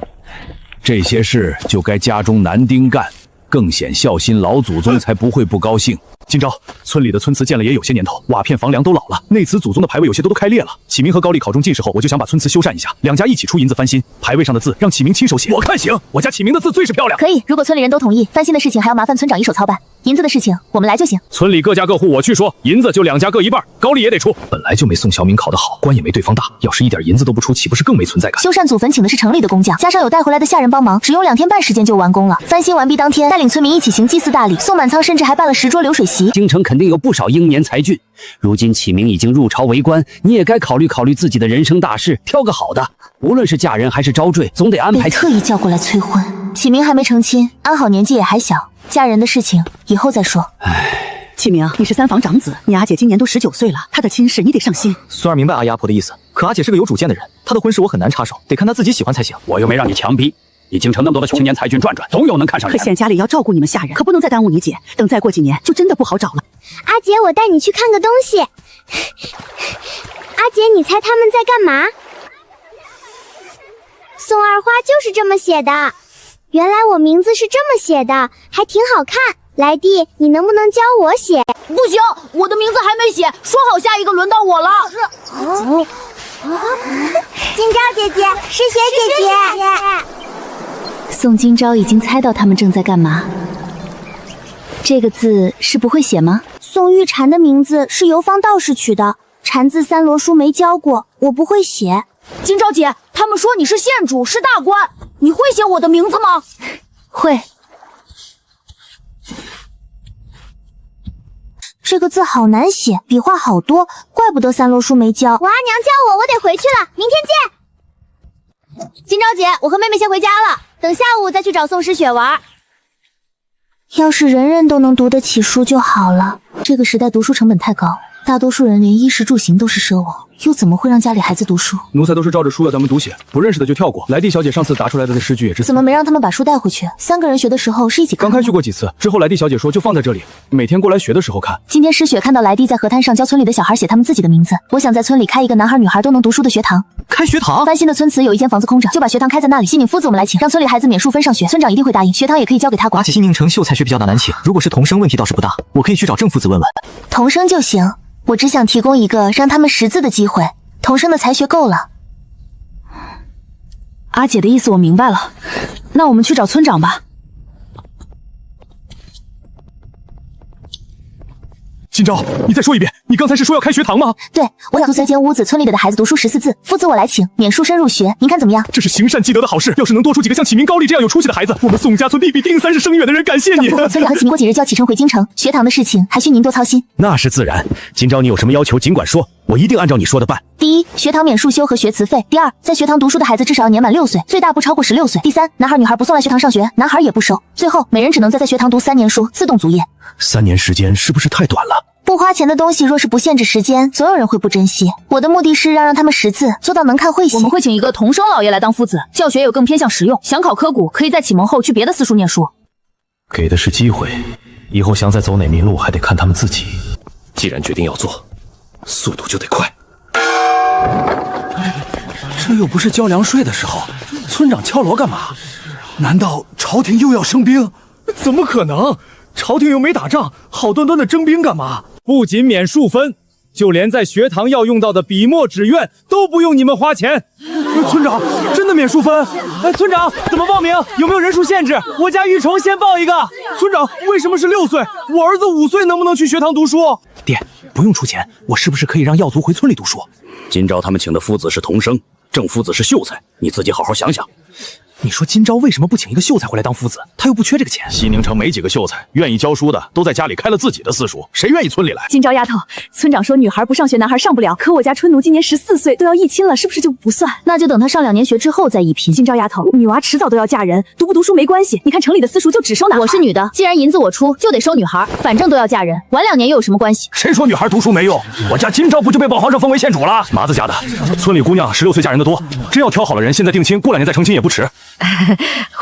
这些事就该家中男丁干，更显孝心，老祖宗才不会不高兴。今朝村里的村祠建了也有些年头，瓦片房梁都老了，内祠祖宗的牌位有些都开裂了。启明和高丽考中进士后，我就想把村祠修缮一下，两家一起出银子翻新，牌位上的字让启明亲手写。我看行，我家启明的字最是漂亮。可以，如果村里人都同意，翻新的事情还要麻烦村长一手操办，银子的事情我们来就行。村里各家各户我去说，银子就两家各一半，高丽也得出。本来就没宋小敏考得好，官也没对方大，要是一点银子都不出，岂不是更没存在感？修缮祖坟请的是城里的工匠，加上有带回来的下人帮忙，只用2天半时间就完工了。翻新完毕当天，带领村民一起行祭祀大礼，宋满仓甚至还办了10桌流水席。京城肯定有不少英年才俊，如今启明已经入朝为官，你也该考虑考虑自己的人生大事，挑个好的。无论是嫁人还是招赘，总得安排。被特意叫过来催婚，启明还没成亲，安好年纪也还小，嫁人的事情以后再说。启明，你是3房长子，你阿姐今年都19岁了，她的亲事你得上心。孙儿明白阿姨阿婆的意思，可阿姐是个有主见的人，她的婚事我很难插手，得看她自己喜欢才行。我又没让你强逼，你京城那么多的青年才俊转转，总有能看上人。可现家里要照顾你们下人，可不能再耽误你姐，等再过几年就真的不好找了。阿姐，我带你去看个东西。阿姐，你猜他们在干嘛？宋二花就是这么写的。原来我名字是这么写的，还挺好看。来弟，你能不能教我写？不行，我的名字还没写，说好下一个轮到我了。今朝姐姐，诗雪姐姐。宋今朝已经猜到他们正在干嘛。这个字是不会写吗？宋玉婵的名字是游方道士取的，婵字3罗书没教过，我不会写。今朝姐，他们说你是县主，是大官，你会写我的名字吗？会。这个字好难写，笔画好多，怪不得3罗书没教。我阿娘叫我，我得回去了，明天见。今朝姐，我和妹妹先回家了，等下午再去找宋诗雪玩。要是人人都能读得起书就好了。这个时代读书成本太高，大多数人连衣食住行都是奢望，又怎么会让家里孩子读书？奴才都是照着书要咱们读写，不认识的就跳过。来弟小姐上次答出来的诗句也是。怎么没让他们把书带回去？3个人学的时候是一起看的。刚开去过几次，之后来弟小姐说就放在这里，每天过来学的时候看。今天诗雪看到来弟在河滩上教村里的小孩写他们自己的名字，我想在村里开一个男孩女孩都能读书的学堂。开学堂？翻新的村祠有一间房子空着，就把学堂开在那里。西宁夫子我们来请，让村里孩子免数分上学，村长一定会答应。学堂也可以交给他管。而且西宁城秀才学比较难请，如果是童生问题倒是不大，我可以去找郑夫子问问。童生就行，我只想提供一个让他们识字的机会。童生的才学够了。阿姐的意思我明白了，那我们去找村长吧。今朝，你再说一遍，你刚才是说要开学堂吗？对，我想租3间屋子，村里的孩子读书14字，夫子我来请，免书生入学，您看怎么样？这是行善积德的好事，要是能多出几个像启明、高丽这样有出息的孩子，我们宋家村必定3世生远的人感谢你。村长和启明过几日就要启程回京城，学堂的事情还需您多操心。那是自然，今朝你有什么要求尽管说，我一定按照你说的办。第一，学堂免束修和学词费。第二，在学堂读书的孩子至少要年满6岁，最大不超过16岁。第三，男孩女孩不送来学堂上学，男孩也不收。最后，每人只能在学堂读3年书，自动卒业。3年时间是不是太短了？不花钱的东西，若是不限制时间，总有人会不珍惜。我的目的是让他们识字，做到能看会写。我们会请一个童生老爷来当夫子，教学有更偏向实用。想考科举，可以在启蒙后去别的私塾念书。给的是机会，以后想再走哪迷路，还得看他们自己。既然决定要做，速度就得快。这又不是交粮税的时候，村长敲锣干嘛？难道朝廷又要升兵？怎么可能？朝廷又没打仗，好端端的征兵干嘛？不仅免数分，就连在学堂要用到的笔墨纸砚都不用你们花钱。村长，真的免数分？村长怎么报名？有没有人数限制？我家玉虫先报一个。村长，为什么是6岁？我儿子5岁，能不能去学堂读书？爹，不用出钱，我是不是可以让耀族回村里读书？今朝他们请的夫子是童生，郑夫子是秀才，你自己好好想想。你说今朝为什么不请一个秀才回来当夫子？他又不缺这个钱。西宁城没几个秀才，愿意教书的都在家里开了自己的私塾，谁愿意村里来？今朝丫头，村长说女孩不上学，男孩上不了。可我家春奴今年14岁，都要议亲了，是不是就不算？那就等他上2年学之后再议聘。今朝丫头，女娃迟早都要嫁人，读不读书没关系。你看城里的私塾就只收男孩。我是女的，既然银子我出，就得收女孩，反正都要嫁人，晚2年又有什么关系？谁说女孩读书没用？我家今朝不就被本皇上封为县主了？麻子家的，村里姑娘16岁嫁人的多，真要挑好了人，现在定亲，过2年再成亲也不迟。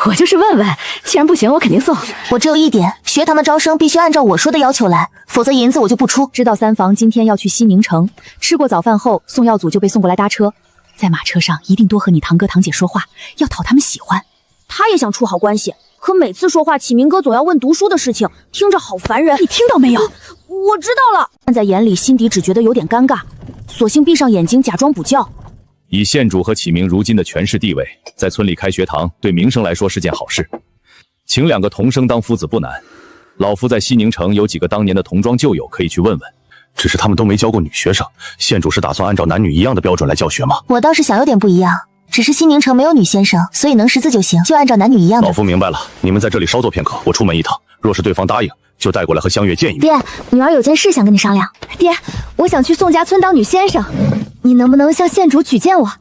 我就是问问，既然不行，我肯定送。我只有一点，学堂的招生必须按照我说的要求来，否则银子我就不出。知道三房今天要去西宁城，吃过早饭后，送药组就被送过来搭车。在马车上一定多和你堂哥堂姐说话，要讨他们喜欢。他也想处好关系，可每次说话，启明哥总要问读书的事情，听着好烦人。你听到没有？我知道了。看在眼里，心底只觉得有点尴尬，索性闭上眼睛，假装补觉。以县主和启明如今的权势地位，在村里开学堂，对名声来说是件好事。请2个童生当夫子不难，老夫在西宁城有几个当年的童装旧友可以去问问。只是他们都没教过女学生，县主是打算按照男女一样的标准来教学吗？我倒是想有点不一样，只是西宁城没有女先生，所以能识字就行，就按照男女一样的。老夫明白了，你们在这里稍作片刻，我出门一趟，若是对方答应，就带过来和香月见一面。爹，女儿有件事想跟你商量。爹，我想去宋家村当女先生，你能不能向县主举荐我？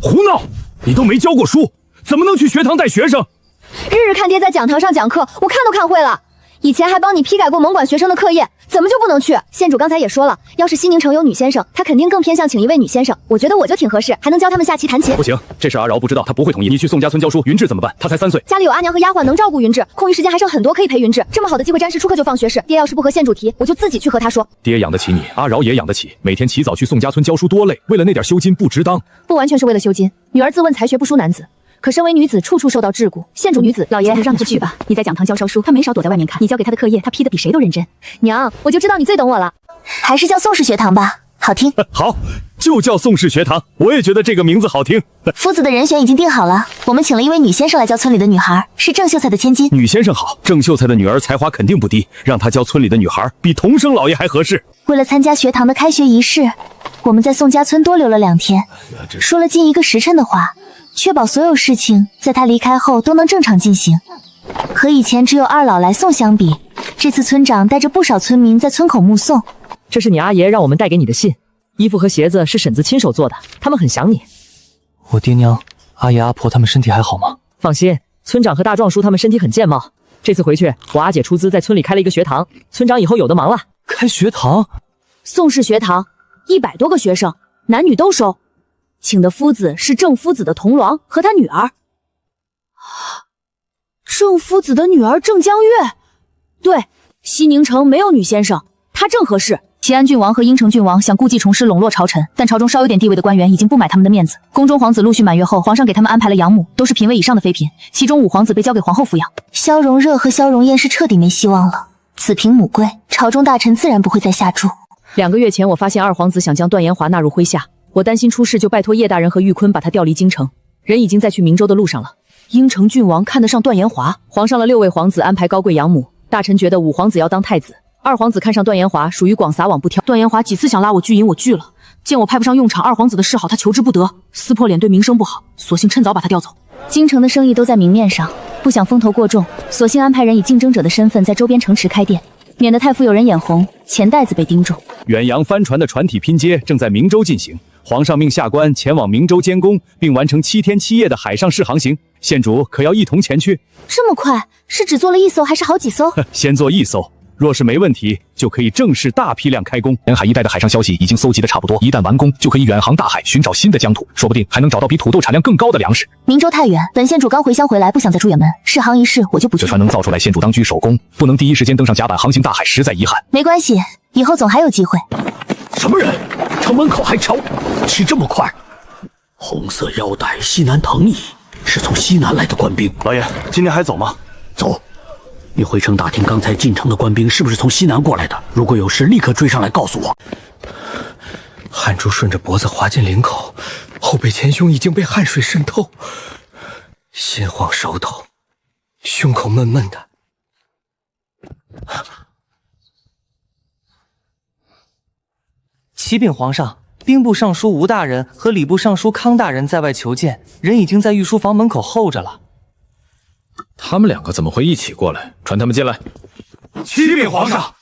胡闹！你都没教过书，怎么能去学堂带学生？日日看爹在讲堂上讲课，我看都看会了。以前还帮你批改过盟管学生的课业，怎么就不能去？县主刚才也说了，要是西宁城有女先生，他肯定更偏向请一位女先生。我觉得我就挺合适，还能教他们下棋弹琴。不行，这事阿饶不知道，他不会同意。你去宋家村教书，云志怎么办？他才3岁，家里有阿娘和丫鬟能照顾云志，空余时间还剩很多可以陪云志。这么好的机会，沾事出课就放学士。爹要是不和县主提，我就自己去和他说。爹养得起你，阿饶也养得起，每天起早去宋家村教书多累，为了那点羞金不值当。不完全是为了羞金，女儿自问才学不输男子。可身为女子，处处受到桎梏。县主女子，老爷让她去吧。你在讲堂教书，她没少躲在外面看。你教给她的课业，她批得比谁都认真。娘，我就知道你最懂我了。还是叫宋氏学堂吧，好听。好，就叫宋氏学堂。我也觉得这个名字好听。夫子的人选已经定好了，我们请了一位女先生来教村里的女孩，是郑秀才的千金。女先生好，郑秀才的女儿才华肯定不低，让她教村里的女孩，比童生老爷还合适。为了参加学堂的开学仪式，我们在宋家村多留了2天，说了近1个时辰的话。确保所有事情在他离开后都能正常进行。和以前只有二老来送相比，这次村长带着不少村民在村口目送。这是你阿爷让我们带给你的信，衣服和鞋子是婶子亲手做的，他们很想你。我爹娘、阿爷、阿婆他们身体还好吗？放心，村长和大壮叔他们身体很健茂。这次回去，我阿姐出资在村里开了一个学堂，村长以后有的忙了。开学堂？宋氏学堂，100多个学生，男女都收。请的夫子是郑夫子的同郎和他女儿。郑夫子的女儿郑江月，对，西宁城没有女先生，她正合适。齐安郡王和应城郡王想故技重施，笼络朝臣，但朝中稍有点地位的官员已经不买他们的面子。宫中皇子陆续满月后，皇上给他们安排了养母，都是嫔位以上的妃嫔，其中5皇子被交给皇后抚养。萧荣热和萧荣燕是彻底没希望了，子凭母贵，朝中大臣自然不会再下注。2个月前，我发现2皇子想将段延华纳入麾下。我担心出事，就拜托叶大人和玉坤把他调离京城，人已经在去明州的路上了。应城郡王看得上段延华，皇上了6位皇子安排高贵养母，大臣觉得5皇子要当太子，2皇子看上段延华，属于广撒网不挑。段延华几次想拉我拒饮，我拒了。见我派不上用场，2皇子的示好他求之不得，撕破脸对名声不好，索性趁早把他调走。京城的生意都在明面上，不想风头过重，索性安排人以竞争者的身份在周边城池开店，免得太傅有人眼红，钱袋子被盯中。远洋帆船的船体拼接正在明州进行。皇上命下官前往明州监工，并完成7天7夜的海上试航行。县主可要一同前去？这么快？是只做了1艘还是好几艘？先做1艘，若是没问题，就可以正式大批量开工。沿海一带的海上消息已经搜集的差不多，一旦完工，就可以远航大海，寻找新的疆土，说不定还能找到比土豆产量更高的粮食。明州太远，本县主刚回乡回来，不想再出远门。试航一事我就不去。这船能造出来，县主当居首功，不能第一时间登上甲板航行大海，实在遗憾。没关系，以后总还有机会。什么人？城门口还瞧，起这么快！红色腰带，西南藤椅，是从西南来的官兵。老爷，今天还走吗？走。你回城打听刚才进城的官兵是不是从西南过来的？如果有事，立刻追上来告诉我。汗珠顺着脖子滑进领口，后背前胸已经被汗水渗透，心慌手抖，胸口闷闷的。启禀皇上，兵部尚书吴大人和礼部尚书康大人在外求见，人已经在御书房门口候着了。他们2个怎么会一起过来？传他们进来。启禀皇上，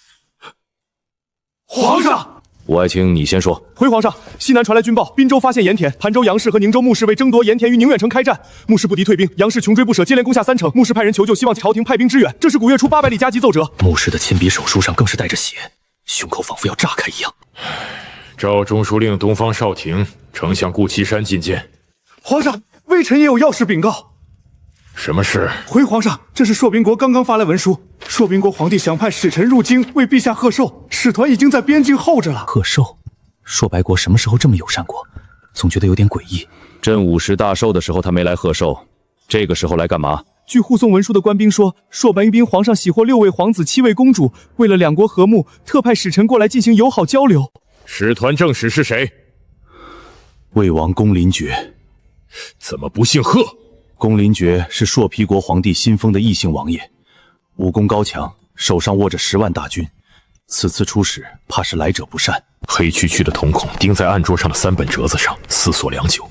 皇上，我爱卿，你先说。回皇上，西南传来军报，滨州发现盐田，盘州杨氏和宁州穆氏为争夺盐田与宁远城开战，穆氏不敌退兵，杨氏穷追不舍，接连攻下3城。穆氏派人求救，希望朝廷派兵支援。这是5月初800里加急奏折。穆氏的亲笔手书上更是带着血，胸口仿佛要炸开一样。诏中书令东方少廷，丞相顾岐山觐见。皇上，微臣也有要事禀告。什么事？回皇上，这是朔宾国刚刚发来文书，朔宾国皇帝想派使臣入京为陛下贺寿，使团已经在边境候着了。贺寿？朔白国什么时候这么友善过？总觉得有点诡异。朕50大寿的时候他没来贺寿，这个时候来干嘛？据护送文书的官兵说，朔白兵皇上喜获6位皇子、7位公主，为了两国和睦，特派使臣过来进行友好交流。使团正使是谁？魏王公林爵。怎么不姓贺？公林爵是朔皮国皇帝新封的异姓王爷，武功高强，手上握着10万大军。此次出使，怕是来者不善。黑黢黢的瞳孔钉在案桌上的3本折子上，思索良久。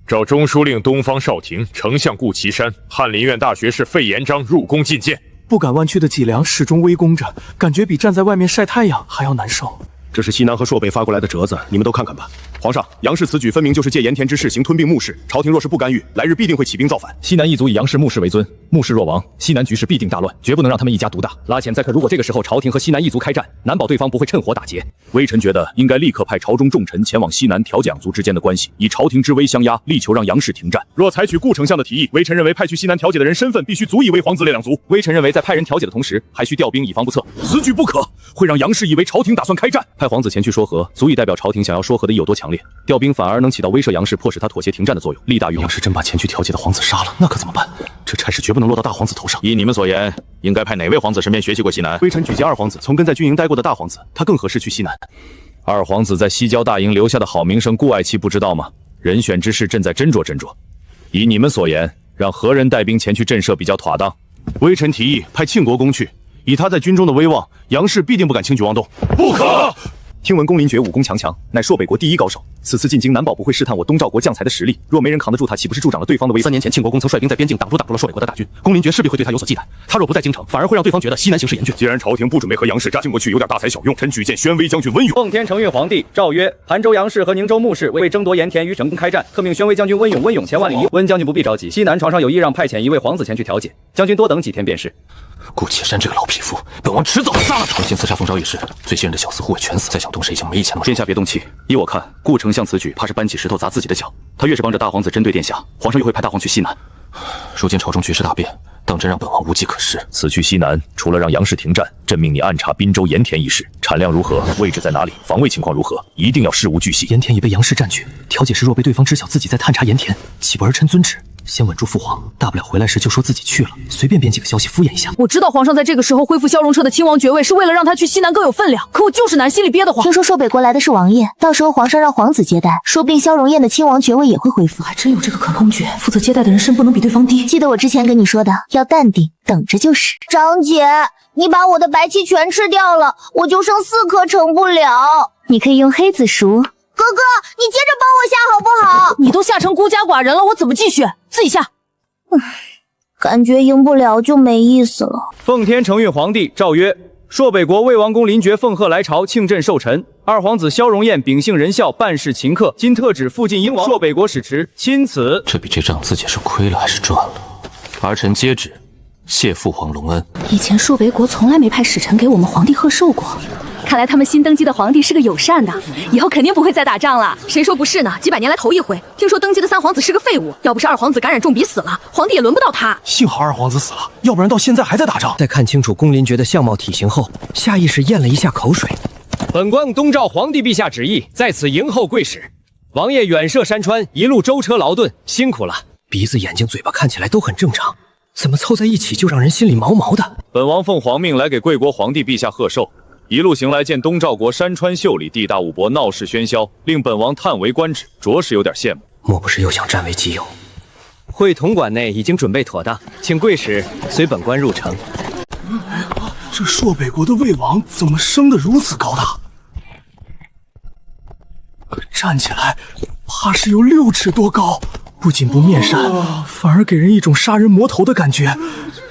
召中书令东方少廷、丞相顾岐山、翰林院大学士费延章入宫觐见。不敢弯曲的脊梁始终微弓着，感觉比站在外面晒太阳还要难受。这是西南和朔北发过来的折子，你们都看看吧。皇上，杨氏此举分明就是借盐田之势行吞并穆氏，朝廷若是不干预，来日必定会起兵造反。西南一族以杨氏、穆氏为尊，穆氏若亡，西南局势必定大乱，绝不能让他们一家独大。拉浅再看，如果这个时候朝廷和西南一族开战，难保对方不会趁火打劫。微臣觉得应该立刻派朝中重臣前往西南调解两族之间的关系，以朝廷之威相压，力求让杨氏停战。若采取顾丞相的提议，微臣认为派去西南调解的人身份必须足以为皇子列两族。微臣认为在派人调解的同时，还需调兵以防不测。此举不可，会让杨氏以为朝廷打算开战。派皇子前去说和，足以代表朝廷想要说和的意有多强烈。调兵反而能起到威慑杨氏、迫使他妥协停战的作用，利大于要是真把前去调解的皇子杀了，那可怎么办？这差事绝不能落到大皇子头上。依你们所言，应该派哪位皇子身边学习过西南？微臣举荐2皇子，从跟在军营待过的大皇子，他更合适去西南。2皇子在西郊大营留下的好名声，顾爱妻不知道吗？人选之事，朕再斟酌斟酌。以你们所言，让何人带兵前去震慑比较妥当？微臣提议派庆国公去，以他在军中的威望，杨氏必定不敢轻举妄动。不可！听闻公林爵武功强强，乃朔北国第1高手。此次进京，难保不会试探我东赵国将才的实力。若没人扛得住他，岂不是助长了对方的威？3年前，庆国公曾率兵在边境挡住了朔北国的大军，公林爵势必会对他有所忌惮。他若不在京城，反而会让对方觉得西南形势严峻。既然朝廷不准备和杨氏战，进过去有点大材小用。臣举荐宣威将军温勇。奉天承运皇帝诏曰：盘州杨氏和宁州穆氏为争夺盐田与整宫开战，特命宣威将军温勇前万里。温将军不必着急，西南床上有意让派遣1位皇子前去调解，将军多等几天便是。顾岐山这个老匹夫，本王迟早杀了他！重新刺杀宋昭义时，最信任的小厮护卫全死，再想动谁已经没钱了。殿下别动气，依我看，顾丞相此举怕是搬起石头砸自己的脚。他越是帮着大皇子针对殿下，皇上越会派大皇去西南。如今朝中局势大变，当真让本王无计可施。此去西南，除了让杨氏停战，朕命你暗查滨州盐田一事，产量如何，位置在哪里，防卫情况如何，一定要事无巨细。盐田已被杨氏占据，调解时若被对方知晓自己在探查盐田，岂不儿臣遵旨？先稳住父皇，大不了回来时就说自己去了，随便编几个消息敷衍一下。我知道皇上在这个时候恢复萧荣彻的亲王爵位，是为了让他去西南更有分量，可我就是难，心里憋得慌。听说朔北国来的是王爷，到时候皇上让皇子接待，说不定萧荣燕的亲王爵位也会恢复。还真有这个可空爵，负责接待的人身不能比对方低。记得我之前跟你说的，要淡定，等着就是。张姐，你把我的白气全吃掉了，我就剩4颗成不了。你可以用黑子赎。哥哥，你接着帮我下好不好？你都下成孤家寡人了，我怎么继续？自己下。感觉赢不了就没意思了。奉天承运皇帝诏曰：朔北国魏王公林爵奉贺来朝庆镇寿辰，2皇子萧荣燕秉性仁孝，办事勤克，今特旨附近英王朔北国使持钦此。这笔这账自己是亏了还是赚了？儿臣接旨，谢父皇隆恩。以前朔北国从来没派使臣给我们皇帝贺寿过，看来他们新登基的皇帝是个友善的，以后肯定不会再打仗了。谁说不是呢？几百年来头一回。听说登基的3皇子是个废物，要不是2皇子感染重鼻死了，皇帝也轮不到他。幸好2皇子死了，要不然到现在还在打仗。在看清楚公林爵的相貌体型后，下意识咽了一下口水。本官东诏皇帝陛下旨意，在此迎候贵使。王爷远涉山川，一路舟车劳顿，辛苦了。鼻子、眼睛、嘴巴看起来都很正常，怎么凑在一起就让人心里毛毛的？本王奉皇命来给贵国皇帝陛下贺寿。一路行来，见东赵国山川秀丽，地大物博，闹市喧嚣，令本王叹为观止，着实有点羡慕。莫不是又想占为己有？会同馆内已经准备妥当，请贵使随本官入城。这朔北国的魏王怎么生得如此高大？站起来，怕是有6尺多高。不仅不面善，反而给人一种杀人魔头的感觉，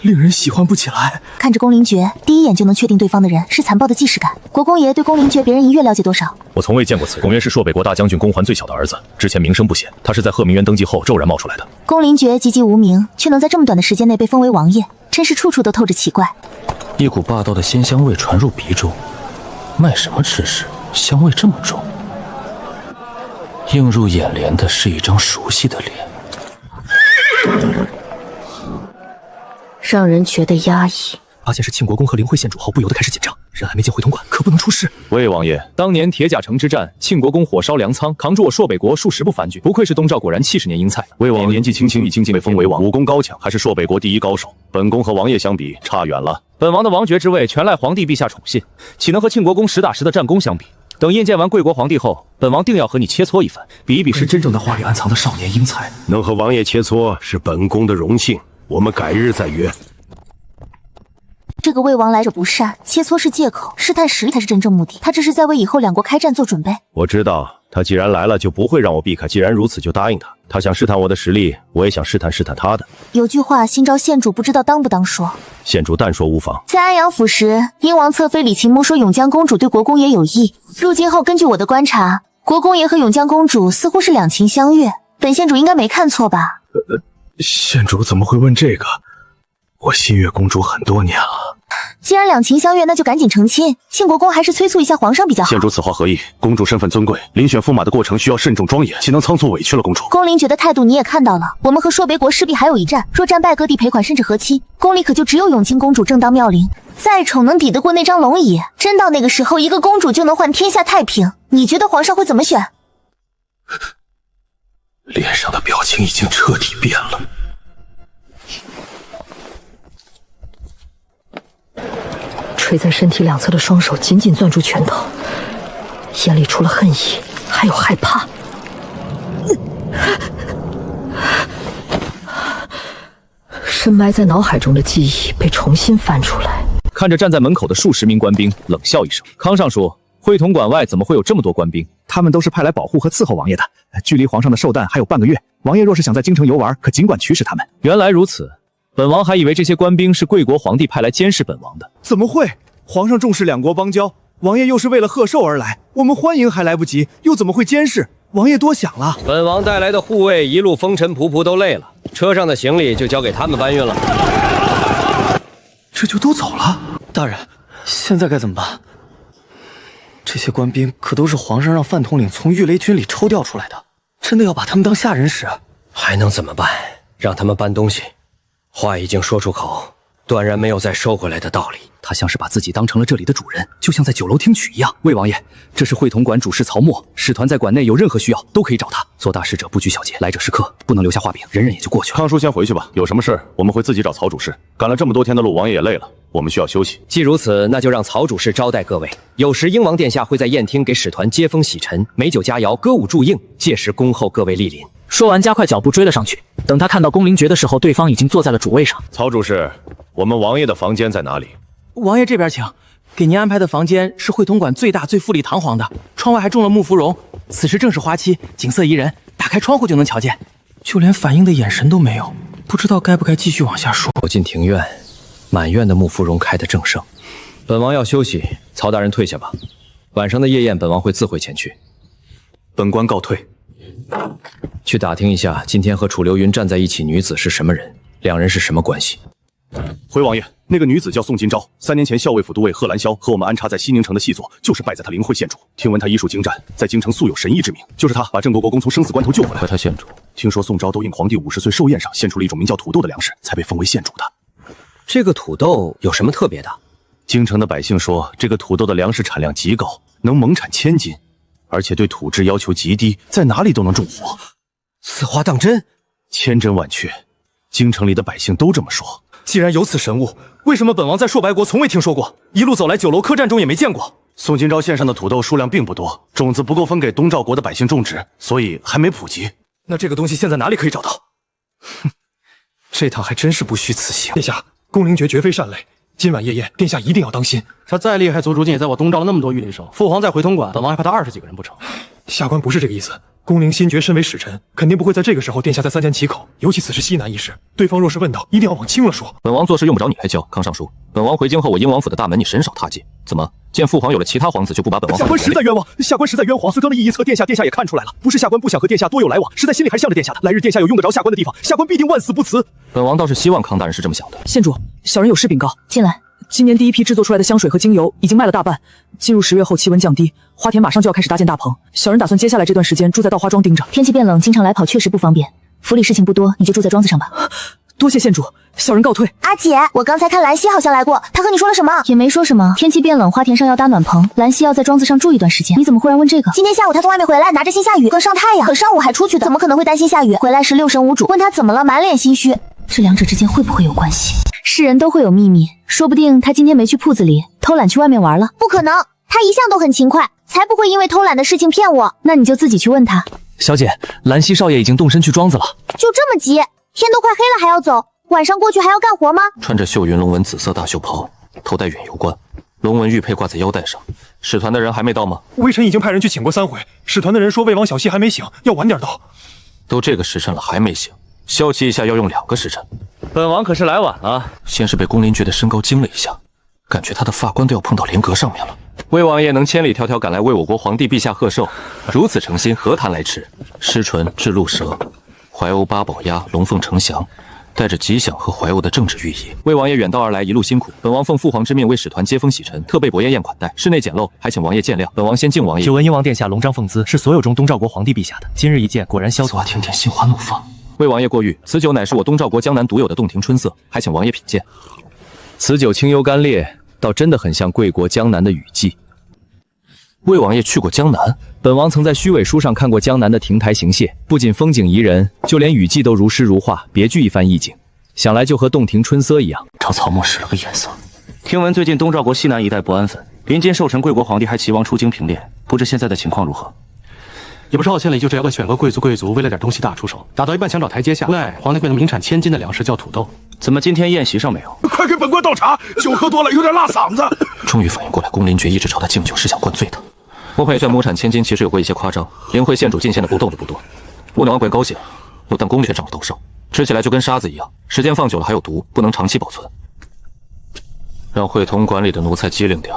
令人喜欢不起来。看着公林爵，第一眼就能确定对方的人，是残暴的既视感。国公爷对公林爵别人一阅了解多少？我从未见过此人。公渊是朔北国大将军公桓最小的儿子，之前名声不显，他是在鹤鸣渊登基后骤然冒出来的。公林爵籍籍无名，却能在这么短的时间内被封为王爷，真是处处都透着奇怪。一股霸道的鲜香味传入鼻中，卖什么吃食？香味这么重。映入眼帘的是一张熟悉的脸。让人觉得压抑。发现是庆国公和灵慧县主后，不由得开始紧张。人还没进会同馆，可不能出事。魏王爷，当年铁甲城之战，庆国公火烧粮仓，扛住我朔北国数十部番军，不愧是东赵，果然70年英才。魏王年纪轻轻已经被封为王，武功高强，还是朔北国第一高手。本宫和王爷相比，差远了。本王的王爵之位全赖皇帝陛下宠信，岂能和庆国公实打实的战功相比？等谒见完贵国皇帝后，本王定要和你切磋一番，比一比是真正的话里暗藏的少年英才。能和王爷切磋是本宫的荣幸，我们改日再约。这个魏王来者不善，切磋是借口，试探实力才是真正目的。他这是在为以后两国开战做准备。我知道，他既然来了，就不会让我避开。既然如此，就答应他。他想试探我的实力，我也想试探他的。有句话，新招县主不知道当不当说。县主但说无妨。在安阳府时，燕王侧妃李琴木说永江公主对国公爷有意。入京后，根据我的观察，国公爷和永江公主似乎是两情相悦。本县主应该没看错吧？县主怎么会问这个？我心悦公主很多年了。既然两情相悦，那就赶紧成亲。庆国公还是催促一下皇上比较好。县主此话何意？公主身份尊贵，遴选驸马的过程需要慎重庄严，岂能仓促委屈了公主？宫林觉的态度你也看到了，我们和朔北国势必还有一战，若战败，各地赔款甚至和亲。宫里可就只有永清公主正当妙龄，再丑能抵得过那张龙椅？真到那个时候，一个公主就能换天下太平，你觉得皇上会怎么选？脸上的表情已经彻底变了。垂在身体两侧的双手紧紧攥住拳头，眼里除了恨意，还有害怕。深埋在脑海中的记忆被重新翻出来。看着站在门口的数十名官兵，冷笑一声：“康尚书，会同馆外怎么会有这么多官兵？他们都是派来保护和伺候王爷的。距离皇上的寿诞还有半个月，王爷若是想在京城游玩，可尽管驱使他们。”原来如此。本王还以为这些官兵是贵国皇帝派来监视本王的。怎么会？皇上重视两国邦交，王爷又是为了贺寿而来，我们欢迎还来不及，又怎么会监视？王爷多想了。本王带来的护卫一路风尘仆仆都累了，车上的行李就交给他们搬运了。这就都走了？大人，现在该怎么办？这些官兵可都是皇上让范统领从御雷军里抽调出来的，真的要把他们当下人使？还能怎么办？让他们搬东西。话已经说出口，断然没有再收回来的道理。他像是把自己当成了这里的主人，就像在酒楼听曲一样。魏王爷，这是会同馆主事曹沫，使团在馆内有任何需要都可以找他。做大使者不拘小节，来者是客，不能留下画饼，忍忍也就过去了。康叔先回去吧，有什么事我们会自己找曹主事。赶了这么多天的路，王爷也累了，我们需要休息。既如此，那就让曹主事招待各位。有时英王殿下会在宴厅给使团接风洗尘，美酒佳肴，歌舞助应，届时恭候各位莅临。说完，加快脚步追了上去。等他看到宫灵爵的时候，对方已经坐在了主位上。曹主事，我们王爷的房间在哪里？王爷这边请。给您安排的房间是会同馆最大最富丽堂皇的，窗外还种了木芙蓉，此时正是花期，景色宜人，打开窗户就能瞧见。就连反应的眼神都没有，不知道该不该继续往下说。走进庭院，满院的木芙蓉开得正盛。本王要休息，曹大人退下吧。晚上的夜宴，本王会自会前去。本官告退。去打听一下，今天和楚留云站在一起女子是什么人，两人是什么关系？回王爷，那个女子叫宋金钊，3年前校尉府都尉贺兰霄和我们安插在西宁城的细作，就是败在他灵慧县主。听闻他医术精湛，在京城素有神医之名，就是他把郑国国公从生死关头救回来。和他县主，听说宋昭都应皇帝50岁寿宴上献出了一种名叫土豆的粮食，才被封为县主的。这个土豆有什么特别的？京城的百姓说，这个土豆的粮食产量极高，能猛产1000斤，而且对土质要求极低，在哪里都能种活。此话当真？千真万确，京城里的百姓都这么说。既然有此神物，为什么本王在朔白国从未听说过？一路走来，酒楼客栈中也没见过。宋金钊县上的土豆数量并不多，种子不够分给东赵国的百姓种植，所以还没普及。那这个东西现在哪里可以找到？哼，这趟还真是不虚此行。殿下，宫灵爵绝非善类，今晚夜宴，殿下一定要当心。他再厉害，足足也在我东赵了那么多御林手。父皇在回通馆，本王还怕他20几个人不成？下官不是这个意思。宫灵新爵身为使臣，肯定不会在这个时候殿下再三缄其口，尤其此时西南一事，对方若是问到，一定要往轻了说。本王做事用不着你开教，康尚书。本王回京后，我英王府的大门你甚少踏进，怎么见父皇有了其他皇子就不把本王？下官实在冤枉，下官实在冤枉。随刚的意义册，殿下也看出来了，不是下官不想和殿下多有来往，实在心里还向着殿下的。来日殿下有用得着下官的地方，下官必定万死不辞。本王倒是希望康大人是这么想的。县主，小人有事禀告。进来。今年第一批制作出来的香水和精油已经卖了大半，进入10月后气温降低，花田马上就要开始搭建大棚。小人打算接下来这段时间住在稻花庄盯着。天气变冷，经常来跑确实不方便。府里事情不多，你就住在庄子上吧。多谢县主，小人告退。阿姐，我刚才看兰溪好像来过，她和你说了什么？也没说什么。天气变冷，花田上要搭暖棚，兰溪要在庄子上住一段时间。你怎么忽然问这个？今天下午她从外面回来，拿着心下雨，更上太阳，可上午还出去的，怎么可能会担心下雨？回来时六神无主，问她怎么了，满脸心虚。这两者之间会不会有关系？是人都会有秘密，说不定他今天没去铺子里，偷懒去外面玩了。不可能，他一向都很勤快，才不会因为偷懒的事情骗我。那你就自己去问他。小姐，兰溪少爷已经动身去庄子了。就这么急？天都快黑了还要走？晚上过去还要干活吗？穿着绣云龙纹紫色大袖袍，头戴远游冠，龙纹玉佩挂在腰带上。使团的人还没到吗？微臣已经派人去请过3回，使团的人说魏王小溪还没醒，要晚点到。都这个时辰了还没醒，消气一下要用2个时辰。本王可是来晚了。先是被宫林觉的身高惊了一下，感觉他的发冠都要碰到帘阁上面了。魏王爷能千里迢迢赶来为我国皇帝陛下贺寿，如此诚心，何谈来迟？狮唇、雉鹿蛇、怀欧八宝鸭、龙凤呈祥，带着吉祥和怀欧的政治寓意。魏王爷远道而来，一路辛苦，本王奉父皇之命为使团接风洗尘，特备薄宴款待，室内简陋，还请王爷见谅。本王先敬王爷。久闻英王殿下龙章凤姿，是所有中东赵国皇帝陛下的，今日一见，果然萧索。天天心花怒放。魏王爷过誉，此酒乃是我东赵国江南独有的洞庭春色，还请王爷品鉴。此酒清幽甘冽，倒真的很像贵国江南的雨季。魏王爷去过江南？本王曾在虚伪书上看过江南的亭台行榭，不仅风景宜人，就连雨季都如诗如画，别具一番意境。想来就和洞庭春色一样。朝曹沫使了个眼色。听闻最近东赵国西南一带不安分，临近寿辰，贵国皇帝还期望出京平练，不知现在的情况如何？也不知道县里就这样的选个贵族为了点东西大出手，打到一半想找台阶下。对，皇帝变得名产千金的粮食叫土豆。怎么今天宴席上没有？快给本官倒茶，酒喝多了有点辣嗓子。终于反应过来，宫林觉一直朝他敬酒是想灌醉他。我判断亩产千金其实有过一些夸张，灵会县主进献的不豆的不多。我王怪高兴，又但宫里却长了痘兽，吃起来就跟沙子一样，时间放久了还有毒，不能长期保存。让会同管理的奴才机灵点，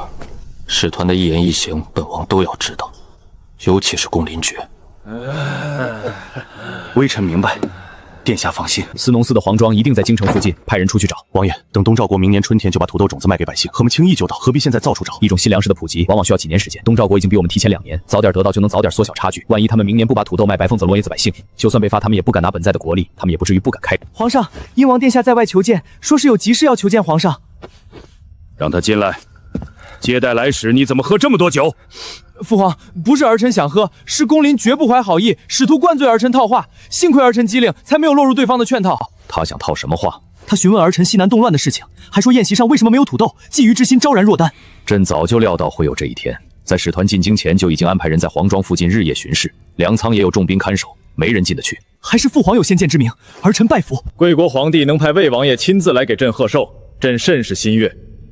使团的一言一行，本王都要知道，尤其是宫林觉。微臣明白，殿下放心，司农司的皇庄一定在京城附近，派人出去找。王爷，等东赵国明年春天就把土豆种子卖给百姓，我们轻易就到，何必现在到处找？一种新粮食的普及，往往需要几年时间。东赵国已经比我们提前2年，早点得到就能早点缩小差距。万一他们明年不把土豆卖白凤子罗野子百姓，就算被罚，他们也不敢拿本在的国力，他们也不至于不敢开。皇上，英王殿下在外求见，说是有急事要求见皇上。让他进来。接待来使，你怎么喝这么多酒？父皇，不是儿臣想喝，是宫林绝不怀好意，试图灌醉儿臣套话。幸亏儿臣机灵，才没有落入对方的圈套。他想套什么话？他询问儿臣西南动乱的事情，还说宴席上为什么没有土豆，觊觎之心昭然若丹。朕早就料到会有这一天，在使团进京前就已经安排人在皇庄附近日夜巡视，粮仓也有重兵看守，没人进得去。还是父皇有先见之明，儿臣拜服。贵国皇帝能派魏王爷亲自来给朕贺寿，朕甚是心悦。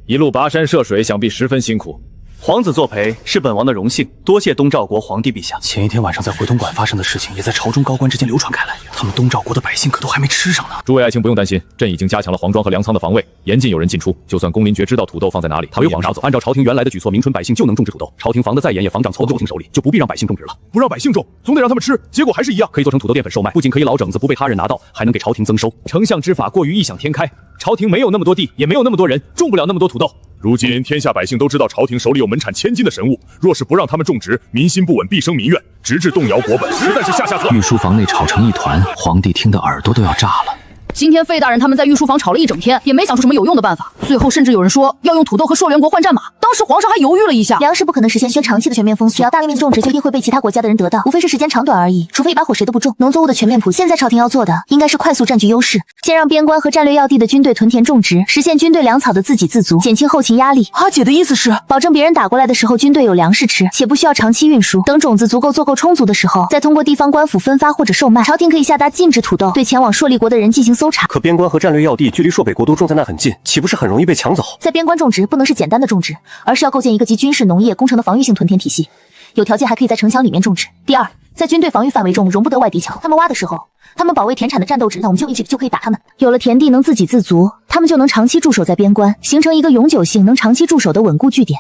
一路跋山涉水，想必十分辛苦。皇子作陪是本王的荣幸，多谢东赵国皇帝陛下。前一天晚上在回东馆发生的事情，也在朝中高官之间流传开来，他们东赵国的百姓可都还没吃上呢。诸位爱卿不用担心，朕已经加强了皇庄和粮仓的防卫，严禁有人进出。就算宫林觉知道土豆放在哪里，他们也拿走。按照朝廷原来的举措，明春百姓就能种植土豆。朝廷防得再严，也防长从朝廷手里，就不必让百姓种植了。不让百姓种，总得让他们吃，结果还是一样。可以做成土豆淀粉售卖，不仅可以老整子不被他人拿到，还能给朝廷增收。丞相之法过于异想天开，朝廷没有那么多地，也没有那么多人，种不了那么多土豆。如今天下百姓都知道朝廷手里有门产千金的神物，若是不让他们种植，民心不稳，必生民怨，直至动摇国本，实在是下策。御书房内吵成一团，皇帝听得耳朵都要炸了。今天费大人他们在御书房吵了一整天，也没想出什么有用的办法。最后甚至有人说要用土豆和寿元国换战马，当时皇上还犹豫了一下。粮食不可能实现长期的全面封锁，只要大面积种植，就一定会被其他国家的人得到，无非是时间长短而已。除非一把火谁都不种，农作物的全面普及。现在朝廷要做的，应该是快速占据优势，先让边关和战略要地的军队屯田种植，实现军队粮草的自给自足，减轻后勤压力。阿姐的意思是，保证别人打过来的时候，军队有粮食吃，且不需要长期运输。等种子足够做够充足的时候，再通过地方官府分发或者售卖。朝廷可以下达禁止土豆对前往朔立国的人进行搜查。可边关和战略要地距离朔北国都重灾难很近，岂不是很容易被抢走？在边关种植不能是简单的种植，而是要构建一个集军事、农业、工程的防御性屯田体系。有条件还可以在城墙里面种植。第二，在军队防御范围中容不得外敌抢。他们挖的时候，他们保卫田产的战斗值，那我们就一起就可以打他们。有了田地能自给自足，他们就能长期驻守在边关，形成一个永久性能长期驻守的稳固据点。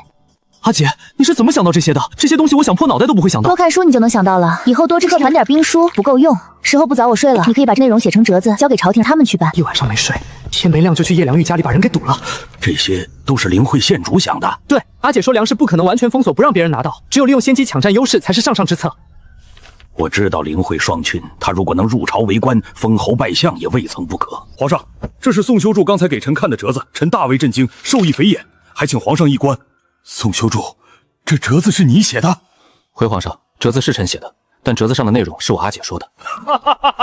阿姐，你是怎么想到这些的？这些东西我想破脑袋都不会想到。多看书你就能想到了，以后多课团点兵书不够用。时候不早，我睡了，你可以把这内容写成折子，交给朝廷他们去办。一晚上没睡，天没亮就去叶良玉家里把人给堵了。这些都是灵会县主想的。对，阿姐说粮食不可能完全封锁不让别人拿到，只有利用先机抢占优势才是上上之策。我知道灵慧双群，他如果能入朝为官，封侯拜相也未曾不可。皇上，这是宋修筑刚才给臣看的折子，臣大为震惊，受益匪眼，还请皇上一观。宋修筑，这折子是你写的？回皇上，折子是臣写的，但折子上的内容是我阿姐说的。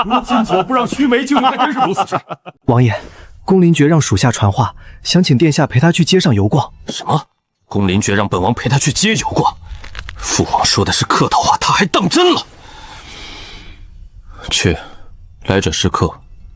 如今左不让须眉，就应该真是如此事。王爷，宫林爵让属下传话，想请殿下陪他去街上游逛。什么？宫林爵让本王陪他去街游逛？父皇说的是客套话，他还当真了？去，来者是客，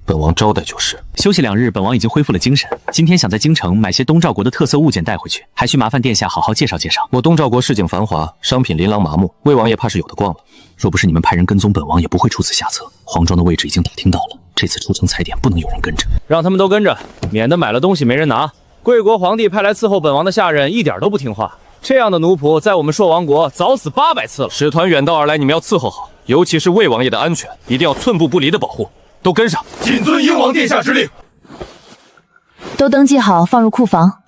本王招待就是。休息2日，本王已经恢复了精神。今天想在京城买些东赵国的特色物件带回去，还需麻烦殿下好好介绍介绍。我东赵国市井繁华，商品琳琅麻目，魏王爷怕是有的逛了。若不是你们派人跟踪，本王也不会出此下策。皇庄的位置已经打听到了，这次出城踩点不能有人跟着，让他们都跟着，免得买了东西没人拿。贵国皇帝派来伺候本王的下人一点都不听话，这样的奴仆在我们朔王国早死800次了。使团远道而来，你们要伺候好，尤其是魏王爷的安全，一定要寸步不离的保护。都跟上！谨遵英王殿下之令。都登记好，放入库房。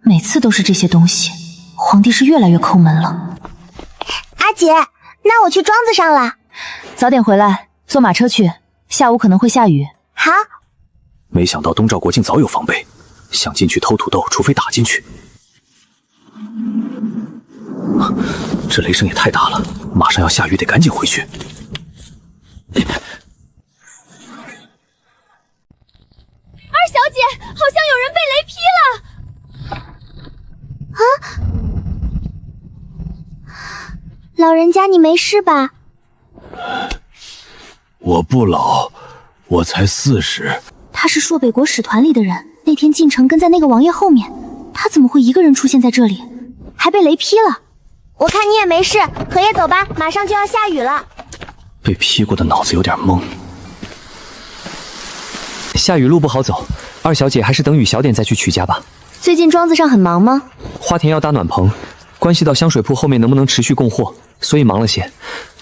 每次都是这些东西，皇帝是越来越抠门了。阿姐，那我去庄子上了。早点回来，坐马车去，下午可能会下雨。好。没想到东赵国境早有防备，想进去偷土豆，除非打进去。这雷声也太大了，马上要下雨，得赶紧回去。二小姐，好像有人被雷劈了！啊！老人家，你没事吧？我不老，我才40。他是朔北国使团里的人，那天进城跟在那个王爷后面，他怎么会一个人出现在这里？还被雷劈了？我看你也没事，和爷走吧，马上就要下雨了。被劈过的脑子有点懵。下雨路不好走，二小姐还是等雨小点再去曲家吧。最近庄子上很忙吗？花田要搭暖棚，关系到香水铺后面能不能持续供货，所以忙了些。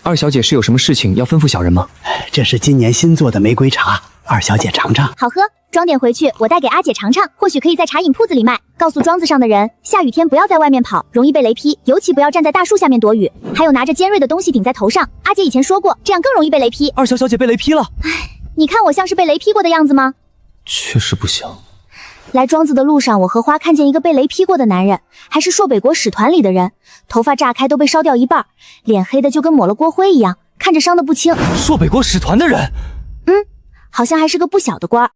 二小姐是有什么事情要吩咐小人吗？这是今年新做的玫瑰茶，二小姐尝尝。好喝，装点回去，我带给阿姐尝尝，或许可以在茶饮铺子里卖。告诉庄子上的人，下雨天不要在外面跑，容易被雷劈，尤其不要站在大树下面躲雨。还有拿着尖锐的东西顶在头上，阿姐以前说过，这样更容易被雷劈。二小姐被雷劈了。唉，你看我像是被雷劈过的样子吗？确实不像。来庄子的路上，我和花看见一个被雷劈过的男人，还是朔北国使团里的人，头发炸开都被烧掉一半，脸黑的就跟抹了锅灰一样，看着伤得不轻。朔北国使团的人？好像还是个不小的官。